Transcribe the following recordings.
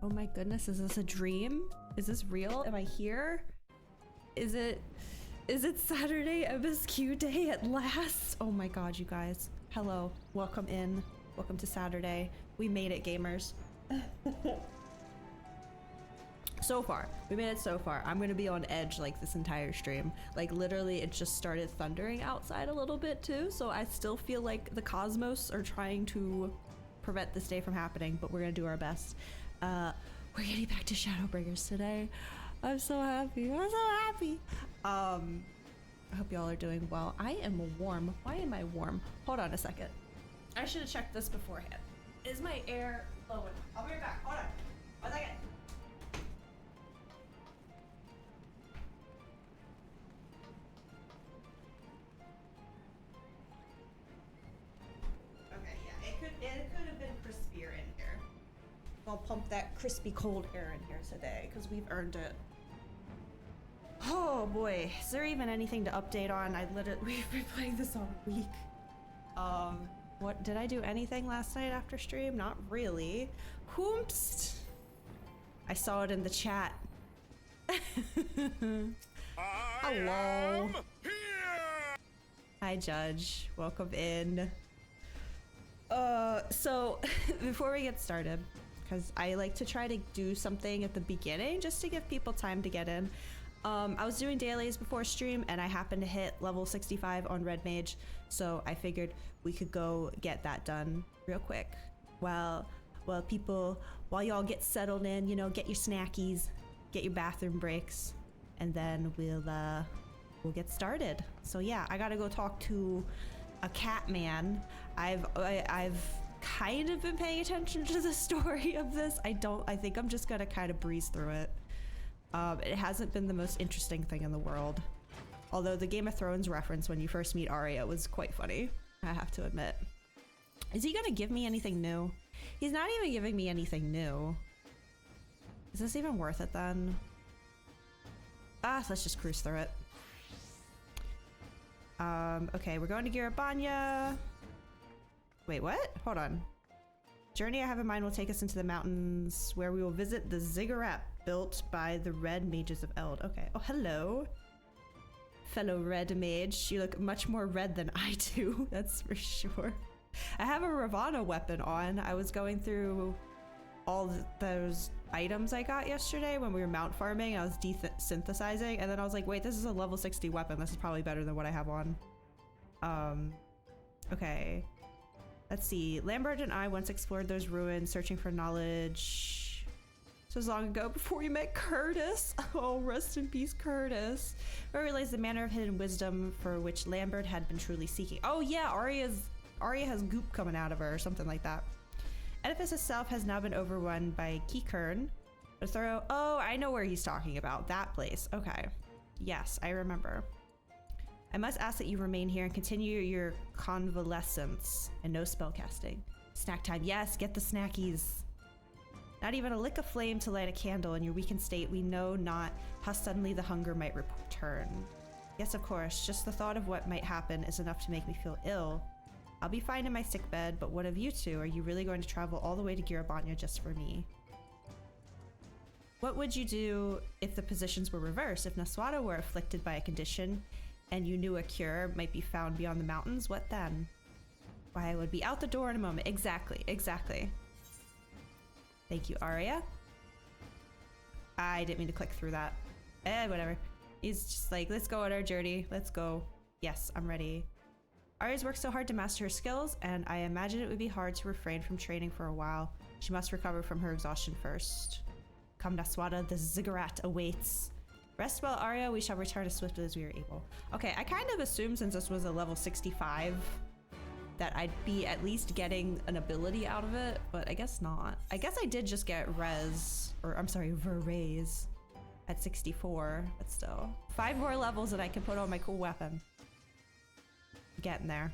Oh my goodness, is this a dream? Is this real? Am I here? Is it Saturday MSQ day at last? Oh my god, you guys. Hello, welcome in. Welcome to Saturday. We made it, gamers. So far, we made it so far. I'm gonna be on edge like this entire stream. Like literally it just started thundering outside a little bit too, so I still feel like the cosmos are trying to prevent this day from happening, but we're gonna do our best. We're getting back to Shadowbringers today. I'm so happy. I'm so happy. I hope y'all are doing well. I am warm. Why am I warm? Hold on a second. I should have checked this beforehand. Is my air low enough? I'll be right back. Hold on. 1 second. Okay, yeah, it could have been crispier in here. I'll pump that crispy cold air in here today because we've earned it. Oh boy, is there even anything to update on? We've been playing this all week. What did I do anything last night after stream? Not really. Whoomst! I saw it in the chat. Hello. Hi Judge, welcome in. So before we get started, because I like to try to do something at the beginning just to give people time to get in. I was doing dailies before stream and I happened to hit level 65 on Red Mage, so I figured we could go get that done real quick. While y'all get settled in, you know, get your snackies, get your bathroom breaks, and then we'll get started. So yeah, I gotta go talk to a cat man. I've kind of been paying attention to the story of this. I think I'm just gonna kind of breeze through it. It hasn't been the most interesting thing in the world. Although the Game of Thrones reference when you first meet Arya was quite funny, I have to admit. Is he gonna give me anything new? He's not even giving me anything new. Is this even worth it then? Let's just cruise through it. Okay, we're going to Girabanya. Wait, what? Hold on. Journey I have in mind will take us into the mountains where we will visit the ziggurat built by the Red Mages of Eld. Okay. Oh, hello. Fellow Red Mage. You look much more red than I do. That's for sure. I have a Ravana weapon on. I was going through all those items I got yesterday when we were mount farming. I was synthesizing and then I was like, wait, this is a level 60 weapon. This is probably better than what I have on. Okay. Let's see. Lambert and I once explored those ruins, searching for knowledge. So as long ago before we met Curtis. Oh, rest in peace, Curtis. Where we realized the manner of hidden wisdom for which Lambert had been truly seeking. Oh yeah, Arya has goop coming out of her or something like that. Edifice itself has now been overrun by Kikern. Oh, I know where he's talking about. That place. Okay. Yes, I remember. I must ask that you remain here and continue your convalescence and no spellcasting. Snack time. Yes, get the snackies. Not even a lick of flame to light a candle in your weakened state. We know not how suddenly the hunger might return. Yes, of course. Just the thought of what might happen is enough to make me feel ill. I'll be fine in my sickbed, but what of you two? Are you really going to travel all the way to Girabanya just for me? What would you do if the positions were reversed? If Naswada were afflicted by a condition and you knew a cure might be found beyond the mountains, what then? Why, I would be out the door in a moment. Exactly, exactly. Thank you, Arya. I didn't mean to click through that. Whatever. He's just like, let's go on our journey. Let's go. Yes, I'm ready. Arya's worked so hard to master her skills, and I imagine it would be hard to refrain from training for a while. She must recover from her exhaustion first. Come, Naswada, the ziggurat awaits. Rest well, Arya. We shall return as swiftly as we are able. Okay, I kind of assumed since this was a level 65 that I'd be at least getting an ability out of it, but I guess not. I guess I did just get Verraise at 64, but still. 5 more levels and I can put on my cool weapon. Getting there.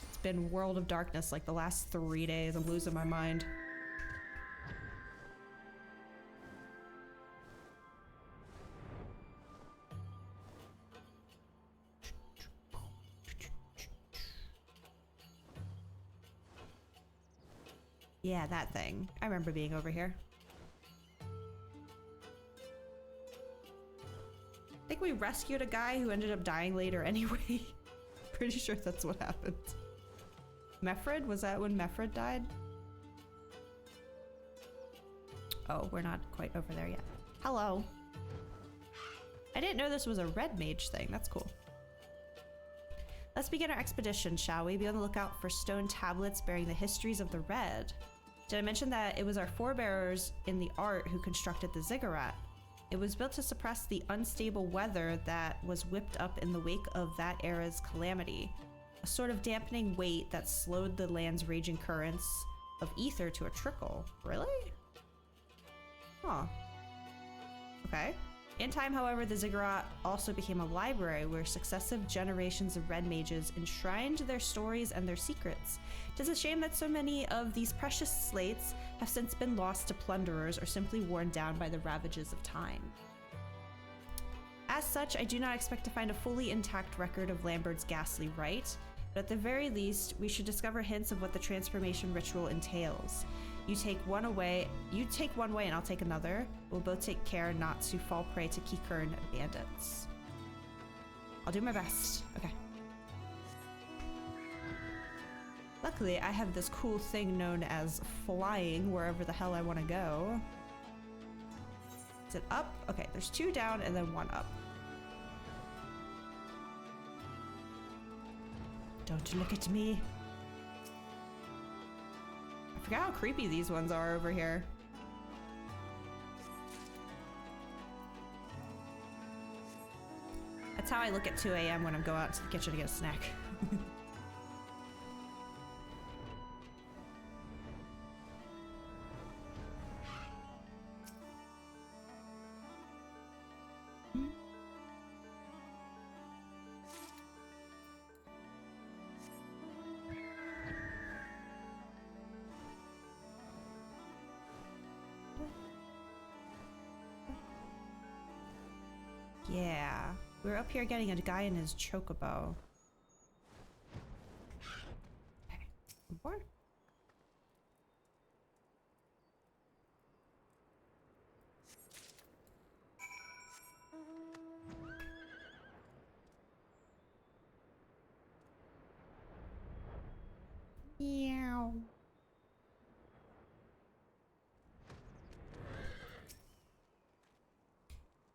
It's been World of Darkness like the last 3 days. I'm losing my mind. Yeah, that thing. I remember being over here. I think we rescued a guy who ended up dying later anyway. Pretty sure that's what happened. Mefred? Was that when Mefred died? Oh, we're not quite over there yet. Hello. I didn't know this was a red mage thing. That's cool. Let's begin our expedition, shall we? Be on the lookout for stone tablets bearing the histories of the red. Did I mention that it was our forebears in the art who constructed the ziggurat? It was built to suppress the unstable weather that was whipped up in the wake of that era's calamity. A sort of dampening weight that slowed the land's raging currents of ether to a trickle. Really? Huh. Okay. In time, however, the ziggurat also became a library where successive generations of red mages enshrined their stories and their secrets. It is a shame that so many of these precious slates have since been lost to plunderers or simply worn down by the ravages of time. As such, I do not expect to find a fully intact record of Lambert's ghastly rite, but at the very least, we should discover hints of what the transformation ritual entails. You take one way and I'll take another. We'll both take care not to fall prey to Kikern bandits. I'll do my best. Okay. Luckily, I have this cool thing known as flying wherever the hell I want to go. Is it up? Okay, there's 2 down and then 1 up. Don't look at me. I forgot how creepy these ones are over here. That's how I look at 2 a.m. when I'm going out to the kitchen to get a snack. Yeah, we're up here getting a guy in his chocobo. Okay, more. Meow.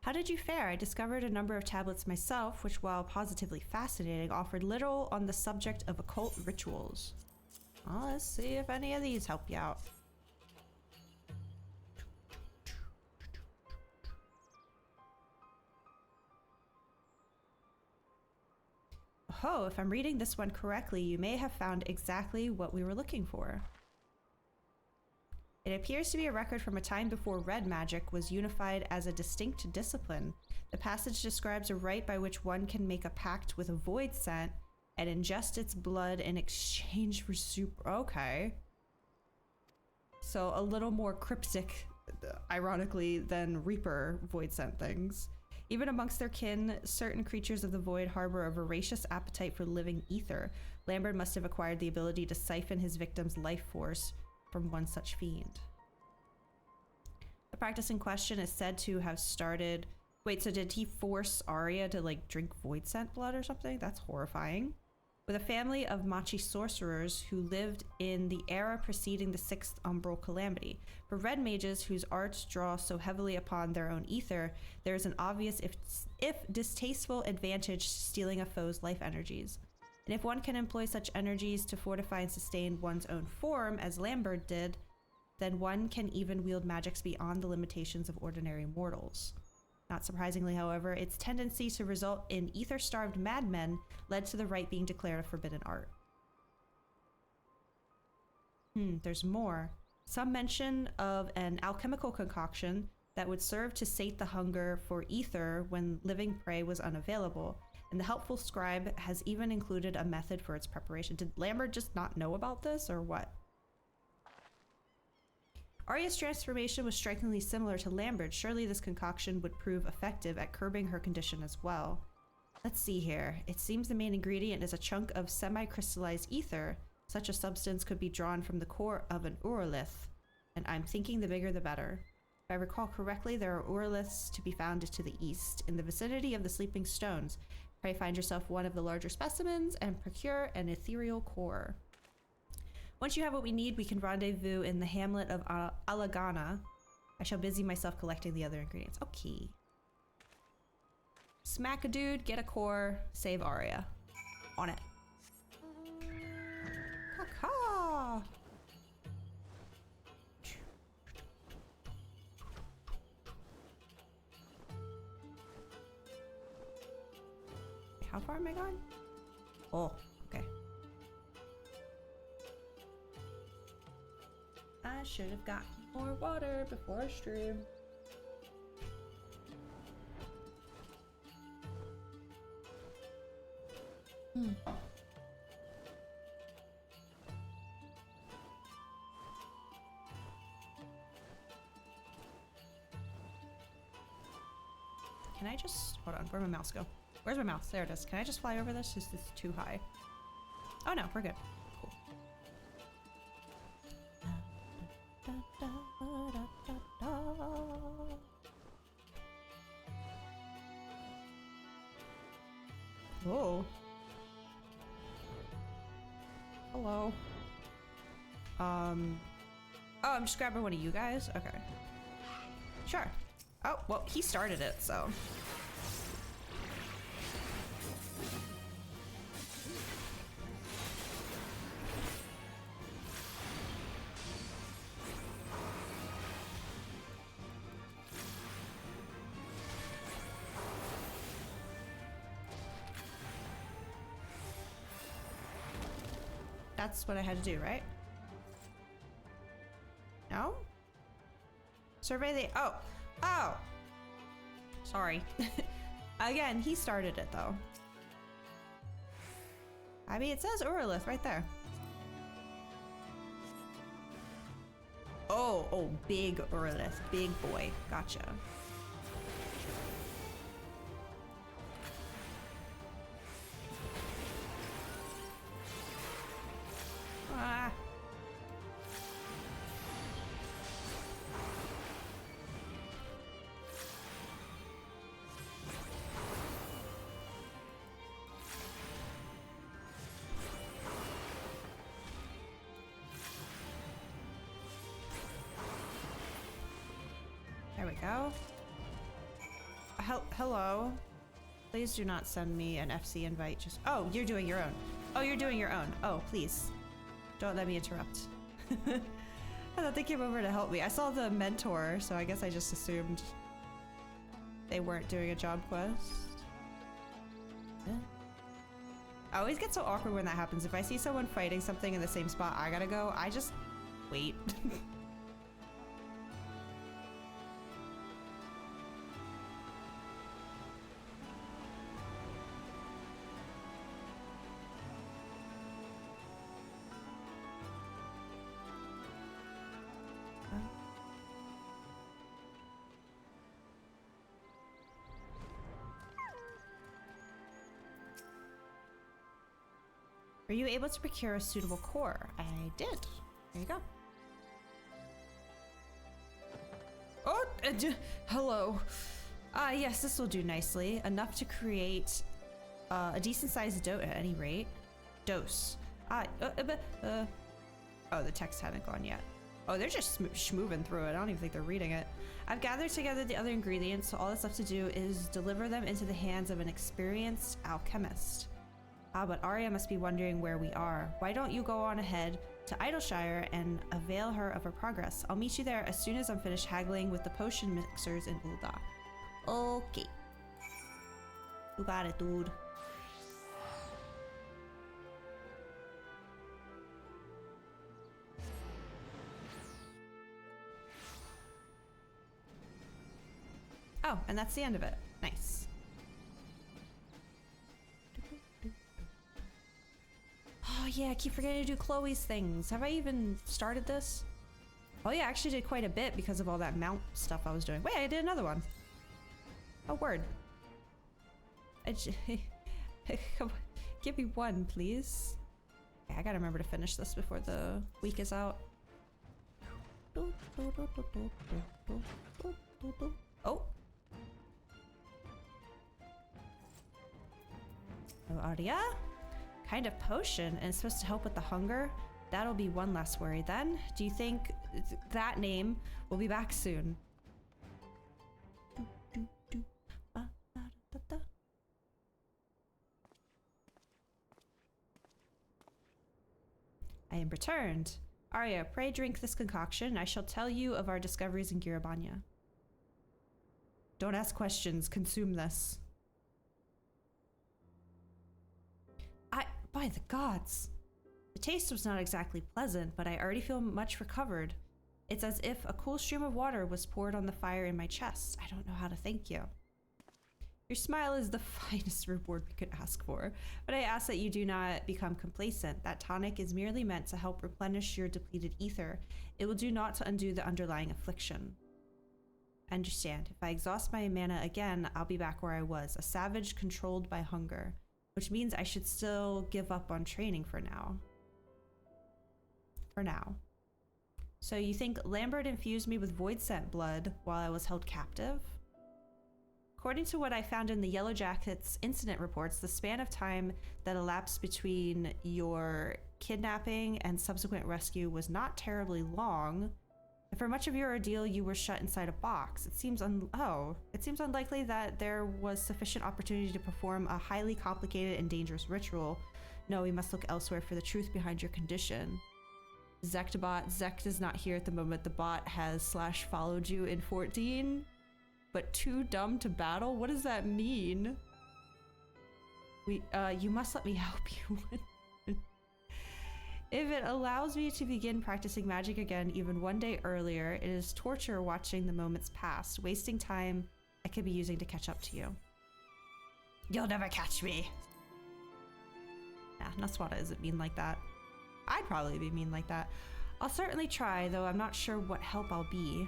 How did you fare? I discovered a number of tablets myself, which, while positively fascinating, offered little on the subject of occult rituals. Well, let's see if any of these help you out. Oh, if I'm reading this one correctly, you may have found exactly what we were looking for. It appears to be a record from a time before red magic was unified as a distinct discipline. The passage describes a rite by which one can make a pact with a void scent and ingest its blood in exchange for super... Okay. So a little more cryptic, ironically, than Reaper void scent things. Even amongst their kin, certain creatures of the void harbor a voracious appetite for living ether. Lambert must have acquired the ability to siphon his victim's life force from one such fiend. The practice in question is said to have started... Wait, so did he force Arya to, like, drink void scent blood or something? That's horrifying. With a family of Machi sorcerers who lived in the era preceding the 6th Umbral Calamity. For red mages whose arts draw so heavily upon their own ether, there is an obvious, if distasteful, advantage to stealing a foe's life energies. And if one can employ such energies to fortify and sustain one's own form, as Lambert did, then one can even wield magics beyond the limitations of ordinary mortals. Not surprisingly, however, its tendency to result in ether-starved madmen led to the rite being declared a forbidden art. There's more. Some mention of an alchemical concoction that would serve to sate the hunger for ether when living prey was unavailable, and the helpful scribe has even included a method for its preparation. Did Lambert just not know about this, or what? Arya's transformation was strikingly similar to Lambert's. Surely this concoction would prove effective at curbing her condition as well. Let's see here. It seems the main ingredient is a chunk of semi-crystallized ether. Such a substance could be drawn from the core of an urolith, and I'm thinking the bigger the better. If I recall correctly, there are uroliths to be found to the east, in the vicinity of the Sleeping Stones. Pray find yourself one of the larger specimens and procure an ethereal core. Once you have what we need, we can rendezvous in the hamlet of Alagana. I shall busy myself collecting the other ingredients. Okay. Smack a dude, get a core, save Arya. On it. Caw-caw! How far am I gone? Oh, okay. I should have gotten more water before stream. Can I just hold on? Where'd my mouse go? Where's my mouse? There it is. Can I just fly over this? Is this too high? Oh no, we're good. Cool. Whoa. Hello. Oh, I'm just grabbing one of you guys? Okay. Sure. Oh, well, he started it, so. That's what I had to do, right? No? Survey the... Oh! Oh! Sorry. Again, he started it, though. I mean, it says Urolith right there. Oh, oh, big Urolith. Big boy. Gotcha. Ah. There we go. Hello. Please do not send me an FC invite. Just oh, you're doing your own. Oh, you're doing your own. Oh, please. Don't let me interrupt. I thought they came over to help me. I saw the mentor, so I guess I just assumed they weren't doing a job quest. Yeah. I always get so awkward when that happens. If I see someone fighting something in the same spot I gotta go, I just wait. Were you able to procure a suitable core? I did. There you go. Oh, hello. Yes, this will do nicely. Enough to create a decent-sized dose at any rate. Dose. Oh, the text hadn't gone yet. Oh, they're just schmoving through it. I don't even think they're reading it. I've gathered together the other ingredients, so all that's left to do is deliver them into the hands of an experienced alchemist. Ah, but Arya must be wondering where we are. Why don't you go on ahead to Idleshire and avail her of her progress? I'll meet you there as soon as I'm finished haggling with the potion mixers in Ul'dah. Okay. You got it, dude. Oh, and that's the end of it. Nice. Oh yeah, I keep forgetting to do Chloe's things. Have I even started this? Oh yeah, I actually did quite a bit because of all that mount stuff I was doing. Wait, I did another one. Oh, word. Come on, give me one, please. Okay, I gotta remember to finish this before the week is out. Oh! Oh, Aria? Kind of potion, and it's supposed to help with the hunger? That'll be one less worry then. Do you think that name will be back soon? I am returned. Arya, pray drink this concoction. I shall tell you of our discoveries in Girabanya. Don't ask questions. Consume this. By the gods. The taste was not exactly pleasant, but I already feel much recovered. It's as if a cool stream of water was poured on the fire in my chest. I don't know how to thank you. Your smile is the finest reward we could ask for, but I ask that you do not become complacent. That tonic is merely meant to help replenish your depleted ether. It will do naught to undo the underlying affliction. I understand. If I exhaust my mana again, I'll be back where I was, a savage controlled by hunger, which means I should still give up on training for now. So you think Lambert infused me with void scent blood while I was held captive? According to what I found in the Yellow Jackets incident reports, the span of time that elapsed between your kidnapping and subsequent rescue was not terribly long. And for much of your ordeal, you were shut inside a box. It seems unlikely that there was sufficient opportunity to perform a highly complicated and dangerous ritual. No, we must look elsewhere for the truth behind your condition. Zektbot, Zekt is not here at the moment. The bot has / followed you in 14. But too dumb to battle? What does that mean? You must let me help you. If it allows me to begin practicing magic again even one day earlier, it is torture watching the moments pass, wasting time I could be using to catch up to you. You'll never catch me. Nah, Naswada isn't mean like that. I'd probably be mean like that. I'll certainly try, though I'm not sure what help I'll be.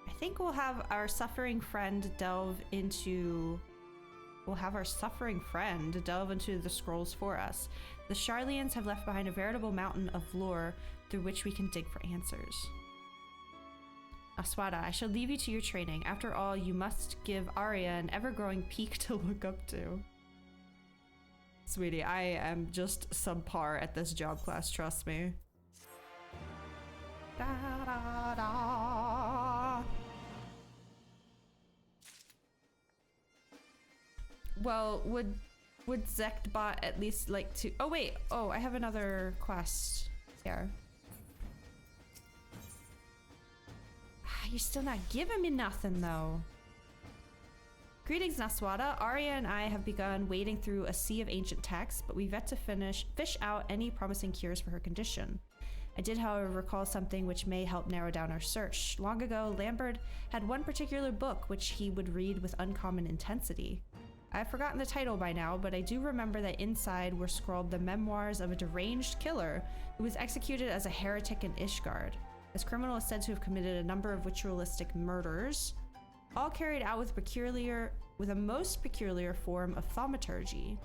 I think we'll have our suffering friend delve into... the scrolls for us. The Sharlians have left behind a veritable mountain of lore through which we can dig for answers. Aswada, I shall leave you to your training. After all, you must give Arya an ever-growing peak to look up to. Sweetie, I am just subpar at this job class, trust me. Da, da, da. Well, would Zektbot at least like to... Oh, wait. Oh, I have another quest here. You're still not giving me nothing, though. Greetings, Naswada. Arya and I have begun wading through a sea of ancient texts, but we've yet to fish out any promising cures for her condition. I did, however, recall something which may help narrow down our search. Long ago, Lambert had one particular book which he would read with uncommon intensity. I've forgotten the title by now, but I do remember that inside were scrawled the memoirs of a deranged killer who was executed as a heretic in Ishgard. This criminal is said to have committed a number of ritualistic murders, all carried out with a most peculiar form of thaumaturgy.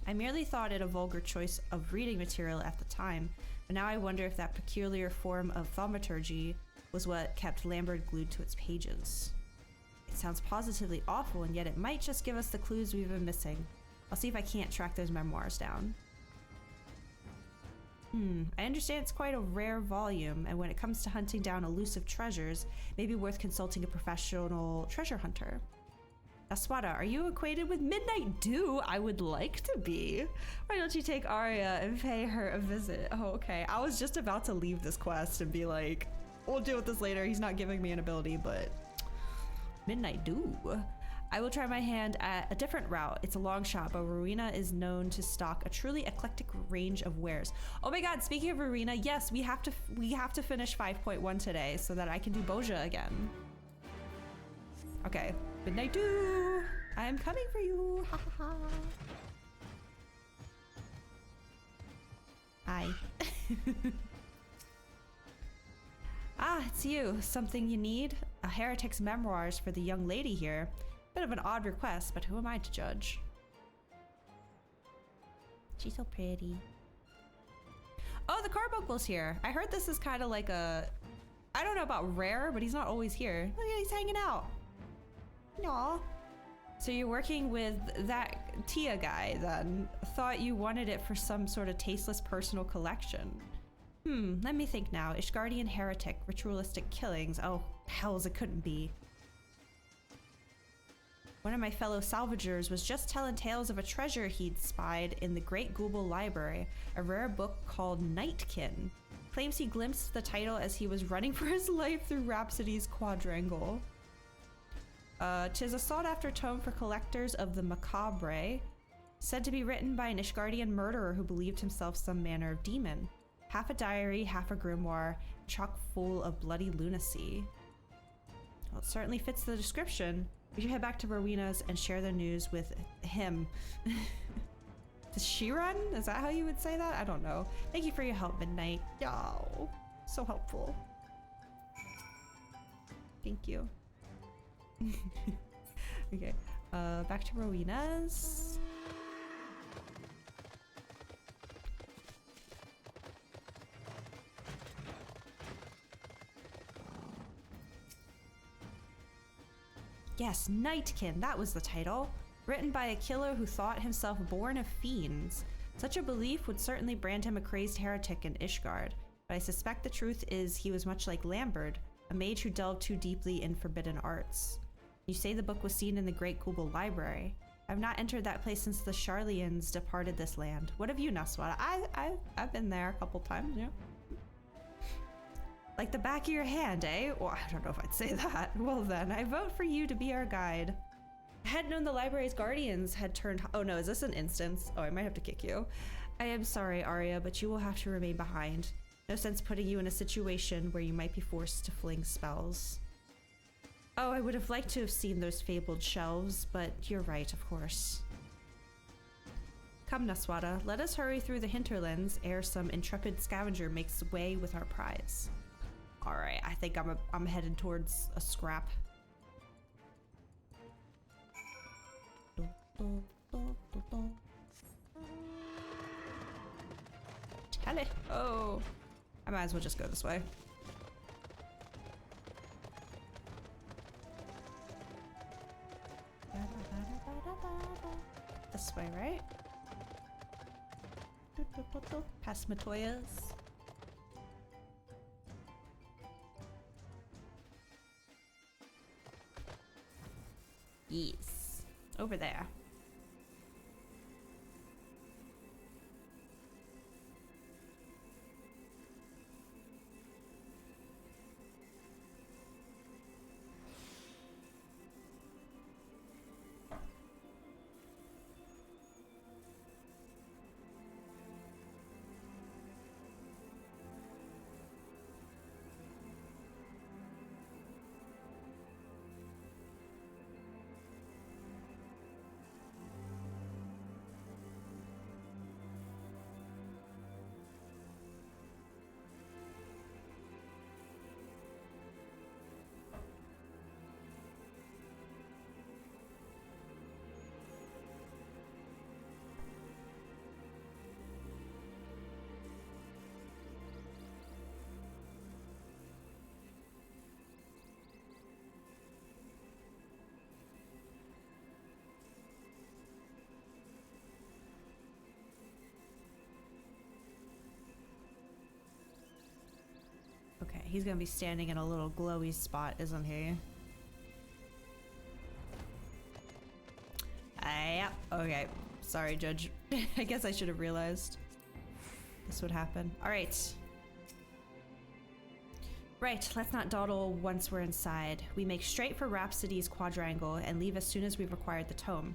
I merely thought it a vulgar choice of reading material at the time, but now I wonder if that peculiar form of thaumaturgy was what kept Lambert glued to its pages. It sounds positively awful, and yet it might just give us the clues we've been missing. I'll see if I can't track those memoirs down. I understand it's quite a rare volume, and when it comes to hunting down elusive treasures, it may be worth consulting a professional treasure hunter. Aswada, are you acquainted with Midnight Dew? I would like to be. Why don't you take Arya and pay her a visit? Oh, okay. I was just about to leave this quest and be like, we'll deal with this later. He's not giving me an ability, but... Midnight Dew. I will try my hand at a different route. It's a long shot, but Rowena is known to stock a truly eclectic range of wares. Oh my god, speaking of Rowena, yes, we have to finish 5.1 today so that I can do Boja again. Okay, Midnight Dew! I'm coming for you! Ha ha ha! Hi. Ah, it's you. Something you need? A heretic's memoirs for the young lady here. Bit of an odd request, but who am I to judge? She's so pretty. Oh, the carbuncle's here. I heard this is kind of like a... I don't know about rare, but he's not always here. Look at, he's hanging out. Aw. So you're working with that Tia guy then. Thought you wanted it for some sort of tasteless personal collection. Let me think now. Ishgardian heretic, ritualistic killings. Oh, hells, it couldn't be. One of my fellow salvagers was just telling tales of a treasure he'd spied in the Great Google Library, a rare book called Nightkin. Claims he glimpsed the title as he was running for his life through Rhapsody's quadrangle. 'Tis a sought-after tome for collectors of the macabre, said to be written by an Ishgardian murderer who believed himself some manner of demon. Half a diary, half a grimoire, chock full of bloody lunacy. Well, it certainly fits the description. We should head back to Rowena's and share the news with him. Does she run? Is that how you would say that? I don't know. Thank you for your help, Midnight. Oh, so helpful. Thank you. Okay, back to Rowena's. Yes, Nightkin, that was the title. Written by a killer who thought himself born of fiends. Such a belief would certainly brand him a crazed heretic in Ishgard, but I suspect the truth is he was much like Lambert, a mage who delved too deeply in forbidden arts. You say the book was seen in the Great Google Library. I've not entered that place since the Sharlians departed this land. What have you, Naswada? I've been there a couple times, yeah. Like the back of your hand, eh? Well, I don't know if I'd say that. Well then, I vote for you to be our guide. I had known the library's guardians had turned... Oh no, is this an instance? Oh, I might have to kick you. I am sorry, Arya, but you will have to remain behind. No sense putting you in a situation where you might be forced to fling spells. Oh, I would have liked to have seen those fabled shelves, but you're right, of course. Come, Naswada, let us hurry through the hinterlands ere some intrepid scavenger makes way with our prize. All right, I think I'm headed towards a scrap. Tally. Oh, I might as well just go this way. This way, right? Past Matoya's. Yes. Over there. Okay, he's gonna be standing in a little glowy spot, isn't he? Yeah, okay. Sorry, Judge. I guess I should have realized this would happen. All right. Right, let's not dawdle once we're inside. We make straight for Rhapsody's quadrangle and leave as soon as we've acquired the tome.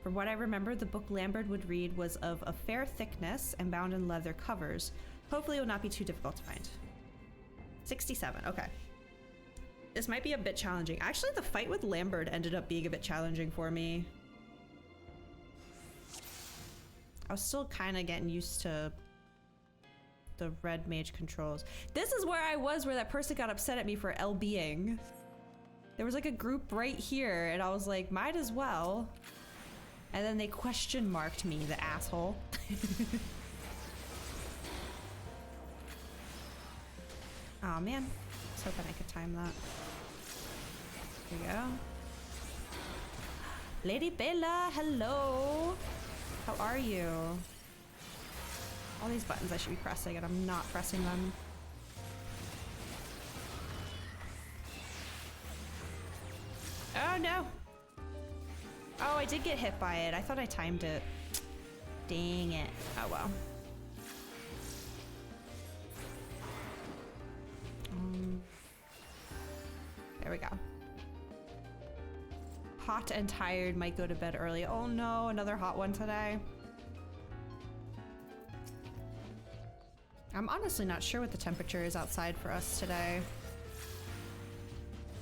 From what I remember, the book Lambert would read was of a fair thickness and bound in leather covers. Hopefully it will not be too difficult to find. 67, okay. This might be a bit challenging. Actually, the fight with Lambert ended up being a bit challenging for me. I was still kind of getting used to the red mage controls. This is where I was where that person got upset at me for LBing. There was like a group right here and I was like, might as well. And then they question marked me, the asshole. Oh man, I was hoping I could time that. There we go. Lady Bella, hello. How are you? All these buttons I should be pressing and I'm not pressing them. Oh no. Oh, I did get hit by it. I thought I timed it. Dang it. Oh well. There we go. Hot and tired, might go to bed early. Oh no, another hot one today. I'm honestly not sure what the temperature is outside for us today.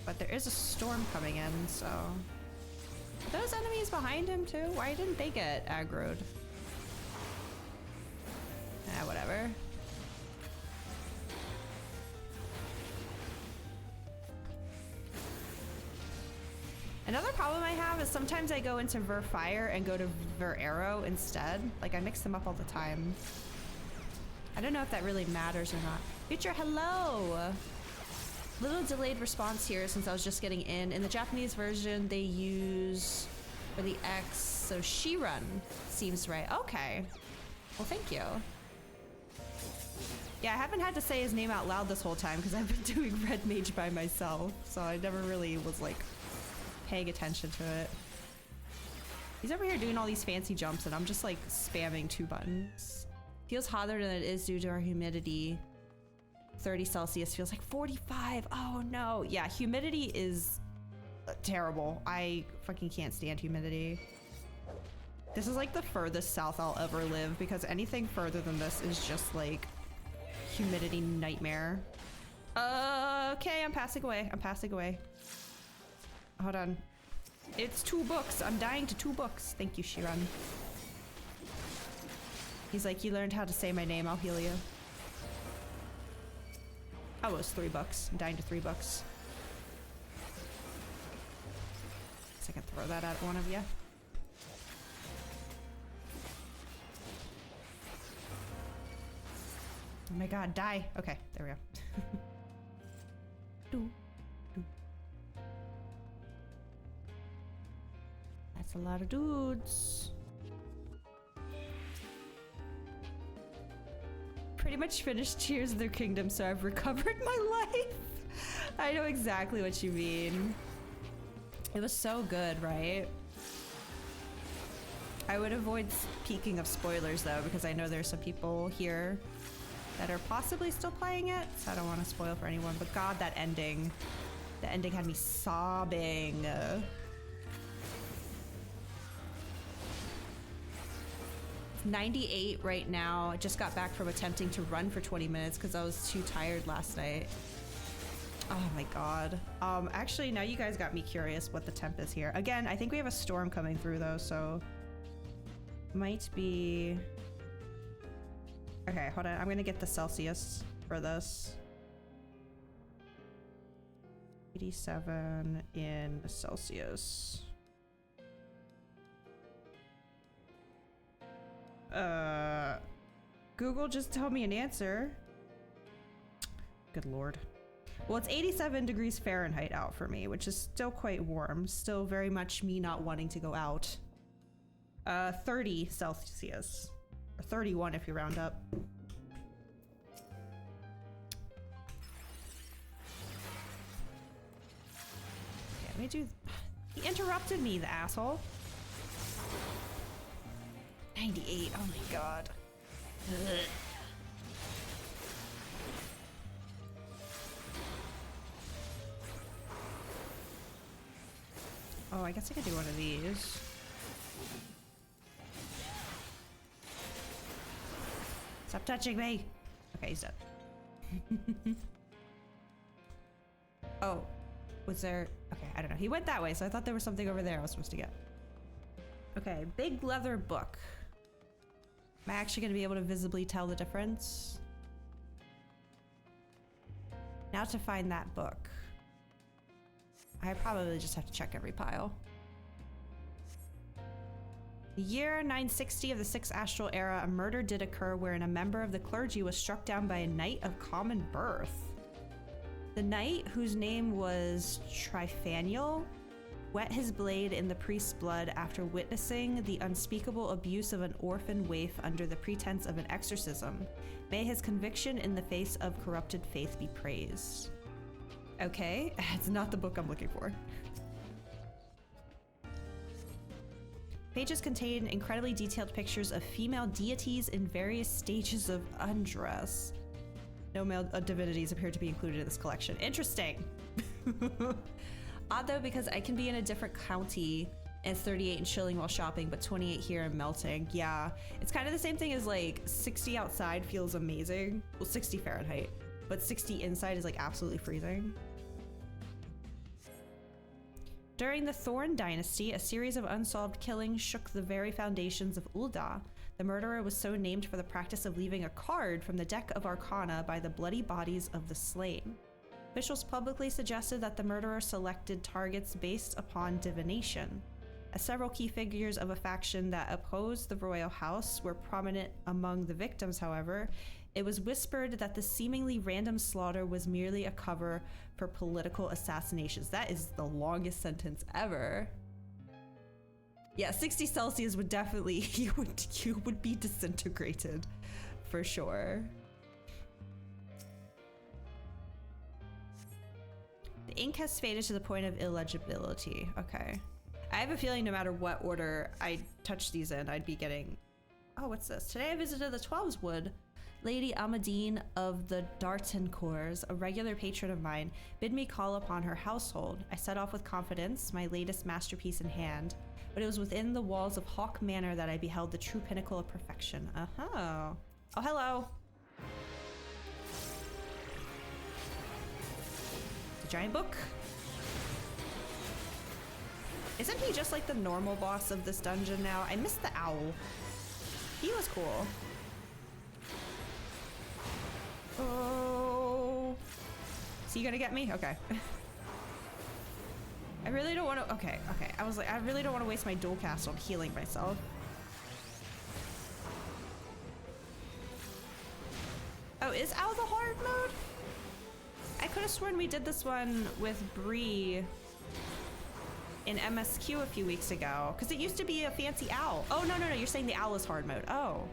But there is a storm coming in, so... Are those enemies behind him too? Why didn't they get aggroed? Ah, whatever. Another problem I have is sometimes I go into Ver Fire and go to Ver Arrow instead. Like, I mix them up all the time. I don't know if that really matters or not. Future, hello! Little delayed response here since I was just getting in. In the Japanese version, they use for the X, so Shirun seems right. Okay. Well, thank you. Yeah, I haven't had to say his name out loud this whole time because I've been doing Red Mage by myself, so I never really was like paying attention to it. He's over here doing all these fancy jumps and I'm just like spamming 2 buttons. Feels hotter than it is due to our humidity. 30 Celsius feels like 45. Oh no. Yeah, humidity is terrible. I fucking can't stand humidity. This is like the furthest south I'll ever live because anything further than this is just like humidity nightmare. Okay, I'm passing away. I'm passing away. Hold on. It's 2 books. I'm dying to 2 books. Thank you, Shiran. He's like, you learned how to say my name. I'll heal you. Oh, it was 3 bucks. I'm dying to 3 bucks. Guess I can throw that at one of you. Oh my god, die. Okay, there we go. Doo, doo. That's a lot of dudes. Pretty much finished Tears of the Kingdom, so I've recovered my life. I know exactly what you mean. It was so good, right? I would avoid speaking of spoilers though, because I know there's some people here that are possibly still playing it, so I don't want to spoil for anyone. But god, that ending. The ending had me sobbing. 98 right now. I just got back from attempting to run for 20 minutes because I was too tired last night. Oh my god. Actually, now you guys got me curious what the temp is here. Again, I think we have a storm coming through though, so might be... Okay, hold on. I'm gonna get the Celsius for this. 87 in Celsius. Google, just tell me an answer. Good lord. Well, it's 87 degrees Fahrenheit out for me, which is still quite warm. Still very much me not wanting to go out. 30 Celsius. Or 31 if you round up. Okay, let me do... He interrupted me, the asshole. 98, oh my god. Ugh. Oh, I guess I could do one of these. Stop touching me! Okay, he's dead. Oh, was there... Okay, I don't know. He went that way, so I thought there was something over there I was supposed to get. Okay, big leather book. Am I actually going to be able to visibly tell the difference? Now to find that book. I probably just have to check every pile. The year 960 of the Sixth Astral Era, a murder did occur wherein a member of the clergy was struck down by a knight of common birth. The knight, whose name was Trifaniel, wet his blade in the priest's blood after witnessing the unspeakable abuse of an orphan waif under the pretense of an exorcism. May his conviction in the face of corrupted faith be praised. Okay, it's not the book I'm looking for. Pages contain incredibly detailed pictures of female deities in various stages of undress. No male divinities appear to be included in this collection. Interesting. Odd though, because I can be in a different county and it's 38 and chilling while shopping, but 28 here and melting. Yeah, it's kind of the same thing as like 60 outside feels amazing. Well, 60 Fahrenheit, but 60 inside is like absolutely freezing. During the Thorn Dynasty, a series of unsolved killings shook the very foundations of Ul'dah. The murderer was so named for the practice of leaving a card from the deck of Arcana by the bloody bodies of the slain. Officials publicly suggested that the murderer selected targets based upon divination. As several key figures of a faction that opposed the royal house were prominent among the victims, however, it was whispered that the seemingly random slaughter was merely a cover for political assassinations. That is the longest sentence ever. Yeah, 60 Celsius would definitely, you would be disintegrated for sure. The ink has faded to the point of illegibility. Okay. I have a feeling no matter what order I touch these in, I'd be getting... Oh, what's this? Today I visited the Twelveswood. Lady Amadine of the Dartencours, a regular patron of mine, bid me call upon her household. I set off with confidence, my latest masterpiece in hand, but it was within the walls of Hawk Manor that I beheld the true pinnacle of perfection. Oh, hello. The giant book. Isn't he just like the normal boss of this dungeon now? I missed the owl. He was cool. Oh. Is he gonna get me? Okay. I really don't want to... Okay. I was like, I really don't want to waste my dual cast on healing myself. Oh, is Owl the hard mode? I could have sworn we did this one with Bree in MSQ a few weeks ago, because it used to be a fancy owl. Oh, no, you're saying the owl is hard mode. Oh.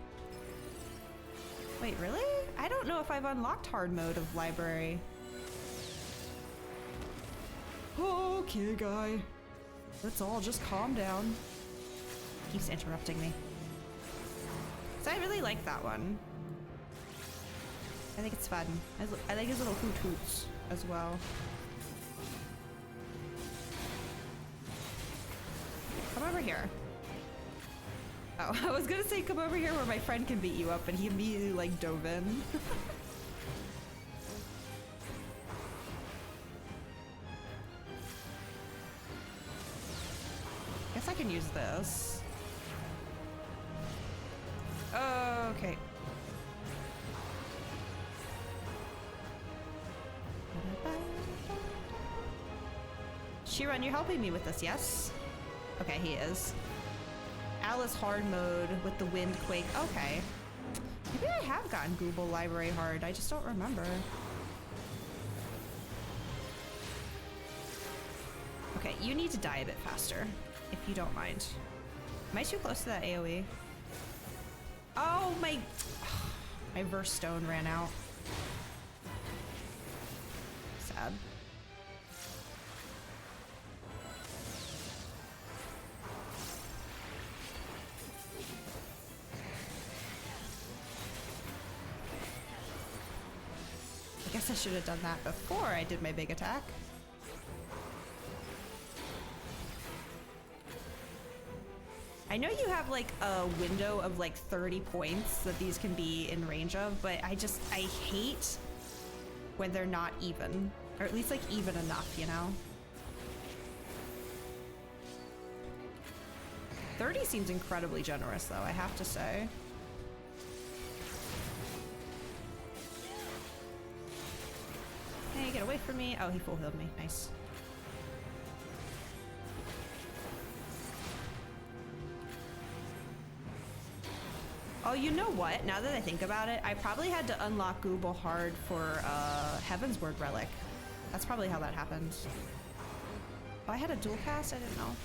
Wait, really? I don't know if I've unlocked hard mode of library. Okay, guy. Let's all just calm down. Keeps interrupting me. So I really like that one. I think it's fun. I like his little hoot hoots as well. Come over here. Oh, I was gonna say come over here where my friend can beat you up, but he immediately like dove in. Guess I can use this. Okay. Shiran, you're helping me with this, yes? Okay, he is. Alice hard mode with the wind quake. Okay. Maybe I have gotten Google Library hard. I just don't remember. Okay, you need to die a bit faster, if you don't mind. Am I too close to that AoE? Oh, my verse stone ran out. Sad. I guess I should have done that before I did my big attack. I know you have like a window of like 30 points that these can be in range of, but I hate when they're not even, or at least like even enough, you know? 30 seems incredibly generous though, I have to say. Hey, get away from me. Oh, he full healed me. Nice. Oh, you know what? Now that I think about it, I probably had to unlock Google Hard for Heaven's Word Relic. That's probably how that happened. Oh, I had a dual cast? I didn't know.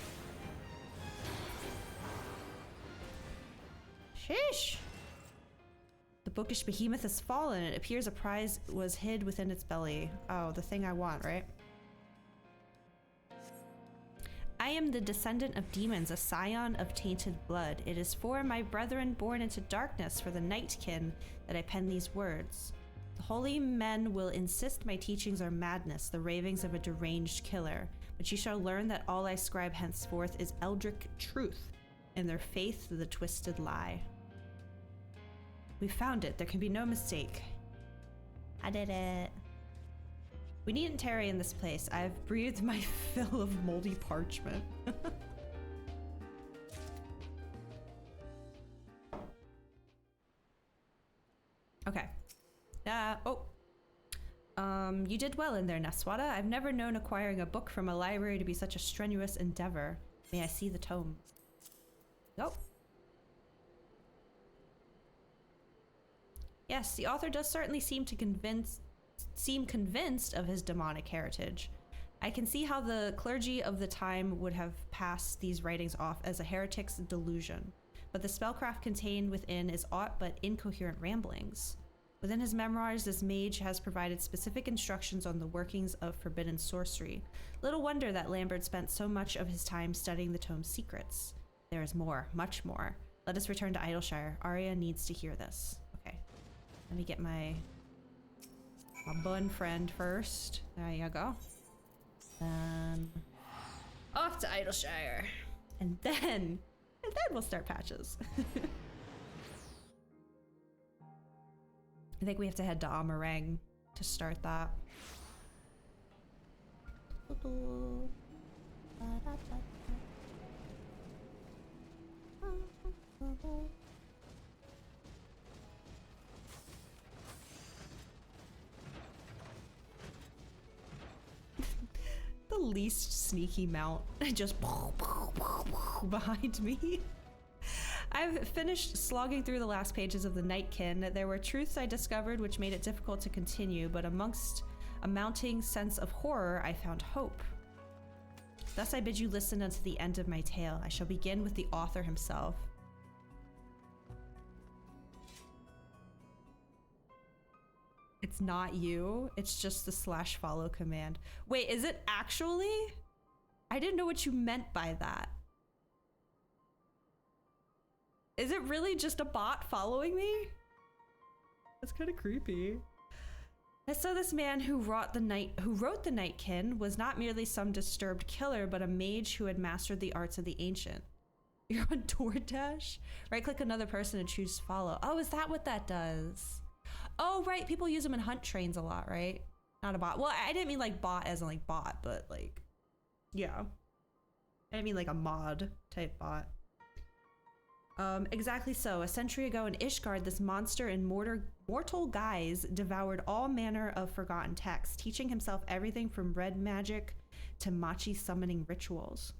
Sheesh! The bookish behemoth has fallen. It appears a prize was hid within its belly. Oh, the thing I want, right? I am the descendant of demons, a scion of tainted blood. It is for my brethren born into darkness, for the nightkin, that I pen these words. The holy men will insist my teachings are madness, the ravings of a deranged killer. But you shall learn that all I scribe henceforth is eldritch truth, and their faith the twisted lie. We found it. There can be no mistake. I did it. We needn't tarry in this place. I've breathed my fill of moldy parchment. Okay. You did well in there, Neswata. I've never known acquiring a book from a library to be such a strenuous endeavor. May I see the tome? Nope. Yes, the author does certainly seem convinced of his demonic heritage. I can see how the clergy of the time would have passed these writings off as a heretic's delusion, but the spellcraft contained within is aught but incoherent ramblings. Within his memoirs, this mage has provided specific instructions on the workings of forbidden sorcery. Little wonder that Lambert spent so much of his time studying the tome's secrets. There is more, much more. Let us return to Idleshire. Arya needs to hear this. Okay, let me get my bun friend first. There you go. Then off to Idleshire, and then we'll start patches. I think we have to head to Amarang to start that. The least sneaky mount just behind me. I've finished slogging through the last pages of the Nightkin. There were truths I discovered which made it difficult to continue, but amongst a mounting sense of horror, I found hope. Thus I bid you listen unto the end of my tale. I shall begin with the author himself. It's not you, it's just the /follow command. Wait, is it actually? I didn't know what you meant by that. Is it really just a bot following me? That's kind of creepy. And so this man who wrote the Nightkin was not merely some disturbed killer, but a mage who had mastered the arts of the ancient. You're on DoorDash? Right-click another person and choose follow. Oh, is that what that does? Oh, right. People use them in hunt trains a lot, right? Not a bot. Well, I didn't mean like bot as in like bot, but like, yeah. I didn't mean like a mod type bot. Exactly so. A century ago in Ishgard, this monster in mortal guise devoured all manner of forgotten texts, teaching himself everything from red magic to machi summoning rituals.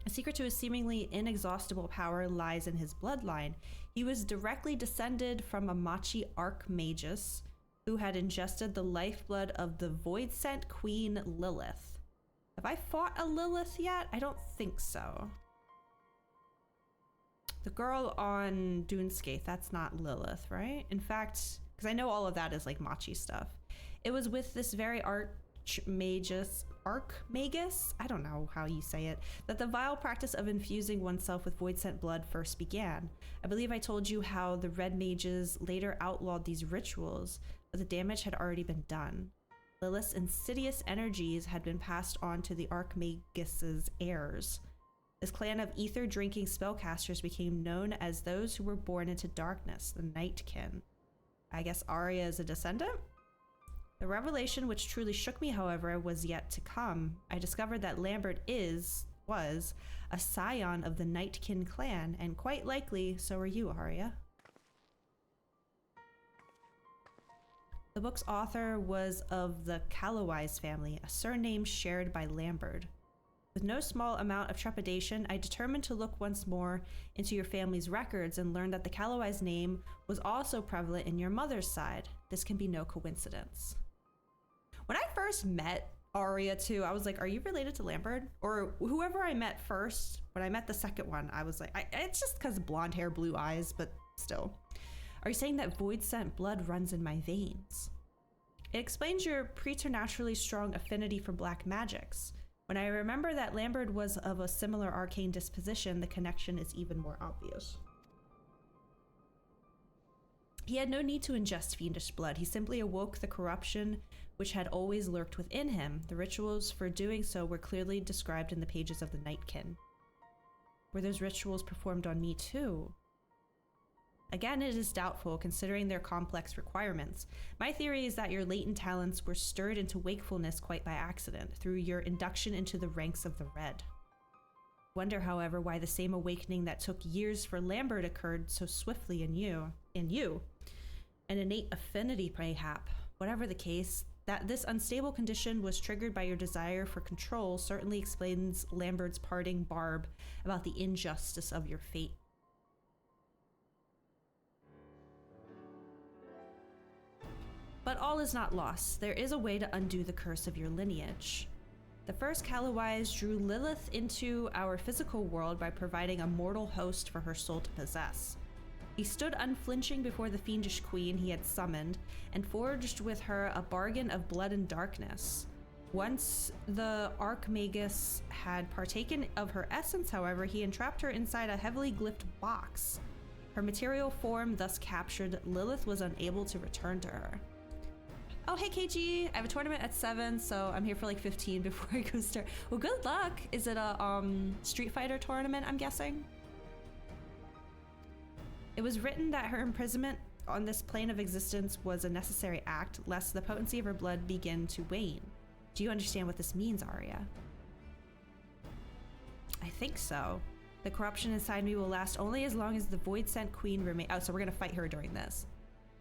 A secret to his seemingly inexhaustible power lies in his bloodline. He was directly descended from a machi archmagus who had ingested the lifeblood of the void-sent queen Lilith. Have I fought a Lilith yet? I don't think so. The girl on Duneskaith, that's not Lilith, right? In fact, because I know all of that is like machi stuff. It was with this very archmagus, I don't know how you say it, that the vile practice of infusing oneself with void-sent blood first began. I believe I told you how the red mages later outlawed these rituals, but the damage had already been done. Lilith's insidious energies had been passed on to the archmagus's heirs. This clan of ether-drinking spellcasters became known as those who were born into darkness, the Nightkin. I guess Arya is a descendant? The revelation which truly shook me, however, was yet to come. I discovered that Lambert was a scion of the Nightkin clan, and quite likely so are you, Arya. The book's author was of the Callowise family, a surname shared by Lambert. With no small amount of trepidation, I determined to look once more into your family's records and learned that the Calloway's name was also prevalent in your mother's side. This can be no coincidence. When I first met Arya too, I was like, are you related to Lambert? Or whoever I met first. When I met the second one, I was like, it's just because blonde hair, blue eyes, but still. Are you saying that void scent blood runs in my veins? It explains your preternaturally strong affinity for black magics. When I remember that Lambert was of a similar arcane disposition, the connection is even more obvious. He had no need to ingest fiendish blood. He simply awoke the corruption which had always lurked within him. The rituals for doing so were clearly described in the pages of the Nightkin. Were those rituals performed on me too? Again, it is doubtful, considering their complex requirements. My theory is that your latent talents were stirred into wakefulness quite by accident, through your induction into the ranks of the Red. Wonder, however, why the same awakening that took years for Lambert occurred so swiftly in you. An innate affinity, mayhap. Whatever the case, that this unstable condition was triggered by your desire for control certainly explains Lambert's parting barb about the injustice of your fate. But all is not lost. There is a way to undo the curse of your lineage. The first Calloways drew Lilith into our physical world by providing a mortal host for her soul to possess. He stood unflinching before the fiendish queen he had summoned and forged with her a bargain of blood and darkness. Once the Archmagus had partaken of her essence, however, he entrapped her inside a heavily glyphed box. Her material form thus captured, Lilith was unable to return to her. Oh, hey KG, I have a tournament at 7, so I'm here for like 15 before I go start. Well, good luck. Is it a Street Fighter tournament, I'm guessing? It was written that her imprisonment on this plane of existence was a necessary act, lest the potency of her blood begin to wane. Do you understand what this means, Arya? I think so. The corruption inside me will last only as long as the Void Scent Queen remains. Oh, so we're gonna fight her during this.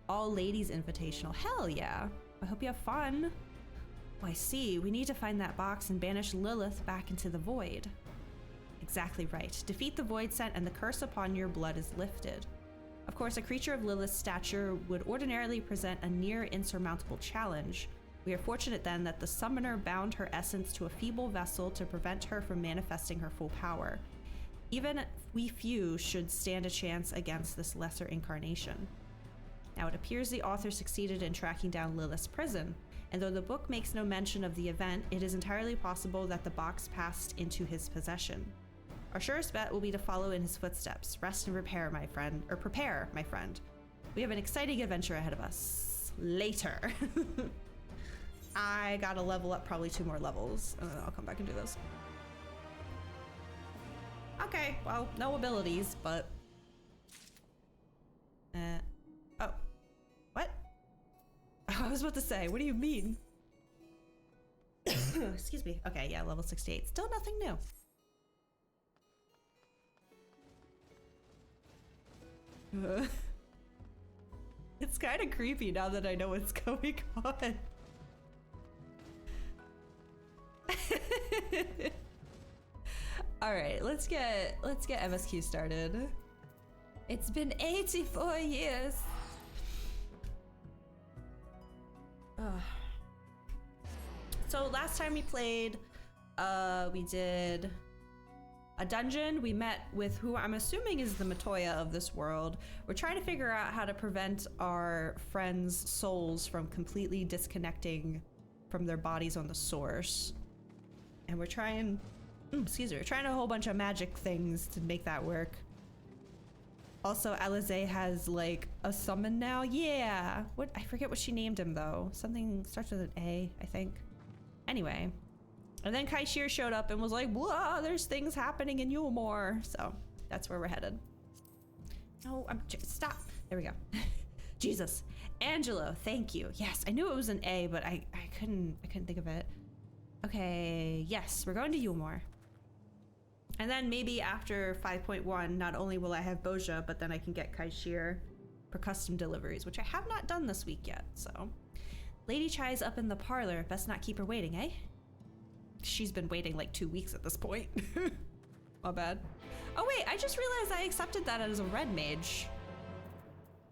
All ladies invitational. Hell yeah. I hope you have fun. Oh, I see. We need to find that box and banish Lilith back into the void. Exactly right. Defeat the Void Scent and the curse upon your blood is lifted. Of course, a creature of Lilith's stature would ordinarily present a near insurmountable challenge. We are fortunate then that the summoner bound her essence to a feeble vessel to prevent her from manifesting her full power. Even we few should stand a chance against this lesser incarnation. Now, it appears the author succeeded in tracking down Lilith's prison, and though the book makes no mention of the event, it is entirely possible that the box passed into his possession. Our surest bet will be to follow in his footsteps. Rest and prepare, my friend. We have an exciting adventure ahead of us. Later. I gotta level up probably 2 more levels, and then I'll come back and do this. Okay, well, no abilities, but... oh. What? I was about to say, what do you mean? Excuse me. Okay, yeah, level 68. Still nothing new. It's kind of creepy now that I know what's going on. All right, let's get MSQ started. It's been 84 years. So last time we played, we did a dungeon. We met with who I'm assuming is the Matoya of this world. We're trying to figure out how to prevent our friends' souls from completely disconnecting from their bodies on the source. And we're trying, we're trying a whole bunch of magic things to make that work. Also, Alize has like a summon now. Yeah. What? I forget what she named him though. Something starts with an A, I think. Anyway. And then Kaishir showed up and was like, whoa, there's things happening in Yulmore. So that's where we're headed. No, stop. There we go. Jesus. Angelo, thank you. Yes, I knew it was an A, but I couldn't think of it. Okay, yes, we're going to Yulmore. And then maybe after 5.1, not only will I have Boja, but then I can get Kaishir for custom deliveries, which I have not done this week yet, so. Lady Chai's up in the parlor. Best not keep her waiting, eh? she's been waiting like 2 weeks at this point. My bad. Oh wait, I just realized I accepted that as a red mage.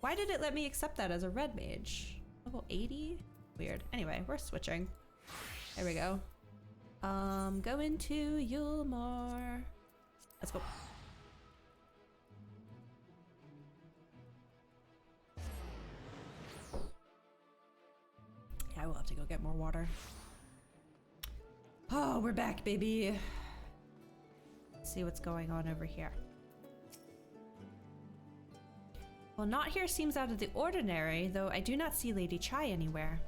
Why did it let me accept that as a red mage? Level 80? Weird. Anyway, we're switching. There we go. Go into Yulmore. Let's go. Yeah, I will have to go get more water. Oh, we're back, baby. Let's see what's going on over here. Well, not here seems out of the ordinary, though I do not see Lady Chai anywhere.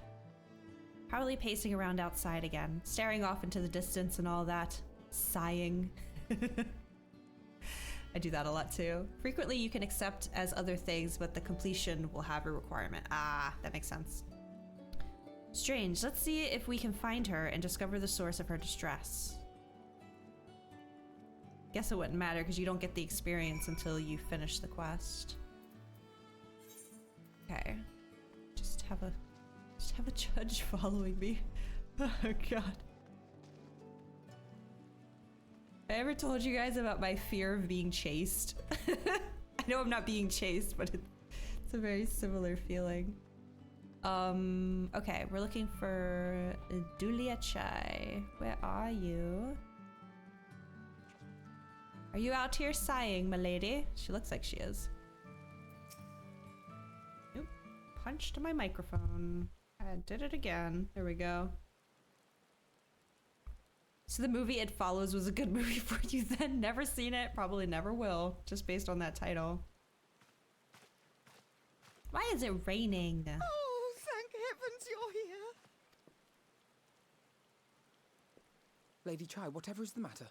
Probably pacing around outside again, staring off into the distance and all that, sighing. I do that a lot too. Frequently you can accept as other things, but the completion will have a requirement. Ah, that makes sense. Strange. Let's see if we can find her and discover the source of her distress. Guess it wouldn't matter because you don't get the experience until you finish the quest. Okay. Just have a judge following me. Oh god. I ever told you guys about my fear of being chased? I know I'm not being chased, but it's a very similar feeling. Okay, we're looking for Dulia Chai. Where are you? Are you out here sighing, my lady? She looks like she is. Nope. Punched my microphone. I did it again. There we go. So the movie It Follows was a good movie for you then? Never seen it, probably never will, just based on that title. Why is it raining? Oh, thank heavens you're here. Lady Chai, whatever is the matter?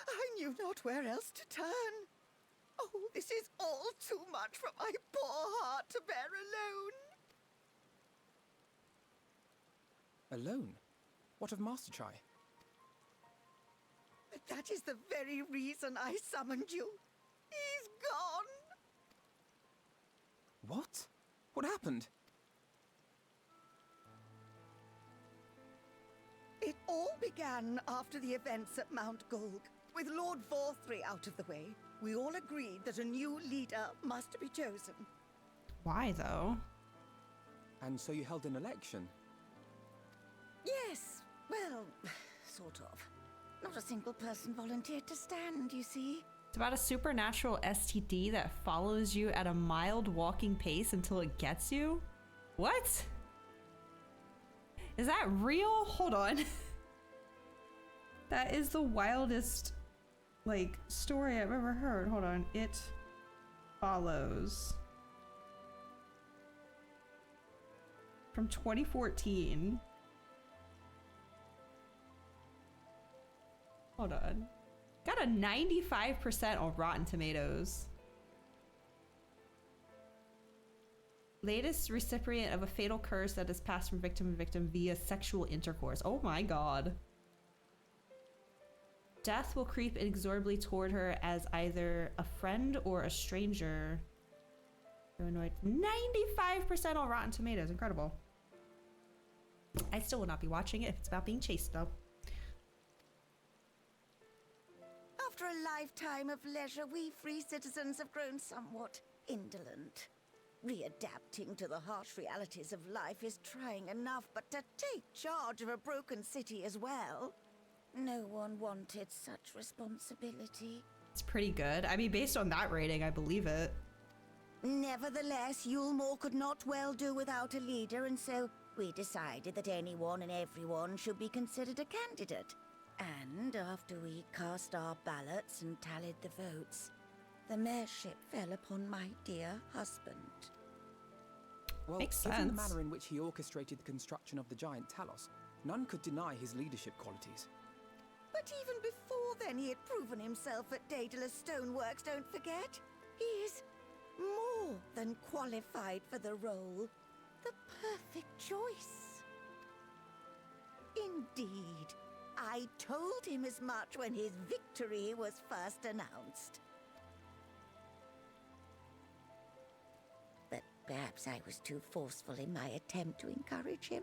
I knew not where else to turn. Oh, this is all too much for my poor heart to bear alone. Alone? What of Master Chai? But that is the very reason I summoned you. He's gone. What? What happened? It all began after the events at Mount Gulg. With Lord Vorthry out of the way, we all agreed that a new leader must be chosen. Why though? And so you held an election? Yes, well, sort of. Not a single person volunteered to stand, you see. It's about a supernatural STD that follows you at a mild walking pace until it gets you? What? Is that real? Hold on. That is the wildest, like, story I've ever heard. Hold on. It Follows. From 2014. Hold on. Got a 95% on Rotten Tomatoes. Latest recipient of a fatal curse that is passed from victim to victim via sexual intercourse. Oh my god. Death will creep inexorably toward her as either a friend or a stranger. So annoyed. 95% on Rotten Tomatoes. Incredible. I still will not be watching it if it's about being chased though. After a lifetime of leisure, we free citizens have grown somewhat indolent. Readapting to the harsh realities of life is trying enough, but to take charge of a broken city as well? No one wanted such responsibility. It's pretty good. I mean, based on that rating, I believe it. Nevertheless, Yulmore could not well do without a leader, and so we decided that anyone and everyone should be considered a candidate. And after we cast our ballots and tallied the votes, the mayorship fell upon my dear husband. Well, Makes given sense. the manner in which he orchestrated the construction of the giant Talos, none could deny his leadership qualities. But even before then, he had proven himself at Daedalus Stoneworks, don't forget. He is more than qualified for the role. The perfect choice. Indeed. I told him as much when his victory was first announced. But perhaps I was too forceful in my attempt to encourage him.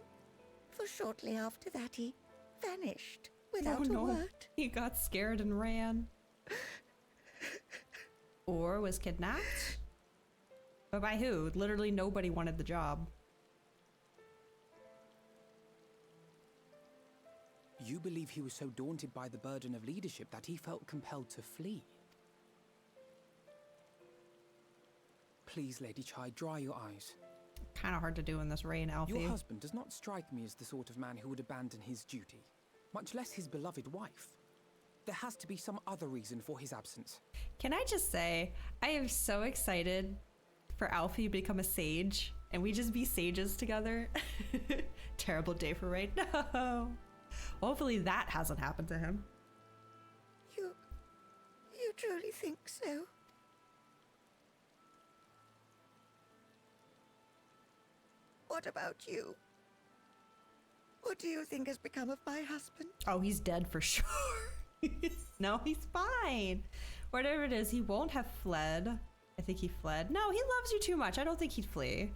For shortly after that, he vanished without Oh, a no. word. He got scared and ran. Or was kidnapped? But by who? Literally nobody wanted the job. You believe he was so daunted by the burden of leadership that he felt compelled to flee? Please, Lady Chai, dry your eyes. Kind of hard to do in this rain, Alfie. Your husband does not strike me as the sort of man who would abandon his duty, much less his beloved wife. There has to be some other reason for his absence. Can I just say, I am so excited for Alfie to become a sage and we just be sages together. Terrible day for Rain. No. Hopefully that hasn't happened to him. You truly think so? What about you? What do you think has become of my husband? Oh, he's dead for sure. No, he's fine. Whatever it is, he won't have fled. I think he fled. No, he loves you too much. I don't think he'd flee.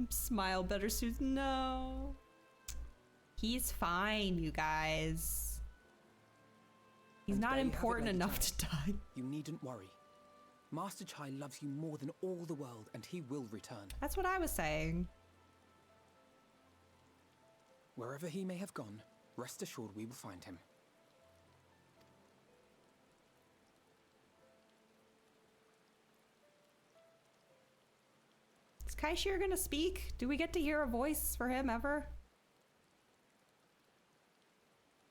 Smile better, Susan. No. He's fine, you guys. He's And not there you have it, important Lady enough Chai. to die. You needn't worry. Master Chai loves you more than all the world, and he will return. That's what I was saying. Wherever he may have gone, rest assured we will find him. Is Kaishir gonna speak? Do we get to hear a voice for him ever?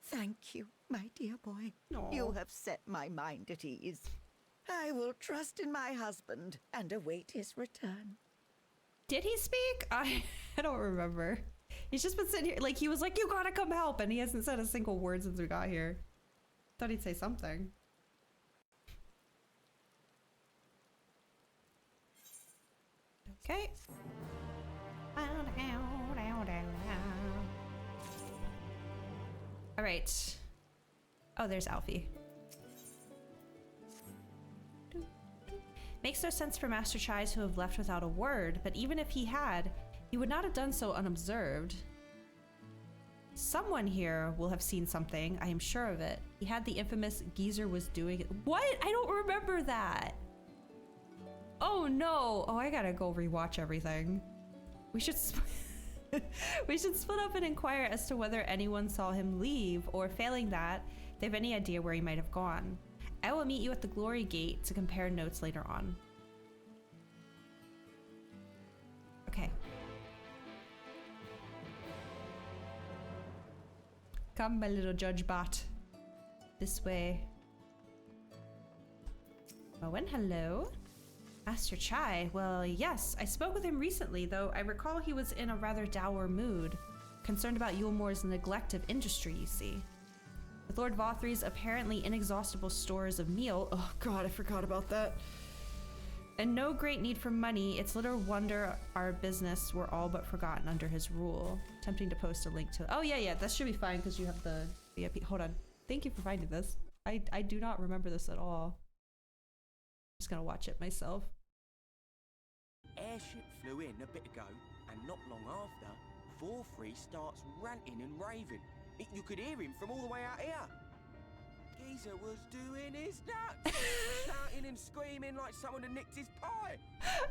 Thank you, my dear boy. Aw. You have set my mind at ease. I will trust in my husband and await his return. Did he speak? I don't remember. He's just been sitting here, like he was like, you gotta come help, and he hasn't said a single word since we got here. Thought he'd say something. Okay. All right. Oh, there's Alfie. Makes no sense for Master Chai to have left without a word, but even if he had, he would not have done so unobserved. Someone here will have seen something, I am sure of it. He had the infamous geezer was doing it. What? I don't remember that. Oh no. Oh, I gotta go rewatch everything. We should we should split up and inquire as to whether anyone saw him leave, or failing that, they have any idea where he might have gone. I will meet you at the Glory Gate to compare notes later on. Okay. Come, my little judge bot. This way. Owen, hello. Master Chai, well, yes, I spoke with him recently, though I recall he was in a rather dour mood, concerned about Yulmore's neglect of industry, you see. With Lord Vothry's apparently inexhaustible stores of meal, oh god, I forgot about that, and no great need for money, it's little wonder our business were all but forgotten under his rule. Tempting to post a link to, oh yeah, that should be fine because you have the VIP. Hold on, thank you for finding this. I do not remember this at all. I'm just gonna watch it myself. Airship flew in a bit ago, and not long after, Forfrey starts ranting and raving. You could hear him from all the way out here. Geezer was doing his nuts, shouting and screaming like someone had nicked his pie.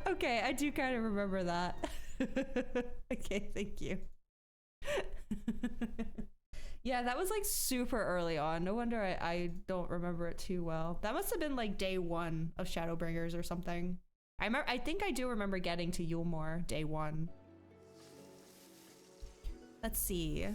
Okay, I do kind of remember that. Okay, thank you. Yeah, that was like super early on. No wonder I don't remember it too well. That must have been like day one of Shadowbringers or something. I think I do remember getting to Yulmore day one. Let's see.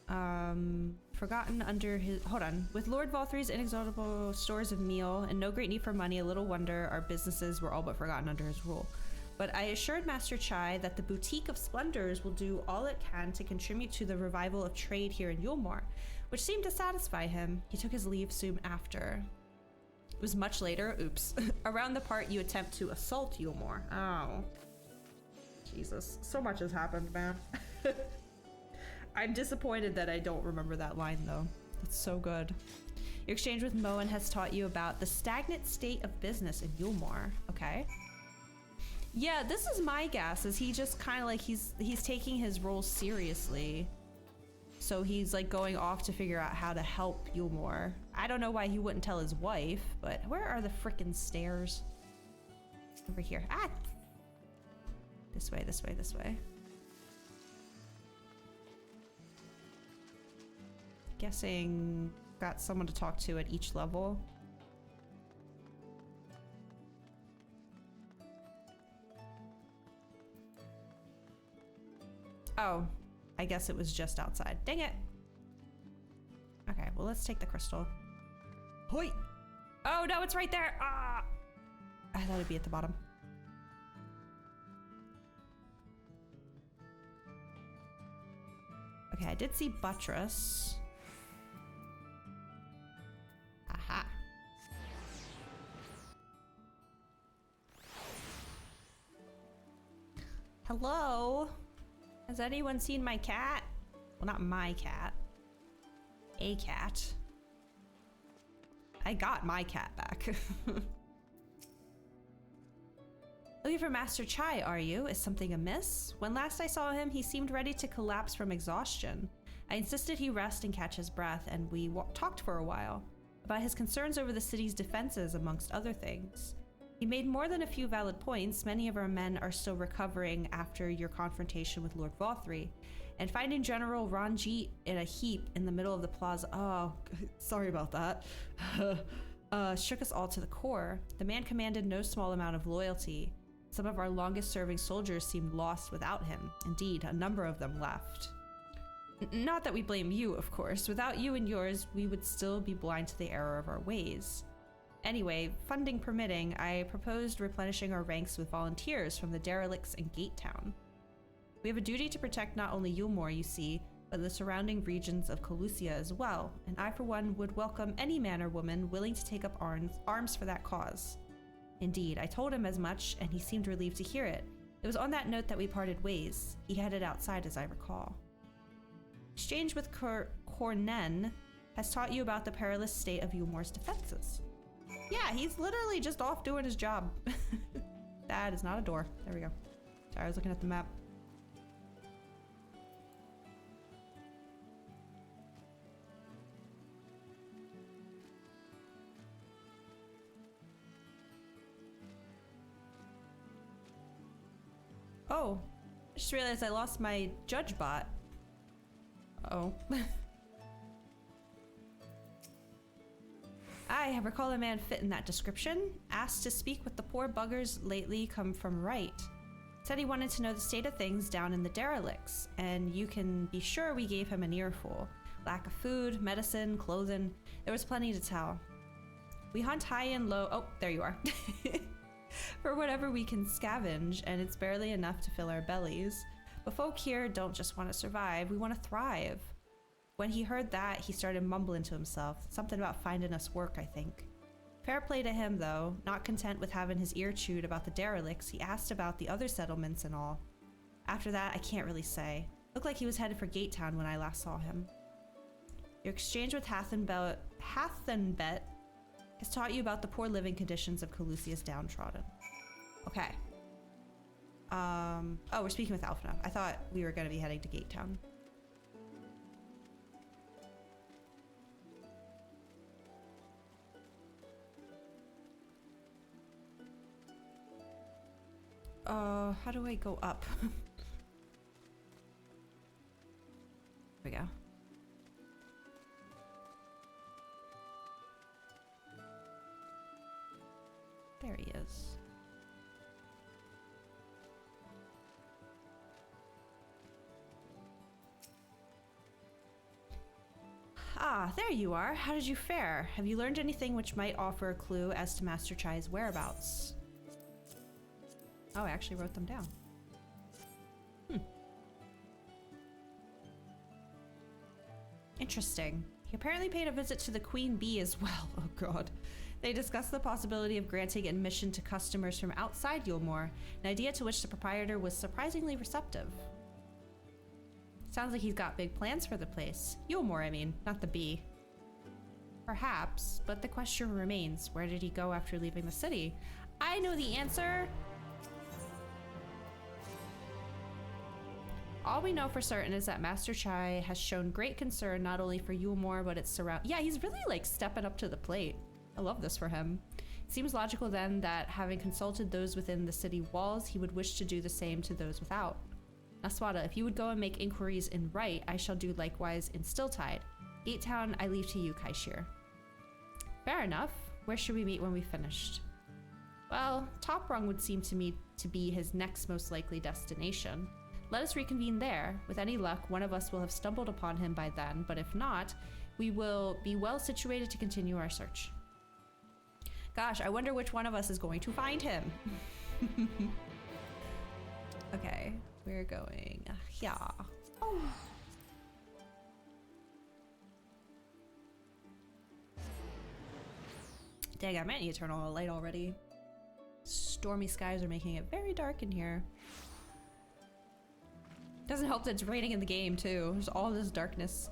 Forgotten under his, hold on. With Lord Vothry's inexhaustible stores of meal and no great need for money, a little wonder our businesses were all but forgotten under his rule. But I assured Master Chai that the Boutique of Splendors will do all it can to contribute to the revival of trade here in Yulmore, which seemed to satisfy him. He took his leave soon after. It was much later, oops, around the part you attempt to assault Yulmore. Oh. Jesus, so much has happened, man. I'm disappointed that I don't remember that line though. It's so good. Your exchange with Moen has taught you about the stagnant state of business in Yulmore. Okay. Yeah, this is my guess, is he just kind of like, he's taking his role seriously. So he's like going off to figure out how to help Yulmore. I don't know why he wouldn't tell his wife, but where are the frickin' stairs? Over here. Ah! This way, this way, this way. Guessing got someone to talk to at each level. Oh, I guess it was just outside. Dang it. Okay, well, let's take the crystal. Hoi! Oh, no, it's right there. Ah! I thought it'd be at the bottom. Okay, I did see buttress. Aha. Hello? Has anyone seen my cat? Well, not my cat. A cat. I got my cat back. Looking for Master Chai, are you? Is something amiss? When last I saw him, he seemed ready to collapse from exhaustion. I insisted he rest and catch his breath, and we talked for a while about his concerns over the city's defenses, amongst other things. He made more than a few valid points. Many of our men are still recovering after your confrontation with Lord Vothri, and finding General Ranjit in a heap in the middle of the plaza— oh, sorry about that— shook us all to the core. The man commanded no small amount of loyalty. Some of our longest-serving soldiers seemed lost without him. Indeed, a number of them left. Not that we blame you, of course. Without you and yours, we would still be blind to the error of our ways. Anyway, funding permitting, I proposed replenishing our ranks with volunteers from the derelicts in Gate Town. We have a duty to protect not only Yulmore, you see, but the surrounding regions of Colusia as well, and I for one would welcome any man or woman willing to take up arms for that cause. Indeed, I told him as much, and he seemed relieved to hear it. It was on that note that we parted ways. He headed outside, as I recall. Exchange with Cornen has taught you about the perilous state of Yulmore's defenses. Yeah, he's literally just off doing his job. That is not a door. There we go. Sorry, I was looking at the map. Oh, I just realized I lost my judge bot. Uh-oh. I have recalled a man fit in that description. Asked to speak with the poor buggers lately come from right. Said he wanted to know the state of things down in the derelicts, and you can be sure we gave him an earful. Lack of food, medicine, clothing, there was plenty to tell. We hunt high and low— oh, there you are. For whatever we can scavenge, and it's barely enough to fill our bellies. But folk here don't just want to survive, we want to thrive. When he heard that, he started mumbling to himself. Something about finding us work, I think. Fair play to him, though. Not content with having his ear chewed about the derelicts, he asked about the other settlements and all. After that, I can't really say. Looked like he was headed for Gate Town when I last saw him. Your exchange with Hathenbet has taught you about the poor living conditions of Colusia's downtrodden. Okay. Oh, we're speaking with Alphna. I thought we were going to be heading to Gate Town. How do I go up? There we go. There he is. Ah, there you are. How did you fare? Have you learned anything which might offer a clue as to Master Chai's whereabouts? Oh, I actually wrote them down. Interesting. He apparently paid a visit to the Queen Bee as well. Oh god. They discussed the possibility of granting admission to customers from outside Yulmore, an idea to which the proprietor was surprisingly receptive. Sounds like he's got big plans for the place. Yulmore, I mean, not the bee. Perhaps, but the question remains, where did he go after leaving the city? I know the answer. All we know for certain is that Master Chai has shown great concern not only for Yulmore, but its surround. Yeah, he's really like stepping up to the plate. I love this for him. It seems logical then that having consulted those within the city walls, he would wish to do the same to those without. Naswada, if you would go and make inquiries in Right, I shall do likewise in Stilltide. Gate Town, I leave to you, Kaishir. Fair enough. Where should we meet when we've finished? Well, Top Rung would seem to me to be his next most likely destination. Let us reconvene there. With any luck, one of us will have stumbled upon him by then, but if not, we will be well situated to continue our search. Gosh, I wonder which one of us is going to find him. Okay, we're going here. Oh. Dang, I meant you turn on the light already. Stormy skies are making it very dark in here. Doesn't help that it's raining in the game too. There's all this darkness.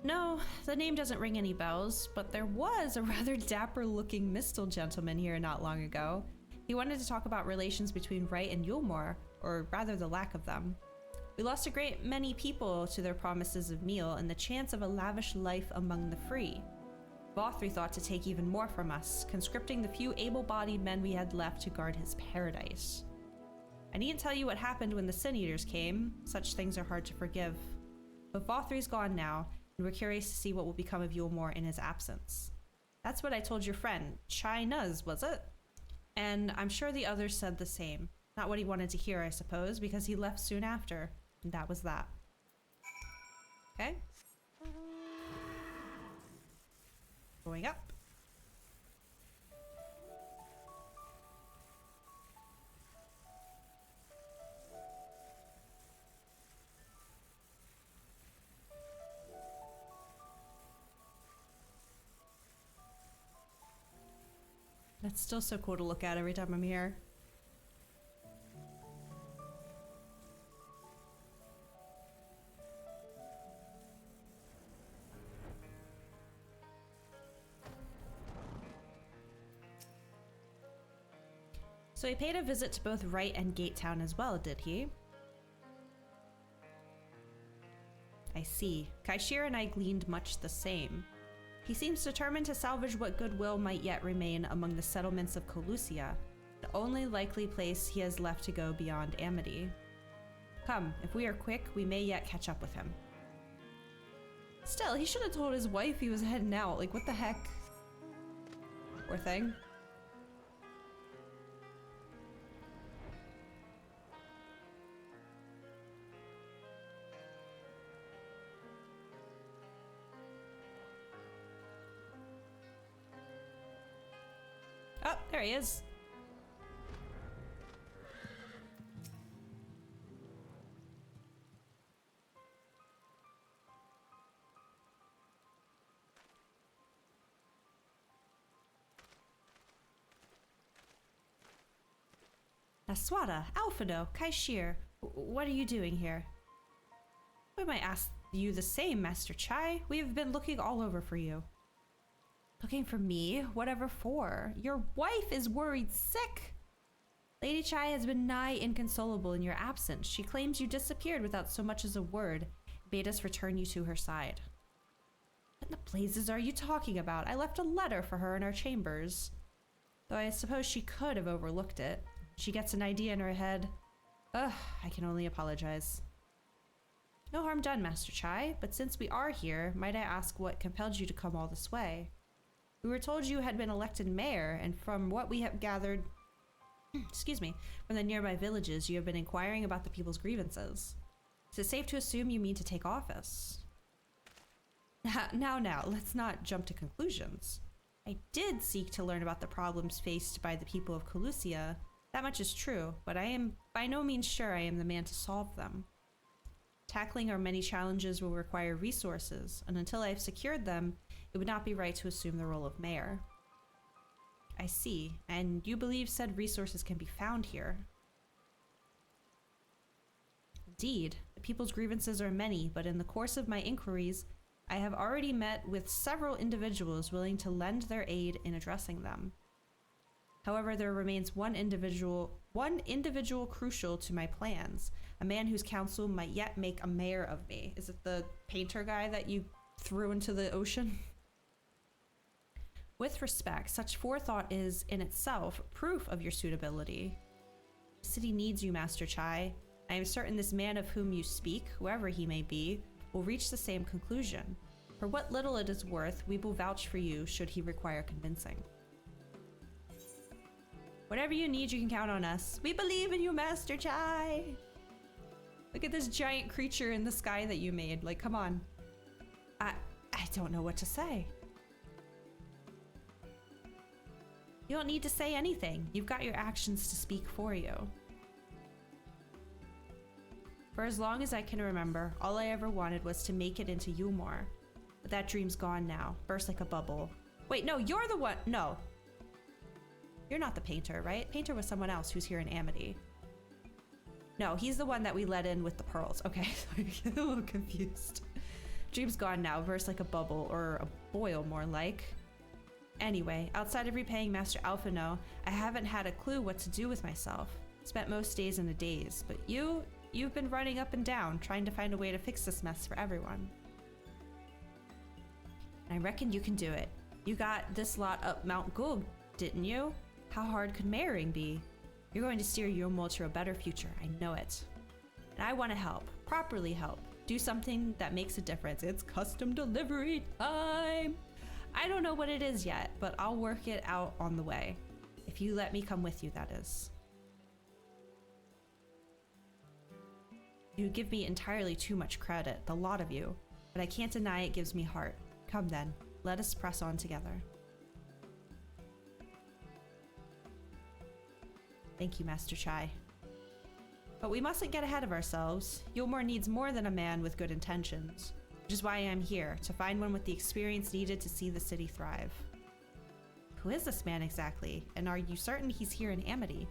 No, the name doesn't ring any bells, but there was a rather dapper-looking Mistle gentleman here not long ago. He wanted to talk about relations between Wright and Yulmore, or rather the lack of them. We lost a great many people to their promises of meal and the chance of a lavish life among the free. Vothri thought to take even more from us, conscripting the few able-bodied men we had left to guard his paradise. I needn't tell you what happened when the Sin Eaters came. Such things are hard to forgive. But Vothri's gone now, and we're curious to see what will become of Yulmore in his absence. That's what I told your friend, Chai Nuz, was it? And I'm sure the others said the same. Not what he wanted to hear, I suppose, because he left soon after. And that was that. Okay. Going up. That's still so cool to look at every time I'm here. So he paid a visit to both Wright and Gate Town as well, did he? I see. Kaishir and I gleaned much the same. He seems determined to salvage what goodwill might yet remain among the settlements of Colusia, the only likely place he has left to go beyond Amity. Come, if we are quick, we may yet catch up with him. Still, he should have told his wife he was heading out. Like, what the heck? Poor thing. Oh, there he is. Naswada, Alphado, Kaishir, what are you doing here? We might ask you the same, Master Chai. We have been looking all over for you. Looking for me? Whatever for? Your wife is worried sick. Lady Chai has been nigh inconsolable in your absence. She claims you disappeared without so much as a word, bade us return you to her side. What in the blazes are you talking about? I left a letter for her in our chambers. Though I suppose she could have overlooked it. She gets an idea in her head. Ugh, I can only apologize. No harm done, Master Chai, but since we are here, might I ask what compelled you to come all this way? We were told you had been elected mayor, and from what we have gathered, excuse me, from the nearby villages, you have been inquiring about the people's grievances. Is it safe to assume you mean to take office? Now, let's not jump to conclusions. I did seek to learn about the problems faced by the people of Colusia. That much is true, but I am by no means sure I am the man to solve them. Tackling our many challenges will require resources, and until I have secured them, it would not be right to assume the role of mayor. I see, and you believe said resources can be found here. Indeed, the people's grievances are many, but in the course of my inquiries, I have already met with several individuals willing to lend their aid in addressing them. However, there remains one individual crucial to my plans, a man whose counsel might yet make a mayor of me. Is it the painter guy that you threw into the ocean? With respect, such forethought is, in itself, proof of your suitability. The city needs you, Master Chai. I am certain this man of whom you speak, whoever he may be, will reach the same conclusion. For what little it is worth, we will vouch for you should he require convincing. Whatever you need, you can count on us. We believe in you, Master Chai! Look at this giant creature in the sky that you made. Like, come on. I don't know what to say. You don't need to say anything. You've got your actions to speak for you. For as long as I can remember, all I ever wanted was to make it into Yulmore. But that dream's gone now. Burst like a bubble. Wait, no, you're the one. No. You're not the painter, right? Painter was someone else who's here in Amity. No, he's the one that we let in with the pearls. Okay, I get a little confused. Dream's gone now. Burst like a bubble, or a boil more like. Anyway, outside of repaying Master Alphino, I haven't had a clue what to do with myself. Spent most days in a daze, but you've been running up and down, trying to find a way to fix this mess for everyone. And I reckon you can do it. You got this lot up Mount Gulg, didn't you? How hard could mayoring be? You're going to steer Yulmore to a better future, I know it. And I want to help, properly help, do something that makes a difference. It's custom delivery time! I don't know what it is yet, but I'll work it out on the way. If you let me come with you, that is. You give me entirely too much credit, the lot of you, but I can't deny it gives me heart. Come then, let us press on together. Thank you, Master Chai. But we mustn't get ahead of ourselves. Yulmore needs more than a man with good intentions. Which is why I am here, to find one with the experience needed to see the city thrive. Who is this man exactly? And are you certain he's here in Amity?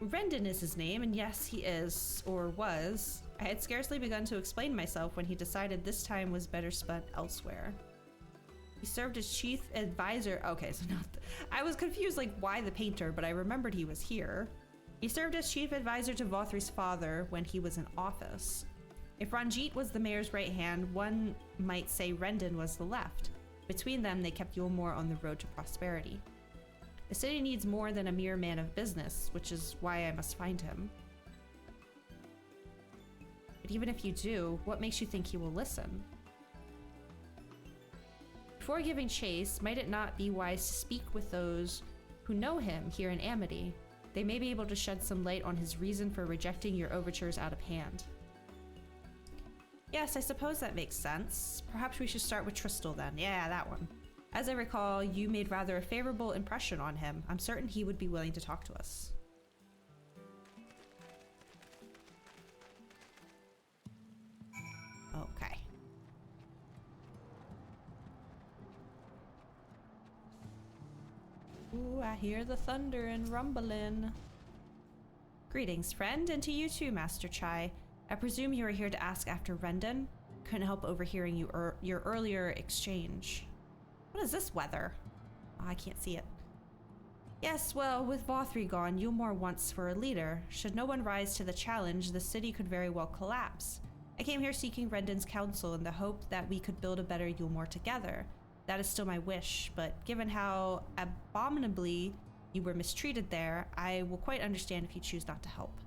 Rendon is his name, and yes, he is, or was. I had scarcely begun to explain myself when he decided this time was better spent elsewhere. He served as chief advisor. Okay, so not. I was confused, like, why the painter, but I remembered he was here. He served as chief advisor to Vothri's father when he was in office. If Ranjit was the mayor's right hand, one might say Rendon was the left. Between them, they kept Yulmore on the road to prosperity. The city needs more than a mere man of business, which is why I must find him. But even if you do, what makes you think he will listen? Before giving chase, might it not be wise to speak with those who know him here in Amity? They may be able to shed some light on his reason for rejecting your overtures out of hand. Yes, I suppose that makes sense. Perhaps we should start with Tristal then. Yeah, that one. As I recall, you made rather a favorable impression on him. I'm certain he would be willing to talk to us. Okay. Ooh, I hear the thunder and rumbling. Greetings, friend, and to you too, Master Chai. I presume you are here to ask after Rendon? Couldn't help overhearing your earlier exchange. What is this weather? Oh, I can't see it. Yes, well, with Vothri gone, Yulmore wants for a leader. Should no one rise to the challenge, the city could very well collapse. I came here seeking Rendon's counsel in the hope that we could build a better Yulmore together. That is still my wish, but given how abominably you were mistreated there, I will quite understand if you choose not to help.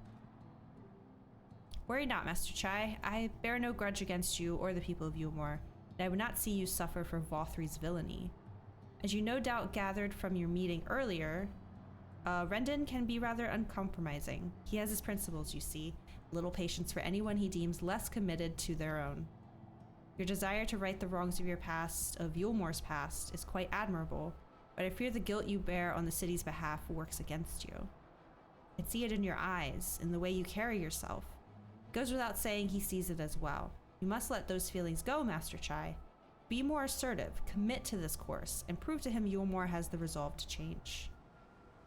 Worry not, Master Chai. I bear no grudge against you or the people of Yulmore, and I would not see you suffer for Vothri's villainy. As you no doubt gathered from your meeting earlier, Rendon can be rather uncompromising. He has his principles, you see, little patience for anyone he deems less committed to their own. Your desire to right the wrongs of your past, of Yulmore's past, is quite admirable, but I fear the guilt you bear on the city's behalf works against you. I see it in your eyes, in the way you carry yourself. It goes without saying he sees it as well. You must let those feelings go, Master Chai. Be more assertive, commit to this course, and prove to him Yulmore has the resolve to change.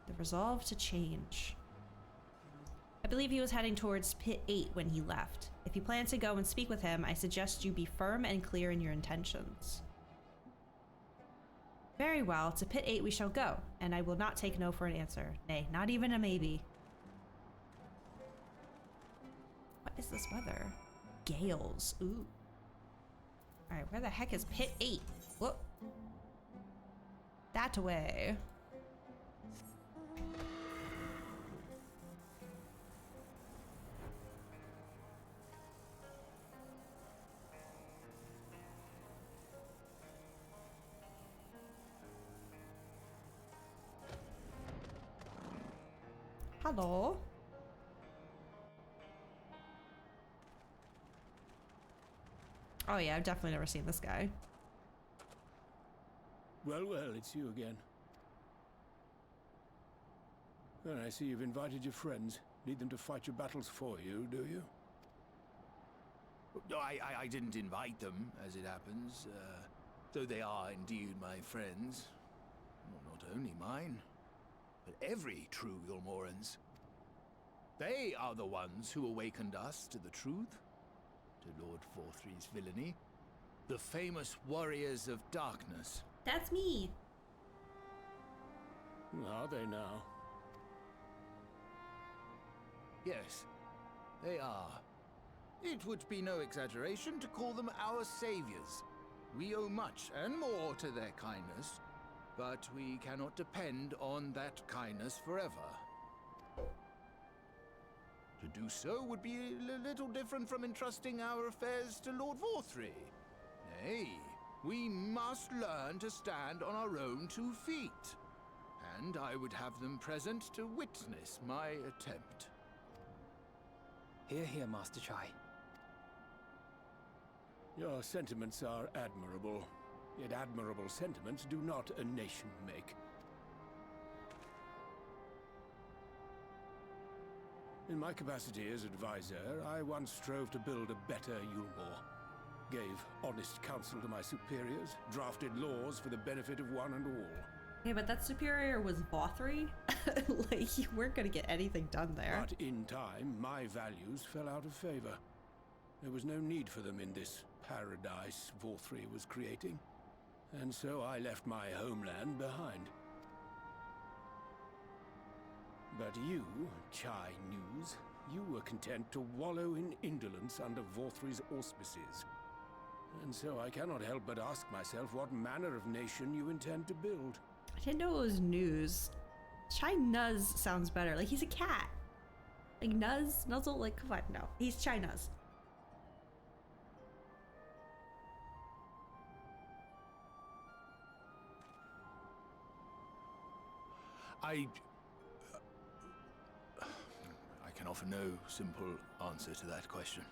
The resolve to change. I believe he was heading towards Pit 8 when he left. If you plan to go and speak with him, I suggest you be firm and clear in your intentions. Very well, to Pit 8 we shall go, and I will not take no for an answer. Nay, not even a maybe. What is this weather? Gales. Ooh. Alright, where the heck is Pit 8? Whoop. That way. Hello. Oh yeah, I've definitely never seen this guy. Well, it's you again. Well, I see you've invited your friends. Need them to fight your battles for you, do you? No, I didn't invite them, as it happens, though they are indeed my friends. Well, not only mine, but every true Yulmoran's. They are the ones who awakened us to the truth, to Lord Vorthry's villainy, the famous warriors of darkness. That's me. Are they now? Yes, they are. It would be no exaggeration to call them our saviors. We owe much and more to their kindness, but we cannot depend on that kindness forever. To do so would be a little different from entrusting our affairs to Lord Vorthry. Nay, we must learn to stand on our own 2 feet. And I would have them present to witness my attempt. Hear, hear, Master Chai. Your sentiments are admirable. Yet admirable sentiments do not a nation make. In my capacity as advisor, I once strove to build a better Yulmore. Gave honest counsel to my superiors, drafted laws for the benefit of one and all. Okay, but that superior was Vothry? Like, you weren't gonna get anything done there. But in time, my values fell out of favor. There was no need for them in this paradise Vorthry was creating. And so I left my homeland behind. But you, Chai News, you were content to wallow in indolence under Vorthry's auspices. And so I cannot help but ask myself what manner of nation you intend to build. I didn't know it was news. Chai Nuz sounds better. Like, he's a cat. Like, Nuz? Nuzzle? Like, come on, no. He's Chai Nuz. I can offer no simple answer to that question.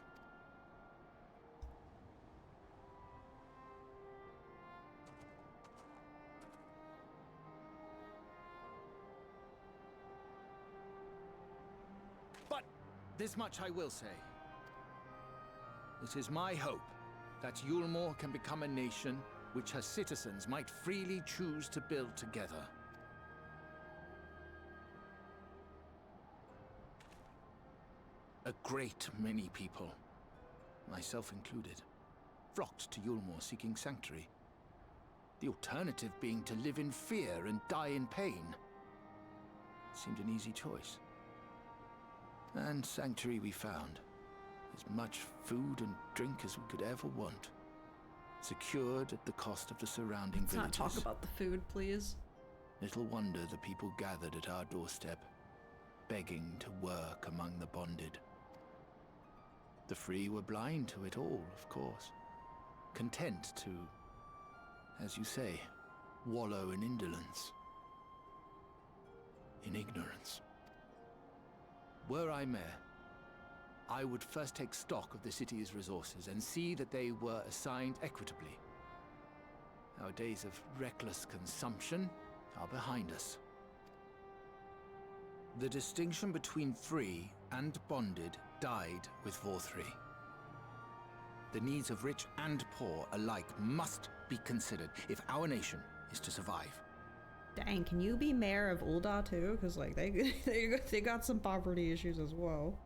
But this much I will say. It is my hope that Yulmore can become a nation which her citizens might freely choose to build together. A great many people, myself included, flocked to Yulmore seeking sanctuary. The alternative being to live in fear and die in pain. Seemed an easy choice. And sanctuary we found. As much food and drink as we could ever want. Secured at the cost of the surrounding villages. Let's not talk about the food, please. Little wonder the people gathered at our doorstep, begging to work among the bonded. The free were blind to it all, of course. Content to, as you say, wallow in indolence. In ignorance. Were I mayor, I would first take stock of the city's resources and see that they were assigned equitably. Our days of reckless consumption are behind us. The distinction between free and bonded died with Vorthry. The needs of rich and poor alike must be considered if our nation is to survive. Dang, can you be mayor of Ul'dah too? Because like they got some poverty issues as well.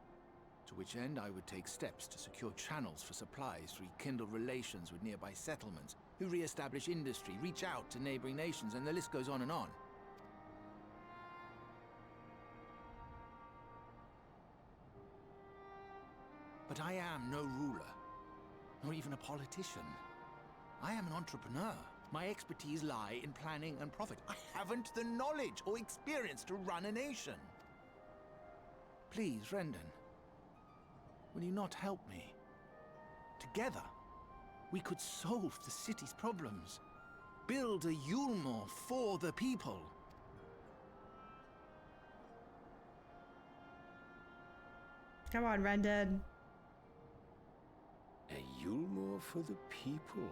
To which end I would take steps to secure channels for supplies, rekindle relations with nearby settlements, who re-establish industry, reach out to neighboring nations, and the list goes on and on. But I am no ruler, nor even a politician. I am an entrepreneur. My expertise lie in planning and profit. I haven't the knowledge or experience to run a nation. Please, Rendon, will you not help me? Together, we could solve the city's problems. Build a Yulmore for the people. Come on, Rendon. A Yulmore for the people.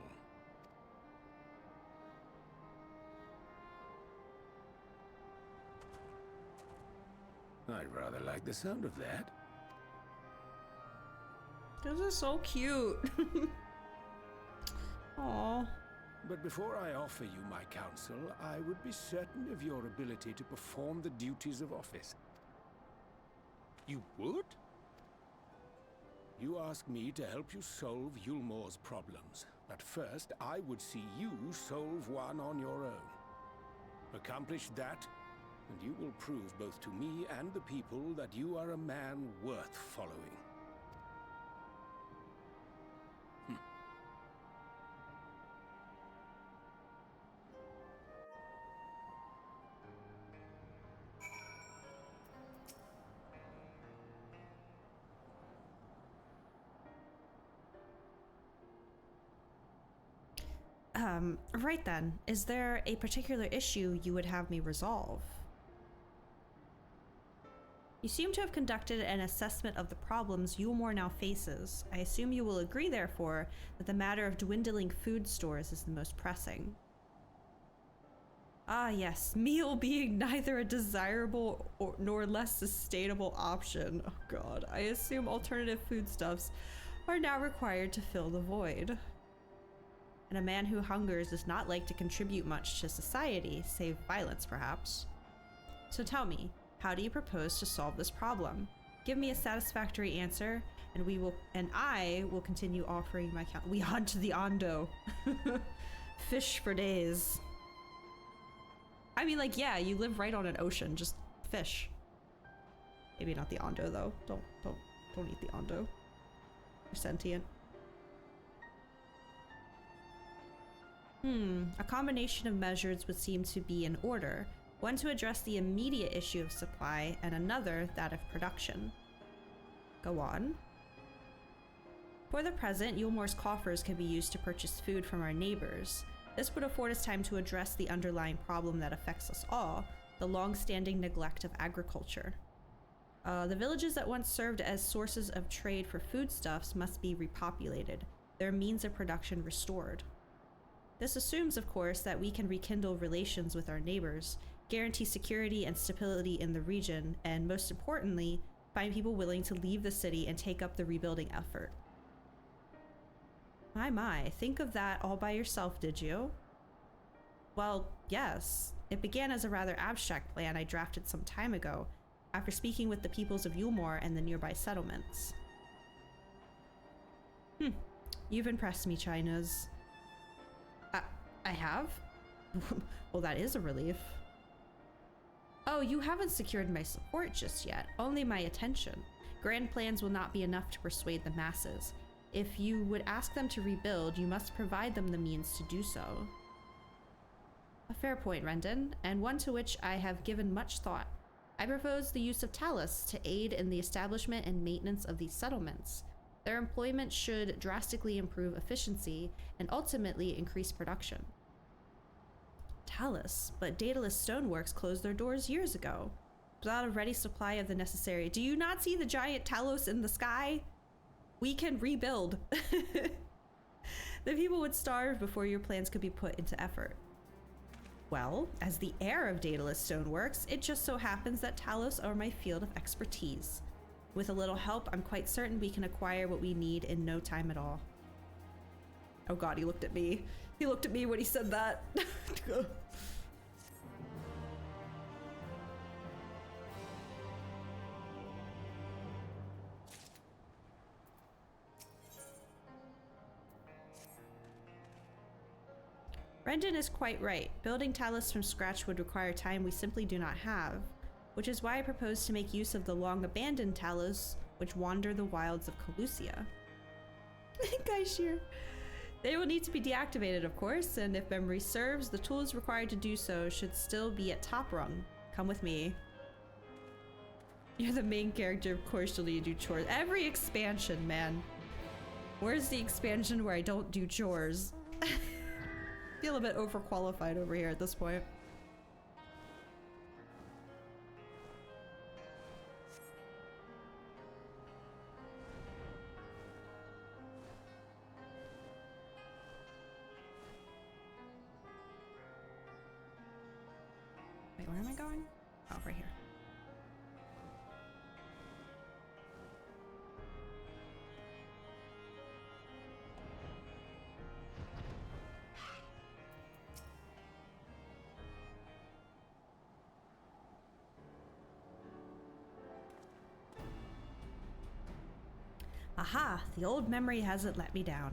I'd rather like the sound of that. This is so cute. Aww. But before I offer you my counsel, I would be certain of your ability to perform the duties of office. You would? You ask me to help you solve Yulmore's problems, but first I would see you solve one on your own. Accomplish that, and you will prove both to me and the people that you are a man worth following. Right then, is there a particular issue you would have me resolve? You seem to have conducted an assessment of the problems Yulmore now faces. I assume you will agree, therefore, that the matter of dwindling food stores is the most pressing. Ah yes, meal being neither a desirable nor less sustainable option. Oh god, I assume alternative foodstuffs are now required to fill the void. And a man who hungers does not like to contribute much to society, save violence perhaps. So tell me, how do you propose to solve this problem? Give me a satisfactory answer, and I will continue offering my we hunt the Ondo. Fish for days. I mean, like, yeah, you live right on an ocean, just fish. Maybe not the Ondo though. Don't eat the Ondo. They're sentient. A combination of measures would seem to be in order. One to address the immediate issue of supply, and another that of production. Go on. For the present, Yulmore's coffers can be used to purchase food from our neighbors. This would afford us time to address the underlying problem that affects us all, the long-standing neglect of agriculture. The villages that once served as sources of trade for foodstuffs must be repopulated, their means of production restored. This assumes, of course, that we can rekindle relations with our neighbors, guarantee security and stability in the region, and most importantly, find people willing to leave the city and take up the rebuilding effort. My, think of that all by yourself, did you? Well, yes. It began as a rather abstract plan I drafted some time ago, after speaking with the peoples of Yulmore and the nearby settlements. You've impressed me, Chinas. I have? Well, that is a relief. Oh, you haven't secured my support just yet, only my attention. Grand plans will not be enough to persuade the masses. If you would ask them to rebuild, you must provide them the means to do so. A fair point, Rendon, and one to which I have given much thought. I propose the use of talus to aid in the establishment and maintenance of these settlements. Their employment should drastically improve efficiency and ultimately increase production. Talus, but Daedalus Stoneworks closed their doors years ago. Without a ready supply of the necessary. Do you not see the giant Talos in the sky? We can rebuild. The people would starve before your plans could be put into effort. Well, as the heir of Daedalus Stoneworks, it just so happens that Talos are my field of expertise. With a little help, I'm quite certain we can acquire what we need in no time at all. Oh god, he looked at me. He looked at me when he said that. Rendon is quite right. Building Talus from scratch would require time we simply do not have, which is why I propose to make use of the long-abandoned Talus which wander the wilds of Calusia. Kaishir. They will need to be deactivated, of course, and if memory serves, the tools required to do so should still be at top rung. Come with me. You're the main character, of course you'll need to do chores. Every expansion, man. Where's the expansion where I don't do chores? Feel a bit overqualified over here at this point. Wait, where am I going? Oh, right here. Aha! The old memory hasn't let me down.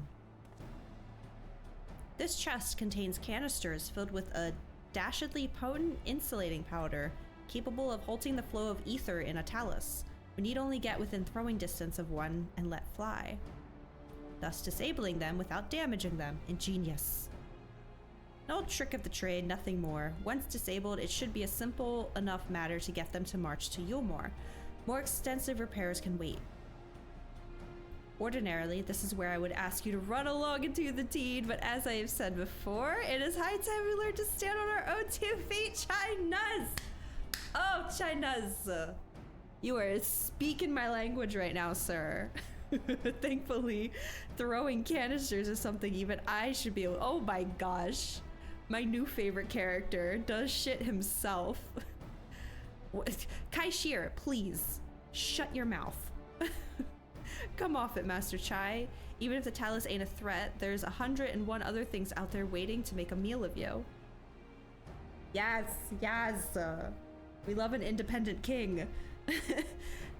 This chest contains canisters filled with a dashedly potent insulating powder capable of halting the flow of ether in a talus. We need only get within throwing distance of one and let fly, thus disabling them without damaging them. Ingenious. An old trick of the trade, nothing more. Once disabled, it should be a simple enough matter to get them to march to Yulmore. More extensive repairs can wait. Ordinarily, this is where I would ask you to run along into the deed, but as I have said before, it is high time we learn to stand on our own 2 feet. Chai Nuz! Oh, Chai Nuz! You are speaking my language right now, sir. Thankfully, throwing canisters is something even I should be able— oh my gosh. My new favorite character does shit himself. Kaishir, please, shut your mouth. Come off it, Master Chai. Even if the Talus ain't a threat, there's 101 other things out there waiting to make a meal of you. Yes, yes. We love an independent king.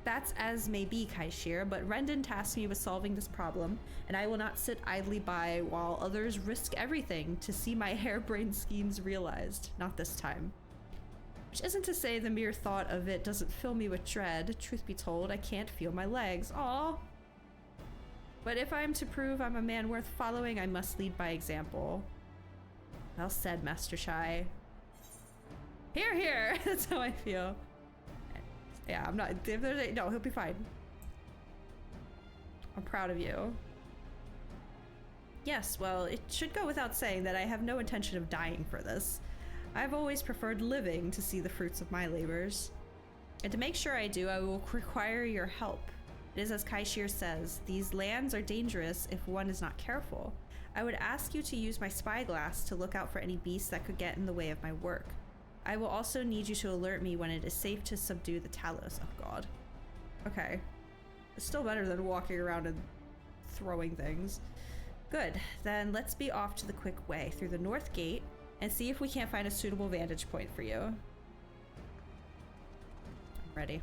That's as may be, Kaishir, but Rendon tasked me with solving this problem, and I will not sit idly by while others risk everything to see my harebrained schemes realized. Not this time. Which isn't to say the mere thought of it doesn't fill me with dread. Truth be told, I can't feel my legs. Aww. But if I'm to prove I'm a man worth following, I must lead by example. Well said, Master Chai. Hear, hear! That's how I feel. Yeah, I'm not— no, he'll be fine. I'm proud of you. Yes, well, it should go without saying that I have no intention of dying for this. I've always preferred living to see the fruits of my labors. And to make sure I do, I will require your help. It is as Kaishir says, these lands are dangerous if one is not careful. I would ask you to use my spyglass to look out for any beasts that could get in the way of my work. I will also need you to alert me when it is safe to subdue the Talus. Oh god. Okay. It's still better than walking around and throwing things. Good, then let's be off to the quick way through the north gate and see if we can't find a suitable vantage point for you. I'm ready.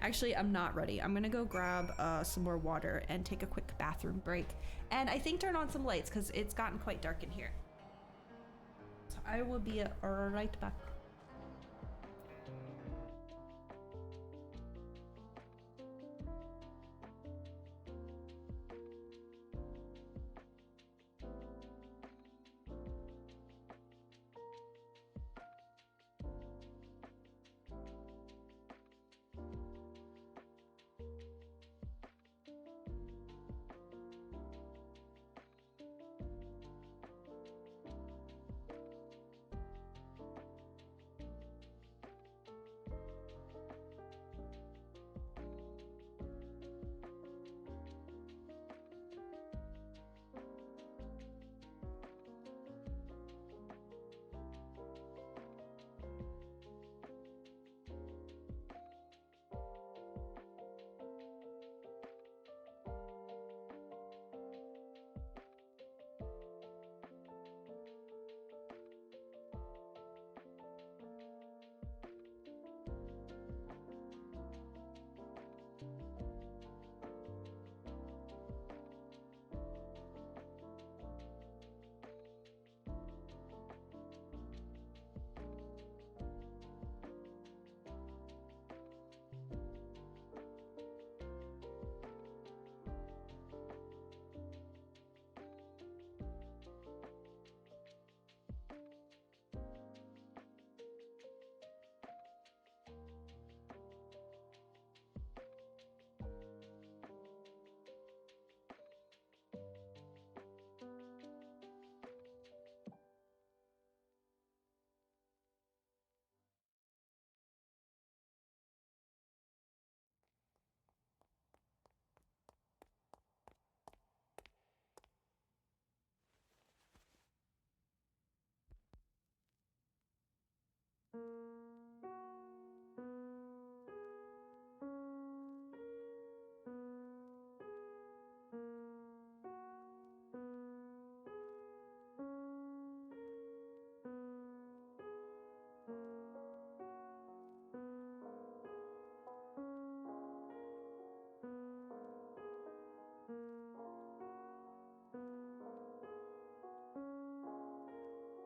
Actually, I'm not ready. I'm gonna go grab some more water and take a quick bathroom break. And I think turn on some lights because it's gotten quite dark in here. So I will be right back.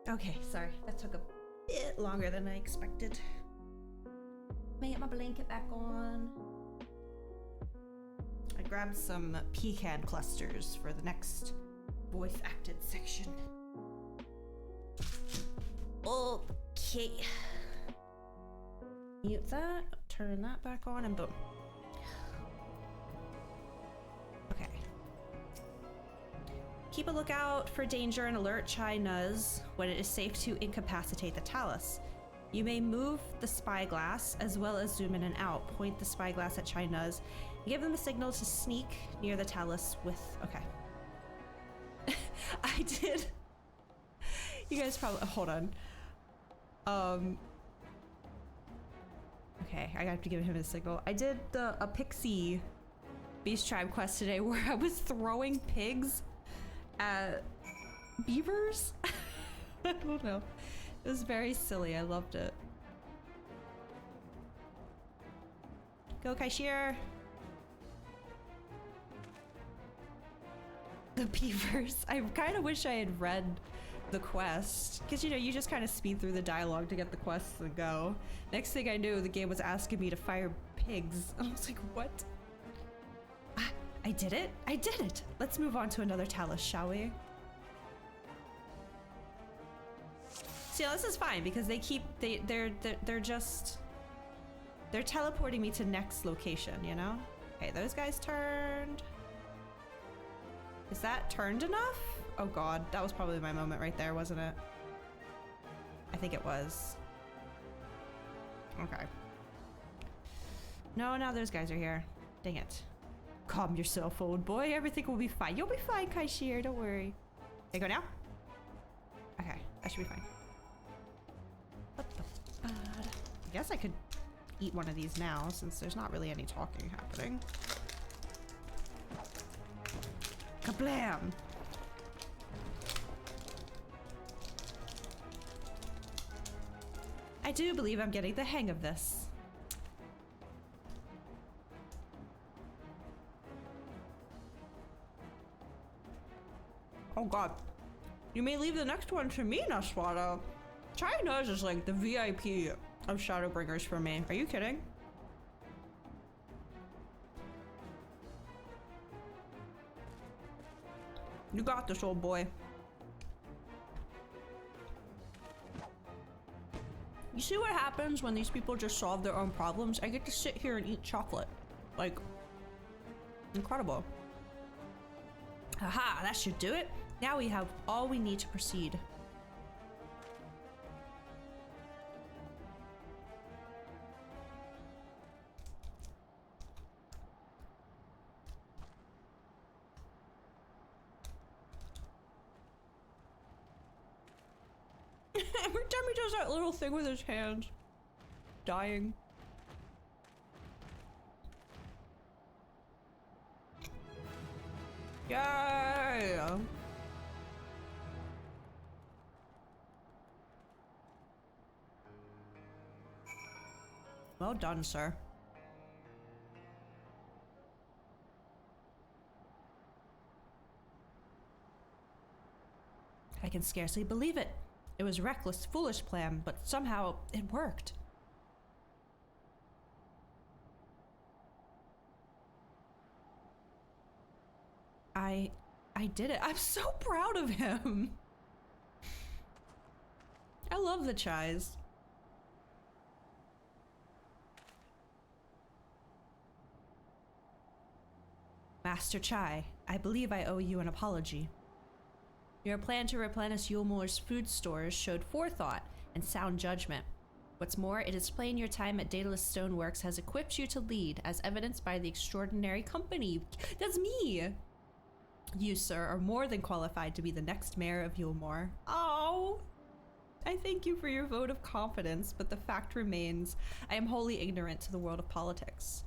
Okay, sorry. That took a bit longer than I expected. Let me get my blanket back on. I grabbed some pecan clusters for the next voice-acted section. Okay. Mute that, turn that back on, and boom. Okay. Keep a lookout for danger and alert Chai Nuz when it is safe to incapacitate the talus. You may move the spyglass as well as zoom in and out. Point the spyglass at Chai Nuz and give them a signal to sneak near the talus with... Okay. I did... You guys probably... Hold on. Okay, I have to give him a signal. I did a pixie beast tribe quest today where I was throwing pigs at beavers. I don't know. It was very silly. I loved it. Go, Kaishir. The beavers. I kind of wish I had read the quest, because you know, you just kind of speed through the dialogue to get the quests and go. Next thing I knew, the game was asking me to fire pigs, and I was like, what? Ah, I did it. I did it. Let's move on to another talus, shall we? See, this is fine because they keep they're teleporting me to next location, you know? Okay, those guys turned. Is that turned enough? Oh god, that was probably my moment right there, wasn't it? I think it was. Okay. No, now those guys are here. Dang it. Calm yourself, old boy. Everything will be fine. You'll be fine, Kaishir. Don't worry. They go now? Okay, that should be fine. I guess I could eat one of these now since there's not really any talking happening. Kablam! I do believe I'm getting the hang of this. Oh god. You may leave the next one to me, Naswada. China is like the VIP of Shadowbringers for me. Are you kidding? You got this, old boy. You see what happens when these people just solve their own problems? I get to sit here and eat chocolate. Like, incredible. Aha, that should do it. Now we have all we need to proceed. Every time he does that little thing with his hands. Dying. Yay! Well done, sir. I can scarcely believe it. It was a reckless, foolish plan, but somehow it worked. I did it. I'm so proud of him. I love the Chais. Master Chai, I believe I owe you an apology. Your plan to replenish Yulmore's food stores showed forethought and sound judgment. What's more, it is plain your time at Daedalus Stoneworks has equipped you to lead, as evidenced by the extraordinary company. That's me! You, sir, are more than qualified to be the next mayor of Yulmore. Oh! I thank you for your vote of confidence, but the fact remains, I am wholly ignorant to the world of politics.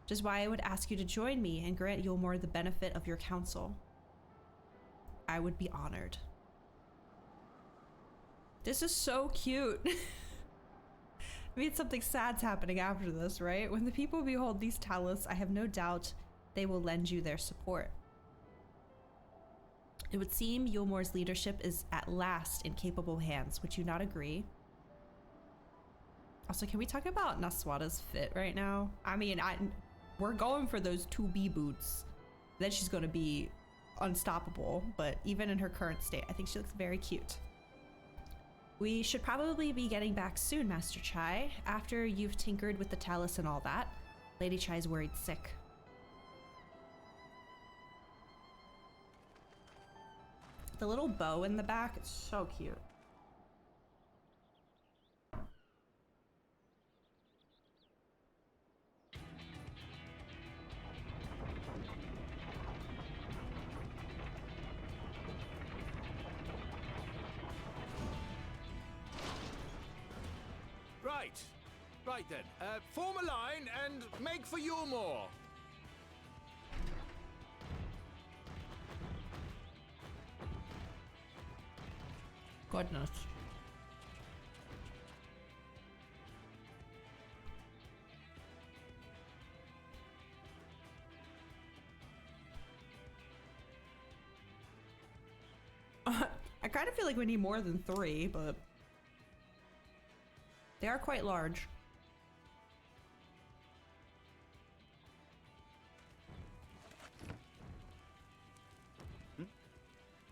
Which is why I would ask you to join me and grant Yulmore the benefit of your counsel. I would be honored. This is so cute. I mean, something sad's happening after this, right? When the people behold these talus, I have no doubt they will lend you their support. It would seem Yulmore's leadership is at last in capable hands. Would you not agree? Also, can we talk about Naswada's fit right now? I mean, we're going for those 2B boots. Then she's going to be unstoppable, but even in her current state, I think she looks very cute. We should probably be getting back soon, Master Chai, after you've tinkered with the talus and all that. Lady Chai's worried sick. The little bow in the back, it's so cute. Right then, form a line and make for Yulmore. Goodness. I kind of feel like we need more than 3, but they are quite large.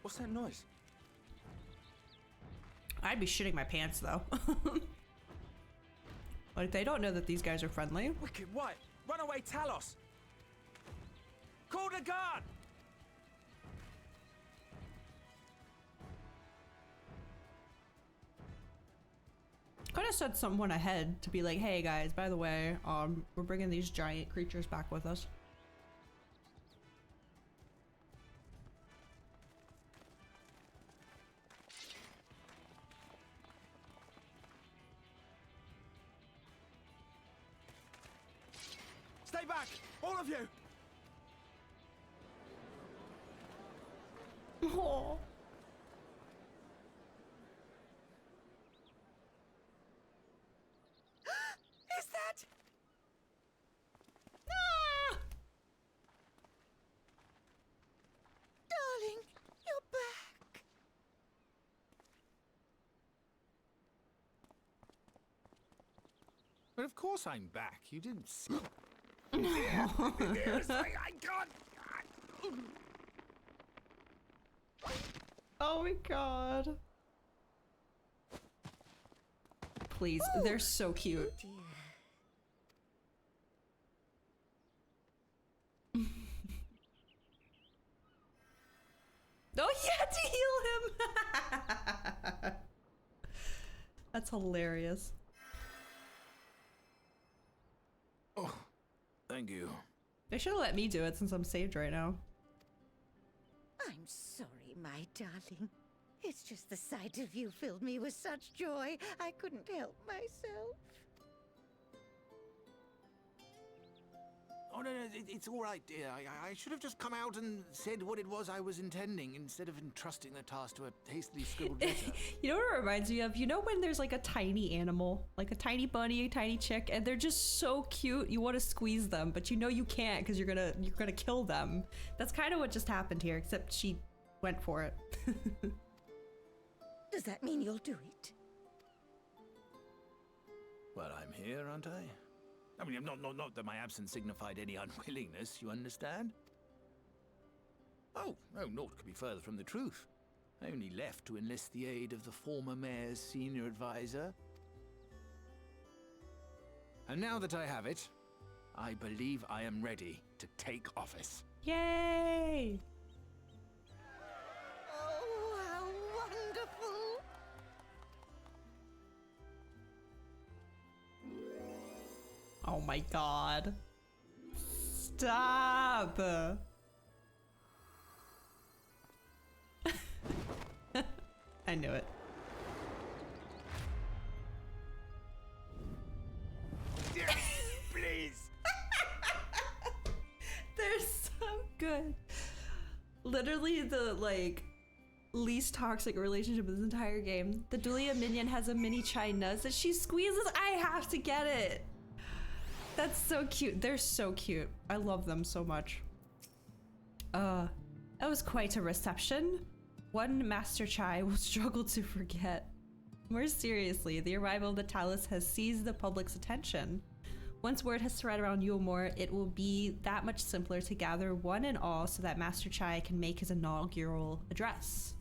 What's that noise? I'd be shitting my pants though. Like, they don't know that these guys are friendly. Wicked White! Runaway Talos! Call the guard! Could have sent someone ahead to be like, hey guys, by the way, we're bringing these giant creatures back with us. Stay back! All of you! Oh. Is that? Ah! Darling, you're back. But of course I'm back. You didn't see. Yes, I can't! Oh my god. Please, they're so cute. Dear. Oh, you had to heal him! That's hilarious. Oh, thank you. They should have let me do it since I'm saved right now. I'm sorry, my darling. It's just the sight of you filled me with such joy, I couldn't help myself. Oh, no, it's all right, dear. I should have just come out and said what it was I was intending instead of entrusting the task to a hastily scribbled letter. You know what it reminds me of? You know when there's like a tiny animal, like a tiny bunny, a tiny chick, and they're just so cute, you want to squeeze them, but you know you can't because you're gonna kill them. That's kind of what just happened here, except she went for it. Does that mean you'll do it? Well, I'm here, aren't I? I mean, not that my absence signified any unwillingness, you understand? Oh, naught could be further from the truth. I only left to enlist the aid of the former mayor's senior advisor. And now that I have it, I believe I am ready to take office. Yay! Oh, how wonderful! Oh my god. Stop! I knew it. Please! They're so good. Literally the, like, least toxic relationship of this entire game. The Dulia minion has a mini chai nuz that she squeezes. I have to get it. That's so cute. They're so cute. I love them so much. That was quite a reception. One Master Chai will struggle to forget. More seriously, the arrival of the Talus has seized the public's attention. Once word has spread around Yulmore, it will be that much simpler to gather one and all so that Master Chai can make his inaugural address.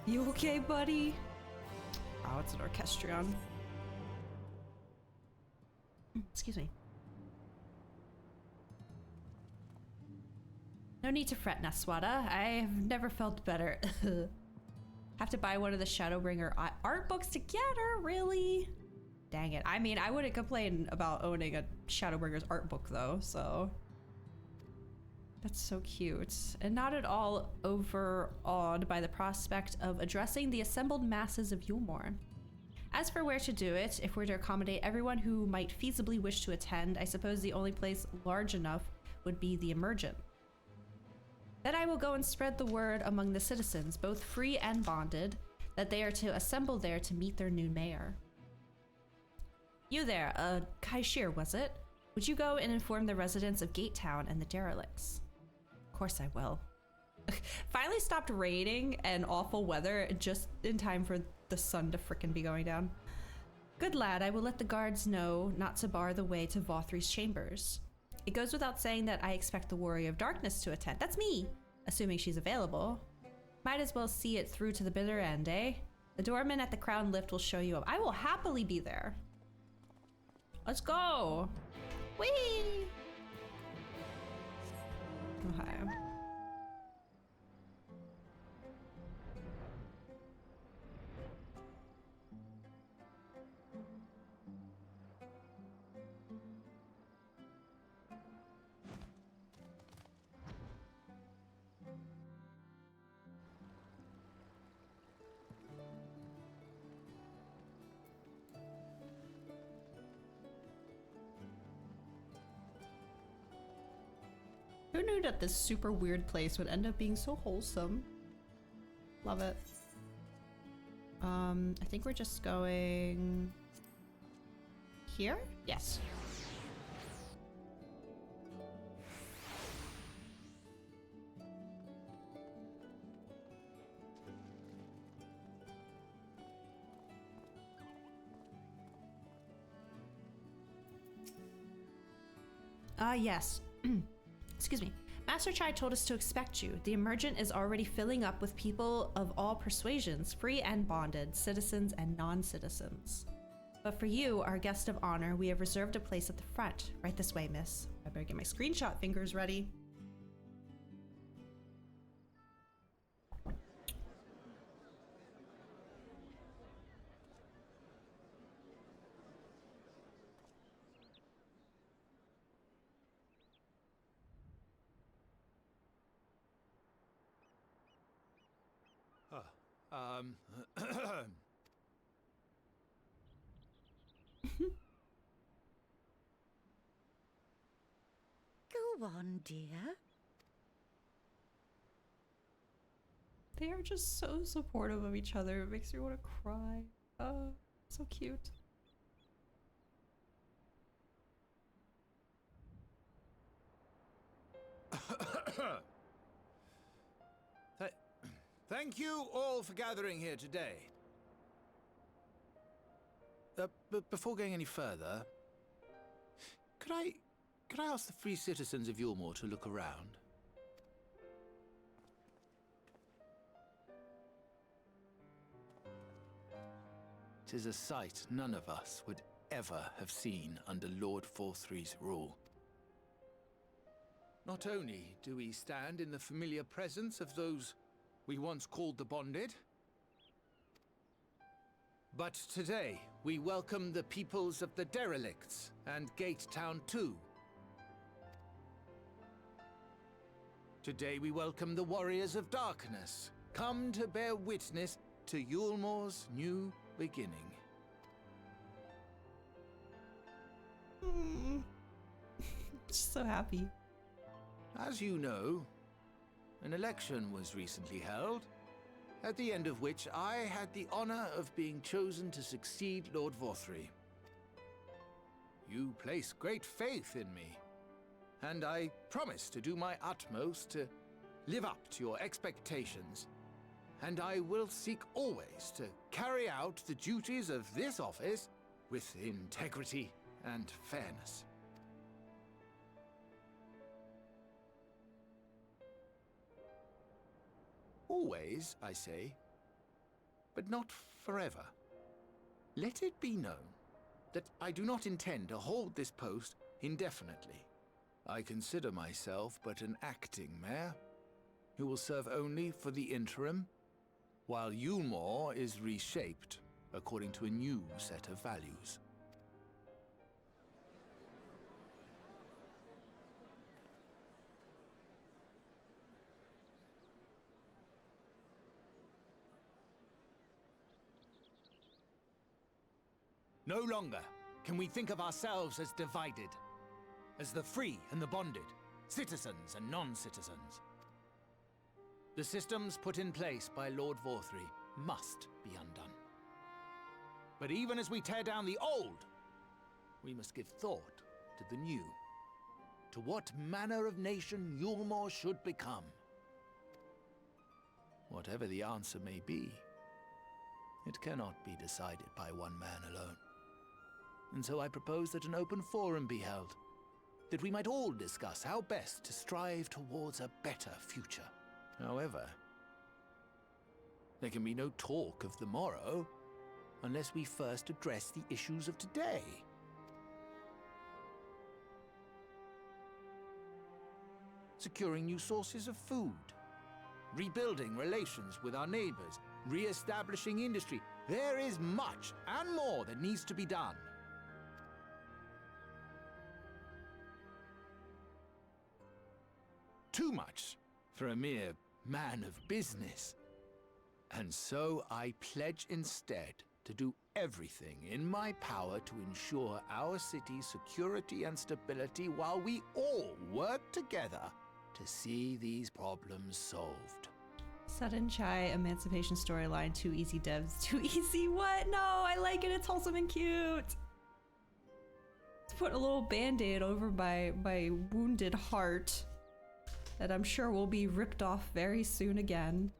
You okay, buddy? Oh, it's an orchestrion. Excuse me. No need to fret, Naswada. I've never felt better. Have to buy one of the Shadowbringer art books together, really? Dang it. I mean, I wouldn't complain about owning a Shadowbringers art book, though, so... That's so cute. And not at all overawed by the prospect of addressing the assembled masses of Yulmore. As for where to do it, if we're to accommodate everyone who might feasibly wish to attend, I suppose the only place large enough would be the Emergent. Then I will go and spread the word among the citizens, both free and bonded, that they are to assemble there to meet their new mayor. You there, Kaishir, was it? Would you go and inform the residents of Gatetown and the derelicts? Of course I will. Finally stopped raining and awful weather just in time for the sun to frickin' be going down. Good lad, I will let the guards know not to bar the way to Vothri's chambers. It goes without saying that I expect the Warrior of Darkness to attend. That's me, assuming she's available. Might as well see it through to the bitter end, eh? The doorman at the Crown Lift will show you up. I will happily be there. Let's go. Whee! Okay. Who knew that this super weird place would end up being so wholesome? Love it. I think we're just going here? Yes. Yes. Excuse me. Master Chai told us to expect you. The Emergent is already filling up with people of all persuasions, free and bonded, citizens and non-citizens. But for you, our guest of honor, we have reserved a place at the front. Right this way, miss. I better get my screenshot fingers ready. Go on, dear. They are just so supportive of each other. It makes me want to cry. Oh, so cute. Thank you all for gathering here today. But before going any further, could I ask the free citizens of Yulmore to look around? Tis a sight none of us would ever have seen under Lord Vothri's rule. Not only do we stand in the familiar presence of those we once called the Bonded, but today we welcome the peoples of the Derelicts and Gatetown too. Today we welcome the Warriors of Darkness, come to bear witness to Yulmore's new beginning. Just so happy. As you know, an election was recently held, at the end of which I had the honor of being chosen to succeed Lord Vothri. You place great faith in me, and I promise to do my utmost to live up to your expectations. And I will seek always to carry out the duties of this office with integrity and fairness. Always, I say, but not forever. Let it be known that I do not intend to hold this post indefinitely. I consider myself but an acting mayor who will serve only for the interim, while Yulmore is reshaped according to a new set of values. No longer can we think of ourselves as divided, as the free and the bonded, citizens and non-citizens. The systems put in place by Lord Vorthry must be undone. But even as we tear down the old, we must give thought to the new, to what manner of nation Yulmore should become. Whatever the answer may be, it cannot be decided by one man alone. And so I propose that an open forum be held, that we might all discuss how best to strive towards a better future. However, there can be no talk of the morrow unless we first address the issues of today. Securing new sources of food, rebuilding relations with our neighbors, re-establishing industry. There is much and more that needs to be done. Too much for a mere man of business. And so I pledge instead to do everything in my power to ensure our city's security and stability while we all work together to see these problems solved. Sudden Chai emancipation storyline, too easy devs, too easy what? No, I like it, it's wholesome and cute. Let's put a little band-aid over my wounded heart that I'm sure will be ripped off very soon again.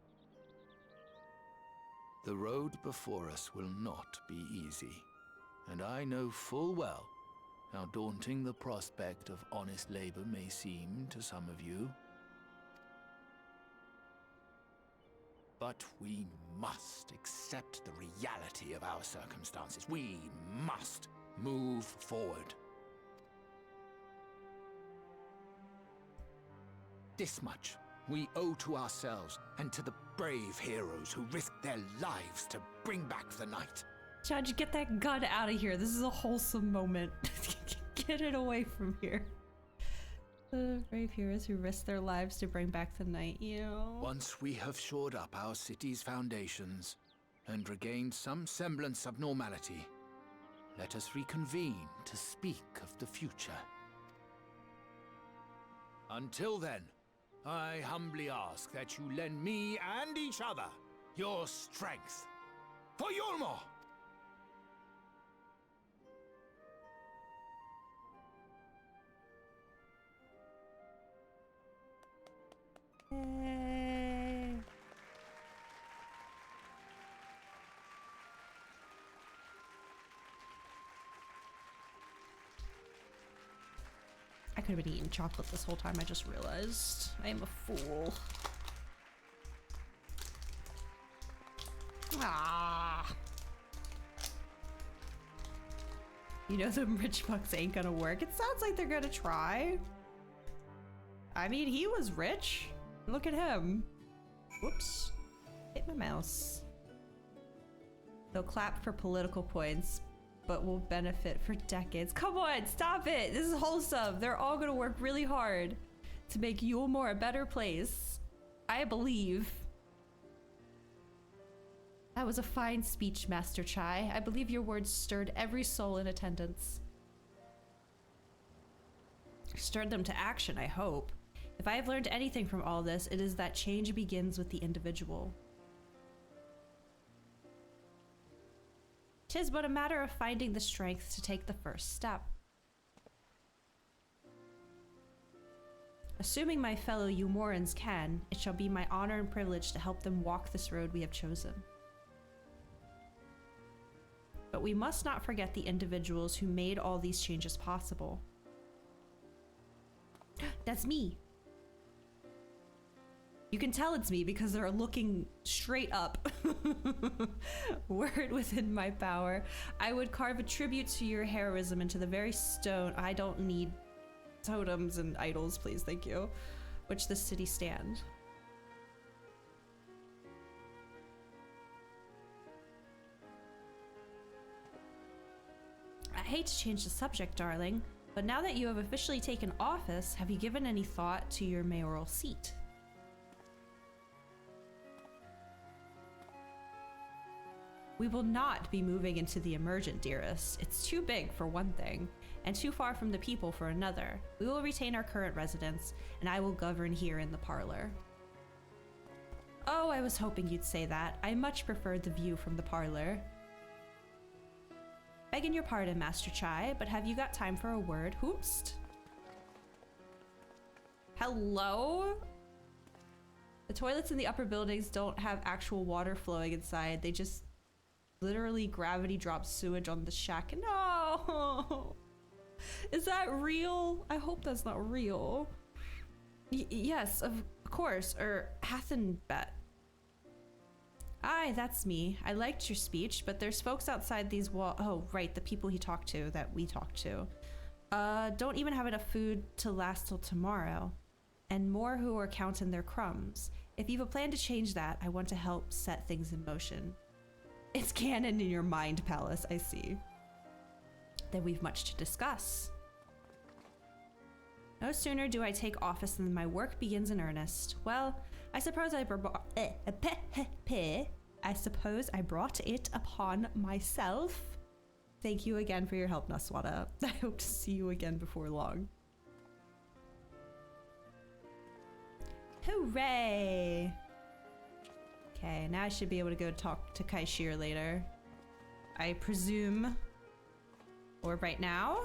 The road before us will not be easy, and I know full well how daunting the prospect of honest labor may seem to some of you. But we must accept the reality of our circumstances. We must move forward. This much we owe to ourselves and to the brave heroes who risked their lives to bring back the night. Judge, get that gun out of here. This is a wholesome moment. Get it away from here. The brave heroes who risked their lives to bring back the night. Once we have shored up our city's foundations and regained some semblance of normality, let us reconvene to speak of the future. Until then, I humbly ask that you lend me and each other your strength for Yulmore! Yay. I could have been eating chocolate this whole time, I just realized. I am a fool. Ah. You know them rich fucks ain't gonna work. It sounds like they're gonna try. I mean, he was rich. Look at him. Whoops. Hit my mouse. They'll clap for political points, but will benefit for decades. Come on, stop it. This is wholesome. They're all gonna work really hard to make Yulmore a better place. I believe. That was a fine speech, Master Chai. I believe your words stirred every soul in attendance. Stirred them to action, I hope. If I have learned anything from all this, it is that change begins with the individual. 'Tis but a matter of finding the strength to take the first step. Assuming my fellow Umorans can, it shall be my honor and privilege to help them walk this road we have chosen. But we must not forget the individuals who made all these changes possible. That's me. You can tell it's me because they're looking straight up. Were it within my power, I would carve a tribute to your heroism into the very stone. I don't need totems and idols, please, thank you. Which the city stand. I hate to change the subject, darling, but now that you have officially taken office, have you given any thought to your mayoral seat? We will not be moving into the emergent, dearest. It's too big for one thing, and too far from the people for another. We will retain our current residence, and I will govern here in the parlor. Oh, I was hoping you'd say that. I much preferred the view from the parlor. Begging your pardon, Master Chai, but have you got time for a word? Hoopst? Hello? The toilets in the upper buildings don't have actual water flowing inside. They just literally gravity drops sewage on the shack. No! Is that real? I hope that's not real. Yes, of course. Hathenbet. Aye, that's me. I liked your speech, but there's folks outside these walls. Oh, right, the people he talked to that we talked to. Don't even have enough food to last till tomorrow. And more who are counting their crumbs. If you've a plan to change that, I want to help set things in motion. It's canon in your mind, Palace, I see. Then we've much to discuss. No sooner do I take office than my work begins in earnest. Well, I suppose I brought it upon myself. Thank you again for your help, Naswada. I hope to see you again before long. Hooray! Okay, now I should be able to go talk to Kaishir later. I presume. Or right now?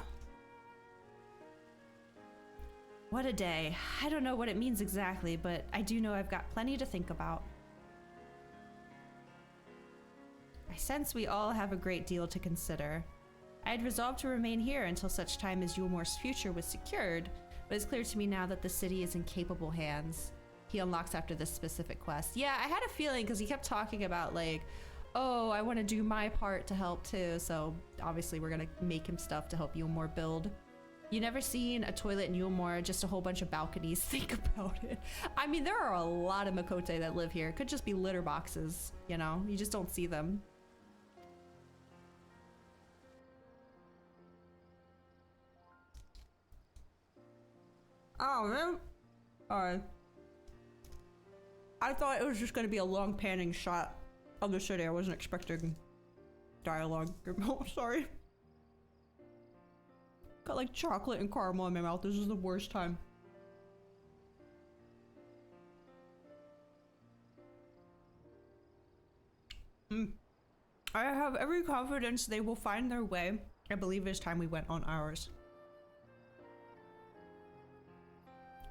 What a day. I don't know what it means exactly, but I do know I've got plenty to think about. I sense we all have a great deal to consider. I had resolved to remain here until such time as Yulmore's future was secured, but it's clear to me now that the city is in capable hands. He unlocks after this specific quest. Yeah, I had a feeling because he kept talking about like, oh, I want to do my part to help too. So obviously we're going to make him stuff to help Yulmore build. You never seen a toilet in Yulmore, just a whole bunch of balconies. Think about it. I mean, there are a lot of Makote that live here. It could just be litter boxes, you know? You just don't see them. Oh, man. Alright. I thought it was just gonna be a long panning shot of the city. I wasn't expecting dialogue. Oh, sorry. Got like chocolate and caramel in my mouth. This is the worst time. I have every confidence they will find their way. I believe this time we went on ours.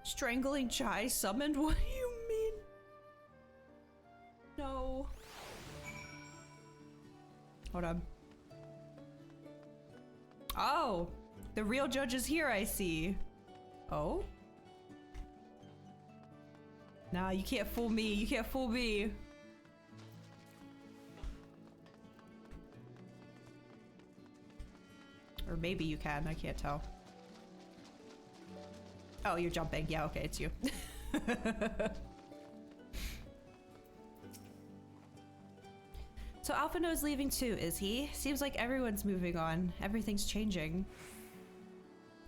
Strangling Chai summoned? What do you mean? No. Hold on. Oh, the real judge is here, I see. Oh? Nah, you can't fool me. You can't fool me. Or maybe you can. I can't tell. Oh, you're jumping. Yeah, okay, it's you. So Alphino's leaving too, is he? Seems like everyone's moving on. Everything's changing.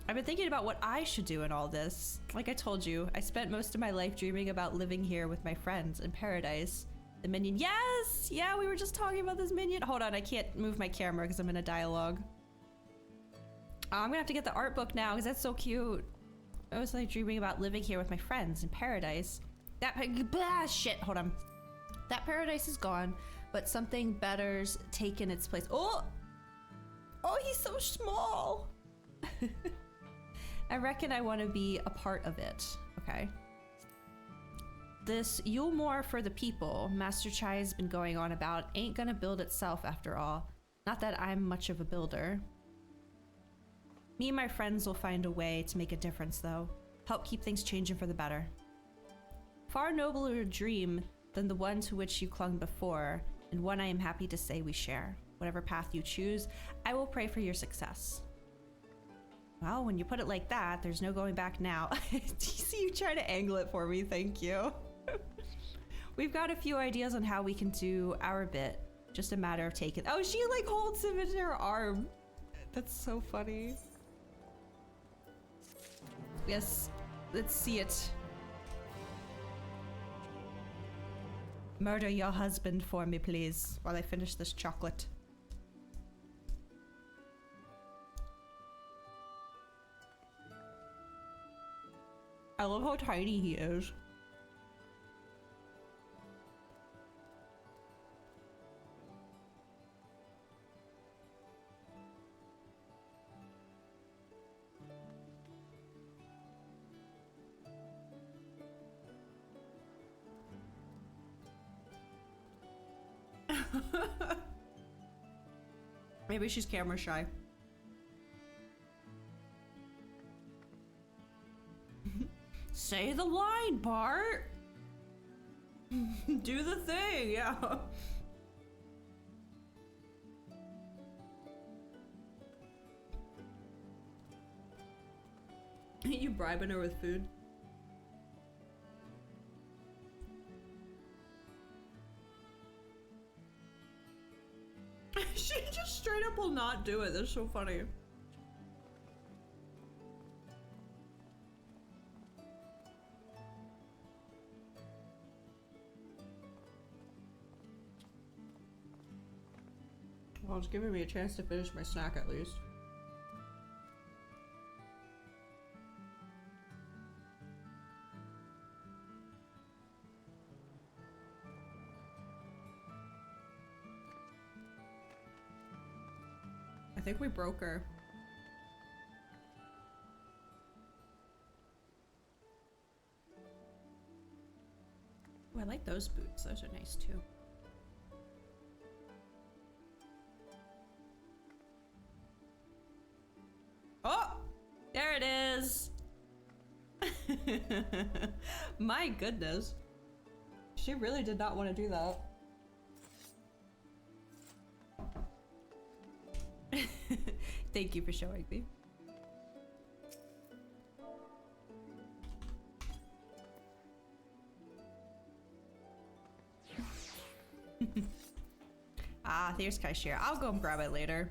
I've been thinking about what I should do in all this. Like I told you, I spent most of my life dreaming about living here with my friends in paradise. The minion. Yes! Yeah, we were just talking about this minion. Hold on, I can't move my camera because I'm in a dialogue. Oh, I'm gonna have to get the art book now because that's so cute. I was like dreaming about living here with my friends in paradise. Shit, hold on. That paradise is gone, but something better's taken its place. Oh! Oh, he's so small! I reckon I want to be a part of it. Okay. This Yulemoor for the people Master Chai has been going on about ain't gonna build itself after all. Not that I'm much of a builder. Me and my friends will find a way to make a difference though. Help keep things changing for the better. Far nobler dream than the one to which you clung before, and one I am happy to say we share. Whatever path you choose, I will pray for your success. Well, when you put it like that, there's no going back now. Do you see you try to angle it for me? Thank you. We've got a few ideas on how we can do our bit. Just a matter of taking— oh, she like holds him in her arm. That's so funny. Yes, let's see it. Murder your husband for me, please, while I finish this chocolate. I love how tiny he is. Maybe she's camera shy. Say the line, Bart. Do the thing, yeah. You bribing her with food? She just straight up will not do it. That's so funny. Well, it's giving me a chance to finish my snack at least. I think we broke her. Oh, I like those boots. Those are nice too. Oh! There it is! My goodness. She really did not want to do that. Thank you for showing me. Ah, there's Kaishir. I'll go and grab it later.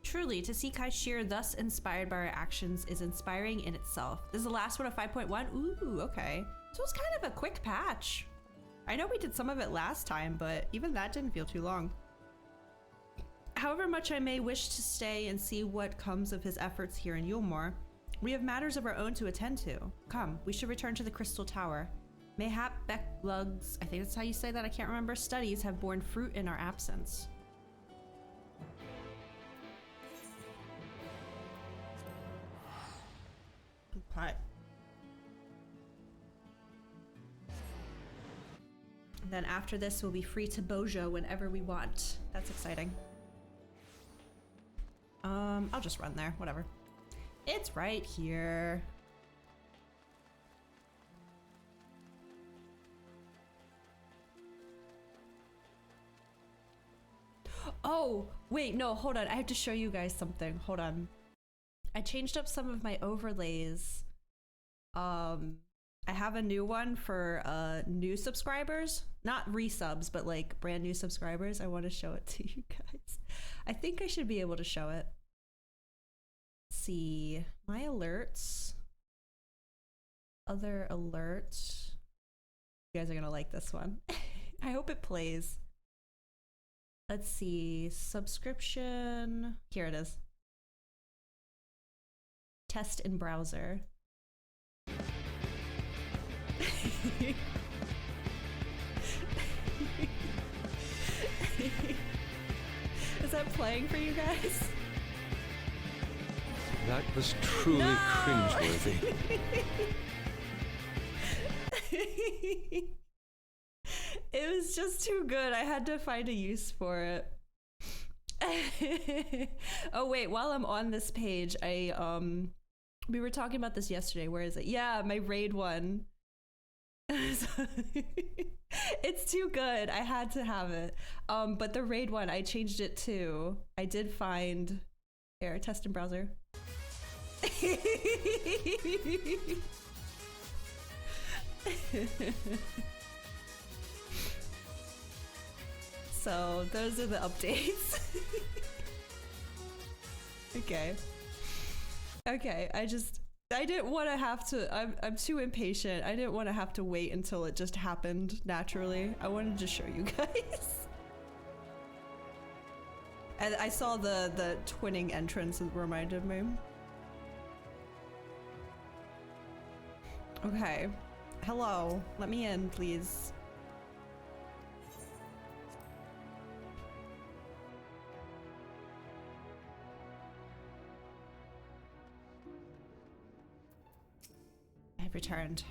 Truly, to see Kaishir thus inspired by our actions is inspiring in itself. This is the last one of 5.1. Ooh, okay. So it's kind of a quick patch. I know we did some of it last time, but even that didn't feel too long. However much I may wish to stay and see what comes of his efforts here in Yulemoor, we have matters of our own to attend to. Come, we should return to the Crystal Tower. Mayhap Becklug's, I think that's how you say that, I can't remember, studies have borne fruit in our absence. Okay. Then after this, we'll be free to Boja whenever we want. That's exciting. I'll just run there, whatever. It's right here. Oh, wait, no, hold on. I have to show you guys something. Hold on. I changed up some of my overlays. I have a new one for new subscribers. Not resubs, but like brand new subscribers. I want to show it to you guys. I think I should be able to show it. Let's see. My alerts. Other alerts. You guys are going to like this one. I hope it plays. Let's see. Subscription. Here it is. Test in browser. Is that playing for you guys? That was truly cringeworthy. It was just too good. I had to find a use for it. Oh wait, while I'm on this page, we were talking about this yesterday. Where is it? Yeah, my raid one. It's too good. I had to have it. But the raid one, I changed it too. I did find here, test in browser. So those are the updates. Okay. I didn't want to have to, I'm too impatient. I didn't want to have to wait until it just happened naturally. I wanted to show you guys. And I saw the twinning entrance and reminded me. Okay. Hello. Let me in, please. I've returned.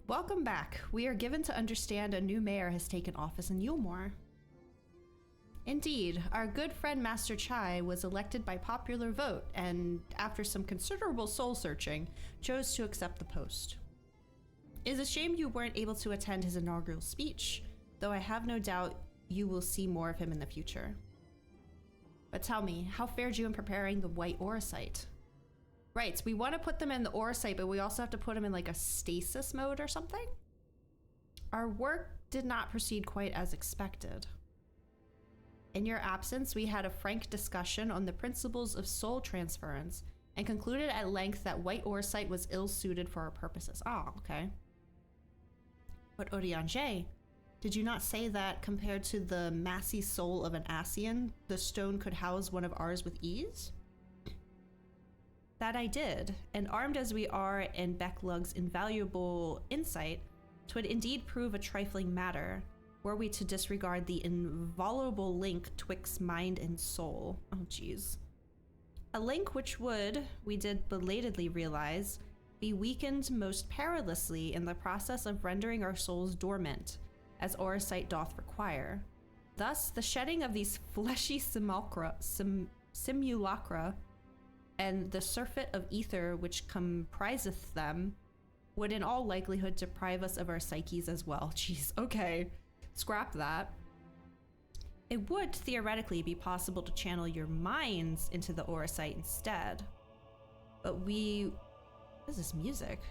Welcome back. We are given to understand a new mayor has taken office in Yulmore. Indeed, our good friend Master Chai was elected by popular vote and, after some considerable soul searching, chose to accept the post. It is a shame you weren't able to attend his inaugural speech, though I have no doubt you will see more of him in the future. But tell me, how fared you in preparing the white Auracite? Right, so we want to put them in the Auracite, but we also have to put them in like a stasis mode or something? Our work did not proceed quite as expected. In your absence, we had a frank discussion on the principles of soul transference and concluded at length that white Auracite was ill-suited for our purposes. Oh, okay. But Oriange, did you not say that compared to the massy soul of an Asian, the stone could house one of ours with ease? That I did, and armed as we are in Becklug's invaluable insight, 'twould indeed prove a trifling matter, were we to disregard the inviolable link twixt mind and soul. Oh geez. A link which would, we did belatedly realize, be weakened most perilously in the process of rendering our souls dormant, as Auracite doth require. Thus, the shedding of these fleshy simulacra and the surfeit of ether which compriseth them would in all likelihood deprive us of our psyches as well. Jeez, okay. Scrap that. It would theoretically be possible to channel your minds into the Auracite instead. But what is this music?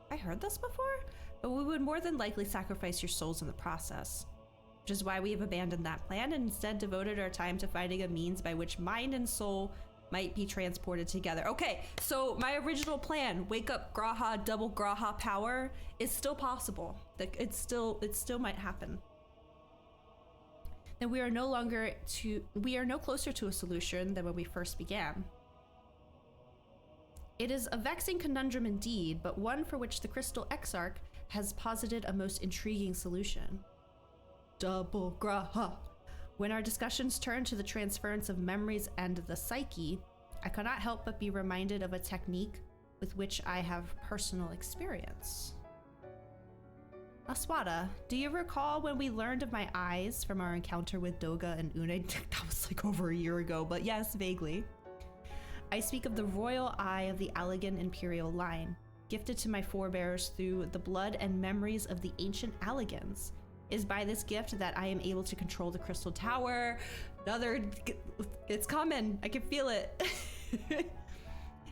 I heard this before? But we would more than likely sacrifice your souls in the process. Which is why we have abandoned that plan and instead devoted our time to finding a means by which mind and soul might be transported together. Okay, so my original plan, wake up Graha, double Graha power, is still possible. It still might happen. And we are no closer to a solution than when we first began. It is a vexing conundrum indeed, but one for which the Crystal Exarch has posited a most intriguing solution. Double Graha. When our discussions turn to the transference of memories and the psyche, I cannot help but be reminded of a technique with which I have personal experience. Aswada, do you recall when we learned of my eyes from our encounter with Doga and Une? That was like over a year ago, but yes, vaguely. I speak of the royal eye of the Allegan imperial line, gifted to my forebears through the blood and memories of the ancient Allegans. It is by this gift that I am able to control the Crystal Tower. It's coming. I can feel it.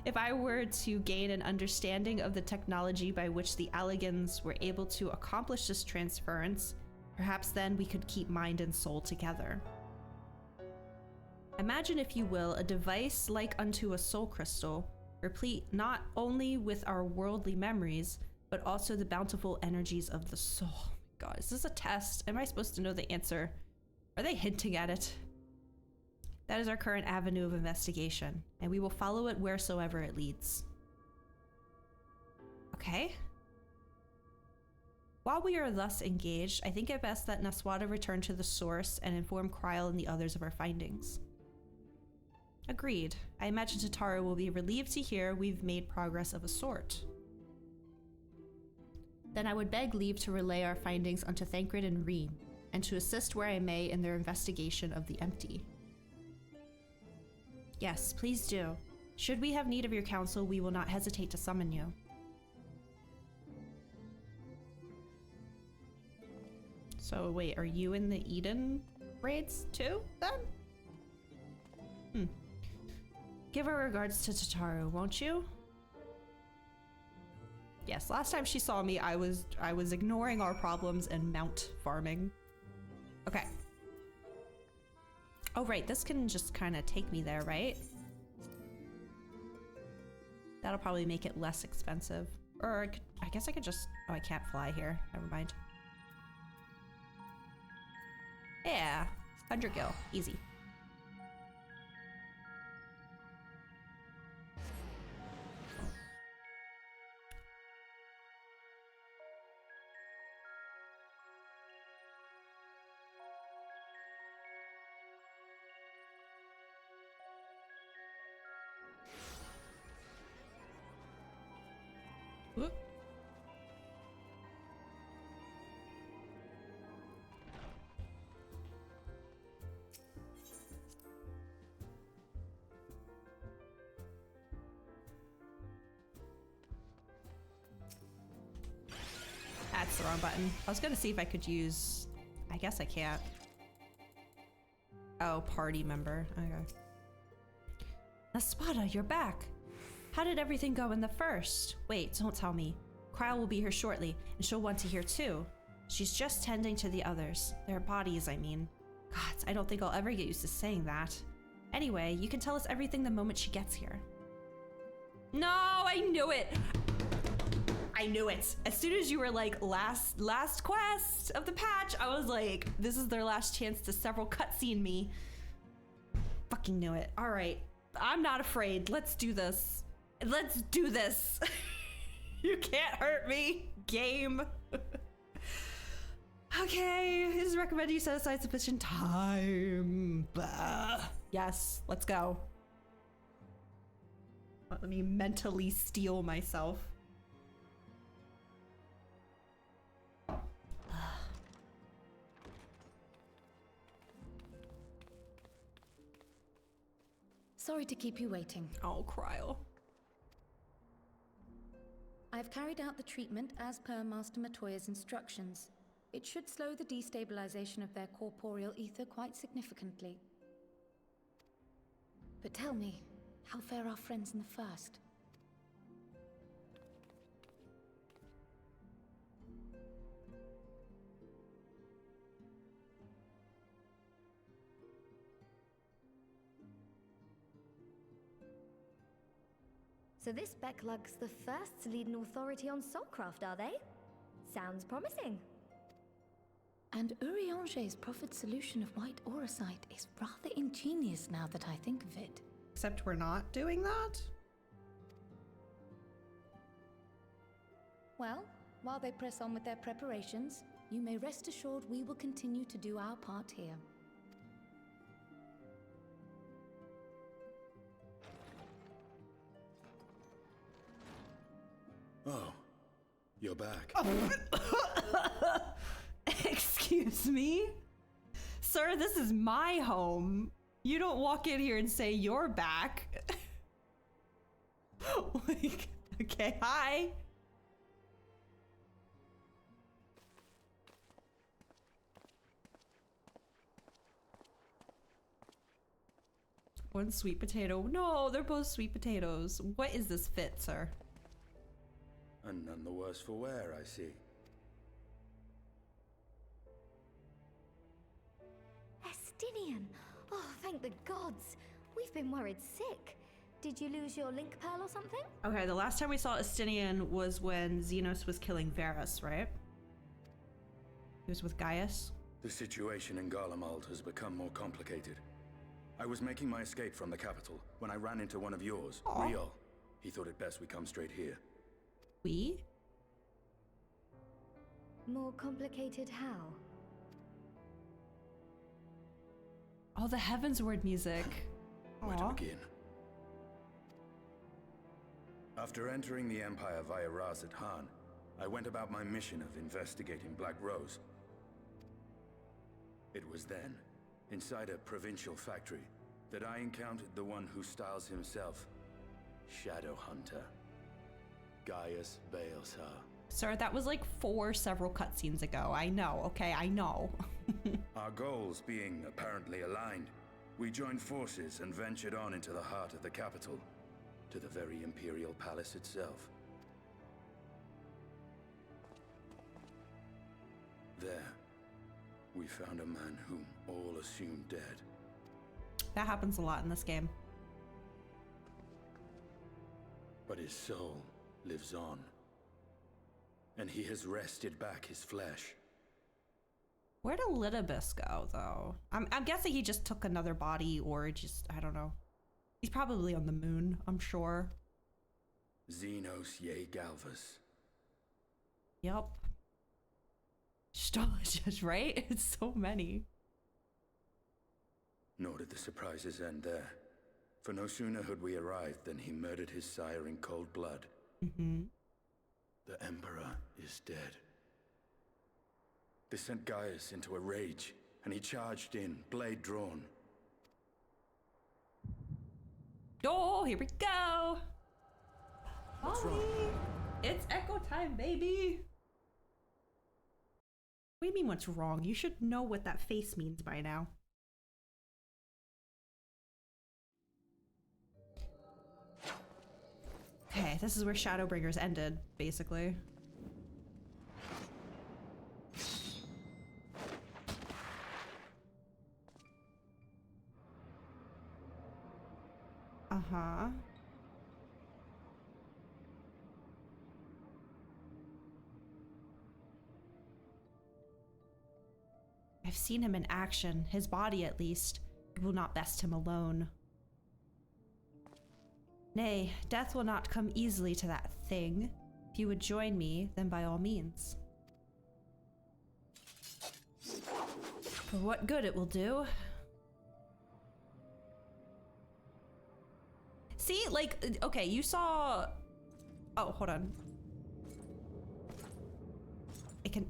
If I were to gain an understanding of the technology by which the Allegans were able to accomplish this transference, perhaps then we could keep mind and soul together. Imagine, if you will, a device like unto a soul crystal, replete not only with our worldly memories, but also the bountiful energies of the soul. God, is this a test? Am I supposed to know the answer? Are they hinting at it? That is our current avenue of investigation, and we will follow it wheresoever it leads. Okay. While we are thus engaged, I think it best that Naswada return to the source and inform Kryl and the others of our findings. Agreed. I imagine Tataru will be relieved to hear we've made progress of a sort. Then I would beg leave to relay our findings unto Thancred and Reen, and to assist where I may in their investigation of the empty. Yes, please do. Should we have need of your counsel, we will not hesitate to summon you. So wait, are you in the Eden raids too, then? Give our regards to Tataru, won't you? Yes, last time she saw me, I was ignoring our problems and mount farming. Okay. Oh right, this can just kind of take me there, right? That'll probably make it less expensive. Or I guess I could just... Oh, I can't fly here. Never mind. Yeah, 100 gil, easy. Whoop. That's the wrong button. I was gonna see if I could use... I guess I can't. Oh, party member. Okay. Naswada, you're back. How did everything go in the first? Wait, don't tell me. Kryl will be here shortly, and she'll want to hear too. She's just tending to the others. Their bodies, I mean. God, I don't think I'll ever get used to saying that. Anyway, you can tell us everything the moment she gets here. No, I knew it! I knew it. As soon as you were like, last quest of the patch, I was like, this is their last chance to several cutscene me. Fucking knew it. All right, I'm not afraid. Let's do this. Let's do this. You can't hurt me, game. Okay, it is recommended you set aside sufficient time. Bah. Yes, let's go. Let me mentally steel myself. Sorry to keep you waiting. Oh, Kryl. I've carried out the treatment as per Master Matoya's instructions. It should slow the destabilization of their corporeal ether quite significantly. But tell me, how fare our friends in the first? So this Becklug's the first to lead an authority on soulcraft, are they? Sounds promising. And Urianger's proffered solution of white auracite is rather ingenious now that I think of it. Except we're not doing that? Well, while they press on with their preparations, you may rest assured we will continue to do our part here. Oh, you're back. Excuse me? Sir, this is my home. You don't walk in here and say you're back. Like, okay, hi. One sweet potato. No, they're both sweet potatoes. What is this fit, sir? And none the worse for wear, I see. Estinian! Oh, thank the gods! We've been worried sick. Did you lose your link pearl or something? Okay, the last time we saw Estinian was when Xenos was killing Varus, right? He was with Gaius? The situation in Garlemald has become more complicated. I was making my escape from the capital when I ran into one of yours, Riol. He thought it best we come straight here. We? More complicated how? Oh, the Heavensward music. Where to Aw. begin? After entering the Empire via Razat Han, I went about my mission of investigating Black Rose. It was then, inside a provincial factory, that I encountered the one who styles himself Shadow Hunter, Gaius Baelsar. Sir, that was like 4 several cutscenes ago. I know, okay, I know. Our goals being apparently aligned, we joined forces and ventured on into the heart of the capital, to the very Imperial Palace itself. There, we found a man whom all assumed dead. That happens a lot in this game. But his soul lives on, and he has wrested back his flesh. Where did Litibus go, though? I'm guessing he just took another body, or just, I don't know. He's probably on the moon, I'm sure. Xenos Ye Galvas. Yup. Just right? It's so many. Nor did the surprises end there. For no sooner had we arrived than he murdered his sire in cold blood. Mm-hmm. The Emperor is dead. This sent Gaius into a rage, and he charged in, blade drawn. Oh, here we go! What's wrong? Ollie! It's echo time, baby! What do you mean what's wrong? You should know what that face means by now. Okay, this is where Shadowbringers ended, basically. Uh-huh. I've seen him in action, his body at least. It will not best him alone. Nay, death will not come easily to that thing. If you would join me, then by all means. For what good it will do. See, like, okay, you saw... Oh, hold on.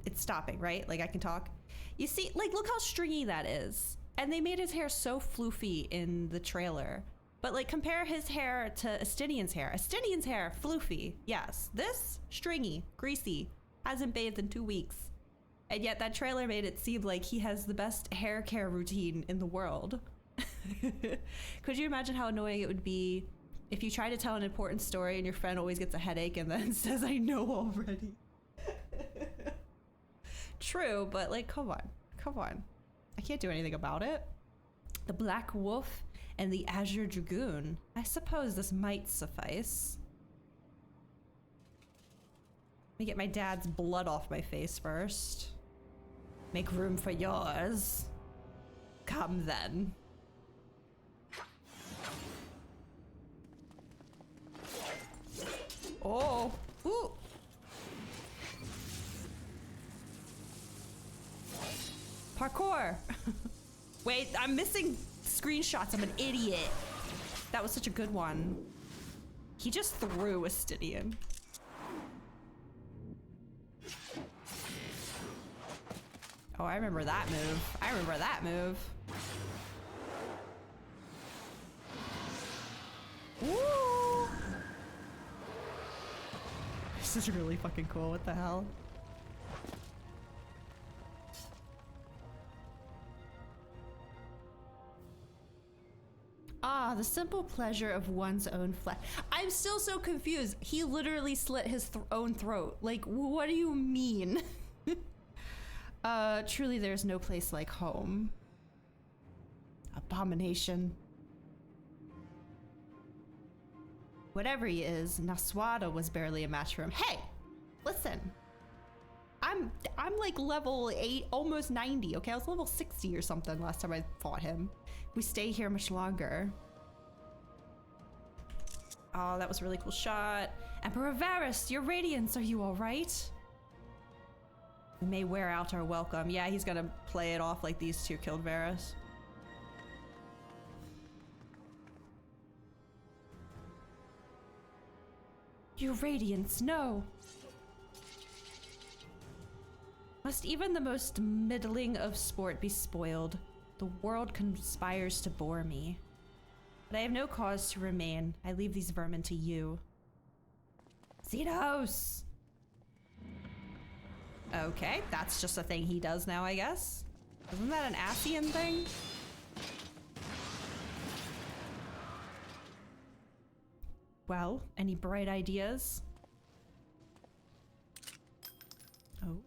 It's stopping, right? Like, I can talk. You see, like, look how stringy that is. And they made his hair so floofy in the trailer. But, like, compare his hair to Estinian's hair. Estinian's hair, floofy, yes. This, stringy, greasy, hasn't bathed in 2 weeks. And yet that trailer made it seem like he has the best hair care routine in the world. Could you imagine how annoying it would be if you try to tell an important story and your friend always gets a headache and then says, I know already? True, but like, come on. I can't do anything about it. The Black Wolf and the Azure Dragoon. I suppose this might suffice. Let me get my dad's blood off my face first. Make room for yours. Come then. Oh, ooh. Parkour. Wait, I'm missing screenshots. I'm an idiot. That was such a good one. He just threw a Stydian. Oh, I remember that move. Woo! This is really fucking cool. What the hell? Ah, the simple pleasure of one's own flesh. I'm still so confused. He literally slit his own throat. Like, what do you mean? Truly there's no place like home. Abomination. Whatever he is, Naswada was barely a match for him. Hey, listen. I'm like level 8, almost 90, okay? I was level 60 or something last time I fought him. We stay here much longer. Oh, that was a really cool shot. Emperor Varys, your radiance, are you all right? We may wear out our welcome. Yeah, he's gonna play it off like these two killed Varys. Your radiance, no! Must even the most middling of sport be spoiled? The world conspires to bore me. But I have no cause to remain. I leave these vermin to you. Xenos! Okay, that's just a thing he does now, I guess. Isn't that an Asian thing? Well, any bright ideas? Oh.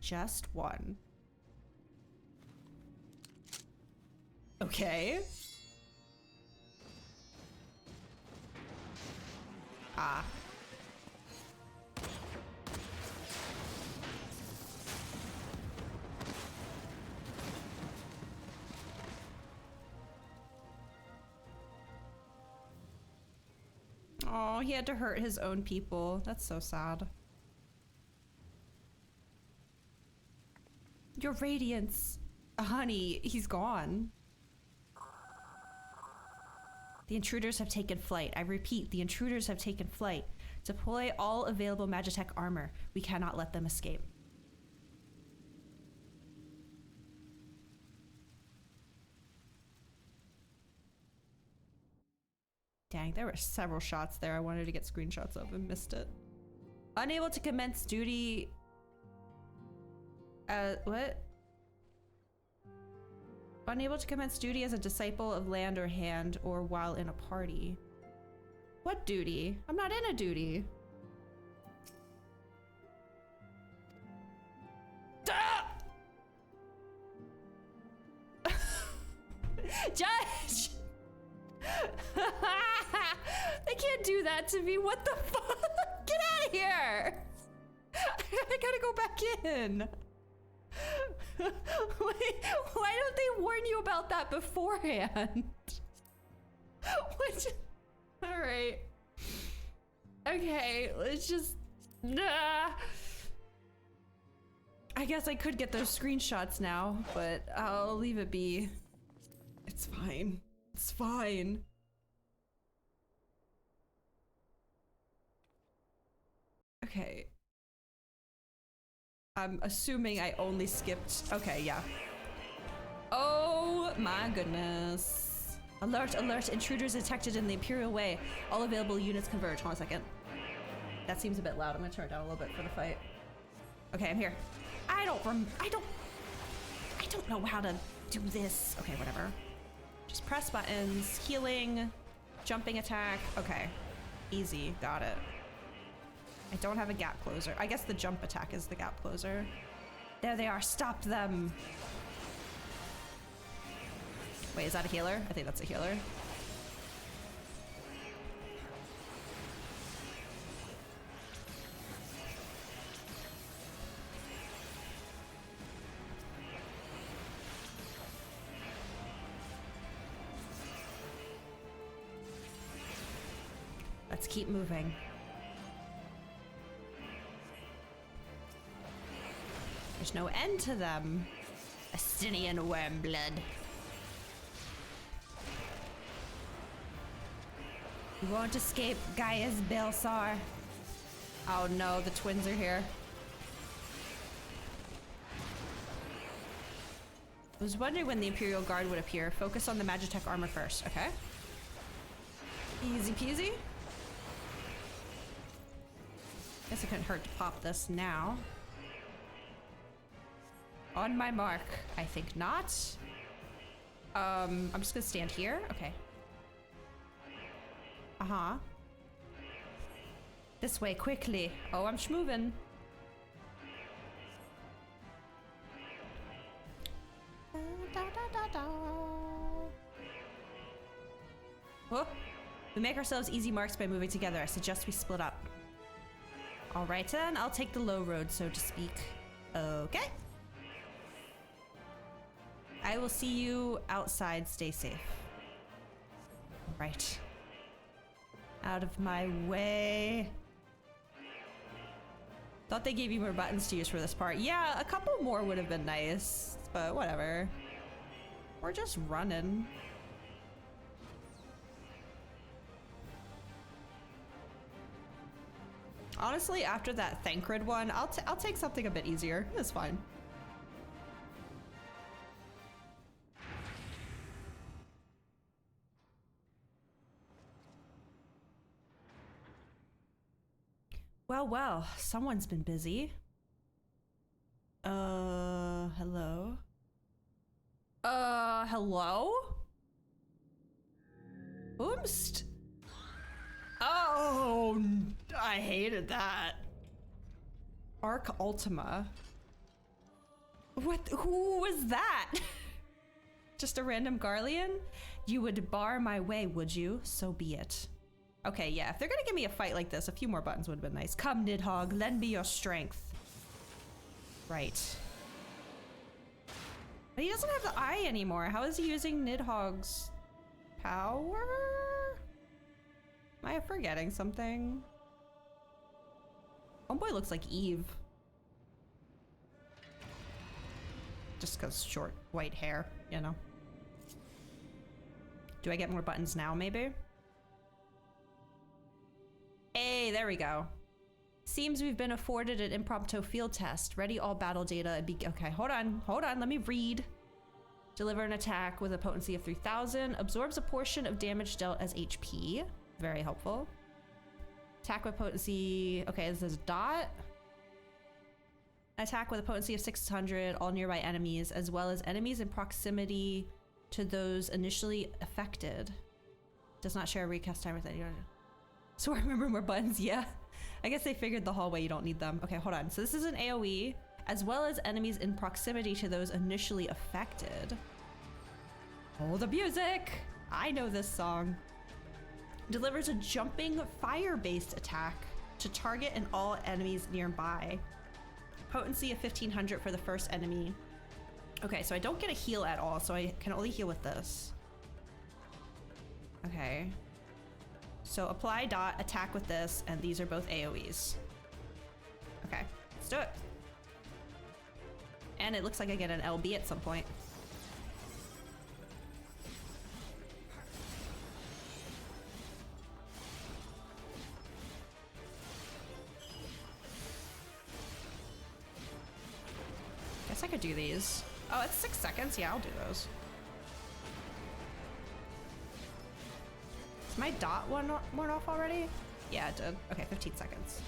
Just one. Okay. Ah. Oh, he had to hurt his own people. That's so sad. Your radiance. Honey, he's gone. The intruders have taken flight. I repeat, the intruders have taken flight. Deploy all available Magitech armor. We cannot let them escape. Dang, there were several shots there I wanted to get screenshots of and missed it. Unable to commence duty... what? Unable to commence duty as a disciple of land or hand or while in a party. What duty? I'm not in a duty. Judge! They can't do that to me. What the fuck? Get out of here! I gotta go back in. Wait, why don't they warn you about that beforehand? Alright. Okay, let's just... I guess I could get those screenshots now, but I'll leave it be. It's fine. It's fine. Okay. I'm assuming I only skipped... Okay, yeah. Oh my goodness. Alert, alert. Intruders detected in the Imperial Way. All available units converge. Hold on a second. That seems a bit loud. I'm gonna turn it down a little bit for the fight. Okay, I'm here. I don't know how to do this. Okay, whatever. Just press buttons. Healing. Jumping attack. Okay. Easy. Got it. I don't have a gap closer. I guess the jump attack is the gap closer. There they are. Stop them. Wait, is that a healer? I think that's a healer. Let's keep moving. There's no end to them. Astinian wormblood. You won't escape Gaia's Belsar. Oh no, the twins are here. I was wondering when the Imperial Guard would appear. Focus on the Magitech armor first, okay? Easy peasy. Guess it couldn't hurt to pop this now. On my mark. I think not. I'm just gonna stand here. Okay. Uh-huh. This way, quickly. Oh, I'm schmovin'. Da, da, da, da. Oh, we make ourselves easy marks by moving together. I suggest we split up. All right then, I'll take the low road, so to speak. Okay. I will see you outside. Stay safe. Right. Out of my way. Thought they gave you more buttons to use for this part. Yeah, a couple more would have been nice, but whatever. We're just running. Honestly, after that Thancred one, I'll take something a bit easier. It's fine. Well, well, someone's been busy. Hello? Hello? Oomst. Oh, I hated that. Arc Ultima. Who was that? Just a random Garlean? You would bar my way, would you? So be it. Okay, yeah, if they're gonna give me a fight like this, a few more buttons would have been nice. Come, Nidhogg, lend me your strength. Right. But he doesn't have the eye anymore. How is he using Nidhogg's power? Am I forgetting something? Homeboy looks like Eve. Just because short white hair, you know. Do I get more buttons now, maybe? Hey, there we go. Seems we've been afforded an impromptu field test. Ready all battle data and be— okay, hold on, let me read. Deliver an attack with a potency of 3000. Absorbs a portion of damage dealt as HP. Very helpful. Attack with potency— okay, this is dot. Attack with a potency of 600, all nearby enemies, as well as enemies in proximity to those initially affected. Does not share a recast time with anyone. So I remember more buttons, yeah. I guess they figured the hallway, you don't need them. Okay, hold on. So this is an AoE, as well as enemies in proximity to those initially affected. Oh, the music! I know this song. Delivers a jumping fire-based attack to target and all enemies nearby. Potency of 1500 for the first enemy. Okay, so I don't get a heal at all, so I can only heal with this. Okay. So apply dot, attack with this, and these are both AoEs. Okay, let's do it. And it looks like I get an LB at some point. Guess I could do these. Oh, it's 6 seconds? Yeah, I'll do those. Is my dot worn off already? Yeah, it did. Okay, 15 seconds.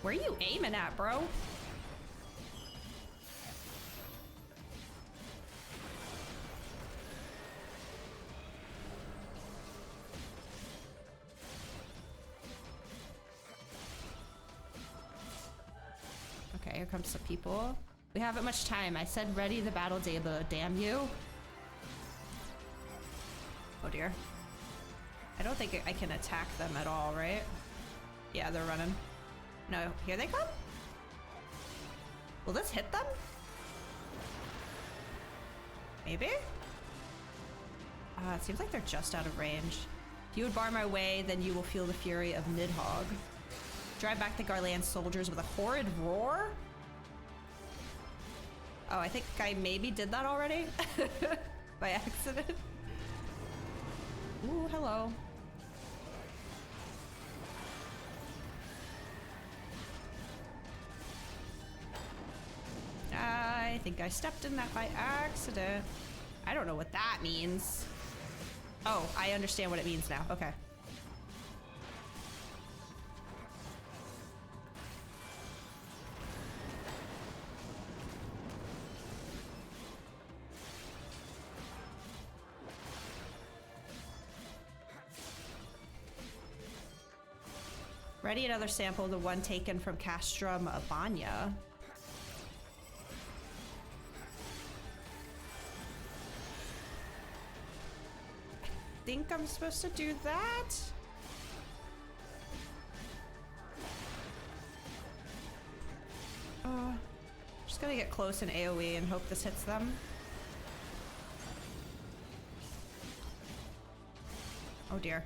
Where are you aiming at, bro? Okay, here comes some people. We haven't much time. I said ready the battle data, damn you. Oh dear. I don't think I can attack them at all, right? Yeah, they're running. No, here they come? Will this hit them? Maybe? It seems like they're just out of range. If you would bar my way, then you will feel the fury of Nidhogg. Drive back the Garlean soldiers with a horrid roar? Oh, I think I maybe did that already? By accident. Ooh, hello. I think I stepped in that by accident. I don't know what that means. Oh, I understand what it means now. Okay. Ready another sample, the one taken from Castrum Abanya. I think I'm supposed to do that? Just gotta get close in AoE and hope this hits them. Oh dear.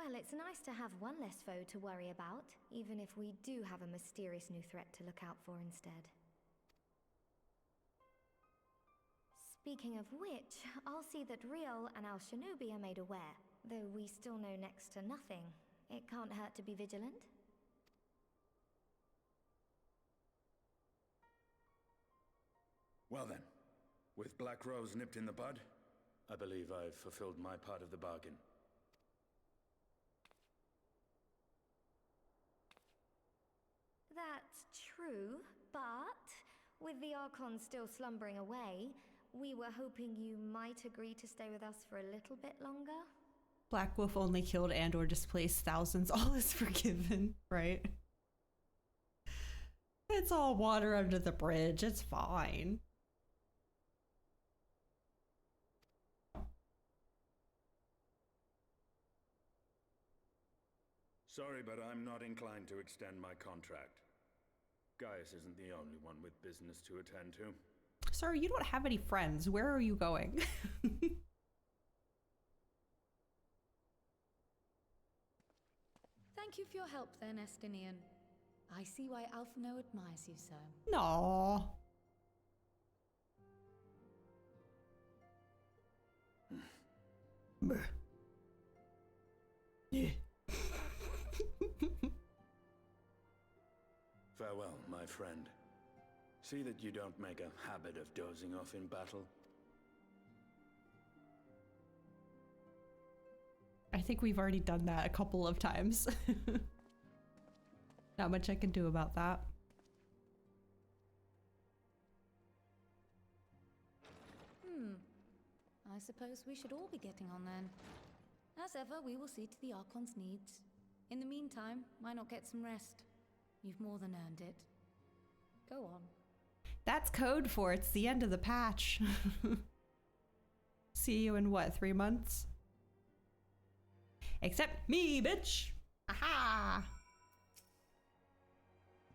Well, it's nice to have one less foe to worry about, even if we do have a mysterious new threat to look out for instead. Speaking of which, I'll see that Riel and Al Shinobi are made aware. Though we still know next to nothing, it can't hurt to be vigilant. Well then, with Black Rose nipped in the bud, I believe I've fulfilled my part of the bargain. That's true, but with the Archon still slumbering away, we were hoping you might agree to stay with us for a little bit longer. Black Wolf only killed and or displaced thousands. All is forgiven, right? It's all water under the bridge. It's fine. Sorry, but I'm not inclined to extend my contract. Gaius isn't the only one with business to attend to. Sir, you don't have any friends. Where are you going? Thank you for your help then, Estinian. I see why Alphino admires you so. No. Yeah. Farewell, my friend. See that you don't make a habit of dozing off in battle. I think we've already done that a couple of times. Not much I can do about that. I suppose we should all be getting on then. As ever, we will see to the Archon's needs. In the meantime, why not get some rest? You've more than earned it. Go on. That's code for it's the end of the patch. See you in what, 3 months? Except me, bitch! Aha!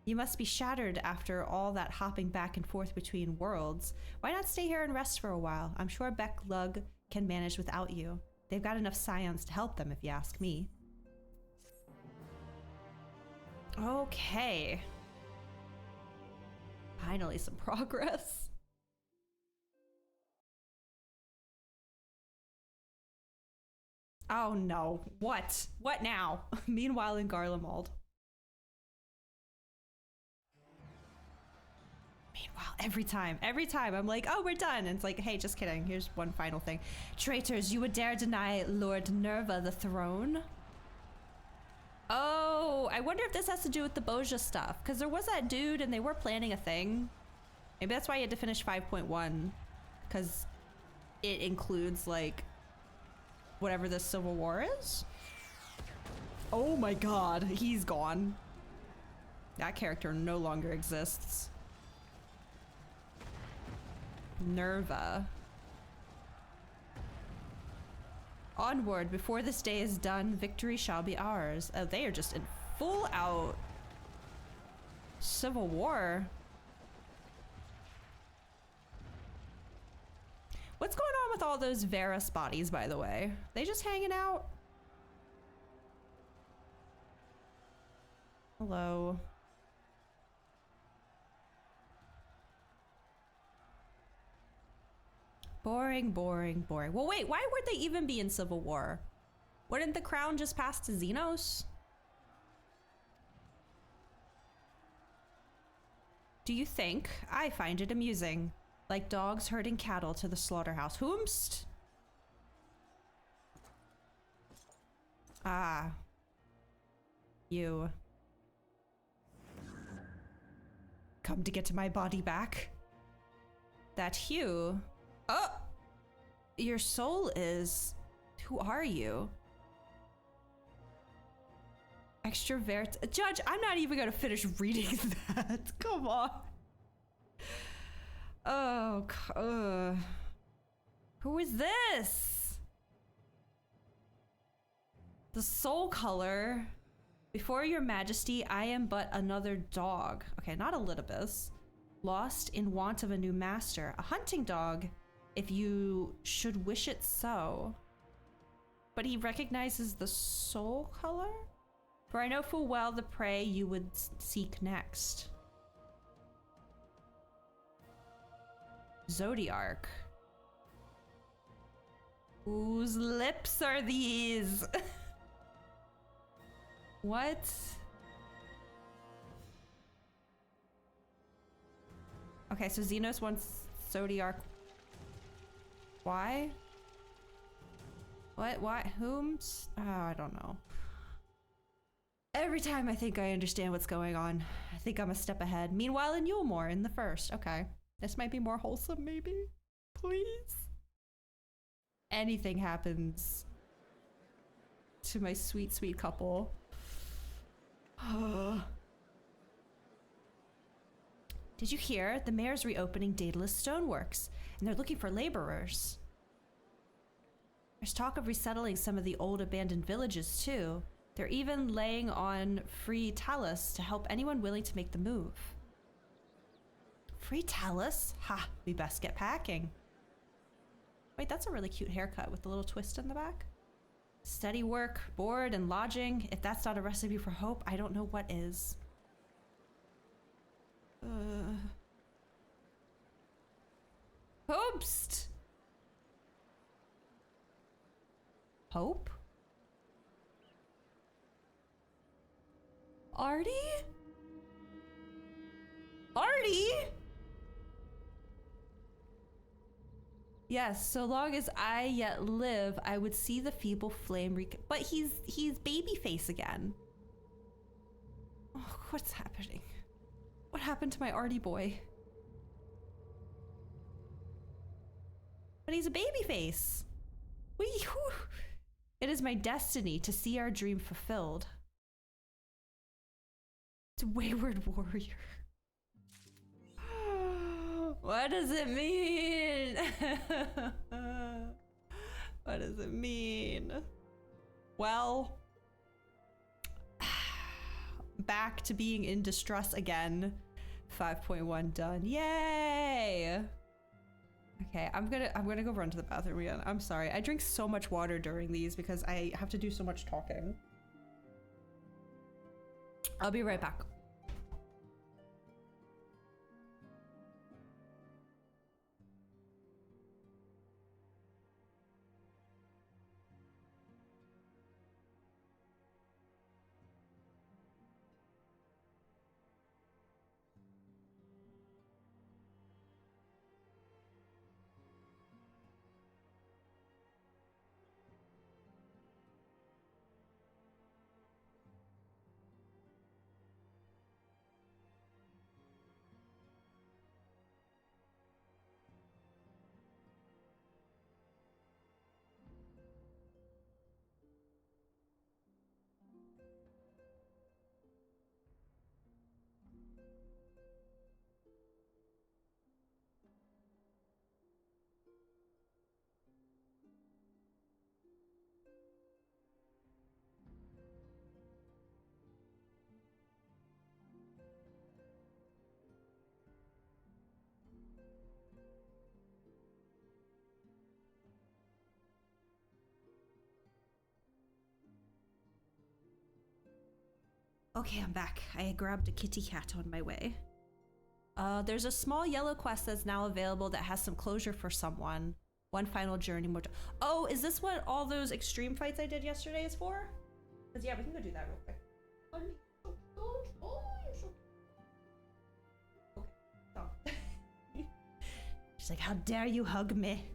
You must be shattered after all that hopping back and forth between worlds. Why not stay here and rest for a while? I'm sure Beck Lug can manage without you. They've got enough scions to help them, if you ask me. Okay. Finally, some progress. Oh no. What? What now? Meanwhile in Garlemald. Meanwhile, every time I'm like, oh, we're done. And it's like, hey, just kidding. Here's one final thing. Traitors, you would dare deny Lord Nerva the throne? Oh, I wonder if this has to do with the Boja stuff. Because there was that dude and they were planning a thing. Maybe that's why you had to finish 5.1. Because it includes, like, whatever the Civil War is. Oh my god, he's gone. That character no longer exists. Nerva. Onward, before this day is done, victory shall be ours. Oh, they are just in full out Civil War. What's going on with all those Varus bodies, by the way? They just hanging out? Hello. Boring, boring, boring. Well, wait, why would they even be in Civil War? Wouldn't the crown just pass to Xenos? Do you think? I find it amusing. Like dogs herding cattle to the slaughterhouse. Whomst? Ah. You. Come to get my body back? That Hugh? Oh! Your soul is... Who are you? Extrovert... Judge, I'm not even gonna finish reading that. Come on. Oh, who is this? The soul color. Before your majesty, I am but another dog. Okay, not Elidibus. Lost in want of a new master. A hunting dog, if you should wish it so. but he recognizes the soul color? For I know full well the prey you would seek next. Zodiarch. Whose lips are these? What? Okay, so Xenos wants Zodiarch. Why? What? Why? Whom's? Oh, I don't know. Every time I think I understand what's going on, I think I'm a step ahead. Meanwhile, in Yulmore, in the first. Okay. This might be more wholesome, maybe? Please? Anything happens to my sweet, sweet couple. Did you hear? The mayor's reopening Daedalus Stoneworks, and they're looking for laborers. There's talk of resettling some of the old abandoned villages, too. They're even laying on free talus to help anyone willing to make the move. Free talus? Ha, we best get packing. Wait, that's a really cute haircut with the little twist in the back. Steady work, board, and lodging. If that's not a recipe for hope, I don't know what is. Hoopst! Hope? Artie? Artie? Yes, so long as I yet live, I would see the feeble flame but he's babyface again. Oh, what's happening? What happened to my Artie boy? But he's a babyface. It is my destiny to see our dream fulfilled. It's a wayward warrior. What does it mean? What does it mean? Well, back to being in distress again. 5.1 done. Yay! Okay, I'm gonna go run to the bathroom again. I'm sorry. I drink so much water during these because I have to do so much talking. I'll be right back. Okay, I'm back. I grabbed a kitty cat on my way. There's a small yellow quest that's now available that has some closure for someone. One final journey more. Oh, is this what all those extreme fights I did yesterday is for? Because yeah, we can go do that real quick. Okay, stop. She's like, how dare you hug me?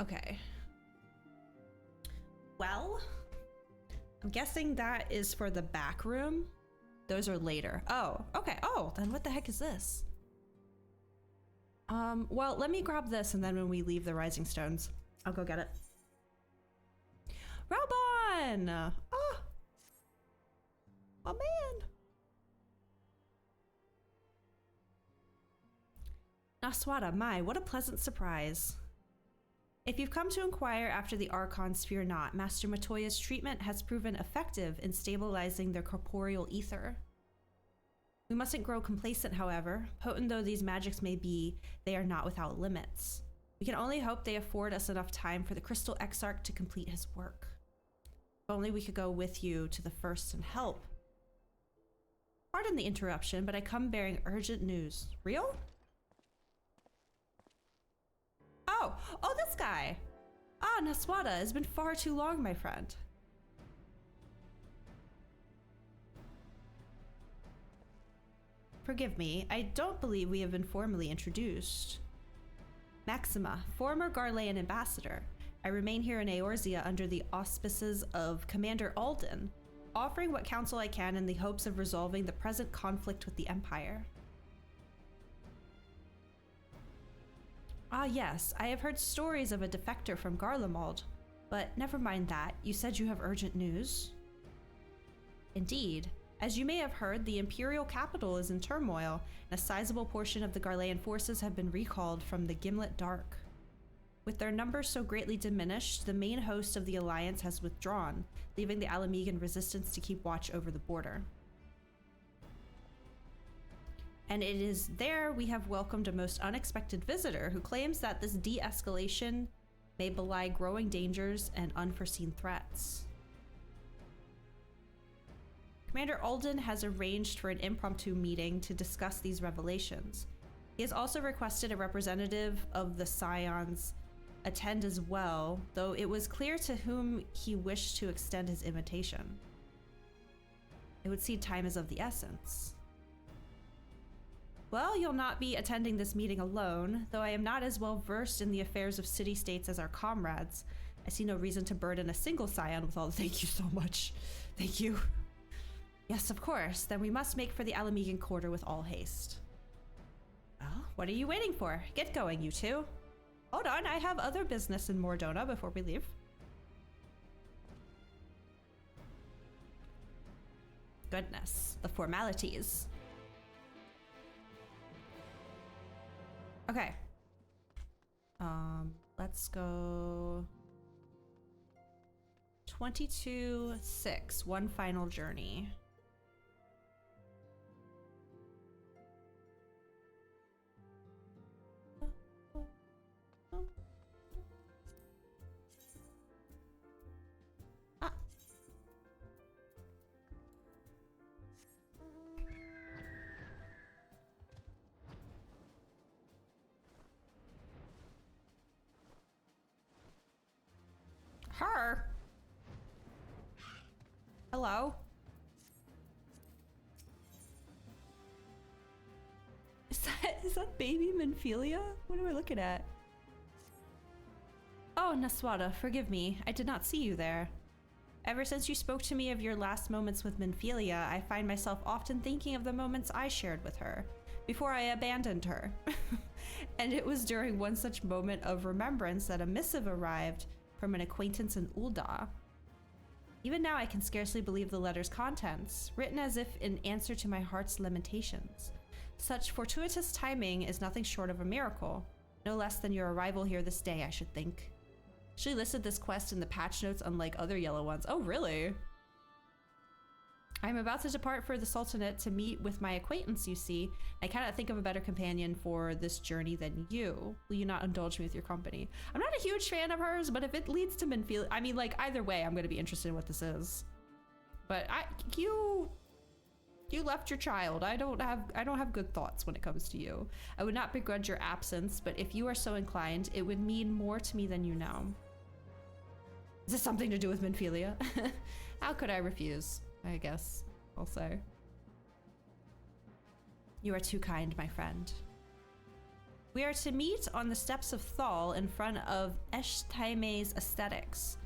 Okay. Well, I'm guessing that is for the back room. Those are later. Oh, okay. Oh, then what the heck is this? Well, let me grab this and then when we leave the Rising Stones, I'll go get it. Robon! Oh! Oh, man! Naswada, my, what a pleasant surprise. If you've come to inquire after the Archons, fear not. Master Matoya's treatment has proven effective in stabilizing their corporeal ether. We mustn't grow complacent, however. Potent though these magics may be, they are not without limits. We can only hope they afford us enough time for the Crystal Exarch to complete his work. If only we could go with you to the first and help. Pardon the interruption, but I come bearing urgent news. Real? Oh, this guy. Ah, Naswada, it's been far too long, my friend. Forgive me, I don't believe we have been formally introduced. Maxima, former Garlean ambassador. I remain here in Eorzea under the auspices of Commander Alden, offering what counsel I can in the hopes of resolving the present conflict with the Empire. Ah yes, I have heard stories of a defector from Garlemald, but never mind that. You said you have urgent news? Indeed. As you may have heard, the Imperial capital is in turmoil, and a sizable portion of the Garlean forces have been recalled from the Gimlet Dark. With their numbers so greatly diminished, the main host of the Alliance has withdrawn, leaving the Alamegan resistance to keep watch over the border. And it is there we have welcomed a most unexpected visitor who claims that this de-escalation may belie growing dangers and unforeseen threats. Commander Alden has arranged for an impromptu meeting to discuss these revelations. He has also requested a representative of the Scions attend as well, though it was clear to whom he wished to extend his invitation. It would seem time is of the essence. Well, you'll not be attending this meeting alone, though I am not as well versed in the affairs of city-states as our comrades. I see no reason to burden a single Scion with all the— Thank you so much. Thank you. Yes, of course. Then we must make for the Alamegan quarter with all haste. Well, what are you waiting for? Get going, you two. Hold on, I have other business in Mordona before we leave. Goodness, the formalities. Okay. Let's go 22-6, one final journey. Her? Hello? Is that baby Minfilia? What am I looking at? Oh, Naswada, forgive me. I did not see you there. Ever since you spoke to me of your last moments with Minfilia, I find myself often thinking of the moments I shared with her, before I abandoned her. And it was during one such moment of remembrance that a missive arrived from an acquaintance in Ul'dah. Even now I can scarcely believe the letter's contents, written as if in answer to my heart's lamentations. Such fortuitous timing is nothing short of a miracle, no less than your arrival here this day, I should think. She listed this quest in the patch notes unlike other yellow ones. Oh, really? I'm about to depart for the Sultanate to meet with my acquaintance, you see. I cannot think of a better companion for this journey than you. Will you not indulge me with your company? I'm not a huge fan of hers, but if it leads to Minfilia, I mean, like, either way, I'm going to be interested in what this is. But you left your child. I don't have good thoughts when it comes to you. I would not begrudge your absence, but if you are so inclined, it would mean more to me than you know. Is this something to do with Minfilia? How could I refuse? I guess I'll say. You are too kind, my friend. We are to meet on the steps of Thal in front of Eshtaime's Aesthetics.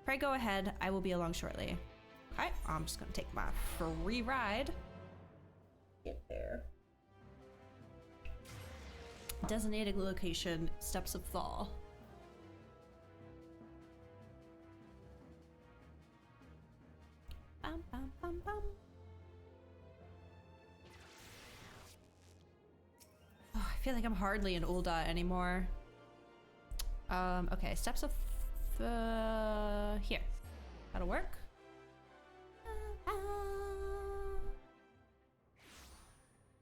Pray go ahead, I will be along shortly. Okay, I'm just gonna take my free ride. Get there. Designated location, steps of Thal. Bum, bum, bum, bum. Oh, I feel like I'm hardly in Ul'dah anymore. Okay, steps of here. That'll work. Are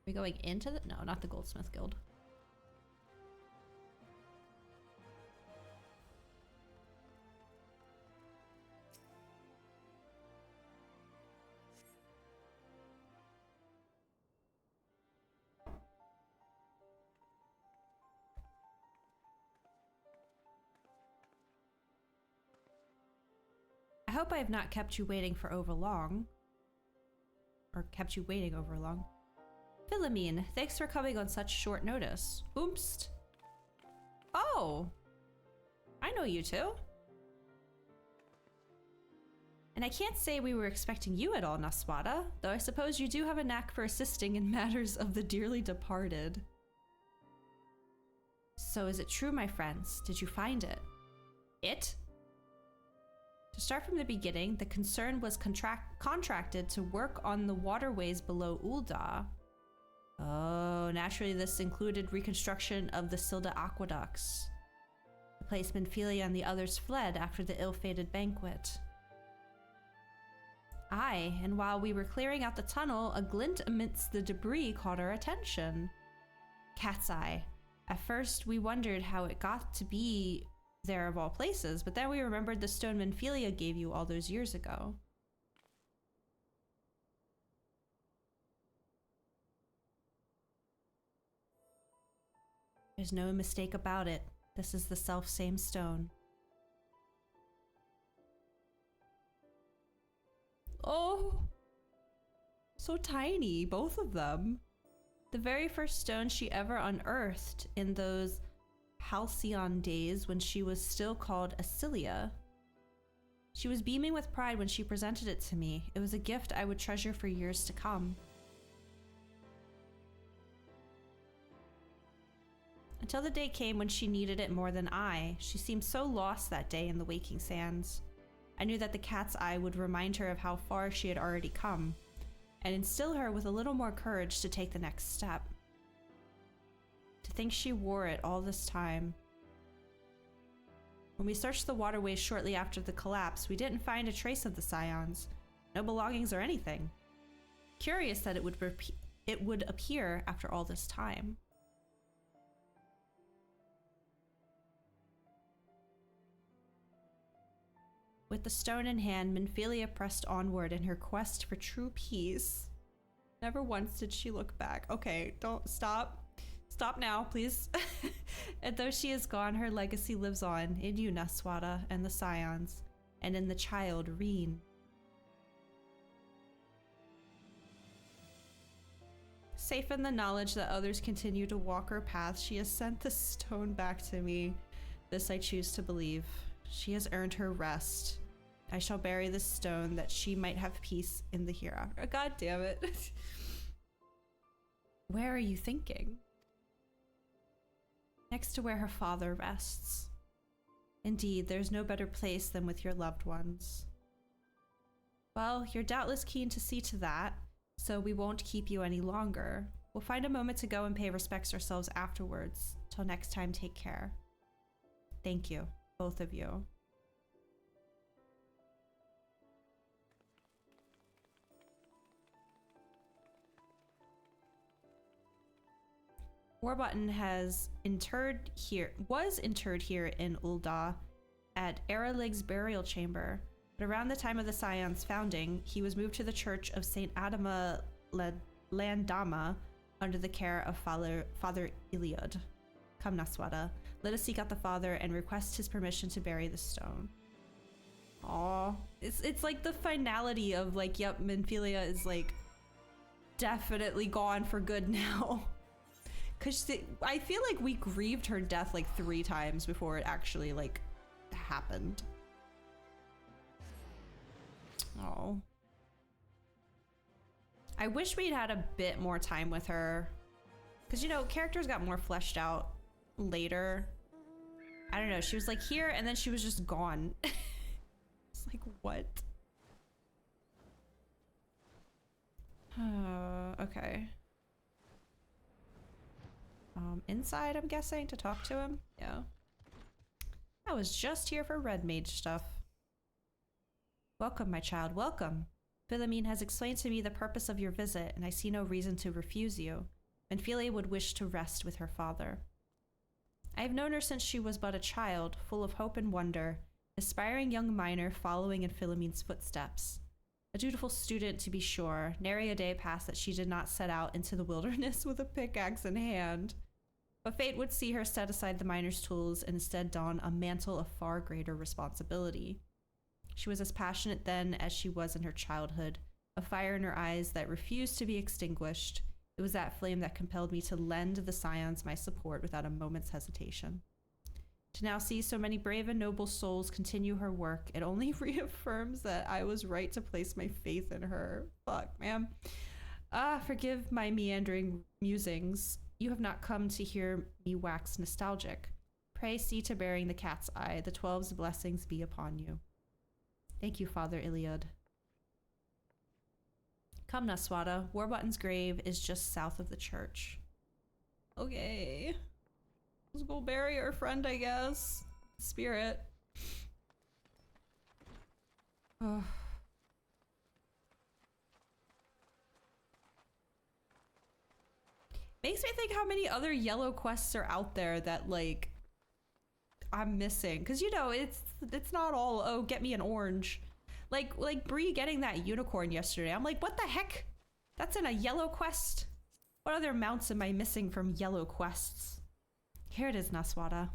we going into the— no, not the Goldsmith Guild. I hope I have not kept you waiting for over long. Or kept you waiting over long. Philomene, thanks for coming on such short notice. Oomst. Oh! I know you two. And I can't say we were expecting you at all, Naswada, though I suppose you do have a knack for assisting in matters of the dearly departed. So is it true, my friends? Did you find it? It? To start from the beginning, the concern was contracted to work on the waterways below Ul'dah. Oh, naturally this included reconstruction of the Silda aqueducts. The place Minfilia and the others fled after the ill-fated banquet. Aye, and while we were clearing out the tunnel, a glint amidst the debris caught our attention. Cat's eye. At first, we wondered how it got to be there of all places, but then we remembered the stone Minfilia gave you all those years ago. There's no mistake about it. This is the self-same stone. Oh, so tiny, both of them. The very first stone she ever unearthed in those halcyon days when she was still called Acilia. She was beaming with pride when she presented it to me. It was a gift I would treasure for years to come. Until the day came when she needed it more than I. She seemed so lost that day in the waking sands. I knew that the cat's eye would remind her of how far she had already come, and instill her with a little more courage to take the next step. To think she wore it all this time. When we searched the waterways shortly after the collapse, we didn't find a trace of the Scions. No belongings or anything. Curious that it would appear after all this time. With the stone in hand, Minfilia pressed onward in her quest for true peace. Never once did she look back. Okay, don't stop. Stop now, please. And though she is gone, her legacy lives on in you, Naswada, and the Scions, and in the child, Reen. Safe in the knowledge that others continue to walk her path, she has sent the stone back to me. This I choose to believe. She has earned her rest. I shall bury this stone that she might have peace in the hereafter. God damn it. Where are you thinking? Next to where her father rests. Indeed, there's no better place than with your loved ones. Well, you're doubtless keen to see to that, so we won't keep you any longer. We'll find a moment to go and pay respects ourselves afterwards. Till next time, take care. Thank you, both of you. Warbutton was interred here in Ul'dah at Eralig's burial chamber, but around the time of the Scion's founding, he was moved to the Church of St. Adama Landama under the care of Father Iliad. Come, Naswada, let us seek out the father and request his permission to bury the stone. Aw, it's like the finality of like, yep, Minfilia is like definitely gone for good now. Cause I feel like we grieved her death like 3 times before it actually like happened. Oh. I wish we'd had a bit more time with her. Cause you know, characters got more fleshed out later. I don't know, she was like here and then she was just gone. It's like, what? Okay. Inside, I'm guessing, to talk to him? Yeah. I was just here for red mage stuff. Welcome, my child, welcome. Philomene has explained to me the purpose of your visit, and I see no reason to refuse you. Minfilia would wish to rest with her father. I have known her since she was but a child, full of hope and wonder, aspiring young miner following in Philomene's footsteps. A dutiful student, to be sure, nary a day passed that she did not set out into the wilderness with a pickaxe in hand. But fate would see her set aside the miner's tools and instead don a mantle of far greater responsibility. She was as passionate then as she was in her childhood, a fire in her eyes that refused to be extinguished. It was that flame that compelled me to lend the Scions my support without a moment's hesitation. To now see so many brave and noble souls continue her work, it only reaffirms that I was right to place my faith in her. Fuck, man. Forgive my meandering musings. You have not come to hear me wax nostalgic. Pray see to bearing the cat's eye. The 12's blessings be upon you. Thank you, Father Iliad. Come, Naswada. Warbutton's grave is just south of the church. Okay. Let's go bury our friend, I guess. Spirit. Oh. Makes me think how many other yellow quests are out there that, like, I'm missing. Because, you know, it's not all, oh, get me an orange. Like Bree getting that unicorn yesterday. I'm like, what the heck? That's in a yellow quest? What other mounts am I missing from yellow quests? Here it is, Naswada.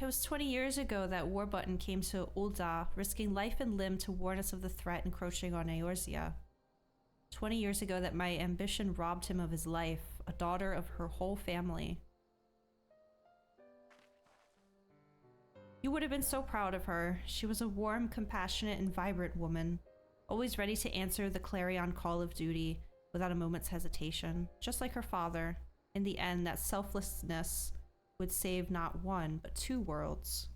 It was 20 years ago that Warbutton came to Ul'dah, risking life and limb to warn us of the threat encroaching on Eorzea. 20 years ago that my ambition robbed him of his life, a daughter of her whole family. You would have been so proud of her. She was a warm, compassionate, and vibrant woman, always ready to answer the clarion call of duty without a moment's hesitation. Just like her father, in the end, that selflessness would save not one, but 2 worlds.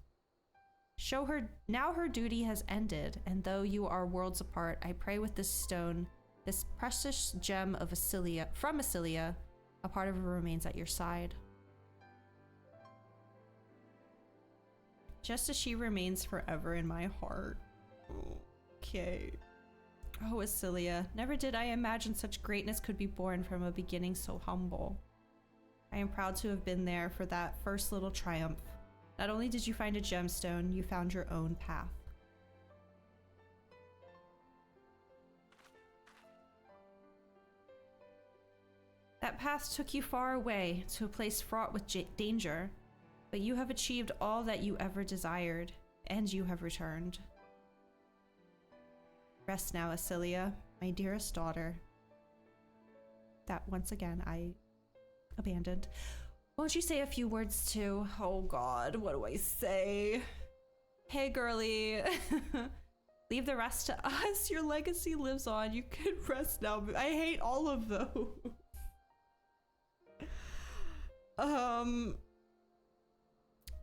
Show her, now her duty has ended, and though you are worlds apart, I pray with this stone, this precious gem of from Asilia, a part of her remains at your side. Just as she remains forever in my heart. Okay. Oh, Asilia, never did I imagine such greatness could be born from a beginning so humble. I am proud to have been there for that first little triumph. Not only did you find a gemstone, you found your own path. That path took you far away, to a place fraught with danger, but you have achieved all that you ever desired, and you have returned. Rest now, Asilia, my dearest daughter. That once again I abandoned. Won't you say a few words too? Oh God, what do I say? Hey girly. Leave the rest to us. Your legacy lives on. You can rest now. I hate all of those.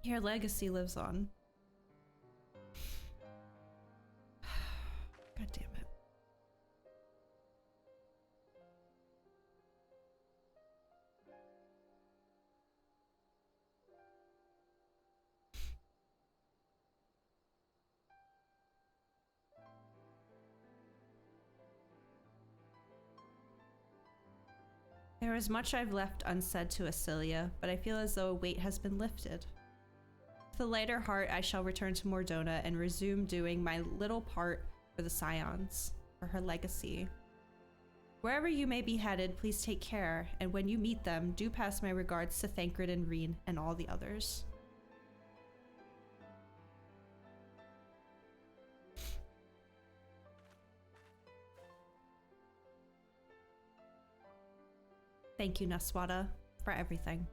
Your legacy lives on. God damn it. There is much I've left unsaid to Asilia, but I feel as though a weight has been lifted. With a lighter heart, I shall return to Mordona and resume doing my little part for the Scions, for her legacy. Wherever you may be headed, please take care, and when you meet them, do pass my regards to Thancred and Reen and all the others. Thank you, Naswada, for everything.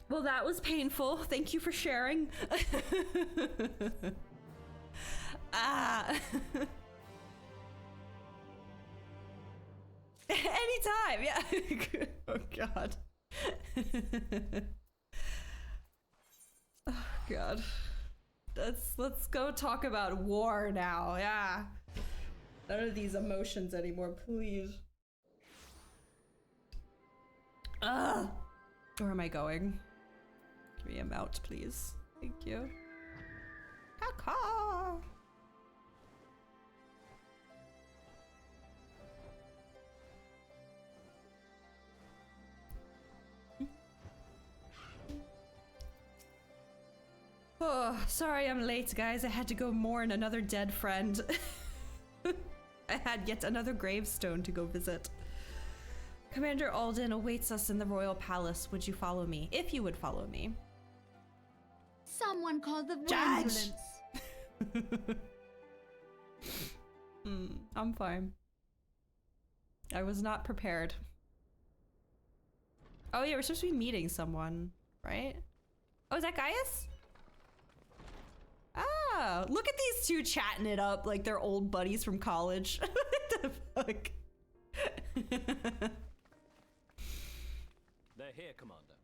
Well, that was painful. Thank you for sharing. Anytime, yeah. Oh, God. Oh, God. Let's go talk about war now. Yeah. None of these emotions anymore, please. Where am I going? Give me a mount, please. Thank you. Caw-caw. Oh, sorry I'm late, guys. I had to go mourn another dead friend. I had yet another gravestone to go visit. Commander Alden awaits us in the royal palace. Would you follow me? If you would follow me. Someone called the Judge! ambulance. I'm fine. I was not prepared. Oh yeah, we're supposed to be meeting someone, right? Oh, is that Gaius? Ah, look at these two chatting it up like they're old buddies from college. What the fuck? They're here, Commander.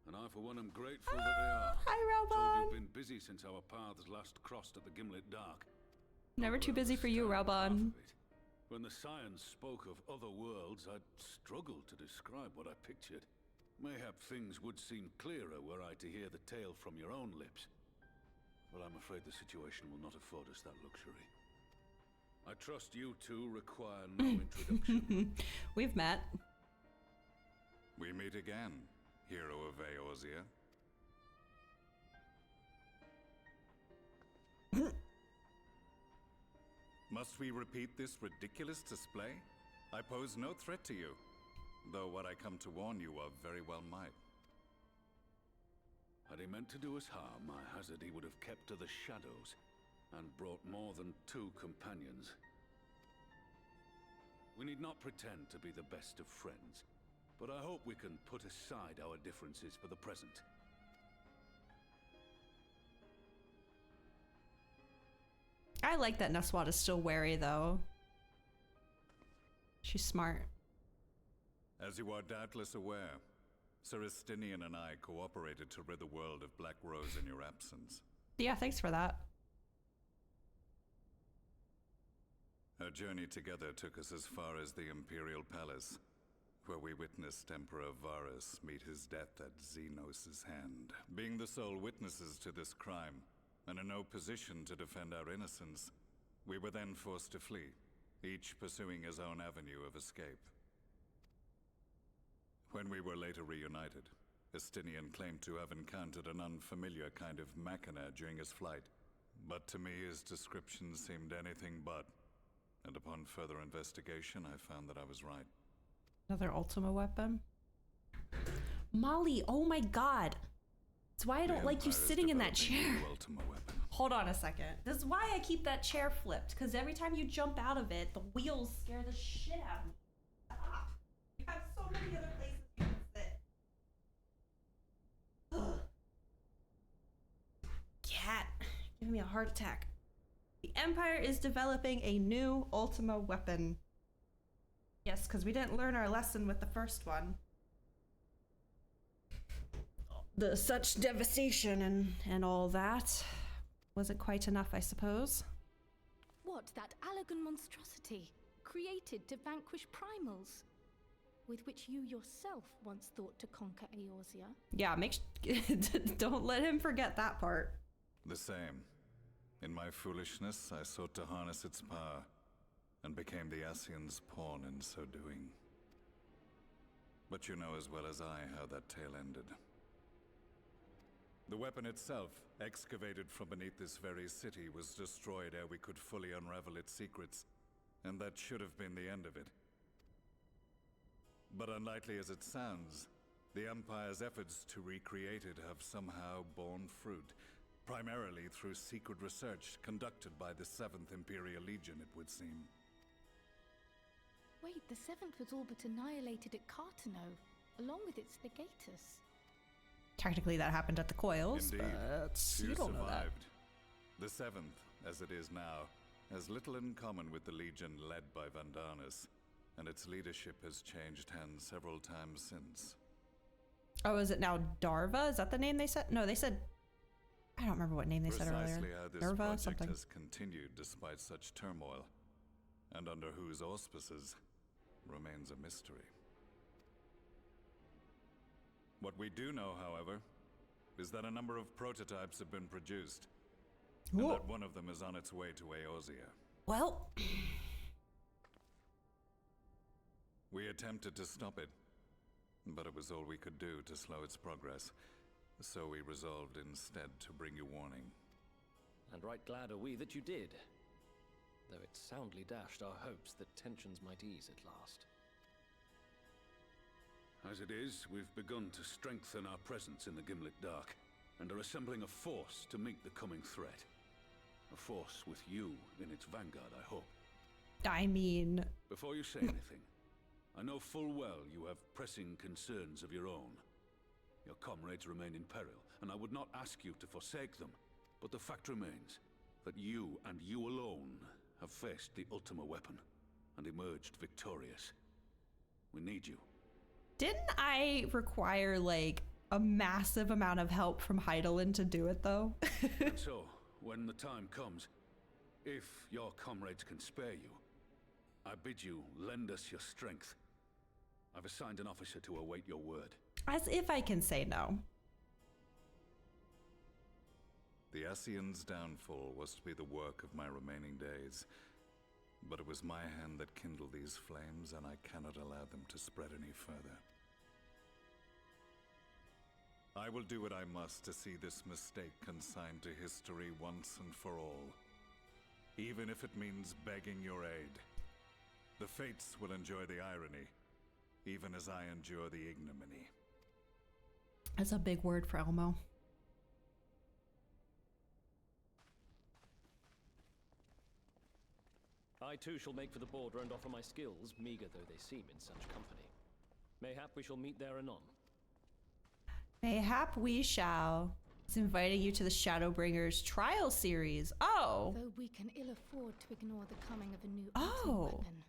And I, for one, am grateful that they are. Hi, Told Raubon. you've been busy since our paths last crossed at the Gimlet Dark. Never too busy for you, Understand half Raubon. of it. When the science spoke of other worlds, I'd struggled to describe what I pictured. Mayhap things would seem clearer were I to hear the tale from your own lips. But I'm afraid the situation will not afford us that luxury. I trust you two require no introduction. We've met. We meet again, hero of Eorzea. Must we repeat this ridiculous display? I pose no threat to you, though what I come to warn you of very well might. Had he meant to do us harm, I hazard he would have kept to the shadows and brought more than 2 companions. We need not pretend to be the best of friends, but I hope we can put aside our differences for the present. I like that Neswat is still wary, though. She's smart. As you are doubtless aware, Sir Estinian and I cooperated to rid the world of Black Rose in your absence. Yeah, thanks for that. Our journey together took us as far as the Imperial Palace, where we witnessed Emperor Varus meet his death at Xenos' hand. Being the sole witnesses to this crime, and in no position to defend our innocence, we were then forced to flee, each pursuing his own avenue of escape. When we were later reunited, Estinian claimed to have encountered an unfamiliar kind of machina during his flight, but to me his description seemed anything but, and upon further investigation I found that I was right. Another Ultima weapon. Molly, oh my god. That's why I don't like you sitting in that chair. Hold on a second. This is why I keep that chair flipped, because every time you jump out of it, the wheels scare the shit out of me. Ah, you have so many other places you can sit. Ugh. Cat, giving me a heart attack. The Empire is developing a new Ultima weapon. Yes, because we didn't learn our lesson with the first one. The such devastation and all that wasn't quite enough, I suppose. What, that Allagan monstrosity, created to vanquish primals, with which you yourself once thought to conquer Eorzea? Yeah, don't let him forget that part. The same. In my foolishness, I sought to harness its power, and became the Ascian's pawn in so doing. But you know as well as I how that tale ended. The weapon itself, excavated from beneath this very city, was destroyed ere we could fully unravel its secrets, and that should have been the end of it. But unlikely as it sounds, the Empire's efforts to recreate it have somehow borne fruit, primarily through secret research conducted by the 7th Imperial Legion, it would seem. Wait, the 7th was all but annihilated at Cartano, along with its legatus. Technically that happened at the coils, Indeed. but Few you don't know that. survived. The 7th, as it is now, has little in common with the Legion led by Vandanis, and its leadership has changed hands several times since. Oh, is it now Darva? Is that the name they said? No, they said... I don't remember what name they said earlier. Precisely how this Darva, project something. has continued despite such turmoil, and under whose auspices, remains a mystery. What we do know, however, is that a number of prototypes have been produced, and that one of them is on its way to Eorzea. Well... We attempted to stop it, but it was all we could do to slow its progress. So we resolved instead to bring you warning. And right glad are we that you did. Though it soundly dashed our hopes that tensions might ease at last. As it is, we've begun to strengthen our presence in the Gimlet Dark, and are assembling a force to meet the coming threat. A force with you in its vanguard, I hope. I mean... Before you say anything, I know full well you have pressing concerns of your own. Your comrades remain in peril, and I would not ask you to forsake them. But the fact remains that you and you alone have faced the Ultima weapon and emerged victorious. We need you. Didn't I require, like, a massive amount of help from Heidelin to do it, though? And so, when the time comes, if your comrades can spare you, I bid you lend us your strength. I've assigned an officer to await your word. As if I can say no. The Ascian's downfall was to be the work of my remaining days. But it was my hand that kindled these flames, and I cannot allow them to spread any further. I will do what I must to see this mistake consigned to history once and for all. Even if it means begging your aid. The fates will enjoy the irony, even as I endure the ignominy. That's a big word for Elmo. I too shall make for the border and offer my skills, meager though they seem in such company. Mayhap we shall meet there anon. Mayhap we shall. It's inviting you to the Shadowbringers trial series. Oh! Though we can ill afford to ignore the coming of a new ultimate weapon.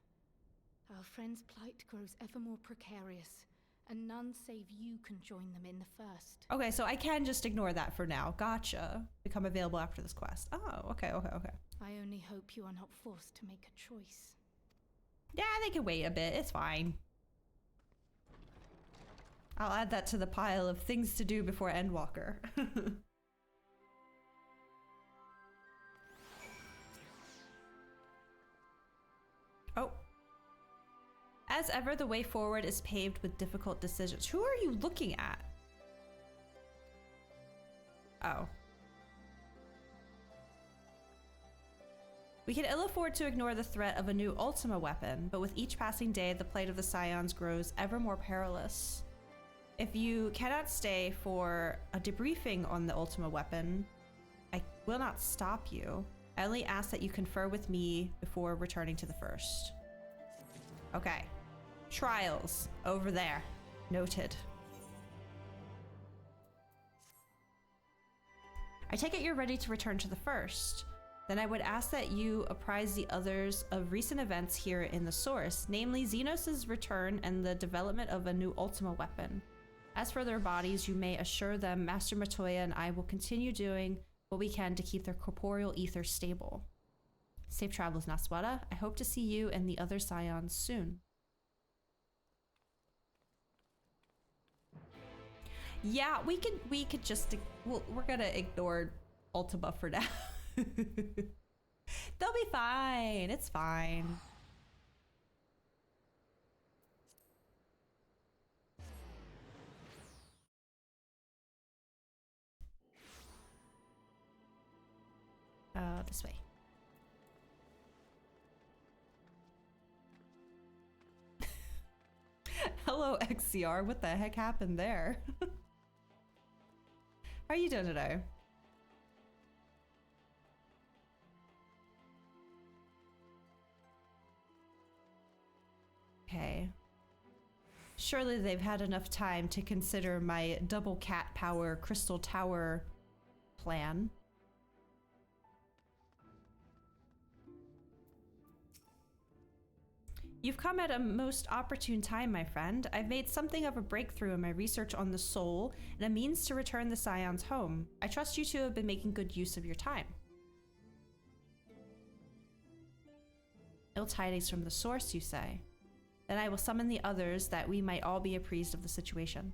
Our friends' plight grows ever more precarious, and none save you can join them in the first. Okay, so I can just ignore that for now. Gotcha. Become available after this quest. Oh, okay. I only hope you are not forced to make a choice. Yeah, they can wait a bit. It's fine. I'll add that to the pile of things to do before Endwalker. Oh. As ever, the way forward is paved with difficult decisions. Who are you looking at? Oh. We can ill afford to ignore the threat of a new Ultima weapon, but with each passing day, the plight of the Scions grows ever more perilous. If you cannot stay for a debriefing on the Ultima weapon, I will not stop you. I only ask that you confer with me before returning to the first. Okay. Trials. Over there. Noted. I take it you're ready to return to the first. Then I would ask that you apprise the others of recent events here in the source, namely Xenos' return and the development of a new Ultima weapon. As for their bodies, you may assure them Master Matoya and I will continue doing what we can to keep their corporeal ether stable. Safe travels, Naswada. I hope to see you and the other Scions soon. Yeah, we could just, we're gonna ignore Ultima for now. They'll be fine. It's fine. This way. Hello, XCR. What the heck happened there? How are you doing today? Okay. Surely they've had enough time to consider my double cat power crystal tower plan. You've come at a most opportune time, my friend. I've made something of a breakthrough in my research on the soul and a means to return the Scions home. I trust you two have been making good use of your time. Ill tidings from the source, you say? Then I will summon the others that we might all be apprised of the situation.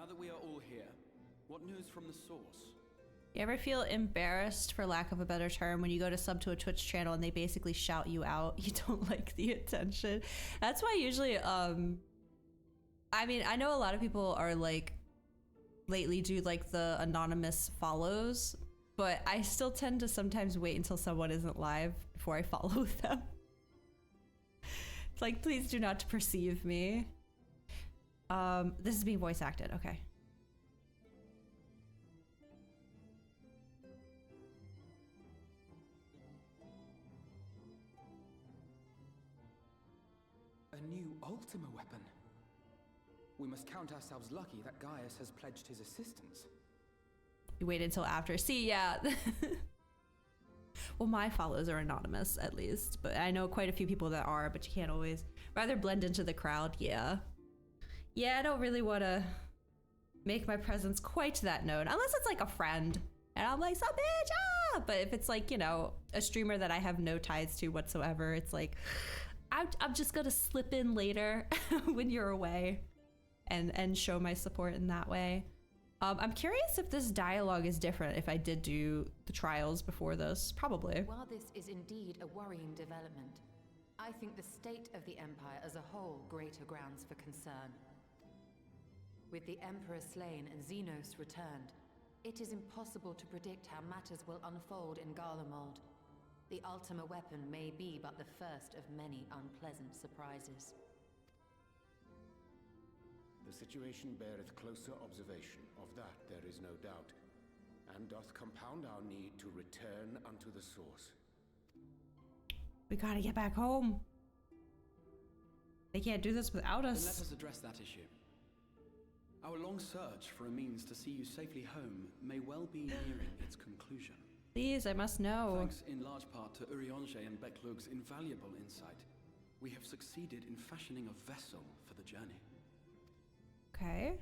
that we are all here, what news from the source? You ever feel embarrassed, for lack of a better term, when you go to sub to a Twitch channel and they basically shout you out? You don't like the attention. That's why usually, I mean, I know a lot of people are like, lately do like the anonymous follows, but I still tend to sometimes wait until someone isn't live before I follow them. It's like, please do not perceive me. This is being voice acted, okay. A new Ultima weapon. We must count ourselves lucky that Gaius has pledged his assistance. You wait until after. See, yeah. Well, my follows are anonymous, at least. But I know quite a few people that are, but you can't always... Rather blend into the crowd, yeah. Yeah, I don't really want to make my presence quite that known. Unless it's like a friend. And I'm like, sup, bitch, ah! But if it's like, you know, a streamer that I have no ties to whatsoever, it's like... I'm just gonna slip in later when you're away and show my support in that way. I'm curious if this dialogue is different if I did do the trials before this. Probably. While this is indeed a worrying development, I think the state of the Empire as a whole greater grounds for concern. With the Emperor slain and Xenos returned, it is impossible to predict how matters will unfold in Garlemald. The Ultima weapon may be but the first of many unpleasant surprises. The situation beareth closer observation, of that there is no doubt, and doth compound our need to return unto the source. We gotta get back home. They can't do this without us. Then let us address that issue. Our long search for a means to see you safely home may well be nearing its conclusion. Please, I must know. Thanks in large part to Urianger and Beklug's invaluable insight, we have succeeded in fashioning a vessel for the journey. Okay.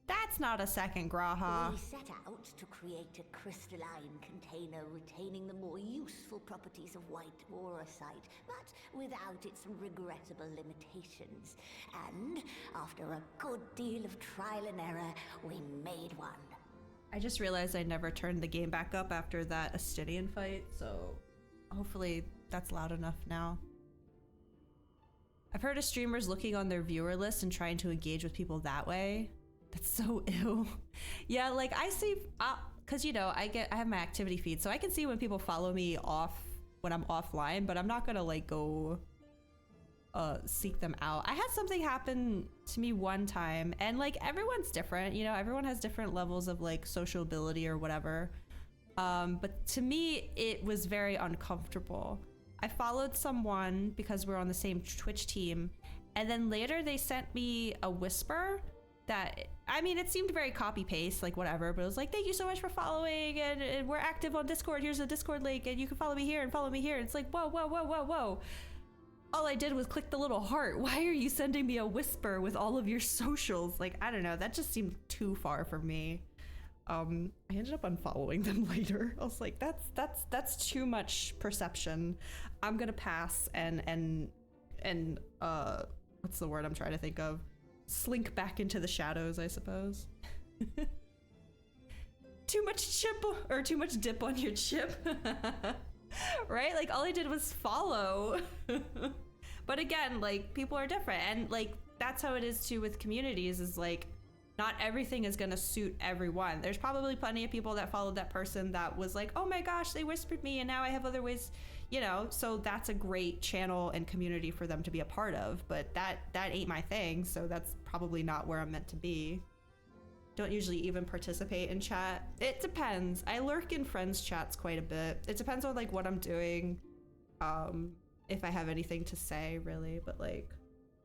That's not a second Graha. We set out to create a crystalline container retaining the more useful properties of white borosite, but without its regrettable limitations. And after a good deal of trial and error, we made one. I just realized I never turned the game back up after that Astidian fight, so hopefully that's loud enough now. I've heard of streamers looking on their viewer list and trying to engage with people that way. That's so ill. Yeah, like I see, cause you know, I have my activity feed, so I can see when people follow me off when I'm offline, but I'm not gonna like go seek them out. I had something happen to me one time, and like everyone's different, you know, everyone has different levels of like sociability or whatever. But to me, it was very uncomfortable. I followed someone because we're on the same Twitch team, and then later they sent me a whisper that, I mean, it seemed very copy paste, like whatever, but it was like, thank you so much for following, and we're active on Discord, here's the Discord link, and you can follow me here and follow me here. It's like, whoa, whoa, whoa, whoa, whoa. All I did was click the little heart. Why are you sending me a whisper with all of your socials? Like, I don't know, that just seemed too far for me. I ended up unfollowing them later. I was like, that's too much perception. I'm gonna pass and what's the word I'm trying to think of? Slink back into the shadows, I suppose. Too much chip or too much dip on your chip. Right? Like all I did was follow. But again, like people are different, and like that's how it is too with communities, is like not everything is gonna suit everyone. There's probably plenty of people that followed that person that was like, oh my gosh, they whispered me and now I have other ways, you know, so that's a great channel and community for them to be a part of, but that ain't my thing, so that's probably not where I'm meant to be. Don't usually even participate in chat. It depends. I lurk in friends chats quite a bit. It depends on like what I'm doing, if I have anything to say really, but like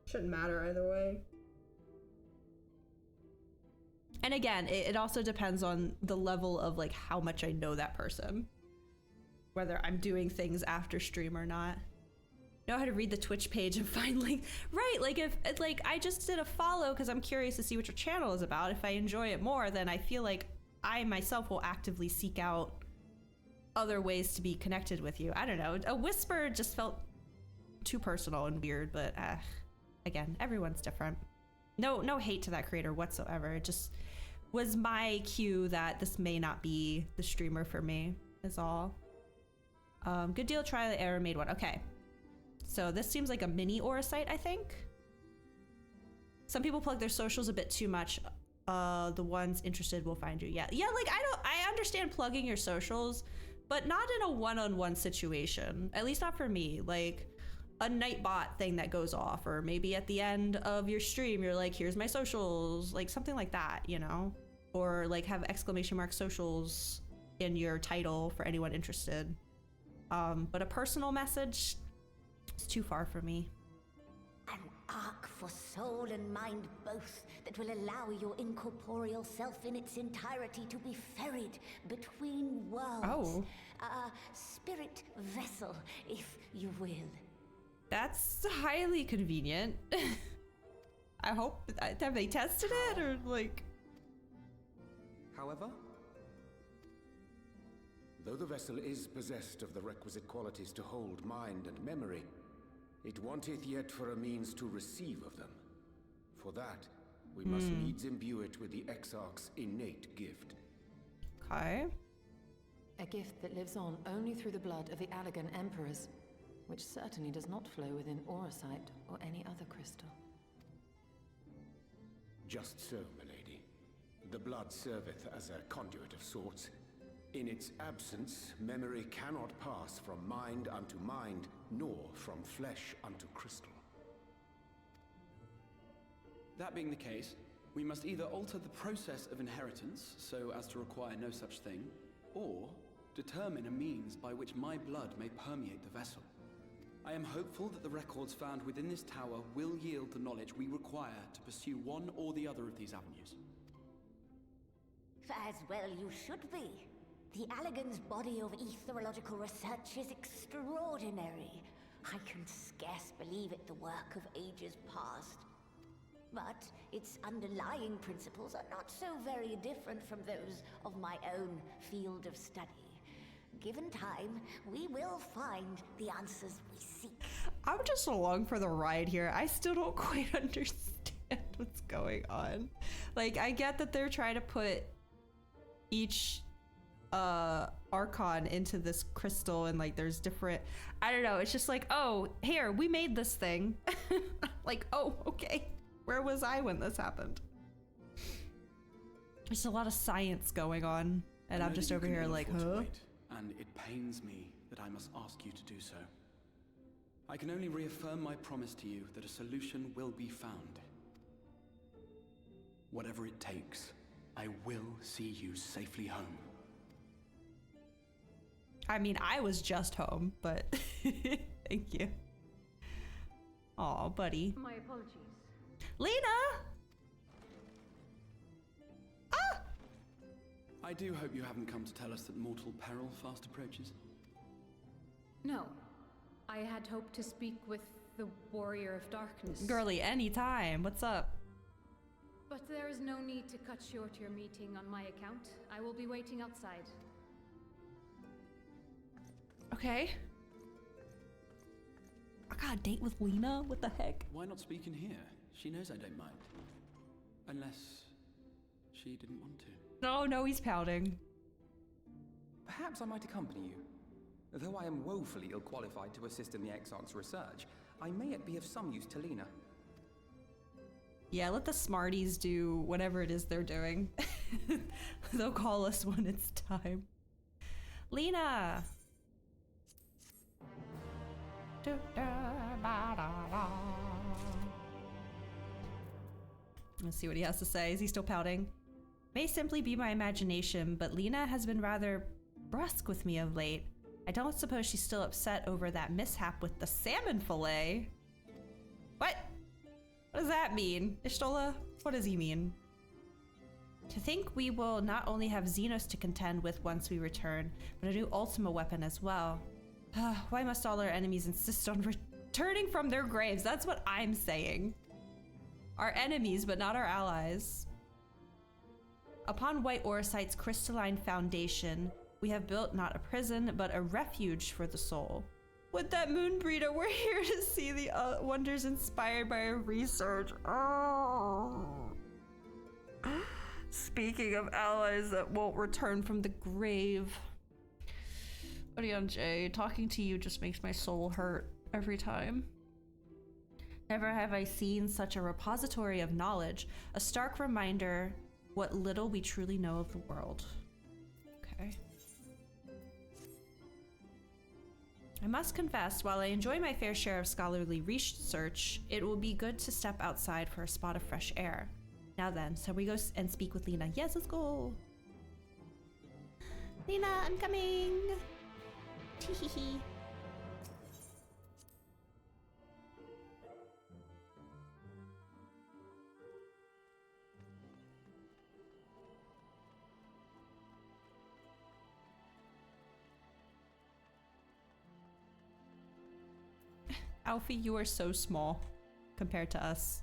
shouldn't matter either way. And again, it also depends on the level of like how much I know that person, whether I'm doing things after stream or not. Know how to read the Twitch page and find like, right, like if like I just did a follow because I'm curious to see what your channel is about. If I enjoy it more, then I feel like I myself will actively seek out other ways to be connected with you. I don't know, a whisper just felt too personal and weird, but again, everyone's different. no hate to that creator whatsoever. It just was my cue that this may not be the streamer for me, is all. Good deal, trial and error, made one. Okay. So this seems like a mini aura site, I think. Some people plug their socials a bit too much. The ones interested will find you. Yeah, like I understand plugging your socials, but not in a one-on-one situation. At least not for me. Like a Nightbot thing that goes off, or maybe at the end of your stream, you're like, here's my socials, like something like that, you know? Or like have exclamation mark socials in your title for anyone interested. But a personal message is too far for me. An arc for soul and mind both that will allow your incorporeal self in its entirety to be ferried between worlds. Oh. A spirit vessel, if you will. That's highly convenient. I hope, have they tested it or like? However? Though the vessel is possessed of the requisite qualities to hold mind and memory, it wanteth yet for a means to receive of them. For that, we must needs imbue it with the Exarch's innate gift. Okay. A gift that lives on only through the blood of the Allegan Emperors, which certainly does not flow within Auracite or any other crystal. Just so, milady. The blood serveth as a conduit of sorts. In its absence, memory cannot pass from mind unto mind, nor from flesh unto crystal. That being the case, we must either alter the process of inheritance so as to require no such thing, or determine a means by which my blood may permeate the vessel. I am hopeful that the records found within this tower will yield the knowledge we require to pursue one or the other of these avenues. As well you should be. The Allegan's body of etherological research is extraordinary. I can scarce believe it the work of ages past. But its underlying principles are not so very different from those of my own field of study. Given time, we will find the answers we seek. I'm just along for the ride here. I still don't quite understand what's going on. Like, I get that they're trying to put each Archon into this crystal and like there's different, I don't know, it's just like, oh, here, we made this thing. Like, oh, okay. Where was I when this happened? There's a lot of science going on and I'm just over here like, huh? And it pains me that I must ask you to do so. I can only reaffirm my promise to you that a solution will be found. Whatever it takes, I will see you safely home. I mean, I was just home, but thank you. Aw, buddy. My apologies. Lena! Ah! I do hope you haven't come to tell us that mortal peril fast approaches. No. I had hoped to speak with the Warrior of Darkness. Girly, anytime. What's up? But there is no need to cut short your meeting on my account. I will be waiting outside. Okay. I got a date with Lena? What the heck? Why not speak in here? She knows I don't mind. Unless she didn't want to. No, he's pouting. Perhaps I might accompany you. Though I am woefully ill-qualified to assist in the Exarch's research, I may yet be of some use to Lena. Yeah, let the smarties do whatever it is they're doing. They'll call us when it's time. Lena! Let's see what he has to say. Is he still pouting? May simply be my imagination, but Lena has been rather brusque with me of late. I don't suppose she's still upset over that mishap with the salmon fillet. What? What does that mean? Ishtola? What does he mean? To think we will not only have Xenos to contend with once we return, but a new Ultima weapon as well. Why must all our enemies insist on returning from their graves? That's what I'm saying. Our enemies, but not our allies. Upon White Auracite's crystalline foundation, we have built not a prison, but a refuge for the soul. With that moon breeder, we're here to see the wonders inspired by our research. Oh. Speaking of allies that won't return from the grave. J, talking to you just makes my soul hurt every time. Never have I seen such a repository of knowledge, a stark reminder what little we truly know of the world. Okay. I must confess, while I enjoy my fair share of scholarly research, it will be good to step outside for a spot of fresh air. Now then, so we go and speak with Lena. Yes, let's go. Lena, I'm coming. Teehee. Alfie, you are so small compared to us.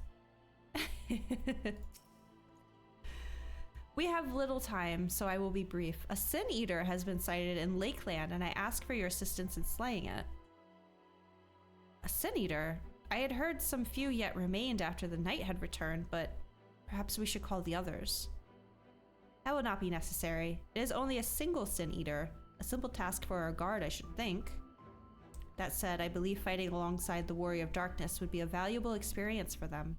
We have little time, so I will be brief. A sin eater has been sighted in Lakeland, and I ask for your assistance in slaying it. A sin eater? I had heard some few yet remained after the night had returned, but perhaps we should call the others. That will not be necessary. It is only a single sin eater. A simple task for our guard, I should think. That said, I believe fighting alongside the Warrior of Darkness would be a valuable experience for them.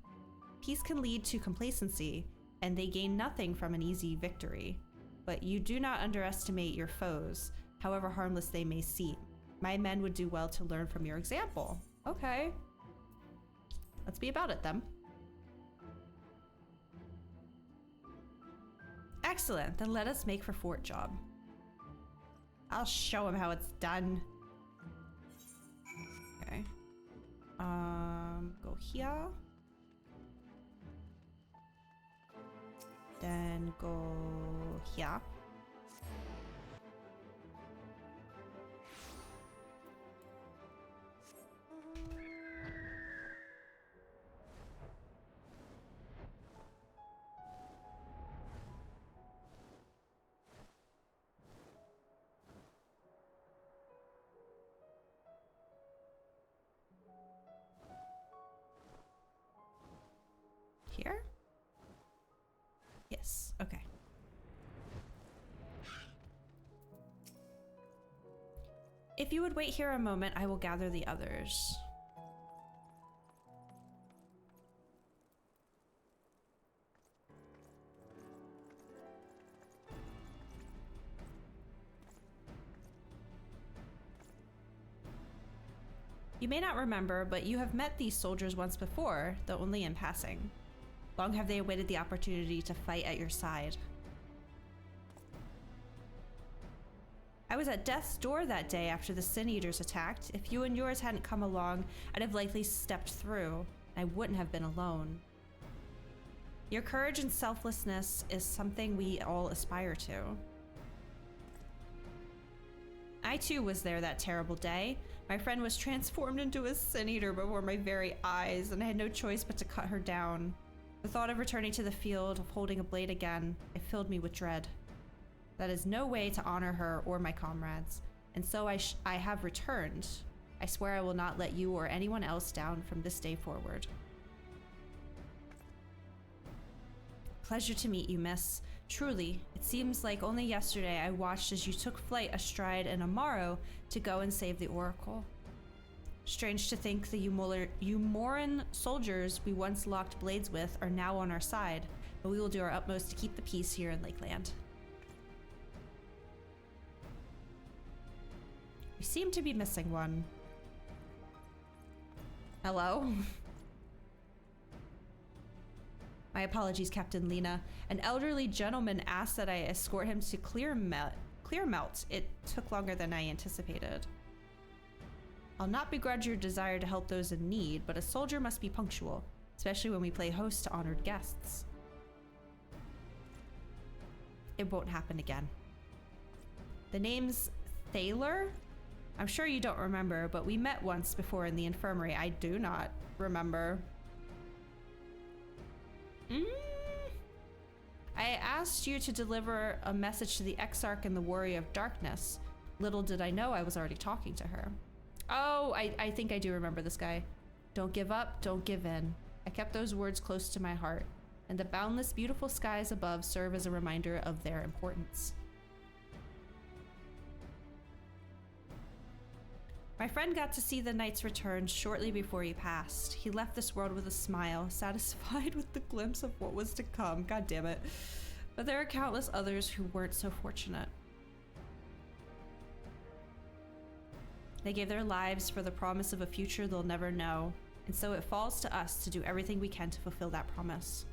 Peace can lead to complacency, and they gain nothing from an easy victory. But you do not underestimate your foes, however harmless they may seem. My men would do well to learn from your example. Okay. Let's be about it then. Excellent, then let us make for Fort Job. I'll show him how it's done. Okay. Go here. Then go here. Here? Yes, okay. If you would wait here a moment, I will gather the others. You may not remember, but you have met these soldiers once before, though only in passing. Long have they awaited the opportunity to fight at your side. I was at death's door that day after the Sin Eaters attacked. If you and yours hadn't come along, I'd have likely stepped through. I wouldn't have been alone. Your courage and selflessness is something we all aspire to. I too was there that terrible day. My friend was transformed into a Sin Eater before my very eyes, and I had no choice but to cut her down. The thought of returning to the field, of holding a blade again, it filled me with dread. That is no way to honor her or my comrades, and so I have returned. I swear I will not let you or anyone else down from this day forward. Pleasure to meet you, miss. Truly, it seems like only yesterday I watched as you took flight astride an Amaro to go and save the Oracle. Strange to think the Umoran soldiers we once locked blades with are now on our side, but we will do our utmost to keep the peace here in Lakeland. We seem to be missing one. Hello? My apologies, Captain Lena. An elderly gentleman asked that I escort him to Clearmelt. It took longer than I anticipated. I'll not begrudge your desire to help those in need, but a soldier must be punctual, especially when we play host to honored guests. It won't happen again. The name's Thaler? I'm sure you don't remember, but we met once before in the infirmary. I do not remember. I asked you to deliver a message to the Exarch and the Warrior of Darkness. Little did I know I was already talking to her. Oh, I think I do remember this guy. Don't give up, don't give in. I kept those words close to my heart, and the boundless, beautiful skies above serve as a reminder of their importance. My friend got to see the knight's return shortly before he passed. He left this world with a smile, satisfied with the glimpse of what was to come. God damn it. But there are countless others who weren't so fortunate. They gave their lives for the promise of a future they'll never know, and so it falls to us to do everything we can to fulfill that promise.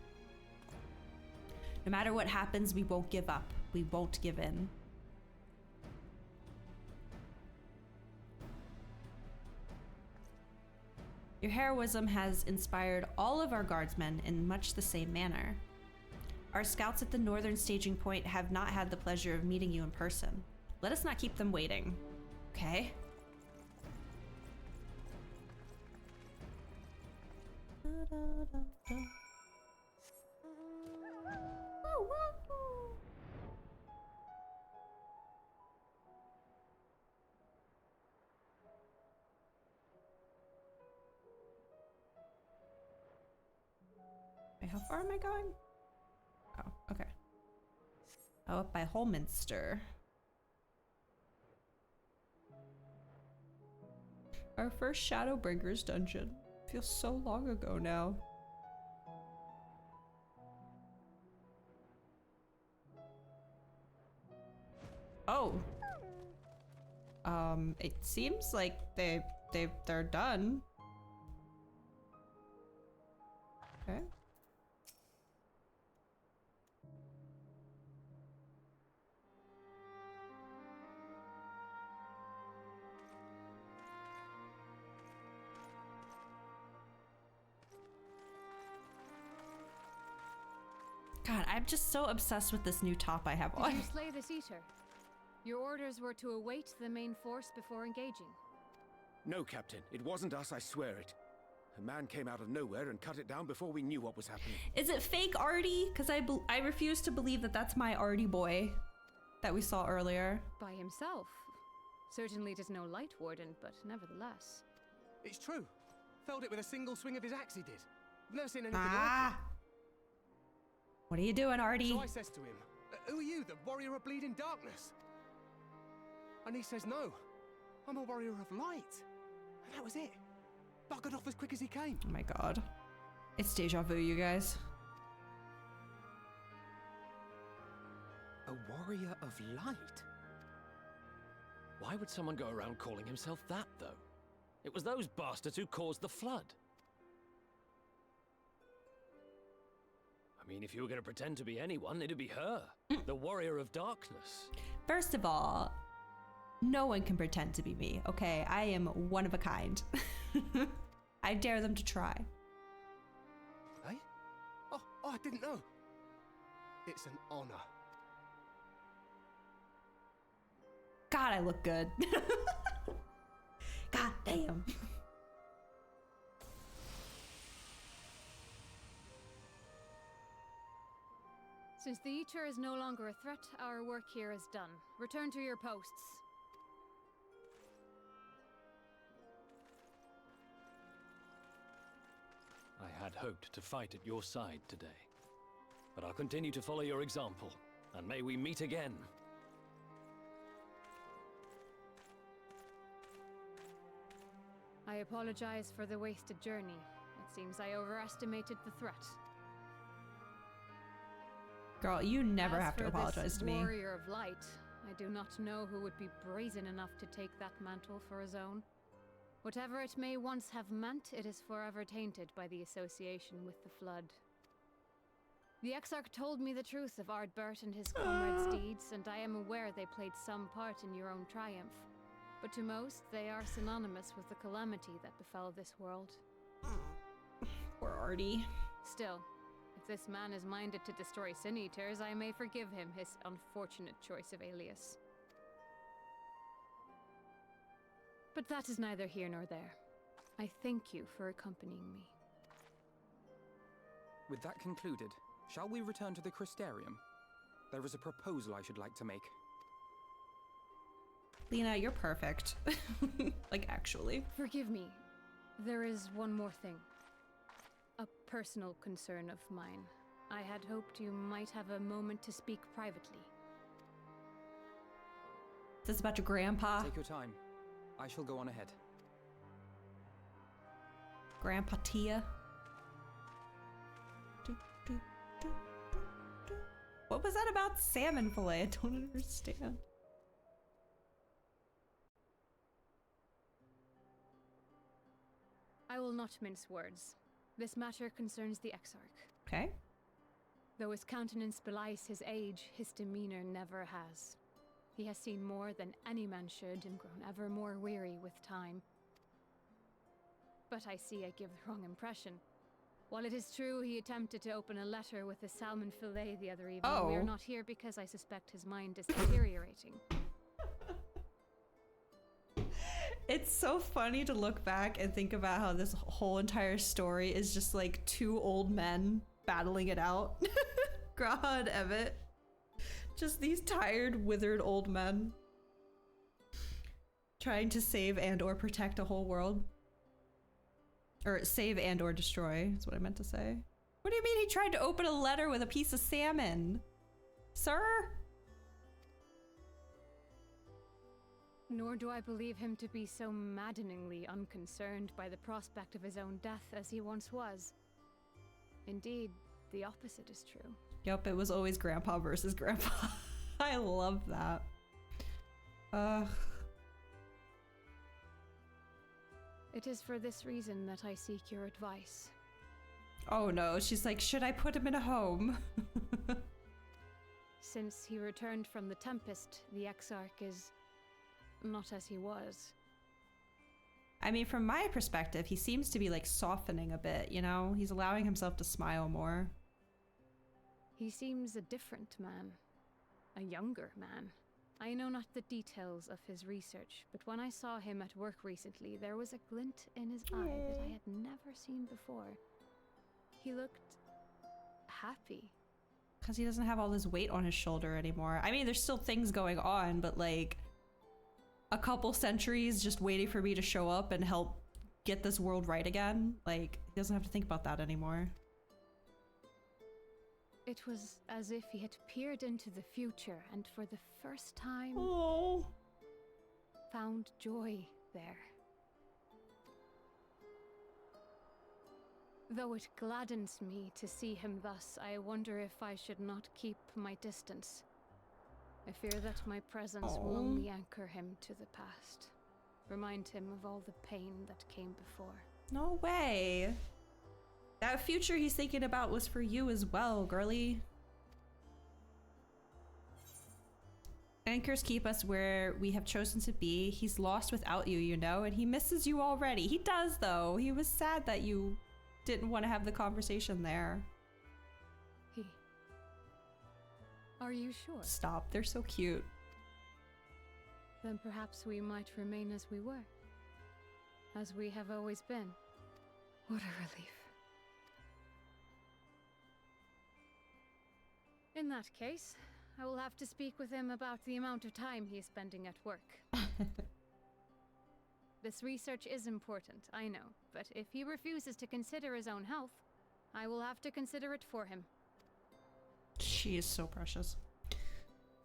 No matter what happens, we won't give up. We won't give in. Your heroism has inspired all of our guardsmen in much the same manner. Our scouts at the northern staging point have not had the pleasure of meeting you in person. Let us not keep them waiting, okay? Wait, how far am I going? Oh, okay. Oh, up by Holminster. Our first Shadowbringers dungeon. Feels so long ago now. Oh. It seems like they're done. Okay. God, I'm just so obsessed with this new top I have on. Did you slay this eater? Your orders were to await the main force before engaging. No, Captain. It wasn't us, I swear it. A man came out of nowhere and cut it down before we knew what was happening. Is it fake Artie? Because I refuse to believe that that's my Artie boy that we saw earlier. By himself. Certainly it is no light warden, but nevertheless. It's true. Felled it with a single swing of his axe, he did. I've never seen anything like it. What are you doing, Artie? So I says to him, who are you, the warrior of bleeding darkness? And he says, no, I'm a warrior of light. And that was it. Buggered off as quick as he came. Oh my god. It's deja vu, you guys. A warrior of light? Why would someone go around calling himself that, though? It was those bastards who caused the flood. I mean, if you were going to pretend to be anyone, it'd be her. The warrior of darkness. First of all, no one can pretend to be me, okay? I am one of a kind. I dare them to try. Hey? Oh, I didn't know. It's an honor. God, I look good. God damn. Since the Eater is no longer a threat, our work here is done. Return to your posts. I had hoped to fight at your side today. But I'll continue to follow your example, and may we meet again. I apologize for the wasted journey. It seems I overestimated the threat. Girl, you never As have to for apologize this to me. warrior of light, I do not know who would be brazen enough to take that mantle for his own. Whatever it may once have meant, it is forever tainted by the association with the Flood. The Exarch told me the truth of Ardbert and his comrades' deeds, and I am aware they played some part in your own triumph. But to most, they are synonymous with the calamity that befell this world. Poor Artie. Still, if this man is minded to destroy Sin Eaters, I may forgive him his unfortunate choice of alias. But that is neither here nor there. I thank you for accompanying me. With that concluded, shall we return to the Crystarium? There is a proposal I should like to make. Lena, you're perfect. Like, actually. Forgive me. There is one more thing. A personal concern of mine. I had hoped you might have a moment to speak privately. This is about your grandpa. Take your time. I shall go on ahead. Grandpa Tia. What was that about salmon fillet? I don't understand. I will not mince words. This matter concerns the Exarch. Okay. Though his countenance belies his age, his demeanor never has. He has seen more than any man should and grown ever more weary with time. But I see I give the wrong impression. While it is true he attempted to open a letter with a salmon fillet the other evening, we are not here because I suspect his mind is deteriorating. It's so funny to look back and think about how this whole entire story is just like two old men battling it out. Graha and Emmet. Just these tired, withered old men. Trying to save and or protect a whole world. Or save and or destroy is what I meant to say. What do you mean he tried to open a letter with a piece of salmon? Sir? Nor do I believe him to be so maddeningly unconcerned by the prospect of his own death as he once was. Indeed, the opposite is true. Yup, it was always grandpa versus grandpa. I love that. It is for this reason that I seek your advice. Oh no, she's like, should I put him in a home? Since he returned from the Tempest, the Exarch is not as he was. I mean, from my perspective, he seems to be like softening a bit, you know? He's allowing himself to smile more. He seems a different man. A younger man. I know not the details of his research, but when I saw him at work recently, there was a glint in his eye that I had never seen before. He looked happy. Because he doesn't have all this weight on his shoulder anymore. I mean, there's still things going on, but like a couple centuries just waiting for me to show up and help get this world right again. Like, he doesn't have to think about that anymore. It was as if he had peered into the future and for the first time found joy there. Though it gladdens me to see him thus, I wonder if I should not keep my distance. I fear that my presence will only anchor him to the past. Remind him of all the pain that came before. No way. That future he's thinking about was for you as well, girly. Anchors keep us where we have chosen to be. He's lost without you, you know, and he misses you already. He does, though. He was sad that you didn't want to have the conversation there. Are you sure? Stop, they're so cute. Then perhaps we might remain as we were. As we have always been. What a relief. In that case, I will have to speak with him about the amount of time he is spending at work. This research is important, I know, but if he refuses to consider his own health, I will have to consider it for him. She is so precious.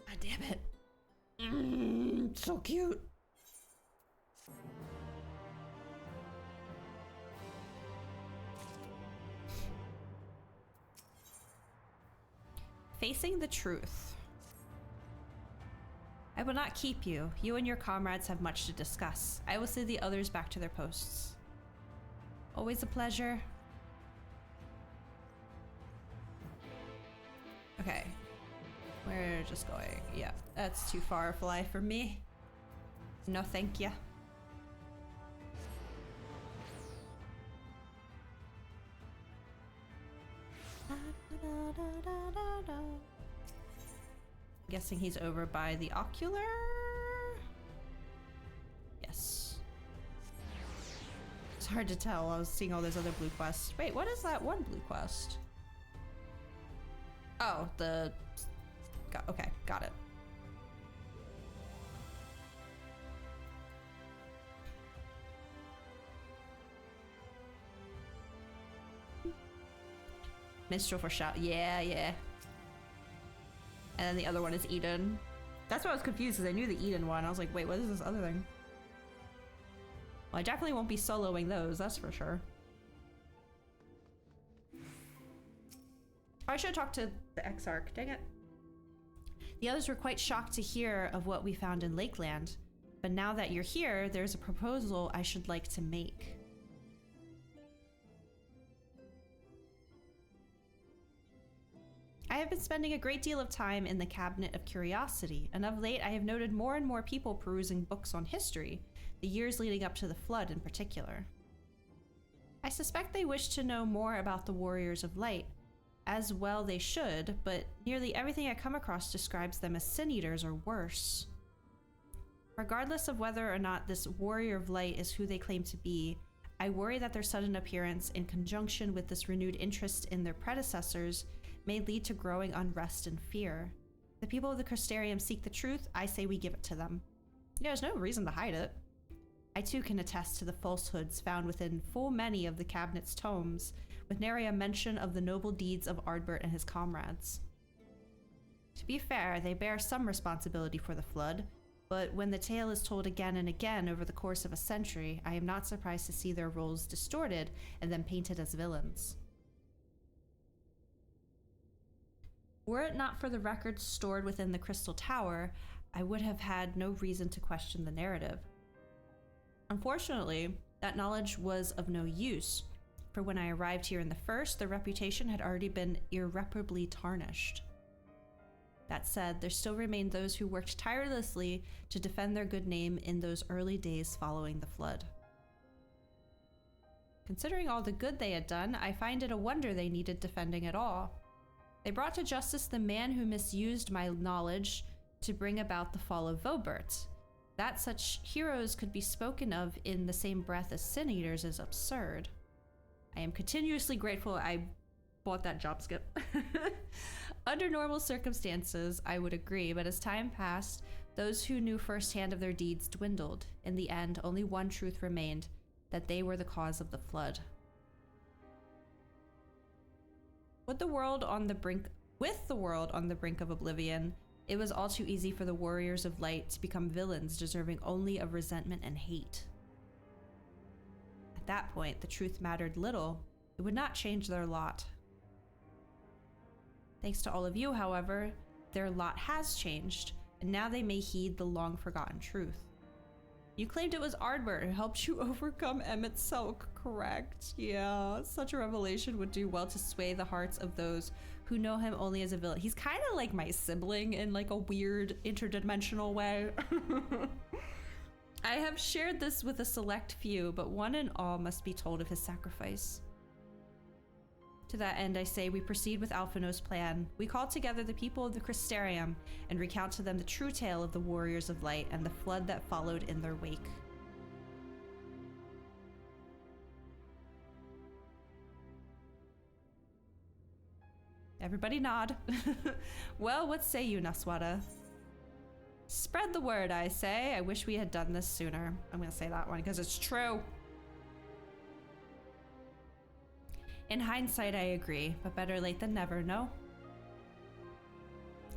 God damn it. So cute. Facing the truth. I will not keep you. You and your comrades have much to discuss. I will send the others back to their posts. Always a pleasure. Okay. We're just going. Yeah, that's too far of life for me. No, thank you. Guessing he's over by the ocular? Yes. It's hard to tell. I was seeing all those other blue quests. Wait, what is that one blue quest? Oh, okay, got it. Minstrel for Shout. Yeah, yeah. And then the other one is Eden. That's why I was confused, because I knew the Eden one. I was like, wait, what is this other thing? Well, I definitely won't be soloing those, that's for sure. I should have talked to the Exarch, dang it. The others were quite shocked to hear of what we found in Lakeland, but now that you're here, there's a proposal I should like to make. I have been spending a great deal of time in the Cabinet of Curiosity, and of late I have noted more and more people perusing books on history, the years leading up to the Flood in particular. I suspect they wish to know more about the Warriors of Light. As well they should, but nearly everything I come across describes them as sin-eaters or worse. Regardless of whether or not this Warrior of Light is who they claim to be, I worry that their sudden appearance, in conjunction with this renewed interest in their predecessors, may lead to growing unrest and fear. The people of the Crystarium seek the truth, I say we give it to them. There's no reason to hide it. I too can attest to the falsehoods found within full many of the Cabinet's tomes, with nary a mention of the noble deeds of Ardbert and his comrades. To be fair, they bear some responsibility for the Flood, but when the tale is told again and again over the course of a century, I am not surprised to see their roles distorted and then painted as villains. Were it not for the records stored within the Crystal Tower, I would have had no reason to question the narrative. Unfortunately, that knowledge was of no use, for when I arrived here in the first, their reputation had already been irreparably tarnished. That said, there still remained those who worked tirelessly to defend their good name in those early days following the Flood. Considering all the good they had done, I find it a wonder they needed defending at all. They brought to justice the man who misused my knowledge to bring about the fall of Vobert. That such heroes could be spoken of in the same breath as sin-eaters is absurd. I am continuously grateful I bought that job skip. Under normal circumstances, I would agree, but as time passed, those who knew firsthand of their deeds dwindled. In the end, only one truth remained, that they were the cause of the Flood. With the world on the brink of oblivion, it was all too easy for the Warriors of Light to become villains deserving only of resentment and hate. At that point, the truth mattered little. It would not change their lot. Thanks to all of you, however, their lot has changed, and now they may heed the long-forgotten truth. You claimed it was Ardbert who helped you overcome Emmett Selk, correct? Yeah, such a revelation would do well to sway the hearts of those who know him only as a villain. He's kind of like my sibling in like a weird interdimensional way. I have shared this with a select few, but one and all must be told of his sacrifice. To that end, I say we proceed with Alphino's plan. We call together the people of the Crystarium and recount to them the true tale of the Warriors of Light and the Flood that followed in their wake. Everybody nod. Well, what say you, Naswada? Spread the word, I say. I wish we had done this sooner. I'm gonna say that one because it's true. In hindsight, I agree, but better late than never, no?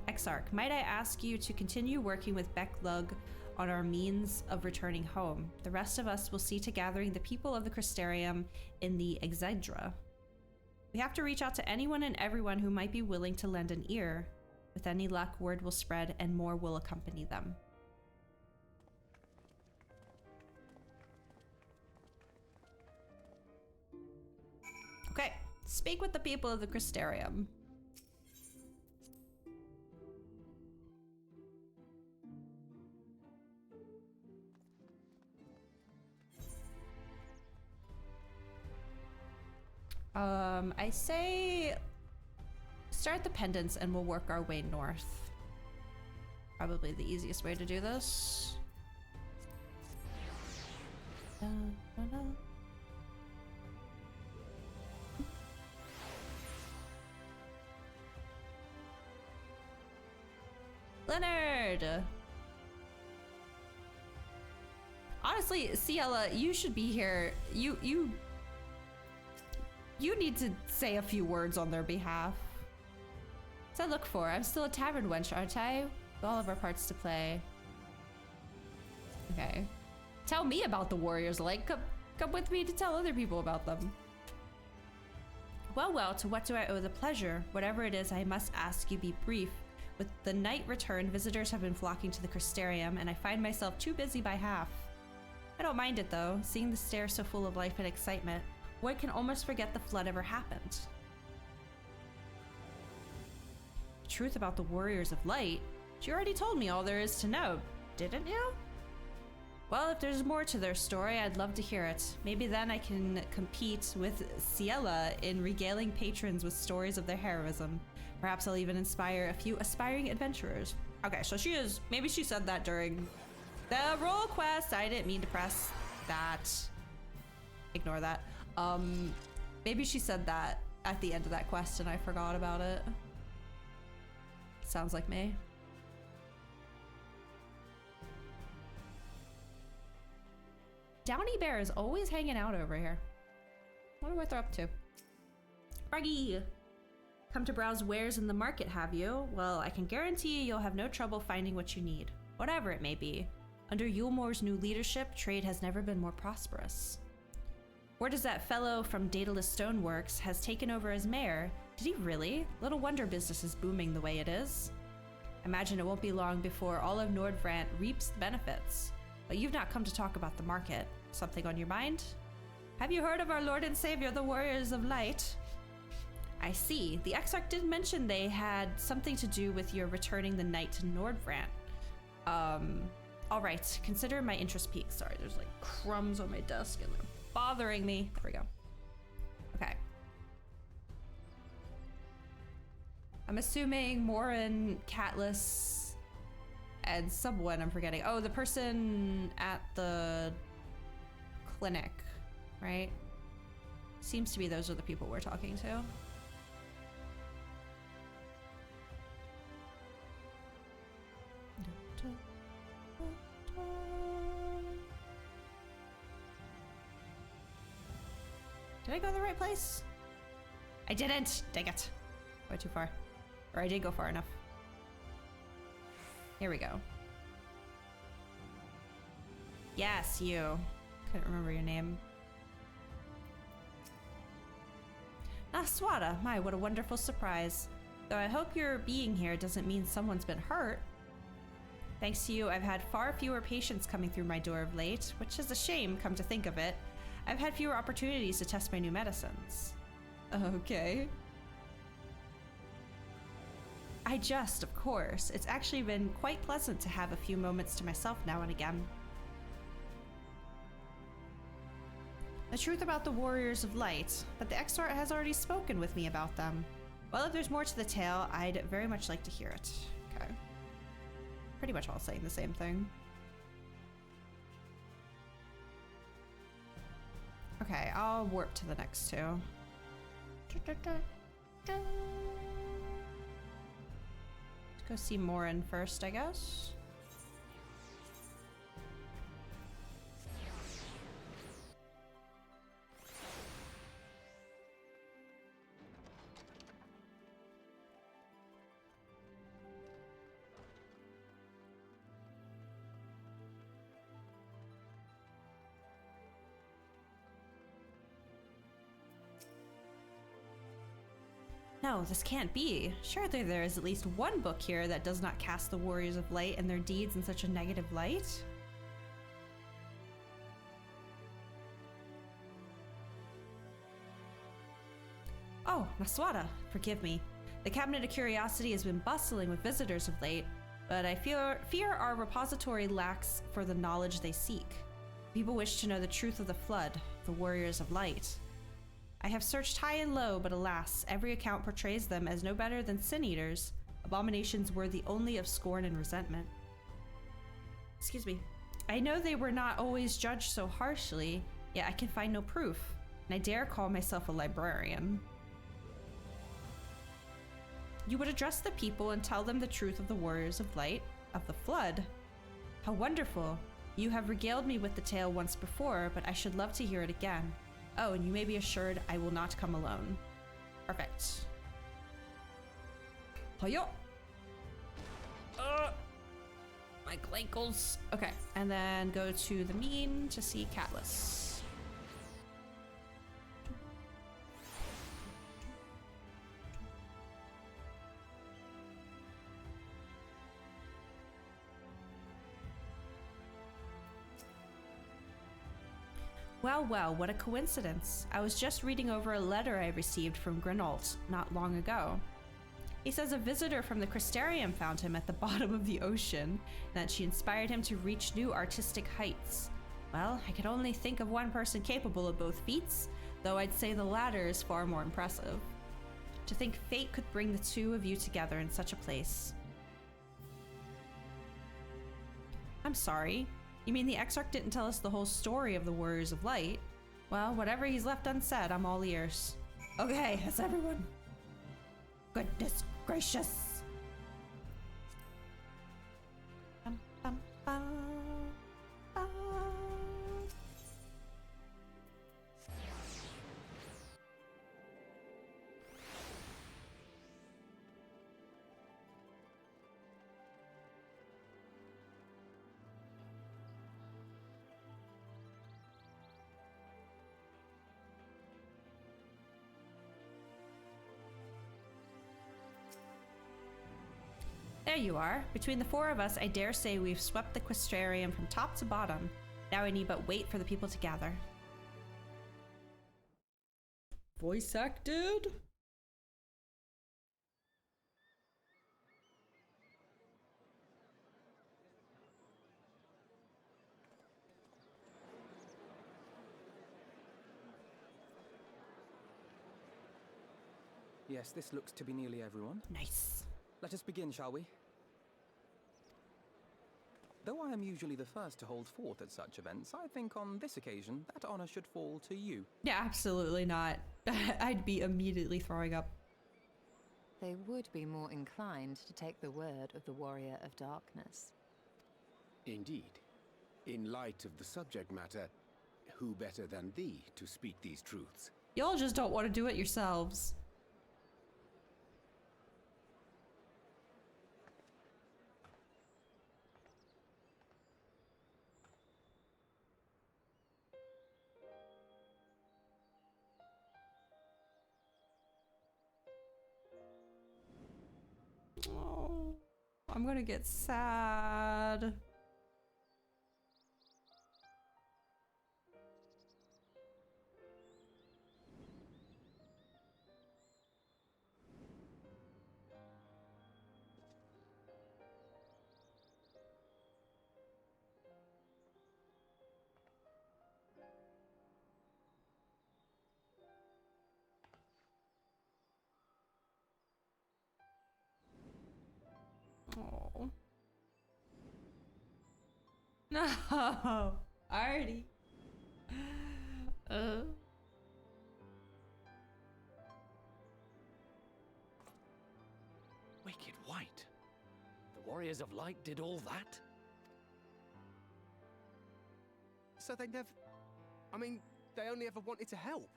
Exarch, might I ask you to continue working with Beck Lug on our means of returning home? The rest of us will see to gathering the people of the Crystarium in the Exedra. We have to reach out to anyone and everyone who might be willing to lend an ear. With any luck, word will spread and more will accompany them. Okay, speak with the people of the Crystarium. I say start the pendants and we'll work our way north. Probably the easiest way to do this. Leonard! Honestly, Ciela, you should be here. You need to say a few words on their behalf. What's I look for? I'm still a tavern wench, aren't I? With all of our parts to play. Okay. Tell me about the warriors, like, come with me to tell other people about them. Well, well, to what do I owe the pleasure? Whatever it is, I must ask you be brief. With the night return, visitors have been flocking to the Crystarium, and I find myself too busy by half. I don't mind it, though. Seeing the stair so full of life and excitement, one can almost forget the flood ever happened. The truth about the Warriors of Light? You already told me all there is to know, didn't you? Well, if there's more to their story, I'd love to hear it. Maybe then I can compete with Ciela in regaling patrons with stories of their heroism. Perhaps I'll even inspire a few aspiring adventurers. Okay, so maybe she said that during the roll quest. I didn't mean to press that. Ignore that. Maybe she said that at the end of that quest and I forgot about it. Sounds like me. Downy Bear is always hanging out over here. Wonder what they're up to. Froggy! Come to browse wares in the market, have you? Well, I can guarantee you'll have no trouble finding what you need, whatever it may be. Under Yulmore's new leadership, trade has never been more prosperous. Word is that fellow from Daedalus Stoneworks has taken over as mayor. Did he really? Little wonder business is booming the way it is. Imagine it won't be long before all of Nordvrant reaps the benefits. But you've not come to talk about the market. Something on your mind? Have you heard of our Lord and Savior, the Warriors of Light? I see. The Exarch did mention they had something to do with your returning the night to Nordvrant. Alright, consider my interest peaked. Sorry, there's like crumbs on my desk and they're bothering me. There we go. Okay. I'm assuming Morin, Catless, and someone I'm forgetting. Oh, the person at the clinic, right? Seems to be those are the people we're talking to. Did I go the right place? I didn't! Dang it. Went too far. Or I did go far enough. Here we go. Yes, you. Couldn't remember your name. Swada, my, what a wonderful surprise. Though I hope your being here doesn't mean someone's been hurt. Thanks to you, I've had far fewer patients coming through my door of late, which is a shame, come to think of it. I've had fewer opportunities to test my new medicines. Okay. Of course. It's actually been quite pleasant to have a few moments to myself now and again. The truth about the Warriors of Light, but the Exarch has already spoken with me about them. Well, if there's more to the tale, I'd very much like to hear it. Okay. Pretty much all saying the same thing. Okay, I'll warp to the next two. Let's go see Morin first, I guess. No, this can't be. Surely there is at least one book here that does not cast the Warriors of Light and their deeds in such a negative light. Oh, Naswada, forgive me. The Cabinet of Curiosity has been bustling with visitors of late, but I fear our repository lacks for the knowledge they seek. People wish to know the truth of the Flood, the Warriors of Light. I have searched high and low, but alas, every account portrays them as no better than sin-eaters, abominations worthy only of scorn and resentment. Excuse me. I know they were not always judged so harshly, yet I can find no proof, and I dare call myself a librarian. You would address the people and tell them the truth of the Warriors of Light, of the Flood. How wonderful! You have regaled me with the tale once before, but I should love to hear it again. Oh, and you may be assured I will not come alone. Perfect. Hiya! My glankles. Okay, and then go to the mean to see Catless. Well, well, what a coincidence. I was just reading over a letter I received from Grinault not long ago. He says a visitor from the Crystarium found him at the bottom of the ocean, and that she inspired him to reach new artistic heights. Well, I could only think of one person capable of both feats, though I'd say the latter is far more impressive. To think fate could bring the two of you together in such a place. I'm sorry. You mean the Exarch didn't tell us the whole story of the Warriors of Light? Well, whatever he's left unsaid, I'm all ears. Okay, that's everyone. Goodness gracious. Bum, bum, bum, bum. There you are. Between the four of us, I dare say we've swept the Quistarium from top to bottom. Now we need but wait for the people to gather. Voice acted? Yes, this looks to be nearly everyone. Nice. Let us begin, shall we? Though I am usually the first to hold forth at such events, I think on this occasion that honor should fall to you. Yeah, absolutely not. I'd be immediately throwing up. They would be more inclined to take the word of the Warrior of Darkness. Indeed. In light of the subject matter, who better than thee to speak these truths? Y'all just don't want to do it yourselves. Oh, I'm gonna get sad. Oh. No, Artie. Wicked White. The Warriors of Light did all that? So they never... I mean, they only ever wanted to help.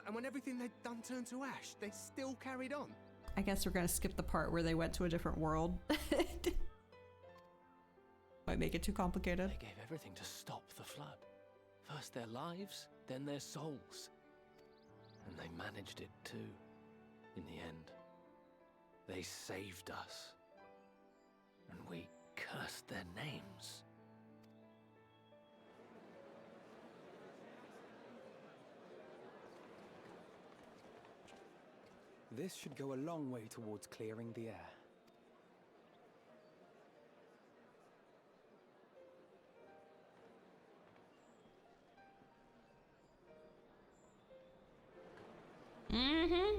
And when everything they'd done turned to ash, they still carried on. I guess we're gonna skip the part where they went to a different world. Might make it too complicated. They gave everything to stop the flood. First their lives, then their souls. And they managed it too, in the end. They saved us. And we cursed their names. This should go a long way towards clearing the air.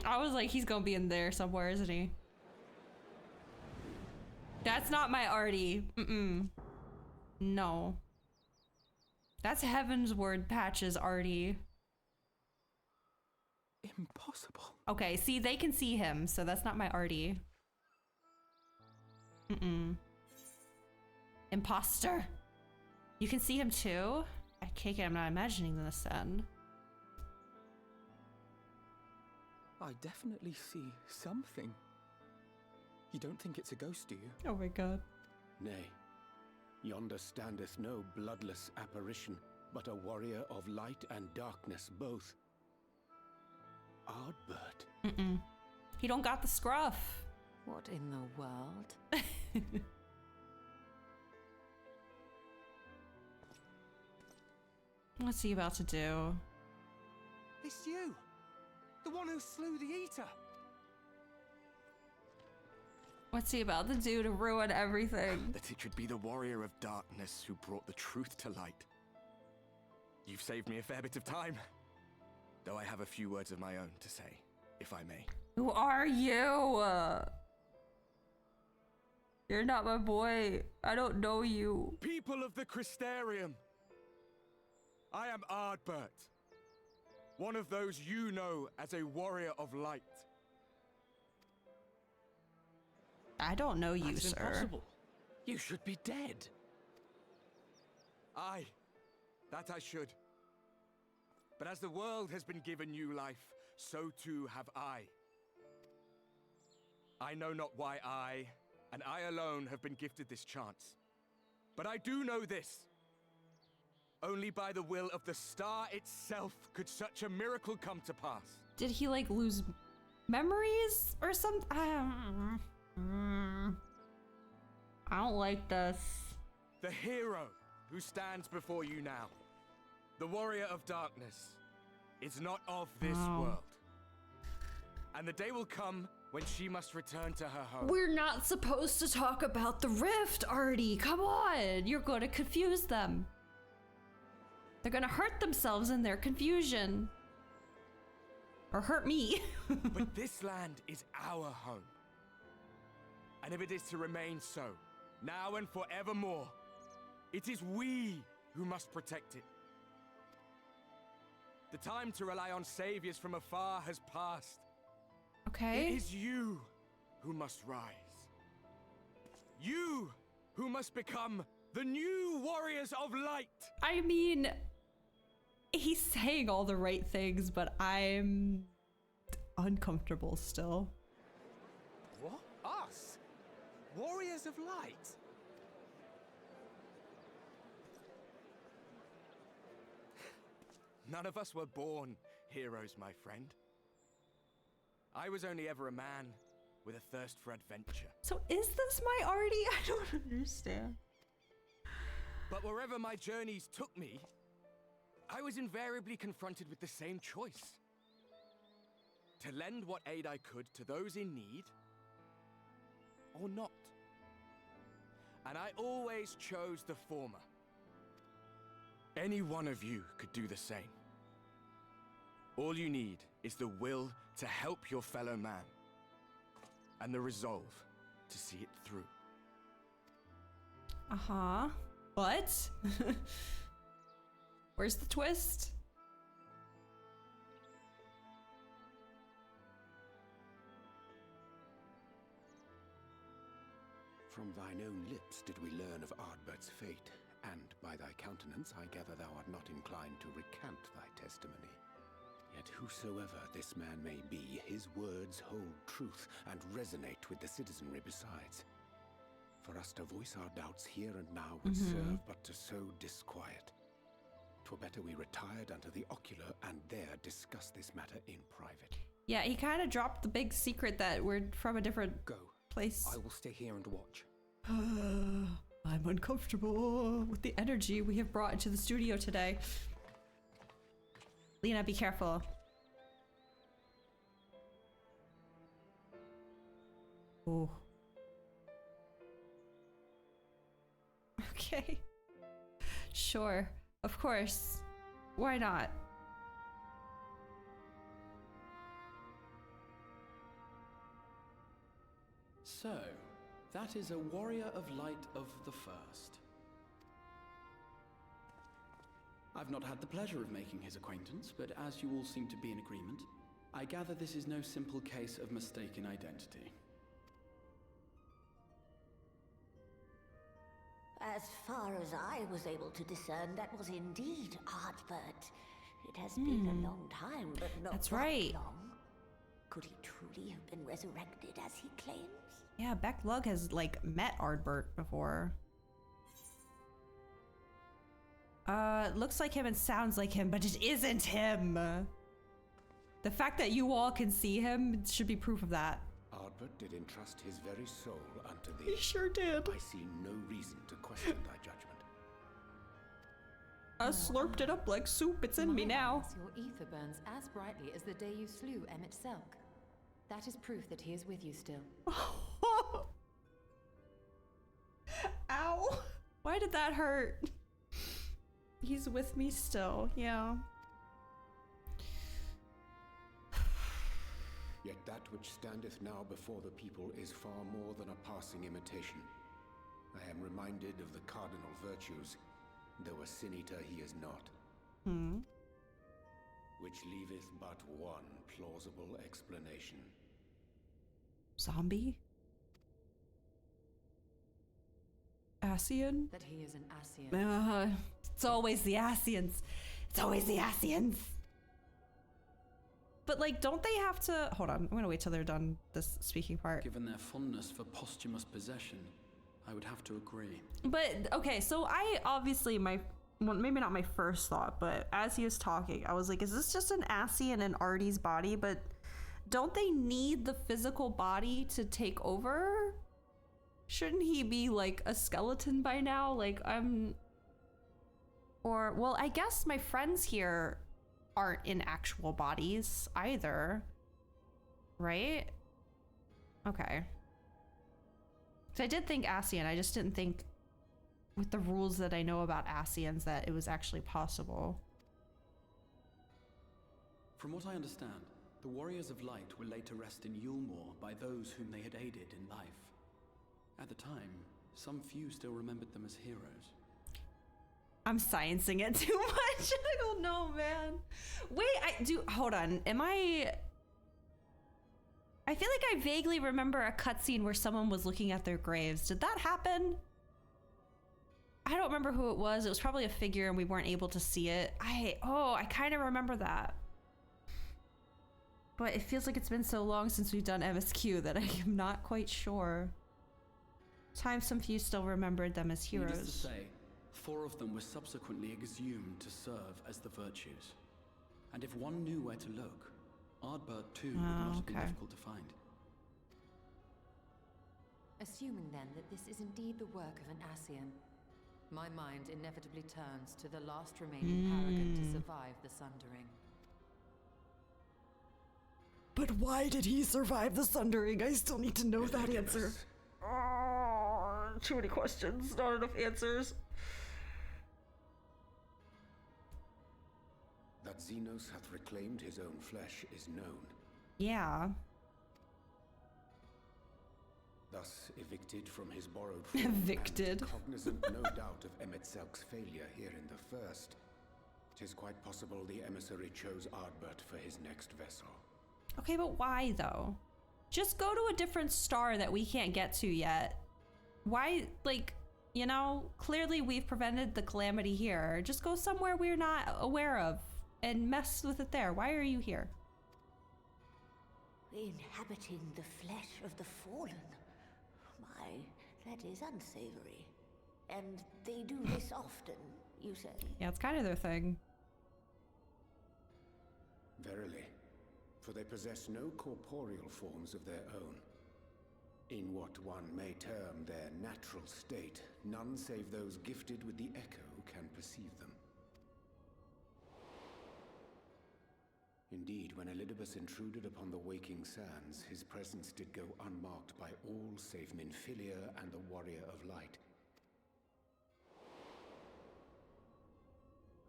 I was like, he's gonna be in there somewhere, isn't he? That's not my Artie. No. That's Heaven's Word Patches Artie. Impossible. Okay, see, they can see him, so that's not my Artie. Imposter. You can see him too? I take it I'm not imagining this then. I definitely see something. You don't think it's a ghost, do you? Oh my god. Nay, yonder standeth no bloodless apparition, but a warrior of light and darkness both. Ardbert. He don't got the scruff. What in the world? What's he about to do? It's you! The one who slew the Eater! What's he about to do to ruin everything? That it should be the warrior of darkness who brought the truth to light. You've saved me a fair bit of time. Though I have a few words of my own to say, if I may. Who are you? You're not my boy. I don't know you. People of the Crystarium! I am Ardbert. One of those you know as a warrior of light. I don't know you, That's sir. impossible. You should be dead. Aye, that I should. But as the world has been given new life, so too have I. I know not why I, and I alone, have been gifted this chance. But I do know this. Only by the will of the star itself could such a miracle come to pass. Did he like lose memories or something? I don't like this. The hero who stands before you now, the warrior of darkness, is not of this world. And the day will come when she must return to her home. We're not supposed to talk about the rift, Artie. Come on. You're going to confuse them. They're going to hurt themselves in their confusion. Or hurt me. But this land is our home. And if it is to remain so, now and forevermore, it is we who must protect it. The time to rely on saviors from afar has passed. Okay. It is you who must rise. You who must become the new warriors of light. I mean, he's saying all the right things, but I'm uncomfortable still. What? Us? Warriors of light? None of us were born heroes, my friend. I was only ever a man with a thirst for adventure. So is this my Artie? I don't understand. But wherever my journeys took me, I was invariably confronted with the same choice. To lend what aid I could to those in need, or not. And I always chose the former. Any one of you could do the same. All you need is the will to help your fellow man, and the resolve to see it through. Uh-huh. But where's the twist? From thine own lips did we learn of Ardbert's fate, and by thy countenance I gather thou art not inclined to recant thy testimony. Yet whosoever this man may be, his words hold truth and resonate with the citizenry besides. For us to voice our doubts here and now would serve but to sow disquiet. 'Twere better we retired unto the ocular and there discuss this matter in private. Yeah, he kind of dropped the big secret that we're from a different place. I will stay here and watch. I'm uncomfortable with the energy we have brought into the studio today. Lena, be careful. Oh. Okay. Sure. Of course. Why not? So, that is a warrior of light of the first. I've not had the pleasure of making his acquaintance, but as you all seem to be in agreement, I gather this is no simple case of mistaken identity. As far as I was able to discern, that was indeed Ardbert. It has been a long time, but not That's that right. long. Could he truly have been resurrected as he claims? Yeah, Beck Lug has, like, met Ardbert before. Looks like him and sounds like him, but it isn't him. The fact that you all can see him should be proof of that. Ardbert did entrust his very soul unto thee. He sure did. I see no reason to question thy judgment. I slurped it up like soup. It's in me now. Your ether burns as brightly as the day you slew Emmett Selk. That is proof that he is with you still. Ow. Why did that hurt? He's with me still, yeah. Yet that which standeth now before the people is far more than a passing imitation. I am reminded of the cardinal virtues, though a sin-eater he is not. Which leaveth but one plausible explanation. Zombie? Ascian? That he is an Ascian. It's always the Ascians. It's always the Ascians. But, like, don't they have to... Hold on, I'm gonna wait till they're done this speaking part. Given their fondness for posthumous possession, I would have to agree. But, okay, so I obviously, well, maybe not my first thought, but as he was talking, I was like, is this just an Ascian in Artie's body? But don't they need the physical body to take over? Shouldn't he be, like, a skeleton by now? Like, Or, well, I guess my friends here aren't in actual bodies either, right? Okay. So I did think Ascian, I just didn't think with the rules that I know about Ascians that it was actually possible. From what I understand, the Warriors of Light were laid to rest in Yulmore by those whom they had aided in life. At the time, some few still remembered them as heroes. I'm sciencing it too much. I don't know, man. Wait, hold on. I feel like I vaguely remember a cutscene where someone was looking at their graves. Did that happen? I don't remember who it was. It was probably a figure and we weren't able to see it. I kind of remember that. But it feels like it's been so long since we've done MSQ that I am not quite sure. Times some few still remembered them as heroes. Needless to say, 4 of them were subsequently exhumed to serve as the virtues. And if one knew where to look, Ardbert too would not have been difficult to find. Assuming then that this is indeed the work of an Ascian, my mind inevitably turns to the last remaining paragon to survive the Sundering. But why did he survive the Sundering? I still need to know that answer. Oh, too many questions, not enough answers. That Xenos hath reclaimed his own flesh is known. Yeah. Thus evicted from his borrowed form. Evicted. And cognizant no doubt of Emmett Selk's failure here in the first, 'tis quite possible the emissary chose Ardbert for his next vessel. Okay, but why though? Just go to a different star that we can't get to yet. Why, like, you know, clearly we've prevented the calamity here. Just go somewhere we're not aware of and mess with it there. Why are you here? Inhabiting the flesh of the fallen. My, that is unsavory. And they do this often, you say? Yeah, it's kind of their thing. Verily, for they possess no corporeal forms of their own. In what one may term their natural state, none save those gifted with the echo can perceive them. Indeed, when Elidibus intruded upon the waking sands, his presence did go unmarked by all save Minfilia and the Warrior of Light.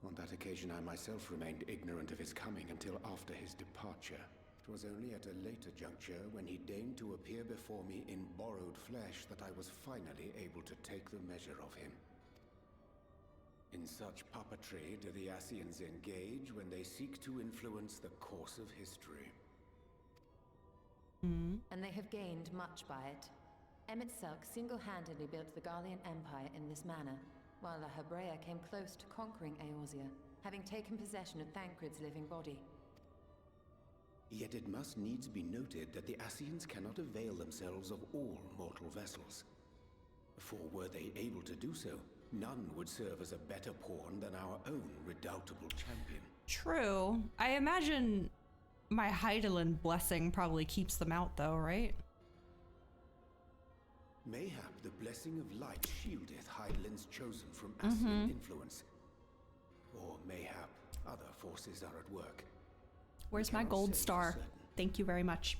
On that occasion I myself remained ignorant of his coming until after his departure. It was only at a later juncture, when he deigned to appear before me in borrowed flesh, that I was finally able to take the measure of him. In such puppetry do the Ascians engage when they seek to influence the course of history. And they have gained much by it. Emmett Selk single-handedly built the Garlean Empire in this manner, while La Hebrea came close to conquering Eorzea, having taken possession of Thancred's living body. Yet it must needs be noted that the Ascians cannot avail themselves of all mortal vessels. For were they able to do so, none would serve as a better pawn than our own redoubtable champion. True. I imagine my Heidelin blessing probably keeps them out though, right? Mayhap the blessing of light shieldeth Heidelin's chosen from Ascian influence. Or mayhap other forces are at work. Where's my gold star? Thank you very much.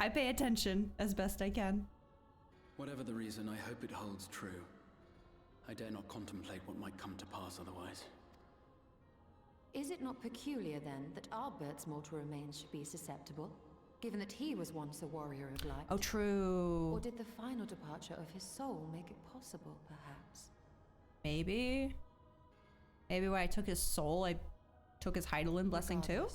I pay attention as best I can. Whatever the reason, I hope it holds true. I dare not contemplate what might come to pass otherwise. Is it not peculiar, then, that Ardbert's mortal remains should be susceptible, given that he was once a warrior of light? Oh, true. Or did the final departure of his soul make it possible, perhaps? Maybe. Maybe when I took his soul, I took his Heidelin blessing too?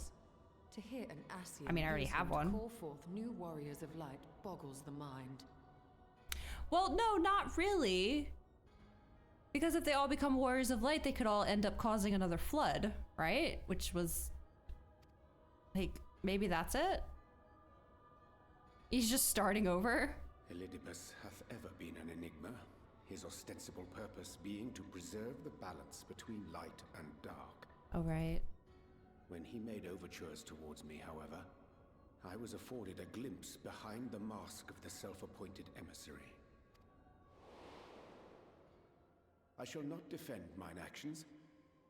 To hear an Ascian I mean, I already have one. call forth new warriors of light boggles the mind. Well, no, not really. Because if they all become warriors of light, they could all end up causing another flood, right? Which was... like, maybe that's it? He's just starting over? Elidibus hath ever been an enigma, his ostensible purpose being to preserve the balance between light and dark. Oh, right. When he made overtures towards me, however, I was afforded a glimpse behind the mask of the self-appointed emissary. I shall not defend mine actions,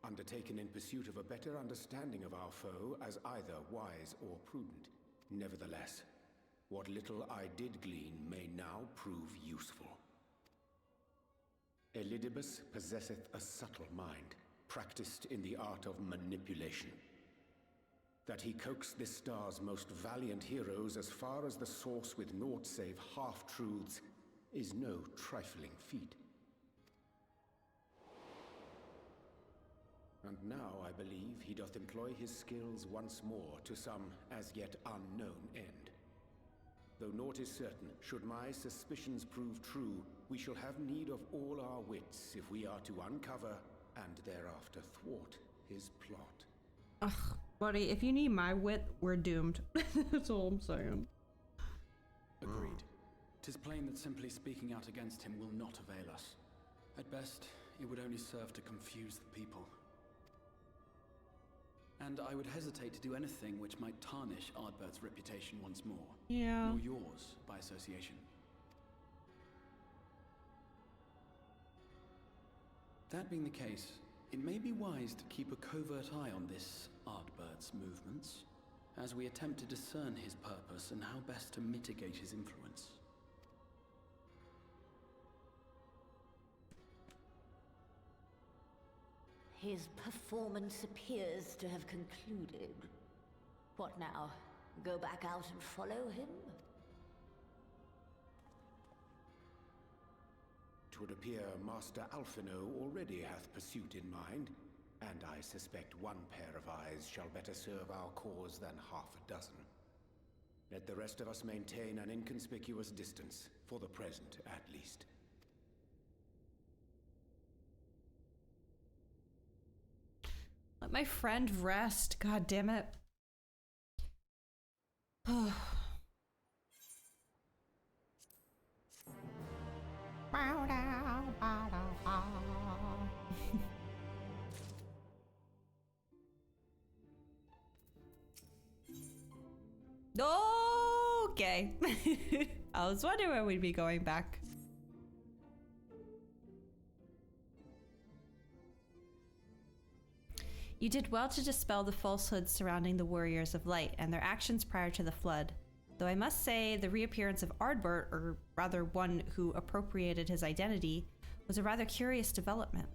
undertaken in pursuit of a better understanding of our foe as either wise or prudent. Nevertheless, what little I did glean may now prove useful. Elidibus possesseth a subtle mind, practiced in the art of manipulation. That he coaxed this star's most valiant heroes as far as the source with naught save half-truths is no trifling feat. And now I believe he doth employ his skills once more to some as yet unknown end. Though naught is certain, should my suspicions prove true, we shall have need of all our wits if we are to uncover and thereafter thwart his plot. Ugh, buddy, if you need my wit, we're doomed. That's all I'm saying. Agreed. 'Tis plain that simply speaking out against him will not avail us. At best, it would only serve to confuse the people. And I would hesitate to do anything which might tarnish Ardbert's reputation once more. Yeah. Nor yours, by association. That being the case, it may be wise to keep a covert eye on this Ardbert's movements, as we attempt to discern his purpose and how best to mitigate his influence. His performance appears to have concluded. What now? Go back out and follow him? 'Twould appear Master Alphino already hath pursuit in mind, and I suspect one pair of eyes shall better serve our cause than half a dozen. Let the rest of us maintain an inconspicuous distance, for the present at least. Let my friend rest, god damn it. Okay. I was wondering where we'd be going back. You did well to dispel the falsehoods surrounding the Warriors of Light and their actions prior to the Flood, though I must say the reappearance of Ardbert, or rather one who appropriated his identity, was a rather curious development.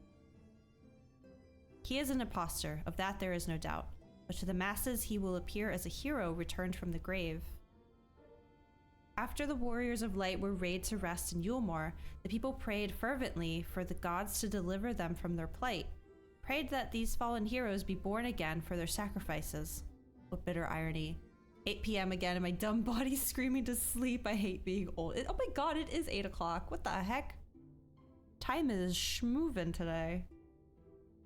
He is an imposter, of that there is no doubt, but to the masses he will appear as a hero returned from the grave. After the Warriors of Light were laid to rest in Yulmore, the people prayed fervently for the gods to deliver them from their plight, prayed that these fallen heroes be born again for their sacrifices. What bitter irony. 8 p.m. again and my dumb body's screaming to sleep. I hate being old. Oh my god, it is 8 o'clock. What the heck? Time is schmovin' today.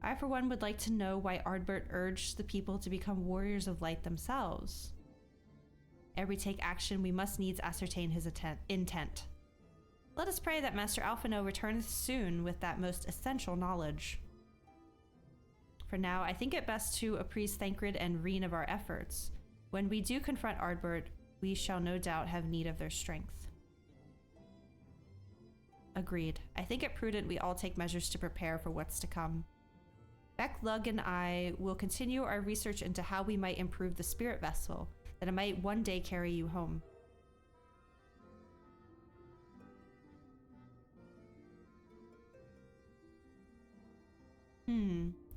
I, for one, would like to know why Ardbert urged the people to become warriors of light themselves. Ere we take action, we must needs ascertain his intent. Let us pray that Master Alphino returneth soon with that most essential knowledge. For now, I think it best to apprise Thancred and Reen of our efforts. When we do confront Ardbert, we shall no doubt have need of their strength. Agreed. I think it prudent we all take measures to prepare for what's to come. Beck, Lug, and I will continue our research into how we might improve the spirit vessel, that it might one day carry you home.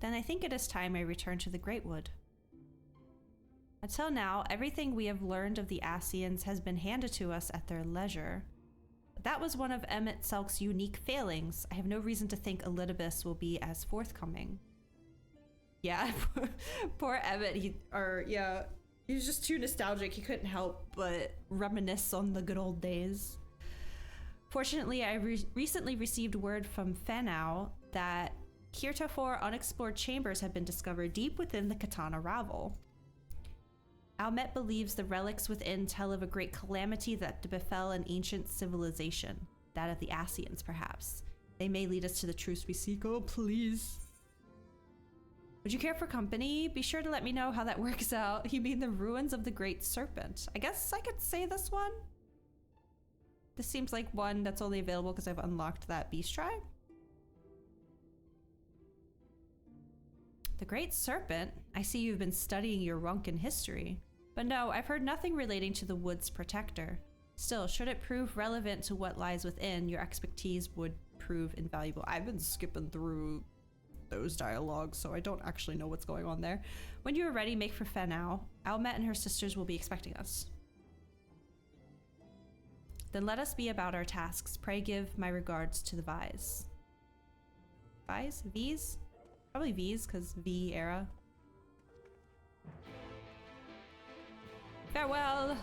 Then I think it is time I return to the Greatwood. Until now, everything we have learned of the Ascians has been handed to us at their leisure. But that was one of Emmett Selk's unique failings. I have no reason to think Elidibus will be as forthcoming. Yeah, poor Emmett, he was just too nostalgic. He couldn't help but reminisce on the good old days. Fortunately, I recently received word from Fenau that heretofore unexplored chambers have been discovered deep within the Katana Ravel. Almet believes the relics within tell of a great calamity that befell an ancient civilization, that of the Ascians, perhaps. They may lead us to the truths we seek. Oh, please. Would you care for company? Be sure to let me know how that works out. You mean the ruins of the Great Serpent. I guess I could say this one. This seems like one that's only available because I've unlocked that beast tribe. The Great Serpent? I see you've been studying your Runcan history. But no, I've heard nothing relating to the wood's protector. Still, should it prove relevant to what lies within, your expertise would prove invaluable. I've been skipping through those dialogues, so I don't actually know what's going on there. When you are ready, make for Fenau. Almet and her sisters will be expecting us. Then let us be about our tasks. Pray give my regards to the Vise. Vise? V's? Probably V's, because V era. Farewell! Let's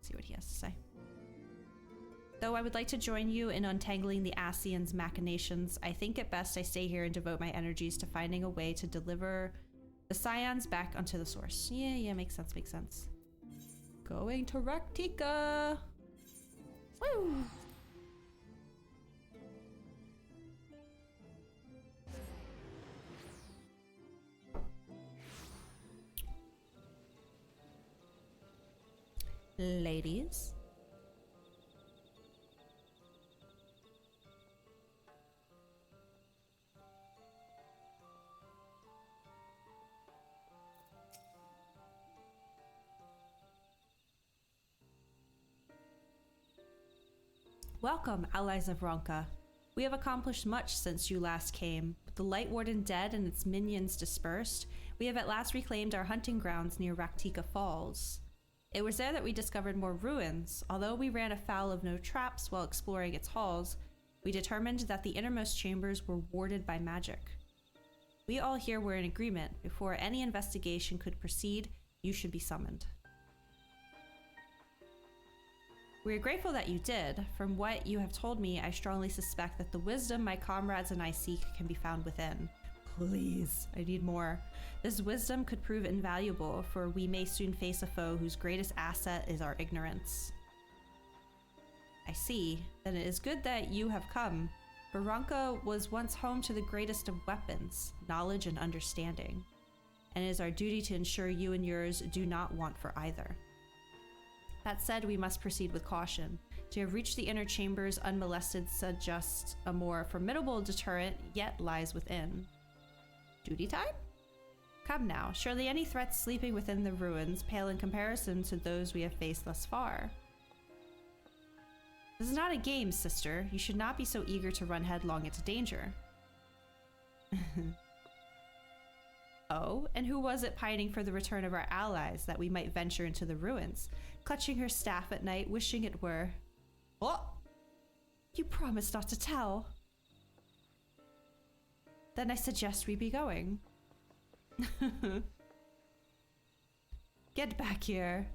see what he has to say. Though I would like to join you in untangling the Ascians' machinations, I think it best I stay here and devote my energies to finding a way to deliver the Scions back onto the source. Yeah, makes sense, makes sense. Going to Raktika! Woo! Ladies. Welcome, allies of Ronka. We have accomplished much since you last came. With the Light Warden dead and its minions dispersed, we have at last reclaimed our hunting grounds near Raktika Falls. It was there that we discovered more ruins. Although we ran afoul of no traps while exploring its halls, we determined that the innermost chambers were warded by magic. We all here were in agreement. Before any investigation could proceed, you should be summoned. We are grateful that you did. From what you have told me, I strongly suspect that the wisdom my comrades and I seek can be found within. Please, I need more. This wisdom could prove invaluable, for we may soon face a foe whose greatest asset is our ignorance. I see. Then it is good that you have come. Baranka was once home to the greatest of weapons, knowledge and understanding. And it is our duty to ensure you and yours do not want for either. That said, we must proceed with caution. To have reached the inner chambers unmolested suggests a more formidable deterrent yet lies within. Duty time? Come now, surely any threats sleeping within the ruins pale in comparison to those we have faced thus far. This is not a game, sister. You should not be so eager to run headlong into danger. Oh, and who was it pining for the return of our allies that we might venture into the ruins, clutching her staff at night, wishing it were... Oh! You promised not to tell. Then I suggest we be going. Get back here.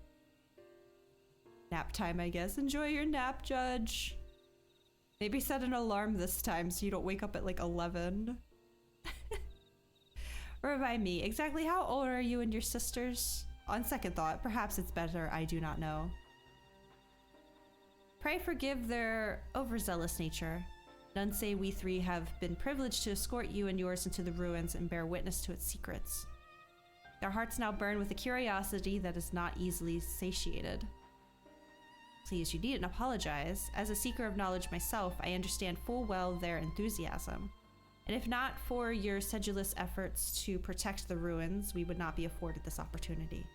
Nap time, I guess. Enjoy your nap, Judge. Maybe set an alarm this time so you don't wake up at like 11. Remind me, exactly how old are you and your sisters? On second thought, perhaps it's better I do not know. Pray forgive their overzealous nature. None say we three have been privileged to escort you and yours into the ruins and bear witness to its secrets. Their hearts now burn with a curiosity that is not easily satiated. Please, you needn't apologize. As a seeker of knowledge myself, I understand full well their enthusiasm. And if not for your sedulous efforts to protect the ruins, we would not be afforded this opportunity.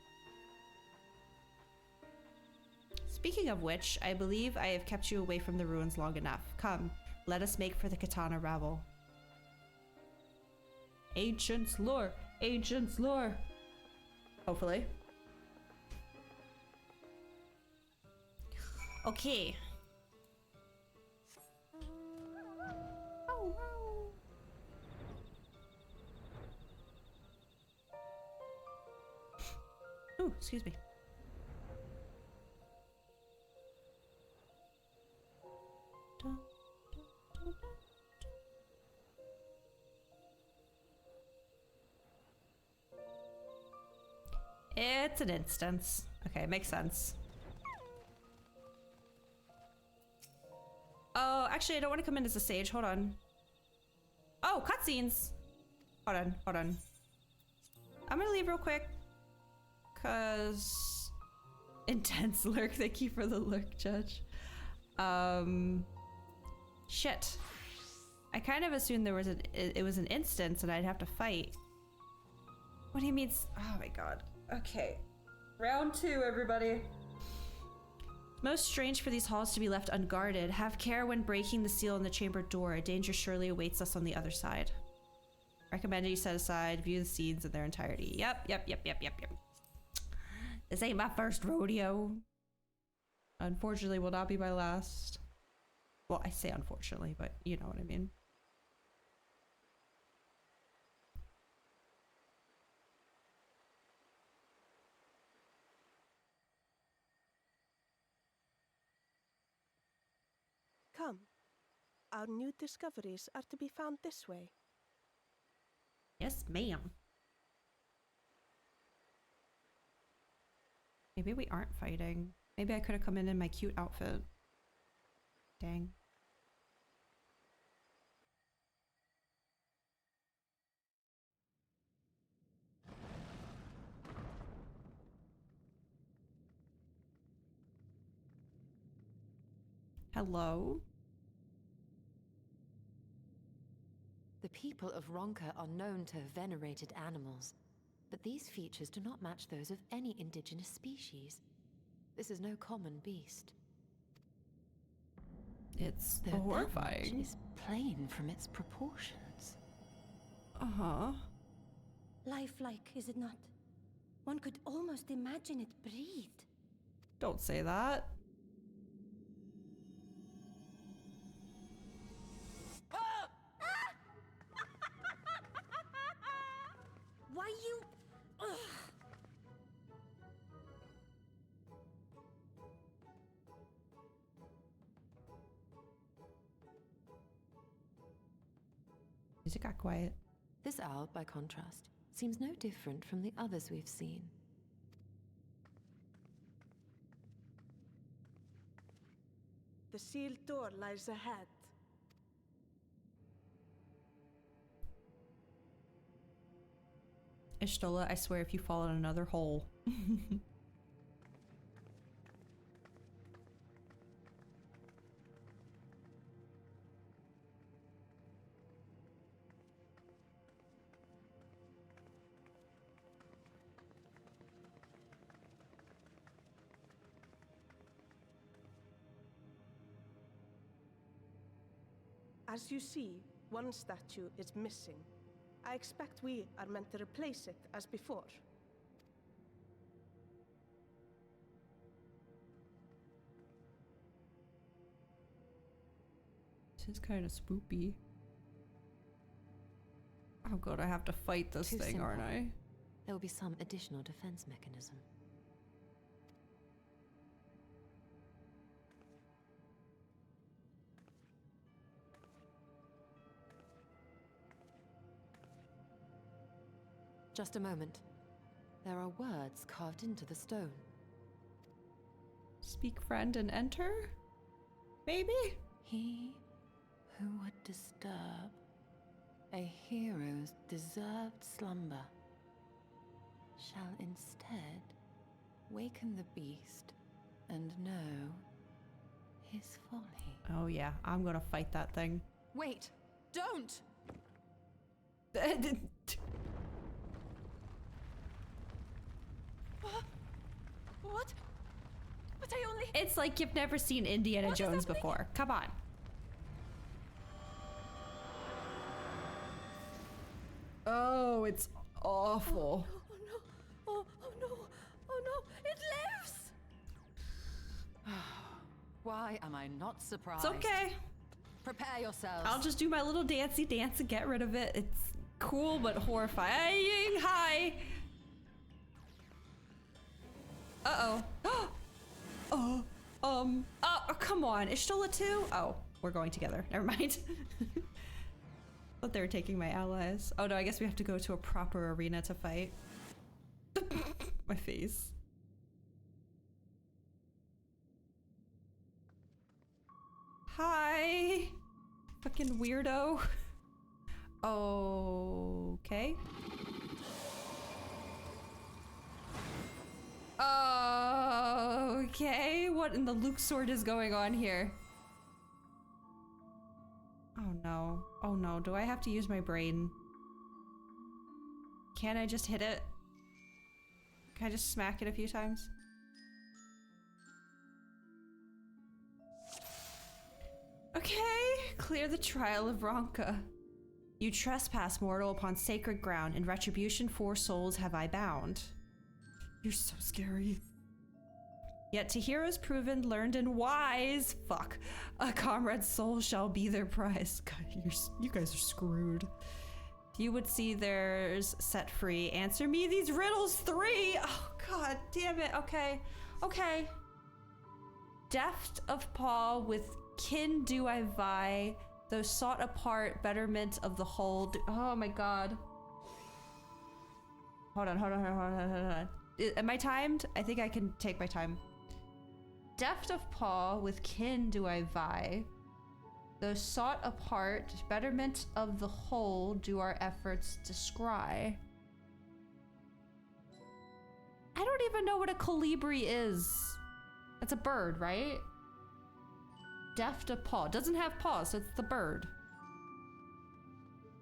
Speaking of which, I believe I have kept you away from the ruins long enough. Come, let us make for the katana ravel. Ancients lore! Ancients lore! Hopefully. Okay. Oh, excuse me. It's an instance. Okay, makes sense. Oh, actually, I don't want to come in as a sage. Hold on. Oh, cutscenes. Hold on, hold on. I'm gonna leave real quick. Cause intense lurk. Thank you for the lurk, Judge. Shit. I kind of assumed there was it was an instance and I'd have to fight. What do you mean? Oh my god. Okay. Round 2, everybody. Most strange for these halls to be left unguarded. Have care when breaking the seal in the chamber door. A danger surely awaits us on the other side. Recommend you set aside, view the scenes in their entirety. Yep. This ain't my first rodeo. Unfortunately, will not be my last. Well, I say unfortunately, but you know what I mean. Come. Our new discoveries are to be found this way. Yes, ma'am. Maybe we aren't fighting. Maybe I could have come in my cute outfit. Dang. Hello? The people of Ronka are known to have venerated animals, but these features do not match those of any indigenous species. This is no common beast. It's The horrifying. bandage is plain from its proportions. Uh-huh. Lifelike, is it not? One could almost imagine it breathed. Don't say that. Why you... Ugh. Music got quiet. This owl, by contrast, seems no different from the others we've seen. The sealed door lies ahead. Ishtola, I swear if you fall in another hole. As you see, one statue is missing. I expect we are meant to replace it as before. This is kind of spoopy. Oh god, I have to fight this Too thing, simple. aren't I? There will be some additional defense mechanism. Just a moment. There are words carved into the stone. Speak, friend, and enter? Maybe? He who would disturb a hero's deserved slumber shall instead waken the beast and know his folly. Oh yeah, I'm gonna fight that thing. Wait! Don't! What? But I only... It's like you've never seen Indiana Jones before. Come on. Oh, it's awful. Oh no! Oh no! Oh no! It lives! Why am I not surprised? It's okay. Prepare yourselves. I'll just do my little dancey dance and get rid of it. It's cool but horrifying. Hi. Uh-oh. Oh, come on. Is Stola too? Oh, we're going together. Never mind. Thought they were taking my allies. Oh no, I guess we have to go to a proper arena to fight. My face. Hi. Fucking weirdo. Okay. Okay, what in the Luke sword is going on here? Oh no. Oh no, do I have to use my brain? Can't I just hit it? Can I just smack it a few times? Okay, clear the trial of Ronka. You trespass, mortal, upon sacred ground. In retribution, 4 souls have I bound. You're so scary. Yet to heroes proven, learned, and wise, fuck, a comrade's soul shall be their prize. God, you guys are screwed. If you would see theirs set free, answer me these riddles 3. Oh, god damn it. Okay. Okay. Deft of paw, with kin do I vie, though sought apart, betterment of the whole. Oh my god. Hold on. Am I timed? I think I can take my time. Deft of paw, with kin do I vie, though sought apart, betterment of the whole do our efforts descry. I don't even know what a colibri is. It's a bird, right? Deft of paw. Doesn't have paws, so it's the bird.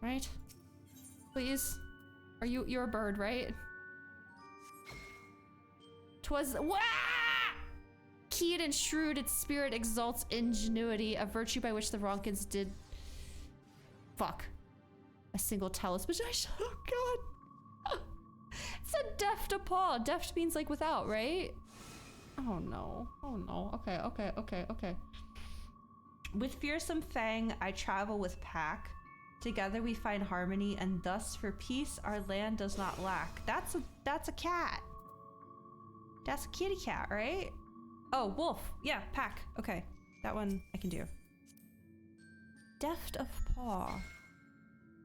Right? Please? You're a bird, right? 'Twas wah! Keen and shrewd, its spirit exalts ingenuity, a virtue by which the Ronkins did fuck a single talisman. Oh god. It's a deft of paw. Deft means like without, right? Oh no. Oh no. Okay. With fearsome fang, I travel with pack. Together we find harmony, and thus for peace our land does not lack. That's a cat. That's a kitty cat, right? Oh, wolf. Yeah, pack. Okay. That one I can do. Deft of paw.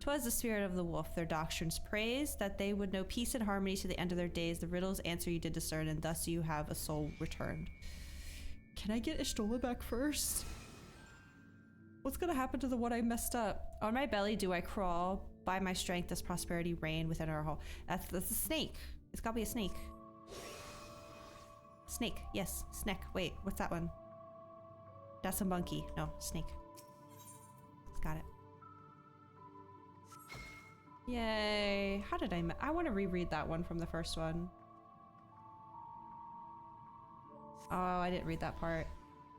'Twas the spirit of the wolf, their doctrines praised, that they would know peace and harmony to the end of their days. The riddles answer you did discern, and thus you have a soul returned. Can I get Ishtola back first? What's gonna happen to the one I messed up? On my belly do I crawl, by my strength does prosperity reign within our hall. That's a snake. It's gotta be a snake. Snake, yes, snake. Wait, what's that one? That's a monkey. No, snake. Got it. Yay. How did I want to reread that one from the first one. Oh, I didn't read that part.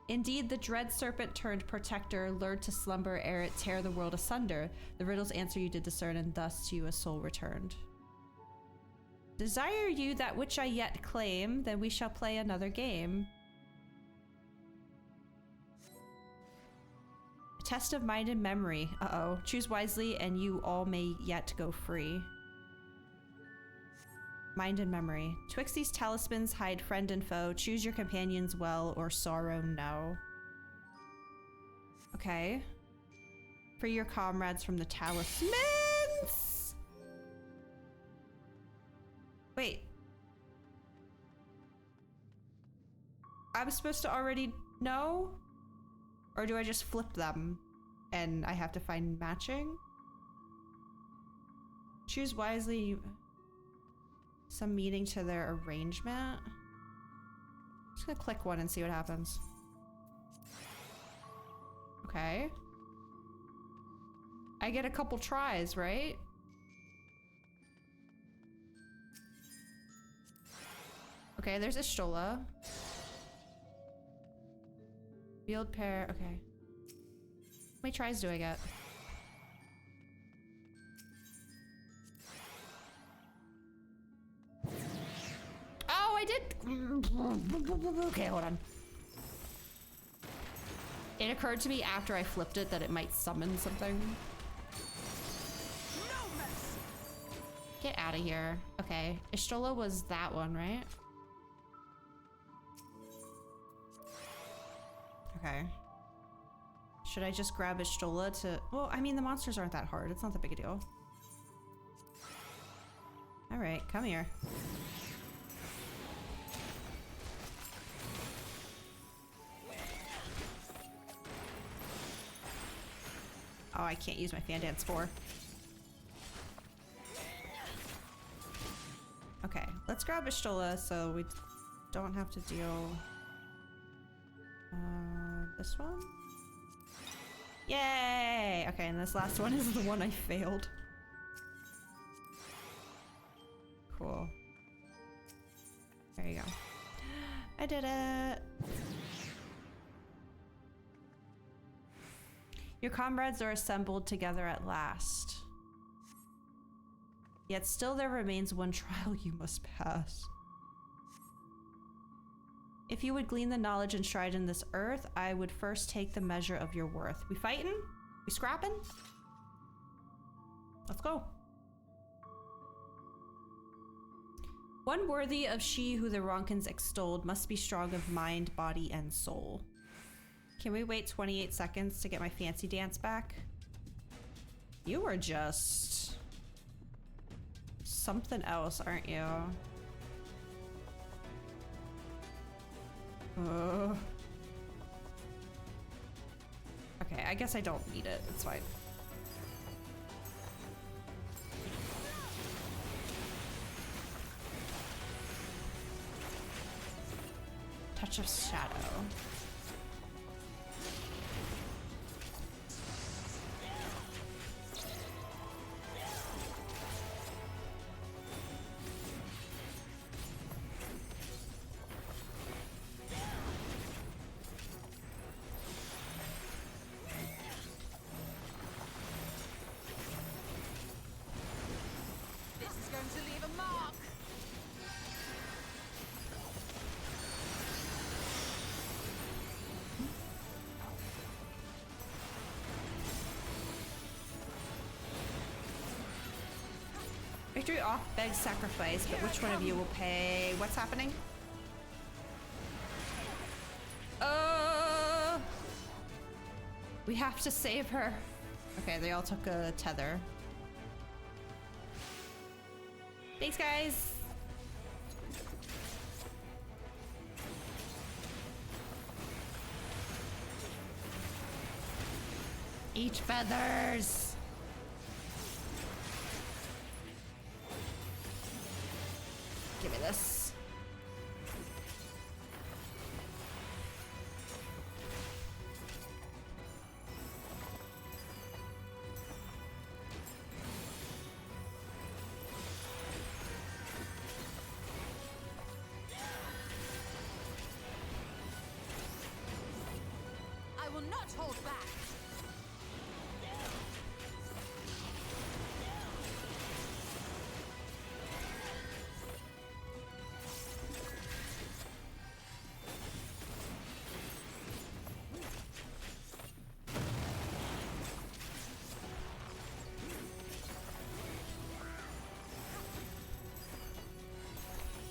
Indeed, the dread serpent turned protector, lured to slumber ere it tear the world asunder. The riddles answer you did discern, and thus to you a soul returned. Desire you that which I yet claim, then we shall play another game. A test of mind and memory. Uh-oh. Choose wisely, and you all may yet go free. Mind and memory. Twixt these talismans hide friend and foe. Choose your companions well, or sorrow no. Okay. Free your comrades from the talismans! I'm supposed to already know? Or do I just flip them and I have to find matching? Choose wisely. Some meaning to their arrangement. I'm just gonna click one and see what happens. Okay. I get a couple tries, right? Okay, there's Ishtola. Field pair, okay. How many tries do I get? Oh, I did! Okay, hold on. It occurred to me after I flipped it that it might summon something. Get out of here. Okay, Ishtola was that one, right? Okay. Should I just grab Ishtola to... Well, I mean, the monsters aren't that hard. It's not that big a deal. Alright, come here. Oh, I can't use my fan dance 4. Okay, let's grab Ishtola so we don't have to deal... this one? Yay! Okay, and this last one is the one I failed. Cool. There you go. I did it! Your comrades are assembled together at last. Yet still there remains one trial you must pass. If you would glean the knowledge enshrined in this earth, I would first take the measure of your worth. We fighting? We scrapping? Let's go. One worthy of she who the Ronkins extolled must be strong of mind, body, and soul. Can we wait 28 seconds to get my fancy dance back? You are just... something else, aren't you? Okay, I guess I don't need it. It's fine. Touch of shadow. Victory off begs sacrifice, but which one of you will pay? What's happening? We have to save her. Okay, they all took a tether. Thanks, guys. Eat feathers. Give me this. I will not hold back.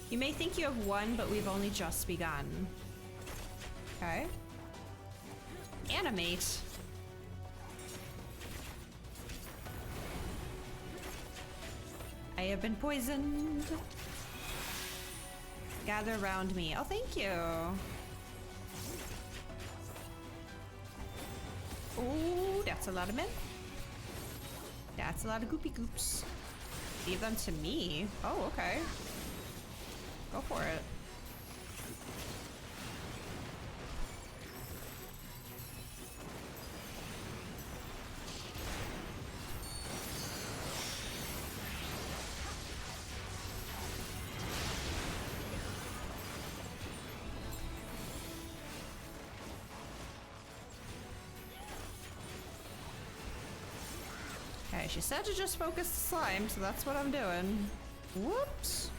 You may think you have won, but we've only just begun. Okay. Animate. I have been poisoned. Gather around me. Oh, thank you. Oh, that's a lot of men. That's a lot of goopy goops. Leave them to me. Oh, okay. Go for it. Okay, she said to just focus the slime, so that's what I'm doing. Whoops.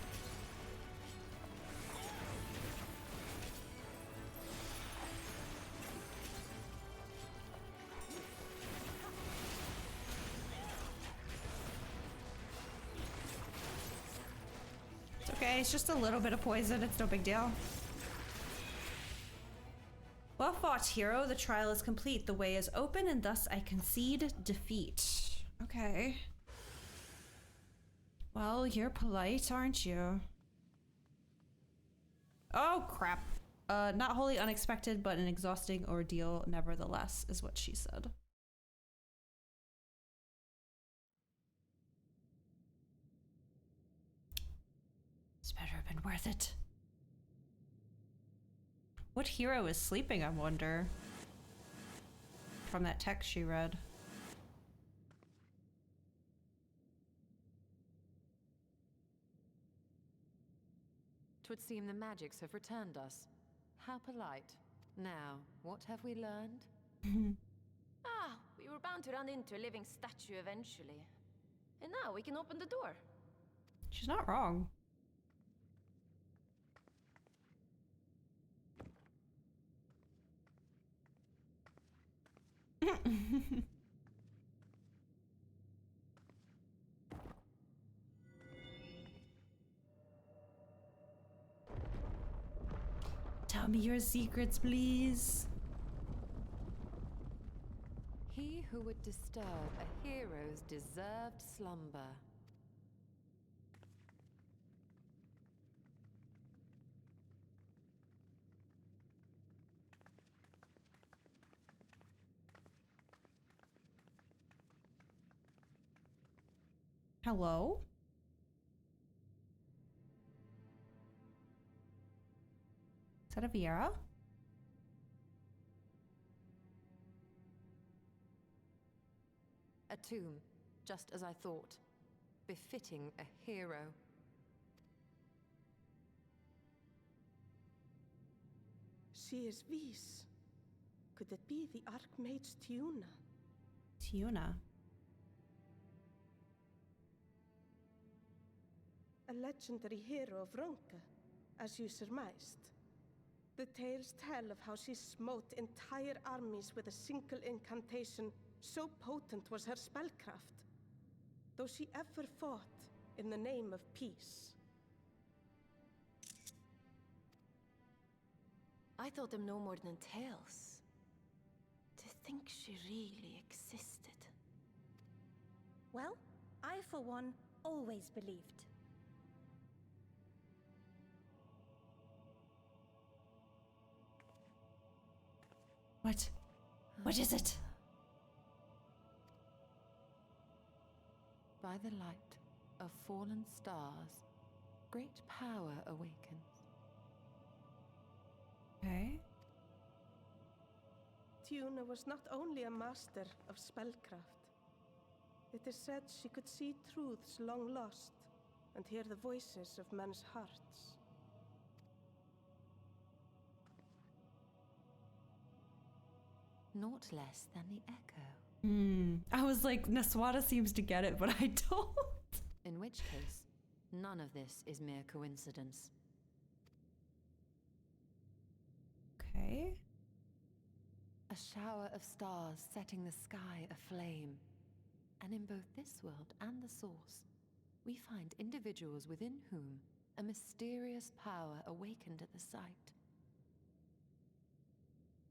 It's okay, it's just a little bit of poison, it's no big deal. Well fought, hero. The trial is complete. The way is open, and thus I concede defeat. Okay. Well, you're polite, aren't you? Oh, crap. Not wholly unexpected, but an exhausting ordeal nevertheless, is what she said. This better have been worth it. What hero is sleeping, I wonder? From that text she read. Twould seem the magics have returned us. How polite. Now, what have we learned? Ah, we were bound to run into a living statue eventually. And now we can open the door. She's not wrong. Tell me your secrets, please. He who would disturb a hero's deserved slumber. Hello? Is that a Viera? A tomb, just as I thought. Befitting a hero. She is Vis. Could it be the Archmage Tiuna? Tiuna? A legendary hero of Ronka, as you surmised. The tales tell of how she smote entire armies with a single incantation, so potent was her spellcraft. Though she ever fought in the name of peace. I thought them no more than tales. To think she really existed. Well, I for one always believed. What? What is it? By the light of fallen stars, great power awakens. Okay. Tiuna was not only a master of spellcraft. It is said she could see truths long lost and hear the voices of men's hearts. Naught less than the echo. I was like, Naswada seems to get it, but I don't. In which case, none of this is mere coincidence. Okay. A shower of stars setting the sky aflame. And in both this world and the source, we find individuals within whom a mysterious power awakened at the sight.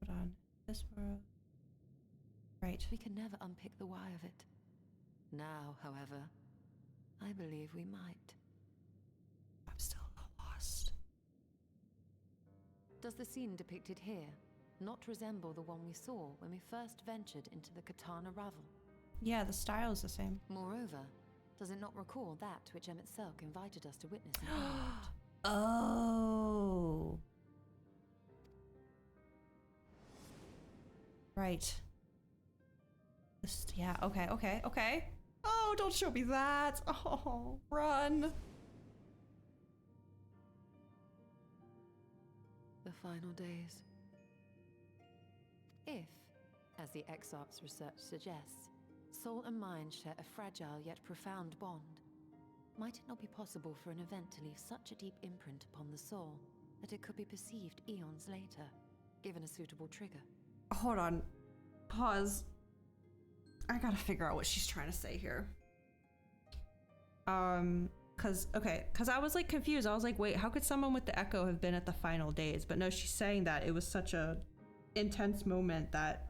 Hold on. This world. Right. We can never unpick the why of it. Now, however, I believe we might. I'm still lost. Does the scene depicted here, not resemble the one we saw when we first ventured into the Katana Ravel. Yeah, the style is the same. Moreover, does it not recall that which Emmett Selk invited us to witness in Camelot? Oh. Right. Yeah, okay. Oh, don't show me that. Oh, run. The final days. If, as the Exarch's research suggests, soul and mind share a fragile yet profound bond, might it not be possible for an event to leave such a deep imprint upon the soul that it could be perceived eons later, given a suitable trigger? Hold on. Pause. I gotta figure out what she's trying to say here. Cause I was like confused. I was like, wait, how could someone with the echo have been at the final days? But no, she's saying that it was such a intense moment that...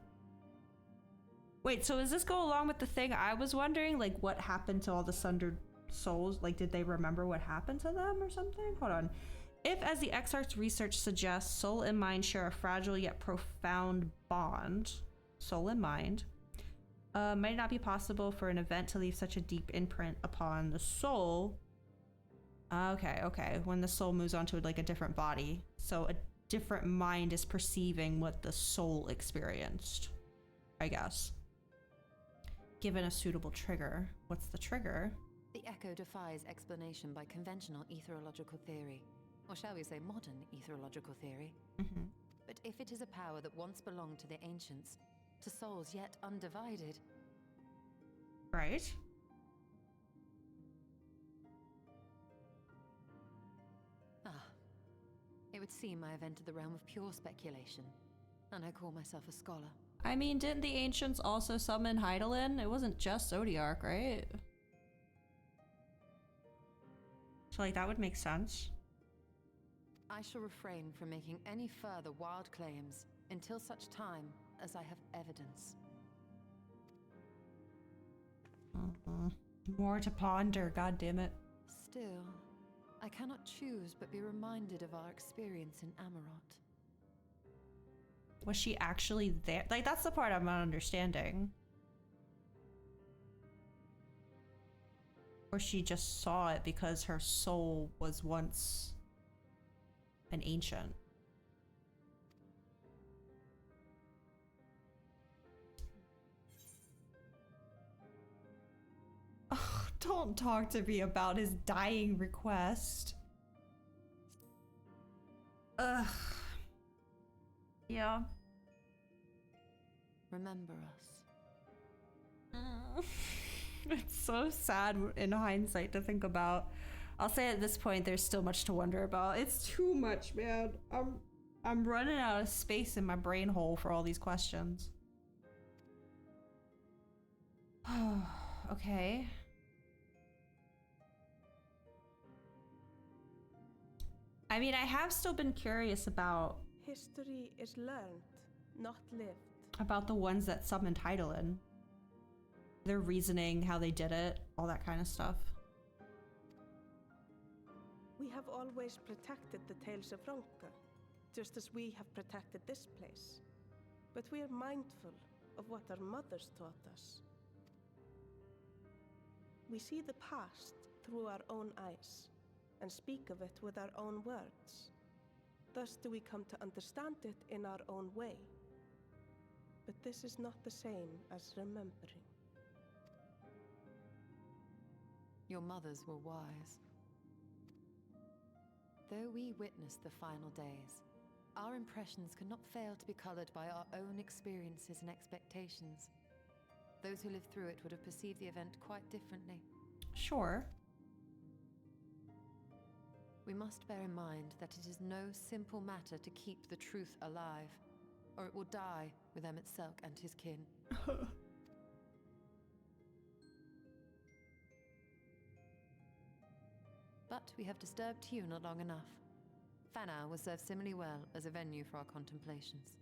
Wait, so does this go along with the thing I was wondering? Like, what happened to all the sundered souls? Like, did they remember what happened to them or something? Hold on. If, as the Exarch's research suggests, soul and mind share a fragile yet profound bond, soul and mind, might it not be possible for an event to leave such a deep imprint upon the soul? Okay. When the soul moves on to like a different body. So a different mind is perceiving what the soul experienced, I guess. Given a suitable trigger. What's the trigger? The echo defies explanation by conventional etherological theory, or shall we say modern etherological theory. Mm-hmm. But if it is a power that once belonged to the ancients, to souls yet undivided... Right. It would seem I have entered the realm of pure speculation, and I call myself a scholar. I mean, didn't the ancients also summon Hydaelyn? It wasn't just Zodiark, right? So like that would make sense. I shall refrain from making any further wild claims until such time as I have evidence. More to ponder, god damn it. Still, I cannot choose but be reminded of our experience in Amarot. Was she actually there? Like, that's the part I'm not understanding. Or she just saw it because her soul was once an ancient. Oh, don't talk to me about his dying request. Ugh. Yeah. Remember us. It's so sad in hindsight to think about. I'll say at this point, there's still much to wonder about. It's too much, man. I'm running out of space in my brain hole for all these questions. Okay. I mean, I have still been curious about... History is learned, not lived. About the ones that summoned Hydaelyn. Their reasoning, how they did it, all that kind of stuff. We have always protected the tales of Ronka, just as we have protected this place. But we are mindful of what our mothers taught us. We see the past through our own eyes, and speak of it with our own words. Thus do we come to understand it in our own way. But this is not the same as remembering. Your mothers were wise. Though we witnessed the final days, our impressions cannot fail to be colored by our own experiences and expectations. Those who lived through it would have perceived the event quite differently. Sure. We must bear in mind that it is no simple matter to keep the truth alive, or it will die with Emmett Selk and his kin. But we have disturbed Tuna long enough. Fanau will serve similarly well as a venue for our contemplations.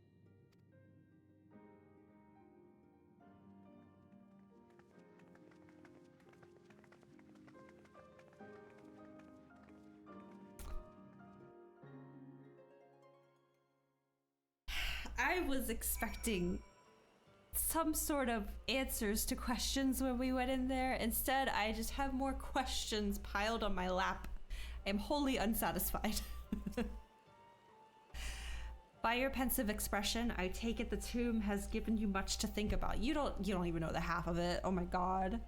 I was expecting some sort of answers to questions when we went in there. Instead, I just have more questions piled on my lap. I am wholly unsatisfied. By your pensive expression, I take it the tomb has given you much to think about. You don't even know the half of it. Oh my god.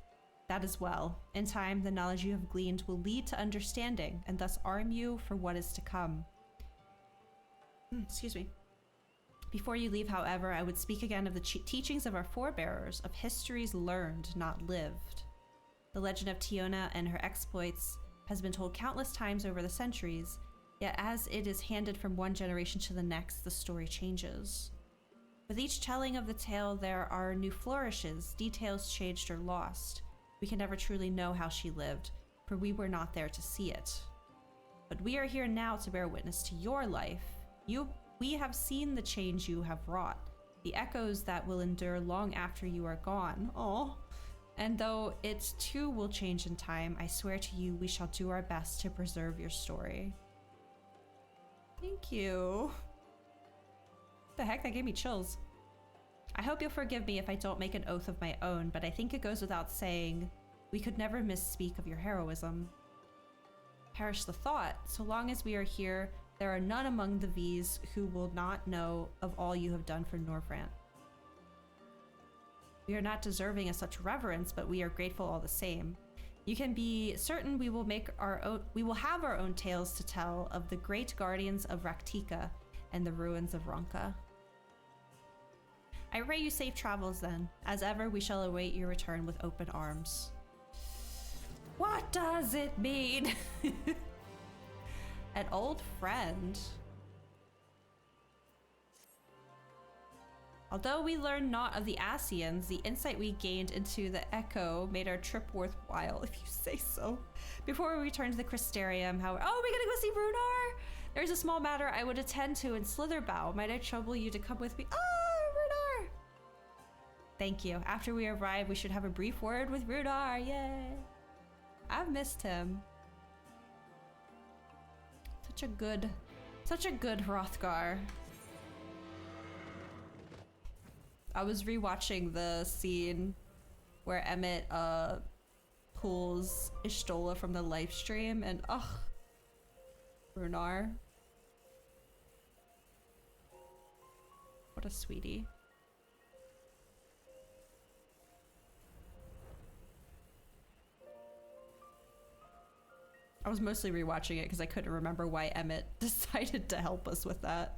That as well. In time, the knowledge you have gleaned will lead to understanding and thus arm you for what is to come. Excuse me. Before you leave, however, I would speak again of the teachings of our forebearers, of histories learned, not lived. The legend of Tiona and her exploits has been told countless times over the centuries, yet as it is handed from one generation to the next, the story changes. With each telling of the tale, there are new flourishes, details changed or lost. We can never truly know how she lived, for we were not there to see it. But we are here now to bear witness to your life. We have seen the change you have wrought, the echoes that will endure long after you are gone. Oh. And though it too will change in time, I swear to you we shall do our best to preserve your story. Thank you. What the heck? That gave me chills. I hope you'll forgive me if I don't make an oath of my own, but I think it goes without saying, we could never misspeak of your heroism. Perish the thought, so long as we are here, there are none among the V's who will not know of all you have done for Norvrant. We are not deserving of such reverence, but we are grateful all the same. You can be certain we will have our own tales to tell of the great guardians of Raktika and the ruins of Ronka. I pray you safe travels then. As ever, we shall await your return with open arms. What does it mean? An old friend. Although we learned naught of the Asians, the insight we gained into the Echo made our trip worthwhile, if you say so. Before we return to the Crystarium, however— oh, we're gonna go see Runar! There's a small matter I would attend to in Slitherbow. Might I trouble you to come with me? Oh, Runar! Thank you. After we arrive, we should have a brief word with Runar. Yay! I've missed him. Such a good Hrothgar. I was rewatching the scene where Emmett pulls Ishtola from the live stream, and ugh, Runar. What a sweetie. I was mostly rewatching it because I couldn't remember why Emmett decided to help us with that.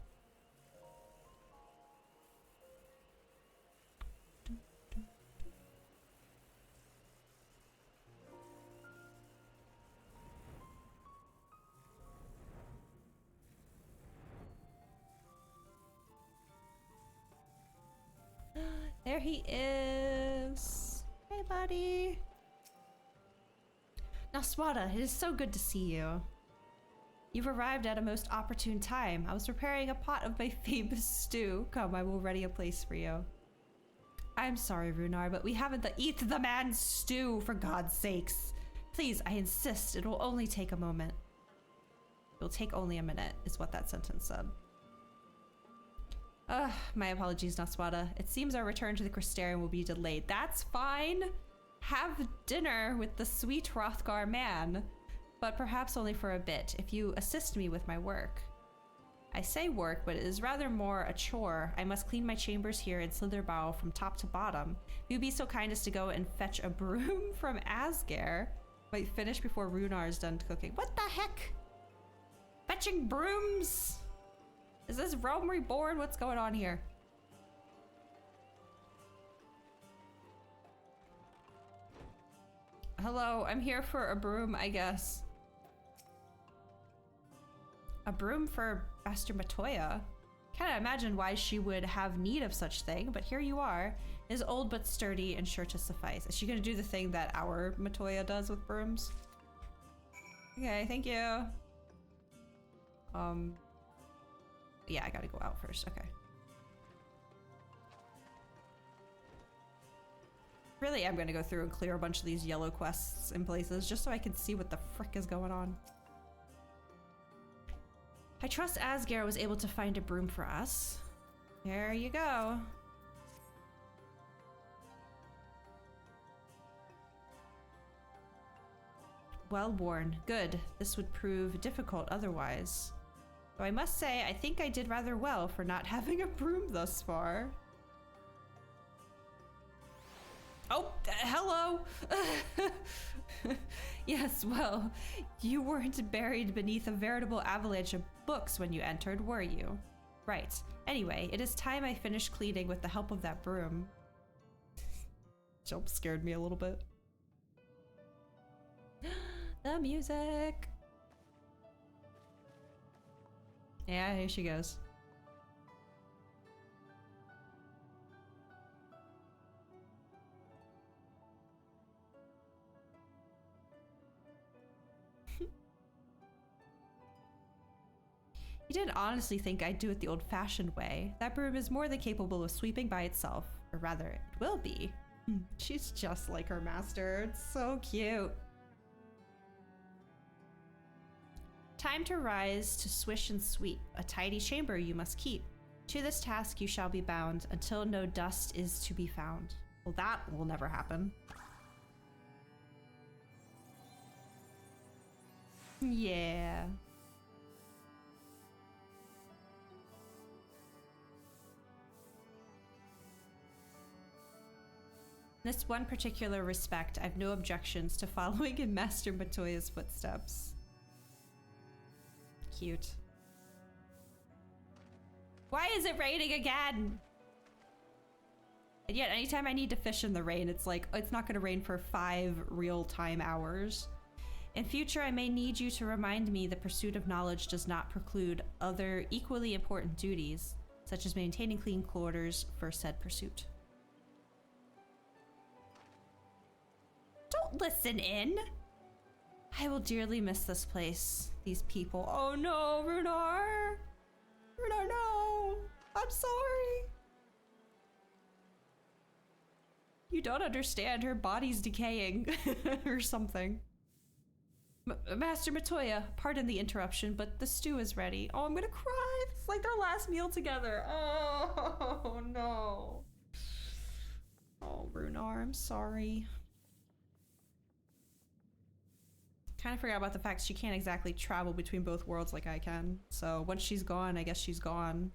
There he is. Hey, buddy. Now, Swada, it is so good to see you. You've arrived at a most opportune time. I was preparing a pot of my famous stew. Come, I will ready a place for you. I'm sorry, Runar, but we haven't eat the man's stew, for God's sakes. Please, I insist, it will only take a moment. It will take only a minute, is what that sentence said. My apologies, Naswada. It seems our return to the Crystarium will be delayed. That's fine. Have dinner with the sweet Hrothgar man, but perhaps only for a bit, if you assist me with my work. I say work, but it is rather more a chore. I must clean my chambers here in Slitherbow from top to bottom. If you'd be so kind as to go and fetch a broom from Asgare, might finish before Runar's done cooking. What the heck? Fetching brooms? Is this Rome Reborn? What's going on here? Hello, I'm here for a broom, I guess. A broom for Master Matoya? Can't imagine why she would have need of such thing, but here you are. It is old but sturdy and sure to suffice. Is she gonna do the thing that our Matoya does with brooms? Okay, thank you. Yeah, I gotta go out first. Okay. Really am gonna go through and clear a bunch of these yellow quests in places just so I can see what the frick is going on. I trust Asgare was able to find a broom for us. There you go. Well worn. Good. This would prove difficult otherwise. Though I must say, I think I did rather well for not having a broom thus far. Oh, hello! Yes, well, you weren't buried beneath a veritable avalanche of books when you entered, were you? Right. Anyway, it is time I finished cleaning with the help of that broom. Jump scared me a little bit. The music! Yeah, here she goes. You didn't honestly think I'd do it the old-fashioned way. That broom is more than capable of sweeping by itself. Or rather, it will be. She's just like her master. It's so cute. Time to rise, to swish and sweep. A tidy chamber you must keep. To this task you shall be bound, until no dust is to be found. Well, that will never happen. Yeah. In this one particular respect, I've no objections to following in Master Matoya's footsteps. Cute. Why is it raining again? And yet, anytime I need to fish in the rain, it's like, it's not gonna rain for 5 real-time hours. In future, I may need you to remind me the pursuit of knowledge does not preclude other equally important duties, such as maintaining clean quarters for said pursuit. Don't listen in! I will dearly miss this place, these people. Oh no, Runar! Runar, no! I'm sorry! You don't understand, her body's decaying. Or something. Master Matoya, pardon the interruption, but the stew is ready. Oh, I'm gonna cry! It's like their last meal together. Oh, no. Oh, Runar, I'm sorry. Kind of forgot about the fact she can't exactly travel between both worlds like I can. So once she's gone, I guess she's gone.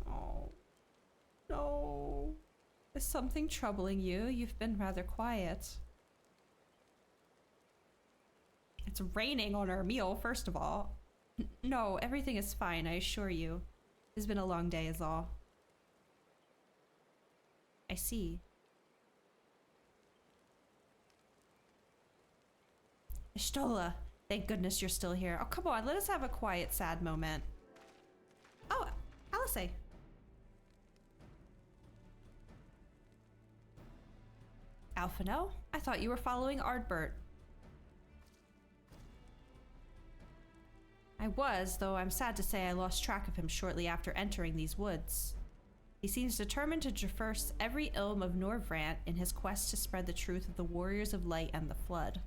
Oh. No. Is something troubling you? You've been rather quiet. It's raining on our meal, first of all. No, everything is fine, I assure you. It's been a long day is all. I see. Ishtola, thank goodness you're still here. Oh, come on, let us have a quiet, sad moment. Oh, Alice. Alphino? I thought you were following Ardbert. I was, though I'm sad to say I lost track of him shortly after entering these woods. He seems determined to traverse every ilm of Norvrant in his quest to spread the truth of the Warriors of Light and the Flood.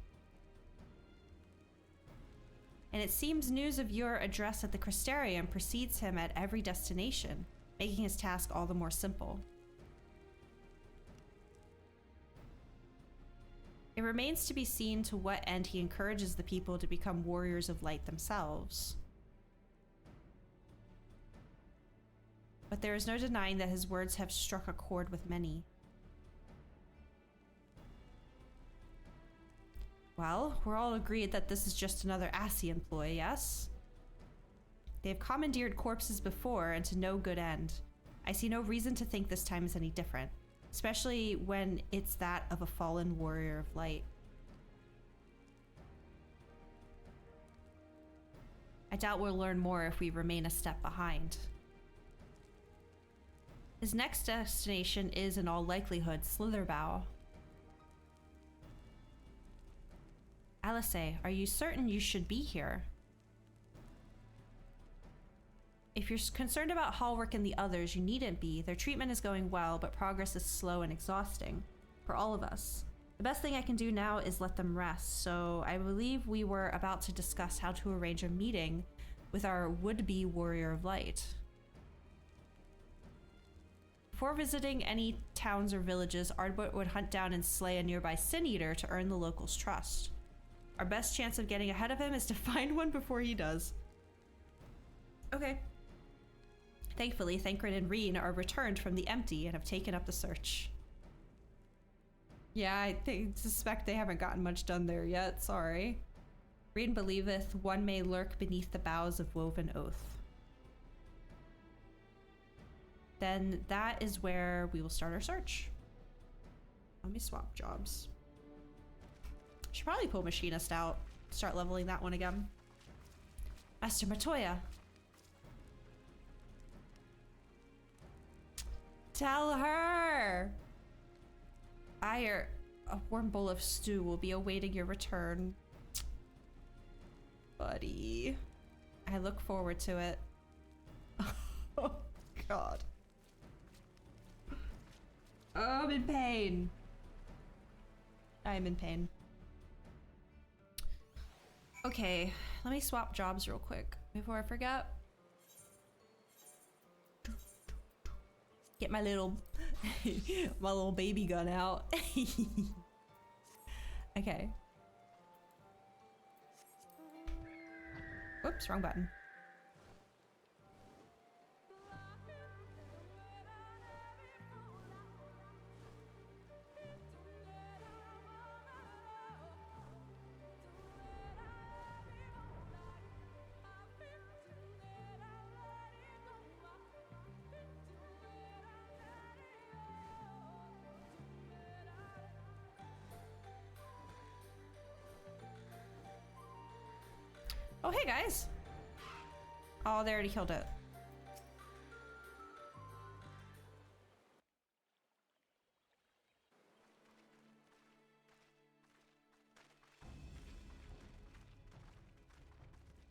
And it seems news of your address at the Crystarium precedes him at every destination, making his task all the more simple. It remains to be seen to what end he encourages the people to become Warriors of Light themselves. But there is no denying that his words have struck a chord with many. Well, we're all agreed that this is just another Assi employ, yes? They have commandeered corpses before and to no good end. I see no reason to think this time is any different, especially when it's that of a fallen warrior of light. I doubt we'll learn more if we remain a step behind. His next destination is, in all likelihood, Slitherbough. Alice, are you certain you should be here? If you're concerned about Hallrick and the others, you needn't be. Their treatment is going well, but progress is slow and exhausting for all of us. The best thing I can do now is let them rest, so I believe we were about to discuss how to arrange a meeting with our would-be warrior of light. Before visiting any towns or villages, Ardbert would hunt down and slay a nearby sin eater to earn the locals' trust. Our best chance of getting ahead of him is to find one before he does. Okay. Thankfully, Thancred and Reen are returned from the empty and have taken up the search. Yeah, I suspect they haven't gotten much done there yet, sorry. Reen believeth one may lurk beneath the boughs of woven oath. Then that is where we will start our search. Let me swap jobs. Should probably pull Machinist out. Start leveling that one again. Master Matoya. Tell her! A warm bowl of stew will be awaiting your return. Buddy. I look forward to it. Oh, God. Oh, I'm in pain. I am in pain. Okay, let me swap jobs real quick before I forget. Get my little my little baby gun out. Okay. Whoops, wrong button. Oh, hey guys. Oh, they already killed it.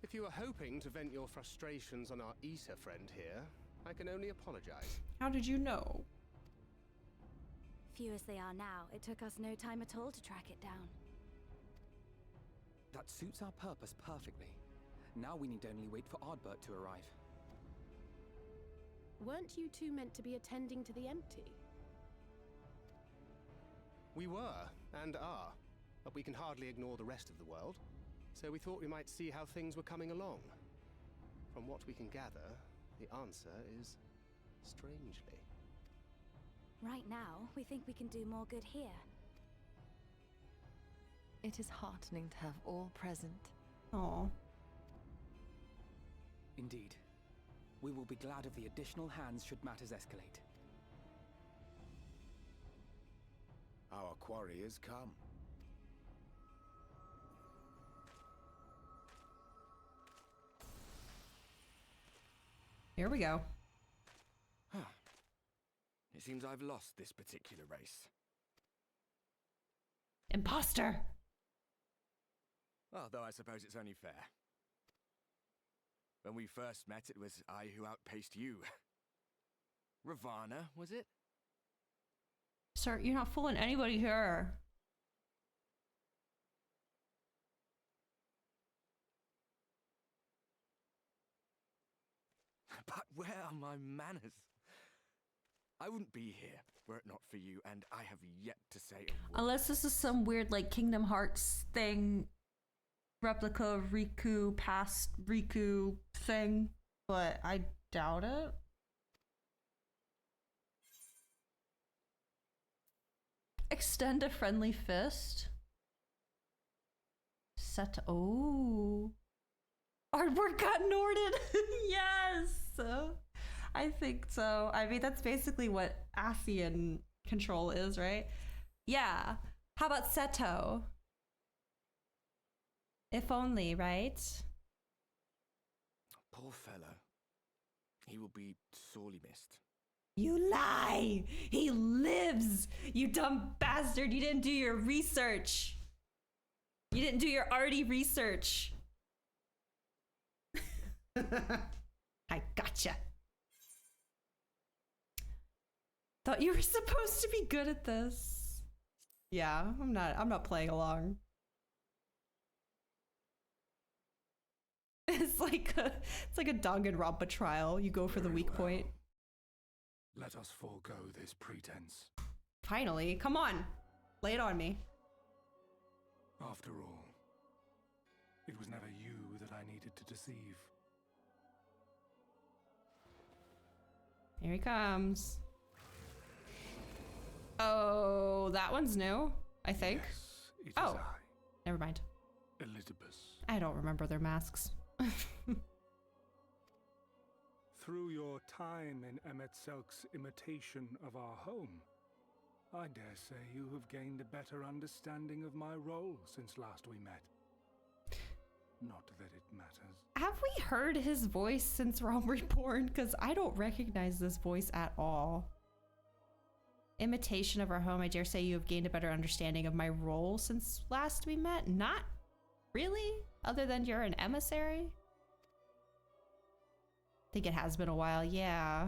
If you were hoping to vent your frustrations on our Issa friend here, I can only apologize. How did you know? Few as they are now, it took us no time at all to track it down. That suits our purpose perfectly. Now we need only wait for Ardbert to arrive. Weren't you two meant to be attending to the empty? We were, and are, but we can hardly ignore the rest of the world. So we thought we might see how things were coming along. From what we can gather, the answer is strangely. Right now, we think we can do more good here. It is heartening to have all present. Aww. Indeed. We will be glad of the additional hands should matters escalate. Our quarry has come. Here we go. It seems I've lost this particular race. Imposter! Although I suppose it's only fair. When we first met, it was I who outpaced you. Ravana, was it? Sir, you're not fooling anybody here. But where are my manners? I wouldn't be here were it not for you, and I have yet to say a word. Unless this is some weird, like, Kingdom Hearts thing. Replica of Riku, past Riku thing. But I doubt it. Extend a friendly fist. Set. Oh. Artwork got Norded. Yes. I think so. I mean, that's basically what Asian control is, right? Yeah. How about Seto? If only, right? Poor fellow. He will be sorely missed. You lie! He lives! You dumb bastard! You didn't do your research! You didn't do your arty research! I gotcha. Thought you were supposed to be good at this. Yeah, I'm not playing along. It's like a Danganronpa trial. You go for the weak point. Let us forego this pretense. Finally, come on, lay it on me. After all, it was never you that I needed to deceive. Here he comes. Oh, that one's new, I think. Yes, it is oh, I, never mind. Elizabeth. I don't remember their masks. Through your time in Emet-Selk's imitation of our home, I dare say you have gained a better understanding of my role since last we met. Not that it matters. Have we heard his voice since Realm Reborn? Because I don't recognize this voice at all. Imitation of our home, I dare say you have gained a better understanding of my role since last we met? Not really, other than you're an emissary? I think it has been a while, yeah.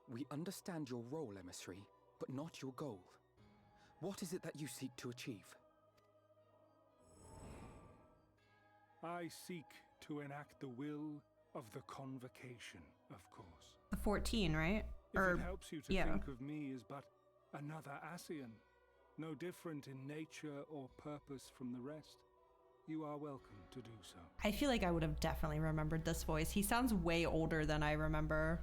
We understand your role, emissary, but not your goal. What is it that you seek to achieve? I seek to enact the will of the Convocation, of course. The 14, right? If it helps you to yeah. think of me as but another Ascian, no different in nature or purpose from the rest, you are welcome to do so. I feel like I would have definitely remembered this voice. He sounds way older than I remember.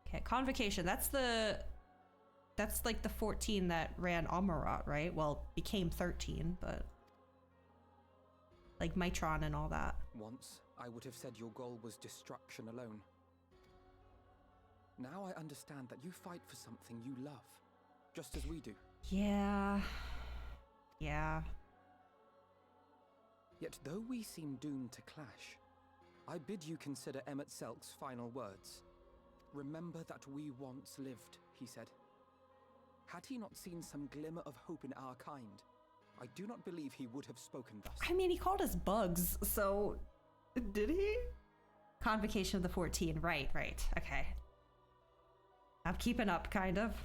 Okay, Convocation. That's like the 14 that ran Amarat, right? Well, became 13, but like Mitron and all that. Once, I would have said your goal was destruction alone. Now I understand that you fight for something you love, just as we do. Yeah. Yeah. Yet though we seem doomed to clash, I bid you consider Emet-Selk's final words. Remember that we once lived, he said. Had he not seen some glimmer of hope in our kind, I do not believe he would have spoken thus. I mean, he called us bugs, so did he? Convocation of the 14, right, okay. I'm keeping up, kind of.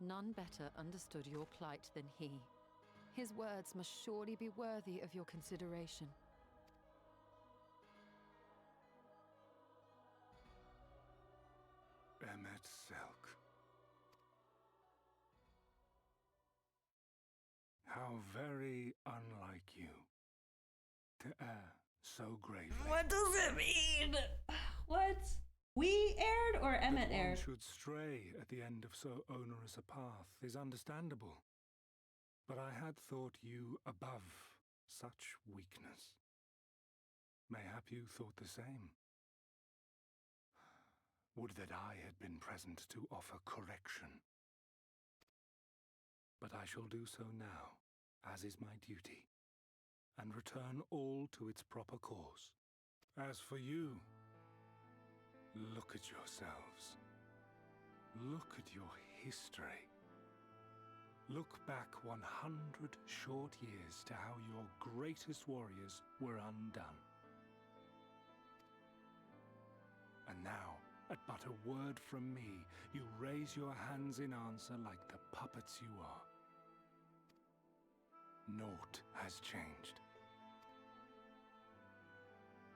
None better understood your plight than he. His words must surely be worthy of your consideration. Emet-Selk. How very unlike you to err so gravely. What does it mean? What? We aired or Emmet that aired? One should stray at the end of so onerous a path is understandable. But I had thought you above such weakness. Mayhap you thought the same. Would that I had been present to offer correction. But I shall do so now, as is my duty, and return all to its proper course. As for you, look at yourselves. Look at your history. Look back 100 short years to how your greatest warriors were undone. And now, at but a word from me, you raise your hands in answer like the puppets you are. Naught has changed.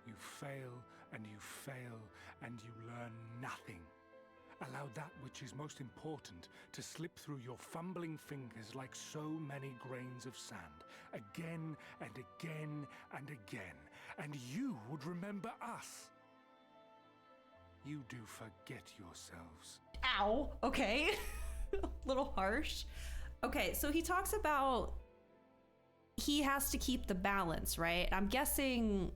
You fail, and you fail, and you learn nothing. Allow that which is most important to slip through your fumbling fingers like so many grains of sand, again and again and again, and you would remember us. You do forget yourselves. Ow. Okay. A little harsh. Okay, so he talks about he has to keep the balance, right? I'm guessing,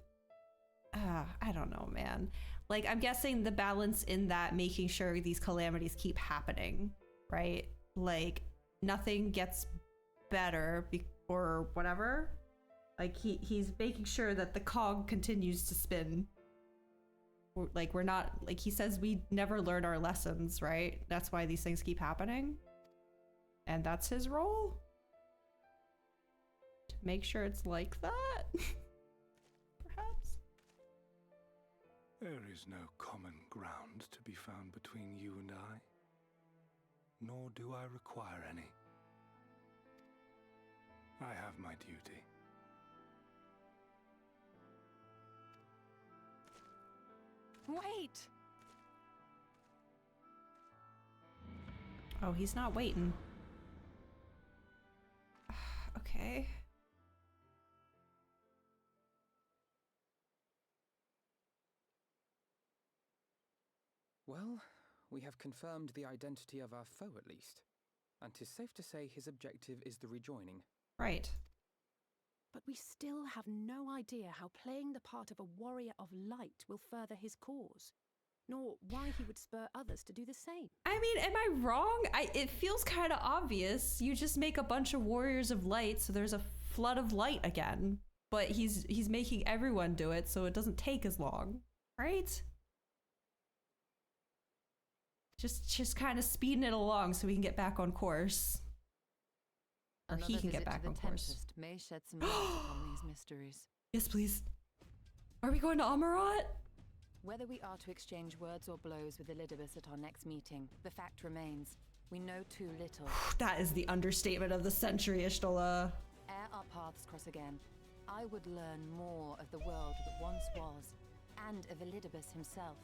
I don't know, man. Like, I'm guessing the balance in that making sure these calamities keep happening, right? Like, nothing gets better or whatever. Like, he's making sure that the cog continues to spin. Like, we're not, like he says, we never learn our lessons, right? That's why these things keep happening. And that's his role? To make sure it's like that? Perhaps? There is no common ground to be found between you and I, nor do I require any. I have my duty. Wait! Oh, he's not waiting. Okay. Well, we have confirmed the identity of our foe at least. And 'tis safe to say his objective is the rejoining. Right. But we still have no idea how playing the part of a warrior of light will further his cause, nor why he would spur others to do the same. I mean, am I wrong? It feels kind of obvious. You just make a bunch of warriors of light, so there's a flood of light again. But he's making everyone do it, so it doesn't take as long, right? Just kind of speeding it along so we can get back on course. Or he can get back on course. May shed some light upon these mysteries. Yes, please. Are we going to Amarat? Whether we are to exchange words or blows with Elidibus at our next meeting, the fact remains, we know too little. That is the understatement of the century, Ishtola. Ere our paths cross again, I would learn more of the world that once was, and of Elidibus himself.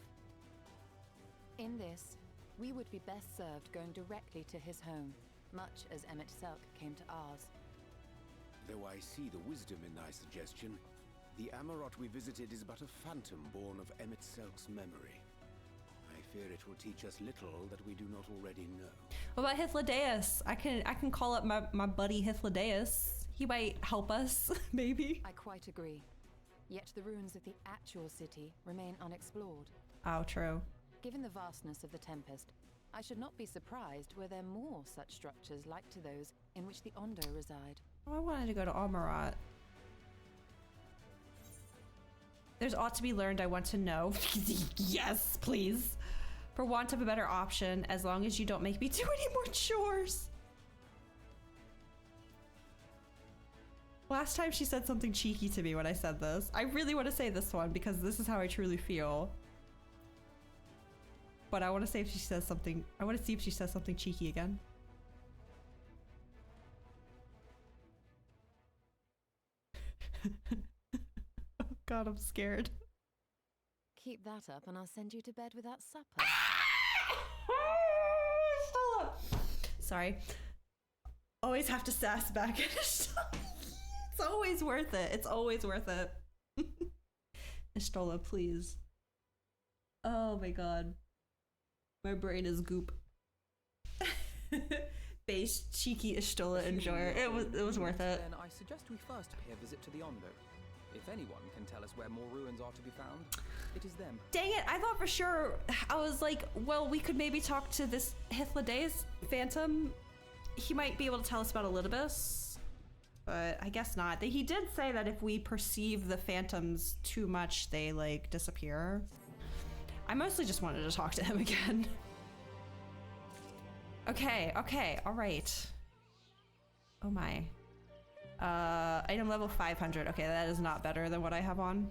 In this, we would be best served going directly to his home, much as Emmett Selk came to ours. Though I see the wisdom in thy suggestion, the Amarat we visited is but a phantom born of Emmett Selk's memory. I fear it will teach us little that we do not already know. What about Hythlodaeus? I can call up my buddy Hythlodaeus. He might help us, maybe. I quite agree. Yet the ruins of the actual city remain unexplored. Oh, true. Given the vastness of the Tempest, I should not be surprised were there more such structures like to those in which the Ondo reside. Oh, I wanted to go to Amarat. There's ought to be learned I want to know. Yes, please. For want of a better option, as long as you don't make me do any more chores. Last time she said something cheeky to me when I said this. I really want to say this one because this is how I truly feel. But I want to say if she says something, I want to see if she says something cheeky again. Oh God, I'm scared. Keep that up and I'll send you to bed without supper. Sorry. Always have to sass back. It's always worth it. It's always worth it. Ishtola, please. Oh my God. My brain is goop. Base, cheeky Ishtola enjoyer. It was worth it. Then I suggest we first pay a visit to the Ondo. If anyone can tell us where more ruins are to be found, it is them. Dang it, I thought for sure, I was like, well, we could maybe talk to this Hythlodaeus phantom. He might be able to tell us about Elidibus, but I guess not. He did say that if we perceive the phantoms too much, they like disappear. I mostly just wanted to talk to him again. Okay, all right. Oh my. Item level 500. Okay, that is not better than what I have on.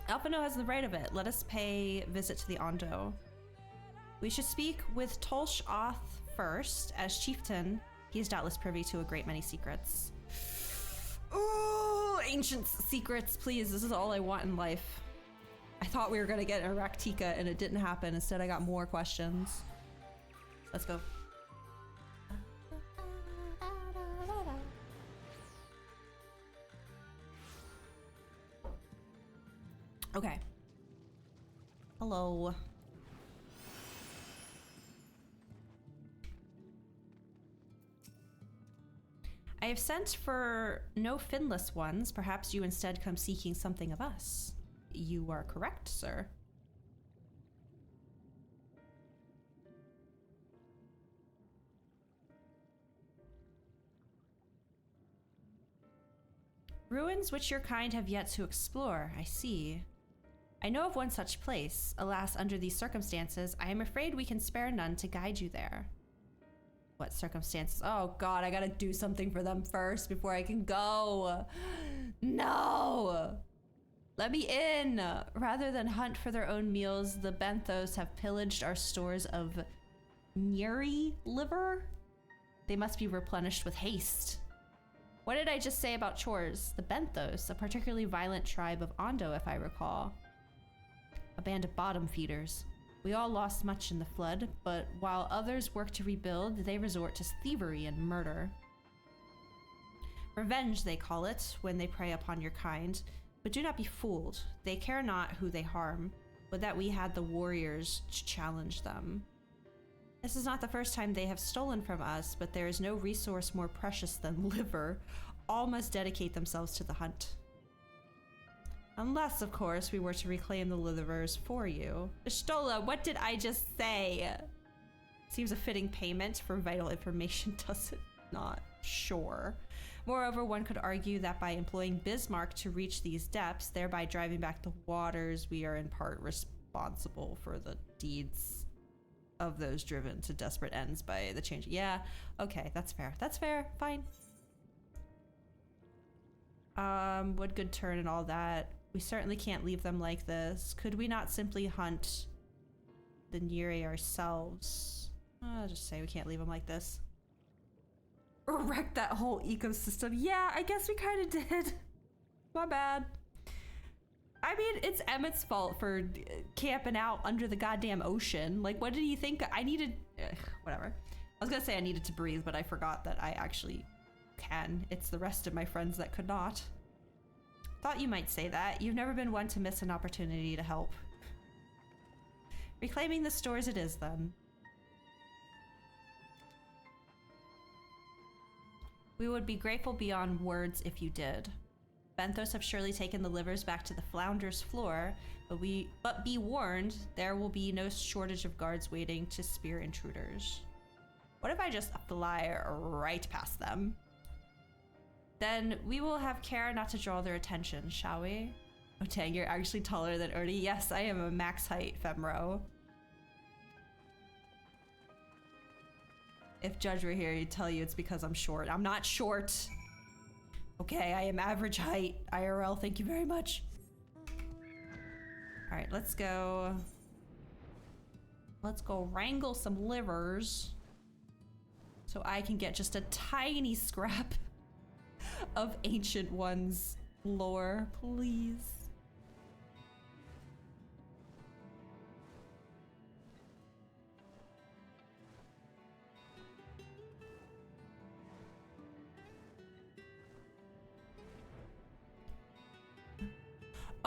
Alphino has the right of it. Let us pay visit to the Ondo. We should speak with Tolsh Oth first. As chieftain, he is doubtless privy to a great many secrets. Ooh, ancient secrets, please. This is all I want in life. I thought we were gonna get a Raktika and it didn't happen. Instead, I got more questions. Let's go. Okay. Hello. I have sent for no finless ones. Perhaps you instead come seeking something of us. You are correct, sir. Ruins which your kind have yet to explore, I see. I know of one such place. Alas, under these circumstances, I am afraid we can spare none to guide you there. What circumstances? Oh God, I gotta do something for them first before I can go. No! Let me in! Rather than hunt for their own meals, the Benthos have pillaged our stores of Neri liver? They must be replenished with haste. What did I just say about chores? The Benthos, a particularly violent tribe of Ondo, if I recall. A band of bottom feeders. We all lost much in the flood, but while others work to rebuild, they resort to thievery and murder. Revenge, they call it, when they prey upon your kind. But do not be fooled. They care not who they harm, but that we had the warriors to challenge them. This is not the first time they have stolen from us, but there is no resource more precious than liver. All must dedicate themselves to the hunt. Unless, of course, we were to reclaim the livers for you. Stola, what did I just say? Seems a fitting payment for vital information, does it not? Sure. Moreover, one could argue that by employing Bismarck to reach these depths, thereby driving back the waters, we are in part responsible for the deeds of those driven to desperate ends by the change. Yeah, okay, that's fair. That's fair. Fine. Would good turn and all that. We certainly can't leave them like this. Could we not simply hunt the Neri ourselves? I'll just say we can't leave them like this. Or wreck that whole ecosystem. Yeah, I guess we kind of did. My bad. I mean, it's Emmett's fault for camping out under the goddamn ocean. Like, what did he think? I needed... whatever. I was gonna say I needed to breathe, but I forgot that I actually can. It's the rest of my friends that could not. Thought you might say that. You've never been one to miss an opportunity to help. Reclaiming the stores it is, then. We would be grateful beyond words if you did. Benthos have surely taken the livers back to the Flounder's floor, but be warned, there will be no shortage of guards waiting to spear intruders. What if I just fly right past them? Then we will have care not to draw their attention, shall we? Oh dang, you're actually taller than Ernie. Yes, I am a max height femro. If Judge were here, he'd tell you it's because I'm short. I'm not short. Okay, I am average height. IRL, thank you very much. All right, let's go. Let's go wrangle some livers so I can get just a tiny scrap of Ancient One's lore, please.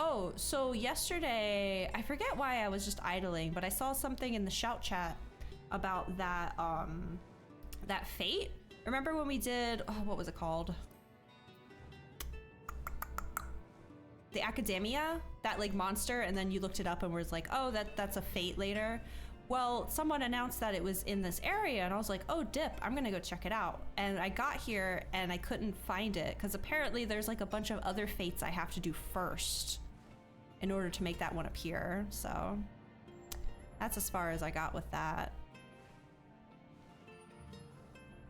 Oh, so yesterday, I forget why I was just idling, but I saw something in the shout chat about that, that fate. Remember when we did, oh, what was it called? The Academia? That like monster, and then you looked it up and was like, oh, that's a fate later. Well, someone announced that it was in this area, and I was like, oh, dip, I'm gonna go check it out. And I got here and I couldn't find it, because apparently there's like a bunch of other fates I have to do first in order to make that one appear. So that's as far as I got with that.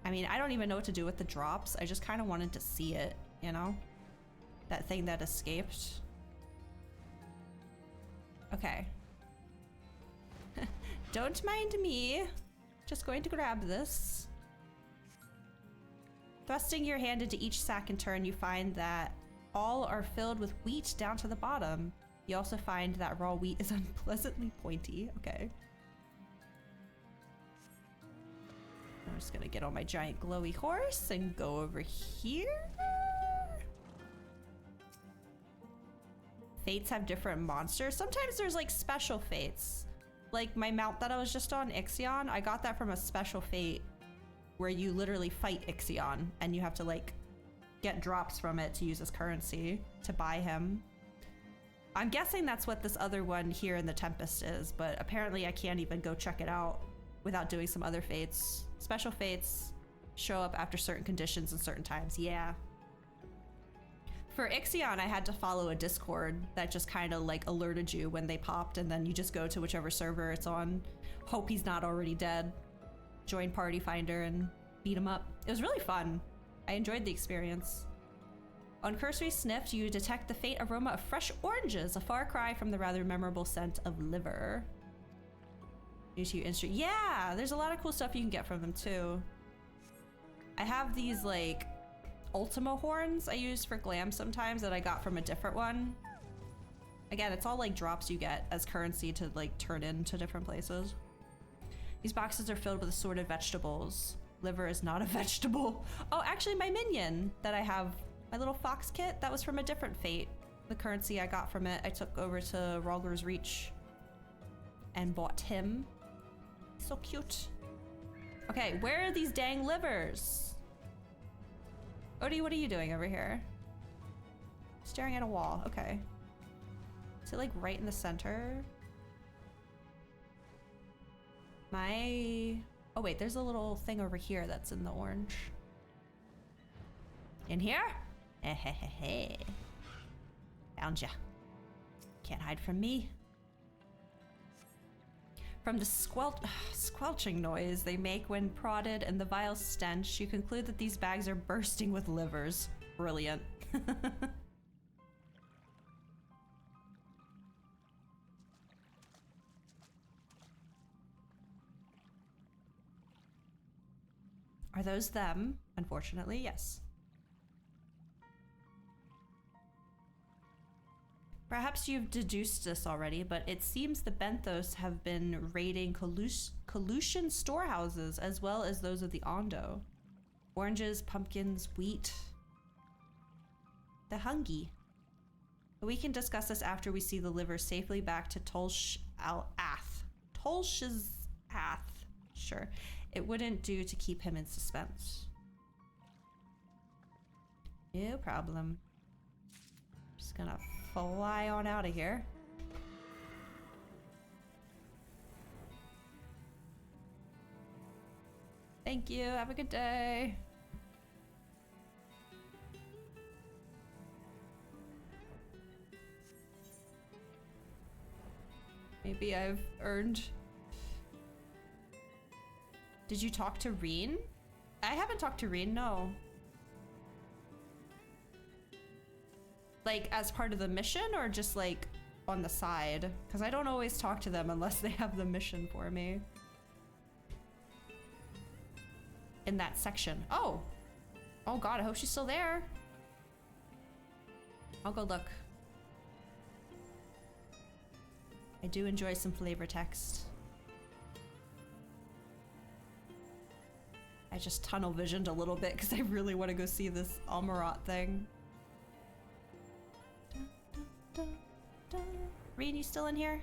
I mean, I don't even know what to do with the drops. I just kind of wanted to see it, you know? That thing that escaped. Okay. Don't mind me. Just going to grab this. Thrusting your hand into each sack in turn, you find that all are filled with wheat down to the bottom. You also find that raw wheat is unpleasantly pointy. Okay. I'm just gonna get on my giant glowy horse and go over here. Fates have different monsters. Sometimes there's like special fates. Like my mount that I was just on, Ixion, I got that from a special fate where you literally fight Ixion and you have to like get drops from it to use as currency to buy him. I'm guessing that's what this other one here in the Tempest is, but apparently I can't even go check it out without doing some other fates. Special fates show up after certain conditions and certain times. Yeah. For Ixion, I had to follow a Discord that just kind of like alerted you when they popped, and then you just go to whichever server it's on, hope he's not already dead, join Party Finder and beat him up. It was really fun. I enjoyed the experience. On cursory sniff, you detect the faint aroma of fresh oranges, a far cry from the rather memorable scent of liver. Yeah, there's a lot of cool stuff you can get from them too. I have these like Ultima horns I use for glam sometimes that I got from a different one. Again, it's all like drops you get as currency to like turn into different places. These boxes are filled with assorted vegetables. Liver is not a vegetable. Oh, actually my minion that I have, my little fox kit, that was from a different fate. The currency I got from it, I took over to Ralger's Reach and bought him. So cute. Okay, where are these dang livers? Odie, what are you doing over here? Staring at a wall, okay. Is it like right in the center? Oh wait, there's a little thing over here that's in the orange. In here? Found ya. Can't hide from me. From the squelching noise they make when prodded and the vile stench, you conclude that these bags are bursting with livers. Brilliant. Are those them? Unfortunately, yes. Perhaps you've deduced this already, but it seems the Benthos have been raiding Colution storehouses as well as those of the Ondo. Oranges, pumpkins, wheat. The Hungy. But we can discuss this after we see the liver safely back to Tolsh al-Ath. Tolsh's Ath. Sure. It wouldn't do to keep him in suspense. No problem. Just gonna fly on out of here. Thank you. Have a good day. Maybe I've earned... Did you talk to Reen? I haven't talked to Reen, no. Like, as part of the mission, or just, like, on the side? Because I don't always talk to them unless they have the mission for me. In that section. Oh! Oh god, I hope she's still there. I'll go look. I do enjoy some flavor text. I just tunnel visioned a little bit because I really want to go see this Almarat thing. Reen, you still in here?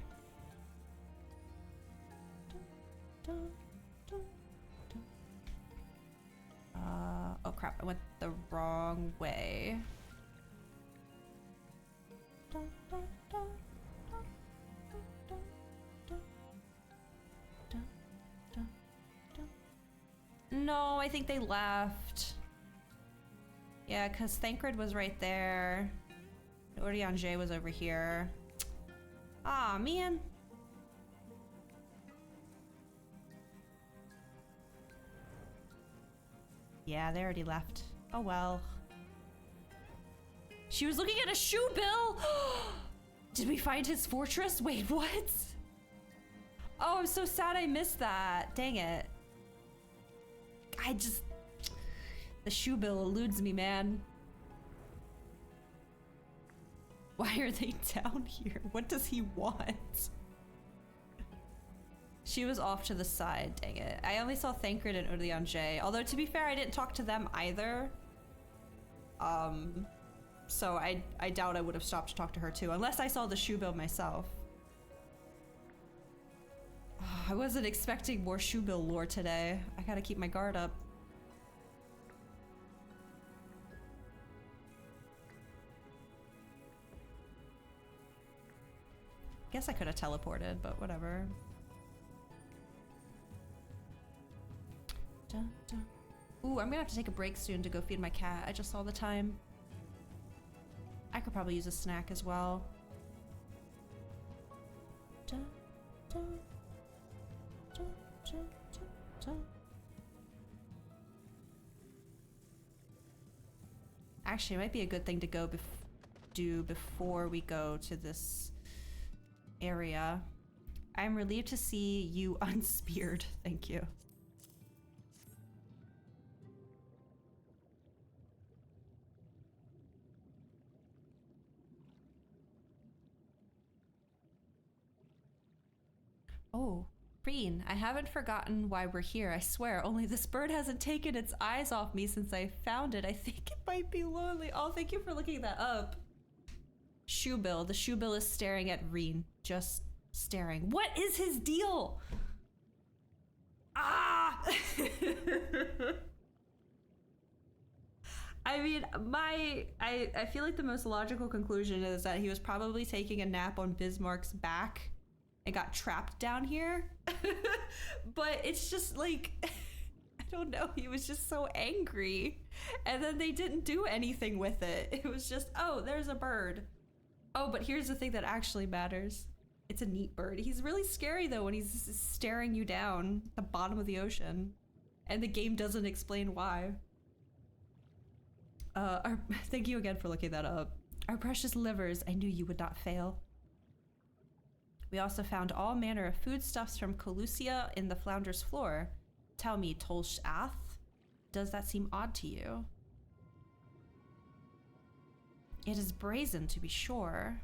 Oh crap, I went the wrong way. No, I think they left. Yeah, because Thancred was right there. Oriange was over here. Aw, man. Yeah, they already left. Oh well. She was looking at a shoe bill! Did we find his fortress? Wait, what? Oh, I'm so sad I missed that. Dang it. The shoe bill eludes me, man. Why are they down here? What does he want? She was off to the side, dang it. I only saw Thancred and Oriange. Although, to be fair, I didn't talk to them either. So I doubt I would have stopped to talk to her too, unless I saw the shoe bill myself. I wasn't expecting more shoe bill lore today. I gotta keep my guard up. Guess I could have teleported, but whatever. Dun, dun. Ooh, I'm gonna have to take a break soon to go feed my cat. I just saw the time. I could probably use a snack as well. Dun, dun. Actually, it might be a good thing to go do before we go to this area. I'm relieved to see you unspeared. Thank you. Oh, Breen, I haven't forgotten why we're here, I swear. Only this bird hasn't taken its eyes off me since I found it. I think it might be lonely. Oh, thank you for looking that up. Shoebill. The shoebill is staring at Reen. Just staring. What is his deal? Ah! I mean, I feel like the most logical conclusion is that he was probably taking a nap on Bismarck's back and got trapped down here. But it's just like, I don't know, he was just so angry. And then they didn't do anything with it. It was just, oh, there's a bird. Oh, but here's the thing that actually matters. It's a neat bird. He's really scary though when he's staring you down at the bottom of the ocean. And the game doesn't explain why. Thank you again for looking that up. Our precious livers, I knew you would not fail. We also found all manner of foodstuffs from Colusia in the Flounder's floor. Tell me, Tolshath, does that seem odd to you? It is brazen, to be sure.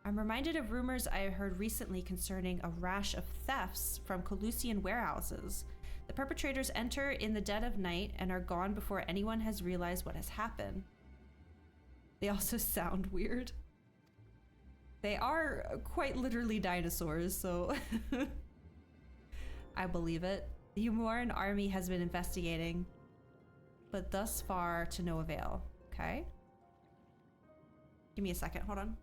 I'm reminded of rumors I heard recently concerning a rash of thefts from Colusian warehouses. The perpetrators enter in the dead of night and are gone before anyone has realized what has happened. They also sound weird. They are quite literally dinosaurs, so I believe it. The Umoran army has been investigating, but thus far to no avail. Okay. Give me a second, hold on.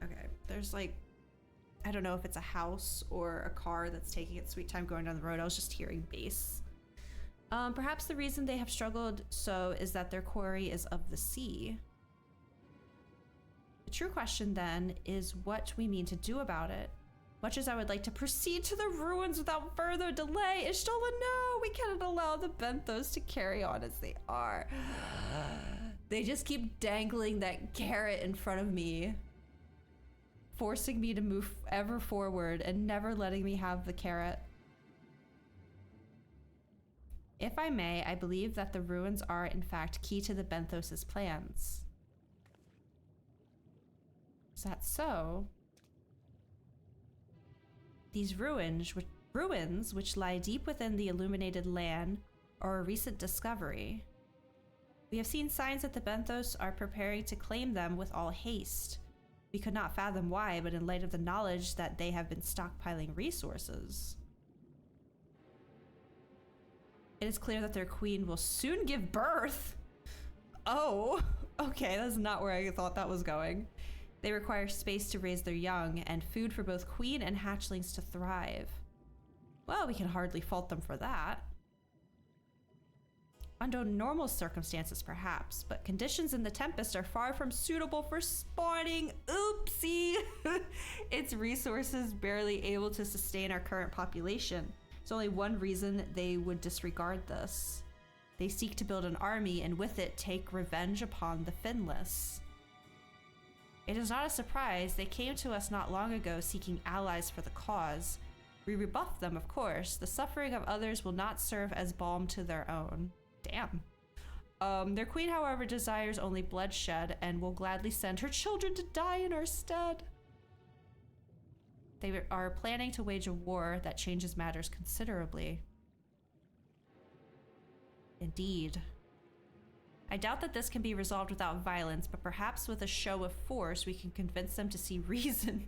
Okay, there's like, I don't know if it's a house or a car that's taking its sweet time going down the road. I was just hearing bass. Perhaps the reason they have struggled so is that their quarry is of the sea. The true question then is what we mean to do about it. Much as I would like to proceed to the ruins without further delay, Ishtola, no, we cannot allow the Benthos to carry on as they are. They just keep dangling that carrot in front of me, forcing me to move ever forward and never letting me have the carrot. If I may, I believe that the ruins are in fact key to the Benthos' plans. Is that so? These ruins, which lie deep within the illuminated land, are a recent discovery. We have seen signs that the Benthos are preparing to claim them with all haste. We could not fathom why, but in light of the knowledge that they have been stockpiling resources, it is clear that their queen will soon give birth. Oh, okay, that's not where I thought that was going. They require space to raise their young and food for both queen and hatchlings to thrive. Well, we can hardly fault them for that. Under normal circumstances, perhaps, but conditions in the Tempest are far from suitable for spawning. Oopsie! Its resources barely able to sustain our current population. There's only one reason they would disregard this. They seek to build an army and with it take revenge upon the Finless. It is not a surprise. They came to us not long ago seeking allies for the cause. We rebuffed them, of course. The suffering of others will not serve as balm to their own. Damn. Their queen, however, desires only bloodshed and will gladly send her children to die in our stead. They are planning to wage a war that changes matters considerably. Indeed. I doubt that this can be resolved without violence, but perhaps with a show of force we can convince them to see reason.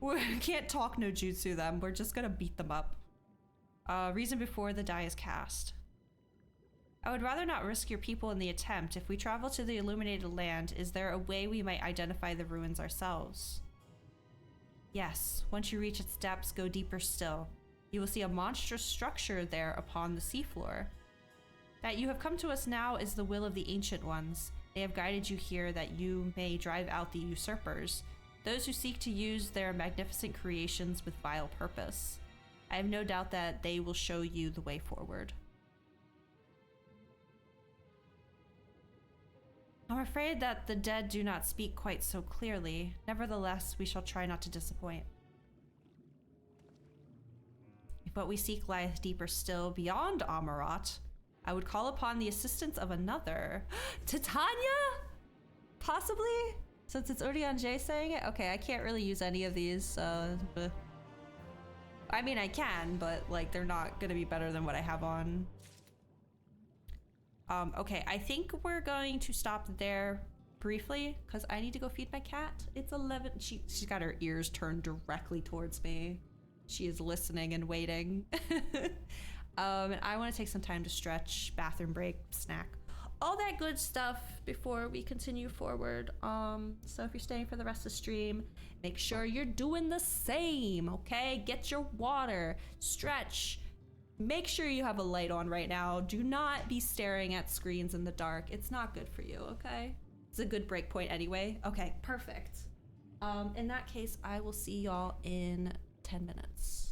We can't talk no jutsu them, we're just gonna beat them up. Reason before the die is cast. I would rather not risk your people in the attempt. If we travel to the illuminated land, is there a way we might identify the ruins ourselves? Yes, once you reach its depths, go deeper still. You will see a monstrous structure there upon the seafloor. That you have come to us now is the will of the Ancient Ones. They have guided you here that you may drive out the usurpers, those who seek to use their magnificent creations with vile purpose. I have no doubt that they will show you the way forward. I'm afraid that the dead do not speak quite so clearly. Nevertheless, we shall try not to disappoint. If what we seek lies deeper still, beyond Amarat, I would call upon the assistance of another. Titania? Possibly? Since it's Urian J saying it? Okay, I can't really use any of these. I mean, I can, but like they're not gonna be better than what I have on. Okay, I think we're going to stop there briefly because I need to go feed my cat. It's 11. She's got her ears turned directly towards me. She is listening and waiting. And I want to take some time to stretch, bathroom break, snack, all that good stuff before we continue forward. So if you're staying for the rest of the stream, make sure you're doing the same, okay? Get your water, stretch. Make sure you have a light on right now. Do not be staring at screens in the dark. It's not good for you, okay? It's a good break point anyway. Okay, perfect. In that case, I will see y'all in 10 minutes.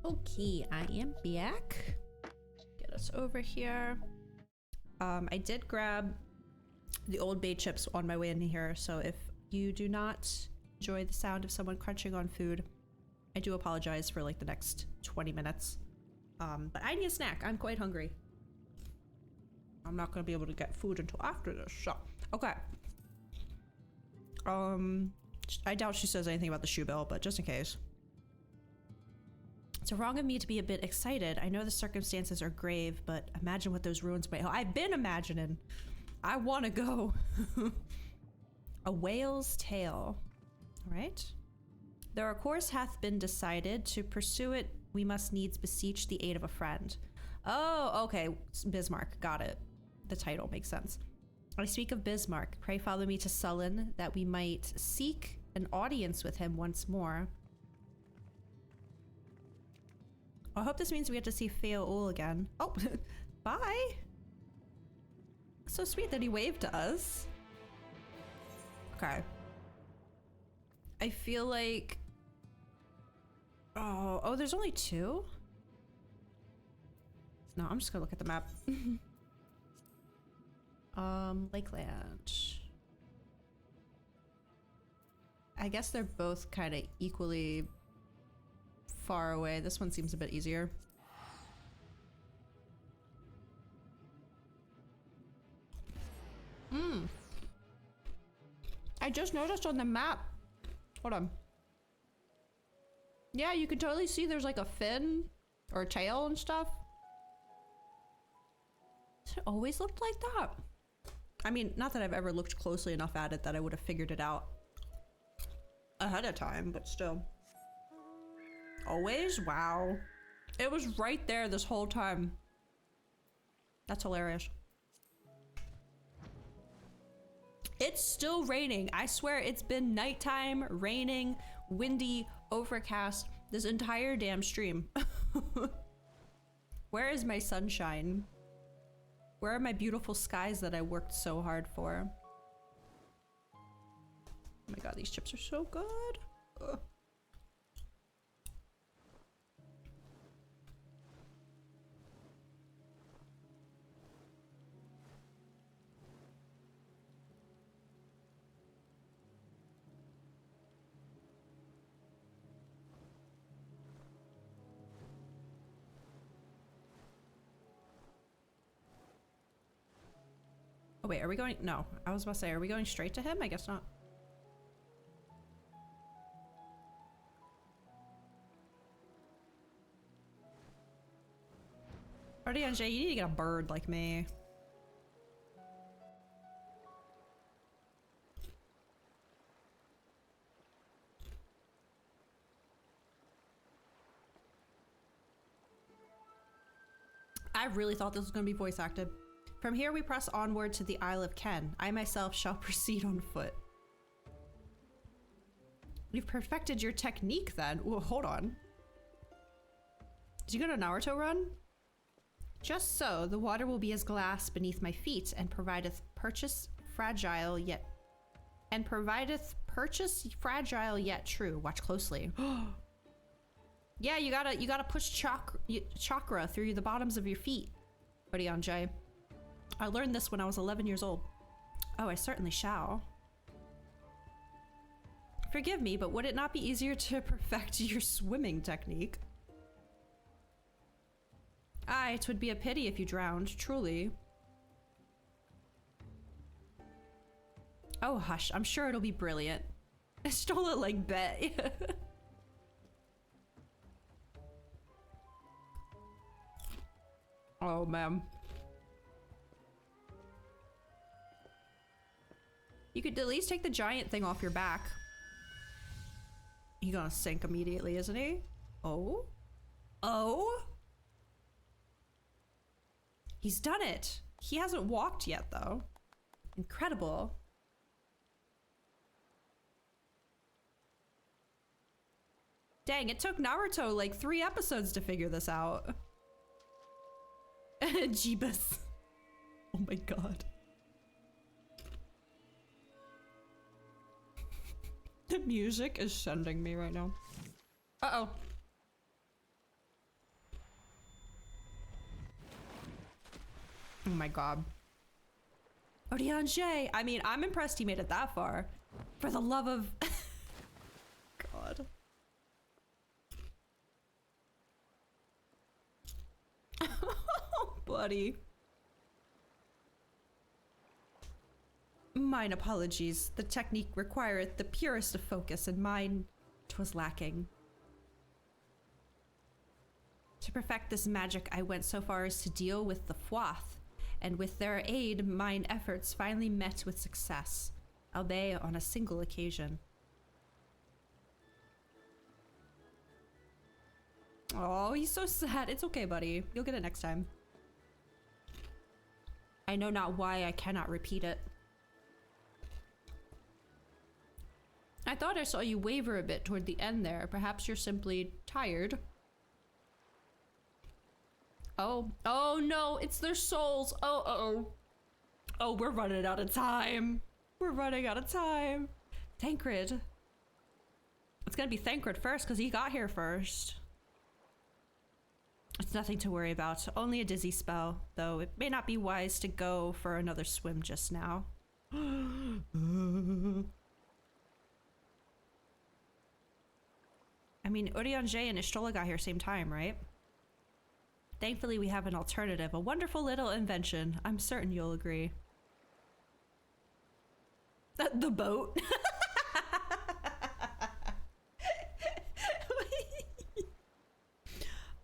Okay, I am back. Get us over here. I did grab the Old Bay chips on my way in here, so if you do not enjoy the sound of someone crunching on food, I do apologize for like the next 20 minutes. But I need a snack. I'm quite hungry. I'm not gonna be able to get food until after this, so okay. I doubt she says anything about the shoe bill, but just in case. It's wrong of me to be a bit excited. I know the circumstances are grave, but imagine what those ruins might. I've been imagining. I want to go. A whale's tale. All right. Though a course hath been decided, to pursue it we must needs beseech the aid of a friend. Oh, okay. Bismarck. Got it. The title makes sense. I speak of Bismarck. Pray follow me to Sullen, that we might seek an audience with him once more. I hope this means we get to see Feoul again. Oh, bye. So sweet that he waved to us. Okay. I feel like... Oh, there's only 2? No, I'm just gonna look at the map. Lakeland. I guess they're both kind of equally far away. This one seems a bit easier. I just noticed on the map. Hold on. Yeah, you can totally see there's like a fin or a tail and stuff. It always looked like that. I mean, not that I've ever looked closely enough at it that I would have figured it out ahead of time, but still. Always? Wow. It was right there this whole time. That's hilarious. It's still raining. I swear it's been nighttime, raining, windy, overcast this entire damn stream. Where is my sunshine? Where are my beautiful skies that I worked so hard for? Oh my god, these chips are so good. Ugh. Oh wait, are we going? No, I was about to say, are we going straight to him? I guess not. Ardianje, you need to get a bird like me. I really thought this was going to be voice acted. From here we press onward to the Isle of Ken. I myself shall proceed on foot. You've perfected your technique then. Ooh, hold on. Did you go to Naruto run? Just so, the water will be as glass beneath my feet, and provideth purchase fragile yet true. Watch closely. Yeah, you gotta push chakra through the bottoms of your feet, Ardianje. I learned this when I was 11 years old. Oh, I certainly shall. Forgive me, but would it not be easier to perfect your swimming technique? Aye, 'twould be a pity if you drowned, truly. Oh, hush, I'm sure it'll be brilliant. I stole it like bet. Oh, man. You could at least take the giant thing off your back. He's gonna sink immediately, isn't he? Oh? Oh? He's done it. He hasn't walked yet, though. Incredible. Dang, it took Naruto like 3 episodes to figure this out. Jeebus. Oh my god. The music is sending me right now. Uh-oh. Oh my god. Oriange! I mean, I'm impressed he made it that far. For the love of... God. Oh, buddy. Mine apologies. The technique requireth the purest of focus, and mine 'twas lacking. To perfect this magic, I went so far as to deal with the Fwath, and with their aid, mine efforts finally met with success, albeit on a single occasion. Oh, he's so sad. It's okay, buddy. You'll get it next time. I know not why I cannot repeat it. I thought I saw you waver a bit toward the end there. Perhaps you're simply tired. Oh, oh no, it's their souls. Oh, uh-oh. Oh, we're running out of time. We're running out of time. Thancred. It's gonna be Thancred first because he got here first. It's nothing to worry about. Only a dizzy spell, though it may not be wise to go for another swim just now. I mean, Urianger and Ishtola got here same time, right? Thankfully, we have an alternative. A wonderful little invention. I'm certain you'll agree. The boat?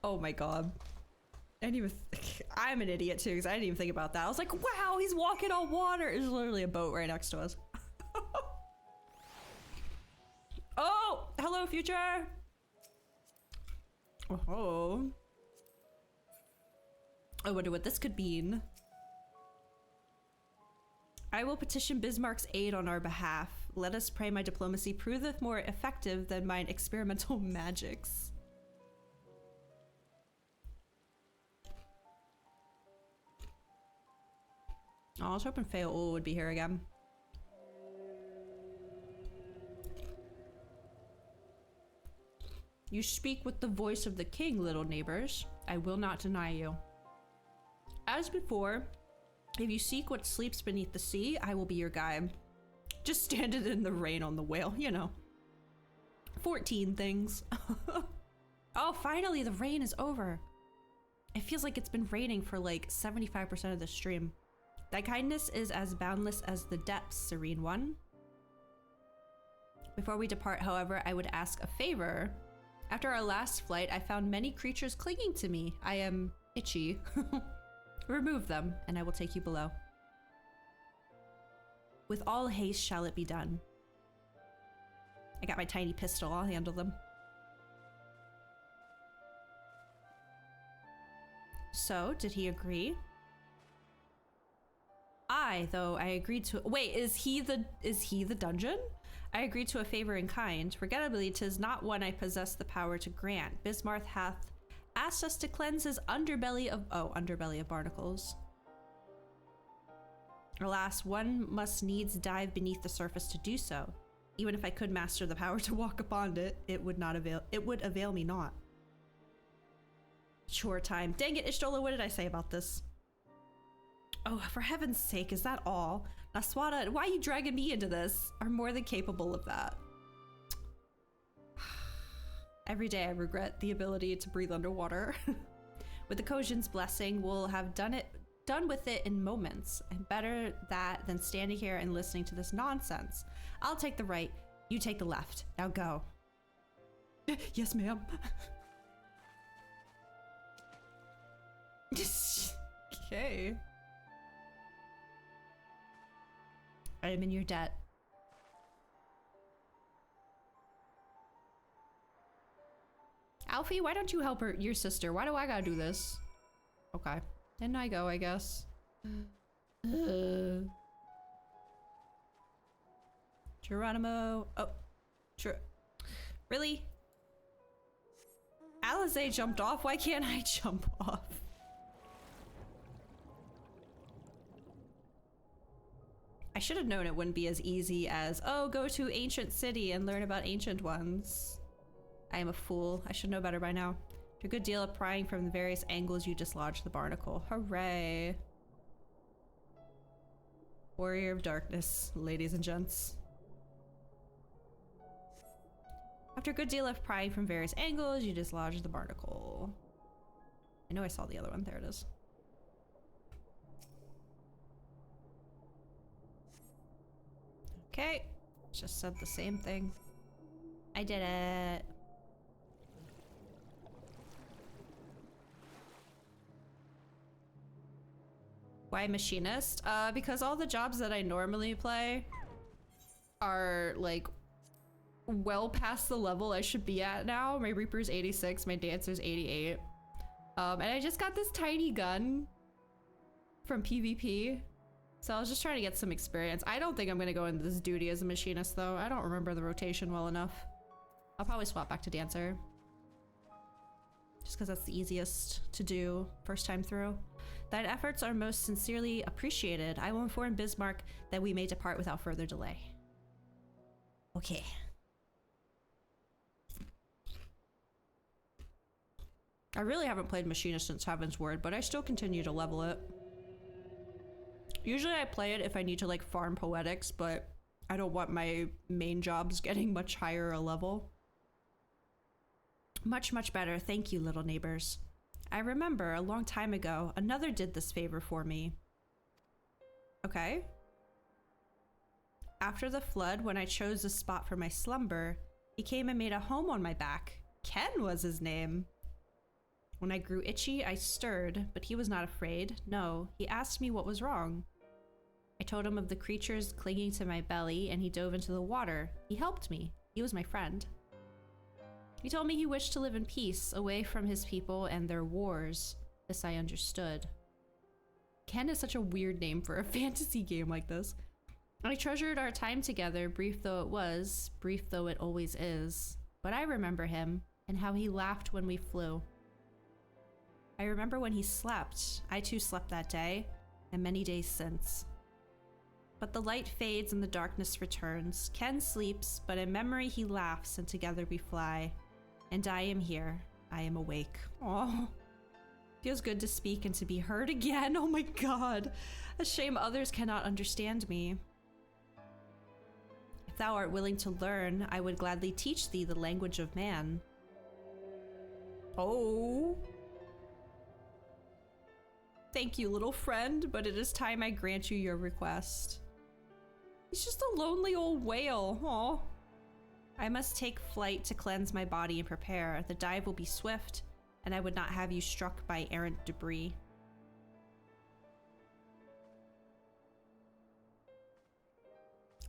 Oh my god. I didn't even I'm an idiot too, because I didn't even think about that. I was like, wow, he's walking on water. There's literally a boat right next to us. Oh, hello, future. Oh. I wonder what this could mean. I will petition Bismarck's aid on our behalf. Let us pray my diplomacy proveth more effective than mine experimental magics. Oh, I was hoping Feol would be here again. You speak with the voice of the king, little neighbors. I will not deny you. As before, if you seek what sleeps beneath the sea, I will be your guide. Just stand it in the rain on the whale, you know. 14 things. Oh, finally, the rain is over. It feels like it's been raining for like 75% of the stream. Thy kindness is as boundless as the depths, Serene One. Before we depart, however, I would ask a favor. After our last flight, I found many creatures clinging to me. I am itchy. Remove them, and I will take you below. With all haste shall it be done. I got my tiny pistol, I'll handle them. So, did he agree? Though I agreed to— wait, is he the dungeon? I agreed to a favor in kind. Regrettably, 'tis not one I possess the power to grant. Bismarck hath asked us to cleanse his underbelly of barnacles. Alas, one must needs dive beneath the surface to do so. Even if I could master the power to walk upon it, it would avail me not. Chore time. Dang it, Ishtola, what did I say about this? Oh, for heaven's sake, is that all? Naswada, why are you dragging me into this? Are more than capable of that. Every day I regret the ability to breathe underwater. With the Kojin's blessing, we'll have done with it in moments. And better that than standing here and listening to this nonsense. I'll take the right, you take the left. Now go. Yes, ma'am. Okay. I am in your debt. Alfie, why don't you help your sister? Why do I gotta do this? Okay. Then I go, I guess. Geronimo. Oh. Really? Alize jumped off. Why can't I jump off? I should have known it wouldn't be as easy as, oh, go to ancient city and learn about ancient ones. I am a fool. I should know better by now. After a good deal of prying from the various angles, you dislodged the barnacle. Hooray. Warrior of Darkness, ladies and gents. After a good deal of prying from various angles, you dislodge the barnacle. I know I saw the other one. There it is. Okay. Just said the same thing. I did it. Why machinist? Because all the jobs that I normally play are like well past the level I should be at now. My Reaper's 86, my Dancer's 88. And I just got this tiny gun from PvP. So I was just trying to get some experience. I don't think I'm gonna go into this duty as a machinist though. I don't remember the rotation well enough. I'll probably swap back to Dancer. Just because that's the easiest to do first time through. Thine efforts are most sincerely appreciated. I will inform Bismarck that we may depart without further delay. Okay. I really haven't played Machinist since Heaven's Word, but I still continue to level it. Usually I play it if I need to like farm poetics, but I don't want my main jobs getting much higher a level. Much, much better. Thank you, little neighbors. I remember a long time ago, another did this favor for me. Okay. After the flood, when I chose a spot for my slumber, he came and made a home on my back. Ken was his name. When I grew itchy, I stirred, but he was not afraid. No, he asked me what was wrong. I told him of the creatures clinging to my belly, and he dove into the water. He helped me. He was my friend. He told me he wished to live in peace, away from his people and their wars. This I understood. Ken is such a weird name for a fantasy game like this. I treasured our time together, brief though it was, brief though it always is. But I remember him, and how he laughed when we flew. I remember when he slept. I too slept that day, and many days since. But the light fades and the darkness returns. Ken sleeps, but in memory he laughs, and together we fly. And I am here. I am awake. Oh, feels good to speak and to be heard again. Oh my god. A shame others cannot understand me. If thou art willing to learn, I would gladly teach thee the language of man. Oh. Thank you, little friend, but it is time I grant you your request. He's just a lonely old whale. Aw. I must take flight to cleanse my body and prepare. The dive will be swift, and I would not have you struck by errant debris.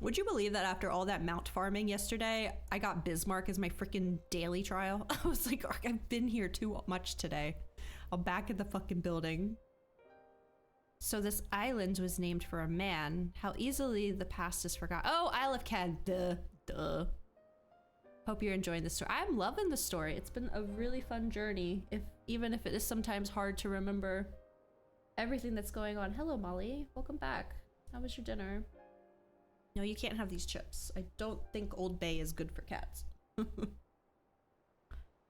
Would you believe that after all that mount farming yesterday, I got Bismarck as my freaking daily trial? I was like, I've been here too much today. I'm back in the fucking building. So this island was named for a man. How easily the past is forgotten. Oh, Isle of Ken. Duh. Hope you're enjoying the story. I'm loving the story. It's been a really fun journey, even if it is sometimes hard to remember everything that's going on. Hello, Molly. Welcome back. How was your dinner? No, you can't have these chips. I don't think Old Bay is good for cats.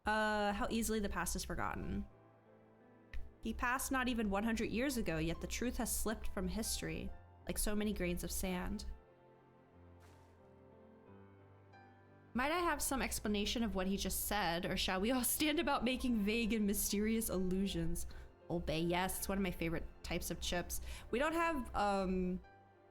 How easily the past is forgotten. He passed not even 100 years ago, yet the truth has slipped from history, like so many grains of sand. Might I have some explanation of what he just said, or shall we all stand about making vague and mysterious allusions? Old Bay, yes, it's one of my favorite types of chips. We don't have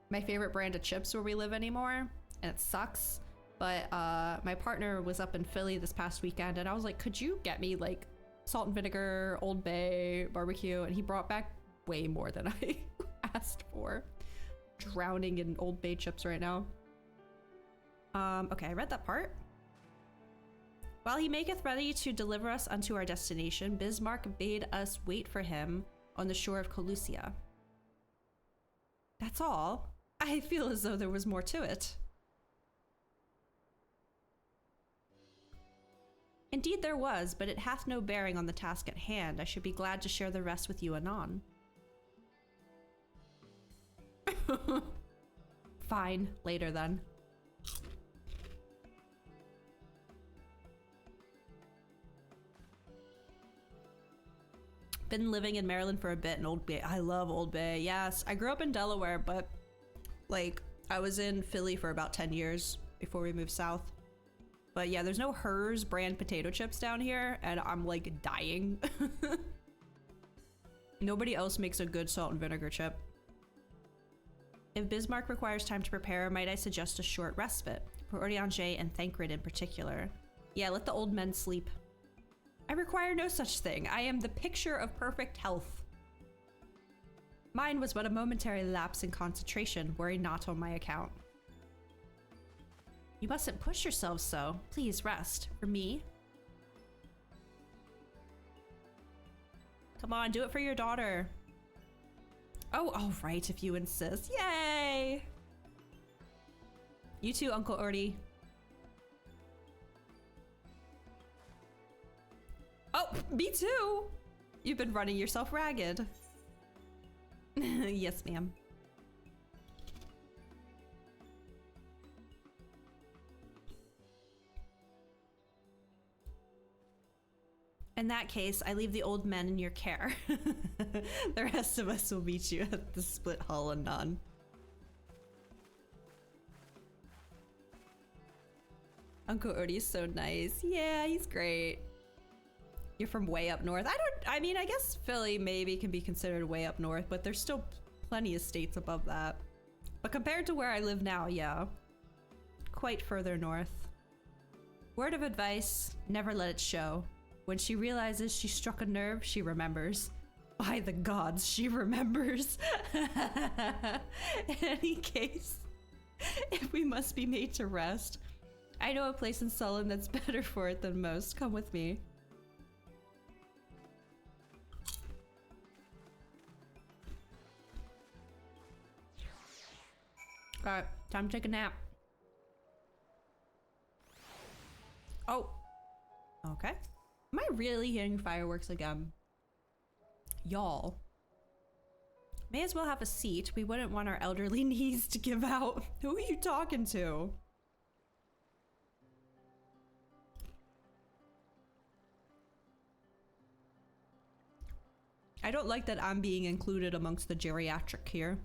my favorite brand of chips where we live anymore, and it sucks. But my partner was up in Philly this past weekend, and I was like, could you get me like salt and vinegar, Old Bay, barbecue? And he brought back way more than I asked for. Drowning in Old Bay chips right now. Okay, I read that part. While he maketh ready to deliver us unto our destination, Bismarck bade us wait for him on the shore of Colusia. That's all. I feel as though there was more to it. Indeed there was, but it hath no bearing on the task at hand. I should be glad to share the rest with you anon. Fine, later then. Been living in Maryland for a bit in Old Bay. I love Old Bay. Yes, I grew up in Delaware, but Like, I was in Philly for about 10 years before we moved south. But yeah, there's no Hers brand potato chips down here, and I'm like dying. Nobody else makes a good salt and vinegar chip. If Bismarck requires time to prepare, might I suggest a short respite? For Orianger and Thancred in particular. Yeah, let the old men sleep. I require no such thing. I am the picture of perfect health. Mine was but a momentary lapse in concentration. Worry not on my account. You mustn't push yourselves so. Please rest. For me. Come on, do it for your daughter. Oh, all right, if you insist. Yay! You too, Uncle Orty. Oh, me too! You've been running yourself ragged. Yes, ma'am. In that case, I leave the old men in your care. The rest of us will meet you at the Split Hull anon. Uncle Odie's so nice. Yeah, he's great. You're from way up north. I mean, I guess Philly maybe can be considered way up north, but there's still plenty of states above that. But compared to where I live now, yeah. Quite further north. Word of advice, never let it show. When she realizes she struck a nerve, she remembers. By the gods, she remembers. In any case, if we must be made to rest, I know a place in Sullen that's better for it than most. Come with me. Alright, time to take a nap. Oh. Okay. Am I really hearing fireworks again? Y'all. May as well have a seat. We wouldn't want our elderly knees to give out. Who are you talking to? I don't like that I'm being included amongst the geriatric here.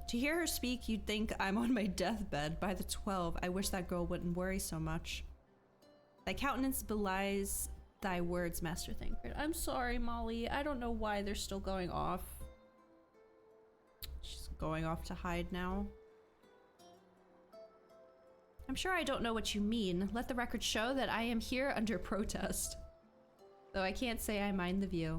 To hear her speak, you'd think I'm on my deathbed. By the 12, I wish that girl wouldn't worry so much. Thy countenance belies thy words, Master Thancred. I'm sorry, Molly. I don't know why they're still going off. She's going off to hide now. I'm sure I don't know what you mean. Let the record show that I am here under protest. Though I can't say I mind the view.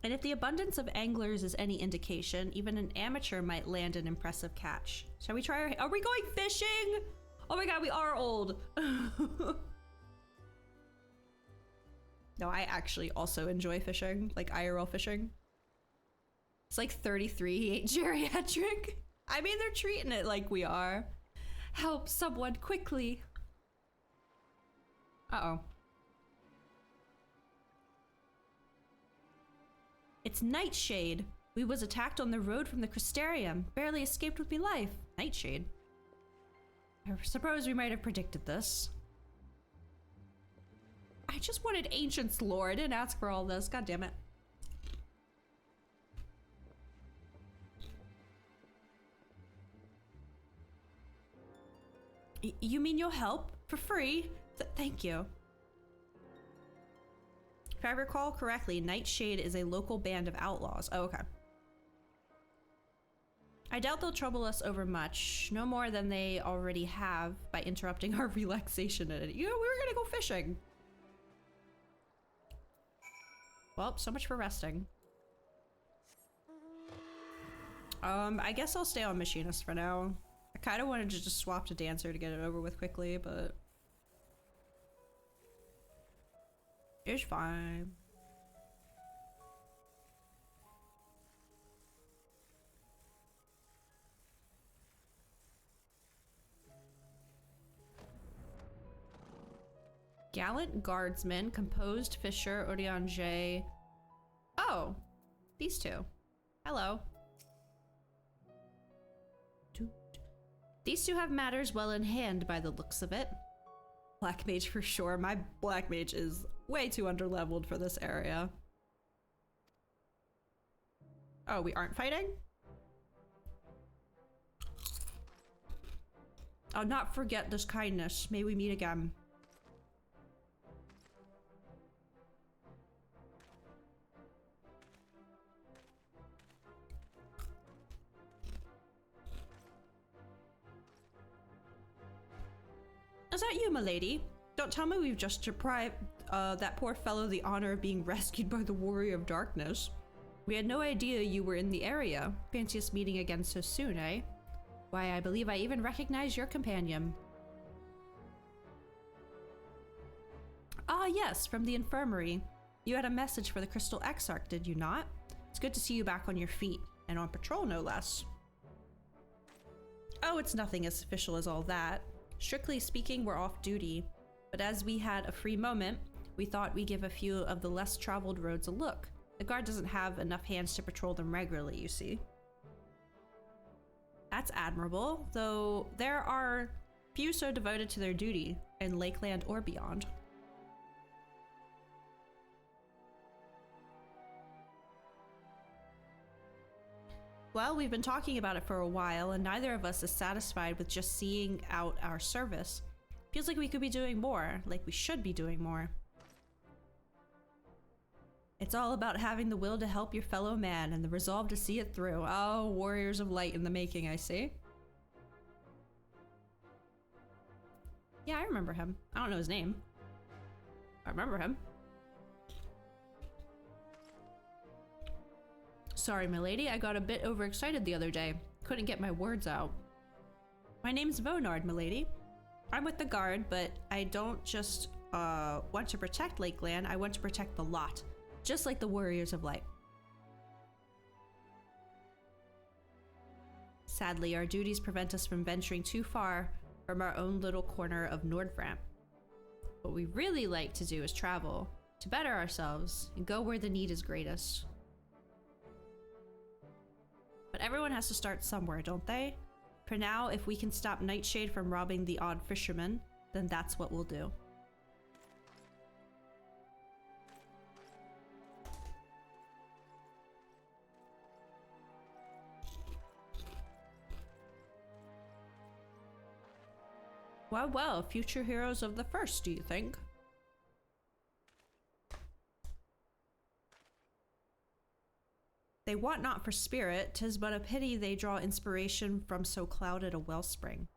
And if the abundance of anglers is any indication, even an amateur might land an impressive catch. Shall we try are we going fishing? Oh my god, we are old. No, I actually also enjoy fishing, like IRL fishing. It's like 33, he ain't geriatric. I mean, they're treating it like we are. Help someone quickly. Uh-oh. It's Nightshade. We was attacked on the road from the Crystarium. Barely escaped with me life. Nightshade. I suppose we might have predicted this. I just wanted Ancient's lore. I didn't ask for all this. God damn it. You mean you'll help? For free? Thank you. If I recall correctly, Nightshade is a local band of outlaws. Oh, okay. I doubt they'll trouble us over much. No more than they already have by interrupting our relaxation in it. You know, we were gonna go fishing. Well, so much for resting. I guess I'll stay on Machinist for now. I kind of wanted to just swap to Dancer to get it over with quickly, but... it's fine. Gallant Guardsman, Composed Fisher, Orianger. Oh, these two. Hello. These two have matters well in hand by the looks of it. Black mage for sure. My black mage is way too underleveled for this area. Oh, we aren't fighting? I'll not forget this kindness. May we meet again. Is that you, milady? Don't tell me we've just deprived that poor fellow the honor of being rescued by the Warrior of Darkness. We had no idea you were in the area. Fancy us meeting again so soon, eh? Why, I believe I even recognize your companion. Ah, yes, from the infirmary. You had a message for the Crystal Exarch, did you not? It's good to see you back on your feet, and on patrol, no less. Oh, it's nothing as official as all that. Strictly speaking, we're off duty, but as we had a free moment, we thought we'd give a few of the less traveled roads a look. The guard doesn't have enough hands to patrol them regularly, you see. That's admirable, though there are few so devoted to their duty, in Lakeland or beyond. Well, we've been talking about it for a while, and neither of us is satisfied with just seeing out our service. Feels like we could be doing more, like we should be doing more. It's all about having the will to help your fellow man and the resolve to see it through. Oh, warriors of light in the making, I see. Yeah, I remember him. I don't know his name. I remember him. Sorry, milady, I got a bit overexcited the other day. Couldn't get my words out. My name's Vonard, milady. I'm with the guard, but I don't just want to protect Lakeland, I want to protect the lot. Just like the Warriors of Light. Sadly, our duties prevent us from venturing too far from our own little corner of Nordframp. What we really like to do is travel, to better ourselves, and go where the need is greatest. But everyone has to start somewhere, don't they? For now, if we can stop Nightshade from robbing the odd fisherman, then that's what we'll do. Well, well, future heroes of the first, do you think? They want not for spirit, 'tis but a pity they draw inspiration from so clouded a wellspring.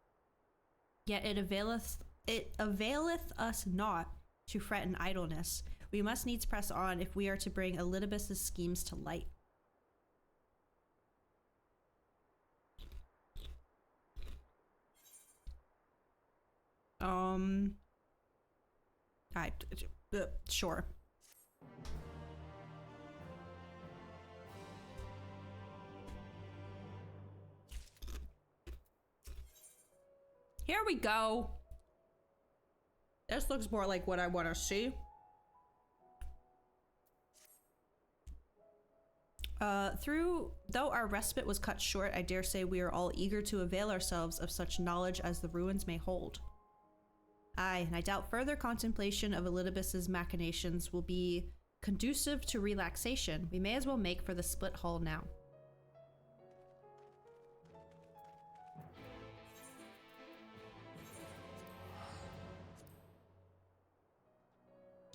Yet it availeth us not to fret in idleness. We must needs press on if we are to bring Elidibus's schemes to light. Sure. Here we go. This looks more like what I want to see. Though our respite was cut short, I dare say we are all eager to avail ourselves of such knowledge as the ruins may hold. Aye, and I doubt further contemplation of Elidibus's machinations will be conducive to relaxation. We may as well make for the split hull now.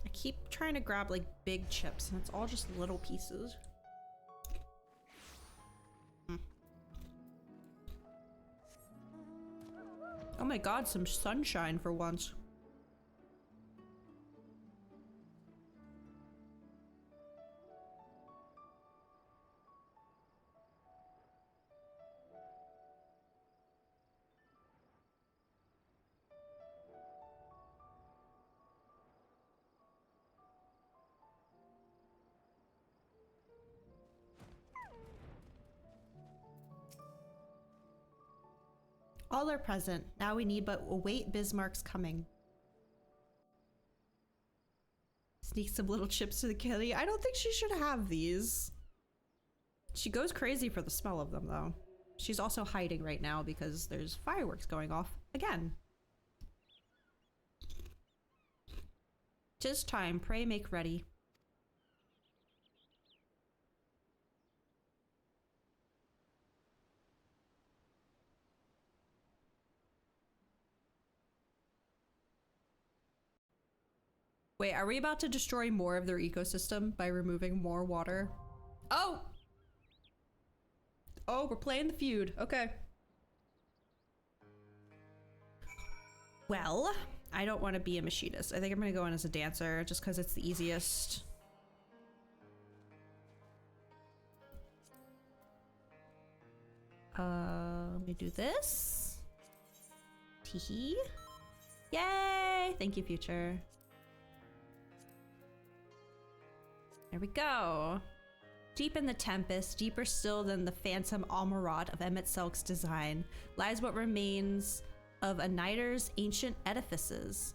I keep trying to grab like big chips and it's all just little pieces. Oh my god, some sunshine for once. All are present. Now we need but await Bismarck's coming. Sneak some little chips to the kitty. I don't think she should have these. She goes crazy for the smell of them, though. She's also hiding right now because there's fireworks going off again. 'Tis time, pray make ready. Wait, are we about to destroy more of their ecosystem by removing more water? Oh! Oh, we're playing the feud. Okay. Well, I don't want to be a machinist. I think I'm gonna go in as a dancer just because it's the easiest. Let me do this. Teehee. Yay! Thank you, future. There we go. Deep in the Tempest, deeper still than the phantom Almarad of Emmett Selk's design, lies what remains of a Niter's ancient edifices.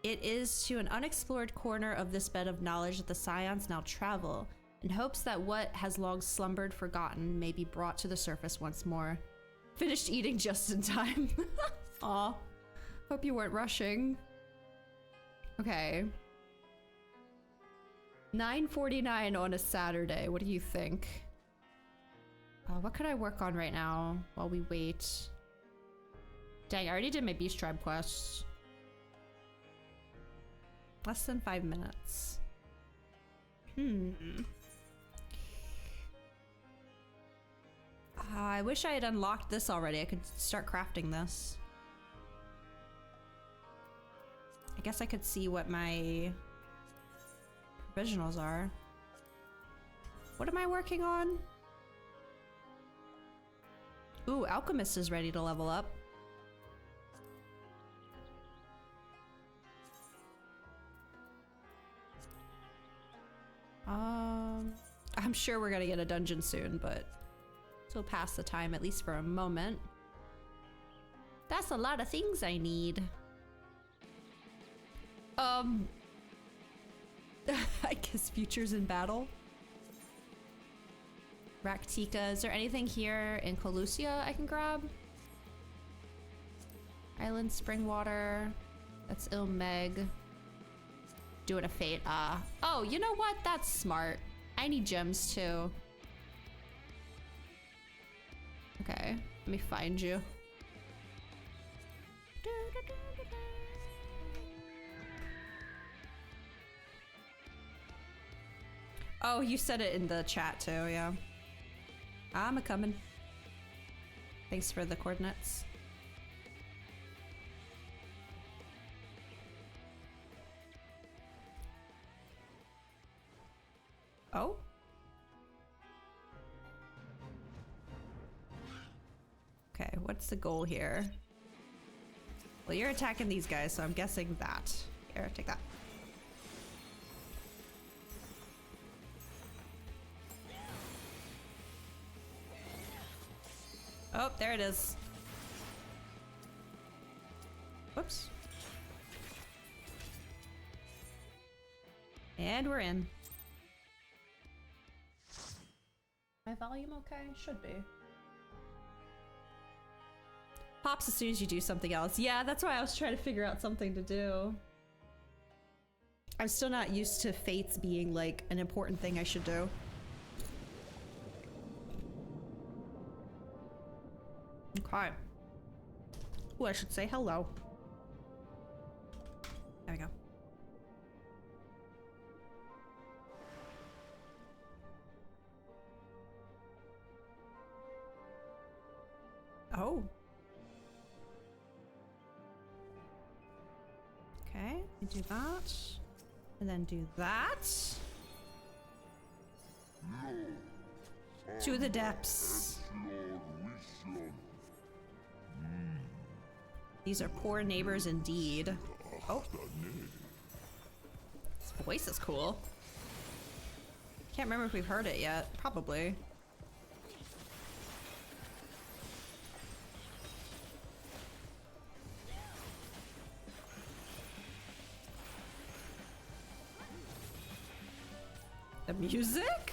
It is to an unexplored corner of this bed of knowledge that the Scions now travel, in hopes that what has long slumbered forgotten may be brought to the surface once more. Finished eating just in time. Aw. Hope you weren't rushing. Okay. 9:49 on a Saturday. What do you think? What could I work on right now while we wait? Dang, I already did my Beast Tribe quests. Less than 5 minutes. I wish I had unlocked this already. I could start crafting this. I guess I could see what my provisionals are. What am I working on? Ooh, Alchemist is ready to level up. I'm sure we're gonna get a dungeon soon, but we'll pass the time at least for a moment. That's a lot of things I need. I guess Future's in battle. Raktika, is there anything here in Colusia I can grab? Island Springwater. That's Ilmeg. Doing a fate. Oh, you know what? That's smart. I need gems too. Okay, let me find you. Oh, you said it in the chat too, yeah. I'm a-comin'. Thanks for the coordinates. Oh? Okay, what's the goal here? Well, you're attacking these guys, so I'm guessing that. Here, take that. Oh, there it is. Whoops. And we're in. My volume okay? Should be. Pops as soon as you do something else. Yeah, that's why I was trying to figure out something to do. I'm still not used to fates being like an important thing I should do. Okay. Oh, I should say hello. There we go. Oh. Okay, we do that. And then do that. To the depths. These are poor neighbors indeed. Oh. His voice is cool. Can't remember if we've heard it yet. Probably. The music?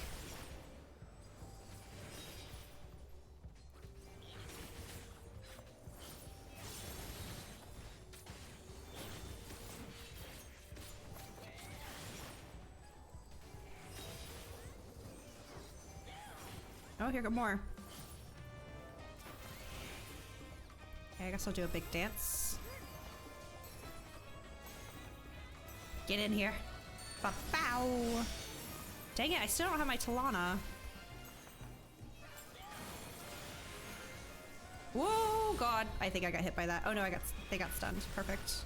Oh, here go more. Okay, I guess I'll do a big dance. Get in here. Ba-bow! Dang it, I still don't have my Talana. Whoa, God. I think I got hit by that. Oh no, they got stunned. Perfect.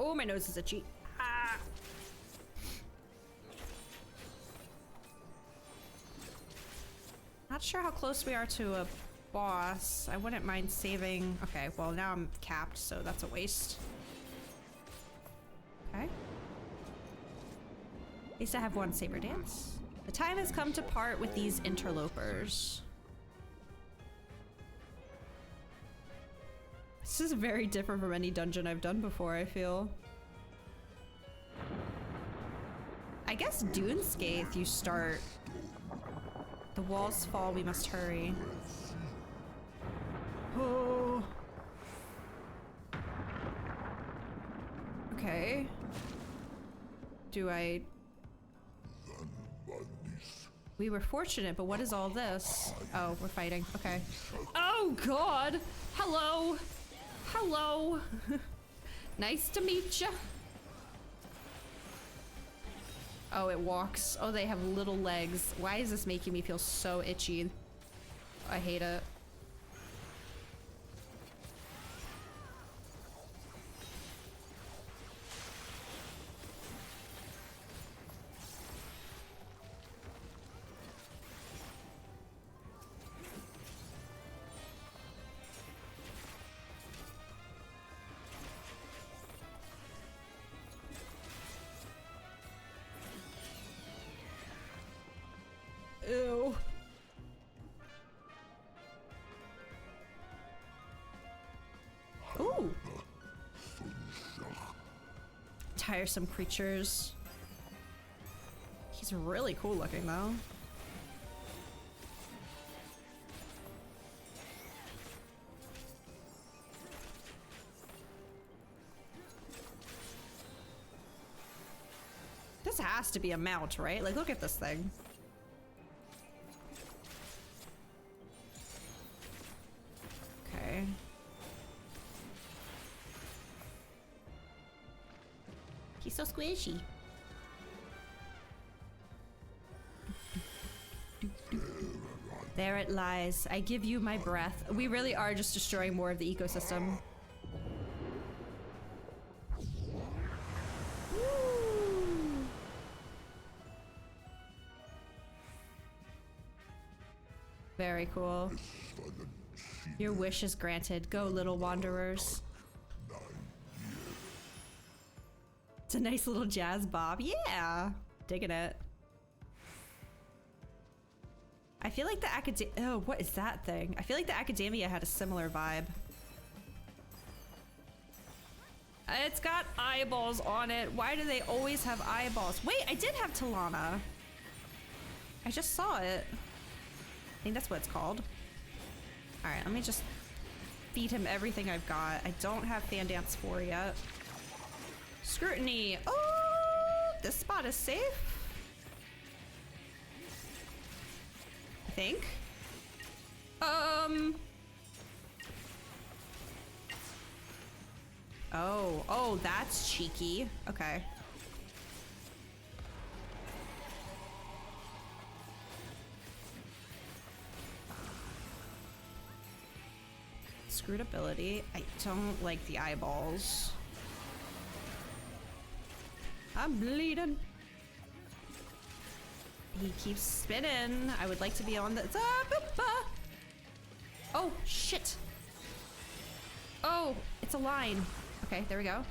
Oh, my nose is itchy. Ah. Not sure how close we are to a boss. I wouldn't mind saving. Okay, well now I'm capped, so that's a waste. Okay. At least I have one saber dance. The time has come to part with these interlopers. This is very different from any dungeon I've done before, I feel. I guess Dunescaith you start. The walls fall, we must hurry. Oh. Okay. Do I... We were fortunate, but what is all this? Oh, we're fighting. Okay. Oh, God! Hello! Hello! Nice to meet ya! Oh, it walks. Oh, they have little legs. Why is this making me feel so itchy? I hate it. Ew. Ooh. Tiresome creatures. He's really cool looking though. This has to be a mount, right? Like, look at this thing. Okay. He's so squishy. There it lies. I give you my breath. We really are just destroying more of the ecosystem. Woo. Very cool. Your wish is granted. Go, little wanderers. It's a nice little jazz bob. Yeah! Digging it. I feel like the academia— oh, what is that thing? I feel like the academia had a similar vibe. It's got eyeballs on it. Why do they always have eyeballs? Wait, I did have Talana. I just saw it. I think that's what it's called. Alright, let me just feed him everything I've got. I don't have Fan Dance 4 yet. Scrutiny. Oh, this spot is safe. I think. Oh, that's cheeky. Okay. Screwed ability. I don't like the eyeballs. I'm bleeding. He keeps spinning. I would like to be on the— oh, shit. Oh, it's a line. Okay, there we go.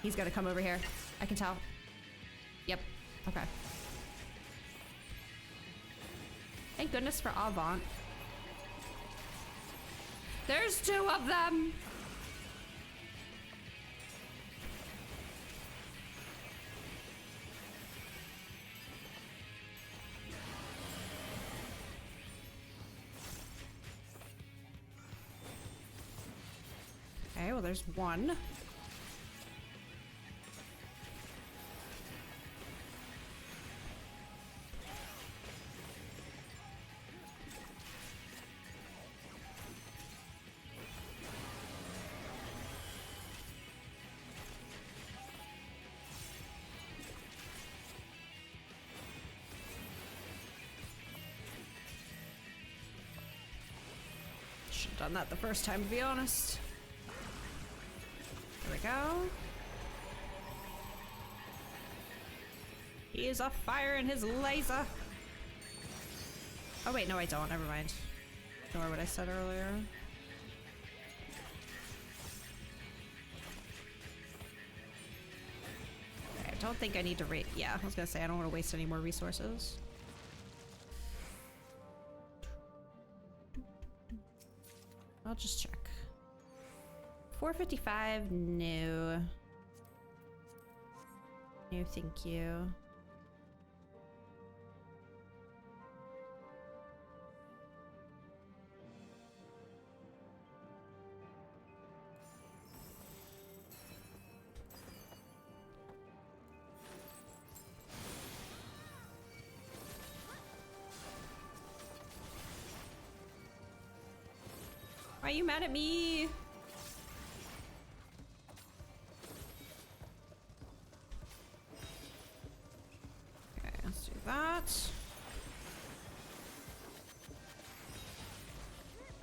He's gotta come over here. I can tell. Yep. Okay. Thank goodness for Avant. There's two of them! Oh, there's one. Should've done that the first time, to be honest. There we go. He is a fire in his laser. Oh wait, no I don't, never mind. Ignore what I said earlier. Okay, I don't think I need to yeah, I was gonna say I don't want to waste any more resources. I'll just check. 455, no. No, thank you. Why are you mad at me? Okay, let's do that.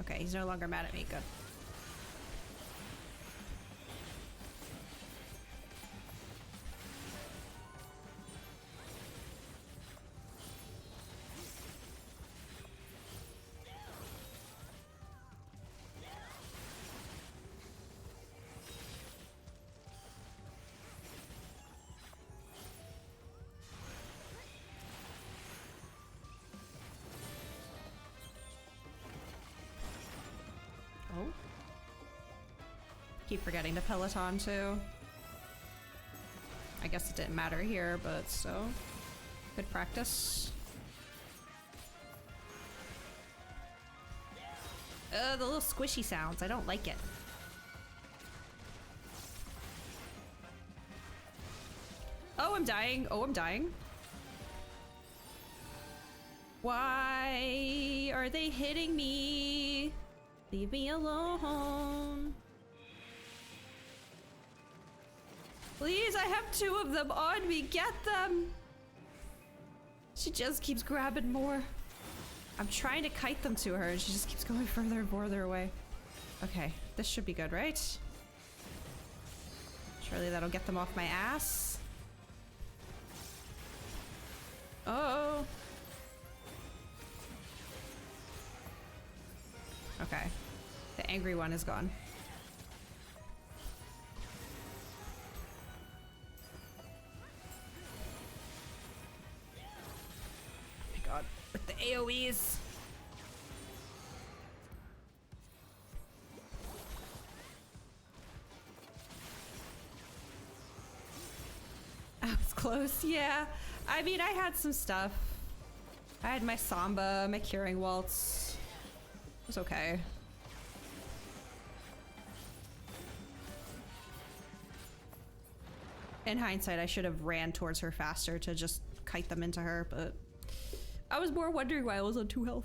Okay, he's no longer mad at me. Good. Oh. Keep forgetting to Peloton too. I guess it didn't matter here, but still. Good practice. The little squishy sounds. I don't like it. Oh, I'm dying. Oh, I'm dying. Why are they hitting me? Leave me alone. Please, I have two of them on me. Get them. She just keeps grabbing more. I'm trying to kite them to her and she just keeps going further and further away. Okay, this should be good, right? Surely that'll get them off my ass. Oh. Okay. The angry one is gone. Oh my god, with the AoEs. I was close, yeah. I mean, I had some stuff. I had my Samba, my Curing Waltz. It was okay. In hindsight, I should have ran towards her faster to just kite them into her, but I was more wondering why I was on 2 health.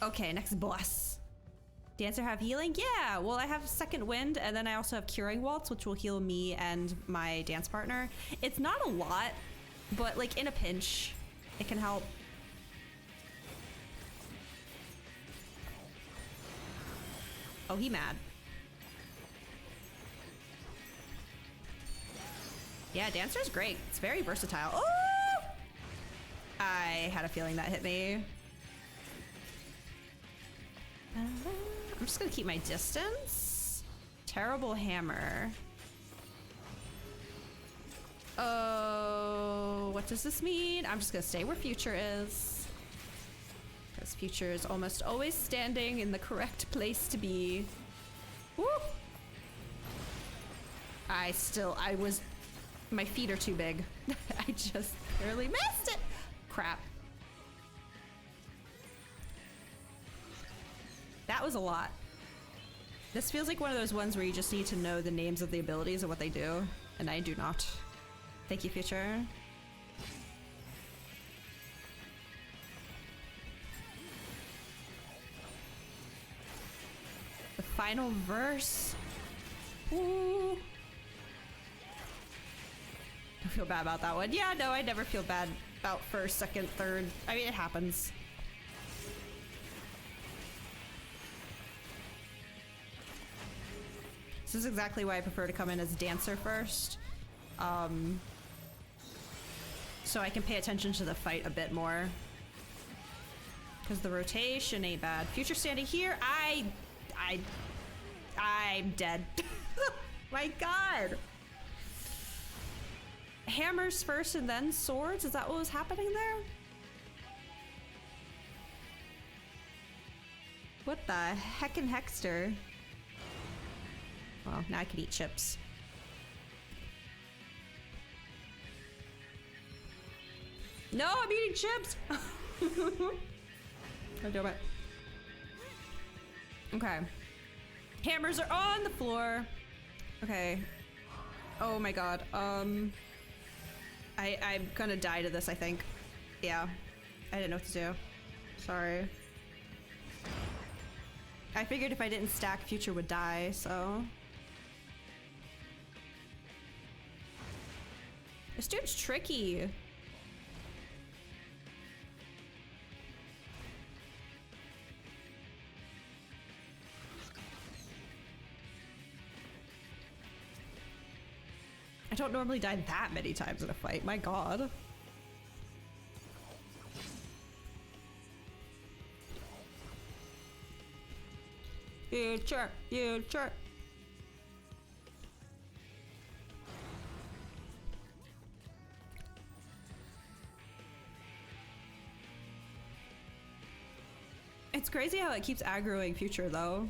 Okay, next boss. Dancer have healing? Yeah, well I have Second Wind and then I also have Curing Waltz, which will heal me and my dance partner. It's not a lot, but like in a pinch, it can help. Oh, he mad. Yeah, Dancer's great. It's very versatile. Oh! I had a feeling that hit me. I'm just gonna keep my distance. Terrible hammer. Oh, what does this mean? I'm just gonna stay where Future is. Because Future is almost always standing in the correct place to be. Woo! My feet are too big. I just barely missed it. Crap. That was a lot. This feels like one of those ones where you just need to know the names of the abilities and what they do, and I do not. Thank you, Future. The final verse. Ooh. I feel bad about that one. Yeah, no, I never feel bad about first, second, third. I mean, it happens. This is exactly why I prefer to come in as dancer first. So I can pay attention to the fight a bit more. Because the rotation ain't bad. Future standing here, I'm dead. My god! Hammers first and then swords? Is that what was happening there? What the heckin' hexter? Well, now I can eat chips. No, I'm eating chips! I do it. Okay. Hammers are on the floor. Okay. Oh my god. I'm gonna die to this, I think. Yeah. I didn't know what to do. Sorry. I figured if I didn't stack, Future would die, so... This dude's tricky. I don't normally die that many times in a fight, my god. Future, future. It's crazy how it keeps aggroing Future though.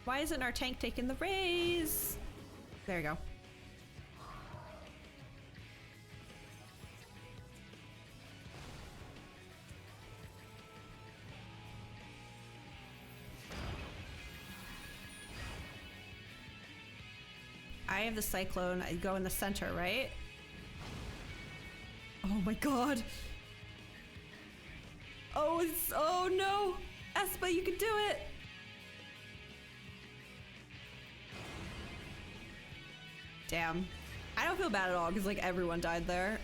Why isn't our tank taking the raise? There you go. I have the Cyclone. I go in the center, right? Oh my god. Oh, it's, oh no. Espa, you can do it. Damn. I don't feel bad at all because like everyone died there.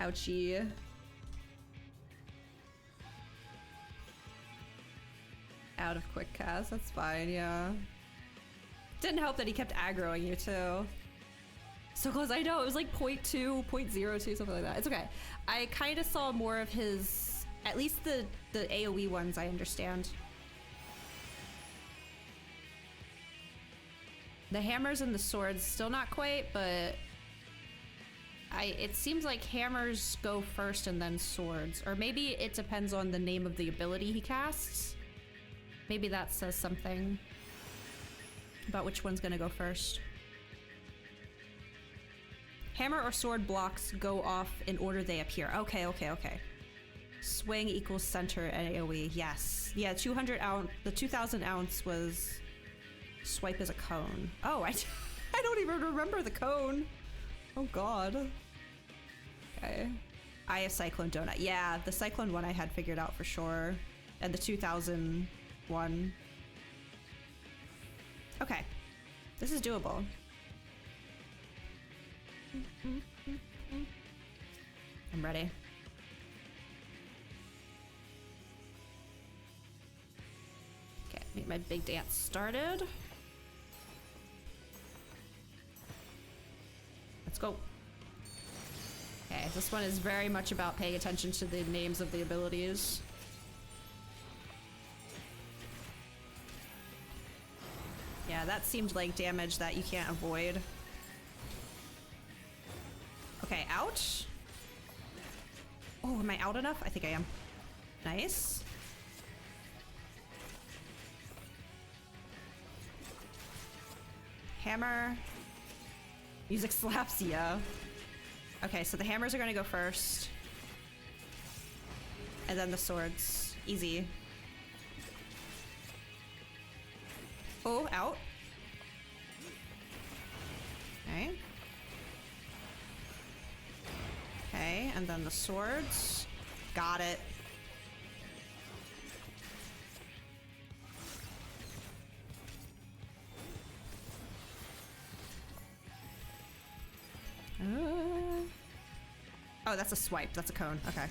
Ouchie. Out of quick cast, that's fine, yeah. Didn't help that he kept aggroing you too. So close, I know, it was like 0.2, 0.02, something like that. It's okay. I kind of saw more of his, at least the AoE ones I understand. The hammers and the swords, still not quite, but it seems like hammers go first and then swords. Or maybe it depends on the name of the ability he casts. Maybe that says something about which one's gonna go first. Hammer or sword blocks go off in order they appear. Okay, okay, okay. Swing equals center and AoE, yes. Yeah, 200 ounce, the 2000 ounce was swipe as a cone. Oh, I don't even remember the cone. Oh god. Okay. I have Cyclone Donut. Yeah, the Cyclone one I had figured out for sure. And the 2000 one. Okay. This is doable. I'm ready. Okay, get my big dance started. Let's go. Okay, this one is very much about paying attention to the names of the abilities. Yeah, that seemed like damage that you can't avoid. Okay, out. Oh, am I out enough? I think I am. Nice. Hammer. Music slaps, yeah. Okay, so the hammers are gonna go first. And then the swords. Easy. Oh, out. Okay. Okay, and then the swords. Got it. Oh, that's a swipe. That's a cone. Okay.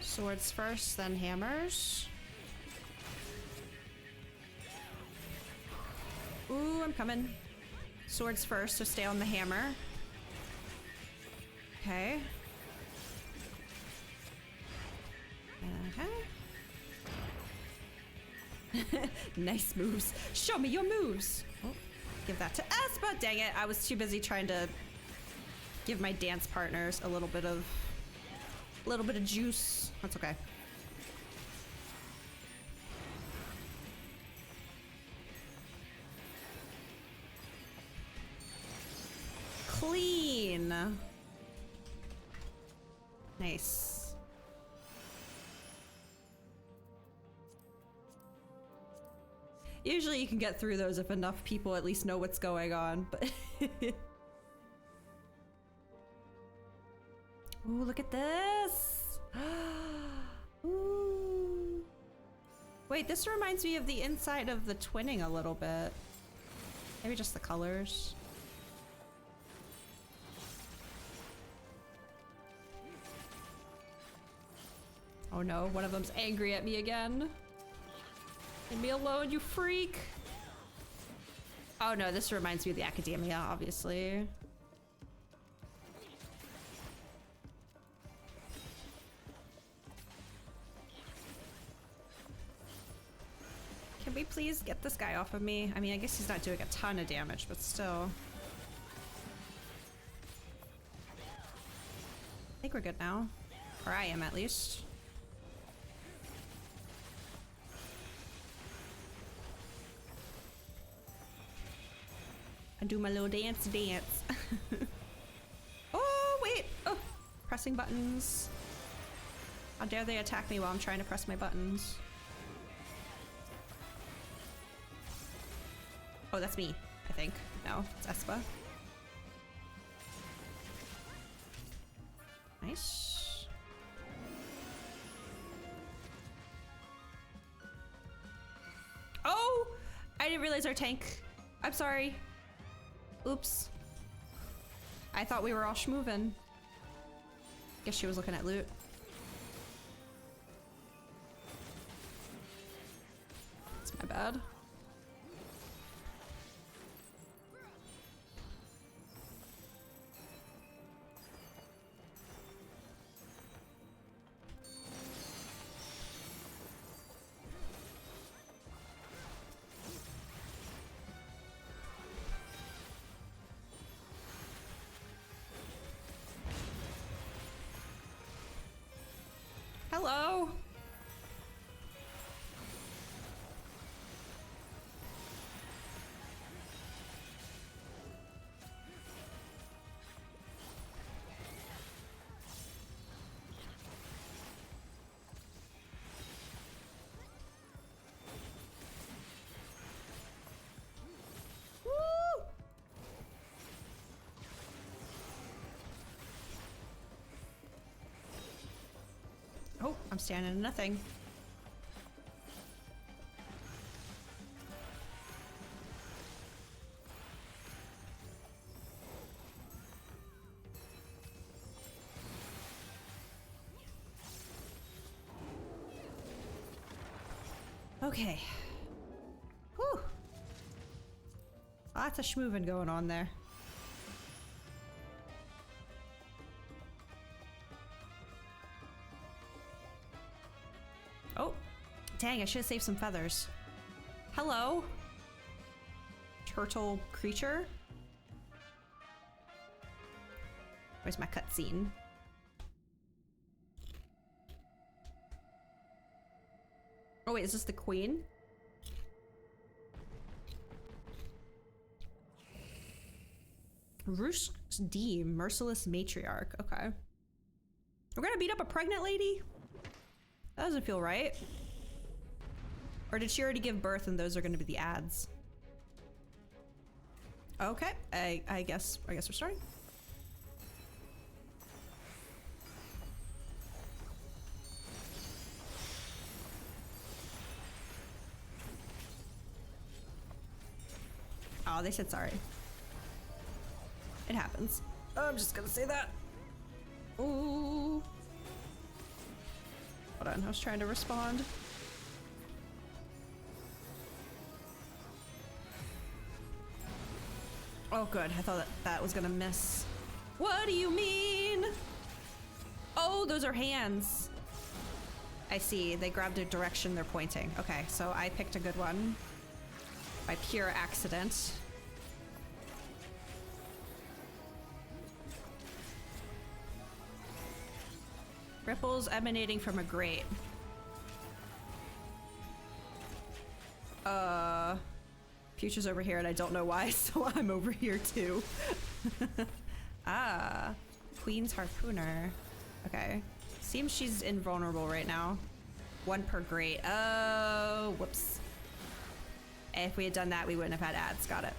Swords first, then hammers. Ooh, I'm coming. Swords first, so stay on the hammer. Okay. Nice moves. Show me your moves. Oh, give that to Espa. Dang it, I was too busy trying to give my dance partners a little bit of juice. That's okay. Clean. Nice. Usually you can get through those if enough people at least know what's going on, but ooh, look at this. Ooh. Wait, this reminds me of the inside of the twinning a little bit. Maybe just the colors. Oh no, one of them's angry at me again. Leave me alone, you freak. Oh no, this reminds me of the Academia, obviously. Can we please get this guy off of me? I mean, I guess he's not doing a ton of damage, but still. I think we're good now. Or I am, at least. I do my little dance. Oh, wait! Oh, pressing buttons. How dare they attack me while I'm trying to press my buttons. Oh, that's me, I think. No, it's Espa. Nice. Oh! I didn't realize our tank. I'm sorry. Oops. I thought we were all schmoovin'. Guess she was looking at loot. It's my bad. Hello? Woo! Oh, I'm standing in nothing. Okay. Whew. Lots of schmoovin' going on there. Oh, dang, I should have saved some feathers. Hello? Turtle creature? Where's my cutscene? Oh wait, is this the queen? Rusk D, merciless matriarch. Okay. We're gonna beat up a pregnant lady? That doesn't feel right. Or did she already give birth and those are gonna be the ads? Okay, I guess we're starting. Oh, they said sorry. It happens. I'm just gonna say that. Ooh. Hold on, I was trying to respond. Oh good, I thought that was gonna miss. What do you mean? Oh, those are hands. I see, they grabbed a direction they're pointing. Okay, so I picked a good one by pure accident. Ripples emanating from a grate. Future's over here and I don't know why, so I'm over here too. Ah, Queen's Harpooner. Okay. Seems she's invulnerable right now. 1 per grate. Oh, whoops. If we had done that, we wouldn't have had ads. Got it.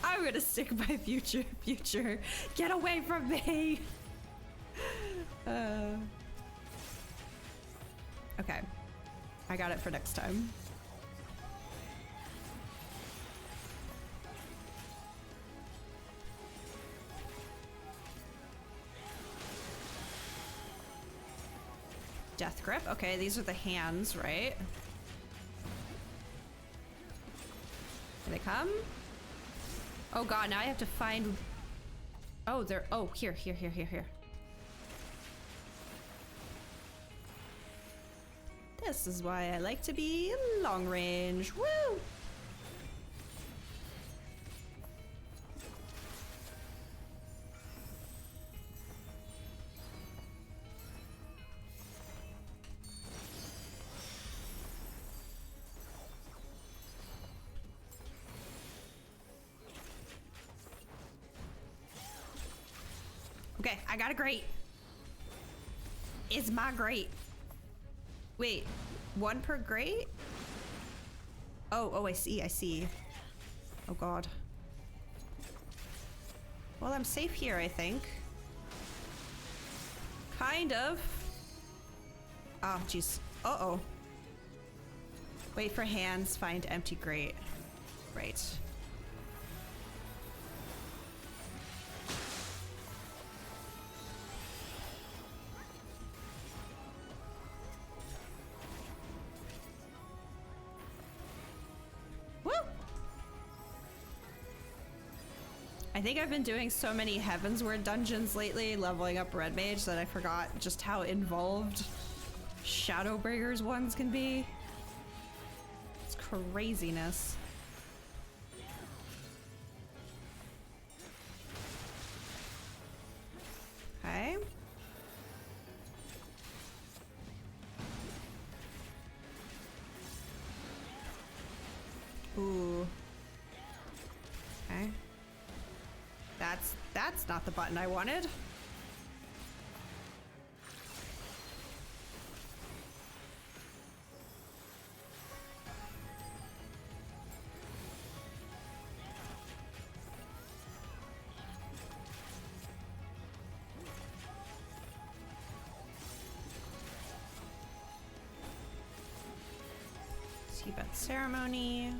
I'm gonna stick by Future. Future, get away from me! Okay. I got it for next time. Death grip. Okay, these are the hands, right? Here they come. Oh god, now I have to find... Oh, they're... Oh, here. This is why I like to be long range. Woo! Okay, I got a grate. It's my grate. Wait, 1 per grate? Oh, I see. Oh god. Well, I'm safe here, I think. Kind of. Oh, jeez. Uh-oh. Wait for hands, find empty grate. Right. I think I've been doing so many Heavensward dungeons lately, leveling up Red Mage, that I forgot just how involved Shadowbringers ones can be. It's craziness. Okay. Ooh. Okay. That's not the button I wanted. Seabed ceremony.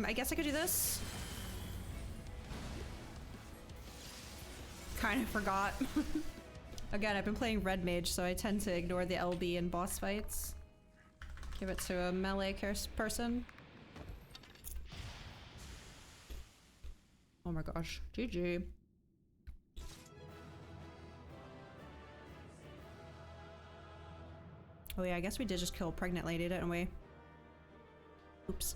I guess I could do this. Kind of forgot. Again, I've been playing Red Mage, so I tend to ignore the LB in boss fights. Give it to a melee person. Oh my gosh. GG. Oh yeah, I guess we did just kill a pregnant lady, didn't we? Oops.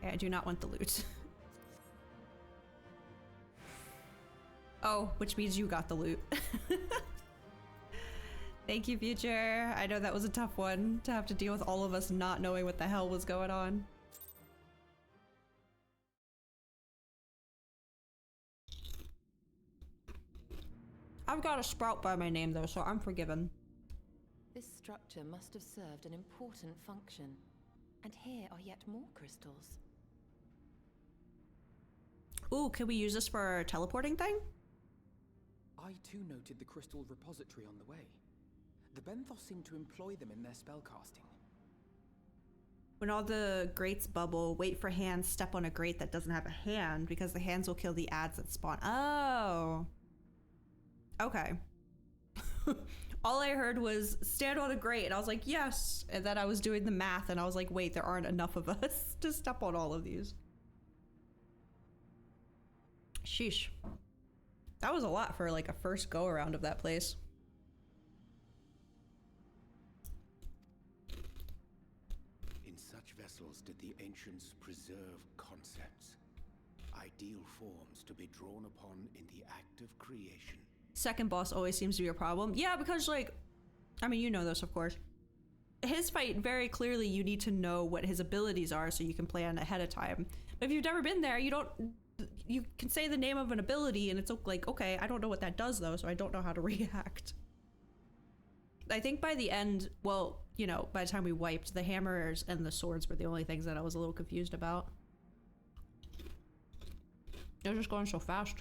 Okay, I do not want the loot. Oh, which means you got the loot. Thank you, Future. I know that was a tough one to have to deal with all of us not knowing what the hell was going on. I've got a Sprout by my name though, so I'm forgiven. This structure must have served an important function. And here are yet more crystals. Ooh, can we use this for our teleporting thing? I too noted the crystal repository on the way. The Benthos seem to employ them in their spellcasting. When all the grates bubble, wait for hands, step on a grate that doesn't have a hand because the hands will kill the ads that spawn. Oh. Okay. All I heard was stand on a grate and I was like, yes. And then I was doing the math and I was like, wait, there aren't enough of us to step on all of these. Sheesh. That was a lot for like a first go around of that place. In such vessels did the ancients preserve concepts, ideal forms to be drawn upon in the act of creation. Second boss always seems to be a problem. Yeah, because like, I mean, you know this, of course. His fight, very clearly, you need to know what his abilities are so you can plan ahead of time. But if you've never been there, you can say the name of an ability and it's like, okay, I don't know what that does though, so I don't know how to react. I think by the end, well, you know, by the time we wiped, the hammers and the swords were the only things that I was a little confused about. They're just going so fast.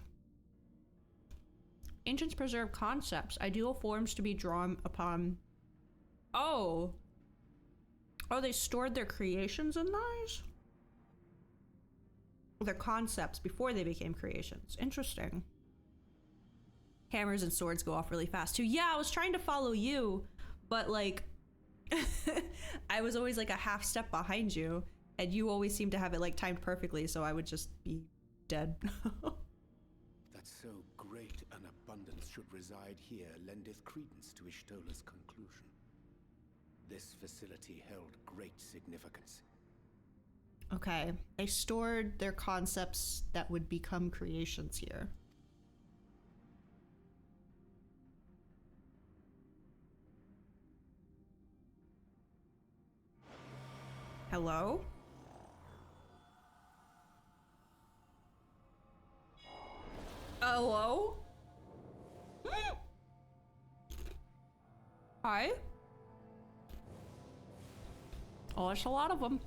Ancients preserve concepts, ideal forms to be drawn upon. Oh, they stored their creations in those? Their concepts before they became creations. Interesting. Hammers and swords go off really fast too. Yeah, I was trying to follow you, but like, I was always like a half step behind you, and you always seemed to have it like timed perfectly, so I would just be dead. That so great an abundance should reside here lendeth credence to Ishtola's conclusion. This facility held great significance. Okay, they stored their concepts that would become creations here. Hello? Hello? Hi? Oh, there's a lot of them.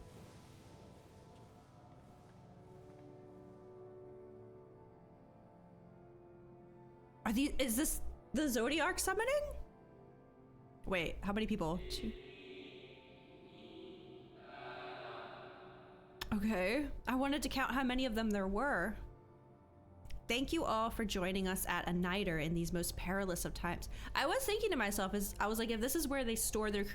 Is this the Zodiark summoning? Wait, how many people? 2. Okay, I wanted to count how many of them there were. Thank you all for joining us at a niter in these most perilous of times. I was thinking to myself, I was like, if this is where they store their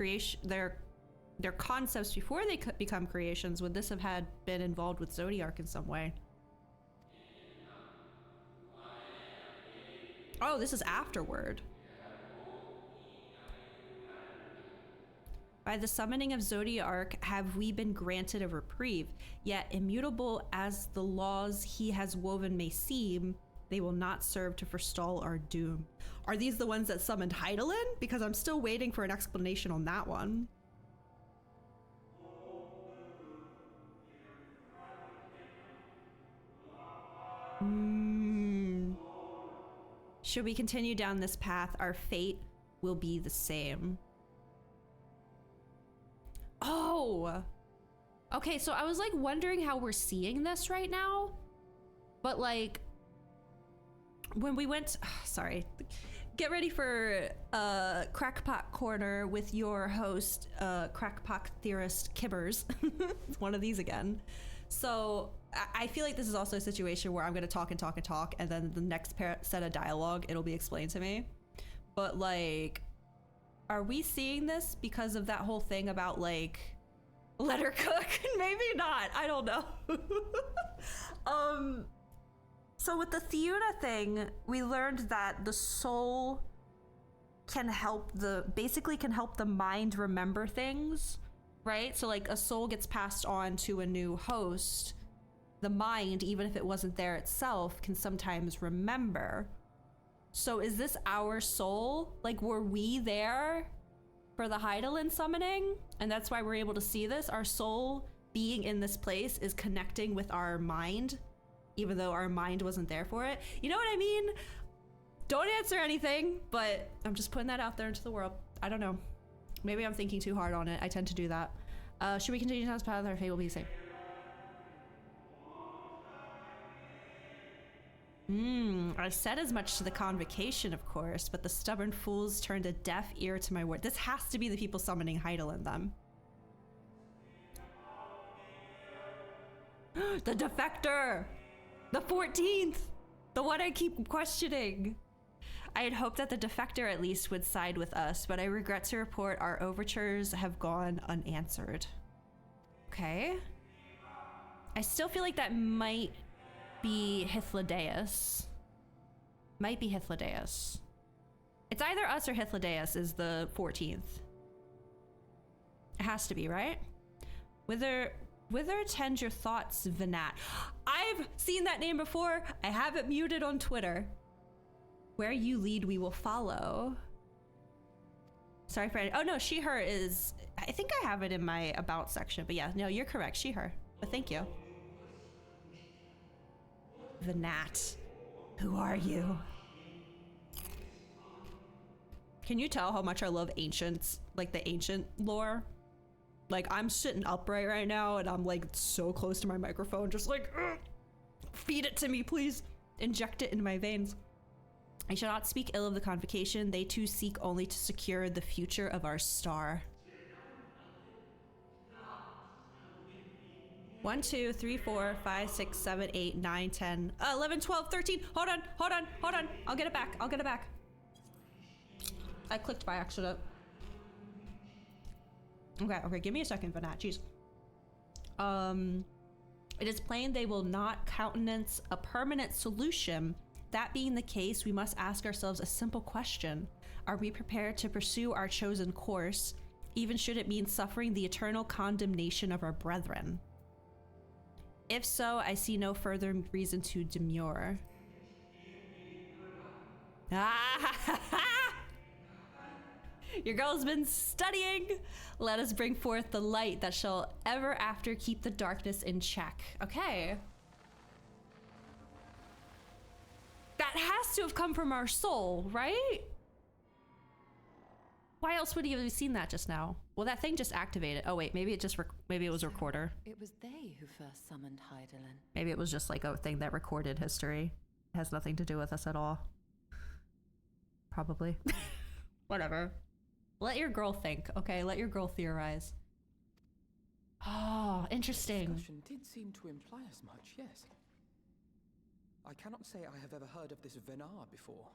their concepts before they could become creations, would this have been involved with Zodiark in some way? Oh, this is afterward. By the summoning of Zodiark have we been granted a reprieve, yet immutable as the laws he has woven may seem, they will not serve to forestall our doom. Are these the ones that summoned Hydaelyn? Because I'm still waiting for an explanation on that one. Should we continue down this path, our fate will be the same. Oh! Okay, so I was like wondering how we're seeing this right now. But like, when we went, sorry. Get ready for Crackpot Corner with your host, Crackpot Theorist Kibbers. It's one of these again. So I feel like this is also a situation where I'm gonna talk and talk and talk, and then the next set of dialogue, it'll be explained to me. But like, are we seeing this because of that whole thing about like, let her cook? Maybe not, I don't know. So with the Theuna thing, we learned that the soul can help basically can help the mind remember things, right? So like a soul gets passed on to a new host. The mind, even if it wasn't there itself, can sometimes remember. So is this our soul? Like, were we there for the Hydaelyn summoning? And that's why we're able to see this? Our soul being in this place is connecting with our mind, even though our mind wasn't there for it. You know what I mean? Don't answer anything, but I'm just putting that out there into the world. I don't know. Maybe I'm thinking too hard on it. I tend to do that. Should we continue down this path? Our fate will be the same. I said as much to the convocation, of course, but the stubborn fools turned a deaf ear to my word. This has to be the people summoning Hydaelyn, them. The defector! The 14th! The one I keep questioning! I had hoped that the defector at least would side with us, but I regret to report our overtures have gone unanswered. Okay. I still feel like that might be Hythlodaeus. Might be Hythlodaeus. It's either us or Hythlodaeus is the 14th. It has to be, right? Whither tend your thoughts, Venat? I've seen that name before. I have it muted on Twitter. Where you lead, we will follow. Sorry for oh no, she, her is, I think I have it in my about section, but yeah, no, you're correct, she, her. But thank you. Venat, who are you? Can you tell how much I love ancients, like the ancient lore? Like, I'm sitting upright right now and I'm like so close to my microphone, just like, feed it to me, please. Inject it into my veins. I shall not speak ill of the convocation. They too seek only to secure the future of our star. 1, 2, 3, 4, 5, 6, 7, 8, 9, 10, 11, 12, 13. Hold on. I'll get it back. I clicked by accident. Okay, give me a second, Venat. Jeez. It is plain they will not countenance a permanent solution. That being the case, we must ask ourselves a simple question. Are we prepared to pursue our chosen course, even should it mean suffering the eternal condemnation of our brethren? If so, I see no further reason to demur. Your girl's been studying. Let us bring forth the light that shall ever after keep the darkness in check. Okay. That has to have come from our soul, right? Why else would he have seen that just now? Well, that thing just activated. Oh wait, maybe it just maybe it was a recorder. It was they who first summoned Hydaelyn. Maybe it was just like a thing that recorded history. It has nothing to do with us at all. Probably. Whatever. Let your girl think, okay? Let your girl theorize. Oh, interesting. The discussion did seem to imply as much, yes. I cannot say I have ever heard of this Venar before.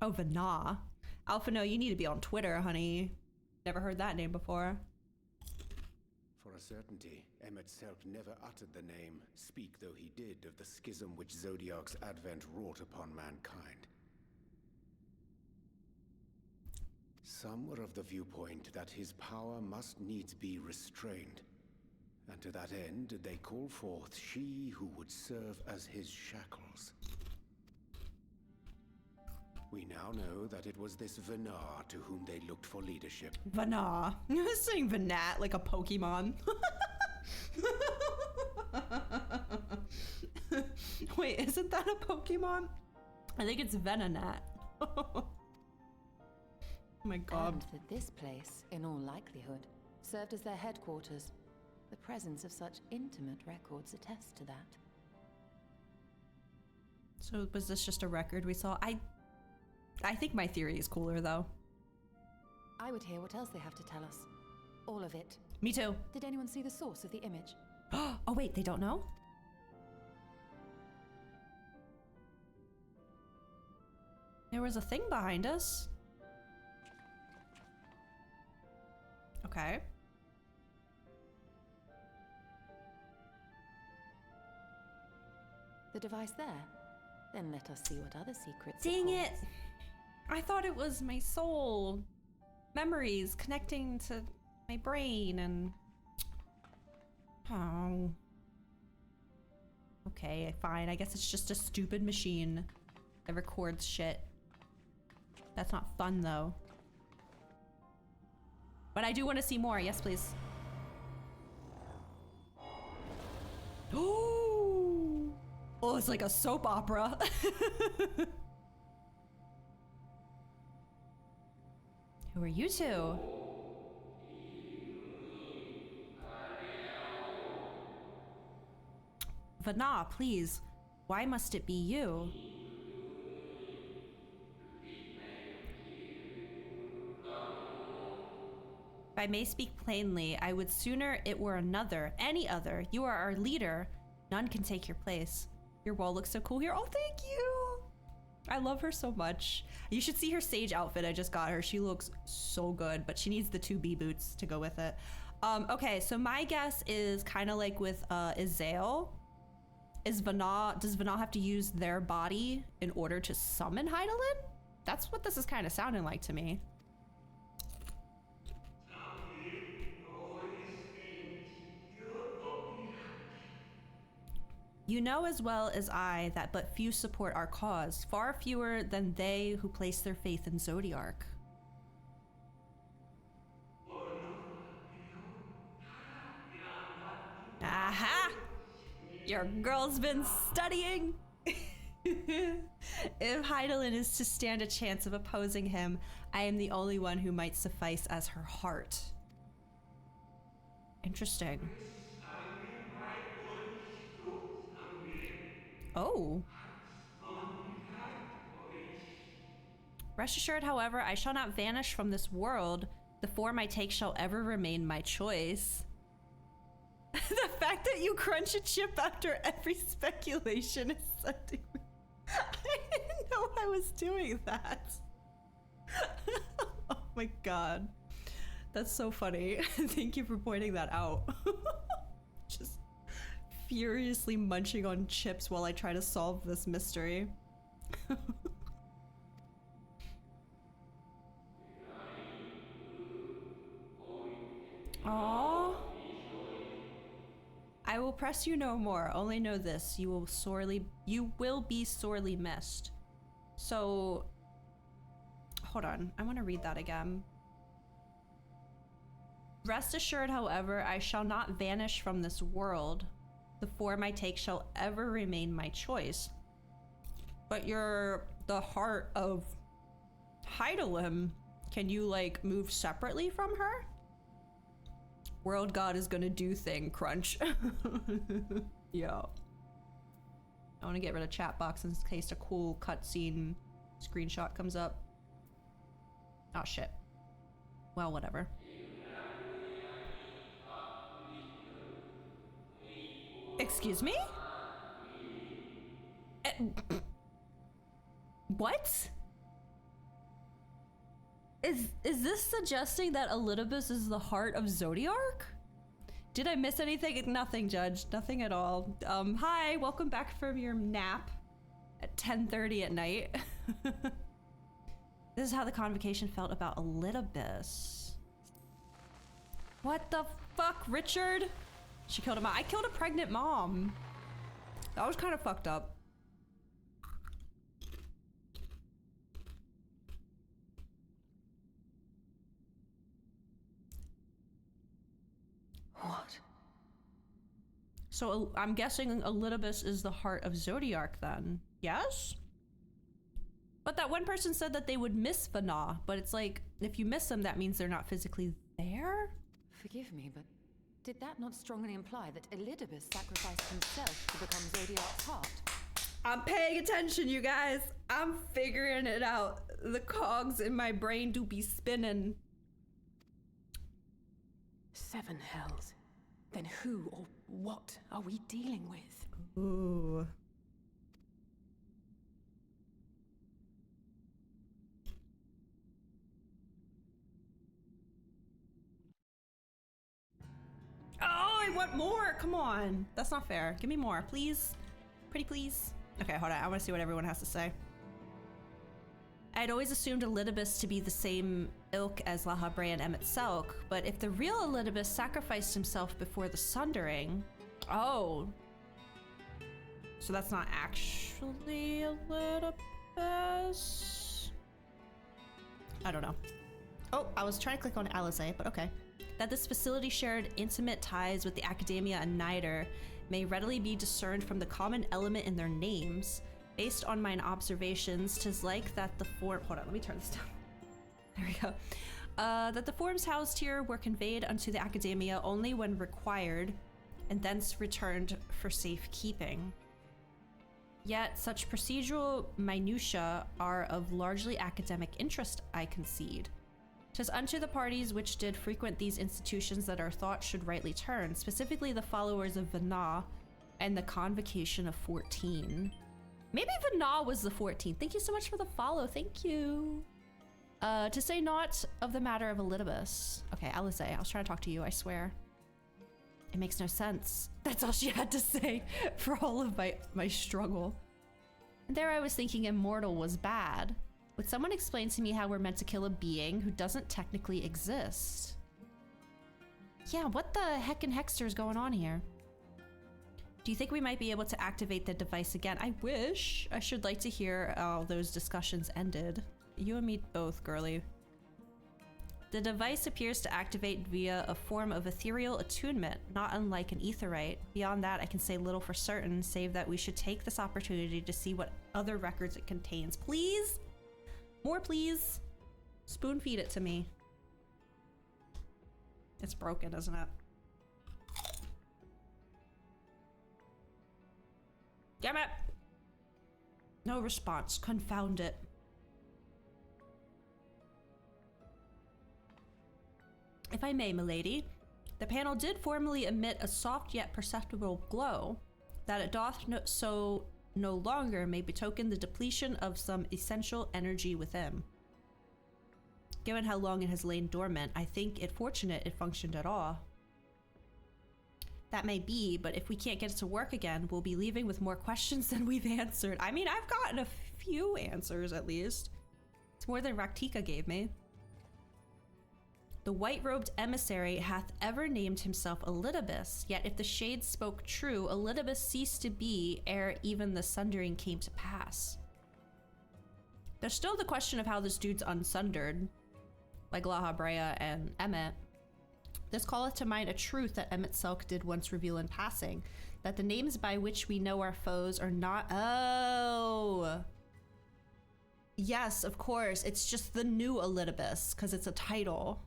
Oh, Venar. Alpha, no, you need to be on Twitter, honey. Never heard that name before. For a certainty, Emmet Selk never uttered the name, speak though he did of the schism which Zodiark's advent wrought upon mankind. Some were of the viewpoint that his power must needs be restrained, and to that end they call forth she who would serve as his shackles. We now know that it was this Venar to whom they looked for leadership. Venar. You're saying Venat like a Pokemon. Wait, isn't that a Pokemon? I think it's Venonat. Oh my god. And that this place, in all likelihood, served as their headquarters. The presence of such intimate records attests to that. So was this just a record we saw? I think my theory is cooler though. I would hear what else they have to tell us. All of it. Me too. Did anyone see the source of the image? Oh wait, they don't know? There was a thing behind us. Okay. The device there. Then let us see what other secrets Dang it! holds. I thought it was my soul. Memories connecting to my brain and... Oh. Okay, fine. I guess it's just a stupid machine that records shit. That's not fun, though. But I do want to see more. Yes, please. Ooh! Oh, it's like a soap opera. Who are you two? Vana, please. Why must it be you? If I may speak plainly, I would sooner it were another, any other. You are our leader. None can take your place. Your wall looks so cool here. Oh, thank you. I love her so much. You should see her sage outfit. I just got her. She looks so good, but she needs the 2B boots to go with it. Okay, so my guess is kind of like with Izael. Does Vana have to use their body in order to summon Hydaelyn? That's what this is kind of sounding like to me. You know as well as I that but few support our cause, far fewer than they who place their faith in Zodiark. Aha! Your girl's been studying! If Hydaelyn is to stand a chance of opposing him, I am the only one who might suffice as her heart. Interesting. Oh. Rest assured, however, I shall not vanish from this world. The form I take shall ever remain my choice. The fact that you crunch a chip after every speculation is something. I didn't know I was doing that. Oh my god. That's so funny. Thank you for pointing that out. Just furiously munching on chips while I try to solve this mystery. Aww. I will press you no more. Only know this: you will be sorely missed. So, hold on. I want to read that again. Rest assured, however, I shall not vanish from this world. The form I take shall ever remain my choice. But you're the heart of Hydaelyn. Can you like move separately from her? World God is gonna do thing, crunch. Yo. I want to get rid of chat box in case a cool cutscene screenshot comes up. Oh shit. Well, whatever. Excuse me? What? Is this suggesting that Elidibus is the heart of Zodiark? Did I miss anything? Nothing, Judge. Nothing at all. Hi, welcome back from your nap at 10:30 at night. This is how the convocation felt about Elidibus. What the fuck, Richard? She killed a mom. I killed a pregnant mom. That was kind of fucked up. What? So I'm guessing Elidibus is the heart of Zodiark then. Yes? But that one person said that they would miss Vana, but it's like, if you miss them, that means they're not physically there? Forgive me, but did that not strongly imply that Elidibus sacrificed himself to become Zodiark's heart? I'm paying attention, you guys. I'm figuring it out. The cogs in my brain do be spinning. 7 hells. Then who or what are we dealing with? Ooh. Oh, I want more. Come on. That's not fair. Give me more, please. Pretty please. Okay, hold on. I want to see what everyone has to say. I'd always assumed Elidibus to be the same ilk as La Habrea and Emmett Selk, but if the real Elidibus sacrificed himself before the Sundering... Oh. So that's not actually Elidibus? I don't know. Oh, I was trying to click on Alizé, but okay. That this facility shared intimate ties with the Academia and Nider may readily be discerned from the common element in their names. Based on mine observations, 'tis like that the form— hold on, let me turn this down. There we go. That the forms housed here were conveyed unto the Academia only when required, and thence returned for safekeeping. Yet such procedural minutiae are of largely academic interest, I concede. 'Tis unto the parties which did frequent these institutions that our thought should rightly turn, specifically the followers of Vana and the Convocation of 14. Maybe Vana was the 14th. Thank you so much for the follow. Thank you. To say naught of the matter of Elidibus. Okay, Alizé, I was trying to talk to you, I swear. It makes no sense. That's all she had to say for all of my struggle. And there I was thinking immortal was bad. Would someone explain to me how we're meant to kill a being who doesn't technically exist? Yeah, what the heck and hexter is going on here? Do you think we might be able to activate the device again? I wish. I should like to hear how those discussions ended. You and me both, girly. The device appears to activate via a form of ethereal attunement, not unlike an aetherite. Beyond that, I can say little for certain, save that we should take this opportunity to see what other records it contains. Please? More, please. Spoon feed it to me. It's broken, isn't it? Damn it! No response. Confound it. If I may, milady, the panel did formerly emit a soft yet perceptible glow. That it doth no longer may betoken the depletion of some essential energy within. Given how long it has lain dormant, I think it fortunate it functioned at all. That may be, but if we can't get it to work again, we'll be leaving with more questions than we've answered. I mean, I've gotten a few answers at least. It's more than Raktika gave me. The white-robed emissary hath ever named himself Elidibus, yet if the shades spoke true, Elidibus ceased to be ere even the sundering came to pass. There's still the question of how this dude's unsundered, like La Habrea and Emmett. This calleth to mind a truth that Emmett Selk did once reveal in passing, that the names by which we know our foes are not— Oh! Yes, of course, it's just the new Elidibus, because it's a title.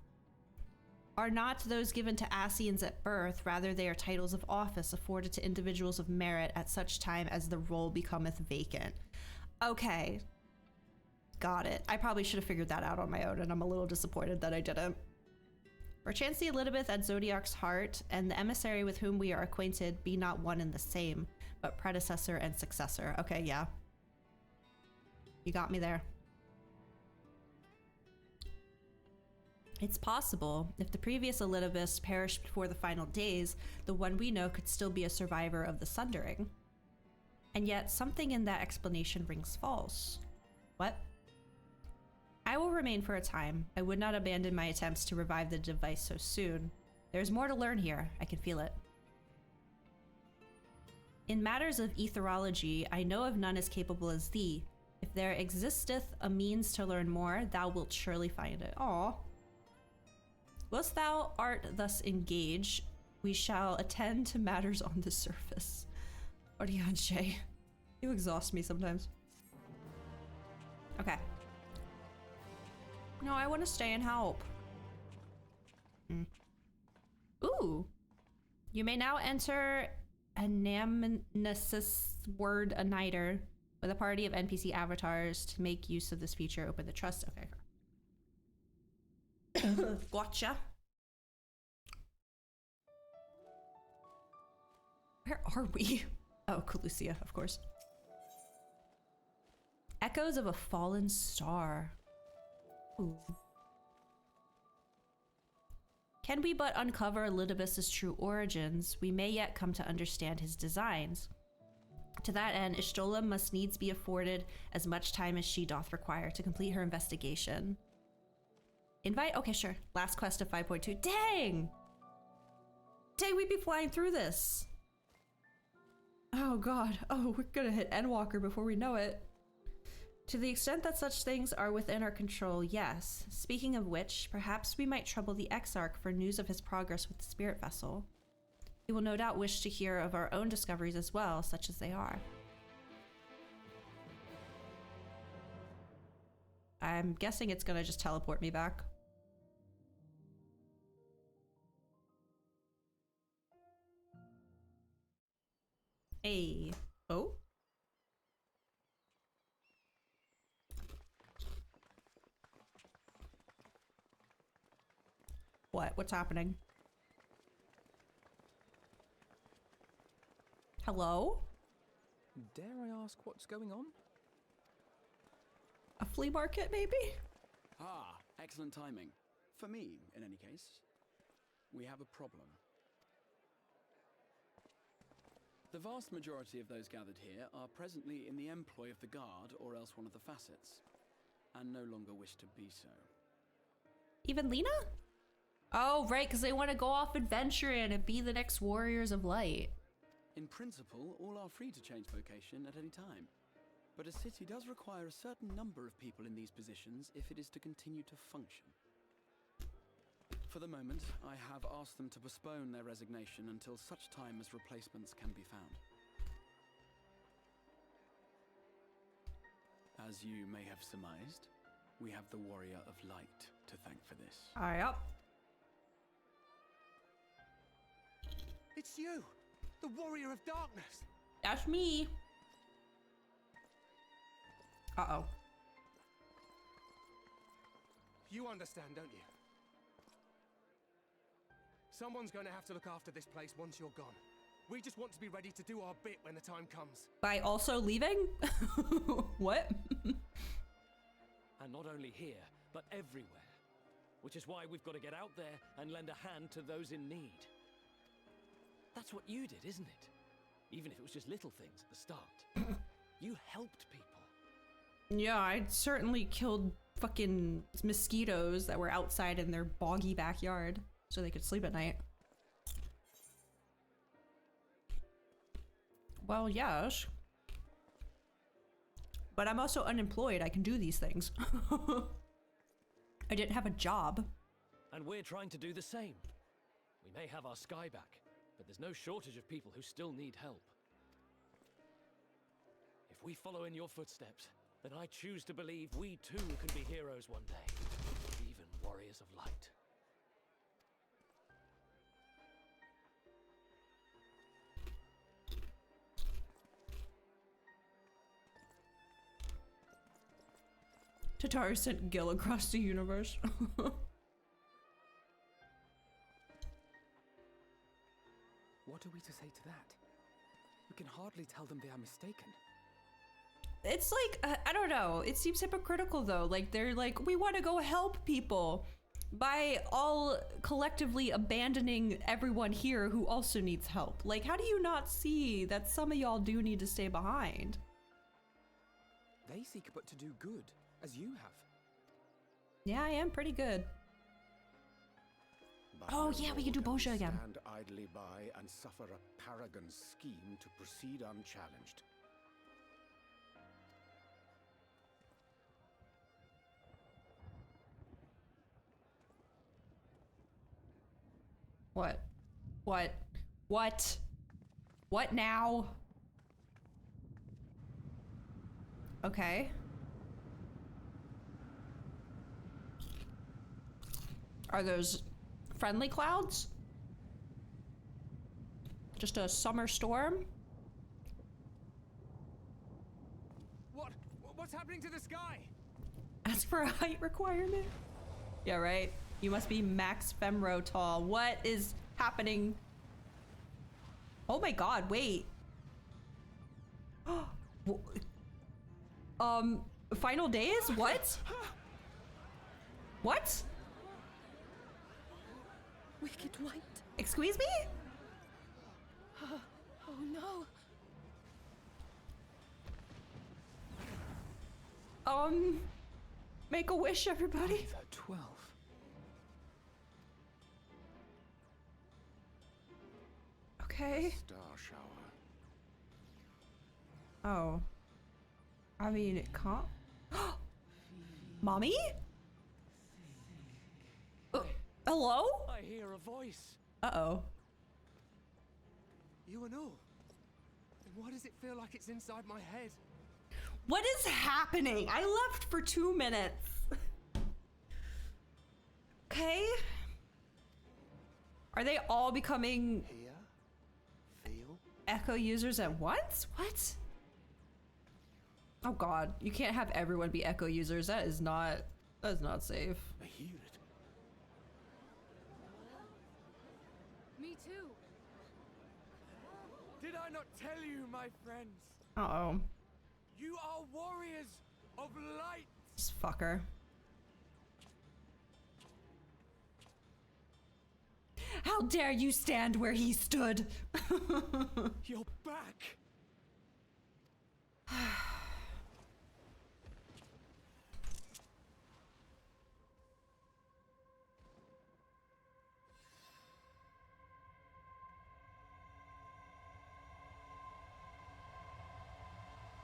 Are not those given to Ascians at birth, rather they are titles of office afforded to individuals of merit at such time as the role becometh vacant. Okay. Got it. I probably should have figured that out on my own, and I'm a little disappointed that I didn't. Perchance the Elidibus at Zodiac's heart, and the emissary with whom we are acquainted be not one and the same, but predecessor and successor. Okay, yeah. You got me there. It's possible, if the previous Elidibus perished before the final days, the one we know could still be a survivor of the Sundering. And yet, something in that explanation rings false. What? I will remain for a time. I would not abandon my attempts to revive the device so soon. There's more to learn here. I can feel it. In matters of etherology, I know of none as capable as thee. If there existeth a means to learn more, thou wilt surely find it. Aw. Whilst thou art thus engaged, we shall attend to matters on the surface. Orianche, you exhaust me sometimes. Okay. No, I want to stay and help. Ooh. You may now enter Anamnesis Word a Nighter with a party of NPC avatars. To make use of this feature, open the trust. Okay. Gotcha. Where are we? Oh, Calusia, of course. Echoes of a fallen star. Ooh. Can we but uncover Elidibus's true origins, we may yet come to understand his designs. To that end, Ishtola must needs be afforded as much time as she doth require to complete her investigation. Invite? Okay, sure. Last quest of 5.2. Dang! Dang, we'd be flying through this. Oh god. Oh, we're gonna hit Endwalker before we know it. To the extent that such things are within our control, yes. Speaking of which, perhaps we might trouble the Exarch for news of his progress with the spirit vessel. He will no doubt wish to hear of our own discoveries as well, such as they are. I'm guessing it's gonna just teleport me back. Hey. Oh? What? What's happening? Hello? Dare I ask what's going on? A flea market, maybe? Ah, excellent timing. For me, in any case. We have a problem. The vast majority of those gathered here are presently in the employ of the Guard or else one of the facets, and no longer wish to be so. Even Lena? Oh, right, because they want to go off adventuring and be the next Warriors of Light. In principle, all are free to change vocation at any time, but a city does require a certain number of people in these positions if it is to continue to function. For the moment, I have asked them to postpone their resignation until such time as replacements can be found. As you may have surmised, we have the Warrior of Light to thank for this. Yep. It's you! The Warrior of Darkness! That's me! Uh-oh. You understand, don't you? Someone's going to have to look after this place once you're gone. We just want to be ready to do our bit when the time comes. By also leaving? What? And not only here, but everywhere. Which is why we've got to get out there and lend a hand to those in need. That's what you did, isn't it? Even if it was just little things at the start. You helped people. Yeah, I certainly killed fucking mosquitoes that were outside in their boggy backyard so they could sleep at night. Well, yes. But I'm also unemployed. I can do these things. I didn't have a job. And we're trying to do the same. We may have our sky back, but there's no shortage of people who still need help. If we follow in your footsteps, then I choose to believe we too can be heroes one day. Even warriors of light. Tataru sent Gil across the universe. What are we to say to that? We can hardly tell them they are mistaken. It's like, I don't know. It seems hypocritical though. Like they're like, we want to go help people by all collectively abandoning everyone here who also needs help. Like, how do you not see that some of y'all do need to stay behind? They seek but to do good, as you have. Yeah, I am pretty good. But Oh no yeah, we more can do Bosha again. Stand idly by and suffer a paragon's scheme to proceed unchallenged. What? What? What? What now? Okay. Are those friendly clouds? Just a summer storm? What's happening to the sky? Ask for a height requirement? Yeah, right. You must be max femro tall. What is happening? Oh my god, wait. Final days? What? What? Wicked White. Excuse me? Oh no. make a wish, everybody. Either 12. Okay. Star shower. Oh. I mean, it can't. Mommy? Hello? I hear a voice. Uh-oh. You and all. Why does it feel like it's inside my head? What is happening? I left for 2 minutes. Okay. Are they all becoming Echo users at once? What? Oh god, you can't have everyone be Echo users. That is not safe. I hear it. Me too. Did I not tell you, my friends? Uh-oh. You are warriors of light. This fucker. How dare you stand where he stood? You're back.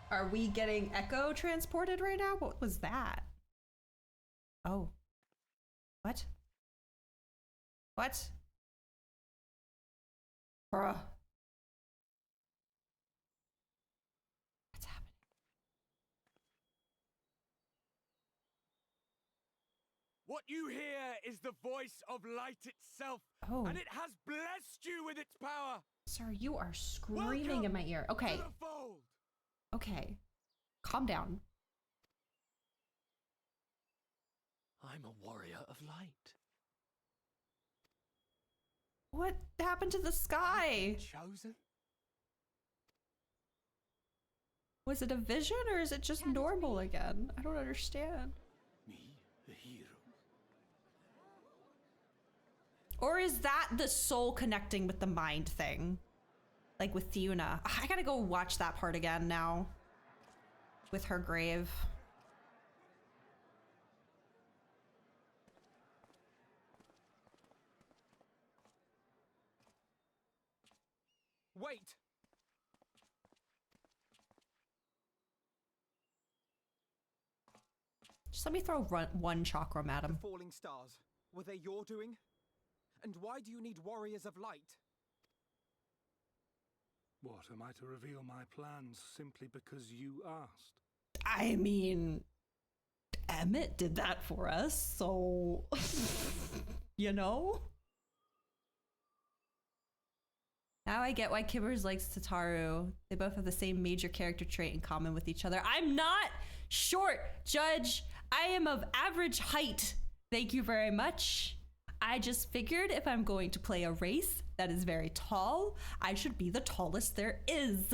Are we getting Echo transported right now? What was that? Oh. What? What? Bruh. What's happening? What you hear is the voice of light itself. Oh. And it has blessed you with its power. Sir, you are screaming in my ear. Okay. To the fold. Okay. Calm down. I'm a warrior of light. What happened to the sky? Chosen? Was it a vision or is it just normal again? I don't understand. Me, the hero. Or is that the soul connecting with the mind thing? Like with Theuna. I gotta go watch that part again now. With her grave. Wait! Just let me throw one chakram at him. The falling stars. Were they your doing? And why do you need warriors of light? What, am I to reveal my plans simply because you asked? I mean, Emmett did that for us, so... you know? Now I get why Kibbers likes Tataru. They both have the same major character trait in common with each other. I'm not short, Judge. I am of average height. Thank you very much. I just figured if I'm going to play a race that is very tall, I should be the tallest there is.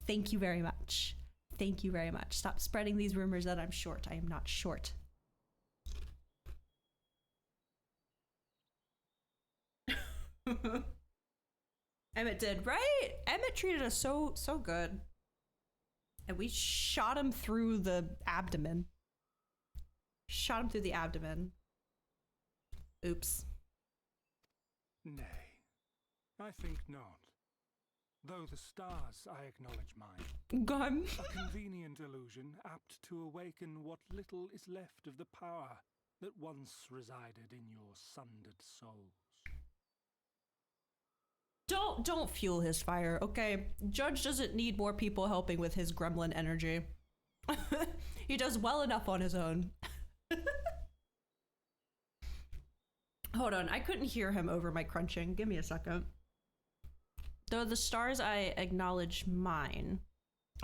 Thank you very much. Thank you very much. Stop spreading these rumors that I'm short. I am not short. Emmett did, right? Emmett treated us so good. And we shot him through the abdomen. Shot him through the abdomen. Oops. Nay, I think not. Though the stars, I acknowledge mine. Gone. A convenient illusion, apt to awaken what little is left of the power that once resided in your sundered souls. Don't fuel his fire, okay? Judge doesn't need more people helping with his gremlin energy. He does well enough on his own. Hold on, I couldn't hear him over my crunching. Give me a second. Though the stars, I acknowledge mine.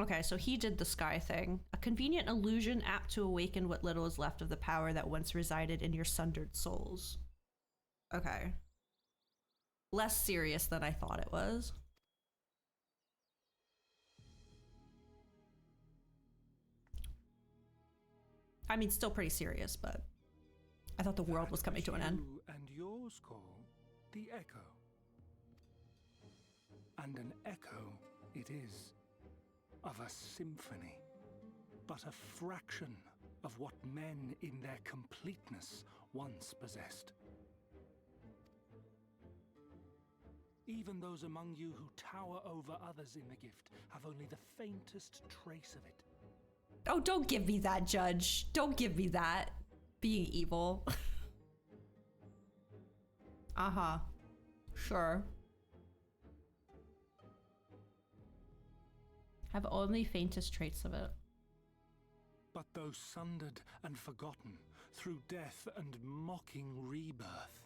Okay, so he did the sky thing. A convenient illusion apt to awaken what little is left of the power that once resided in your sundered souls. Okay. Less serious than I thought it was. I mean, still pretty serious, but I thought the world was coming to an end. You and yours call the echo. And an echo it is of a symphony. but a fraction of what men in their completeness once possessed. Even those among you who tower over others in the gift have only the faintest trace of it. Oh, don't give me that, Judge. Don't give me that. Being evil. Uh-huh. Sure. Have only faintest traits of it. But though sundered and forgotten through death and mocking rebirth,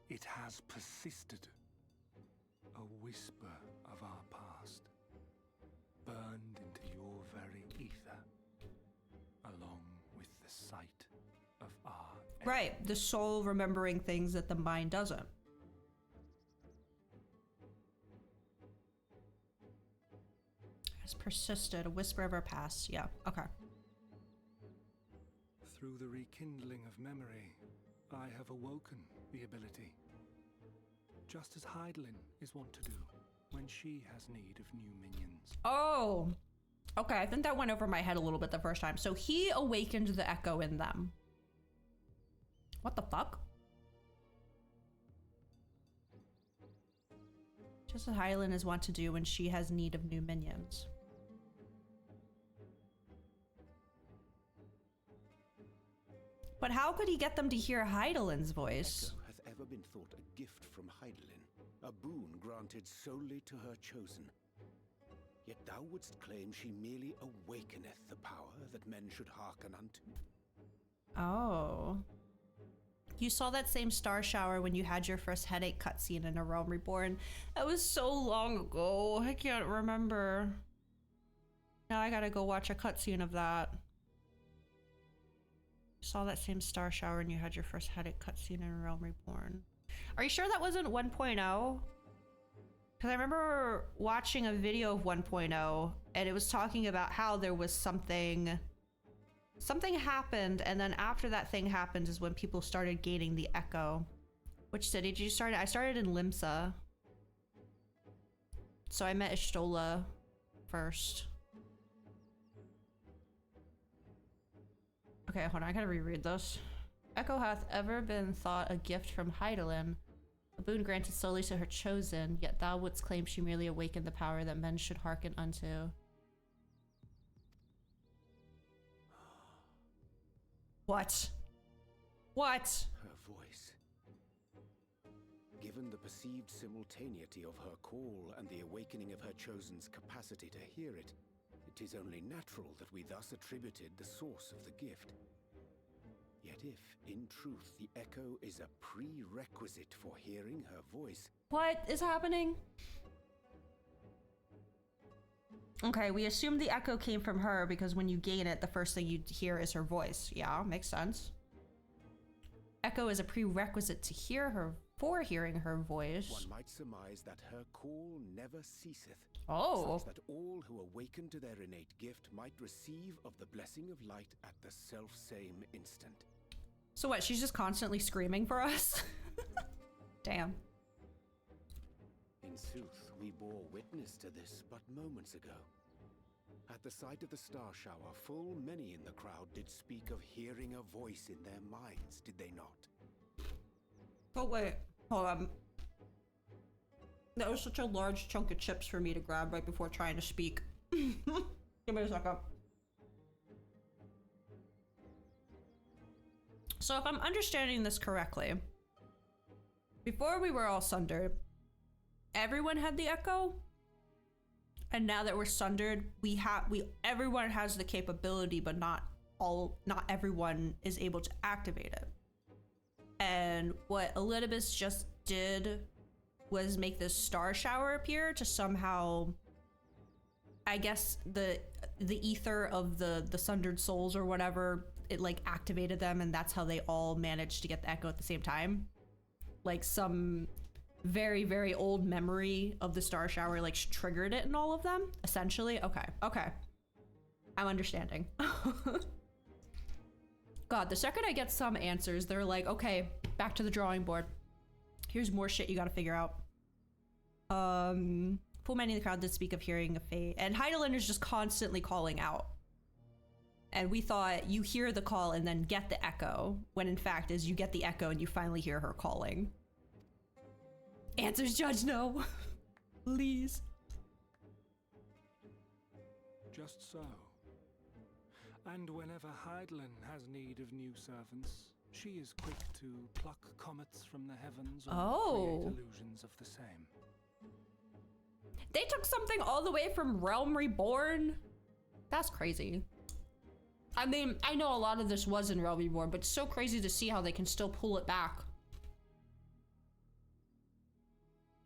it has persisted. A whisper of our past, burned into your very ether, along with the sight of our end. Right, the soul remembering things that the mind doesn't. Has persisted, a whisper of our past. Yeah, okay. Through the rekindling of memory, I have awoken the ability. Just as Heidelin is wont to do when she has need of new minions. Oh, okay. I think that went over my head a little bit the first time. So he awakened the echo in them. What the fuck? Just as Heidelin is wont to do when she has need of new minions. But how could he get them to hear Heidelin's voice? Echo hath ever been thought a gift from Heidelin, a boon granted solely to her chosen. Yet thou wouldst claim she merely awakeneth the power that men should hearken unto. Oh. You saw that same star shower when you had your first headache cutscene in A Realm Reborn. That was so long ago. I can't remember. Now I gotta go watch a cutscene of that. Saw that same star shower when you had your first headache cutscene in A Realm Reborn. Are you sure that wasn't 1.0? Because I remember watching a video of 1.0 and it was talking about how there was something happened, and then after that thing happened is when people started gaining the echo. Which city did you start at? I started in Limsa. So I met Ishtola first. Okay, hold on, I gotta reread this. Echo hath ever been thought a gift from Heidelin, a boon granted solely to her chosen, yet thou wouldst claim she merely awakened the power that men should hearken unto. What? What? Her voice. Given the perceived simultaneity of her call and the awakening of her chosen's capacity to hear it, it is only natural that we thus attributed the source of the gift. Yet if, in truth, the echo is a prerequisite for hearing her voice... What is happening? Okay, we assume the echo came from her because when you gain it, the first thing you hear is her voice. Yeah, makes sense. Echo is a prerequisite to hear her, for hearing her voice. One might surmise that her call never ceaseth. Oh. Such that all who awaken to their innate gift might receive of the blessing of light at the self-same instant. So what, she's just constantly screaming for us? Damn. In sooth, we bore witness to this but moments ago. At the sight of the star shower, full many in the crowd did speak of hearing a voice in their minds, did they not? Oh wait, hold on. That was such a large chunk of chips for me to grab right before trying to speak. Give me a second. So if I'm understanding this correctly, before we were all sundered, everyone had the echo, and now that we're sundered, everyone has the capability, but not everyone is able to activate it. And what Elidibus just did was make this star shower appear to somehow, I guess, the ether of the sundered souls or whatever, it like activated them, and that's how they all managed to get the echo at the same time. Like some very, very old memory of the star shower like triggered it in all of them, essentially. Okay. I'm understanding. God, the second I get some answers, they're like, okay, back to the drawing board. Here's more shit you gotta figure out. Full many in the crowd did speak of hearing a fate, and Heidelin is just constantly calling out. And we thought you hear the call and then get the echo, when in fact is you get the echo and you finally hear her calling. Answers, Judge, no. Please. Just so. And whenever Hydaelyn has need of new servants, she is quick to pluck comets from the heavens or create illusions of the same. They took something all the way from Realm Reborn? That's crazy. I mean, I know a lot of this was in Realm Reborn, but it's so crazy to see how they can still pull it back.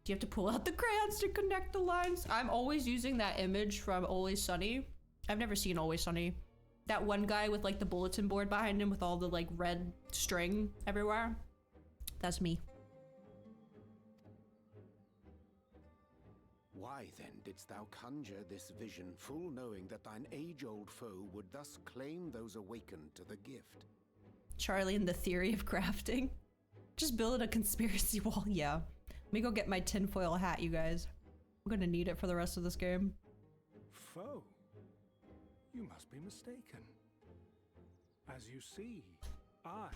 Do you have to pull out the crayons to connect the lines? I'm always using that image from Always Sunny. I've never seen Always Sunny. That one guy with like the bulletin board behind him with all the like red string everywhere. That's me. Why then didst thou conjure this vision, full knowing that thine age-old foe would thus claim those awakened to the gift? Charlie and the theory of crafting. Just build a conspiracy wall. Yeah. Let me go get my tinfoil hat, you guys. I'm gonna need it for the rest of this game. Foe? You must be mistaken. As you see, I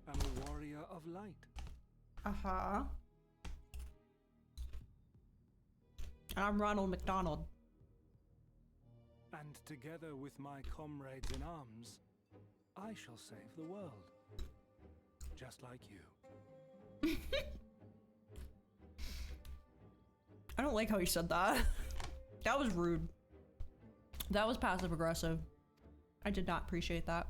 am a warrior of light. Uh-huh. I'm Ronald McDonald. And together with my comrades in arms, I shall save the world. Just like you. I don't like how you said that. That was rude. That was passive aggressive. I did not appreciate that.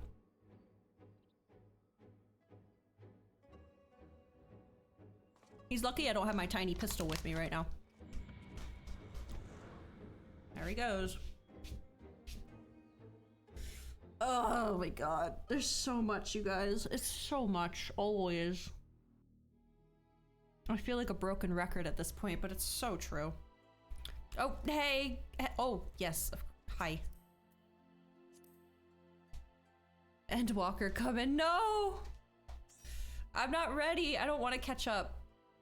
He's lucky I don't have my tiny pistol with me right now. There he goes. Oh my god. There's so much, you guys. It's so much, always. I feel like a broken record at this point, but it's so true. Oh, hey. Oh, yes. Hi. Endwalker coming. No! I'm not ready. I don't want to catch up.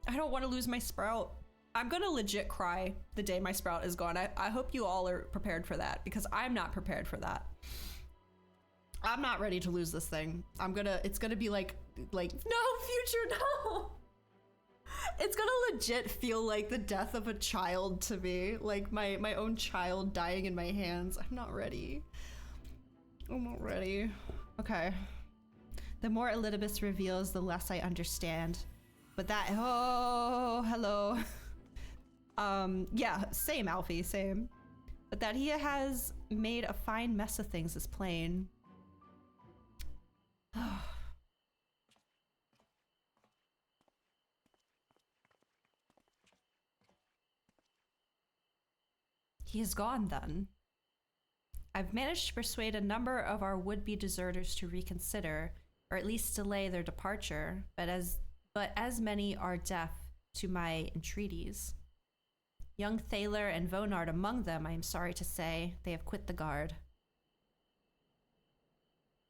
I don't want to lose my sprout. I'm gonna legit cry the day my sprout is gone. I hope you all are prepared for that, because I'm not prepared for that. I'm not ready to lose this thing. It's gonna be like, no, future, no! It's gonna legit feel like the death of a child to me. Like my own child dying in my hands. I'm not ready. I'm not ready. Okay. The more Elidibus reveals, the less I understand. But that, oh, hello. Yeah, same, Alfie, same. But that he has made a fine mess of things is plain. He is gone then. I've managed to persuade a number of our would-be deserters to reconsider, or at least delay their departure, but as many are deaf to my entreaties. Young Thaler and Vonard among them, I am sorry to say, they have quit the guard.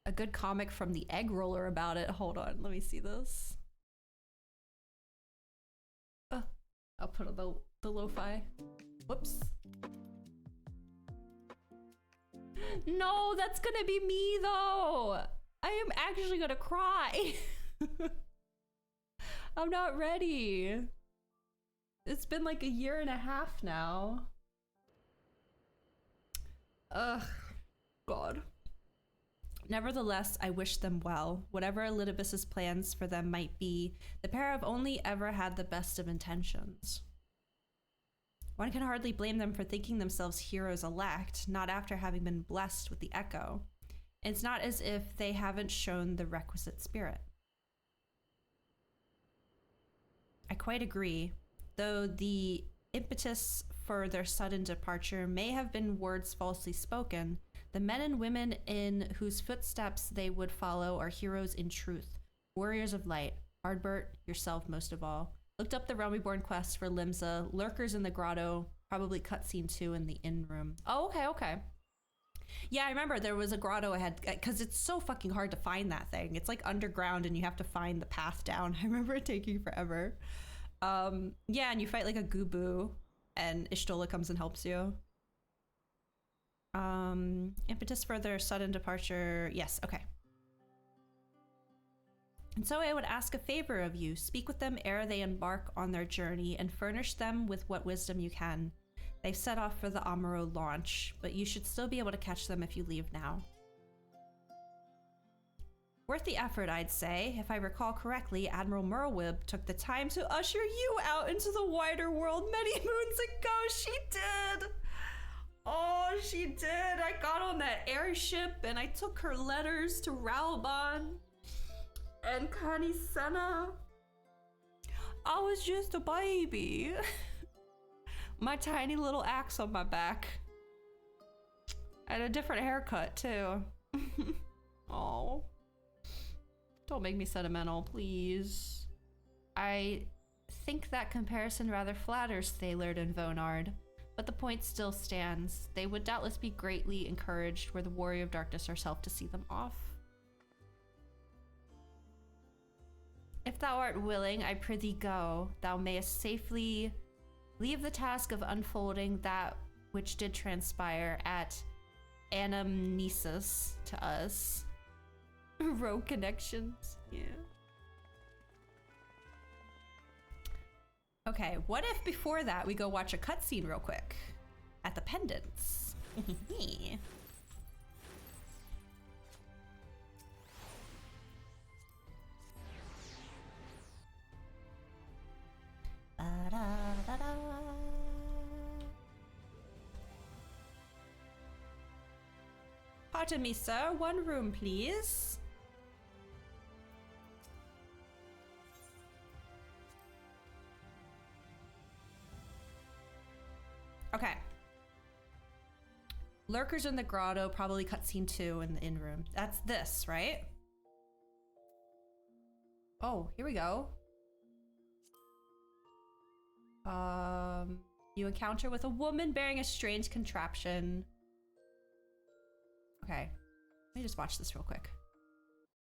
A good comic from the Egg Roller about it. Hold on, let me see this. I'll put on the lo-fi. Whoops. No, that's gonna be me though. I am actually gonna cry. I'm not ready. It's been like 1.5 years now. Ugh, God. Nevertheless, I wish them well. Whatever Elidibus's plans for them might be, the pair have only ever had the best of intentions. One can hardly blame them for thinking themselves heroes elect, not after having been blessed with the Echo. It's not as if they haven't shown the requisite spirit. I quite agree, though the impetus for their sudden departure may have been words falsely spoken. The men and women in whose footsteps they would follow are heroes in truth, warriors of light. Hardbert, yourself most of all. Looked up the Realm Reborn quest for Limsa, lurkers in the grotto, probably cutscene 2 in the inn room. Oh, okay, okay. Yeah, I remember there was a grotto ahead, because it's so fucking hard to find that thing. It's like underground and you have to find the path down. I remember it taking forever. Yeah, and you fight like a Gubu and Ishtola comes and helps you. Impetus for their sudden departure. Yes, okay. And so I would ask a favor of you. Speak with them ere they embark on their journey and furnish them with what wisdom you can. They've set off for the Amuro launch, but you should still be able to catch them if you leave now. Worth the effort, I'd say. If I recall correctly, Admiral Merwib took the time to usher you out into the wider world many moons ago. She did! Oh, she did! I got on that airship and I took her letters to Raoban and Kanisena. I was just a baby. My tiny little axe on my back. And a different haircut, too. Oh. Don't make me sentimental, please. I think that comparison rather flatters Thaylord and Vonard, but the point still stands. They would doubtless be greatly encouraged were the Warrior of Darkness herself to see them off. If thou art willing, I prithee go. Thou mayest safely leave the task of unfolding that which did transpire at Anamnesis to us. Rogue connections, yeah. Okay, what if before that we go watch a cutscene real quick at the Pendants? Pardon me, sir. One room, please. Okay. Lurkers in the grotto, probably cutscene 2 in the inn room. That's this, right? Oh, here we go. You encounter with a woman bearing a strange contraption. Okay, let me just watch this real quick.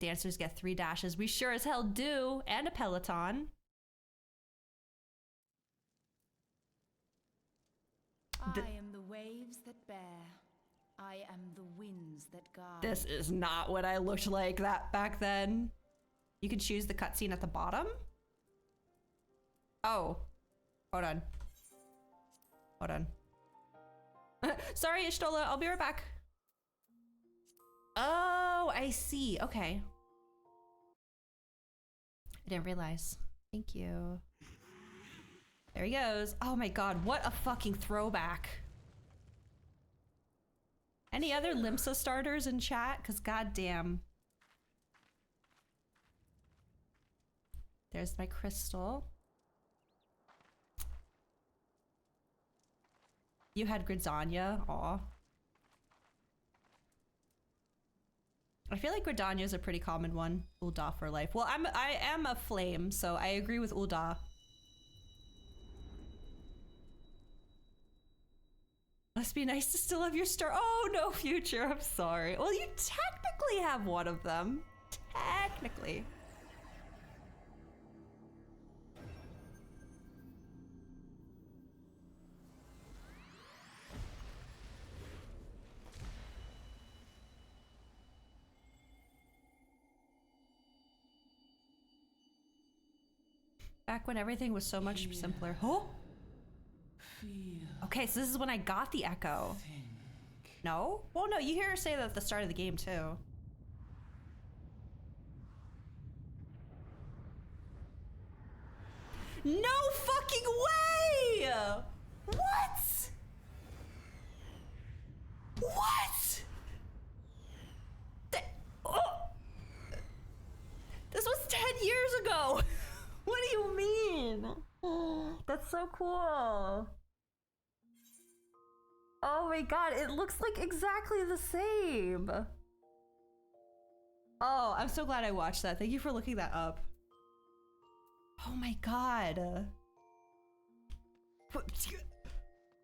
Dancers get 3 dashes. We sure as hell do, and a Peloton. I am the waves that bear. I am the winds that guide. This is not what I looked like that back then. You can choose the cutscene at the bottom. Oh, hold on. Hold on. Sorry, Ishtola, I'll be right back. Oh, I see. Okay. I didn't realize. Thank you. There he goes. Oh my god, what a fucking throwback. Any other Limsa starters in chat? Because goddamn. There's my crystal. You had Gridania. Aw. I feel like Gridania is a pretty common one. Ul'dah for life. Well, I am a flame, so I agree with Ul'dah. Must be nice to still have your star. Oh, no, Future. I'm sorry. Well, you technically have one of them. Technically. Back when everything was so much simpler. Oh! Okay, so this is when I got the echo. No? Well, no, you hear her say that at the start of the game, too. No fucking way! What? What? This was 10 years ago! What do you mean? That's so cool. Oh my god, it looks like exactly the same. Oh, I'm so glad I watched that. Thank you for looking that up. Oh my god.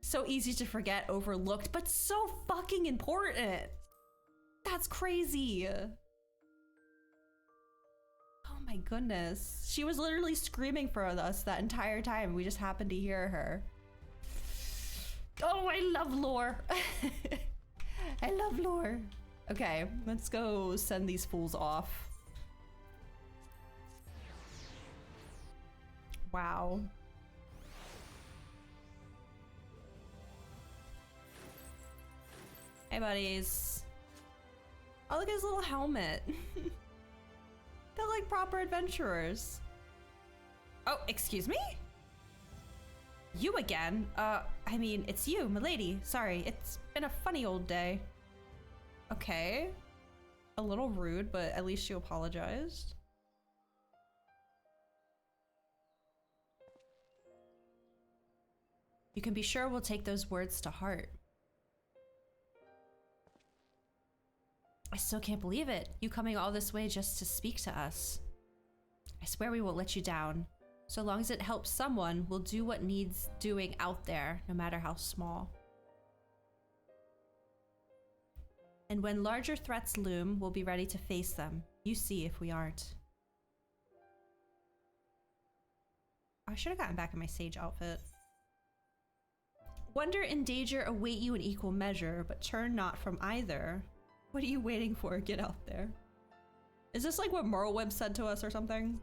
So easy to forget, overlooked, but so fucking important. That's crazy. Oh my goodness. She was literally screaming for us that entire time. We just happened to hear her. Oh, I love lore. I love lore. Okay, let's go send these fools off. Wow. Hey, buddies. Oh, look at his little helmet. They're like proper adventurers. Oh, excuse me? You again? I mean, it's you, milady. Sorry, it's been a funny old day. Okay. A little rude, but at least you apologized. You can be sure we'll take those words to heart. I still can't believe it. You coming all this way just to speak to us. I swear we won't let you down. So long as it helps someone, we'll do what needs doing out there, no matter how small. And when larger threats loom, we'll be ready to face them. You see if we aren't. I should have gotten back in my sage outfit. Wonder and danger await you in equal measure, but turn not from either. What are you waiting for? Get out there. Is this like what Morrowweb said to us or something?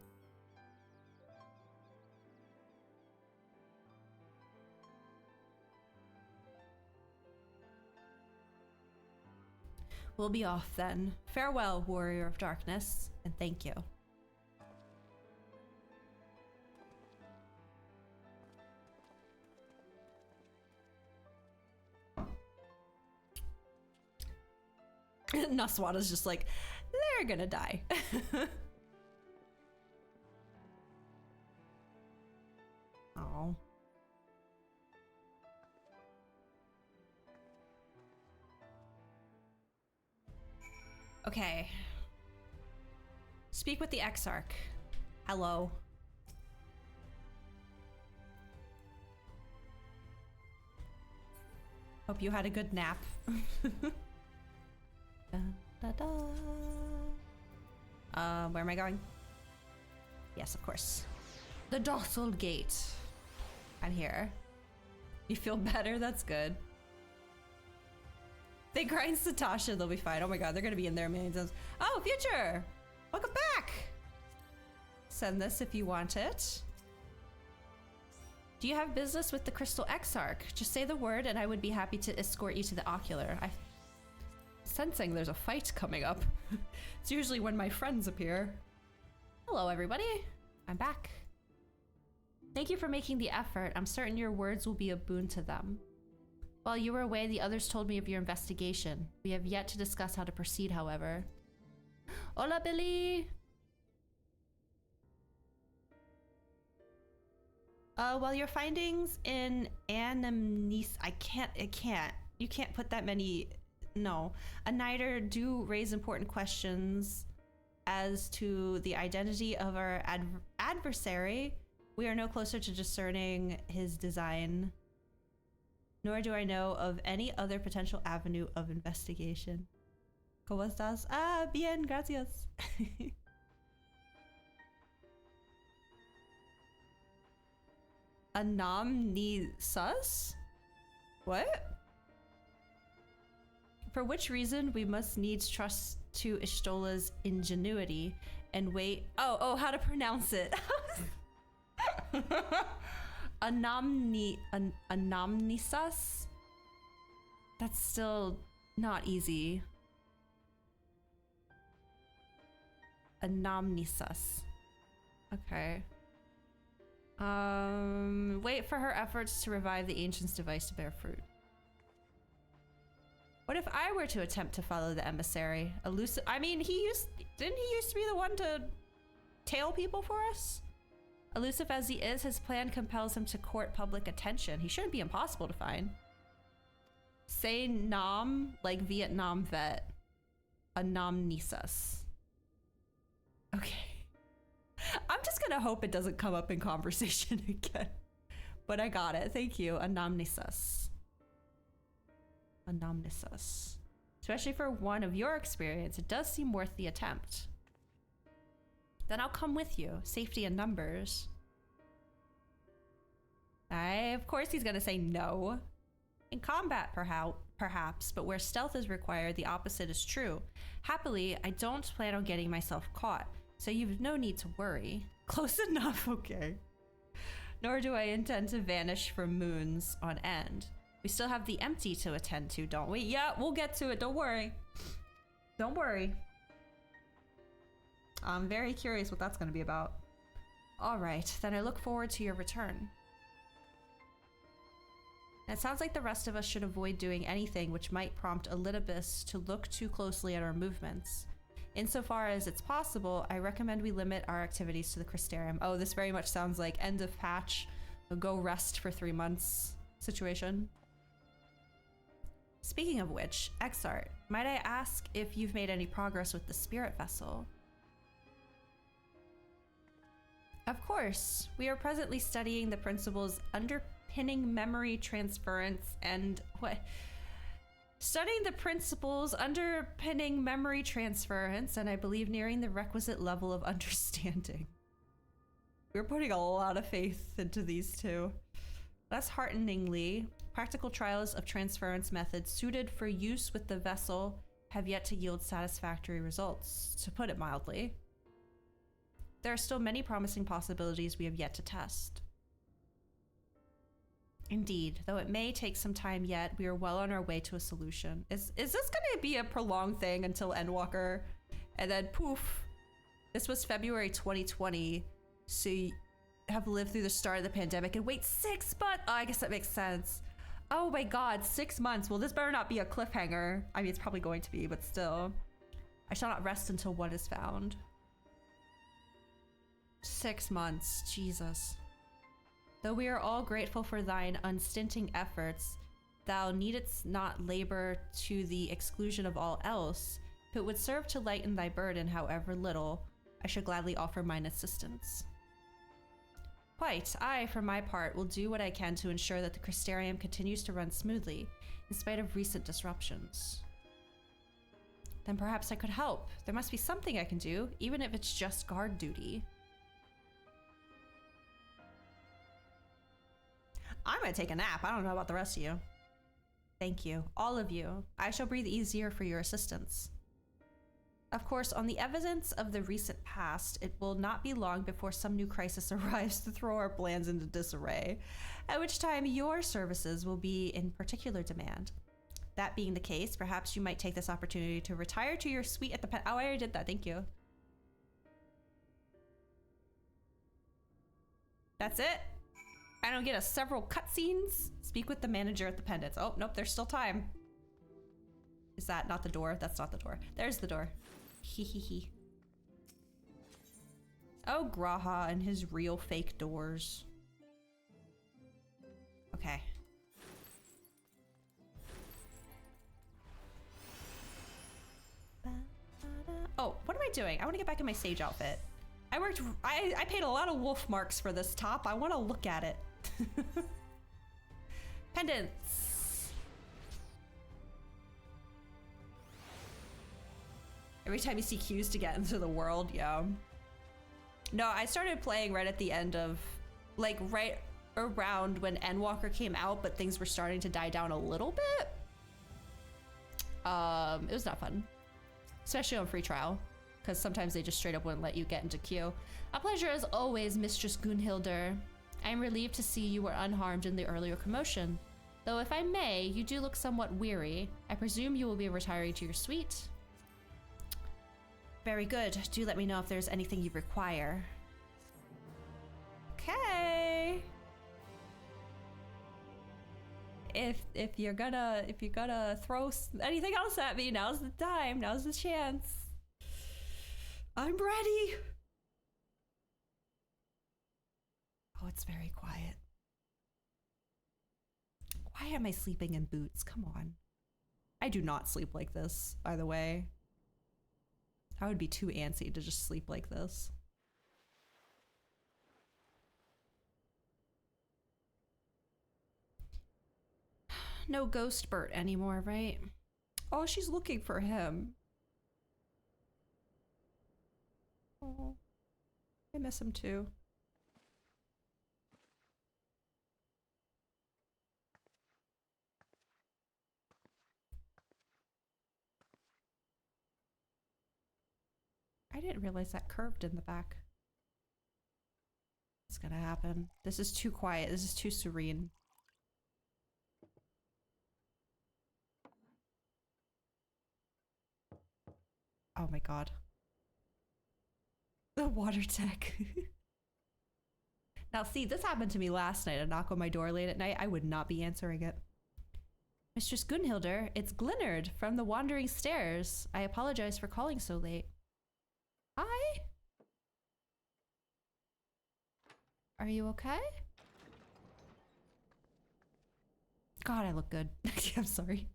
We'll be off then. Farewell, warrior of darkness, and thank you. Naswada's just like, they're gonna die. Oh. Okay. Speak with the Exarch. Hello. Hope you had a good nap. Da, da, da. Where am I going? Yes, of course. The Docile Gate. I'm here. You feel better? That's good. They grind Satasha, they'll be fine. Oh my god, they're gonna be in there a million times. Oh, Future! Welcome back! Send this if you want it. Do you have business with the Crystal Exarch? Just say the word and I would be happy to escort you to the Ocular. I'm sensing there's a fight coming up. It's usually when my friends appear. Hello, everybody. I'm back. Thank you for making the effort. I'm certain your words will be a boon to them. While you were away, the others told me of your investigation. We have yet to discuss how to proceed, however. Hola, Billy! Well, your findings in anamnesis... You can't put that many... No. A Nighter do raise important questions as to the identity of our adversary. We are no closer to discerning his design. Nor do I know of any other potential avenue of investigation. ¿Cómo estás? Ah, bien, gracias. Anamnesis? What? For which reason we must needs trust to Ishtola's ingenuity and wait. Oh, how to pronounce it? Anamnesis? That's still not easy. Anamnesis. Okay. Wait for her efforts to revive the Ancient's device to bear fruit. What if I were to attempt to follow the emissary? I mean, didn't he used to be the one to tail people for us? Elusive as he is, his plan compels him to court public attention. He shouldn't be impossible to find. Say Nam, like Vietnam vet. Anamnesis. Okay. I'm just gonna hope it doesn't come up in conversation again. But I got it. Thank you. Anamnesis. Anamnesis. Especially for one of your experience, it does seem worth the attempt. Then I'll come with you. Safety in numbers. Of course he's gonna say no. In combat, perhaps, but where stealth is required, the opposite is true. Happily, I don't plan on getting myself caught, so you've no need to worry. Close enough, okay. Nor do I intend to vanish from moons on end. We still have the empty to attend to, don't we? Yeah, we'll get to it, don't worry. Don't worry. I'm very curious what that's going to be about. All right, then I look forward to your return. It sounds like the rest of us should avoid doing anything which might prompt Elidibus to look too closely at our movements. Insofar as it's possible, I recommend we limit our activities to the Crystarium. Oh, this very much sounds like end of patch, go rest for 3 months situation. Speaking of which, Exart, might I ask if you've made any progress with the spirit vessel? Of course, we are presently studying the principles underpinning memory transference and studying the principles underpinning memory transference, and I believe nearing the requisite level of understanding. We're putting a lot of faith into these two. Less hearteningly, practical trials of transference methods suited for use with the vessel have yet to yield satisfactory results, to put it mildly. There are still many promising possibilities we have yet to test. Indeed, though it may take some time yet, we are well on our way to a solution. Is this gonna be a prolonged thing until Endwalker? And then poof, this was February 2020, so you have lived through the start of the pandemic and wait 6 months? Oh, I guess that makes sense. Oh my god, 6 months. Well, this better not be a cliffhanger. I mean, it's probably going to be, but still. I shall not rest until one is found. 6 months, Jesus. Though we are all grateful for thine unstinting efforts, thou needest not labor to the exclusion of all else. If it would serve to lighten thy burden, however little, I should gladly offer mine assistance. Quite. I, for my part, will do what I can to ensure that the Crystarium continues to run smoothly, in spite of recent disruptions. Then perhaps I could help. There must be something I can do, even if it's just guard duty. I'm gonna take a nap. I don't know about the rest of you. Thank you, all of you. I shall breathe easier for your assistance. Of course, on the evidence of the recent past, it will not be long before some new crisis arrives to throw our plans into disarray, at which time your services will be in particular demand. That being the case, perhaps you might take this opportunity to retire to your suite at the Oh, I already did that, thank you. That's it? I don't get a several cutscenes? Speak with the manager at the Pendants. Oh, nope, there's still time. Is that not the door? That's not the door. There's the door. Hee hee hee. Oh, Graha and his real fake doors. Okay. Oh, what am I doing? I want to get back in my sage outfit. I paid a lot of wolf marks for this top. I want to look at it. Pendants. Every time you see cues to get into the world, yeah. No, I started playing right at the end of, like, right around when Endwalker came out, but things were starting to die down a little bit. It was not fun. Especially on free trial, because sometimes they just straight up wouldn't let you get into queue. A pleasure as always, Mistress Gunhilder. I am relieved to see you were unharmed in the earlier commotion. Though if I may, you do look somewhat weary. I presume you will be retiring to your suite? Very good. Do let me know if there's anything you require. Okay. If you're gonna throw anything else at me, now's the time. Now's the chance. I'm ready. Oh, it's very quiet. Why am I sleeping in boots? Come on. I do not sleep like this, by the way. I would be too antsy to just sleep like this. No ghost Bert anymore, right? Oh, she's looking for him. Oh, I miss him too. I didn't realize that curved in the back. It's gonna happen. This is too quiet. This is too serene. Oh my god. The water tech. Now see, this happened to me last night. A knock on my door late at night. I would not be answering it. Mistress Gunhilder, it's Glynnard from the Wandering Stairs. I apologize for calling so late. Hi? Are you okay? God, I look good. I'm sorry.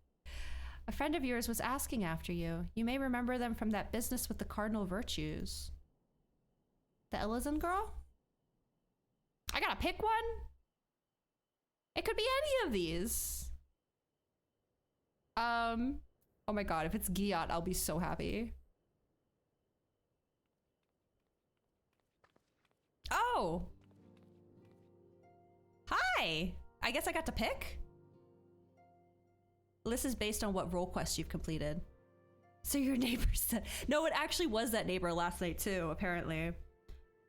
A friend of yours was asking after you. You may remember them from that business with the cardinal virtues. The Ellison girl? I gotta pick one? It could be any of these. Oh my god, if it's Giat, I'll be so happy. Oh! Hi! I guess I got to pick? This is based on what role quest you've completed. So your neighbor said... No, it actually was that neighbor last night too, apparently.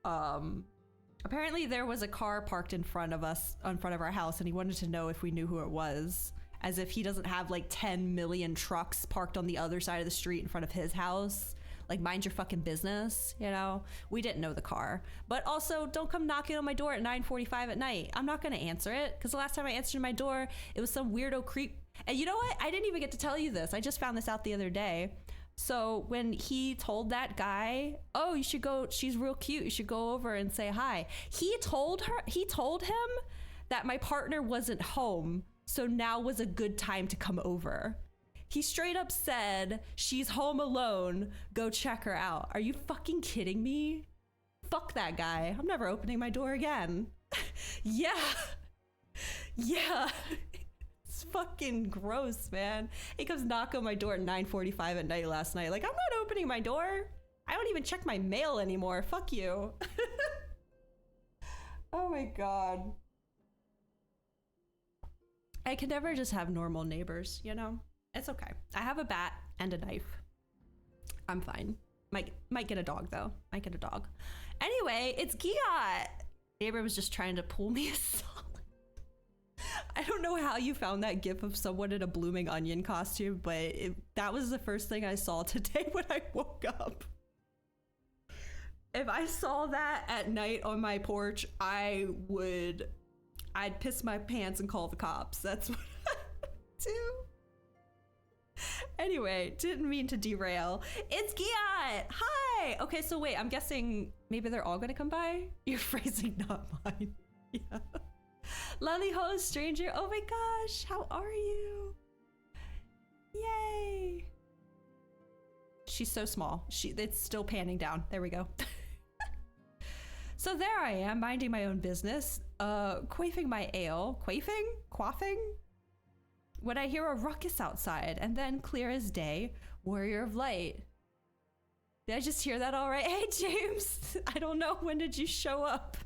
Apparently there was a car parked in front of us, in front of our house, and he wanted to know if we knew who it was. As if he doesn't have like 10 million trucks parked on the other side of the street in front of his house. Like, mind your fucking business, you know? We didn't know the car. But also, don't come knocking on my door at 9:45 at night. I'm not gonna answer it, because the last time I answered my door, it was some weirdo creep. And you know what? I didn't even get to tell you this. I just found this out the other day. So when he told that guy, oh, you should go, she's real cute, you should go over and say hi. He told him that my partner wasn't home, so now was a good time to come over. He straight up said, she's home alone, go check her out. Are you fucking kidding me? Fuck that guy. I'm never opening my door again. Yeah. Yeah. It's fucking gross, man. He comes knock on my door at 9:45 at night last night. Like, I'm not opening my door. I don't even check my mail anymore. Fuck you. Oh my god. I can never just have normal neighbors, you know? It's okay. I have a bat and a knife. I'm fine. Might get a dog though. Might get a dog. Anyway, it's Giat. Neighbor was just trying to pull me aside. I don't know how you found that gif of someone in a blooming onion costume, but that was the first thing I saw today when I woke up. If I saw that at night on my porch, I'd piss my pants and call the cops. That's what I would do. Anyway, didn't mean to derail. It's Giat! Hi! Okay, so wait, I'm guessing maybe they're all gonna come by? Your phrasing, not mine. Yeah. Lally ho, stranger. Oh my gosh, how are you? Yay! She's so small. It's still panning down. There we go. So there I am, minding my own business, quaffing my ale. Quaffing? When I hear a ruckus outside, and then clear as day, warrior of light. Did I just hear that all right? Hey, James! I don't know, when did you show up?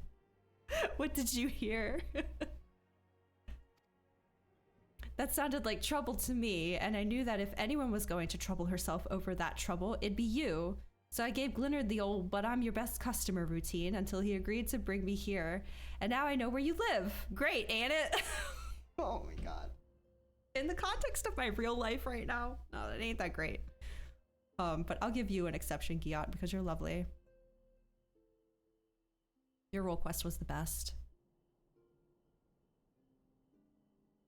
What did you hear? That sounded like trouble to me, and I knew that if anyone was going to trouble herself over that trouble, it'd be you. So I gave Glynnard the old, but I'm your best customer routine until he agreed to bring me here. And now I know where you live. Great, ain't it? Oh my god. In the context of my real life right now, no, it ain't that great. But I'll give you an exception, Giat, because you're lovely. Your role quest was the best.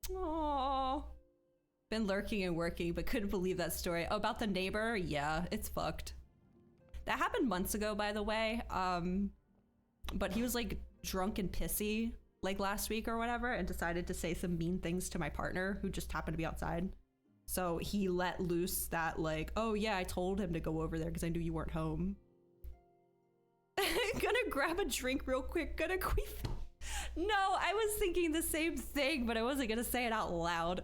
Aww. Been lurking and working, but couldn't believe that story. Oh, about the neighbor? Yeah, it's fucked. That happened months ago, by the way. But he was like drunk and pissy like last week or whatever and decided to say some mean things to my partner who just happened to be outside. So he let loose that like, oh yeah, I told him to go over there because I knew you weren't home. Gonna grab a drink real quick. Gonna queef. No, I was thinking the same thing, but I wasn't gonna say it out loud.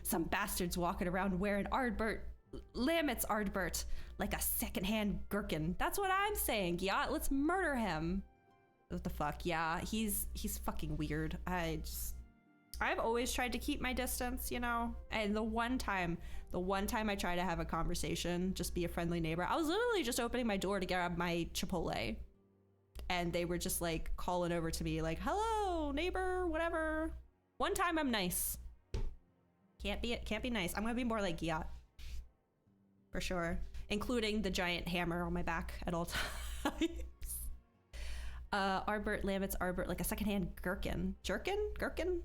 Some bastards walking around wearing Lamets Ardbert like a secondhand gherkin. That's what I'm saying, Giat. Let's murder him. What the fuck? Yeah, he's fucking weird. I've always tried to keep my distance, you know? And the one time I tried to have a conversation, just be a friendly neighbor, I was literally just opening my door to grab my Chipotle. And they were just like calling over to me like, hello, neighbor, whatever. One time I'm nice. Can't be nice. I'm gonna be more like Giat. For sure. Including the giant hammer on my back at all times. Arbert, Lamets, Arbert, like a secondhand gherkin. Gherkin?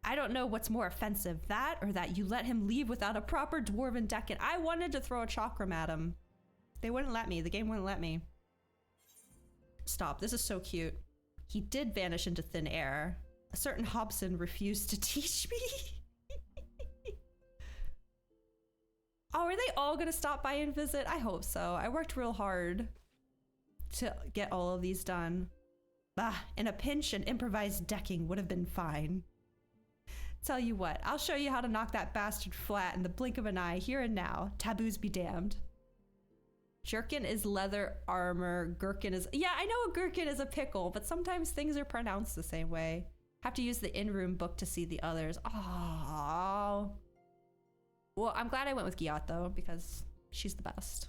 I don't know what's more offensive, that or that you let him leave without a proper dwarven decan. I wanted to throw a chakram at him. They wouldn't let me. The game wouldn't let me. Stop. This is so cute. He did vanish into thin air. A certain Hobson refused to teach me. Oh, are they all gonna stop by and visit? I hope so. I worked real hard to get all of these done. Bah, in a pinch, an improvised decking would have been fine. Tell you what, I'll show you how to knock that bastard flat in the blink of an eye, here and now. Taboos be damned. Jerkin is leather armor, gherkin is... Yeah, I know a gherkin is a pickle, but sometimes things are pronounced the same way. Have to use the in-room book to see the others. Oh. Well, I'm glad I went with Giat, though, because she's the best.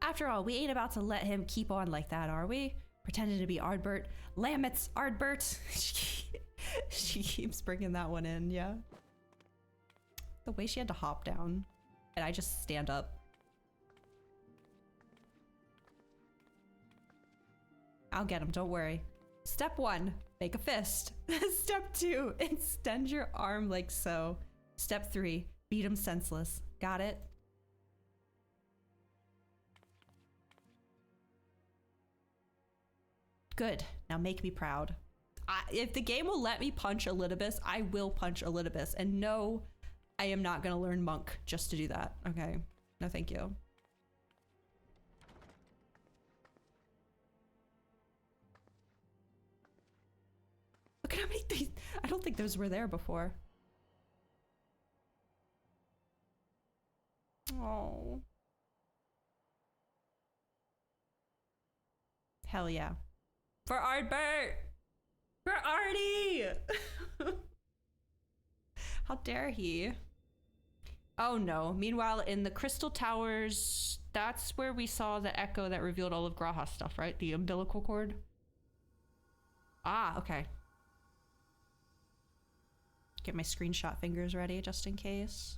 After all, we ain't about to let him keep on like that, are we? Pretending to be Ardbert. Lamets, Ardbert. She keeps bringing that one in, yeah. The way she had to hop down, and I just stand up. I'll get him, don't worry. Step 1, make a fist. Step 2, extend your arm like so. Step 3, beat him senseless. Got it? Good, now make me proud. If the game will let me punch Elidibus, I will punch Elidibus. And no, I am not gonna learn Monk just to do that, okay? No thank you. Look at how many things. I don't think those were there before. Oh. Hell yeah. For Ardbert! For Artie! How dare he? Oh no. Meanwhile, in the Crystal Towers, that's where we saw the echo that revealed all of Graha's stuff, right? The umbilical cord? Ah, okay. Get my screenshot fingers ready just in case.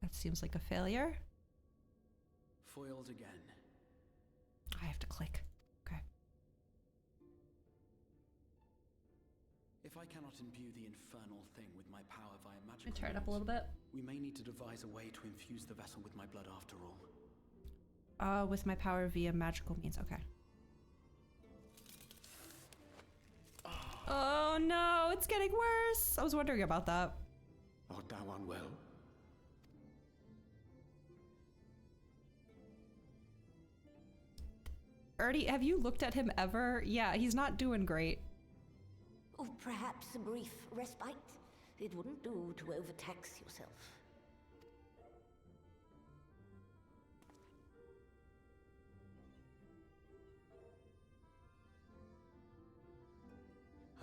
That seems like a failure. Foiled again. I have to click. Okay. If I cannot imbue the infernal thing with my power via magical Turn it up a little bit. We may need to devise a way to infuse the vessel with my blood after all. With my power via magical means. Okay. Oh no, it's getting worse. I was wondering about that. Art thou unwell? Ernie, have you looked at him ever? Yeah, he's not doing great. Oh, perhaps a brief respite. It wouldn't do to overtax yourself.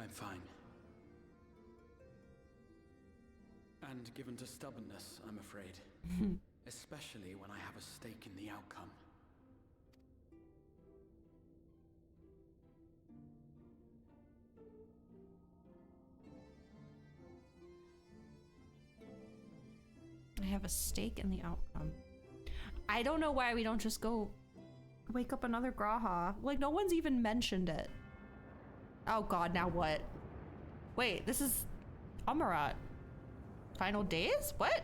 I'm fine. And given to stubbornness, I'm afraid. Especially when I have a stake in the outcome. I have a stake in the outcome. I don't know why we don't just go wake up another Graha. Like, no one's even mentioned it. Oh god, now what? Wait, this is Amarat. Final days? What?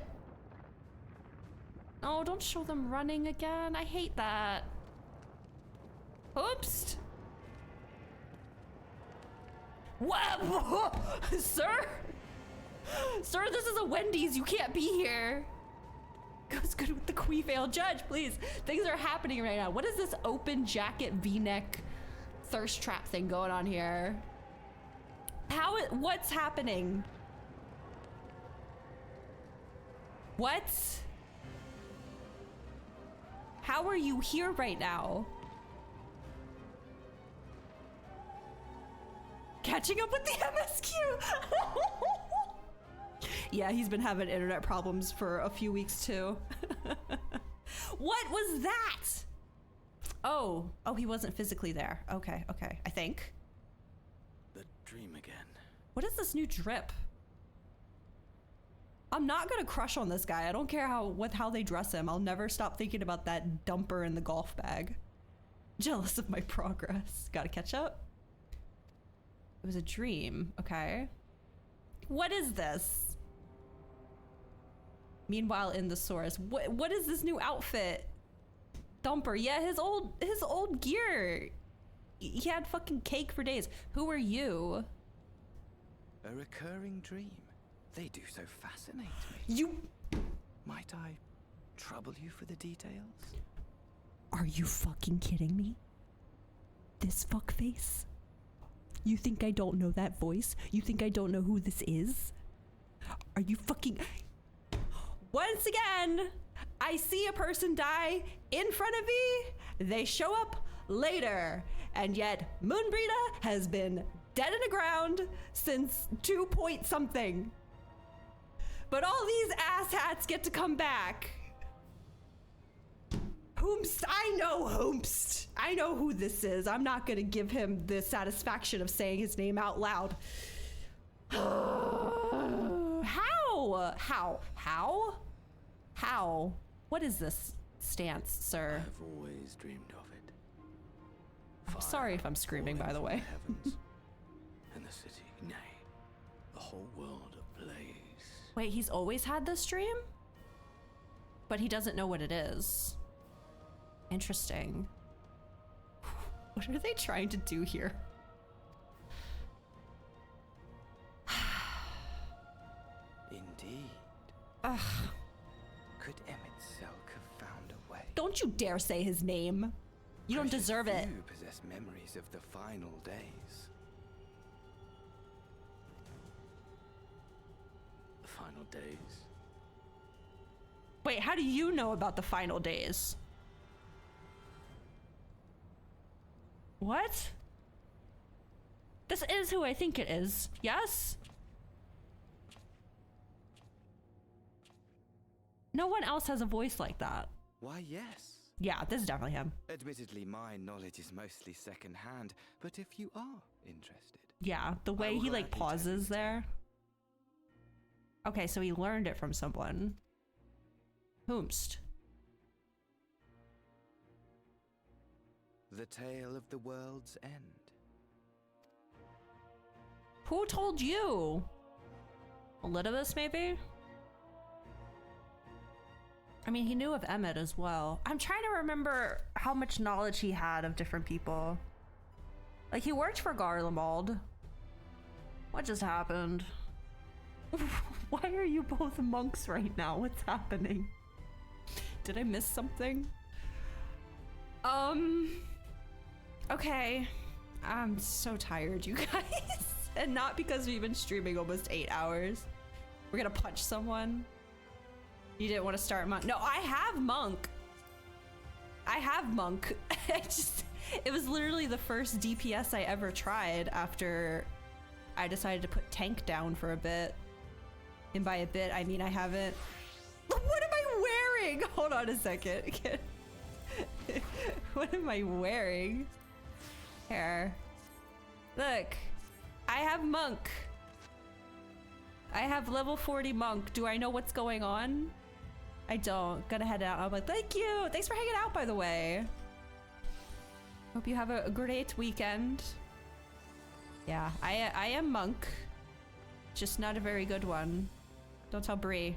Oh, don't show them running again. I hate that. Oops. What? Sir? Sir, this is a Wendy's. You can't be here. Goes good with the Queefale Judge, please. Things are happening right now. What is this open jacket V-neck thirst trap thing going on here? What's happening? What? How are you here right now? Catching up with the MSQ. Yeah, he's been having internet problems for a few weeks too. What was that? Oh, he wasn't physically there. Okay, I think. The dream again. What is this new drip? I'm not gonna crush on this guy. I don't care how they dress him. I'll never stop thinking about that dumper in the golf bag. Jealous of my progress. Gotta catch up. It was a dream. Okay. What is this? Meanwhile, in the source, what is this new outfit? Dumper. Yeah, his old gear. He had fucking cake for days. Who are you? A recurring dream. They do so fascinate me. You... Might I trouble you for the details? Are you fucking kidding me? This fuckface? You think I don't know that voice? You think I don't know who this is? Are you fucking... Once again, I see a person die in front of me. They show up later. And yet, Moonbreeda has been dead in the ground since 2 point something. But all these asshats get to come back. Hoomst, I know Hoomst. I know who this is. I'm not gonna give him the satisfaction of saying his name out loud. How? What is this stance, sir? I've always dreamed of it. I'm sorry if I'm screaming, by the way. Heavens, and the city, nay, the whole world ablaze. Wait, he's always had this dream? But he doesn't know what it is. Interesting. What are they trying to do here? Indeed. Ugh. Could Emmett Selk have found a way? Don't you dare say his name. You don't deserve it. You possess memories of the final days. The final days? Wait, how do you know about the final days? What? This is who I think it is. Yes? No one else has a voice like that. Why, yes. Yeah, this is definitely him. Admittedly, my knowledge is mostly secondhand, but if you are interested. Yeah, the way he like pauses there. Okay, so he learned it from someone. Whomst? The tale of the world's end. Who told you? Elidibus, maybe? I mean, he knew of Emmett as well. I'm trying to remember how much knowledge he had of different people. Like, he worked for Garlemald. What just happened? Why are you both monks right now? What's happening? Did I miss something? Okay. I'm so tired, you guys. And not because we've been streaming almost 8 hours. We're gonna punch someone. You didn't want to start monk. No, I have monk. It was literally the first DPS I ever tried after I decided to put tank down for a bit. And by a bit, I mean I haven't. What am I wearing? Hold on a second. What am I wearing? Here. Look. I have monk. I have level 40 monk. Do I know what's going on? I don't. Gonna head out. I'm like, thank you. Thanks for hanging out, by the way. Hope you have a great weekend. Yeah, I am monk. Just not a very good one. Don't tell Bree.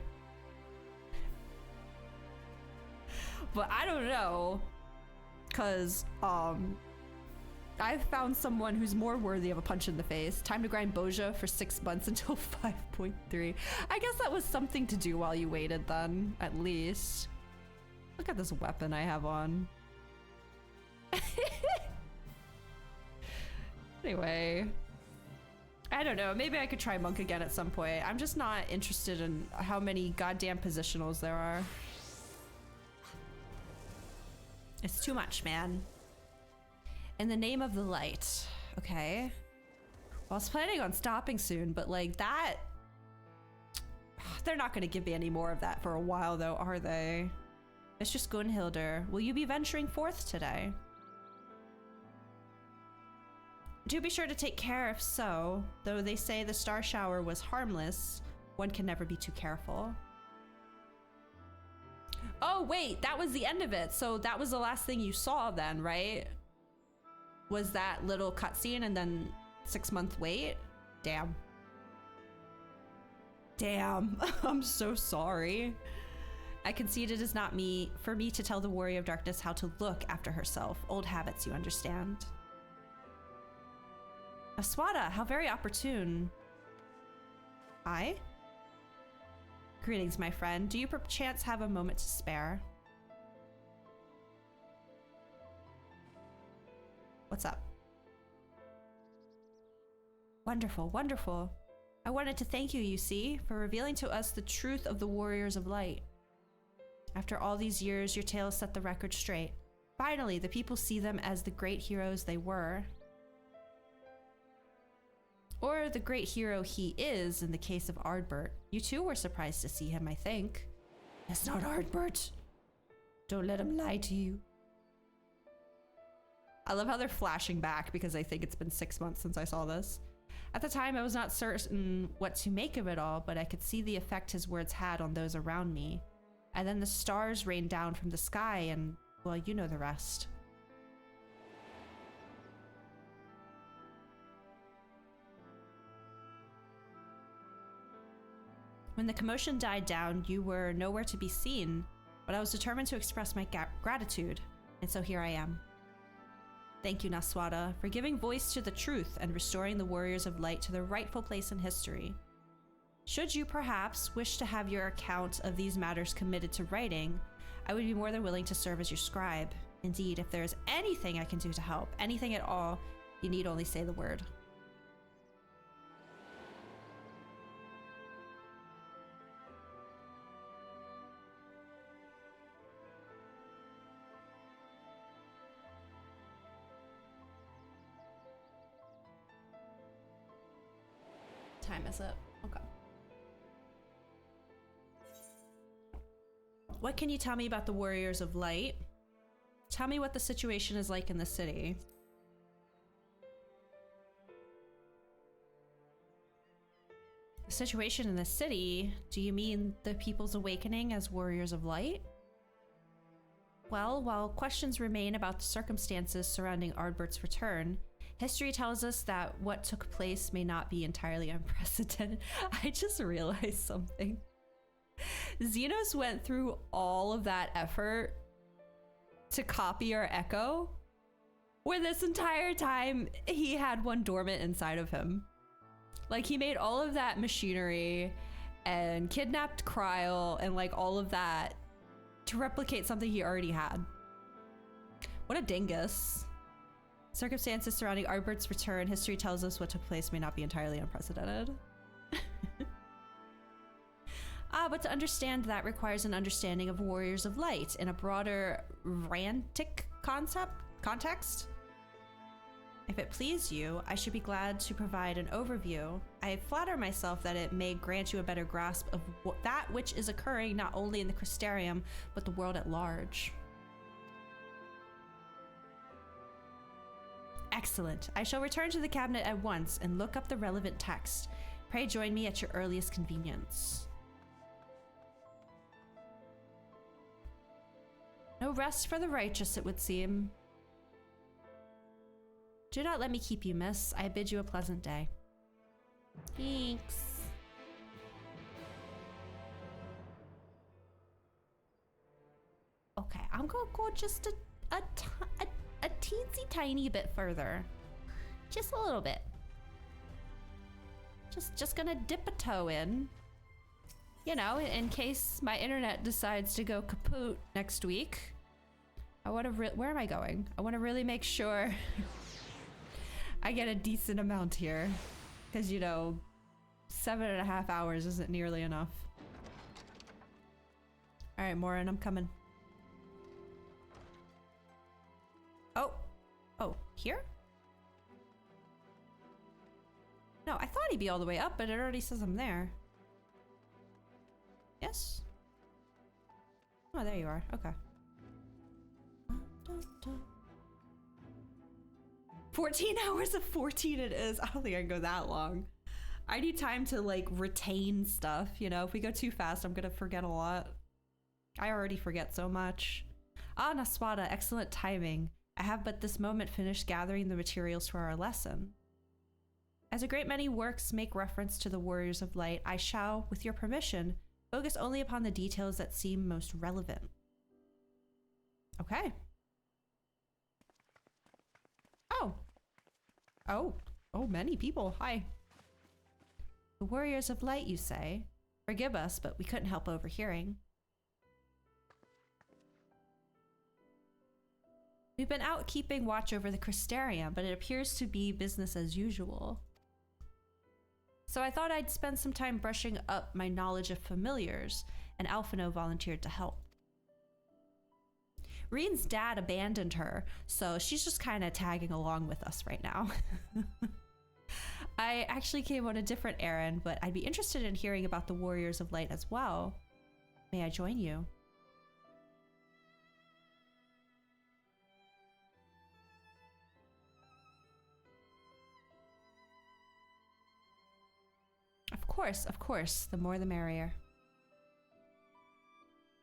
But I don't know. Cause, I've found someone who's more worthy of a punch in the face. Time to grind Boja for 6 months until 5.3. I guess that was something to do while you waited then, at least. Look at this weapon I have on. Anyway. I don't know. Maybe I could try monk again at some point. I'm just not interested in how many goddamn positionals there are. It's too much, man. In the name of the light. Okay. Well, I was planning on stopping soon, but like that... They're not going to give me any more of that for a while, though, are they? Mistress Gunhilder, will you be venturing forth today? Do be sure to take care if so. Though they say the star shower was harmless, one can never be too careful. Oh, wait, that was the end of it. So that was the last thing you saw then, right? Was that little cutscene and then 6-month wait? Damn. Damn. I'm so sorry. I concede it is not for me to tell the Warrior of Darkness how to look after herself. Old habits, you understand. Aswada, how very opportune. Hi? Greetings, my friend. Do you perchance have a moment to spare? What's up? Wonderful, wonderful. I wanted to thank you, you see, for revealing to us the truth of the Warriors of Light. After all these years, your tale set the record straight. Finally, the people see them as the great heroes they were. Or the great hero he is in the case of Ardbert. You too were surprised to see him, I think. It's not Ardbert. Don't let him lie to you. I love how they're flashing back because I think it's been 6 months since I saw this. At the time, I was not certain what to make of it all, but I could see the effect his words had on those around me. And then the stars rained down from the sky and, well, you know the rest. When the commotion died down, you were nowhere to be seen, but I was determined to express my gratitude, and so here I am. Thank you, Naswada, for giving voice to the truth and restoring the Warriors of Light to their rightful place in history. Should you perhaps wish to have your account of these matters committed to writing, I would be more than willing to serve as your scribe. Indeed, if there is anything I can do to help, anything at all, you need only say the word. Time is up. Okay. What can you tell me about the Warriors of Light? Tell me what the situation is like in the city. The situation in the city? Do you mean the people's awakening as Warriors of Light? Well, while questions remain about the circumstances surrounding Ardbert's return, history tells us that what took place may not be entirely unprecedented. I just realized something. Xenos went through all of that effort to copy our Echo, where this entire time he had one dormant inside of him. Like, he made all of that machinery and kidnapped Kryl and like all of that to replicate something he already had. What a dingus. Circumstances surrounding Ardbert's return, history tells us what took place may not be entirely unprecedented. But to understand that requires an understanding of Warriors of Light in a broader Rantic context. If it please you, I should be glad to provide an overview. I flatter myself that it may grant you a better grasp of that which is occurring not only in the Crystarium, but the world at large. Excellent. I shall return to the cabinet at once and look up the relevant text. Pray join me at your earliest convenience. No rest for the righteous, it would seem. Do not let me keep you, miss. I bid you a pleasant day. Thanks. Okay, I'm gonna go just a teensy tiny bit further. Just a little bit. Just gonna dip a toe in. You know, in case my internet decides to go kaput next week. I want to where am I going? I want to really make sure I get a decent amount here. Because, you know, 7.5 hours isn't nearly enough. Alright, Morin, I'm coming. Oh. Oh, here? No, I thought he'd be all the way up, but it already says I'm there. Yes? Oh, there you are. Okay. 14 hours of 14 it is. I don't think I can go that long. I need time to, like, retain stuff, you know? If we go too fast, I'm gonna forget a lot. I already forget so much. Ah, Naswada, excellent timing. I have but this moment finished gathering the materials for our lesson. As a great many works make reference to the Warriors of Light, I shall, with your permission, focus only upon the details that seem most relevant. Okay. Oh. Oh. Oh, many people. Hi. The Warriors of Light, you say? Forgive us, but we couldn't help overhearing. We've been out keeping watch over the Crystarium, but it appears to be business as usual. So I thought I'd spend some time brushing up my knowledge of familiars, and Alphino volunteered to help. Reen's dad abandoned her, so she's just kind of tagging along with us right now. I actually came on a different errand, but I'd be interested in hearing about the Warriors of Light as well. May I join you? Of course, the more the merrier.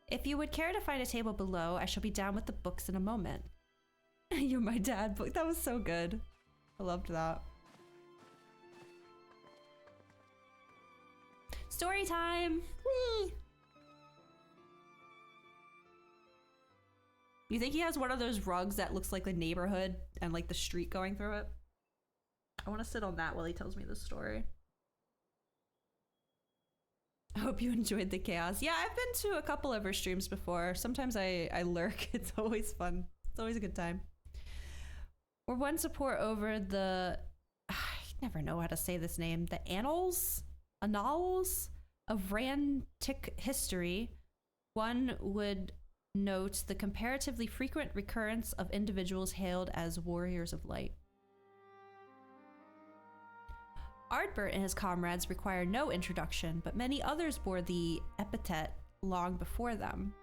If you would care to find a table below, I shall be down with the books in a moment. You're my dad book. That was so good. I loved that. Story time! Whee! You think he has one of those rugs that looks like the neighborhood and like the street going through it? I want to sit on that while he tells me the story. I hope you enjoyed the chaos. Yeah, I've been to a couple of her streams before. Sometimes I lurk. It's always fun. It's always a good time. We're one support over the... I never know how to say this name. The Annals of Rantic history. One would note the comparatively frequent recurrence of individuals hailed as Warriors of Light. Ardbert and his comrades require no introduction, but many others bore the epithet long before them.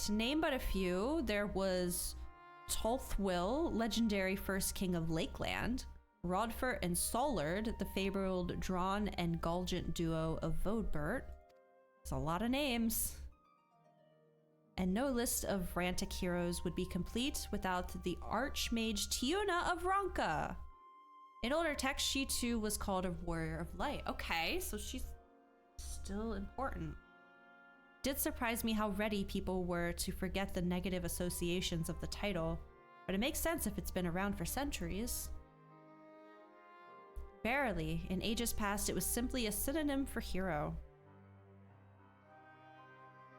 To name but a few, there was Tolthwyl, legendary first king of Lakeland, Rodfert and Solard, the fabled Drawn and Gulgent duo of Vodbert. It's a lot of names. And no list of Rantic heroes would be complete without the Archmage Tiuna of Ronka. In older text, she too was called a Warrior of Light. Okay, so she's still important. Did surprise me how ready people were to forget the negative associations of the title, but it makes sense if it's been around for centuries. Verily, in ages past, it was simply a synonym for hero.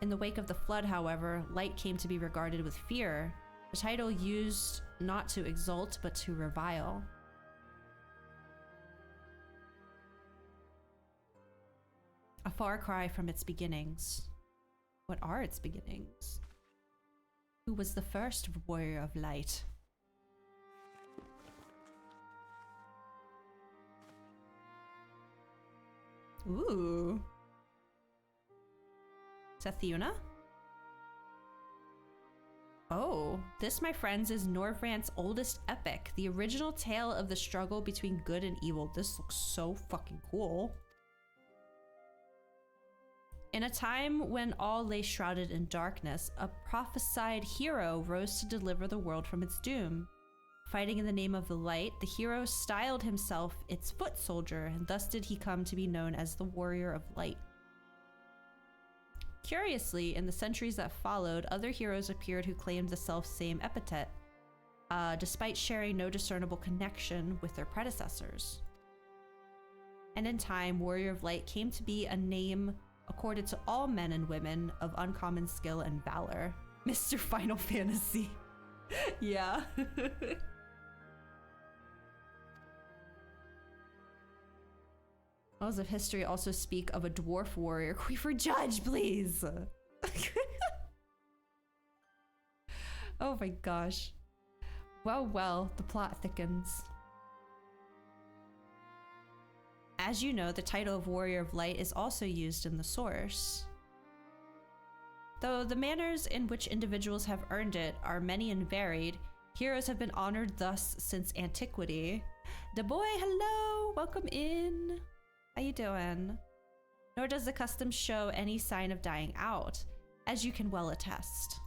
In the wake of the flood, however, light came to be regarded with fear, the title used not to exalt, but to revile. A far cry from its beginnings. What are its beginnings? Who was the first Warrior of Light? Ooh. Sethiuna? Oh, this, my friends, is Norvrant's oldest epic, the original tale of the struggle between good and evil. This looks so fucking cool. In a time when all lay shrouded in darkness, a prophesied hero rose to deliver the world from its doom. Fighting in the name of the light, the hero styled himself its foot soldier, and thus did he come to be known as the Warrior of Light. Curiously, in the centuries that followed, other heroes appeared who claimed the self-same epithet, despite sharing no discernible connection with their predecessors. And in time, Warrior of Light came to be a name accorded to all men and women of uncommon skill and valor. Mr. Final Fantasy. Yeah. Laws of history also speak of a dwarf warrior. Queefer judge, please! Oh my gosh. Well, the plot thickens. As you know, the title of Warrior of Light is also used in the source. Though the manners in which individuals have earned it are many and varied, heroes have been honored thus since antiquity. Da boy, hello! Welcome in! How you doing? Nor does the custom show any sign of dying out, as you can well attest.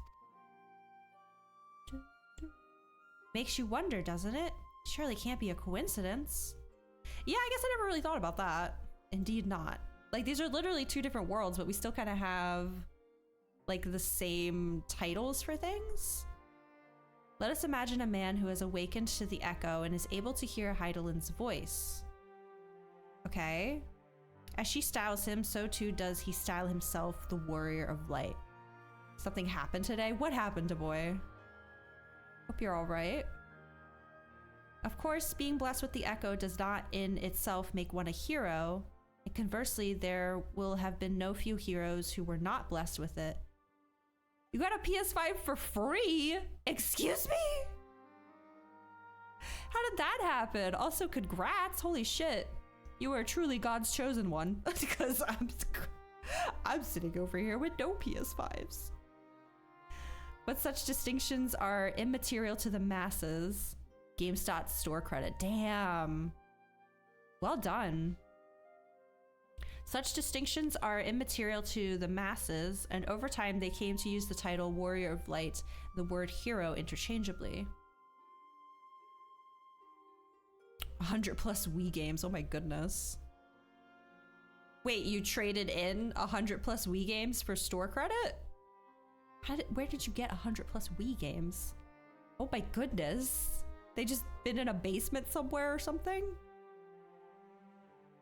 Makes you wonder, doesn't it? Surely can't be a coincidence. Yeah, I guess I never really thought about that. Indeed not. Like, these are literally two different worlds, but we still kind of have, like, the same titles for things. Let us imagine a man who has awakened to the echo and is able to hear Heidelin's voice. Okay. As she styles him, so too does he style himself the Warrior of Light. Something happened today? What happened, Da boy? Hope you're all right. Of course, being blessed with the echo does not in itself make one a hero, and conversely, there will have been no few heroes who were not blessed with it. You got a PS5 for free? Excuse me? How did that happen? Also, congrats, holy shit. You are truly God's chosen one, because I'm sitting over here with no PS5s. But such distinctions are immaterial to the masses. GameStop store credit. Damn. Well done. Such distinctions are immaterial to the masses, and over time they came to use the title Warrior of Light and the word hero interchangeably. 100 plus Wii games. Oh my goodness. Wait, you traded in 100 plus Wii games for store credit? Where did you get 100 plus Wii games? Oh my goodness. They just been in a basement somewhere or something?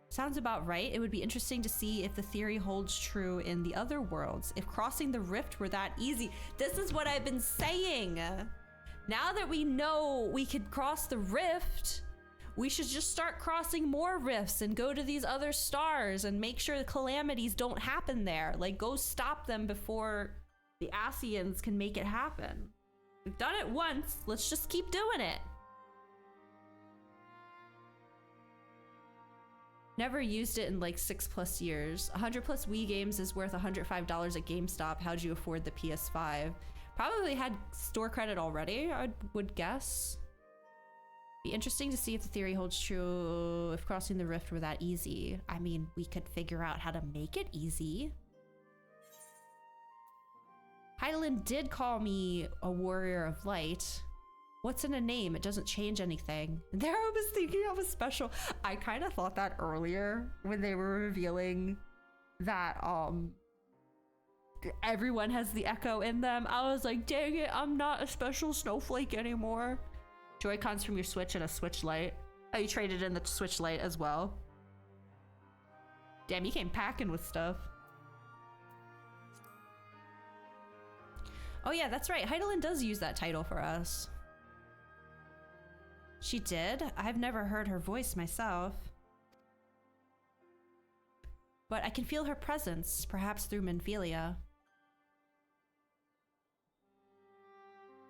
Sounds about right. It would be interesting to see if the theory holds true in the other worlds. If crossing the rift were that easy. This is what I've been saying. Now that we know we could cross the rift, we should just start crossing more rifts and go to these other stars and make sure the calamities don't happen there. Like, go stop them before the Asians can make it happen. We've done it once. Let's just keep doing it. Never used it in like 6+ years. 100 plus Wii games is worth $105 at GameStop. How'd you afford the PS5? Probably had store credit already, I would guess. Be interesting to see if the theory holds true, if crossing the rift were that easy. I mean, we could figure out how to make it easy. Heidelin did call me a Warrior of Light. What's in a name? It doesn't change anything. There I was thinking of a special. I kind of thought that earlier when they were revealing that everyone has the echo in them. I was like, dang it, I'm not a special snowflake anymore. Joy-Cons from your Switch and a Switch Lite. Oh, you traded in the Switch Lite as well? Damn, you came packing with stuff. Oh yeah, that's right. Heidelin does use that title for us. She did? I've never heard her voice myself. But I can feel her presence, perhaps through Minfilia.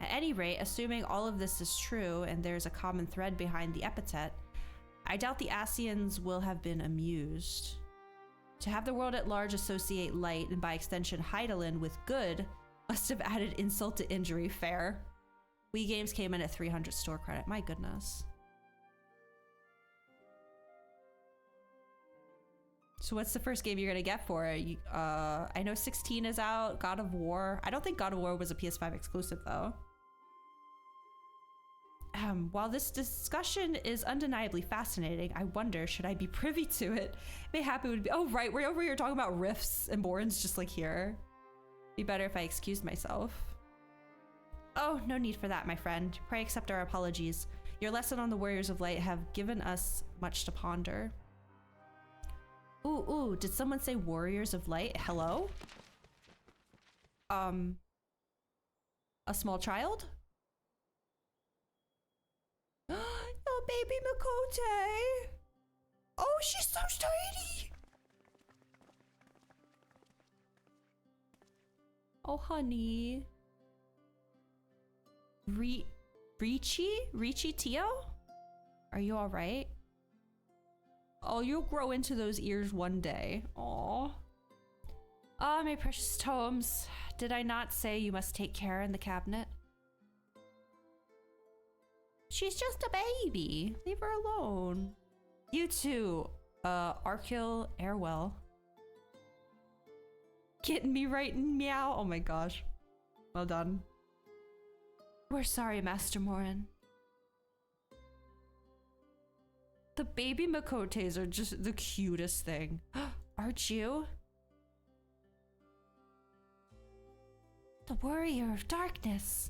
At any rate, assuming all of this is true and there's a common thread behind the epithet, I doubt the Asians will have been amused. To have the world at large associate light, and by extension Heidelin, with good, must have added insult to injury. Fair. Wii games came in at 300 store credit. My goodness. So what's the first game you're gonna get for it? I know 16 is out. God of War. I don't think God of War was a PS5 exclusive though. While this discussion is undeniably fascinating, I wonder, should I be privy to it? Mayhap it would be— oh right, we're over here talking about rifts and Bourne's just like here. Be better if I excused myself. Oh, no need for that, my friend. Pray accept our apologies. Your lesson on the Warriors of Light have given us much to ponder. Ooh, did someone say Warriors of Light? Hello? A small child? Oh, baby Makote! Oh, she's so tiny. Oh, honey. Richie Tio? Are you alright? Oh, you'll grow into those ears one day. Aw. Ah, my precious tomes. Did I not say you must take care in the cabinet? She's just a baby. Leave her alone. You too, Arkil Airwell. Getting me right in meow. Oh my gosh. Well done. We're sorry, Master Morin. The baby Makotes are just the cutest thing. Aren't you? The warrior of darkness.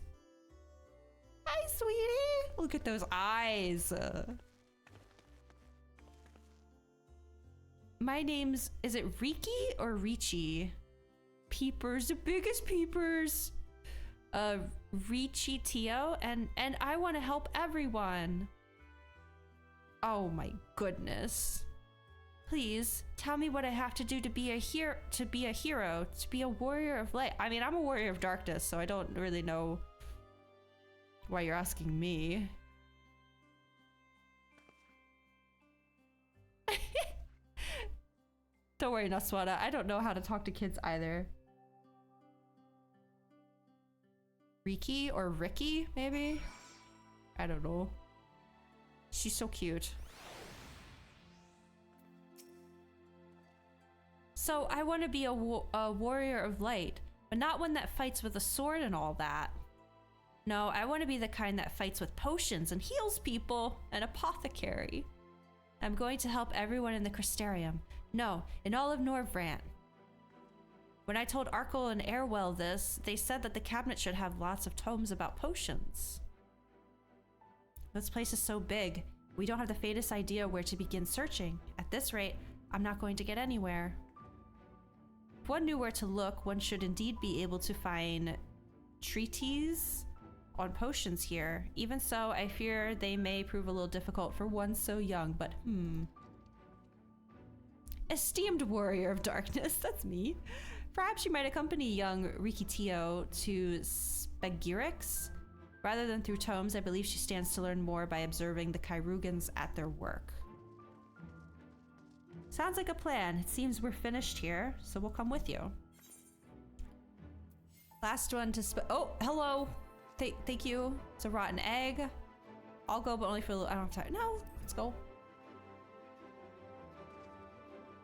Hi, sweetie. Look at those eyes. My name's, is it Riki or Ricci? Peepers, the biggest peepers. Ricci Tio, and I want to help everyone. Oh my goodness. Please tell me what I have to do to be a hero, to be a warrior of light. I mean, I'm a warrior of darkness, so I don't really know why you're asking me. Don't worry, Naswada. I don't know how to talk to kids either. Riki or Ricky, maybe? I don't know. She's so cute. So I want to be a warrior of light, but not one that fights with a sword and all that. No, I want to be the kind that fights with potions and heals people, an apothecary. I'm going to help everyone in the Crystarium. No, in all of Norvrant. When I told Arkle and Airwell this, they said that the cabinet should have lots of tomes about potions. This place is so big, we don't have the faintest idea where to begin searching. At this rate, I'm not going to get anywhere. If one knew where to look, one should indeed be able to find treaties on potions here. Even so, I fear they may prove a little difficult for one so young, but Esteemed warrior of darkness, that's me. Perhaps you might accompany young Rikitio to Spagirix. Rather than through tomes, I believe she stands to learn more by observing the Kairugans at their work. Sounds like a plan. It seems we're finished here, so we'll come with you. Last one to oh, hello. Thank you. It's a rotten egg. I'll go, but only for a little. I don't have time. No, let's go.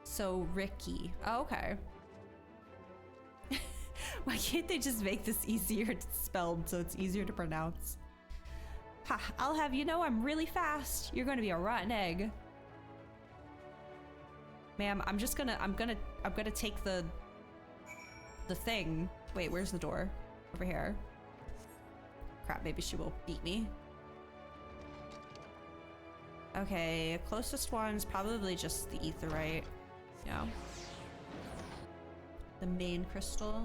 So Ricky. Oh, okay. Why can't they just make this easier spelled so it's easier to pronounce? Ha, I'll have you know I'm really fast. You're gonna be a rotten egg. Ma'am, I'm gonna take the thing. Wait, where's the door? Over here. Crap, maybe she will beat me. Okay, closest one's probably just the aetheryte. Yeah. The main crystal.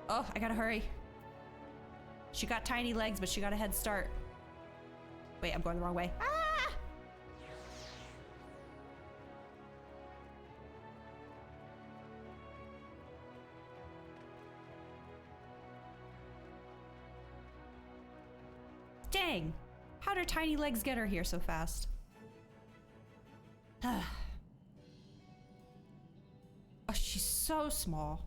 Oh, I gotta hurry. She got tiny legs, but she got a head start. Wait, I'm going the wrong way. Ah! Dang! How'd her tiny legs get her here so fast? Oh, she's so small.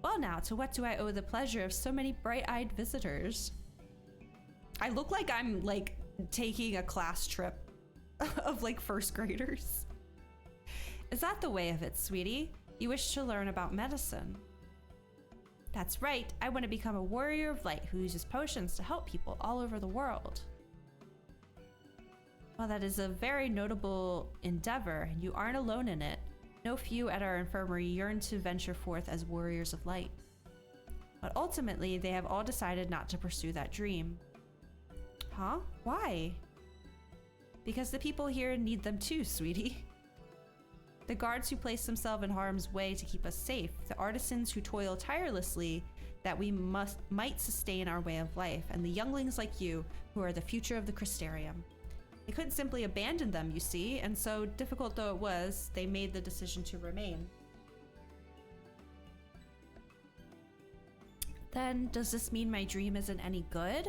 Well now, to what do I owe the pleasure of so many bright-eyed visitors? I look like I'm like taking a class trip of like first graders. Is that the way of it, sweetie? You wish to learn about medicine? That's right, I want to become a warrior of light who uses potions to help people all over the world. Well, that is a very notable endeavor, and you aren't alone in it. No few at our infirmary yearn to venture forth as warriors of light. But ultimately, they have all decided not to pursue that dream. Huh? Why? Because the people here need them too, sweetie. The guards who place themselves in harm's way to keep us safe, the artisans who toil tirelessly that we might sustain our way of life, and the younglings like you who are the future of the Crystarium. They couldn't simply abandon them, you see, and so difficult though it was, they made the decision to remain. Then, does this mean my dream isn't any good?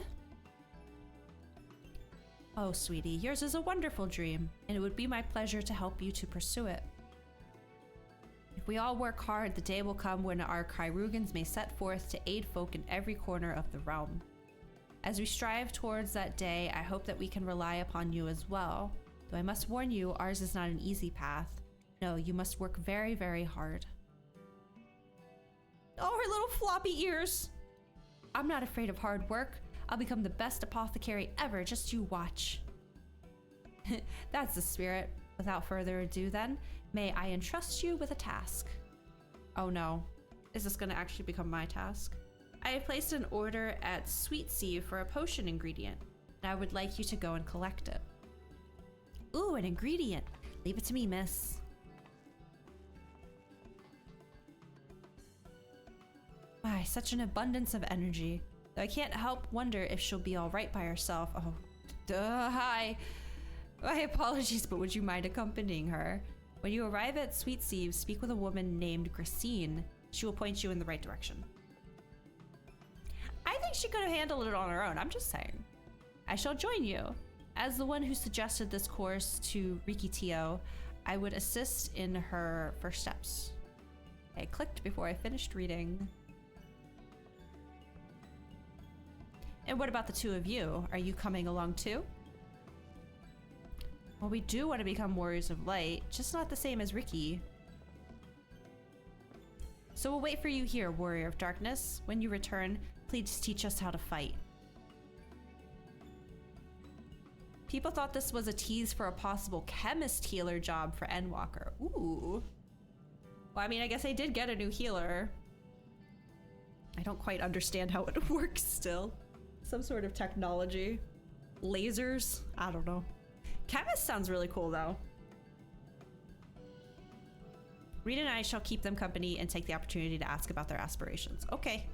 Oh, sweetie, yours is a wonderful dream, and it would be my pleasure to help you to pursue it. If we all work hard, the day will come when our Kairugans may set forth to aid folk in every corner of the realm. As we strive towards that day, I hope that we can rely upon you as well. Though I must warn you, ours is not an easy path. No, you must work very, very hard. Oh, her little floppy ears! I'm not afraid of hard work. I'll become the best apothecary ever, just you watch. That's the spirit. Without further ado then, may I entrust you with a task. Oh no. Is this gonna actually become my task? I have placed an order at Sweet Sea for a potion ingredient, and I would like you to go and collect it. Ooh, an ingredient. Leave it to me, miss. Why, such an abundance of energy. Though I can't help wonder if she'll be all right by herself. Oh, duh, hi. My apologies, but would you mind accompanying her? When you arrive at Sweet Sea, speak with a woman named Gracine. She will point you in the right direction. I think she could have handled it on her own, I'm just saying. I shall join you. As the one who suggested this course to Rikitio, I would assist in her first steps. I clicked before I finished reading. And what about the two of you? Are you coming along too? Well, we do want to become warriors of light, just not the same as Ricky. So we'll wait for you here, warrior of darkness. When you return, please teach us how to fight. People thought this was a tease for a possible chemist healer job for Endwalker. Ooh. Well, I mean, I guess I did get a new healer. I don't quite understand how it works still. Some sort of technology. Lasers? I don't know. Chemist sounds really cool though. Reed and I shall keep them company and take the opportunity to ask about their aspirations. Okay.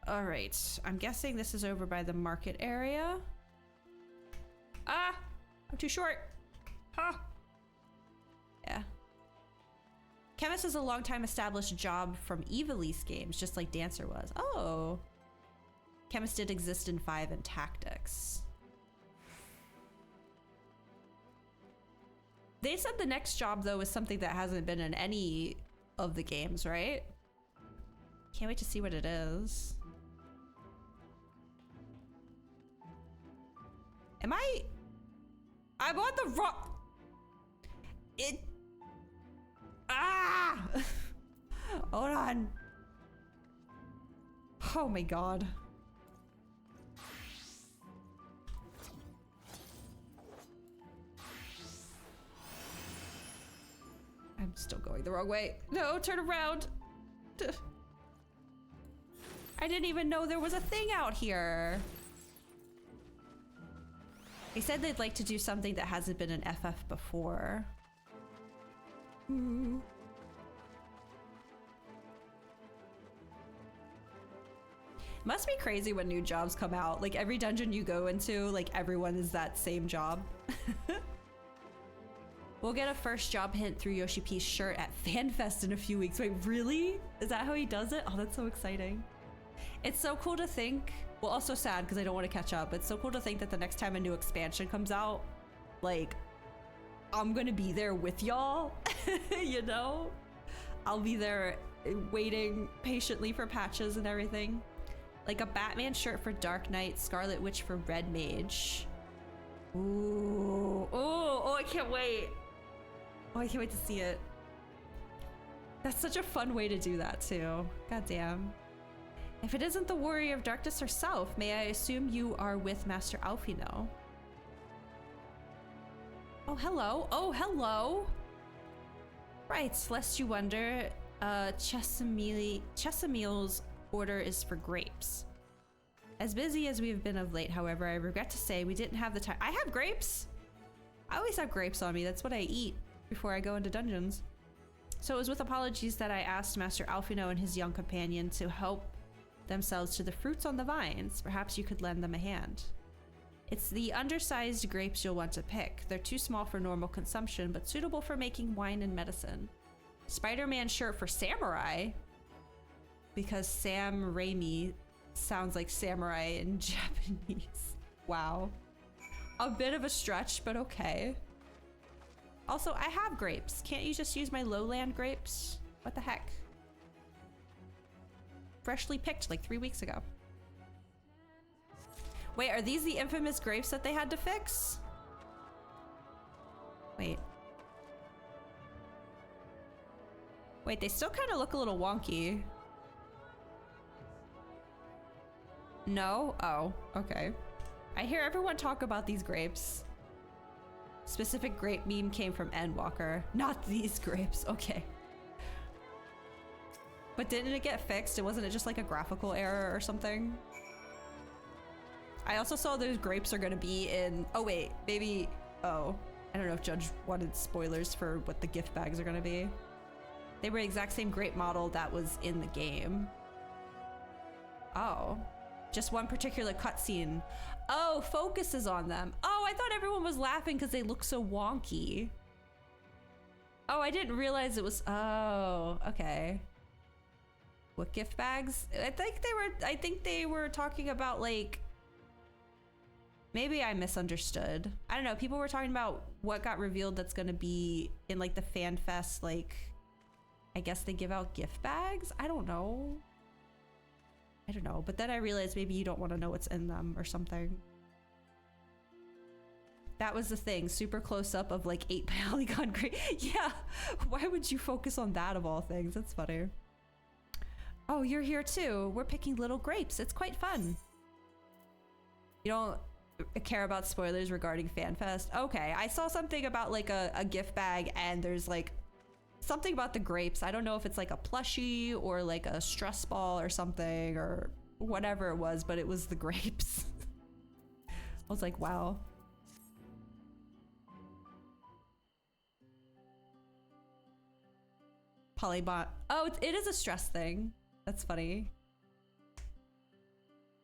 All right, I'm guessing this is over by the market area. Ah, I'm too short. Huh. Yeah. Chemist is a long time established job from Evilise games, just like Dancer was. Oh. Chemist did exist in 5 and Tactics. They said the next job though is something that hasn't been in any of the games, right? Can't wait to see what it is. Am I'm on the wrong... Ah! Hold on. Oh my god. I'm still going the wrong way. No, turn around. I didn't even know there was a thing out here. They said they'd like to do something that hasn't been an FF before. Must be crazy when new jobs come out. Like every dungeon you go into, like everyone is that same job. We'll get a first job hint through Yoshi P's shirt at FanFest in a few weeks. Wait, really? Is that how he does it? Oh, that's so exciting. It's so cool to think. Well, also sad because I don't want to catch up. It's so cool to think that the next time a new expansion comes out, like, I'm gonna be there with y'all, you know? I'll be there waiting patiently for patches and everything. Like a Batman shirt for Dark Knight, Scarlet Witch for Red Mage. Ooh, oh, I can't wait. Oh, I can't wait to see it. That's such a fun way to do that too. God damn. If it isn't the Warrior of Darkness herself, may I assume you are with Master Alfino? Oh, hello. Oh, hello. Right, lest you wonder, Chesamil's order is for grapes. As busy as we've been of late, however, I regret to say we didn't have the time. I have grapes! I always have grapes on me. That's what I eat before I go into dungeons. So it was with apologies that I asked Master Alfino and his young companion to help themselves to the fruits on the vines. Perhaps you could lend them a hand. It's the undersized grapes you'll want to pick. They're too small for normal consumption, but suitable for making wine and medicine. Spider-Man shirt for samurai? Because Sam Raimi sounds like samurai in Japanese. Wow. A bit of a stretch, but okay. Also, I have grapes. Can't you just use my lowland grapes? What the heck? Freshly picked like 3 weeks ago. Wait, are these the infamous grapes that they had to fix? Wait. Wait, they still kind of look a little wonky. No? Oh, okay. I hear everyone talk about these grapes. Specific grape meme came from Endwalker. Not these grapes, okay. But didn't it get fixed? Wasn't it just like a graphical error or something? I also saw those grapes are gonna be in, oh wait, maybe, oh. I don't know if Judge wanted spoilers for what the gift bags are gonna be. They were the exact same grape model that was in the game. Oh, just one particular cutscene. Oh, focuses on them. Oh, I thought everyone was laughing because they look so wonky. Oh, I didn't realize it was, oh, okay. What gift bags? I think they were talking about like, maybe I misunderstood. I don't know, people were talking about what got revealed that's gonna be in like the fan fest, like, I guess they give out gift bags? I don't know. I don't know, but then I realized maybe you don't want to know what's in them or something. That was the thing, super close up of like 8 polygon grapes. Yeah, why would you focus on that of all things? That's funny. Oh, you're here too. We're picking little grapes. It's quite fun. You don't care about spoilers regarding FanFest? Okay, I saw something about like a gift bag and there's like something about the grapes. I don't know if it's like a plushie or like a stress ball or something or whatever it was, but it was the grapes. I was like, wow. Polybot. Oh, it is a stress thing. That's funny.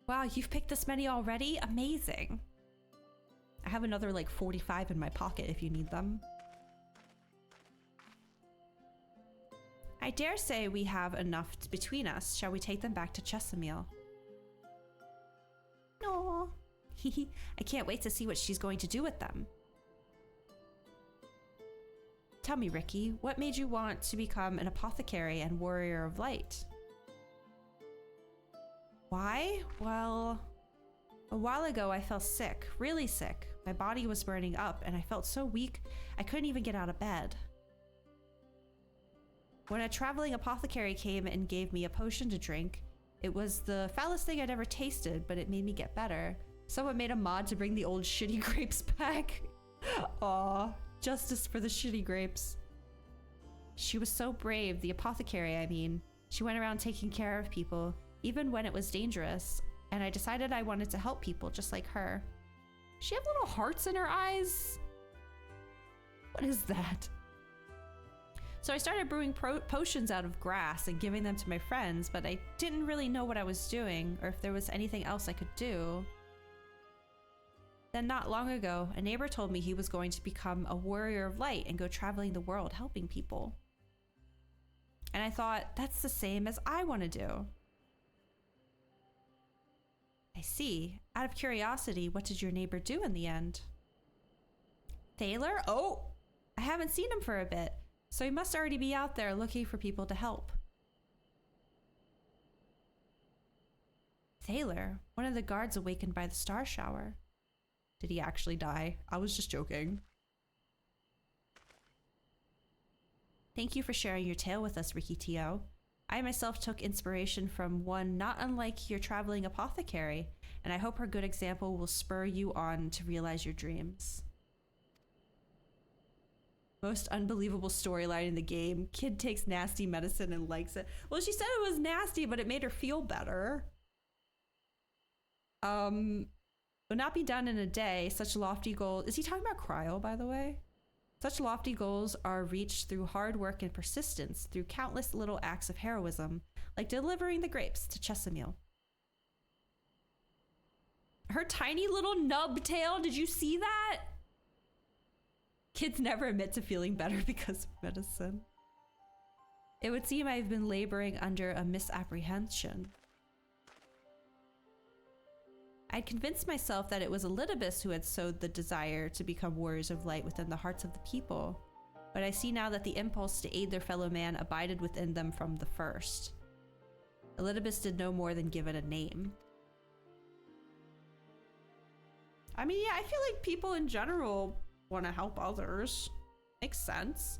Wow, you've picked this many already? Amazing. I have another like 45 in my pocket if you need them. I dare say we have enough between us. Shall we take them back to Chesamil? No. I can't wait to see what she's going to do with them. Tell me, Ricky, what made you want to become an apothecary and warrior of light? Why? Well, a while ago I fell sick, really sick. My body was burning up and I felt so weak I couldn't even get out of bed. When a traveling apothecary came and gave me a potion to drink, it was the foulest thing I'd ever tasted, but it made me get better. Someone made a mod to bring the old shitty grapes back. Aw, justice for the shitty grapes. She was so brave, the apothecary, I mean. She went around taking care of people, even when it was dangerous, and I decided I wanted to help people just like her. She have little hearts in her eyes? What is that? So I started brewing potions out of grass and giving them to my friends, but I didn't really know what I was doing or if there was anything else I could do. Then not long ago, a neighbor told me he was going to become a warrior of light and go traveling the world helping people. And I thought, that's the same as I want to do. I see. Out of curiosity, what did your neighbor do in the end? Thaler? Oh, I haven't seen him for a bit. So he must already be out there looking for people to help. Thaler, one of the guards awakened by the star shower. Did he actually die? I was just joking. Thank you for sharing your tale with us, Ricky Tio. I myself took inspiration from one not unlike your traveling apothecary, and I hope her good example will spur you on to realize your dreams. Most unbelievable storyline in the game. Kid takes nasty medicine and likes it. Well, she said it was nasty, but it made her feel better. would not be done in a day. Such lofty goals. Is he talking about Cryo, by the way? Such lofty goals are reached through hard work and persistence, through countless little acts of heroism, like delivering the grapes to Chesamil. Her tiny little nub tail, did you see that? Kids never admit to feeling better because of medicine. It would seem I've been laboring under a misapprehension. I'd convinced myself that it was Elidibus who had sowed the desire to become warriors of light within the hearts of the people, but I see now that the impulse to aid their fellow man abided within them from the first. Elidibus did no more than give it a name. I mean, yeah, I feel like people in general want to help others. Makes sense.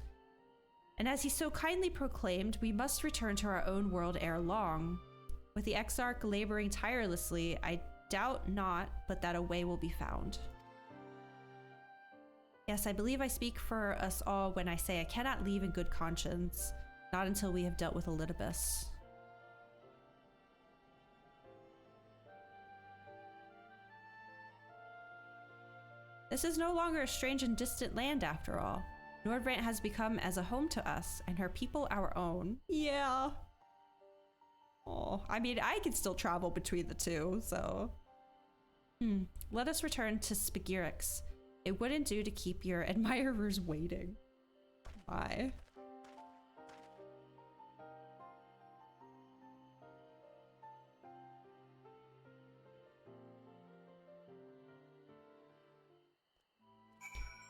And as he so kindly proclaimed, we must return to our own world ere long. With the Exarch laboring tirelessly, I doubt not, but that a way will be found. Yes, I believe I speak for us all when I say I cannot leave in good conscience, not until we have dealt with Elidibus. This is no longer a strange and distant land after all. Nordbrand has become as a home to us, and her people our own. Yeah. Oh, I mean, I can still travel between the two, so... Let us return to Spagirix. It wouldn't do to keep your admirers waiting. Why?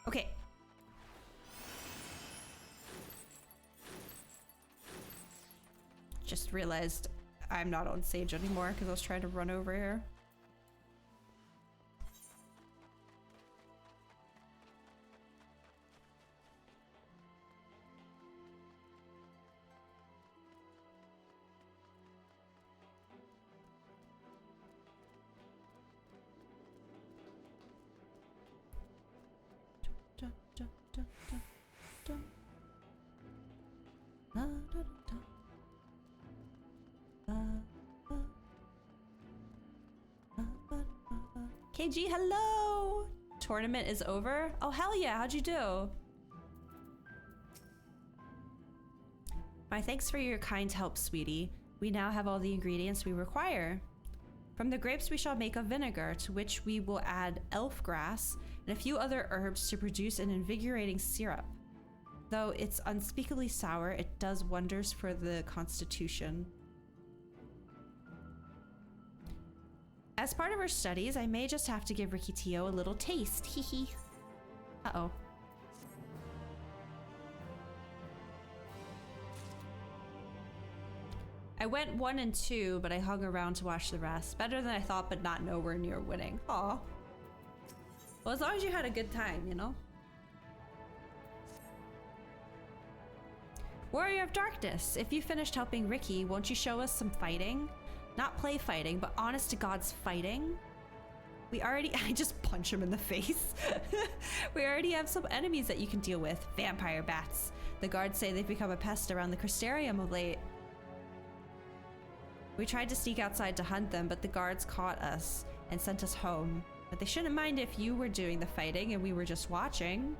Okay. Just realized I'm not on stage anymore because I was trying to run over here. KG, hello! Tournament is over? Oh, hell yeah, how'd you do? My thanks for your kind help, sweetie. We now have all the ingredients we require. From the grapes we shall make a vinegar, to which we will add elf grass and a few other herbs to produce an invigorating syrup. Though it's unspeakably sour, it does wonders for the constitution. As part of our studies, I may just have to give Ricky Tio a little taste. Hee hee. Uh-oh. I went 1 and 2, but I hung around to watch the rest. Better than I thought, but not nowhere near winning. Aw. Well, as long as you had a good time, you know? Warrior of Darkness, if you finished helping Ricky, won't you show us some fighting? Not play fighting, but honest to God's fighting. I just punch him in the face. We already have some enemies that you can deal with. Vampire bats. The guards say they've become a pest around the Crystarium of late. We tried to sneak outside to hunt them, but the guards caught us and sent us home. But they shouldn't mind if you were doing the fighting and we were just watching.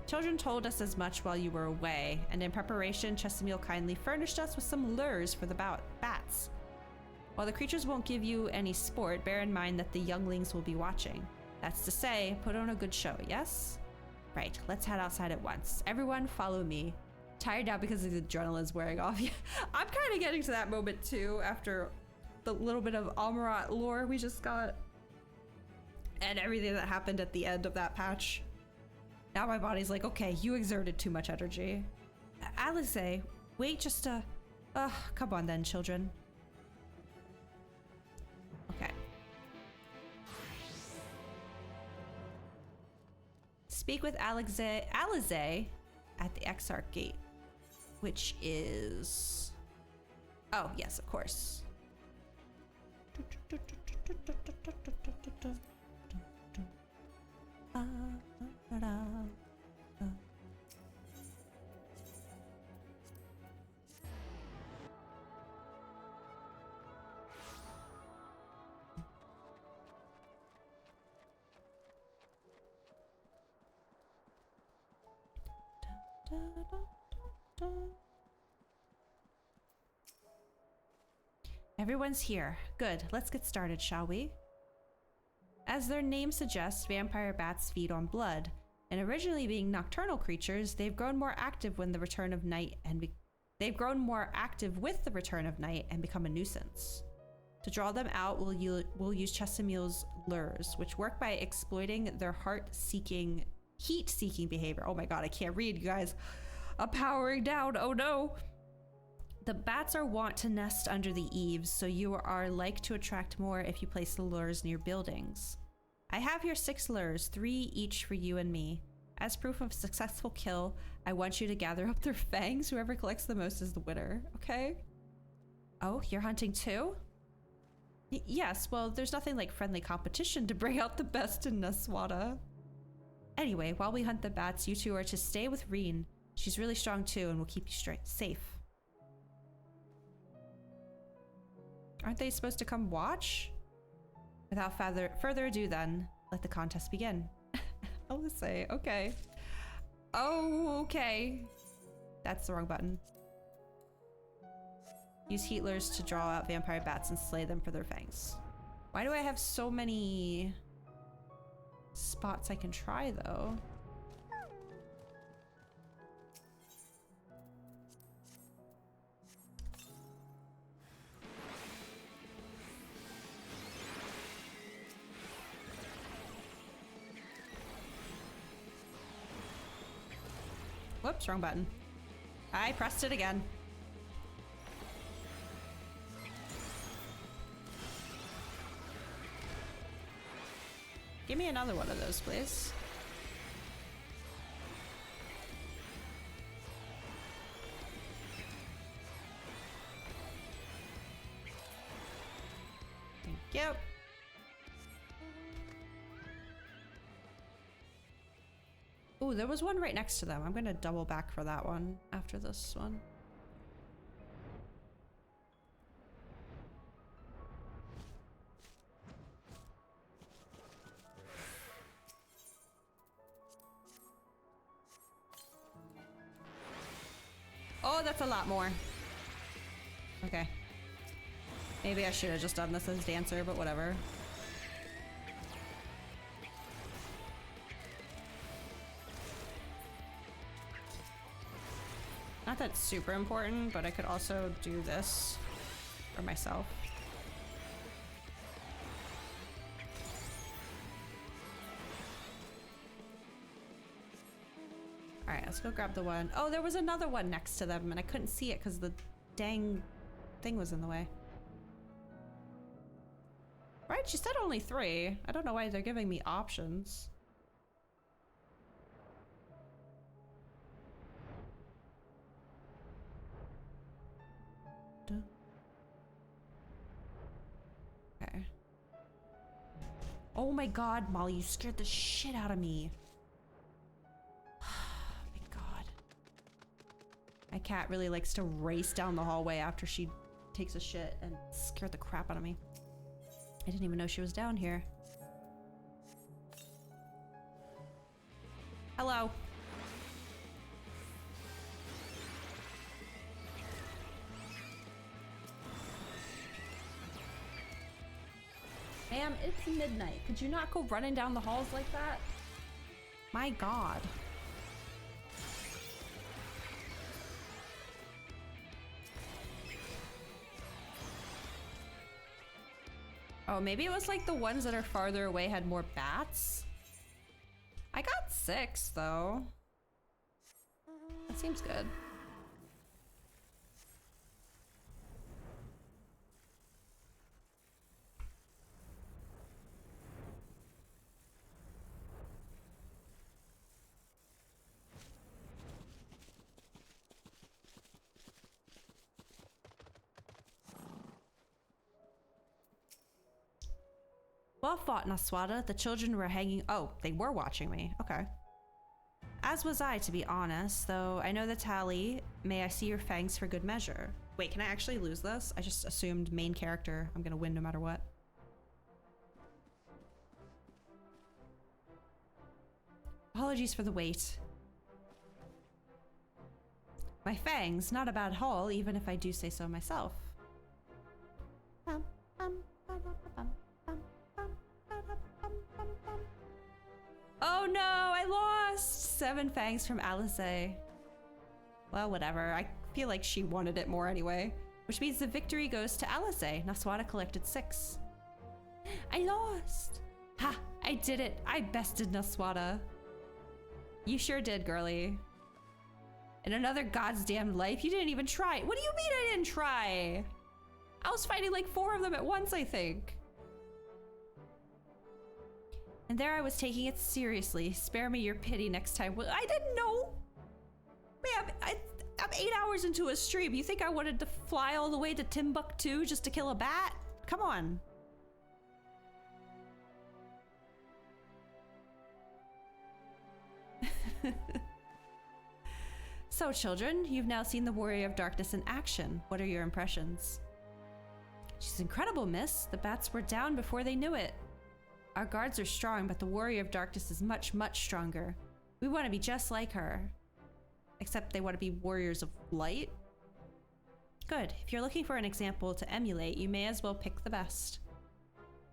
Children told us as much while you were away, and in preparation, Chesamil kindly furnished us with some lures for the bats. While the creatures won't give you any sport, bear in mind that the younglings will be watching. That's to say, put on a good show, yes? Right, let's head outside at once. Everyone, follow me. Tired now because the adrenaline's wearing off. I'm kind of getting to that moment too, after the little bit of Amarat lore we just got. And everything that happened at the end of that patch. Now my body's like, okay, you exerted too much energy. Alice, wait just a... come on then, children. Okay. Speak with Alize at the Exarch Gate, which is... Oh, yes, of course. Everyone's here. Good. Let's get started, shall we? As their name suggests, vampire bats feed on blood, and originally being nocturnal creatures, they've grown more active with the return of night and become a nuisance. To draw them out, we'll use Chesimil's lures, which work by exploiting their heat-seeking behavior. Oh my god, I can't read, you guys. I'm powering down. Oh no. The bats are wont to nest under the eaves, so you are like to attract more if you place the lures near buildings. I have here 6 lures, 3 each for you and me. As proof of successful kill, I want you to gather up their fangs. Whoever collects the most is the winner, okay? Oh, you're hunting too? Yes, well, there's nothing like friendly competition to bring out the best in Naswada. Anyway, while we hunt the bats, you two are to stay with Reen. She's really strong too and will keep you safe. Aren't they supposed to come watch? Without further ado then, let the contest begin. I'll say, okay. Oh, okay. That's the wrong button. Use heatlers to draw out vampire bats and slay them for their fangs. Why do I have so many spots I can try though? Whoops, wrong button. I pressed it again. Give me another one of those, please. Thank you. Ooh, there was one right next to them. I'm gonna double back for that one after this one. Oh, that's a lot more. Okay. Maybe I should have just done this as dancer, but whatever. Not that it's super important, but I could also do this for myself. Alright, let's go grab the one. Oh, there was another one next to them, and I couldn't see it because the dang thing was in the way. Right? She said only 3. I don't know why they're giving me options. Okay. Oh my god, Molly, you scared the shit out of me. My god. My cat really likes to race down the hallway after she takes a shit and scared the crap out of me. I didn't even know she was down here. Hello. Ma'am, it's midnight. Could you not go running down the halls like that? My god. Oh, maybe it was like the ones that are farther away had more bats? I got 6 though. That seems good. Well fought, Naswada. The children were hanging— oh, they were watching me. Okay. As was I, to be honest, though I know the tally. May I see your fangs for good measure. Wait, can I actually lose this? I just assumed main character. I'm gonna win no matter what. Apologies for the wait. My fangs, not a bad haul, even if I do say so myself. Oh no, I lost! 7 fangs from Alisaie. Well, whatever. I feel like she wanted it more anyway. Which means the victory goes to Alisaie. Naswada collected 6. I lost! Ha! I did it! I bested Naswada. You sure did, girly. In another God's damned life, you didn't even try. What do you mean I didn't try? I was fighting like 4 of them at once, I think. And there I was taking it seriously. Spare me your pity next time. Well, I didn't know. Man, I'm 8 hours into a stream. You think I wanted to fly all the way to Timbuktu just to kill a bat? Come on. So, children, you've now seen the Warrior of Darkness in action. What are your impressions? She's incredible, miss. The bats were down before they knew it. Our guards are strong, but the Warrior of Darkness is much, much stronger. We want to be just like her. Except they want to be warriors of light? Good. If you're looking for an example to emulate, you may as well pick the best.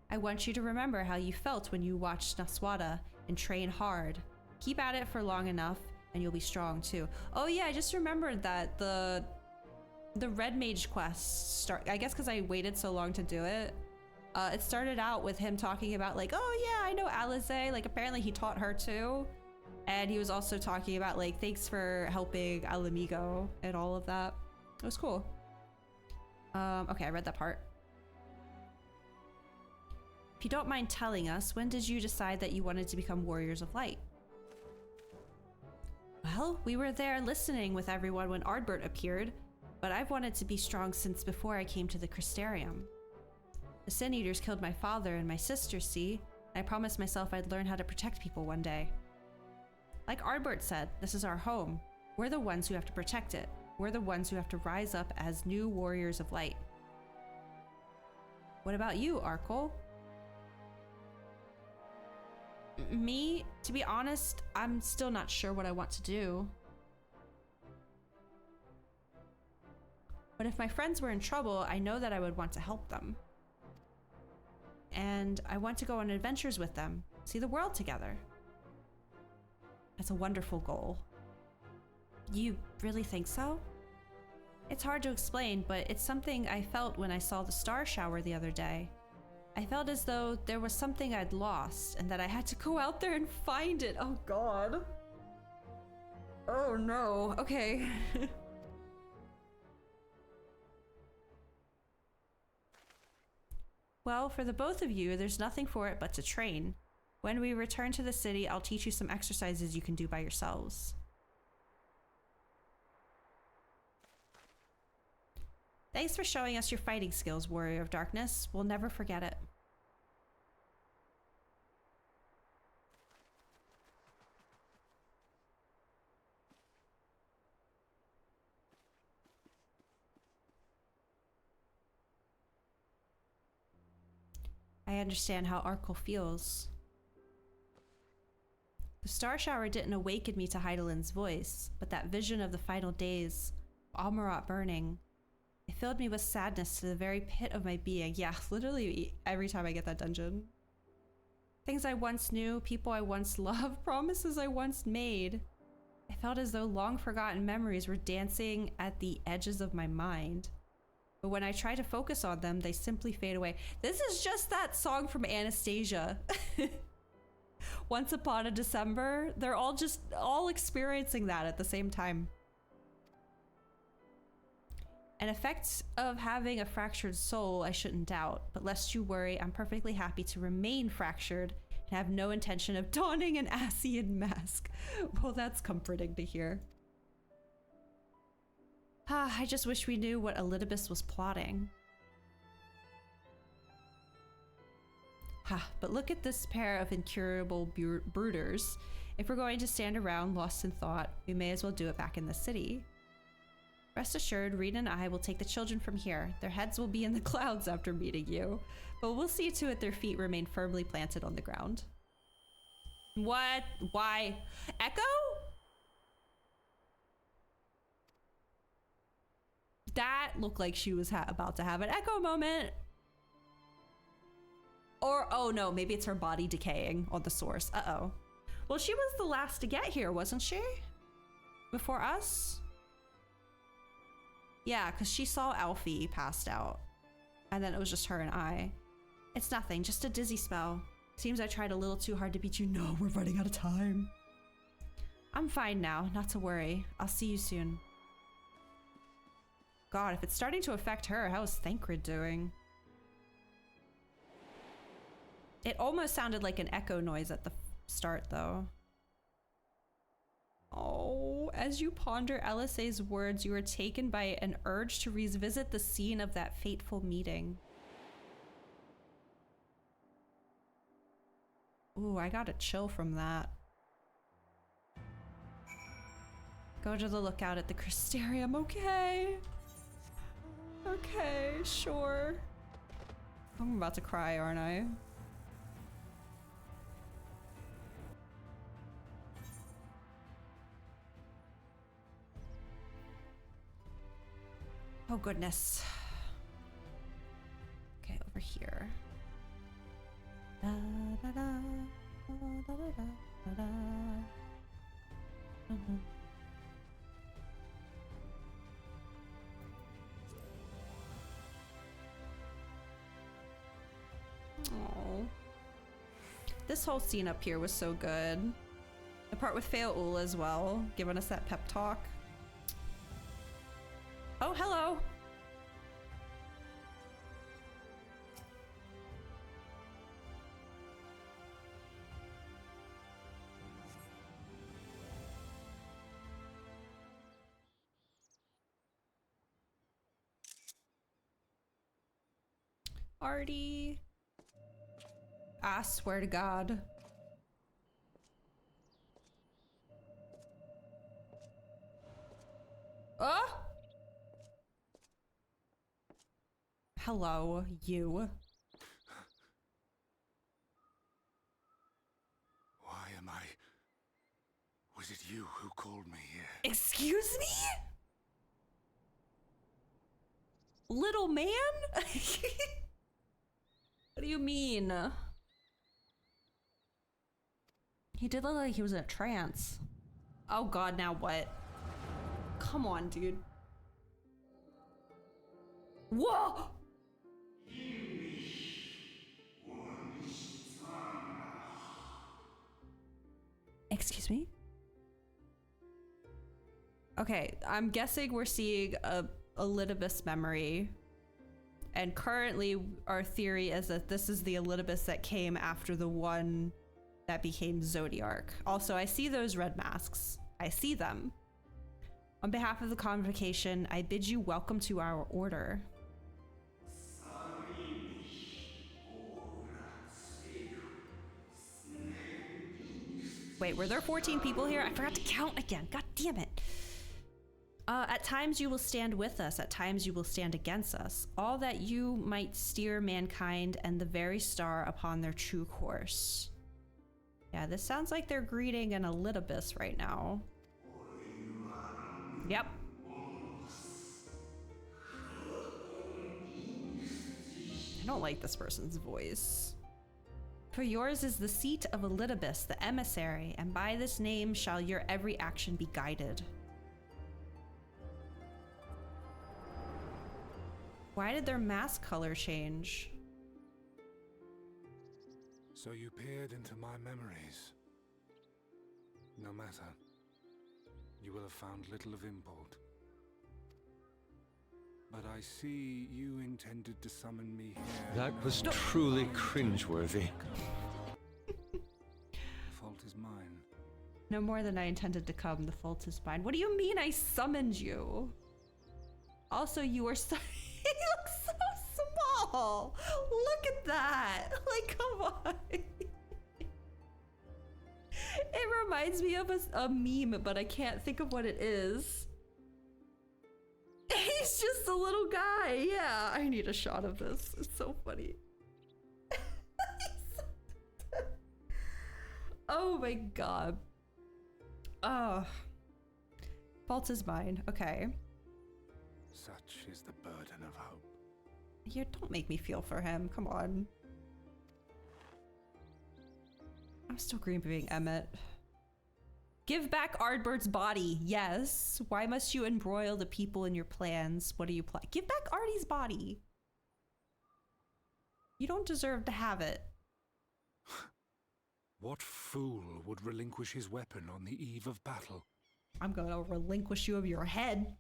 I want you to remember how you felt when you watched Naswada and train hard. Keep at it for long enough, and you'll be strong too. Oh yeah, I just remembered that the Red Mage quest start. I guess because I waited so long to do it. It started out with him talking about like, oh yeah, I know Alisaie. Like apparently he taught her too, and he was also talking about like thanks for helping Alamigo and all of that. It was cool. Okay, I read that part. If you don't mind telling us, when did you decide that you wanted to become Warriors of Light? Well, we were there listening with everyone when Ardbert appeared, but I've wanted to be strong since before I came to the Crystarium. The Sin Eaters killed my father and my sister, see? I promised myself I'd learn how to protect people one day. Like Ardbert said, this is our home. We're the ones who have to protect it. We're the ones who have to rise up as new Warriors of Light. What about you, Arkle? Me? To be honest, I'm still not sure what I want to do. But if my friends were in trouble, I know that I would want to help them. And I want to go on adventures with them, see the world together. That's a wonderful goal. You really think so? It's hard to explain, but it's something I felt when I saw the star shower the other day. I felt as though there was something I'd lost and that I had to go out there and find it. Oh God. Oh no. Okay. Well, for the both of you, there's nothing for it but to train. When we return to the city, I'll teach you some exercises you can do by yourselves. Thanks for showing us your fighting skills, Warrior of Darkness. We'll never forget it. I understand how Arkle feels. The star shower didn't awaken me to Heidelin's voice, but that vision of the final days, Almarat burning, it filled me with sadness to the very pit of my being. Yeah, literally every time I get that dungeon. Things I once knew, people I once loved, promises I once made. I felt as though long forgotten memories were dancing at the edges of my mind. But when I try to focus on them, they simply fade away. This is just that song from Anastasia. Once Upon a December, they're all experiencing that at the same time. An effect of having a fractured soul, I shouldn't doubt, but lest you worry, I'm perfectly happy to remain fractured and have no intention of donning an Asian mask. Well, that's comforting to hear. I just wish we knew what Elidibus was plotting. But look at this pair of incurable brooders. If we're going to stand around lost in thought, we may as well do it back in the city. Rest assured, Rena and I will take the children from here. Their heads will be in the clouds after meeting you, but we'll see to it their feet remain firmly planted on the ground. What? Why? Echo? That looked like she was about to have an echo moment. Or, oh no, maybe it's her body decaying on the source. Uh-oh. Well, she was the last to get here, wasn't she? Before us? Yeah, because she saw Alfie passed out. And then it was just her and I. It's nothing, just a dizzy spell. Seems I tried a little too hard to beat you. No, we're running out of time. I'm fine now, not to worry. I'll see you soon. God, if it's starting to affect her, how is Thancred doing? It almost sounded like an echo noise at the start, though. Oh, as you ponder Elisay's words, you are taken by an urge to revisit the scene of that fateful meeting. Ooh, I got a chill from that. Go to the lookout at the Crystarium, okay? Okay, sure. I'm about to cry, aren't I? Oh goodness. Okay, over here. Da, da, da, da, da, da, da, da. Oh, this whole scene up here was so good. The part with Feaul as well, giving us that pep talk. Oh, hello. Artie. I swear to God. Oh! Hello, you. Why am I... Was it you who called me here? Excuse me? Little man? What do you mean? He did look like he was in a trance. Oh God, now what? Come on, dude. Whoa! Excuse me? Okay, I'm guessing we're seeing a Elidibus memory. And currently our theory is that this is the Elidibus that came after the one that became Zodiarch. Also, I see those red masks. I see them. On behalf of the convocation, I bid you welcome to our order. Wait, were there 14 people here? I forgot to count again. God damn it. At times you will stand with us, at times you will stand against us. All that you might steer mankind and the very star upon their true course. Yeah, this sounds like they're greeting an Elidibus right now. Yep. I don't like this person's voice. For yours is the seat of Elidibus, the emissary, and by this name shall your every action be guided. Why did their mask color change? So you peered into my memories. No matter. You will have found little of import. But I see you intended to summon me here. That was truly cringeworthy. The fault is mine. No more than I intended to come, the fault is mine. What do you mean I summoned you? Also, you are so... He looks so small. Look at that. Like, come on. It reminds me of a meme, but I can't think of what it is. He's just a little guy. Yeah, I need a shot of this. It's so funny. Oh my God. Oh. Fault is mine. Okay. Such is the burden of hope. You don't make me feel for him. Come on. I'm still grieving Emmett. Give back Ardbird's body. Yes. Why must you embroil the people in your plans? What do you plan? Give back Artie's body. You don't deserve to have it. What fool would relinquish his weapon on the eve of battle? I'm gonna relinquish you of your head.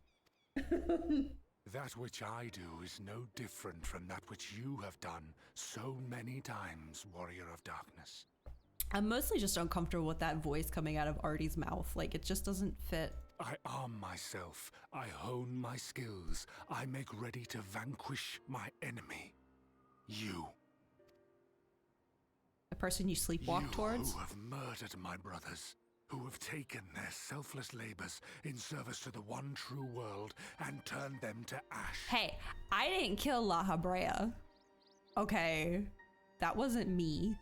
That which I do is no different from that which you have done so many times, Warrior of Darkness. I'm mostly just uncomfortable with that voice coming out of Artie's mouth. Like, it just doesn't fit. I arm myself, I hone my skills, I make ready to vanquish my enemy. You. The person you sleepwalk towards? Who have murdered my brothers, who have taken their selfless labors in service to the one true world and turned them to ash. Hey, I didn't kill La Habrea. Okay, that wasn't me.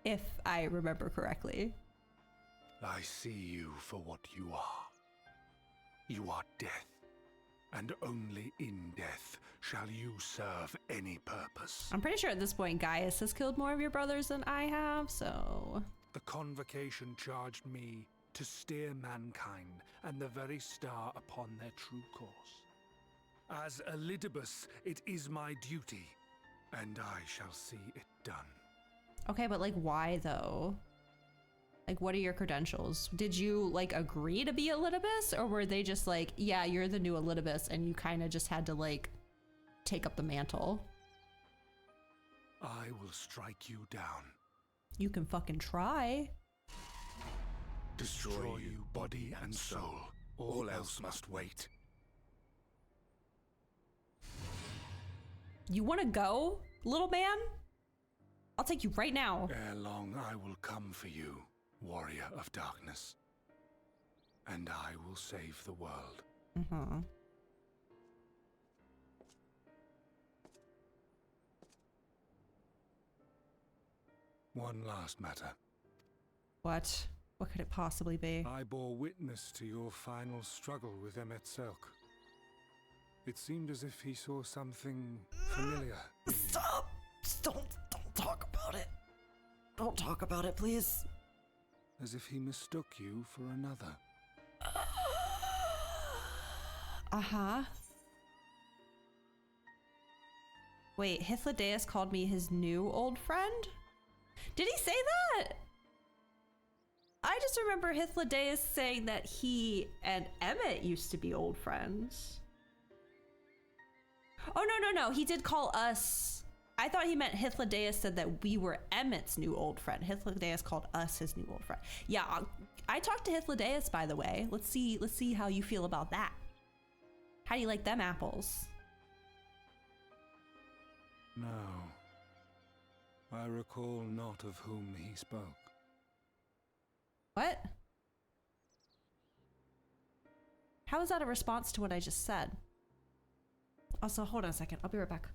If I remember correctly. I see you for what you are. You are death, and only in death shall you serve any purpose. I'm pretty sure at this point Gaius has killed more of your brothers than I have, so... The Convocation charged me to steer mankind and the very star upon their true course. As Elidibus, it is my duty, and I shall see it done. Okay, but like, why though? Like, what are your credentials? Did you like agree to be Elidibus, or were they just like, yeah, you're the new Elidibus, and you kind of just had to like take up the mantle? I will strike you down. You can fucking try. Destroy you body and soul. All else must wait. You want to go, little man? I'll take you right now. Ere long I will come for you, Warrior of Darkness. And I will save the world. Mm-hmm. One last matter. What? What could it possibly be? I bore witness to your final struggle with Emmett Selk. It seemed as if he saw something familiar. Stop! Don't talk about it. Don't talk about it, please. As if he mistook you for another. Uh-huh. Wait, Hythlodaeus called me his new old friend? Did he say that? I just remember Hythlodaeus saying that he and Emmett used to be old friends. Oh, no. He did call us. I thought he meant Hythlodaeus said that we were Emmett's new old friend. Hythlodaeus called us his new old friend. Yeah, I talked to Hythlodaeus, by the way. Let's see how you feel about that. How do you like them apples? No. I recall not of whom he spoke. What? How is that a response to what I just said? Also, hold on a second. I'll be right back.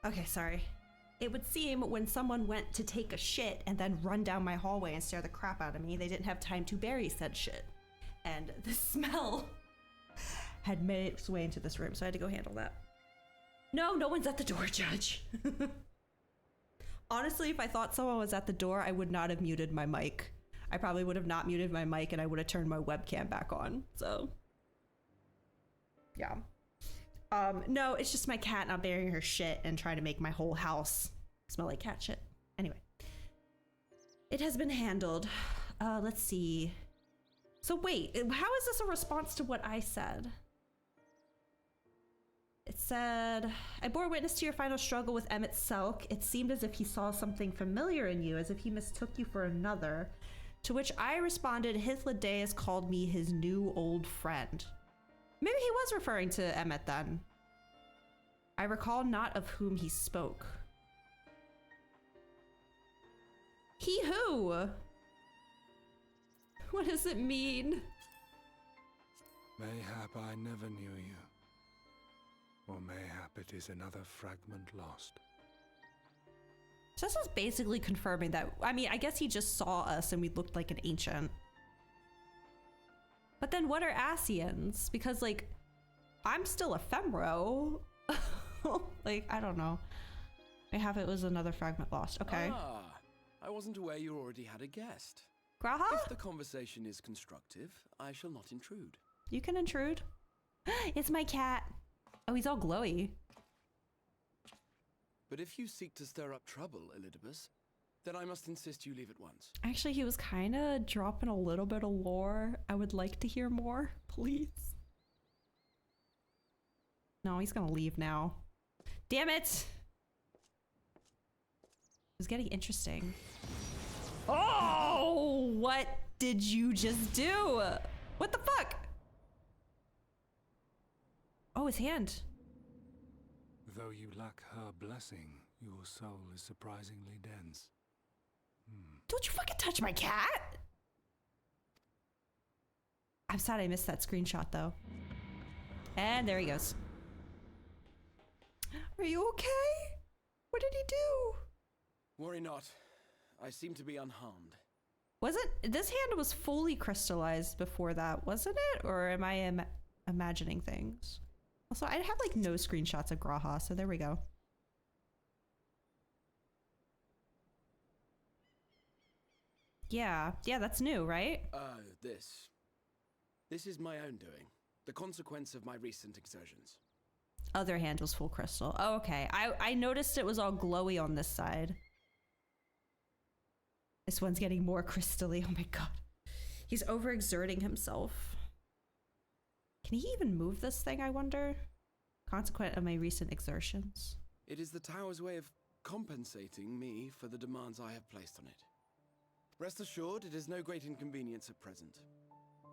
Okay, sorry. It would seem when someone went to take a shit and then run down my hallway and stare the crap out of me, they didn't have time to bury said shit. And the smell had made its way into this room, so I had to go handle that. No one's at the door, Judge. Honestly, if I thought someone was at the door, I would not have muted my mic. I probably would have not muted my mic and I would have turned my webcam back on. So, yeah. No, it's just my cat not burying her shit and trying to make my whole house smell like cat shit. Anyway, it has been handled. Let's see. So wait, how is this a response to what I said? It said, I bore witness to your final struggle with Emmett Selk. It seemed as if he saw something familiar in you, as if he mistook you for another. To which I responded, Hythlodaeus called me his new old friend. Maybe he was referring to Emmett then. I recall not of whom he spoke. He who? What does it mean? Mayhap I never knew you. Or mayhap it is another fragment lost. So this is basically confirming that, I mean, I guess he just saw us and we looked like an ancient. But then what are Asians? Because, like, I'm still ephemero. Like, I don't know. Mayhap it was another fragment lost. Okay. Ah, I wasn't aware you already had a guest. Graha? If the conversation is constructive, I shall not intrude. You can intrude. It's my cat. Oh, he's all glowy. But if you seek to stir up trouble, Elidibus, then I must insist you leave at once. Actually, he was kind of dropping a little bit of lore. I would like to hear more, please. No, he's gonna leave now. Damn it! It was getting interesting. Oh! What did you just do? What the fuck? Oh, his hand. Though you lack her blessing, your soul is surprisingly dense. Don't you fucking touch my cat! I'm sad I missed that screenshot though. And there he goes. Are you okay? What did he do? Worry not. I seem to be unharmed. Was it? This hand was fully crystallized before that, wasn't it? Or am I imagining things? Also, I have like no screenshots of Graha, so there we go. Yeah, that's new, right? This is my own doing. The consequence of my recent exertions. Other hand was full crystal. Oh, okay. I noticed it was all glowy on this side. This one's getting more crystally. Oh my god. He's overexerting himself. Can he even move this thing, I wonder? Consequent of my recent exertions. It is the tower's way of compensating me for the demands I have placed on it. Rest assured, it is no great inconvenience at present.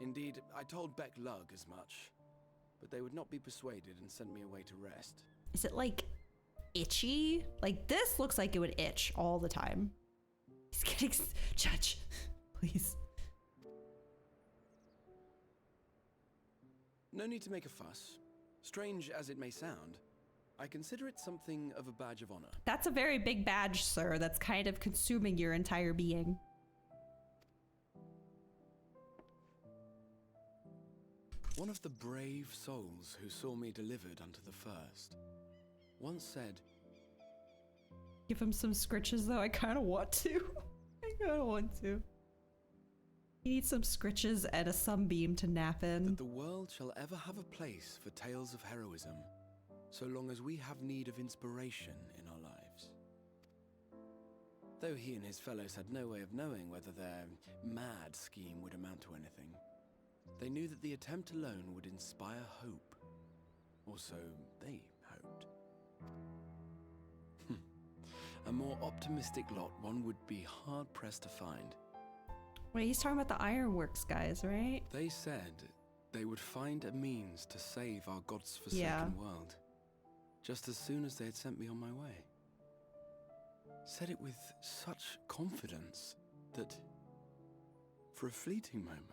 Indeed, I told Beck Lug as much, but they would not be persuaded and sent me away to rest. Is it like itchy? Like this looks like it would itch all the time. He's getting Judge, please. No need to make a fuss. Strange as it may sound, I consider it something of a badge of honor. That's a very big badge, sir. That's kind of consuming your entire being. One of the brave souls who saw me delivered unto the first once said, Give him some scritches though, I kind of want to. I kind of want to. He needs some scritches and a sunbeam to nap in. That the world shall ever have a place for tales of heroism, so long as we have need of inspiration in our lives. Though he and his fellows had no way of knowing whether their mad scheme would amount to anything, they knew that the attempt alone would inspire hope. Or so they hoped. A more optimistic lot one would be hard-pressed to find. Wait, he's talking about the Ironworks guys, right? They said they would find a means to save our God's forsaken world, just as soon as they had sent me on my way. Said it with such confidence that, for a fleeting moment,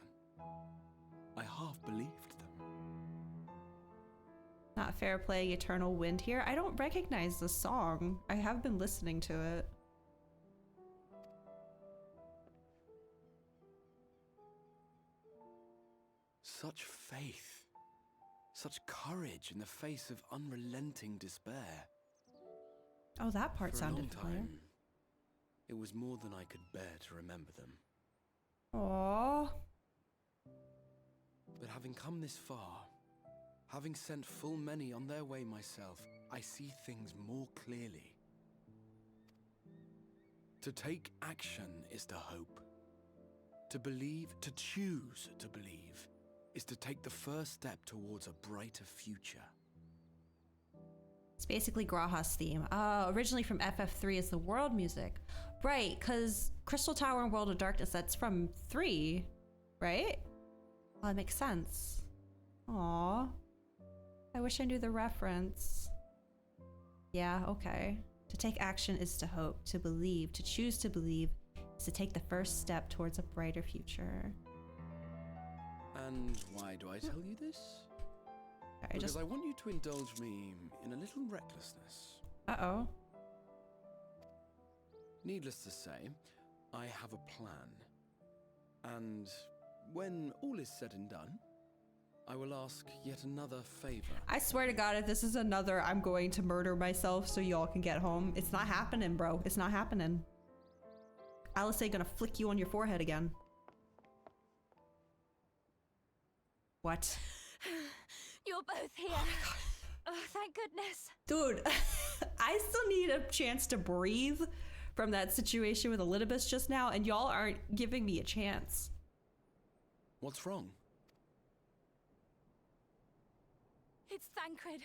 I half believed them. Not fair playing Eternal Wind here. I don't recognize the song. I have been listening to it. Such faith, such courage in the face of unrelenting despair. Oh, that part For a sounded long familiar. time, it was more than I could bear to remember them. Aww. But having come this far, having sent full many on their way myself, I see things more clearly. To take action is to hope. To believe, to choose to believe, is to take the first step towards a brighter future. It's basically Graha's theme. Originally from FF3 is the world music. Right, because Crystal Tower and World of Darkness, that's from 3, right? Well, that makes sense. Aww. I wish I knew the reference. Yeah, okay. To take action is to hope, to believe, to choose to believe is to take the first step towards a brighter future. And why do I tell you this? Because I want you to indulge me in a little recklessness. Uh-oh. Needless to say, I have a plan. And when all is said and done, I will ask yet another favor. I swear to God, if this is another I'm going to murder myself so y'all can get home, it's not happening, bro. It's not happening. Alice gonna flick you on your forehead again. What? You're both here. Oh, thank goodness. Dude, I still need a chance to breathe from that situation with Elidibus just now, and y'all aren't giving me a chance. What's wrong? It's Thancred.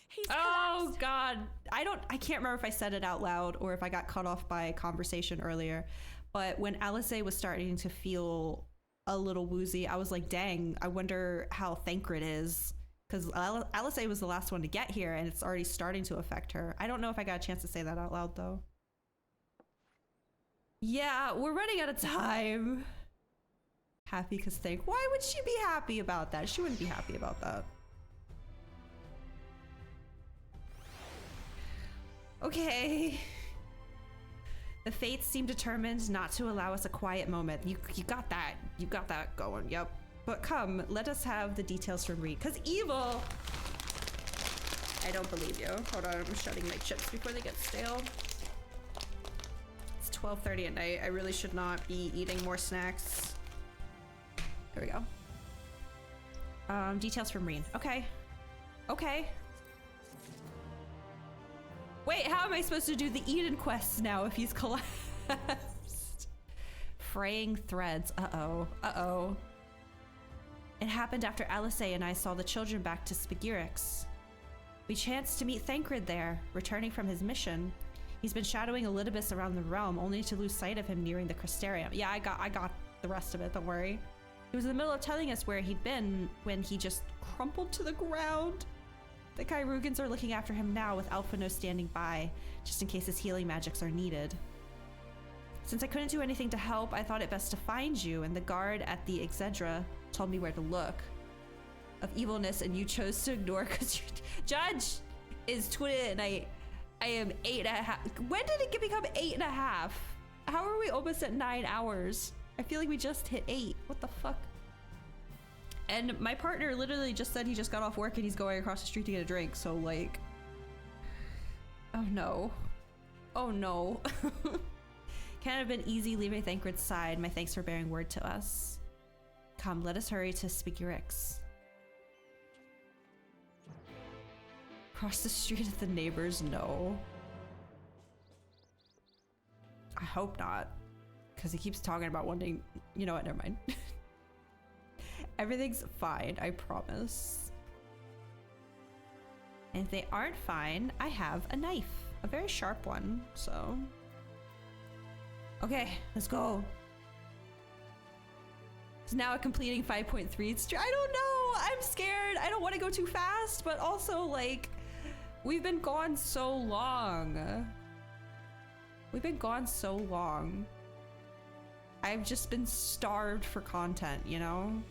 He's collapsed. God. I can't remember if I said it out loud or if I got cut off by a conversation earlier, but when Alice was starting to feel a little woozy, I was like, dang, I wonder how Thancred is. Because Alice was the last one to get here, and it's already starting to affect her. I don't know if I got a chance to say that out loud, though. Yeah, we're running out of time. Happy because why would she be happy about that? She wouldn't be happy about that. Okay. The fates seem determined not to allow us a quiet moment. You got that. You got that going. Yep. But come, let us have the details from Reed. Because evil! I don't believe you. Hold on, I'm shutting my chips before they get stale. It's 12:30 at night. I really should not be eating more snacks. There we go. Details from Reed. Okay. Okay. Wait, how am I supposed to do the Eden quests now if he's collapsed? Fraying threads. Uh-oh. Uh-oh. It happened after Alice and I saw the children back to Spigyrix. We chanced to meet Thancred there, returning from his mission. He's been shadowing Elidibus around the realm, only to lose sight of him nearing the Crystarium. Yeah, I got the rest of it, don't worry. He was in the middle of telling us where he'd been when he just crumpled to the ground. The Kairugans are looking after him now with Alphino standing by, just in case his healing magics are needed. Since I couldn't do anything to help, I thought it best to find you, and the guard at the Exedra told me where to look. Of evilness, and you chose to ignore because your judge is 20 and I am 8.5. When did it become 8.5? How are we almost at 9 hours? I feel like we just hit 8. What the fuck? And my partner literally just said he just got off work and he's going across the street to get a drink, so like... Oh no. Oh no. Can't have been easy leaving Thancred's side. My thanks for bearing word to us. Come, let us hurry to Spigyrix. Cross the street at the neighbors? No. I hope not. Because he keeps talking about wanting... You know what? Never mind. Everything's fine, I promise. And if they aren't fine, I have a knife. A very sharp one, so... Okay, let's go. So now completing 5.3. I don't know. I'm scared. I don't want to go too fast, but also like we've been gone so long. We've been gone so long. I've just been starved for content, you know?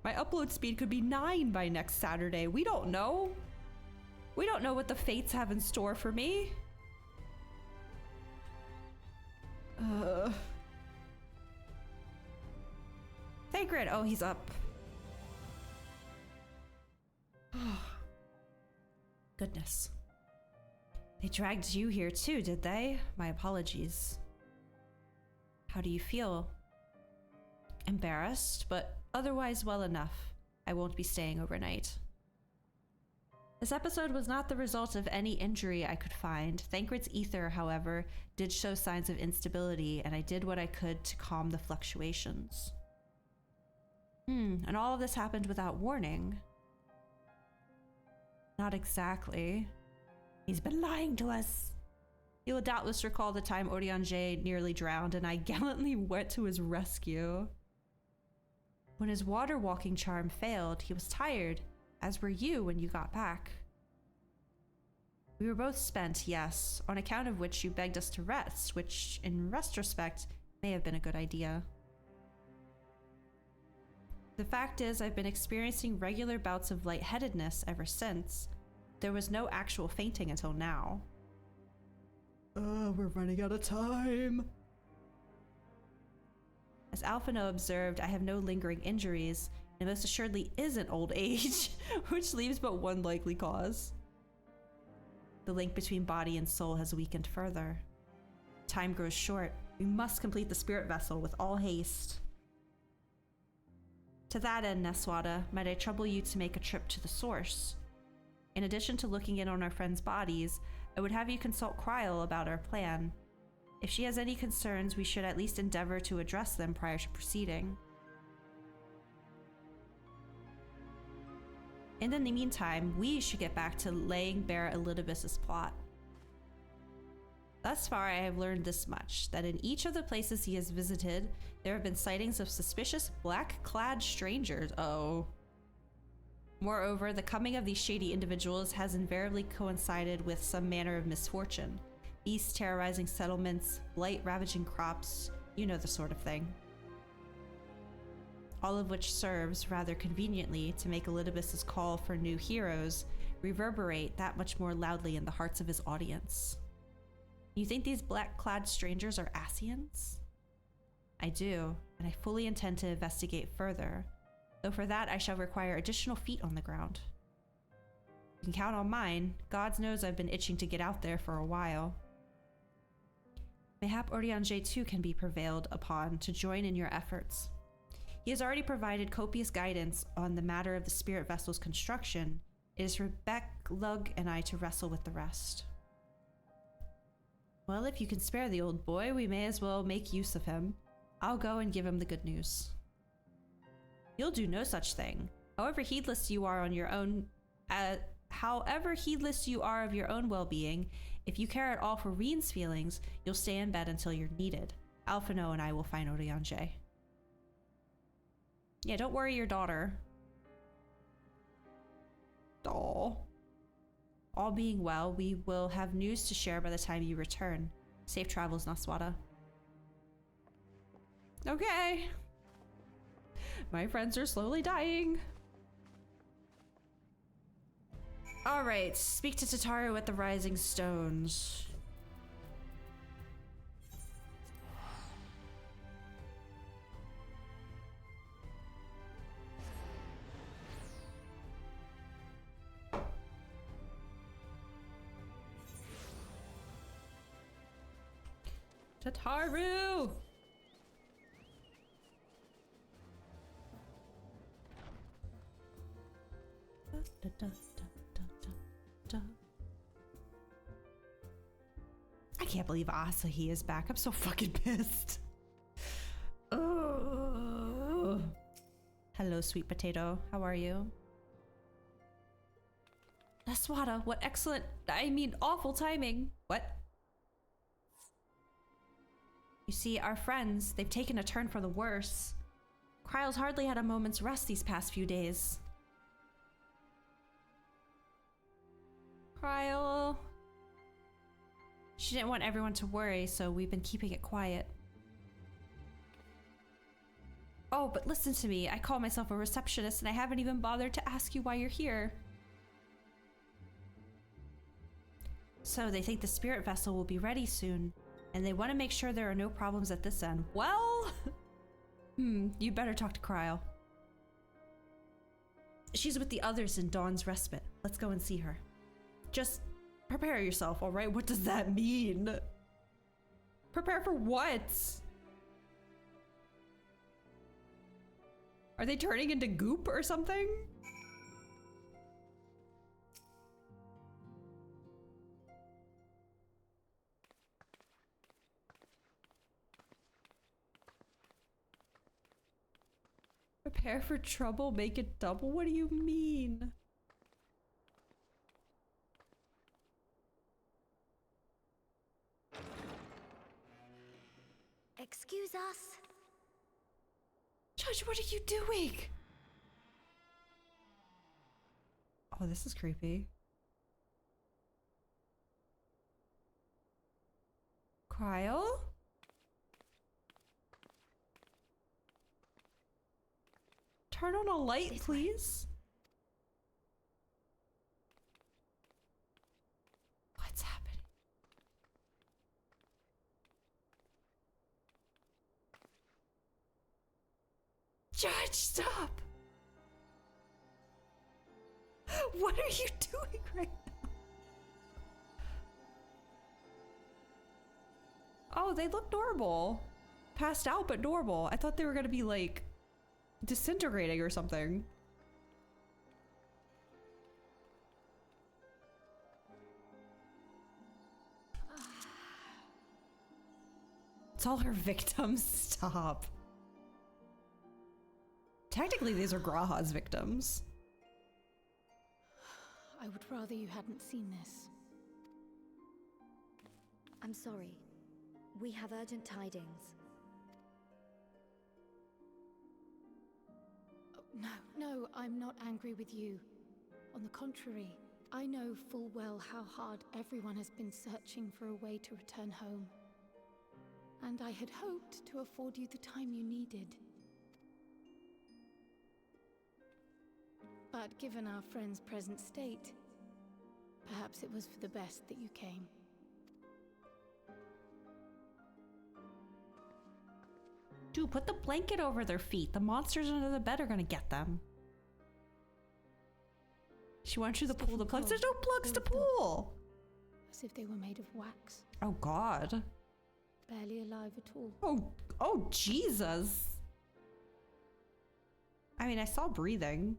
My upload speed could be 9 by next Saturday. We don't know. We don't know what the fates have in store for me. Thancred, oh, he's up. Goodness. They dragged you here too, did they? My apologies. How do you feel? Embarrassed, but otherwise well enough. I won't be staying overnight. This episode was not the result of any injury I could find. Thancred's ether, however, did show signs of instability, and I did what I could to calm the fluctuations. And all of this happened without warning. Not exactly. He's been lying to us. You will doubtless recall the time Oriange nearly drowned and I gallantly went to his rescue. When his water walking charm failed, he was tired, as were you when you got back. We were both spent, yes, on account of which you begged us to rest, which, in retrospect, may have been a good idea. The fact is, I've been experiencing regular bouts of lightheadedness ever since. There was no actual fainting until now. We're running out of time. As Alphino observed, I have no lingering injuries, and most assuredly isn't old age, which leaves but one likely cause. The link between body and soul has weakened further. Time grows short. We must complete the spirit vessel with all haste. To that end, Neswada, might I trouble you to make a trip to the source? In addition to looking in on our friends' bodies, I would have you consult Kryl about our plan. If she has any concerns, we should at least endeavor to address them prior to proceeding. In the meantime, we should get back to laying bare Elidibus's plot. Thus far, I have learned this much, that in each of the places he has visited, there have been sightings of suspicious black-clad strangers. Moreover, the coming of these shady individuals has invariably coincided with some manner of misfortune. Beasts terrorizing settlements, blight ravaging crops, you know the sort of thing. All of which serves, rather conveniently, to make Elidibus's call for new heroes reverberate that much more loudly in the hearts of his audience. You think these black-clad strangers are Ascians? I do, and I fully intend to investigate further, though for that I shall require additional feet on the ground. You can count on mine. God knows I've been itching to get out there for a while. Mayhap Oriange too can be prevailed upon to join in your efforts. He has already provided copious guidance on the matter of the spirit vessel's construction. It is for Beck, Lug, and I to wrestle with the rest. Well, if you can spare the old boy, we may as well make use of him. I'll go and give him the good news. You'll do no such thing. However heedless you are of your own well-being, if you care at all for Reen's feelings, you'll stay in bed until you're needed. Alphino and I will find Oriange. Yeah, don't worry your daughter. Aww. All being well, we will have news to share by the time you return. Safe travels, Naswada. Okay. My friends are slowly dying. Alright, speak to Tataru at the Rising Stones. Tataru! I can't believe Asahi is back. I'm so fucking pissed. Oh. Hello, sweet potato. How are you? Naswada, what excellent, awful timing. What? You see, our friends, they've taken a turn for the worse. Kryl's hardly had a moment's rest these past few days. Kryl. She didn't want everyone to worry, so we've been keeping it quiet. Oh, but listen to me. I call myself a receptionist and I haven't even bothered to ask you why you're here. So they think the spirit vessel will be ready soon, and they want to make sure there are no problems at this end. Well, you better talk to Kryl. She's with the others in Dawn's Respite. Let's go and see her. Just prepare yourself, all right? What does that mean? Prepare for what? Are they turning into goop or something? Prepare for trouble, make it double? What do you mean? Excuse us. Judge, what are you doing? Oh, this is creepy. Cryo? Turn on a light, please. What's happening? Judge, stop! What are you doing right now? Oh, they look normal. Passed out, but normal. I thought they were gonna be like disintegrating or something. It's all her victims. Stop. Technically, these are Graha's victims. I would rather you hadn't seen this. I'm sorry. We have urgent tidings. No, I'm not angry with you. On the contrary, I know full well how hard everyone has been searching for a way to return home. And I had hoped to afford you the time you needed. But given our friend's present state, perhaps it was for the best that you came. Dude, put the blanket over their feet. The monsters under the bed are gonna get them. She wants you to pull the plugs. There's no plugs to pull! As if they were made of wax. Oh god. Barely alive at all. Oh Jesus. I mean, I saw breathing.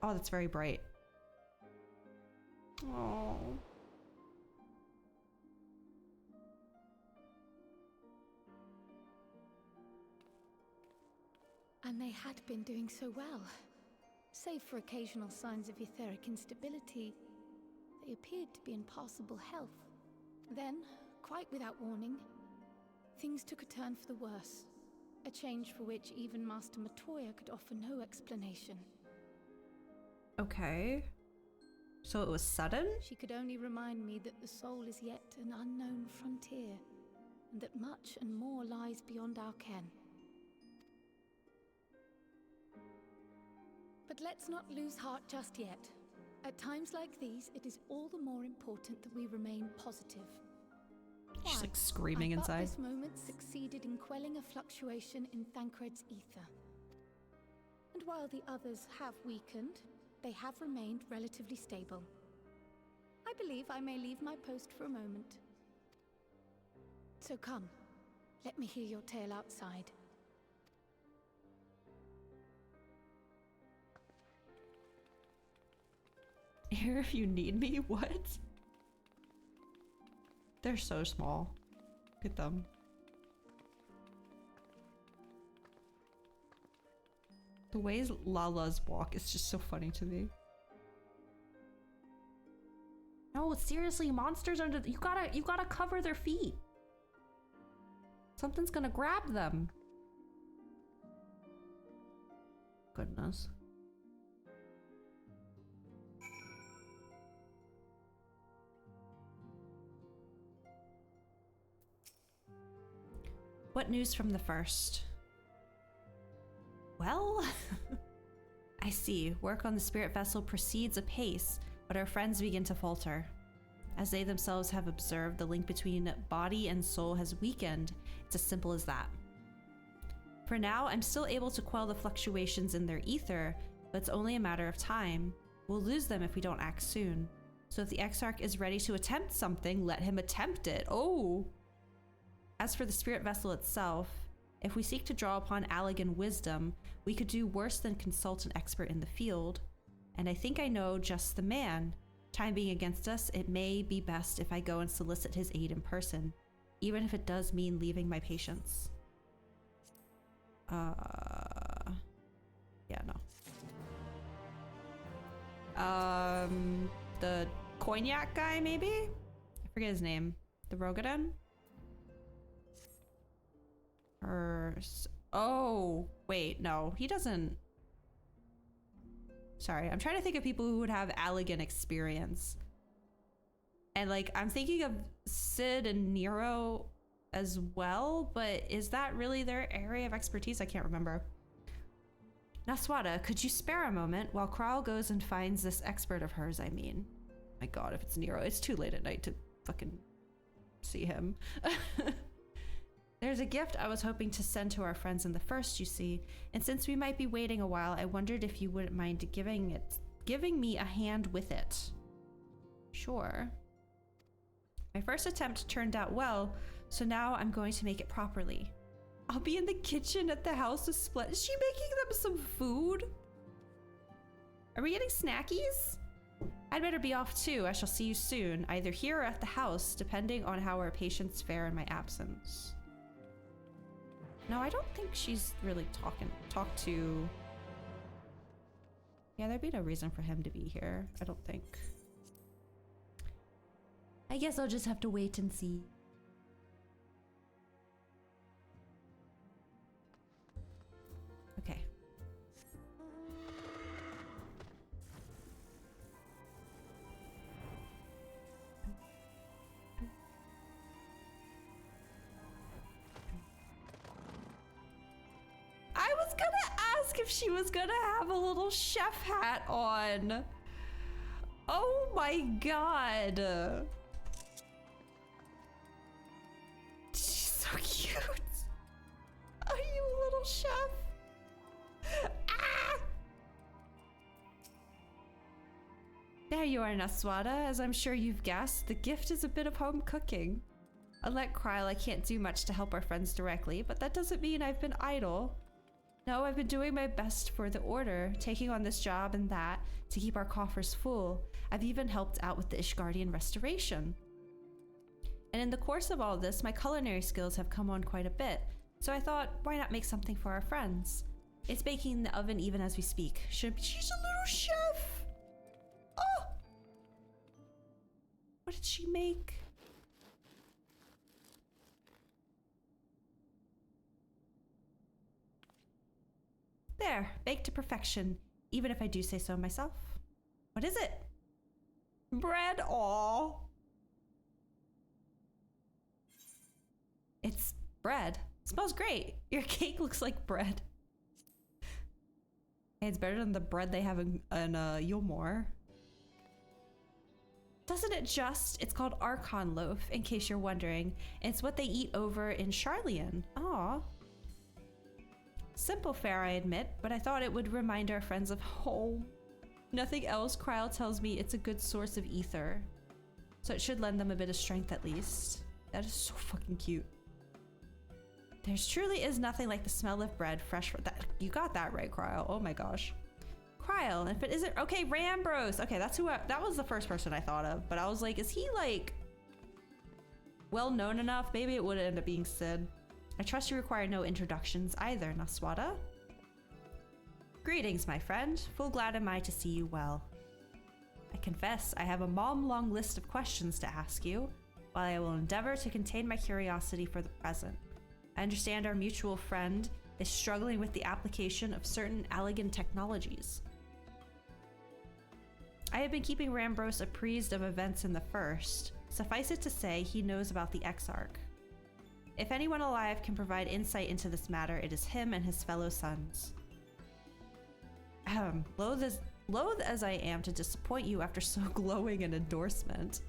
Oh, that's very bright. Oh. And they had been doing so well. Save for occasional signs of etheric instability, they appeared to be in passable health. Then, quite without warning, things took a turn for the worse. A change for which even Master Matoya could offer no explanation. Okay. So it was sudden? She could only remind me that the soul is yet an unknown frontier, and that much and more lies beyond our ken. But let's not lose heart just yet. At times like these, it is all the more important that we remain positive. She's like screaming inside. I, at this moment, succeeded in quelling a fluctuation in Thancred's ether. And while the others have weakened, they have remained relatively stable. I believe I may leave my post for a moment. So come, let me hear your tale outside. Here if you need me? What? They're so small. Look at them. The ways Lala's walk is just so funny to me. No, seriously, monsters under you gotta cover their feet. Something's gonna grab them. Goodness. What news from the first? Well, I see. Work on the spirit vessel proceeds apace, but our friends begin to falter. As they themselves have observed, the link between body and soul has weakened. It's as simple as that. For now, I'm still able to quell the fluctuations in their ether, but it's only a matter of time. We'll lose them if we don't act soon. So if the Exarch is ready to attempt something, let him attempt it. Oh! As for the spirit vessel itself, If we seek to draw upon Allegan wisdom, we could do worse than consult an expert in the field. And I think I know just the man. Time being against us, it may be best if I go and solicit his aid in person, even if it does mean leaving my patients. Yeah, no. The Cognac guy, maybe? I forget his name. The Rogaden? Oh, wait, no, he doesn't. Sorry, I'm trying to think of people who would have Allegan experience. And like, I'm thinking of Sid and Nero as well, but is that really their area of expertise? I can't remember. Naswada, could you spare a moment while Kral goes and finds this expert of hers, I mean? My god, if it's Nero, it's too late at night to fucking see him. There's a gift I was hoping to send to our friends in the first, you see, and since we might be waiting a while, I wondered if you wouldn't mind giving me a hand with it. Sure. My first attempt turned out well, so now I'm going to make it properly. I'll be in the kitchen at the house of Split. Is she making them some food? Are we getting snackies? I'd better be off too. I shall see you soon, either here or at the house, depending on how our patients fare in my absence. No, I don't think she's really talked to... Yeah, there'd be no reason for him to be here, I don't think. I guess I'll just have to wait and see. Okay. I was gonna ask if she was gonna have a little chef hat on. Oh my god. She's so cute. Are you a little chef? Ah! There you are, Naswada. As I'm sure you've guessed, the gift is a bit of home cooking. Unlike Kryl, I can't do much to help our friends directly, but that doesn't mean I've been idle. No, I've been doing my best for the Order, taking on this job and that to keep our coffers full. I've even helped out with the Ishgardian restoration. And in the course of all this, my culinary skills have come on quite a bit, so I thought, why not make something for our friends? It's baking in the oven even as we speak. She's a little chef! Oh! What did she make? There, baked to perfection, even if I do say so myself. What is it? Bread, aw. It's bread. It smells great. Your cake looks like bread. Hey, it's better than the bread they have in Yulmore. Doesn't it just? It's called Archon loaf, in case you're wondering. It's what they eat over in Charlian. Aw. Simple fare, I admit, but I thought it would remind our friends of home. Nothing else, Kryl tells me it's a good source of ether. So it should lend them a bit of strength at least. That is so fucking cute. There's truly is nothing like the smell of bread fresh from that. You got that right, Kryl. Oh my gosh. Kryl, if it isn't, okay, Rambros. Okay, that's that was the first person I thought of, but I was like, is he like well known enough? Maybe it would end up being Sid. I trust you require no introductions either, Naswada. Greetings, my friend. Full glad am I to see you well. I confess I have a long list of questions to ask you, while I will endeavor to contain my curiosity for the present. I understand our mutual friend is struggling with the application of certain Allegan technologies. I have been keeping Rambros apprised of events in the First. Suffice it to say, he knows about the Exarch. If anyone alive can provide insight into this matter, it is him and his fellow sons. Loath as I am to disappoint you after so glowing an endorsement.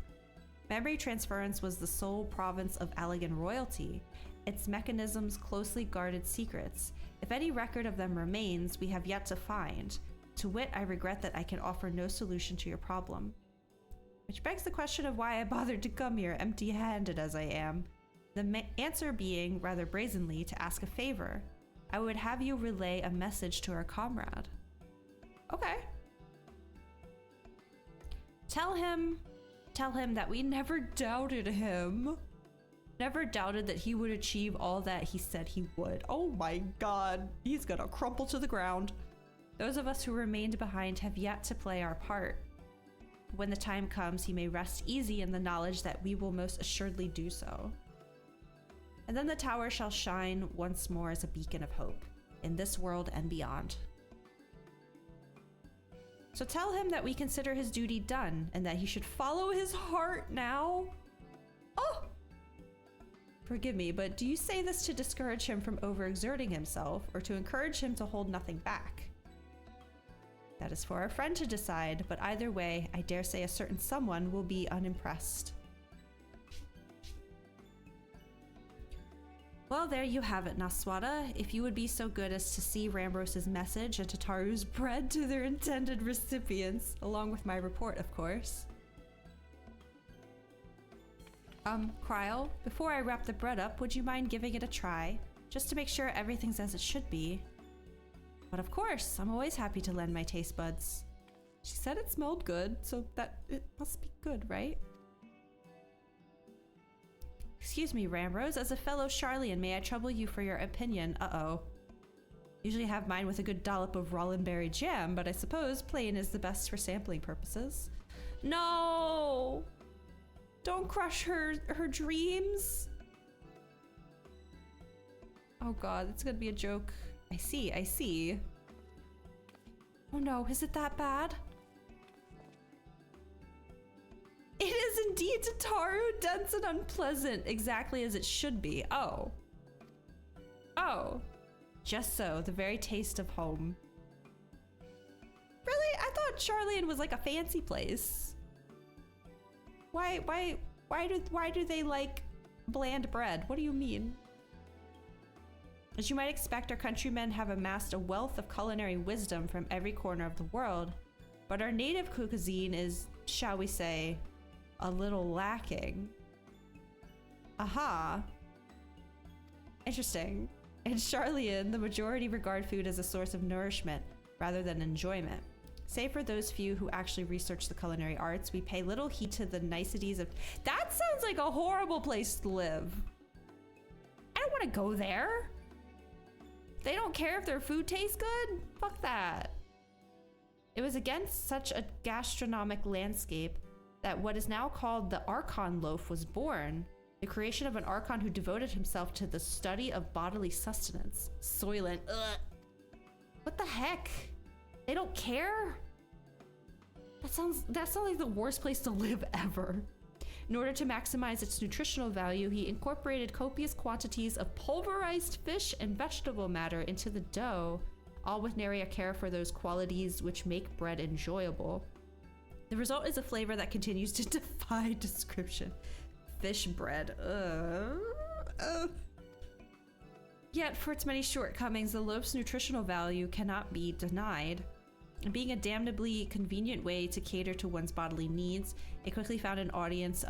Memory transference was the sole province of Allegan royalty, its mechanisms closely guarded secrets. If any record of them remains, we have yet to find. To wit, I regret that I can offer no solution to your problem. Which begs the question of why I bothered to come here, empty-handed as I am. The answer being, rather brazenly, to ask a favor. I would have you relay a message to our comrade. Okay. Tell him that we never doubted him. Never doubted that he would achieve all that he said he would. Oh my god, he's gonna crumple to the ground. Those of us who remained behind have yet to play our part. When the time comes, he may rest easy in the knowledge that we will most assuredly do so. And then the tower shall shine once more as a beacon of hope, in this world and beyond. So tell him that we consider his duty done, and that he should follow his heart now. Oh! Forgive me, but do you say this to discourage him from overexerting himself, or to encourage him to hold nothing back? That is for our friend to decide, but either way, I dare say a certain someone will be unimpressed. Well, there you have it, Naswada. If you would be so good as to see Rambros's message and Tataru's bread to their intended recipients, along with my report, of course. Cryo, before I wrap the bread up, would you mind giving it a try? Just to make sure everything's as it should be. But of course, I'm always happy to lend my taste buds. She said it smelled good, so that it must be good, right? Excuse me, Rambros, as a fellow Charlian, may I trouble you for your opinion? Uh-oh. Usually have mine with a good dollop of Rollenberry jam, but I suppose plain is the best for sampling purposes. No! Don't crush her dreams! Oh god, it's gonna be a joke. I see. Oh no, is it that bad? It is indeed Tataru, dense and unpleasant, exactly as it should be. Oh. Oh. Just so, the very taste of home. Really? I thought Charlian was like a fancy place. Why do they like bland bread? What do you mean? As you might expect, our countrymen have amassed a wealth of culinary wisdom from every corner of the world, but our native cuisine is, shall we say, a little lacking. Aha. Interesting. In Charlian, the majority regard food as a source of nourishment rather than enjoyment. Save for those few who actually research the culinary arts, we pay little heed to the niceties of— That sounds like a horrible place to live. I don't want to go there. They don't care if their food tastes good? Fuck that. It was against such a gastronomic landscape that what is now called the Archon loaf was born, the creation of an Archon who devoted himself to the study of bodily sustenance. Soylent. Ugh. What the heck? They don't care? That sounds like the worst place to live ever. In order to maximize its nutritional value, he incorporated copious quantities of pulverized fish and vegetable matter into the dough, all with nary a care for those qualities which make bread enjoyable. The result is a flavor that continues to defy description. Fish bread. Yet, for its many shortcomings, the loaf's nutritional value cannot be denied. Being a damnably convenient way to cater to one's bodily needs, it quickly found an audience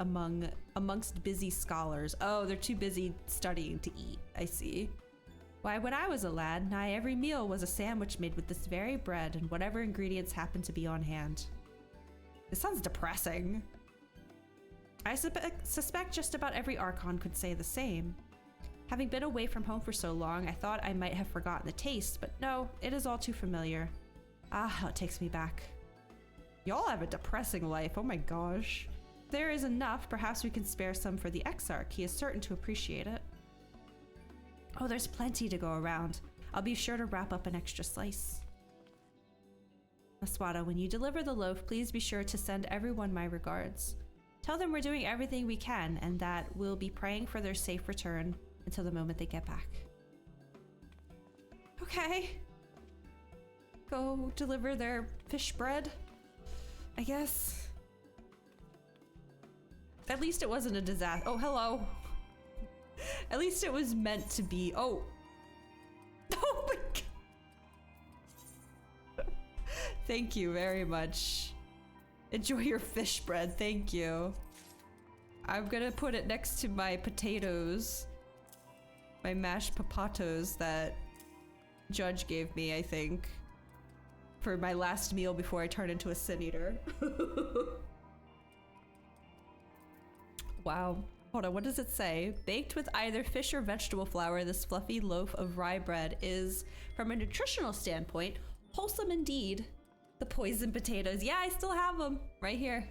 amongst busy scholars. Oh, they're too busy studying to eat. I see. Why, when I was a lad, nigh every meal was a sandwich made with this very bread and whatever ingredients happened to be on hand. This sounds depressing. I suspect just about every Archon could say the same. Having been away from home for so long, I thought I might have forgotten the taste, but no, it is all too familiar. Ah, how it takes me back. Y'all have a depressing life, oh my gosh. If there is enough, perhaps we can spare some for the Exarch. He is certain to appreciate it. Oh, there's plenty to go around. I'll be sure to wrap up an extra slice. Naswada, when you deliver the loaf, please be sure to send everyone my regards. Tell them we're doing everything we can and that we'll be praying for their safe return until the moment they get back. Okay. Go deliver their fish bread, I guess. At least it wasn't a disaster. Oh, hello. At least it was meant to be. Oh. Oh my god. Thank you very much. Enjoy your fish bread. Thank you. I'm gonna put it next to my potatoes. My mashed potatoes that Judge gave me, I think. For my last meal before I turn into a sin eater. Wow. Hold on, what does it say? Baked with either fish or vegetable flour, this fluffy loaf of rye bread is, from a nutritional standpoint, wholesome indeed. The poison potatoes. Yeah, I still have them right here.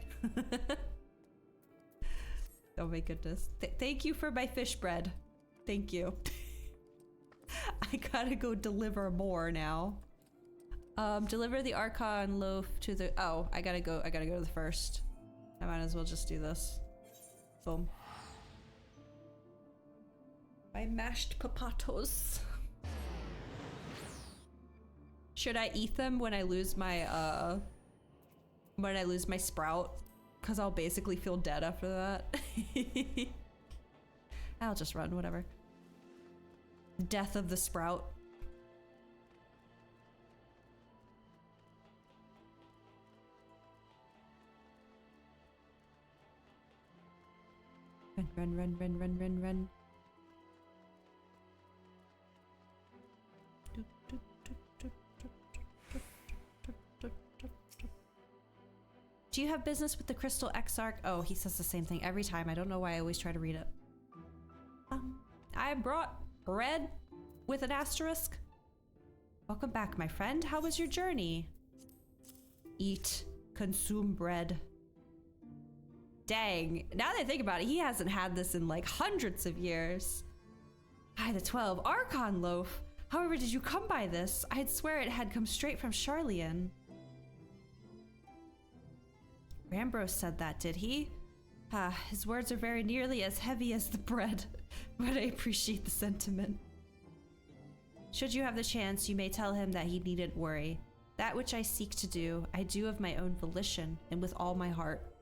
Oh my goodness. Thank you for my fish bread. Thank you. I gotta go deliver more now. Deliver the Archon loaf to the... Oh, I gotta go to the first. I might as well just do this. Boom. My mashed potatoes. Should I eat them when I lose my sprout? Because I'll basically feel dead after that. I'll just run, whatever. Death of the sprout. Run, run, run, run, run, run. Do you have business with the Crystal Exarch? Oh, he says the same thing every time. I don't know why I always try to read it. I brought bread with an asterisk. Welcome back, my friend. How was your journey? Eat, consume bread. Dang, now that I think about it, he hasn't had this in like hundreds of years. By the 12 Archon loaf. However, did you come by this? I'd swear it had come straight from Charlian. Rambros said that, did he? His words are very nearly as heavy as the bread, but I appreciate the sentiment. Should you have the chance, you may tell him that he needn't worry. That which I seek to do, I do of my own volition and with all my heart.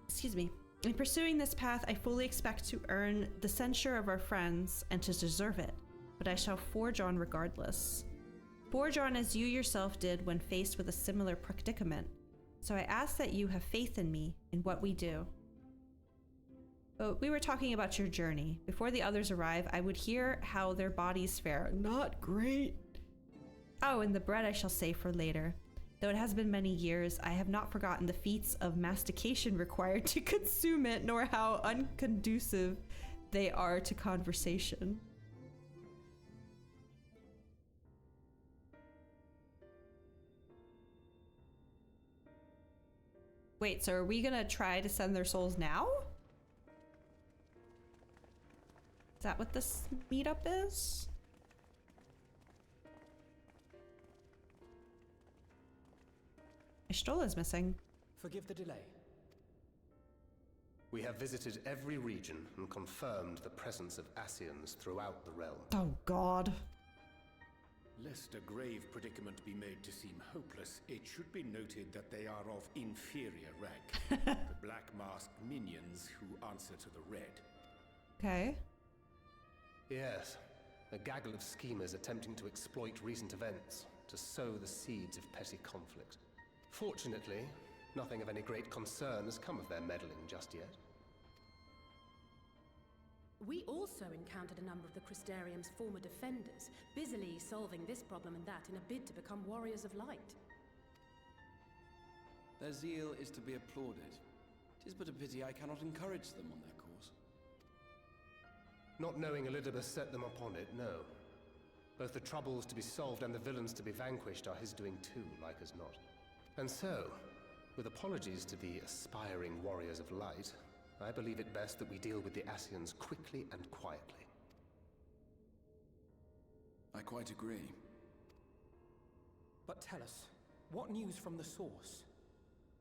Excuse me. In pursuing this path, I fully expect to earn the censure of our friends and to deserve it, but I shall forge on regardless. Forge on as you yourself did when faced with a similar predicament. So I ask that you have faith in me, in what we do. Oh, we were talking about your journey. Before the others arrive, I would hear how their bodies fare. Not great. Oh, and the bread I shall save for later. Though it has been many years, I have not forgotten the feats of mastication required to consume it, nor how unconducive they are to conversation. Wait, so are we gonna try to send their souls now? Is that what this meetup is? Ishtola's missing. Forgive the delay. We have visited every region and confirmed the presence of Ascians throughout the realm. Oh god. Lest a grave predicament be made to seem hopeless, it should be noted that they are of inferior rank. The black-masked minions who answer to the red. Okay. Yes, a gaggle of schemers attempting to exploit recent events to sow the seeds of petty conflict. Fortunately, nothing of any great concern has come of their meddling just yet. We also encountered a number of the Crystarium's former defenders, busily solving this problem and that in a bid to become warriors of light. Their zeal is to be applauded. 'Tis but a pity I cannot encourage them on their course. Not knowing Elidibus set them upon it, no. Both the troubles to be solved and the villains to be vanquished are his doing too, like as not. And so, with apologies to the aspiring warriors of light, I believe it best that we deal with the Ascians quickly and quietly. I quite agree. But tell us, what news from the source?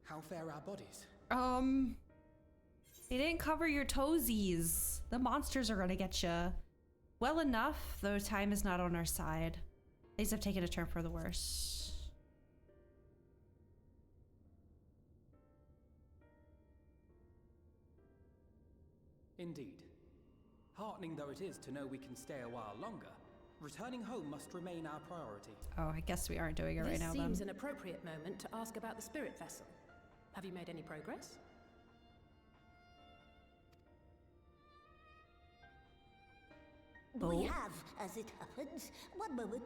How fare our bodies? They didn't cover your toesies. The monsters are gonna get you. Well enough, though time is not on our side. Things have taken a turn for the worse. Indeed. Heartening though it is to know we can stay a while longer, returning home must remain our priority. Oh, I guess we aren't doing it right now then. This seems an appropriate moment to ask about the spirit vessel. Have you made any progress? We have, as it happens. One moment.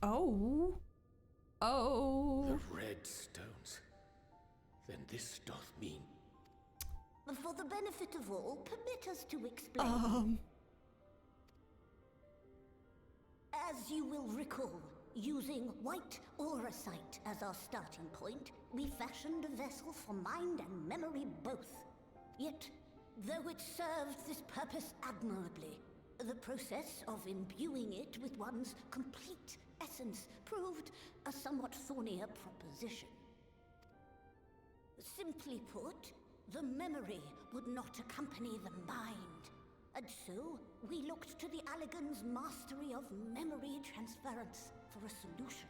Oh. Oh. The red stones. Then this doth mean... For the benefit of all, permit us to explain. As you will recall, using white auracite as our starting point, we fashioned a vessel for mind and memory both. Yet, though it served this purpose admirably, the process of imbuing it with one's complete essence proved a somewhat thornier proposition. Simply put, the memory would not accompany the mind. And so, we looked to the Allegan's mastery of memory transference for a solution.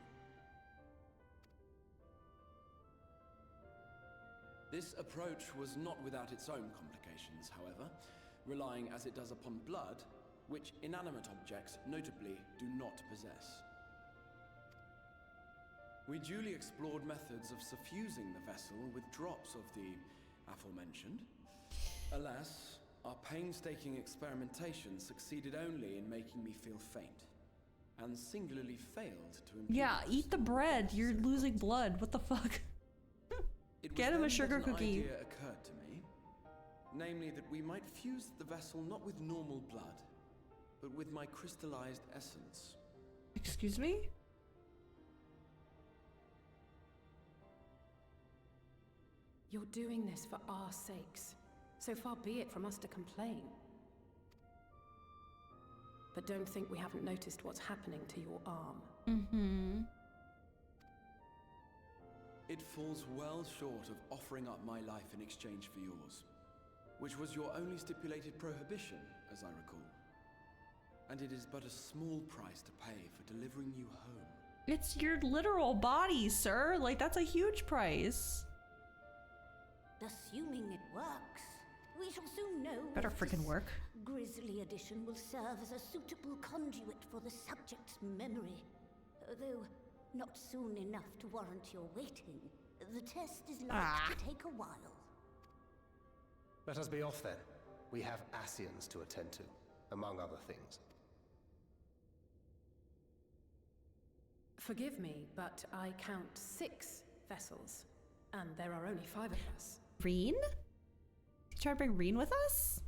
This approach was not without its own complications, however, relying as it does upon blood, which inanimate objects, notably, do not possess. We duly explored methods of suffusing the vessel with drops of the aforementioned. Alas, our painstaking experimentation succeeded only in making me feel faint, and singularly failed to impede. Yeah, eat the bread. You're losing blood. What the fuck? Get him a sugar cookie. An idea occurred to me, namely that we might fuse the vessel not with normal blood, but with my crystallized essence. Excuse me? You're doing this for our sakes. So far be it from us to complain. But don't think we haven't noticed what's happening to your arm. Mm-hmm. It falls well short of offering up my life in exchange for yours, which was your only stipulated prohibition, as I recall. And it is but a small price to pay for delivering you home. It's your literal body, sir. Like, that's a huge price. Assuming it works, we shall soon know. Better if freaking this work. Grisly addition will serve as a suitable conduit for the subject's memory. Though not soon enough to warrant your waiting. The test is likely to take a while. Let us be off then. We have Ascians to attend to, among other things. Forgive me, but I count 6 vessels, and there are only 5 of us. Reen? You try to bring Reen with us?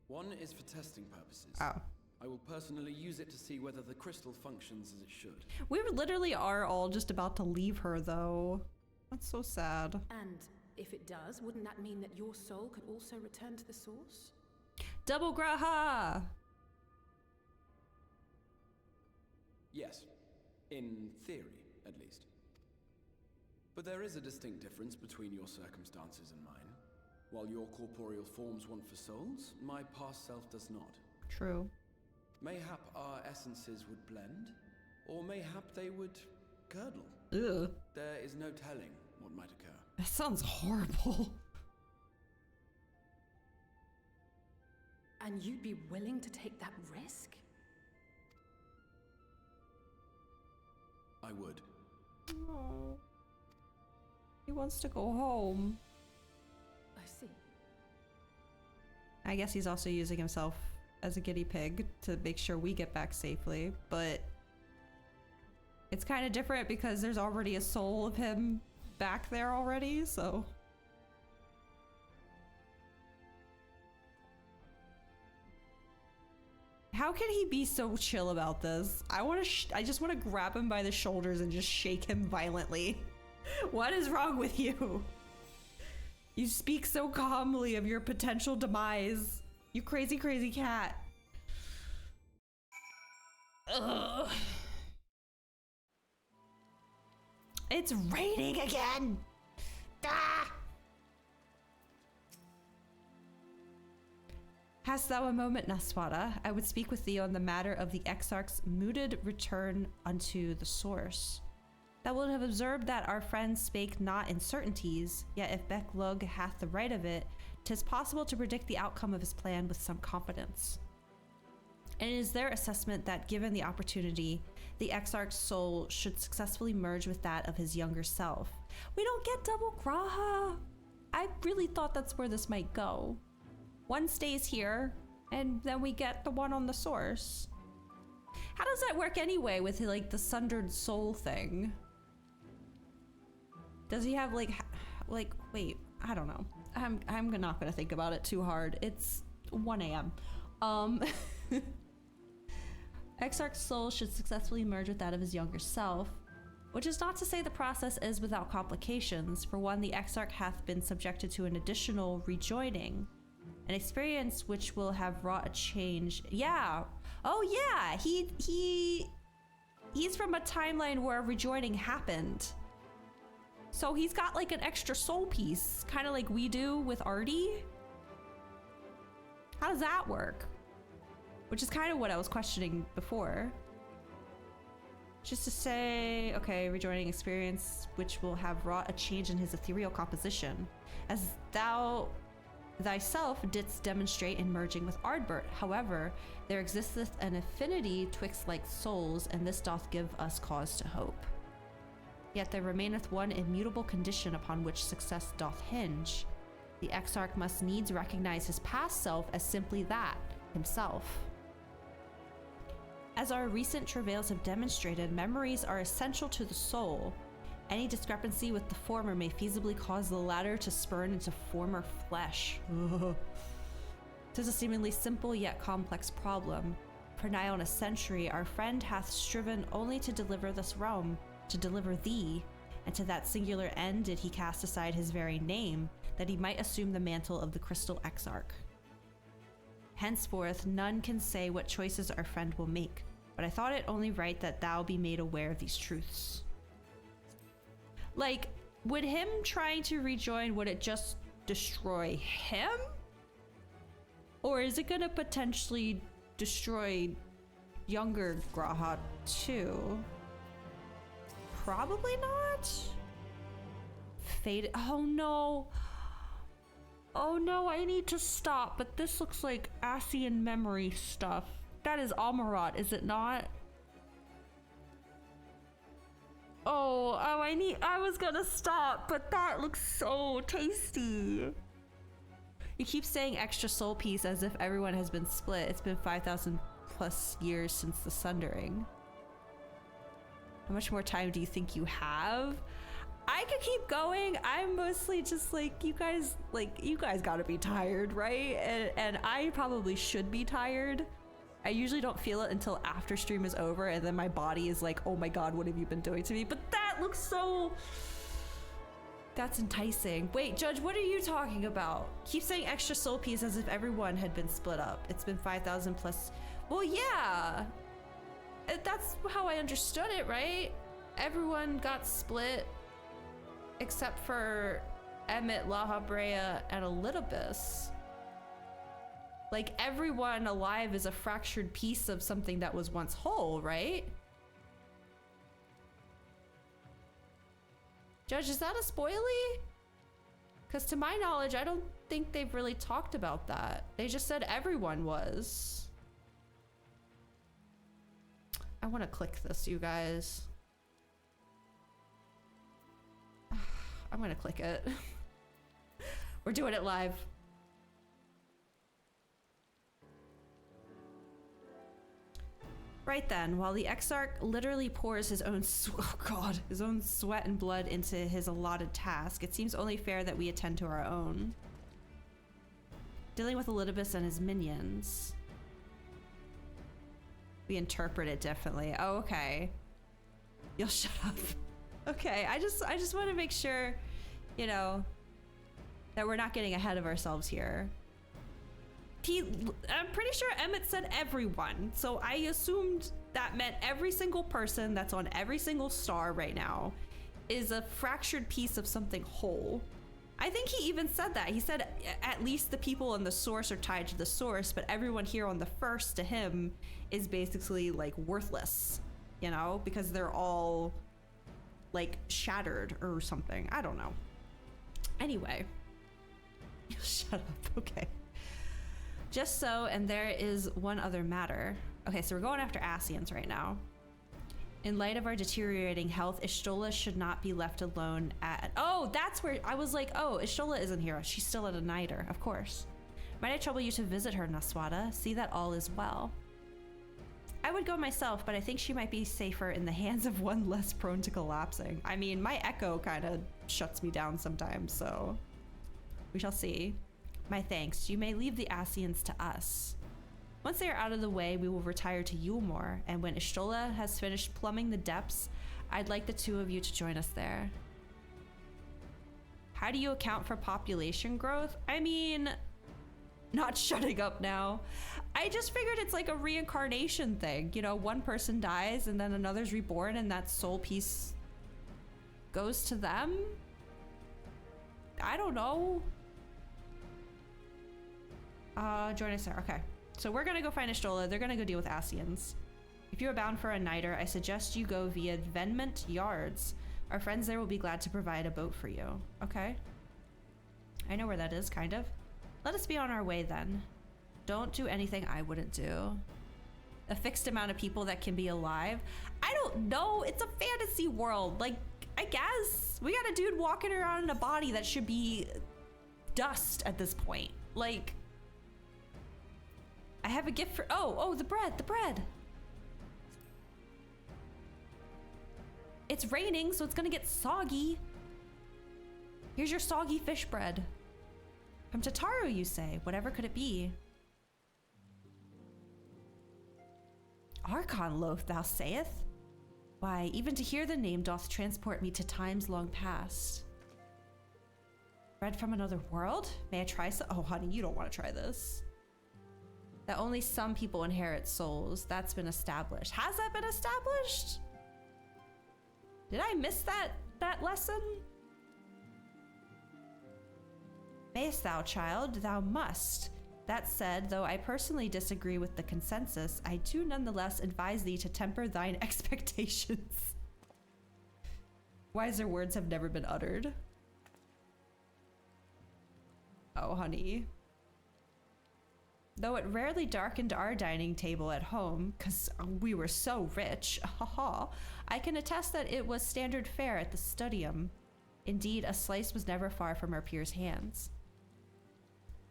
One is for testing purposes. Oh. I will personally use it to see whether the crystal functions as it should. We literally are all just about to leave her, though. That's so sad. And if it does, wouldn't that mean that your soul could also return to the source? Double graha! Yes. In theory, at least. But there is a distinct difference between your circumstances and mine. While your corporeal forms want for souls, my past self does not. True. Mayhap our essences would blend, or mayhap they would curdle. Ugh. There is no telling what might occur. That sounds horrible. And you'd be willing to take that risk? I would. Oh. He wants to go home. I see. I guess he's also using himself as a guinea pig to make sure we get back safely, but it's kind of different because there's already a soul of him back there already, so. How can he be so chill about this? I just want to grab him by the shoulders and just shake him violently. What is wrong with you? You speak so calmly of your potential demise. You crazy, crazy cat. Ugh. It's raining again! Ah! Hast thou a moment, Naswada? I would speak with thee on the matter of the Exarch's mooted return unto the source. Thou wilt have observed that our friend spake not in certainties, yet if Becklug hath the right of it, 'tis possible to predict the outcome of his plan with some confidence. and it is their assessment that given the opportunity, the Exarch's soul should successfully merge with that of his younger self. We don't get double Graha! I really thought that's where this might go. One stays here, and then we get the one on the source. How does that work anyway with like the sundered soul thing? Does he have like wait, I don't know. I'm not gonna think about it too hard. It's 1 a.m. Exarch's soul should successfully merge with that of his younger self, which is not to say the process is without complications. For one, the Exarch hath been subjected to an additional rejoining, an experience which will have wrought a change. Yeah. Oh yeah, he's from a timeline where a rejoining happened. So he's got like an extra soul piece, kind of like we do with Artie. How does that work? Which is kind of what I was questioning before. Just to say, okay, rejoining experience, which will have wrought a change in his ethereal composition, as thou thyself didst demonstrate in merging with Ardbert. However, there existeth an affinity twixt like souls, and this doth give us cause to hope. Yet there remaineth one immutable condition upon which success doth hinge. The Exarch must needs recognize his past self as simply that, himself. As our recent travails have demonstrated, memories are essential to the soul. Any discrepancy with the former may feasibly cause the latter to spurn into former flesh. Tis a seemingly simple yet complex problem. For nigh on a century, our friend hath striven only to deliver this realm, to deliver thee, and to that singular end did he cast aside his very name, that he might assume the mantle of the Crystal Exarch. Henceforth, none can say what choices our friend will make, but I thought it only right that thou be made aware of these truths. Like, would him trying to rejoin, would it just destroy him? Or is it gonna potentially destroy younger Graha too? Probably not. Faded. Oh no. Oh no, I need to stop, but this looks like Asian memory stuff. That is Amarat, is it not? Oh, I was gonna stop, but that looks so tasty. You keep saying extra soul piece as if everyone has been split. It's been 5,000 plus years since the sundering. How much more time do you think you have? I could keep going. I'm mostly just like, you guys gotta be tired, right? And I probably should be tired. I usually don't feel it until after stream is over, and then my body is like, oh my god, what have you been doing to me? But that looks so... That's enticing. Wait, Judge, what are you talking about? Keep saying extra soul piece as if everyone had been split up. It's been 5,000 plus... Well, yeah! That's how I understood it, right? Everyone got split except for Emmett, La Habrea, and Elidibus. Like, everyone alive is a fractured piece of something that was once whole, right? Judge, is that a spoilie? Because to my knowledge, I don't think they've really talked about that. They just said everyone was. I want to click this, you guys. I'm gonna click it. We're doing it live. Right then, while the Exarch literally pours his own his own sweat and blood into his allotted task, it seems only fair that we attend to our own. Dealing with Elidibus and his minions. We interpret it differently. Oh, okay. You'll shut up. Okay, I just want to make sure, you know, that we're not getting ahead of ourselves here. I'm pretty sure Emmett said everyone, so I assumed that meant every single person that's on every single star right now is a fractured piece of something whole. I think he even said that. He said at least the people in the source are tied to the source, but everyone here on the first to him is basically like worthless, you know, because they're all like shattered or something. I don't know. Anyway, shut up. Okay. Just so, and there is one other matter. Okay, so we're going after Asians right now. In light of our deteriorating health, Ishtola should not be left alone at... Oh, that's where I was like, oh, Ishtola isn't here. She's still at a Niter, of course. Might I trouble you to visit her, Naswada? See that all is well. I would go myself, but I think she might be safer in the hands of one less prone to collapsing. I mean, my echo kind of shuts me down sometimes, so we shall see. My thanks. You may leave the Asians to us. Once they are out of the way, we will retire to Yulmore, and when Ishtola has finished plumbing the depths, I'd like the two of you to join us there. How do you account for population growth? I mean, not shutting up now. I just figured it's like a reincarnation thing. You know, one person dies and then another's reborn and that soul piece goes to them? I don't know. Join us there. Okay. So we're gonna go find Ishtola. They're gonna go deal with Asians. If you are bound for a Niter, I suggest you go via Venment Yards. Our friends there will be glad to provide a boat for you. Okay. I know where that is, kind of. Let us be on our way then. Don't do anything I wouldn't do. A fixed amount of people that can be alive. I don't know. It's a fantasy world. Like, I guess. We got a dude walking around in a body that should be dust at this point. Like... I have a gift for... Oh, the bread, the bread. It's raining, so it's gonna get soggy. Here's your soggy fish bread. From Tataru, you say. Whatever could it be? Archon loaf, thou sayest? Why, even to hear the name doth transport me to times long past. Bread from another world? May I try some? Oh, honey, you don't want to try this. That only some people inherit souls. That's been established. Has that been established? Did I miss that lesson? Mayest thou, child? Thou must. That said, though I personally disagree with the consensus, I do nonetheless advise thee to temper thine expectations. Wiser words have never been uttered. Oh, honey. Though it rarely darkened our dining table at home, because we were so rich, haha, I can attest that it was standard fare at the studium. Indeed, a slice was never far from our peers' hands.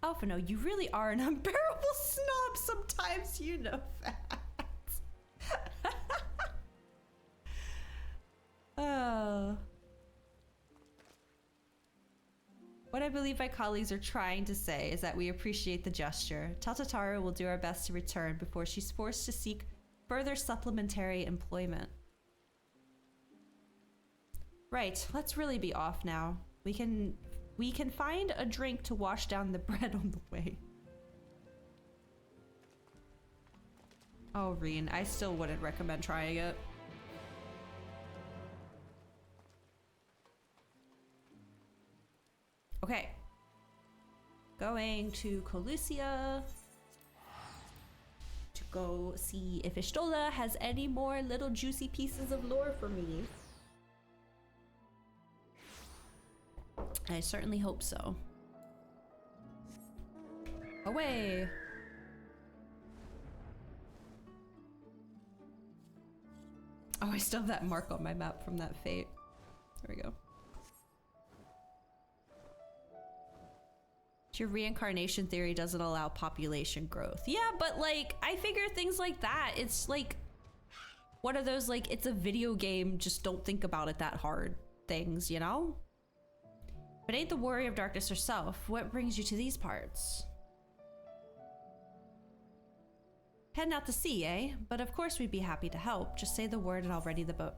Alphino, you really are an unbearable snob sometimes, you know that. Oh. What I believe my colleagues are trying to say is that we appreciate the gesture. Tataru will do our best to return before she's forced to seek further supplementary employment. Right, let's really be off now. We can find a drink to wash down the bread on the way. Oh, Reen, I still wouldn't recommend trying it. Okay. Going to Colusia to go see if Ishtola has any more little juicy pieces of lore for me. I certainly hope so. Away! Oh, I still have that mark on my map from that fate. There we go. Your reincarnation theory doesn't allow population growth. Yeah, but like, I figure things like that, it's like, what are those, like, it's a video game, just don't think about it that hard things, you know? But ain't the warrior of darkness herself. What brings you to these parts? Heading out to sea, eh? But of course we'd be happy to help. Just say the word and I'll ready the boat.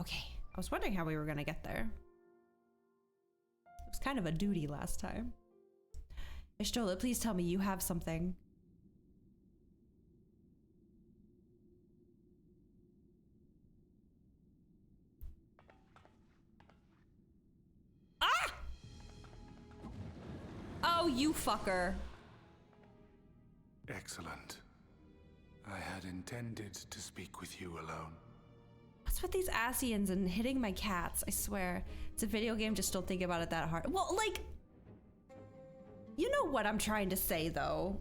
Okay, I was wondering how we were gonna get there. It was kind of a duty last time. Ishtola, please tell me you have something. Ah! Oh, you fucker. Excellent. I had intended to speak with you alone. What's with these Asians and hitting my cats? I swear. It's a video game, just don't think about it that hard. Well, like, you know what I'm trying to say, though.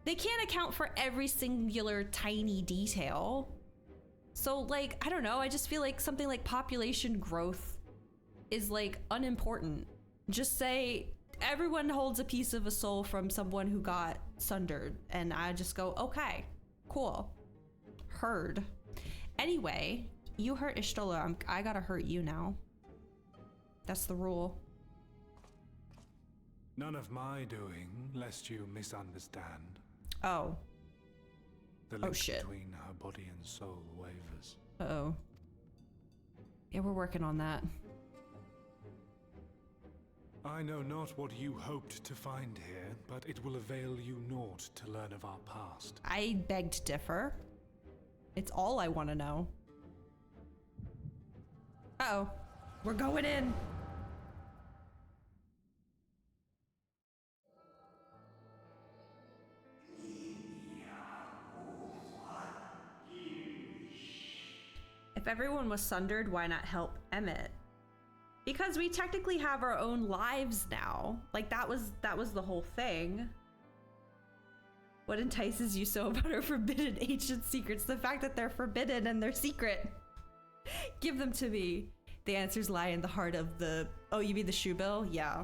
They can't account for every singular tiny detail. So like, I don't know, I just feel like something like population growth is like unimportant. Just say everyone holds a piece of a soul from someone who got sundered, and I just go, okay, cool, heard. Anyway, you hurt Ishtola, I gotta hurt you now. That's the rule. None of my doing, lest you misunderstand. Oh. The link between her body and soul wavers. Uh-oh. Yeah, we're working on that. I know not what you hoped to find here, but it will avail you naught to learn of our past. I beg to differ. It's all I want to know. Uh-oh. We're going in. If everyone was sundered, why not help Emmett? Because we technically have our own lives now. Like that was the whole thing. What entices you so about our forbidden ancient secrets? The fact that they're forbidden and they're secret. Give them to me. The answers lie in the heart of the... Oh, you mean the shoe bill? Yeah.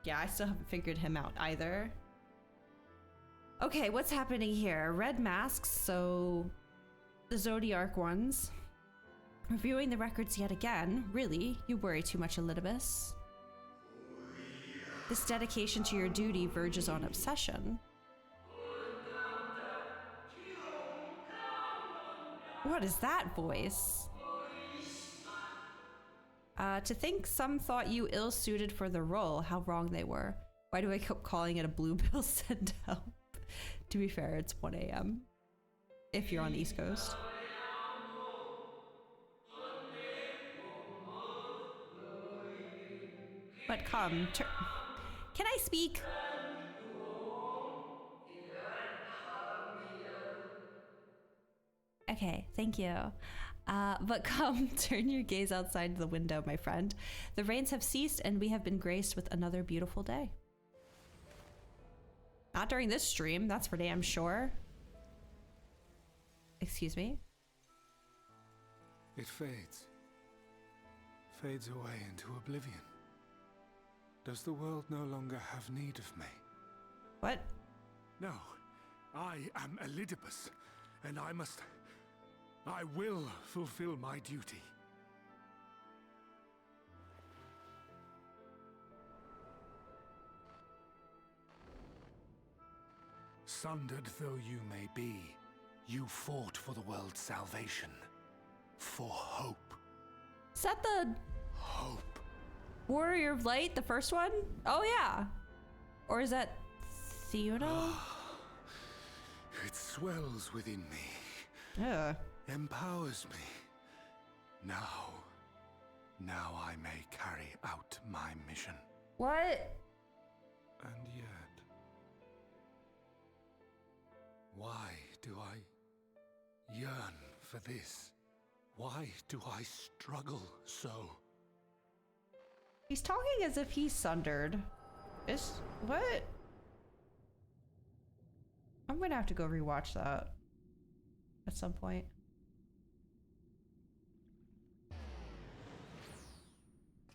Yeah, I still haven't figured him out either. Okay, what's happening here? Red masks, so... the Zodiac ones. Reviewing the records yet again. Really? You worry too much, Elidibus. This dedication to your duty verges on obsession. What is that voice? To think some thought you ill-suited for the role. How wrong they were. Why do I keep calling it a bluebill send help? To be fair, it's 1 a.m. if you're on the East Coast. But come, can I speak? Okay, thank you. But come, turn your gaze outside the window, my friend. The rains have ceased and we have been graced with another beautiful day. Not during this stream, that's for damn sure. Excuse me? It fades. Fades away into oblivion. Does the world no longer have need of me? What? No. I am Elidibus, and I will fulfill my duty. Sundered though you may be, you fought for the world's salvation. For hope. Is that the... Hope. Warrior of Light, the first one? Oh yeah. Or is that Theono? It swells within me. Yeah. Empowers me. Now I may carry out my mission. What? And yet, why do I yearn for this? Why do I struggle so? He's talking as if he's sundered. What? I'm gonna have to go rewatch that at some point.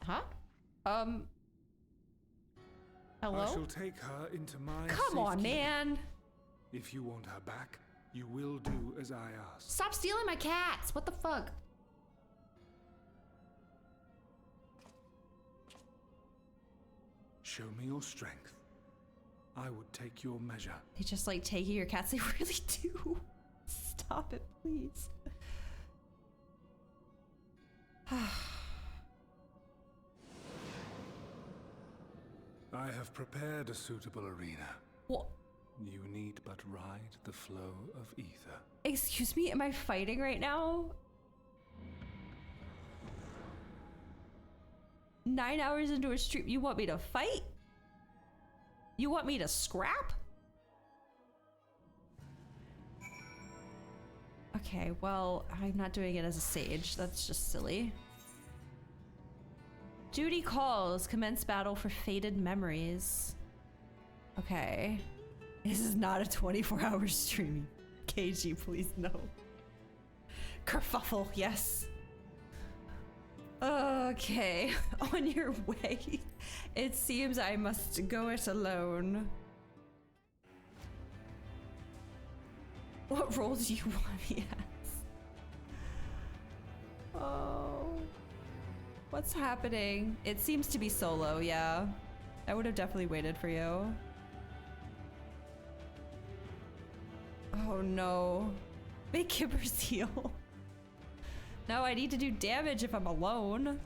Huh? Hello? I shall take her into my Come on, man! If you want her back, you will do as I ask. Stop stealing my cats! What the fuck? Show me your strength. I would take your measure. They just like taking your cats, they really do. Stop it, please. I have prepared a suitable arena. What? You need but ride the flow of ether. Excuse me, am I fighting right now? 9 hours into a stream, you want me to fight? You want me to scrap? Okay, well, I'm not doing it as a sage. That's just silly. Duty calls. Commence battle for faded memories. Okay. This is not a 24-hour stream. KG, please no. Kerfuffle, yes. Okay, on your way. It seems I must go it alone. What role do you want me as? Oh. What's happening? It seems to be solo, yeah. I would have definitely waited for you. Oh no. Make Kippers heal. No, I need to do damage if I'm alone.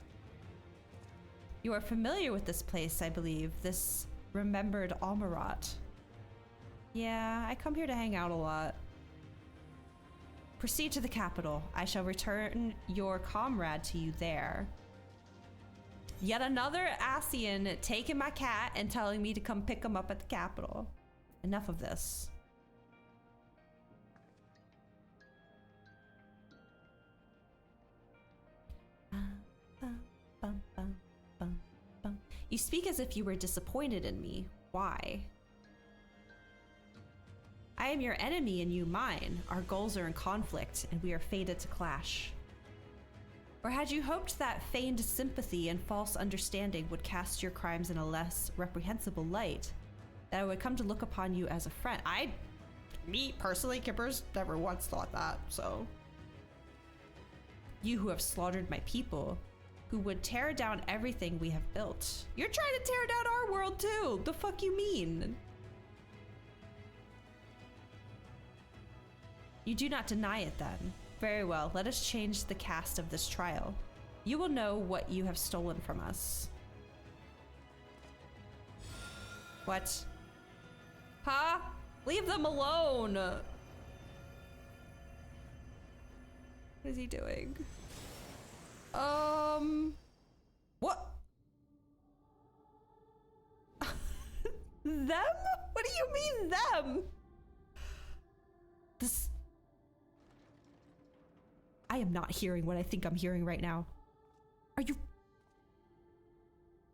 You are familiar with this place, I believe. This remembered Almarat. Yeah, I come here to hang out a lot. Proceed to the capital. I shall return your comrade to you there. Yet another Asian taking my cat and telling me to come pick him up at the capital. Enough of this. You speak as if you were disappointed in me. Why? I am your enemy and you mine. Our goals are in conflict and we are fated to clash. Or had you hoped that feigned sympathy and false understanding would cast your crimes in a less reprehensible light? That I would come to look upon you as a friend? Me personally, Kippers, never once thought that, so. You who have slaughtered my people, who would tear down everything we have built. You're trying to tear down our world too! The fuck you mean? You do not deny it then. Very well, let us change the cast of this trial. You will know what you have stolen from us. What? Huh? Leave them alone! What is he doing? What? Them? What do you mean them? This... I am not hearing what I think I'm hearing right now. Are you...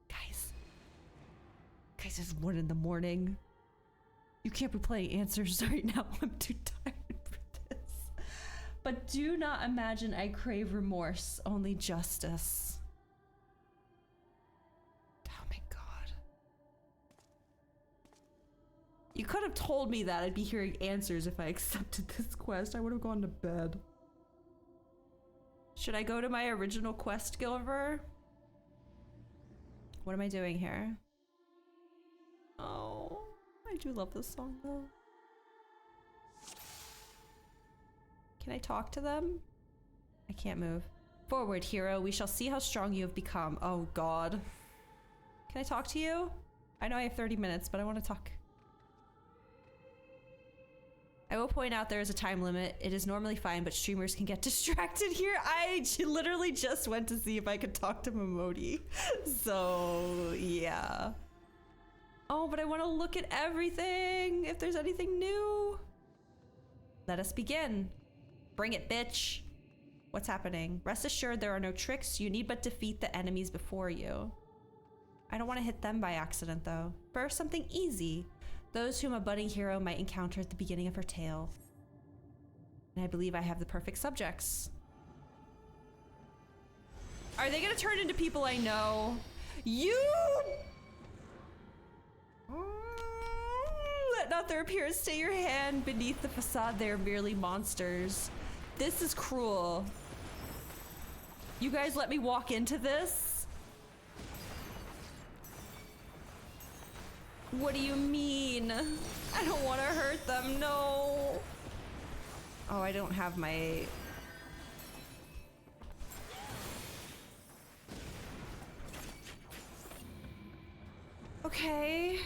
Guys, it's 1 in the morning. You can't be playing answers right now. I'm too tired for this. But do not imagine I crave remorse, only justice. Oh my god. You could have told me that I'd be hearing answers if I accepted this quest. I would have gone to bed. Should I go to my original quest, Gilliver? What am I doing here? Oh, I do love this song though. Can I talk to them? I can't move. Forward, hero. We shall see how strong you have become. Oh god. Can I talk to you? I know I have 30 minutes, but I want to talk. I will point out there is a time limit. It is normally fine, but streamers can get distracted here. I literally just went to see if I could talk to Momodi. So, yeah. Oh, but I want to look at everything. If there's anything new. Let us begin. Bring it, bitch. What's happening? Rest assured there are no tricks. You need but defeat the enemies before you. I don't want to hit them by accident, though. First, something easy. Those whom a budding hero might encounter at the beginning of her tale. And I believe I have the perfect subjects. Are they gonna turn into people I know? You! Let not their appearance stay your hand. Beneath the facade, they are merely monsters. This is cruel. You guys let me walk into this? What do you mean? I don't want to hurt them, no. Oh, I don't have my... Okay.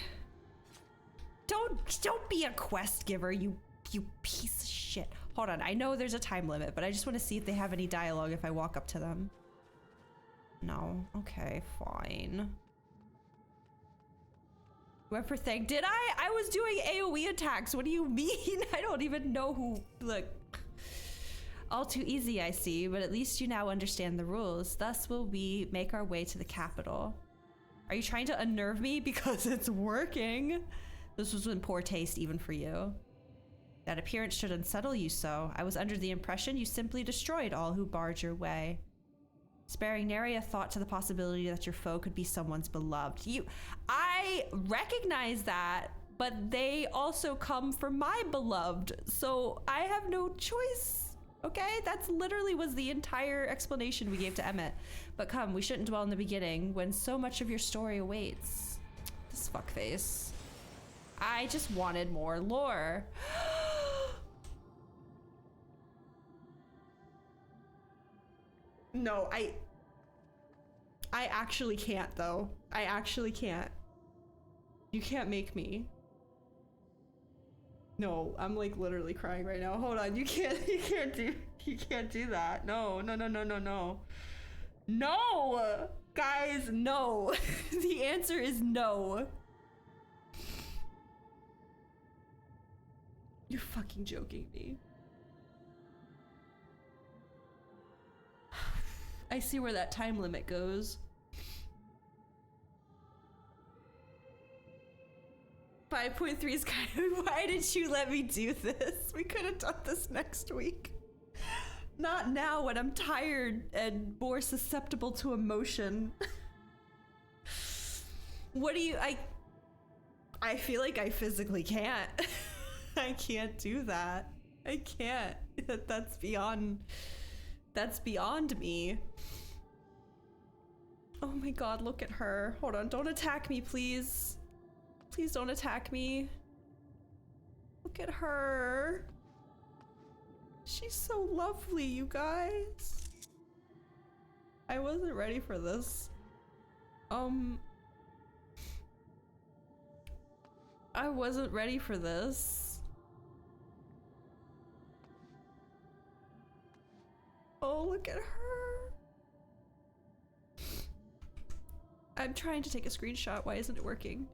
Don't be a quest giver, you piece of shit. Hold on, I know there's a time limit, but I just want to see if they have any dialogue if I walk up to them. No, okay, fine. Went for thing. Did I? I was doing AoE attacks. What do you mean? I don't even know who. Look. All too easy, I see, but at least you now understand the rules. Thus will we make our way to the capital. Are you trying to unnerve me? Because it's working. This was in poor taste even for you. That appearance should unsettle you so. I was under the impression you simply destroyed all who barred your way. Sparing nary a thought to the possibility that your foe could be someone's beloved. I recognize that, but they also come from my beloved, so I have no choice, okay? That's literally was the entire explanation we gave to Emmett. But come, we shouldn't dwell in the beginning when so much of your story awaits. This fuckface. I just wanted more lore. No, I actually can't though. I actually can't. You can't make me. No, I'm like literally crying right now. Hold on, you can't do that. No. No! Guys, no. The answer is no. You're fucking joking me. I see where that time limit goes. 5.3 is kind of, why did you let me do this? We could have done this next week. Not now when I'm tired and more susceptible to emotion. What do you, I feel like I physically can't. I can't do that. I can't. That's beyond me. Oh my god, look at her. Hold on, don't attack me, please. Please don't attack me. Look at her. She's so lovely, you guys. I wasn't ready for this. I wasn't ready for this. Oh, look at her. I'm trying to take a screenshot. Why isn't it working?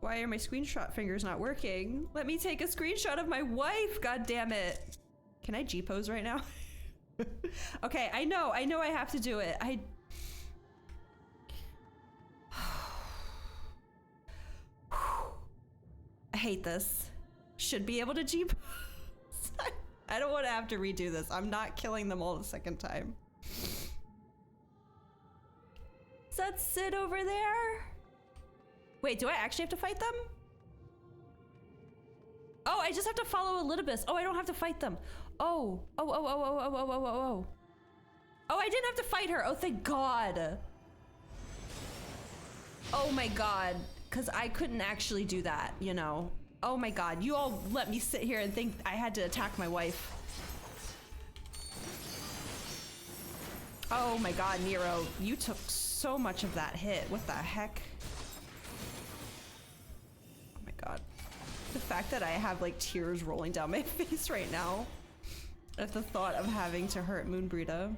Why are my screenshot fingers not working? Let me take a screenshot of my wife, god damn it. Can I G-pose right now? Okay, I know I have to do it. I hate this. Should be able to G-pose. I don't want to have to redo this. I'm not killing them all the second time. Does that sit over there? Wait, do I actually have to fight them? Oh, I just have to follow Elidibus. Oh, I don't have to fight them. Oh, I didn't have to fight her. Oh, thank God. Oh my God. Because I couldn't actually do that, you know. Oh my God, you all let me sit here and think I had to attack my wife. Oh my God, Nero, you took so much of that hit. What the heck? Oh my God. The fact that I have like tears rolling down my face right now at the thought of having to hurt Moonbrita.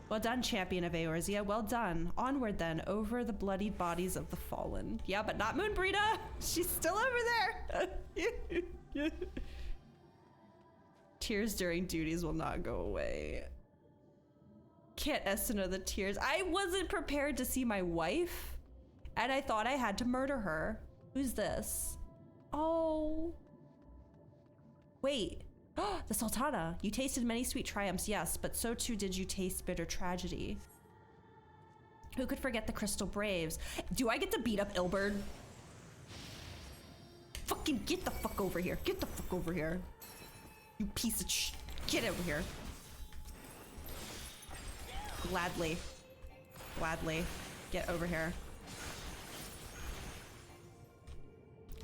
Well done, champion of Eorzea. Well done. Onward then, over the bloodied bodies of the fallen. Yeah, but not Moonbrita. She's still over there. Tears during duties will not go away. Can't estimate the tears. I wasn't prepared to see my wife, and I thought I had to murder her. Who's this? Oh. Wait. The Sultana. You tasted many sweet triumphs, yes, but so too did you taste bitter tragedy. Who could forget the Crystal Braves? Do I get to beat up Ilberd? Fucking get the fuck over here. Get the fuck over here. You piece of sh... Get over here. Gladly. Gladly. Get over here.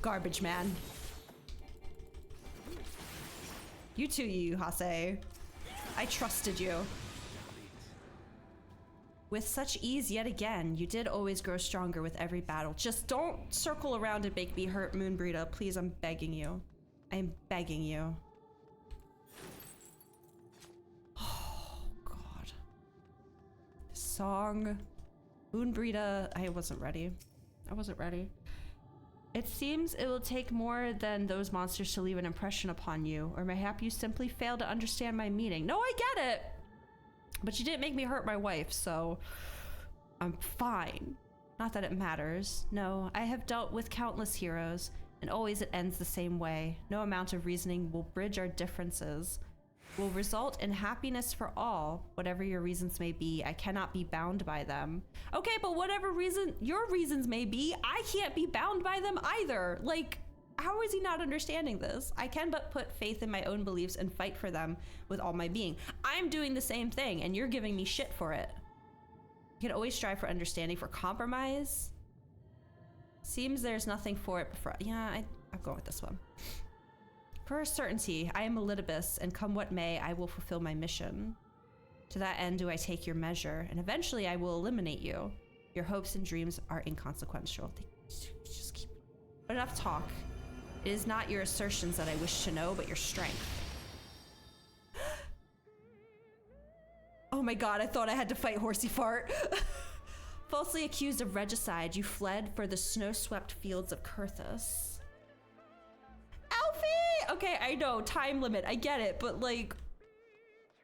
Garbage man. You too, you Hase. I trusted you. With such ease yet again, you did always grow stronger with every battle. Just don't circle around and make me hurt Moonbrita. Please, I'm begging you. I'm begging you. Oh, God. Song. Moonbrita. I wasn't ready. I wasn't ready. It seems it will take more than those monsters to leave an impression upon you, or mayhap you simply fail to understand my meaning. No, I get it! But you didn't make me hurt my wife, so I'm fine. Not that it matters. No, I have dealt with countless heroes, and always it ends the same way. No amount of reasoning will bridge our differences. Will result in happiness for all. Whatever your reasons may be, I cannot be bound by them. Okay, but whatever reason your reasons may be, I can't be bound by them either. Like, how is he not understanding this? I can but put faith in my own beliefs and fight for them with all my being. I'm doing the same thing, and you're giving me shit for it. You can always strive for understanding, for compromise. Seems there's nothing for it before. Yeah, I'll go with this one. For a certainty, I am Elidibus, and come what may, I will fulfill my mission. To that end do I take your measure, and eventually I will eliminate you. Your hopes and dreams are inconsequential. Just keep... Enough talk. It is not your assertions that I wish to know, but your strength. Oh my god, I thought I had to fight Horsey Fart. Falsely accused of regicide, you fled for the snow-swept fields of Kurthus. Alfie! Okay, I know, time limit, I get it, but like...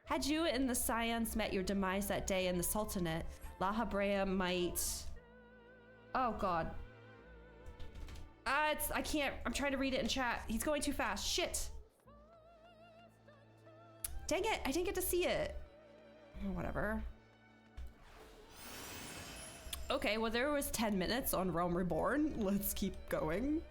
Had you and the Scions met your demise that day in the Sultanate, La Habrea might... Oh god. I can't, I'm trying to read it in chat. He's going too fast, shit. Dang it, I didn't get to see it. Whatever. Okay, well there was 10 minutes on Realm Reborn. Let's keep going.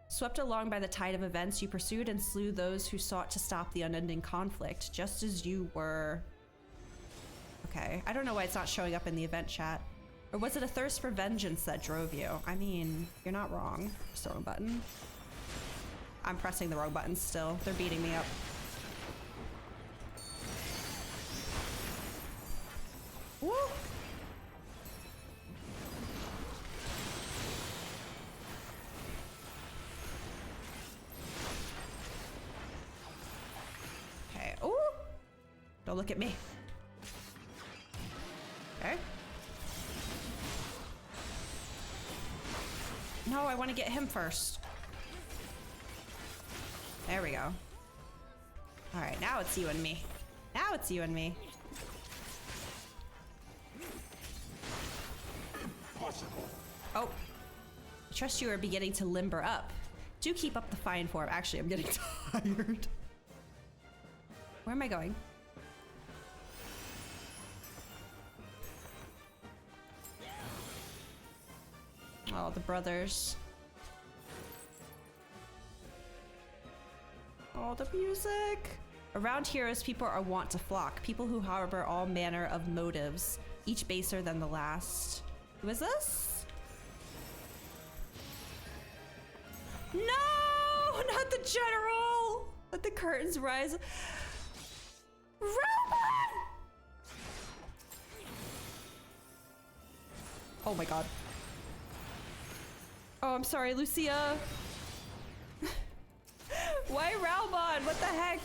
Swept along by the tide of events, you pursued and slew those who sought to stop the unending conflict, just as you were... Okay, I don't know why it's not showing up in the event chat. Or was it a thirst for vengeance that drove you? I mean, you're not wrong. It's the wrong button. I'm pressing the wrong buttons still. They're beating me up. Woo! Okay. Ooh! Don't look at me. Okay. No, I want to get him first. There we go. All right, now it's you and me. Now it's you and me. Oh, I trust you are beginning to limber up. Do keep up the fine form. Actually, I'm getting tired. Where am I going? Oh, the brothers. Oh, the music. Around heroes, people are wont to flock. People who harbor all manner of motives, each baser than the last. Who is this? No, not the general. Let the curtains rise. Roman! Oh my god. Oh, I'm sorry, Lucia. Why Raubon? What the heck?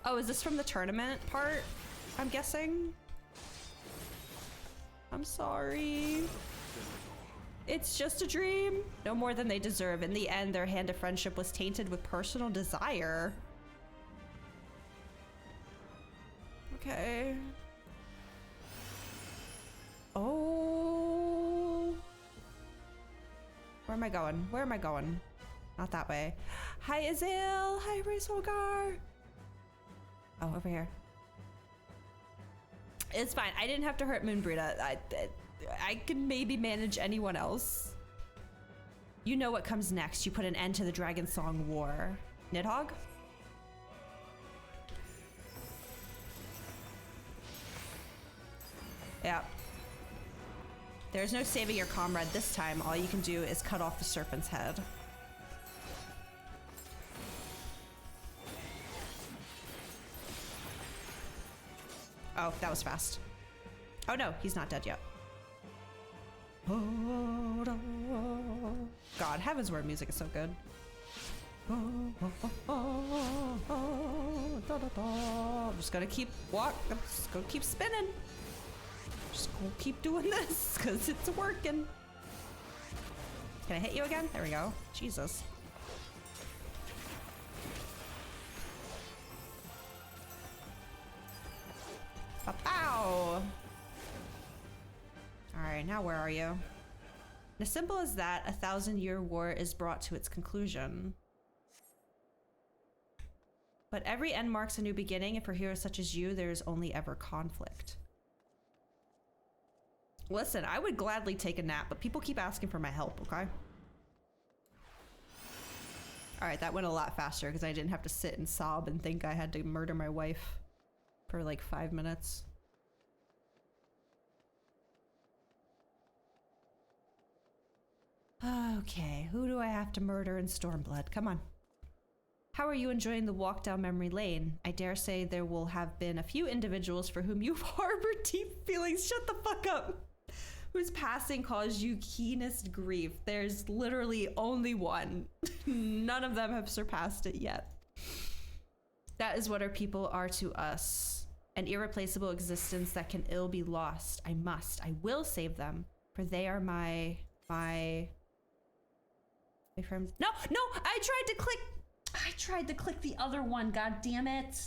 Oh, is this from the tournament part? I'm guessing. I'm sorry. It's just a dream. No more than they deserve. In the end, their hand of friendship was tainted with personal desire. Okay. Oh. Where am I going? Where am I going? Not that way. Hi, Azale. Hi, Race Holgar. Oh, over here. It's fine. I didn't have to hurt Moonbruda. I can maybe manage anyone else. You know what comes next. You put an end to the Dragon Song War. Nidhogg? Yeah. There's no saving your comrade this time. All you can do is cut off the serpent's head. Oh, that was fast. Oh no, he's not dead yet. God, Heaven's Word music is so good. I'm just gonna keep I'm just gonna keep spinning. Just gonna keep doing this because it's working. Can I hit you again? There we go. Jesus. Pow! now where are you? And as simple as that, a 1,000-year war is brought to its conclusion. But every end marks a new beginning, and for heroes such as you, there is only ever conflict. Listen, I would gladly take a nap, but people keep asking for my help, okay? Alright, that went a lot faster because I didn't have to sit and sob and think I had to murder my wife for like 5 minutes. Okay, who do I have to murder in Stormblood? Come on. How are you enjoying the walk down memory lane? I dare say there will have been a few individuals for whom you've harbored deep feelings. Shut the fuck up. Whose passing caused you keenest grief. There's literally only one. None of them have surpassed it yet. That is what our people are to us. An irreplaceable existence that can ill be lost. I will save them, for they are my friends. No, I tried to click the other one, god damn it.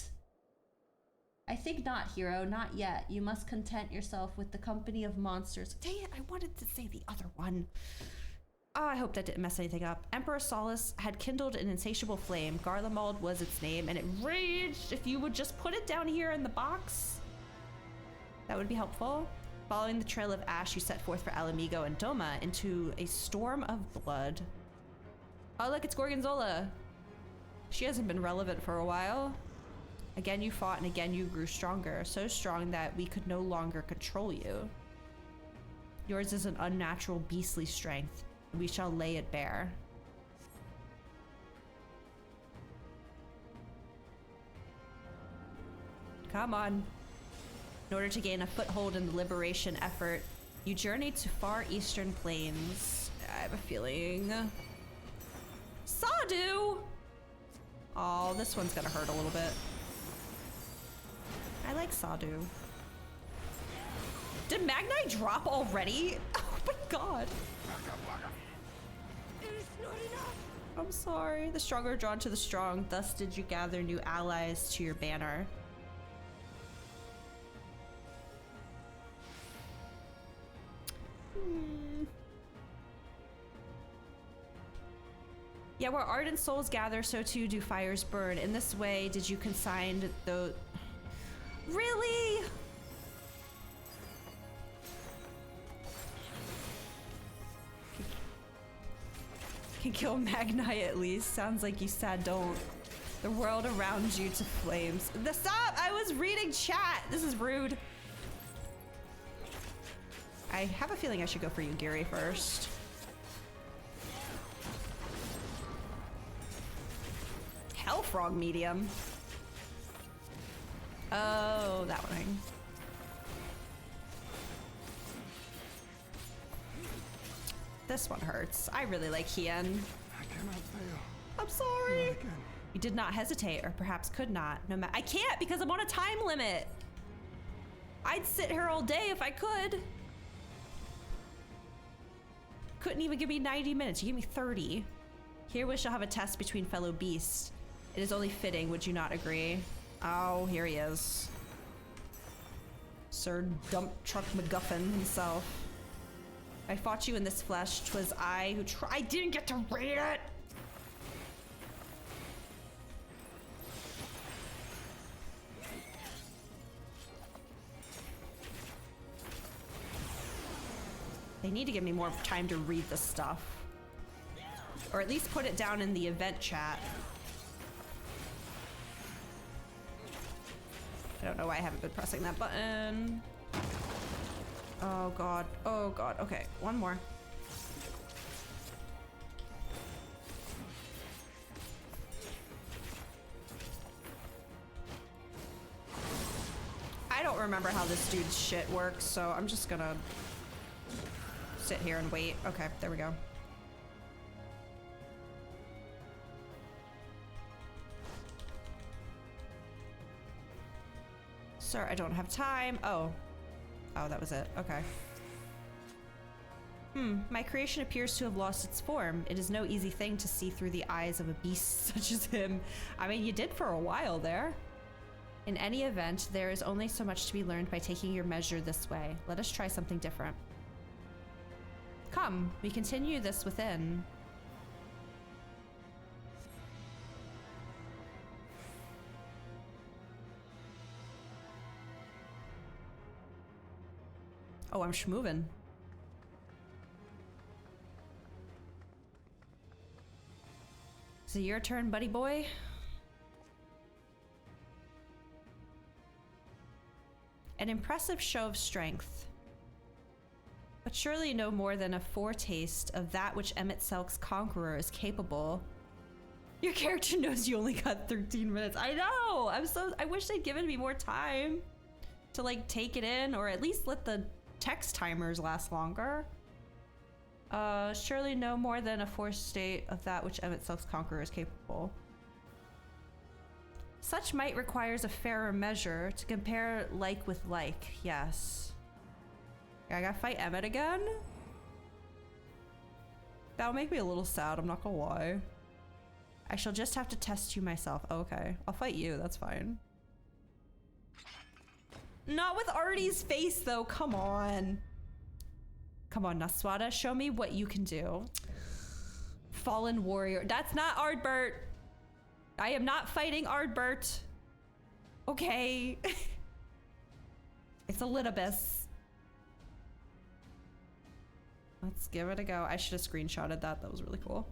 I think not, hero, not yet. You must content yourself with the company of monsters. Dang it, I wanted to say the other one. Oh, I hope that didn't mess anything up. Emperor Solace had kindled an insatiable flame. Garlemald was its name, and it raged. If you would just put it down here in the box, that would be helpful. Following the trail of ash, you set forth for Alamigo and Doma into a storm of blood. Oh, look, it's Gorgonzola. She hasn't been relevant for a while. Again, you fought, and again, you grew stronger. So strong that we could no longer control you. Yours is an unnatural, beastly strength. We shall lay it bare. Come on. In order to gain a foothold in the liberation effort, you journeyed to far eastern plains. I have a feeling... Sadu! Oh, this one's gonna hurt a little bit. I like Sadu. Did Magnite drop already? Oh my god. I'm sorry. The strong are drawn to the strong. Thus did you gather new allies to your banner. Yeah, where ardent souls gather, so too do fires burn. In this way, did you consign the... Really? Can kill Magnite at least. Sounds like you said don't. The world around you to flames. Stop! I was reading chat! This is rude. I have a feeling I should go for Yugiri first. Hellfrog medium. Oh, that one. This one hurts. I really like Hien. I cannot fail. I'm sorry. You did not hesitate, or perhaps could not. No matter. I can't because I'm on a time limit. I'd sit here all day if I could. Couldn't even give me 90 minutes. You gave me 30. Here we shall have a test between fellow beasts. It is only fitting, would you not agree? Oh, here he is. Sir Dump Truck MacGuffin himself. I fought you in this flesh. 'Twas I who I didn't get to read it! They need to give me more time to read this stuff. Or at least put it down in the event chat. I don't know why I haven't been pressing that button. Oh god. Oh god. Okay, one more. I don't remember how this dude's shit works, so I'm just gonna sit here and wait. Okay, there we go. Sir, I don't have time. Oh, that was it. Okay. My creation appears to have lost its form. It is no easy thing to see through the eyes of a beast such as him. I mean, you did for a while there. In any event, there is only so much to be learned by taking your measure this way. Let us try something different. Come, we continue this within. Oh, I'm schmovin'. Is it your turn, buddy boy? An impressive show of strength. But surely no more than a foretaste of that which Emet-Selch's conqueror is capable. Your character knows you only got 13 minutes. I know! I wish they'd given me more time to like take it in, or at least let the text timers last longer. Surely no more than a forestate of that which Emet-Selch's conqueror is capable. Such might requires a fairer measure to compare like with like, yes. I gotta fight Emmet again? That'll make me a little sad, I'm not gonna lie. I shall just have to test you myself. Oh, okay, I'll fight you, that's fine. Not with Artie's face though, come on. Come on, Naswada, show me what you can do. Fallen warrior, that's not Ardbert. I am not fighting Ardbert. Okay. It's a Litobus. Let's give it a go. I should have screenshotted that. That was really cool.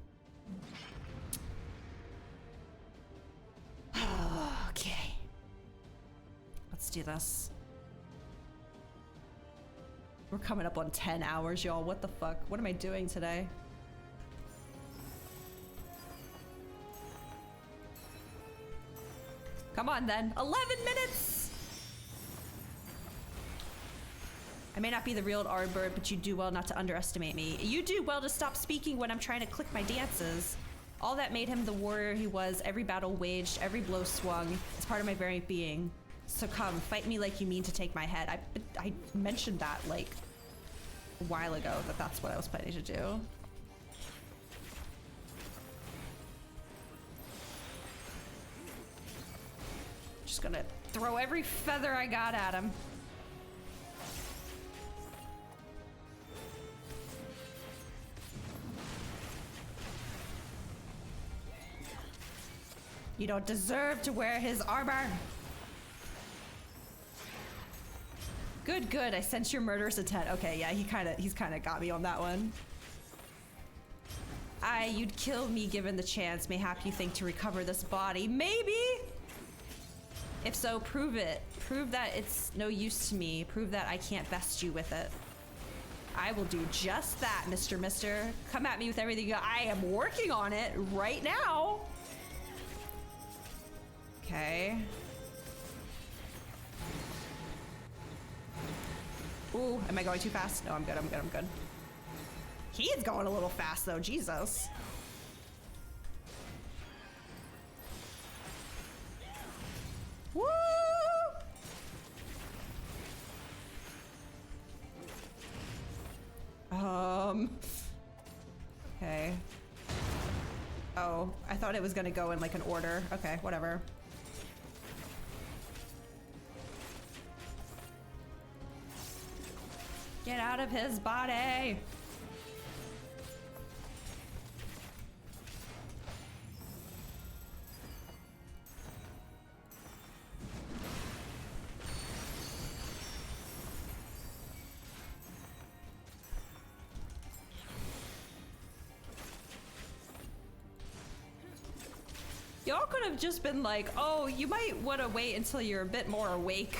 Okay. Let's do this. We're coming up on 10 hours, y'all. What the fuck? What am I doing today? Come on then. 11 minutes! I may not be the real Ardbert, but you do well not to underestimate me. You do well to stop speaking when I'm trying to click my dances. All that made him the warrior he was, every battle waged, every blow swung, is part of my very being. So come, fight me like you mean to take my head. I mentioned that like a while ago, that that's what I was planning to do. Just gonna throw every feather I got at him. You don't deserve to wear his armor. Good, good. I sense your murderous intent. Okay, yeah, he's kind of got me on that one. Aye, you'd kill me given the chance. Mayhap you think to recover this body. Maybe. If so, prove it. Prove that it's no use to me. Prove that I can't best you with it. I will do just that, Mr. Mister. Come at me with everything you got. I am working on it right now. Okay. Ooh, am I going too fast? No, I'm good, I'm good, I'm good. He is going a little fast though, Jesus. Woo! Okay. Oh, I thought it was gonna go in like an order. Okay, whatever. Get out of his body! Y'all could have just been like, oh, you might want to wait until you're a bit more awake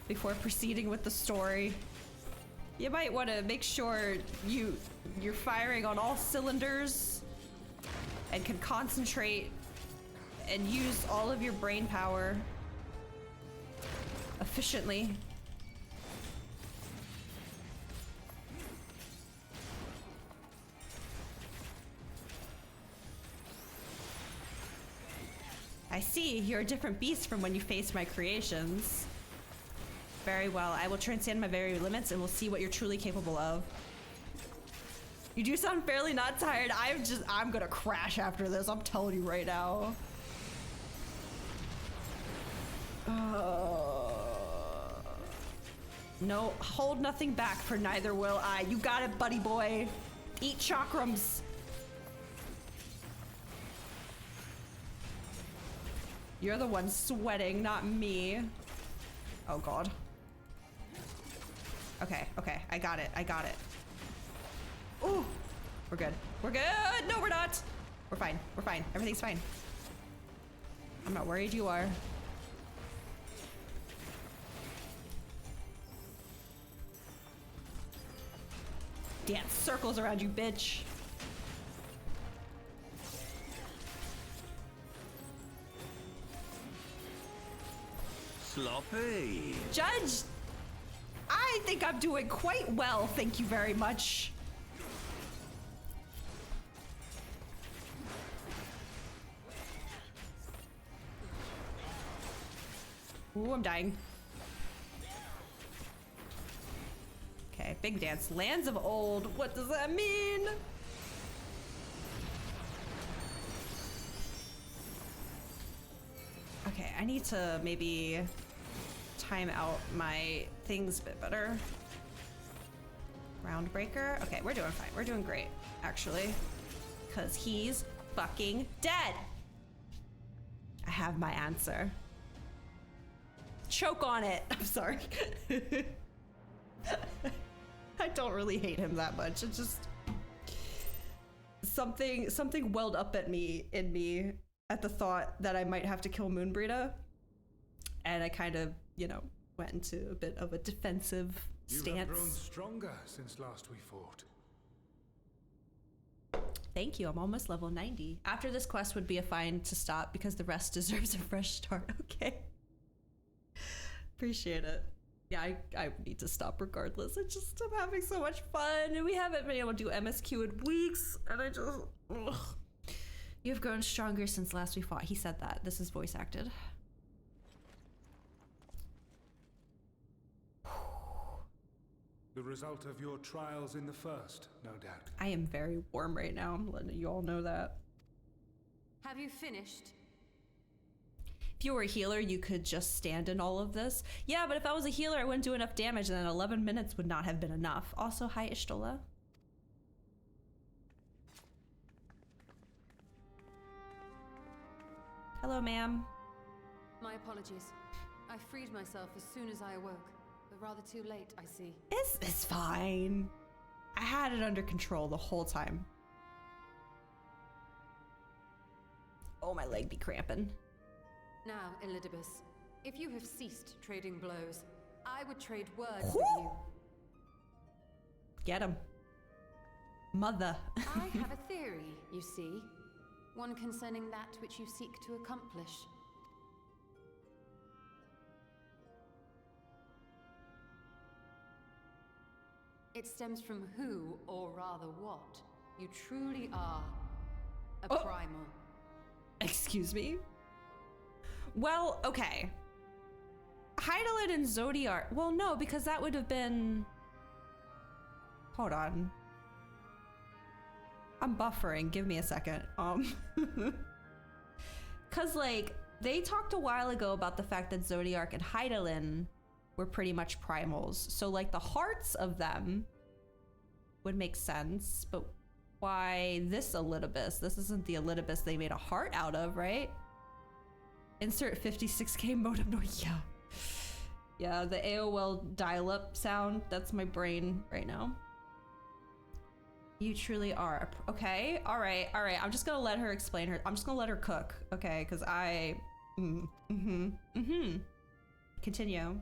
before proceeding with the story. You might want to make sure you're firing on all cylinders and can concentrate and use all of your brain power efficiently. I see, you're a different beast from when you faced my creations. Very well, I will transcend my very limits and we'll see what you're truly capable of. You do sound fairly not tired. I'm gonna crash after this, I'm telling you right now. No, hold nothing back, for neither will I. You got it, buddy boy. Eat chakrams. You're the one sweating, not me. Oh god. Okay, okay, I got it, I got it. Ooh, we're good. We're good. No, we're not. We're fine, we're fine. Everything's fine. I'm not worried, you are. Dance circles around you, bitch. Sloppy. Judge, I think I'm doing quite well, thank you very much. Ooh, I'm dying. Okay, big dance. Lands of old. What does that mean? Okay, I need to maybe time out my things a bit better. Round breaker. Okay, we're doing fine. We're doing great, actually. Because he's fucking dead. I have my answer. Choke on it. I'm sorry. I don't really hate him that much. It's just something welled up at me at the thought that I might have to kill Moonbreeda, and I kind of, you know, went into a bit of a defensive stance. You have grown stronger since last we fought. Thank you. I'm almost level 90. After this quest would be a fine to stop because the rest deserves a fresh start. Okay. Appreciate it. Yeah, I need to stop regardless. I'm having so much fun, and we haven't been able to do MSQ in weeks, and I just, ugh. You've grown stronger since last we fought. He said that. This is voice acted. The result of your trials in the first, no doubt. I am very warm right now. I'm letting you all know that. Have you finished? If you were a healer, you could just stand in all of this. Yeah, but if I was a healer, I wouldn't do enough damage, and then 11 minutes would not have been enough. Also, hi, Ishtola. Hello, ma'am. My apologies. I freed myself as soon as I awoke, but rather too late, I see. It's fine. I had it under control the whole time. Oh, my leg be cramping. Now, Elidibus, if you have ceased trading blows, I would trade words with you. Get him. Mother. I have a theory, you see. One concerning that which you seek to accomplish. It stems from who, or rather what, you truly are. A primal. Excuse me? Well, okay. Hydaelyn and Zodiark. Well, no, because that would have been... Hold on. I'm buffering. Give me a second. Cause like, they talked a while ago about the fact that Zodiark and Hydaelyn were pretty much primals. So like the hearts of them would make sense, but why this Elidibus? This isn't the Elidibus they made a heart out of, right? Insert 56k modem noise. Yeah. Yeah, the AOL dial-up sound, that's my brain right now. You truly are. Okay, all right. I'm just gonna let her explain her. I'm just gonna let her cook, okay? Because I, Continue.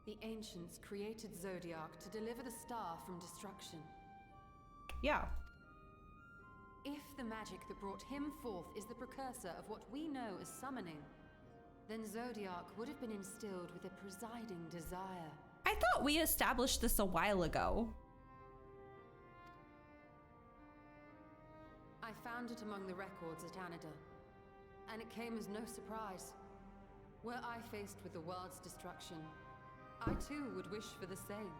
The ancients created Zodiark to deliver the star from destruction. Yeah. If the magic that brought him forth is the precursor of what we know as summoning, then Zodiark would have been instilled with a presiding desire. I thought we established this a while ago. I found it among the records at Anida, and it came as no surprise. Were I faced with the world's destruction, I too would wish for the same.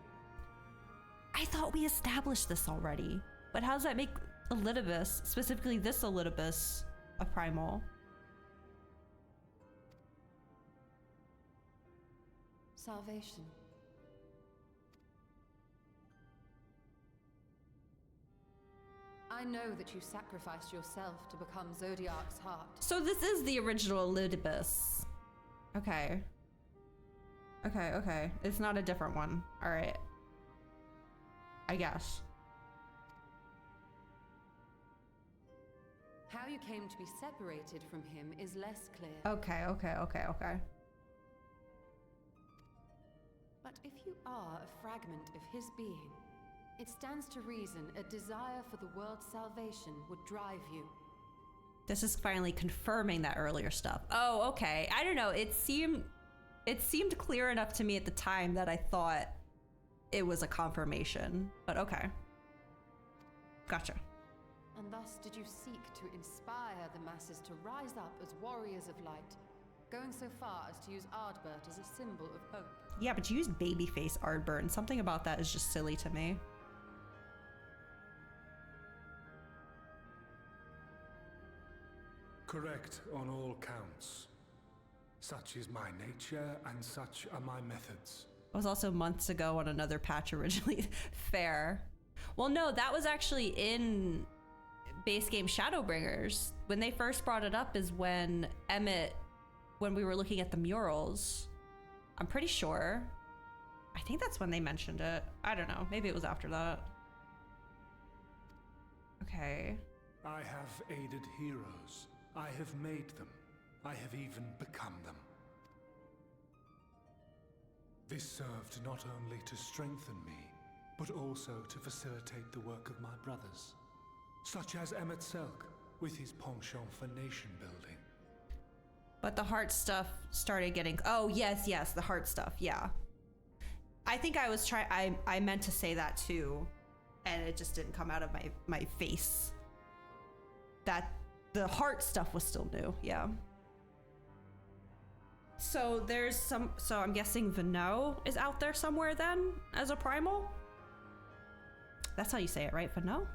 I thought we established this already. But how does that make Elidibus, specifically this Elidibus, a primal? Salvation. I know that you sacrificed yourself to become Zodiark's heart. So this is the original Elidibus. Okay. Okay. It's not a different one. All right. I guess. How you came to be separated from him is less clear. Okay. But if you are a fragment of his being, it stands to reason a desire for the world's salvation would drive you. This is finally confirming that earlier stuff. Oh, okay. I don't know. It seemed clear enough to me at the time that I thought it was a confirmation. But okay. Gotcha. And thus did you seek to inspire the masses to rise up as warriors of light, going so far as to use Ardbert as a symbol of hope. Yeah, but you used babyface Ardbert, and something about that is just silly to me. Correct on all counts. Such is my nature, and such are my methods. It was also months ago on another patch originally. Fair. Well, no, that was actually in base game Shadowbringers. When they first brought it up is when Emmett, when we were looking at the murals. I'm pretty sure. I think that's when they mentioned it. I don't know. Maybe it was after that. Okay. I have aided heroes. I have made them. I have even become them. This served not only to strengthen me, but also to facilitate the work of my brothers, such as Emmett Selk, with his penchant for nation building. But the heart stuff started getting... Oh, yes, the heart stuff, yeah. I think I was trying... I meant to say that too, and it just didn't come out of my face. That the heart stuff was still new, yeah. So there's some... So I'm guessing Vano is out there somewhere then, as a primal? That's how you say it, right? Vano?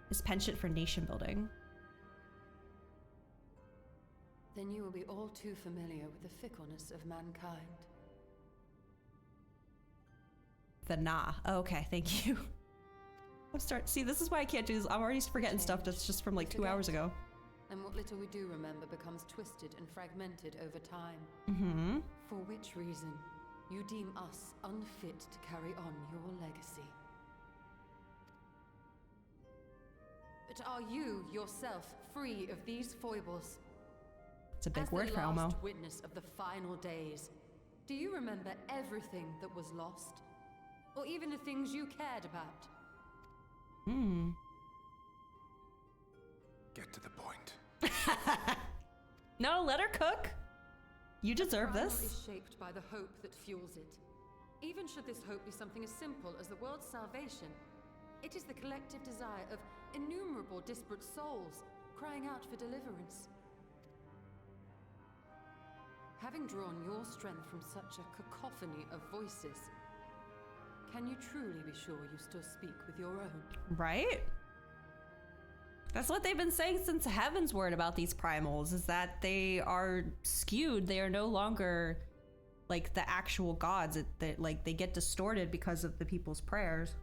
His penchant for nation building. Then you will be all too familiar with the fickleness of mankind. Vana. Okay, thank you. See, this is why I can't do this. I'm already forgetting stuff that's just from like 2 hours ago. And what little we do remember becomes twisted and fragmented over time. Mm-hmm. For which reason, you deem us unfit to carry on your legacy. But are you, yourself, free of these foibles? It's a big word for As the Elmo. last witness of the final days, do you remember everything that was lost? Or even the things you cared about? Get to the point. No, let her cook. You deserve The primal this. is shaped by the hope that fuels it. Even should this hope be something as simple as the world's salvation, it is the collective desire of innumerable disparate souls crying out for deliverance. Having drawn your strength from such a cacophony of voices, can you truly be sure you still speak with your own? Right? That's what they've been saying since Heaven's Word about these primals, is that they are skewed. They are no longer like the actual gods. Like they get distorted because of the people's prayers.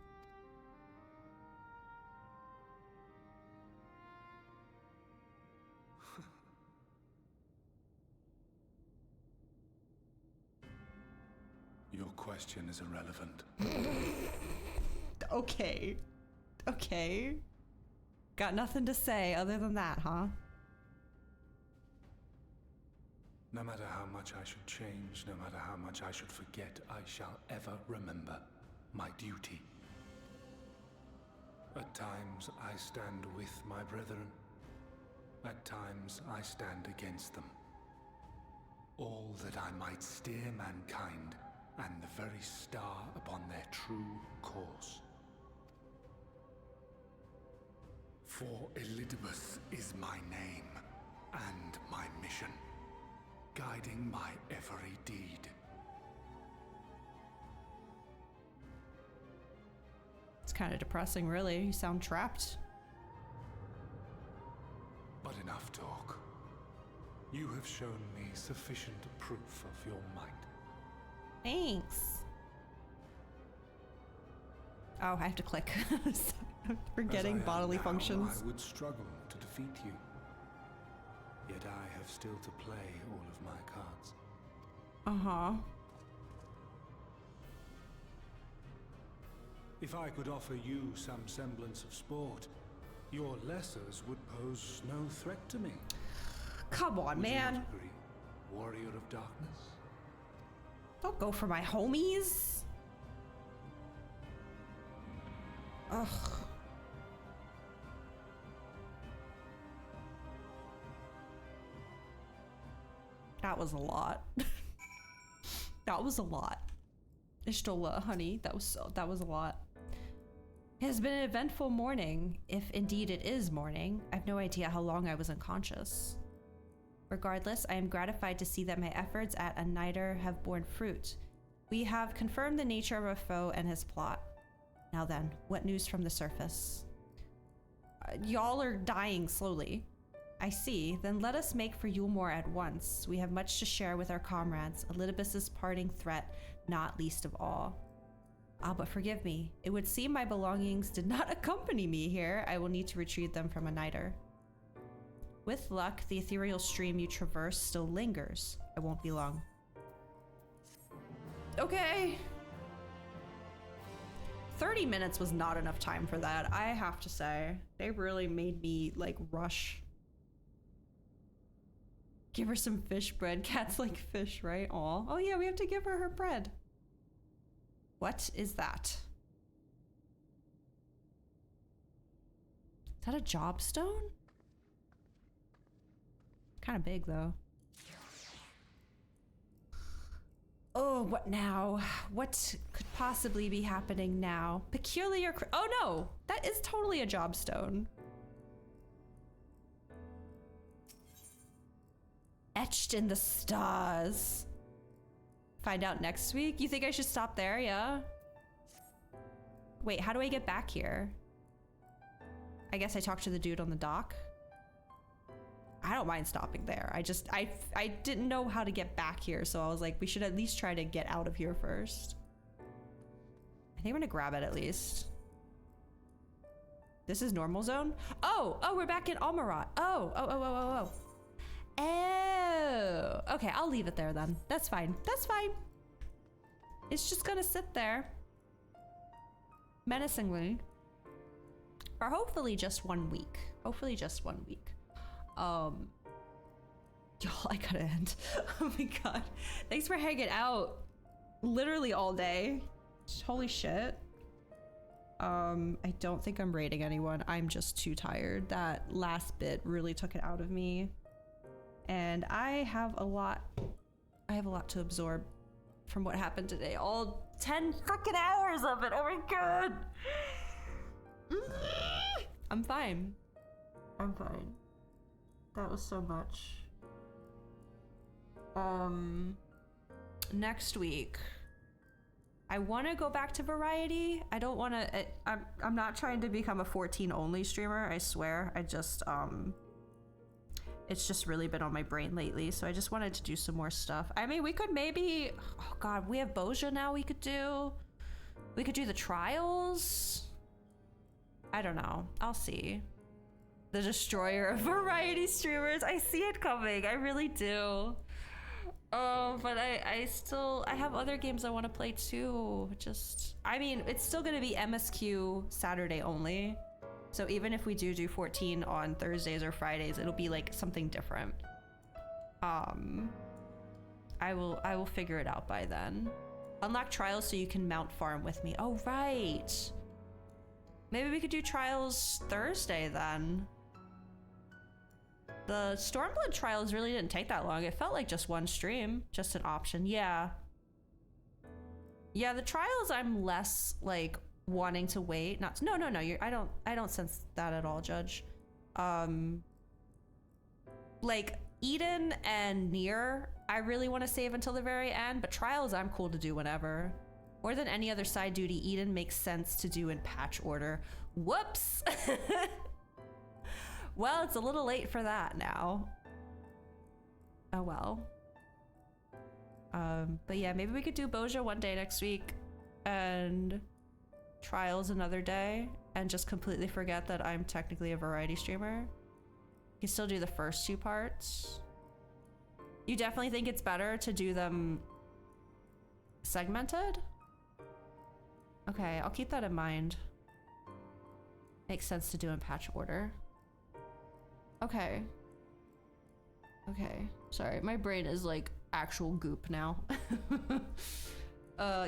Your question is irrelevant. Okay. Got nothing to say other than that, huh? No matter how much I should change, no matter how much I should forget, I shall ever remember my duty. At times I stand with my brethren. At times I stand against them. All that I might steer mankind and the very star upon their true course. For Elidibus is my name and my mission, guiding my every deed. It's kind of depressing, really. You sound trapped. But enough talk. You have shown me sufficient proof of your might. Thanks. Oh, I have to click. Forgetting bodily functions. I would struggle to defeat you. Yet I have still to play all of my cards. Uh-huh. If I could offer you some semblance of sport, your lessers would pose no threat to me. Come on, Would you man. not agree, warrior of darkness? Don't go for my homies. Ugh. That was a lot. That was a lot. Ishtola, honey, that was a lot. It has been an eventful morning, if indeed it is morning. I've no idea how long I was unconscious. Regardless, I am gratified to see that my efforts at a niter have borne fruit. We have confirmed the nature of our foe and his plot. Now then, what news from the surface? Y'all are dying slowly. I see. Then let us make for Yulmore at once. We have much to share with our comrades, Elidibus's parting threat, not least of all. Ah, but forgive me. It would seem my belongings did not accompany me here. I will need to retrieve them from a niter. With luck, the ethereal stream you traverse still lingers. I won't be long. Okay. 30 minutes was not enough time for that, I have to say. They really made me, like, rush. Give her some fish bread. Cats like fish, right? Aw. Oh yeah, we have to give her bread. What is that? Is that a job stone? Kind of big though. Oh, what now? What could possibly be happening now? Peculiar. Oh no, that is totally a job stone. Etched in the stars. Find out next week? You think I should stop there? Yeah. Wait, how do I get back here? I guess I talked to the dude on the dock. I don't mind stopping there. I didn't know how to get back here, so I was like, we should at least try to get out of here first. I think I'm gonna grab it at least. This is normal zone? Oh, we're back in Almarat. Oh. Okay, I'll leave it there then. That's fine. That's fine. It's just gonna sit there menacingly for hopefully just 1 week. Hopefully just 1 week. Y'all, I gotta end. Oh my god. Thanks for hanging out literally all day. Holy shit. I don't think I'm raiding anyone. I'm just too tired. That last bit really took it out of me. And I have a lot to absorb from what happened today. All 10 freaking hours of it. Oh my god. I'm fine. I'm fine. That was so much. Next week, I want to go back to variety. I don't want to. I'm not trying to become a 14 only streamer. I swear. I just it's just really been on my brain lately, so I just wanted to do some more stuff. I mean, we could maybe. Oh god, we have Boja now. We could do the trials. I don't know. I'll see. The destroyer of variety streamers. I see it coming. I really do. Oh, but I have other games I want to play too. I mean, it's still gonna be MSQ Saturday only. So even if we do 14 on Thursdays or Fridays, it'll be like something different. I will figure it out by then. Unlock trials so you can mount farm with me. Oh, right. Maybe we could do trials Thursday then. The Stormblood trials really didn't take that long. It felt like just one stream, just an option. Yeah. Yeah, the trials I'm less like wanting to wait. No. I don't sense that at all, Judge. Like Eden and Nier, I really want to save until the very end, but trials I'm cool to do whenever. More than any other side duty, Eden makes sense to do in patch order. Whoops! Well, it's a little late for that now. Oh well. But yeah, maybe we could do Boja one day next week and trials another day. and just completely forget that I'm technically a variety streamer. You can still do the first 2 parts. You definitely think it's better to do them segmented? Okay, I'll keep that in mind. Makes sense to do in patch order. Okay. Okay, sorry, my brain is like actual goop now.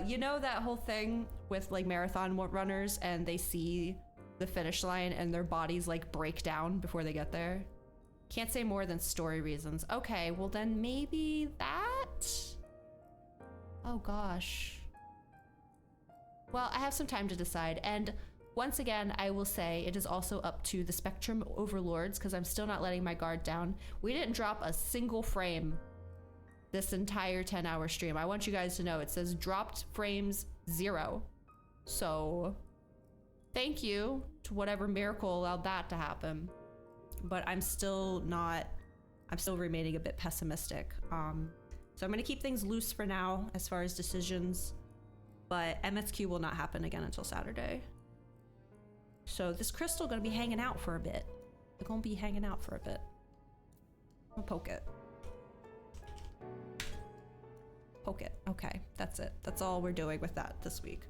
You know that whole thing with like marathon runners and they see the finish line and their bodies like break down before they get there? Can't say more than story reasons. Okay, well then maybe that? Oh gosh. Well, I have some time to decide, and once again, I will say it is also up to the Spectrum overlords because I'm still not letting my guard down. We didn't drop a single frame this entire 10-hour stream. I want you guys to know it says dropped frames 0. So thank you to whatever miracle allowed that to happen. But I'm still remaining a bit pessimistic. So I'm gonna keep things loose for now as far as decisions, but MSQ will not happen again until Saturday. So this crystal gonna be hanging out for a bit. They're gonna be hanging out for a bit. I'll poke it. Poke it. Okay, that's it. That's all we're doing with that this week.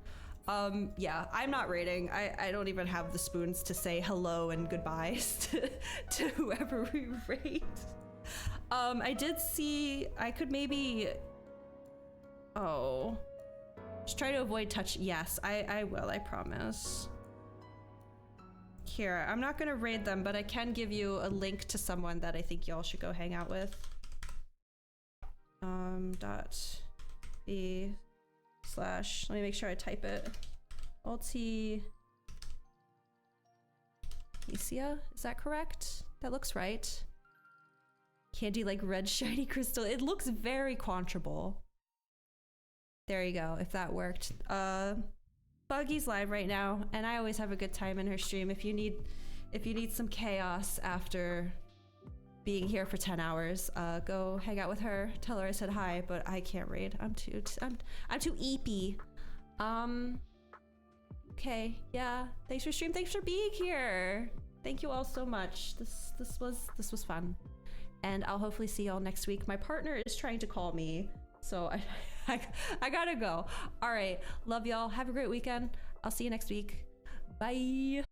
Yeah, I'm not raiding. I don't even have the spoons to say hello and goodbyes to whoever we raid. I did see I could maybe... Oh. Just try to avoid touch. Yes, I will, I promise. Here, I'm not gonna raid them, but I can give you a link to someone that I think y'all should go hang out with. .b/ let me make sure I type it. Ulti Isia, is that correct? That looks right. Candy like red shiny crystal. It looks very quantrable. There you go, if that worked. Buggy's live right now, and I always have a good time in her stream. If you need some chaos after being here for 10 hours, go hang out with her. Tell her I said hi, but I can't raid. I'm too eepy. Okay, yeah. Thanks for stream. Thanks for being here. Thank you all so much. This was fun, and I'll hopefully see y'all next week. My partner is trying to call me, so I gotta go. All right, love y'all. Have a great weekend. I'll see you next week. Bye.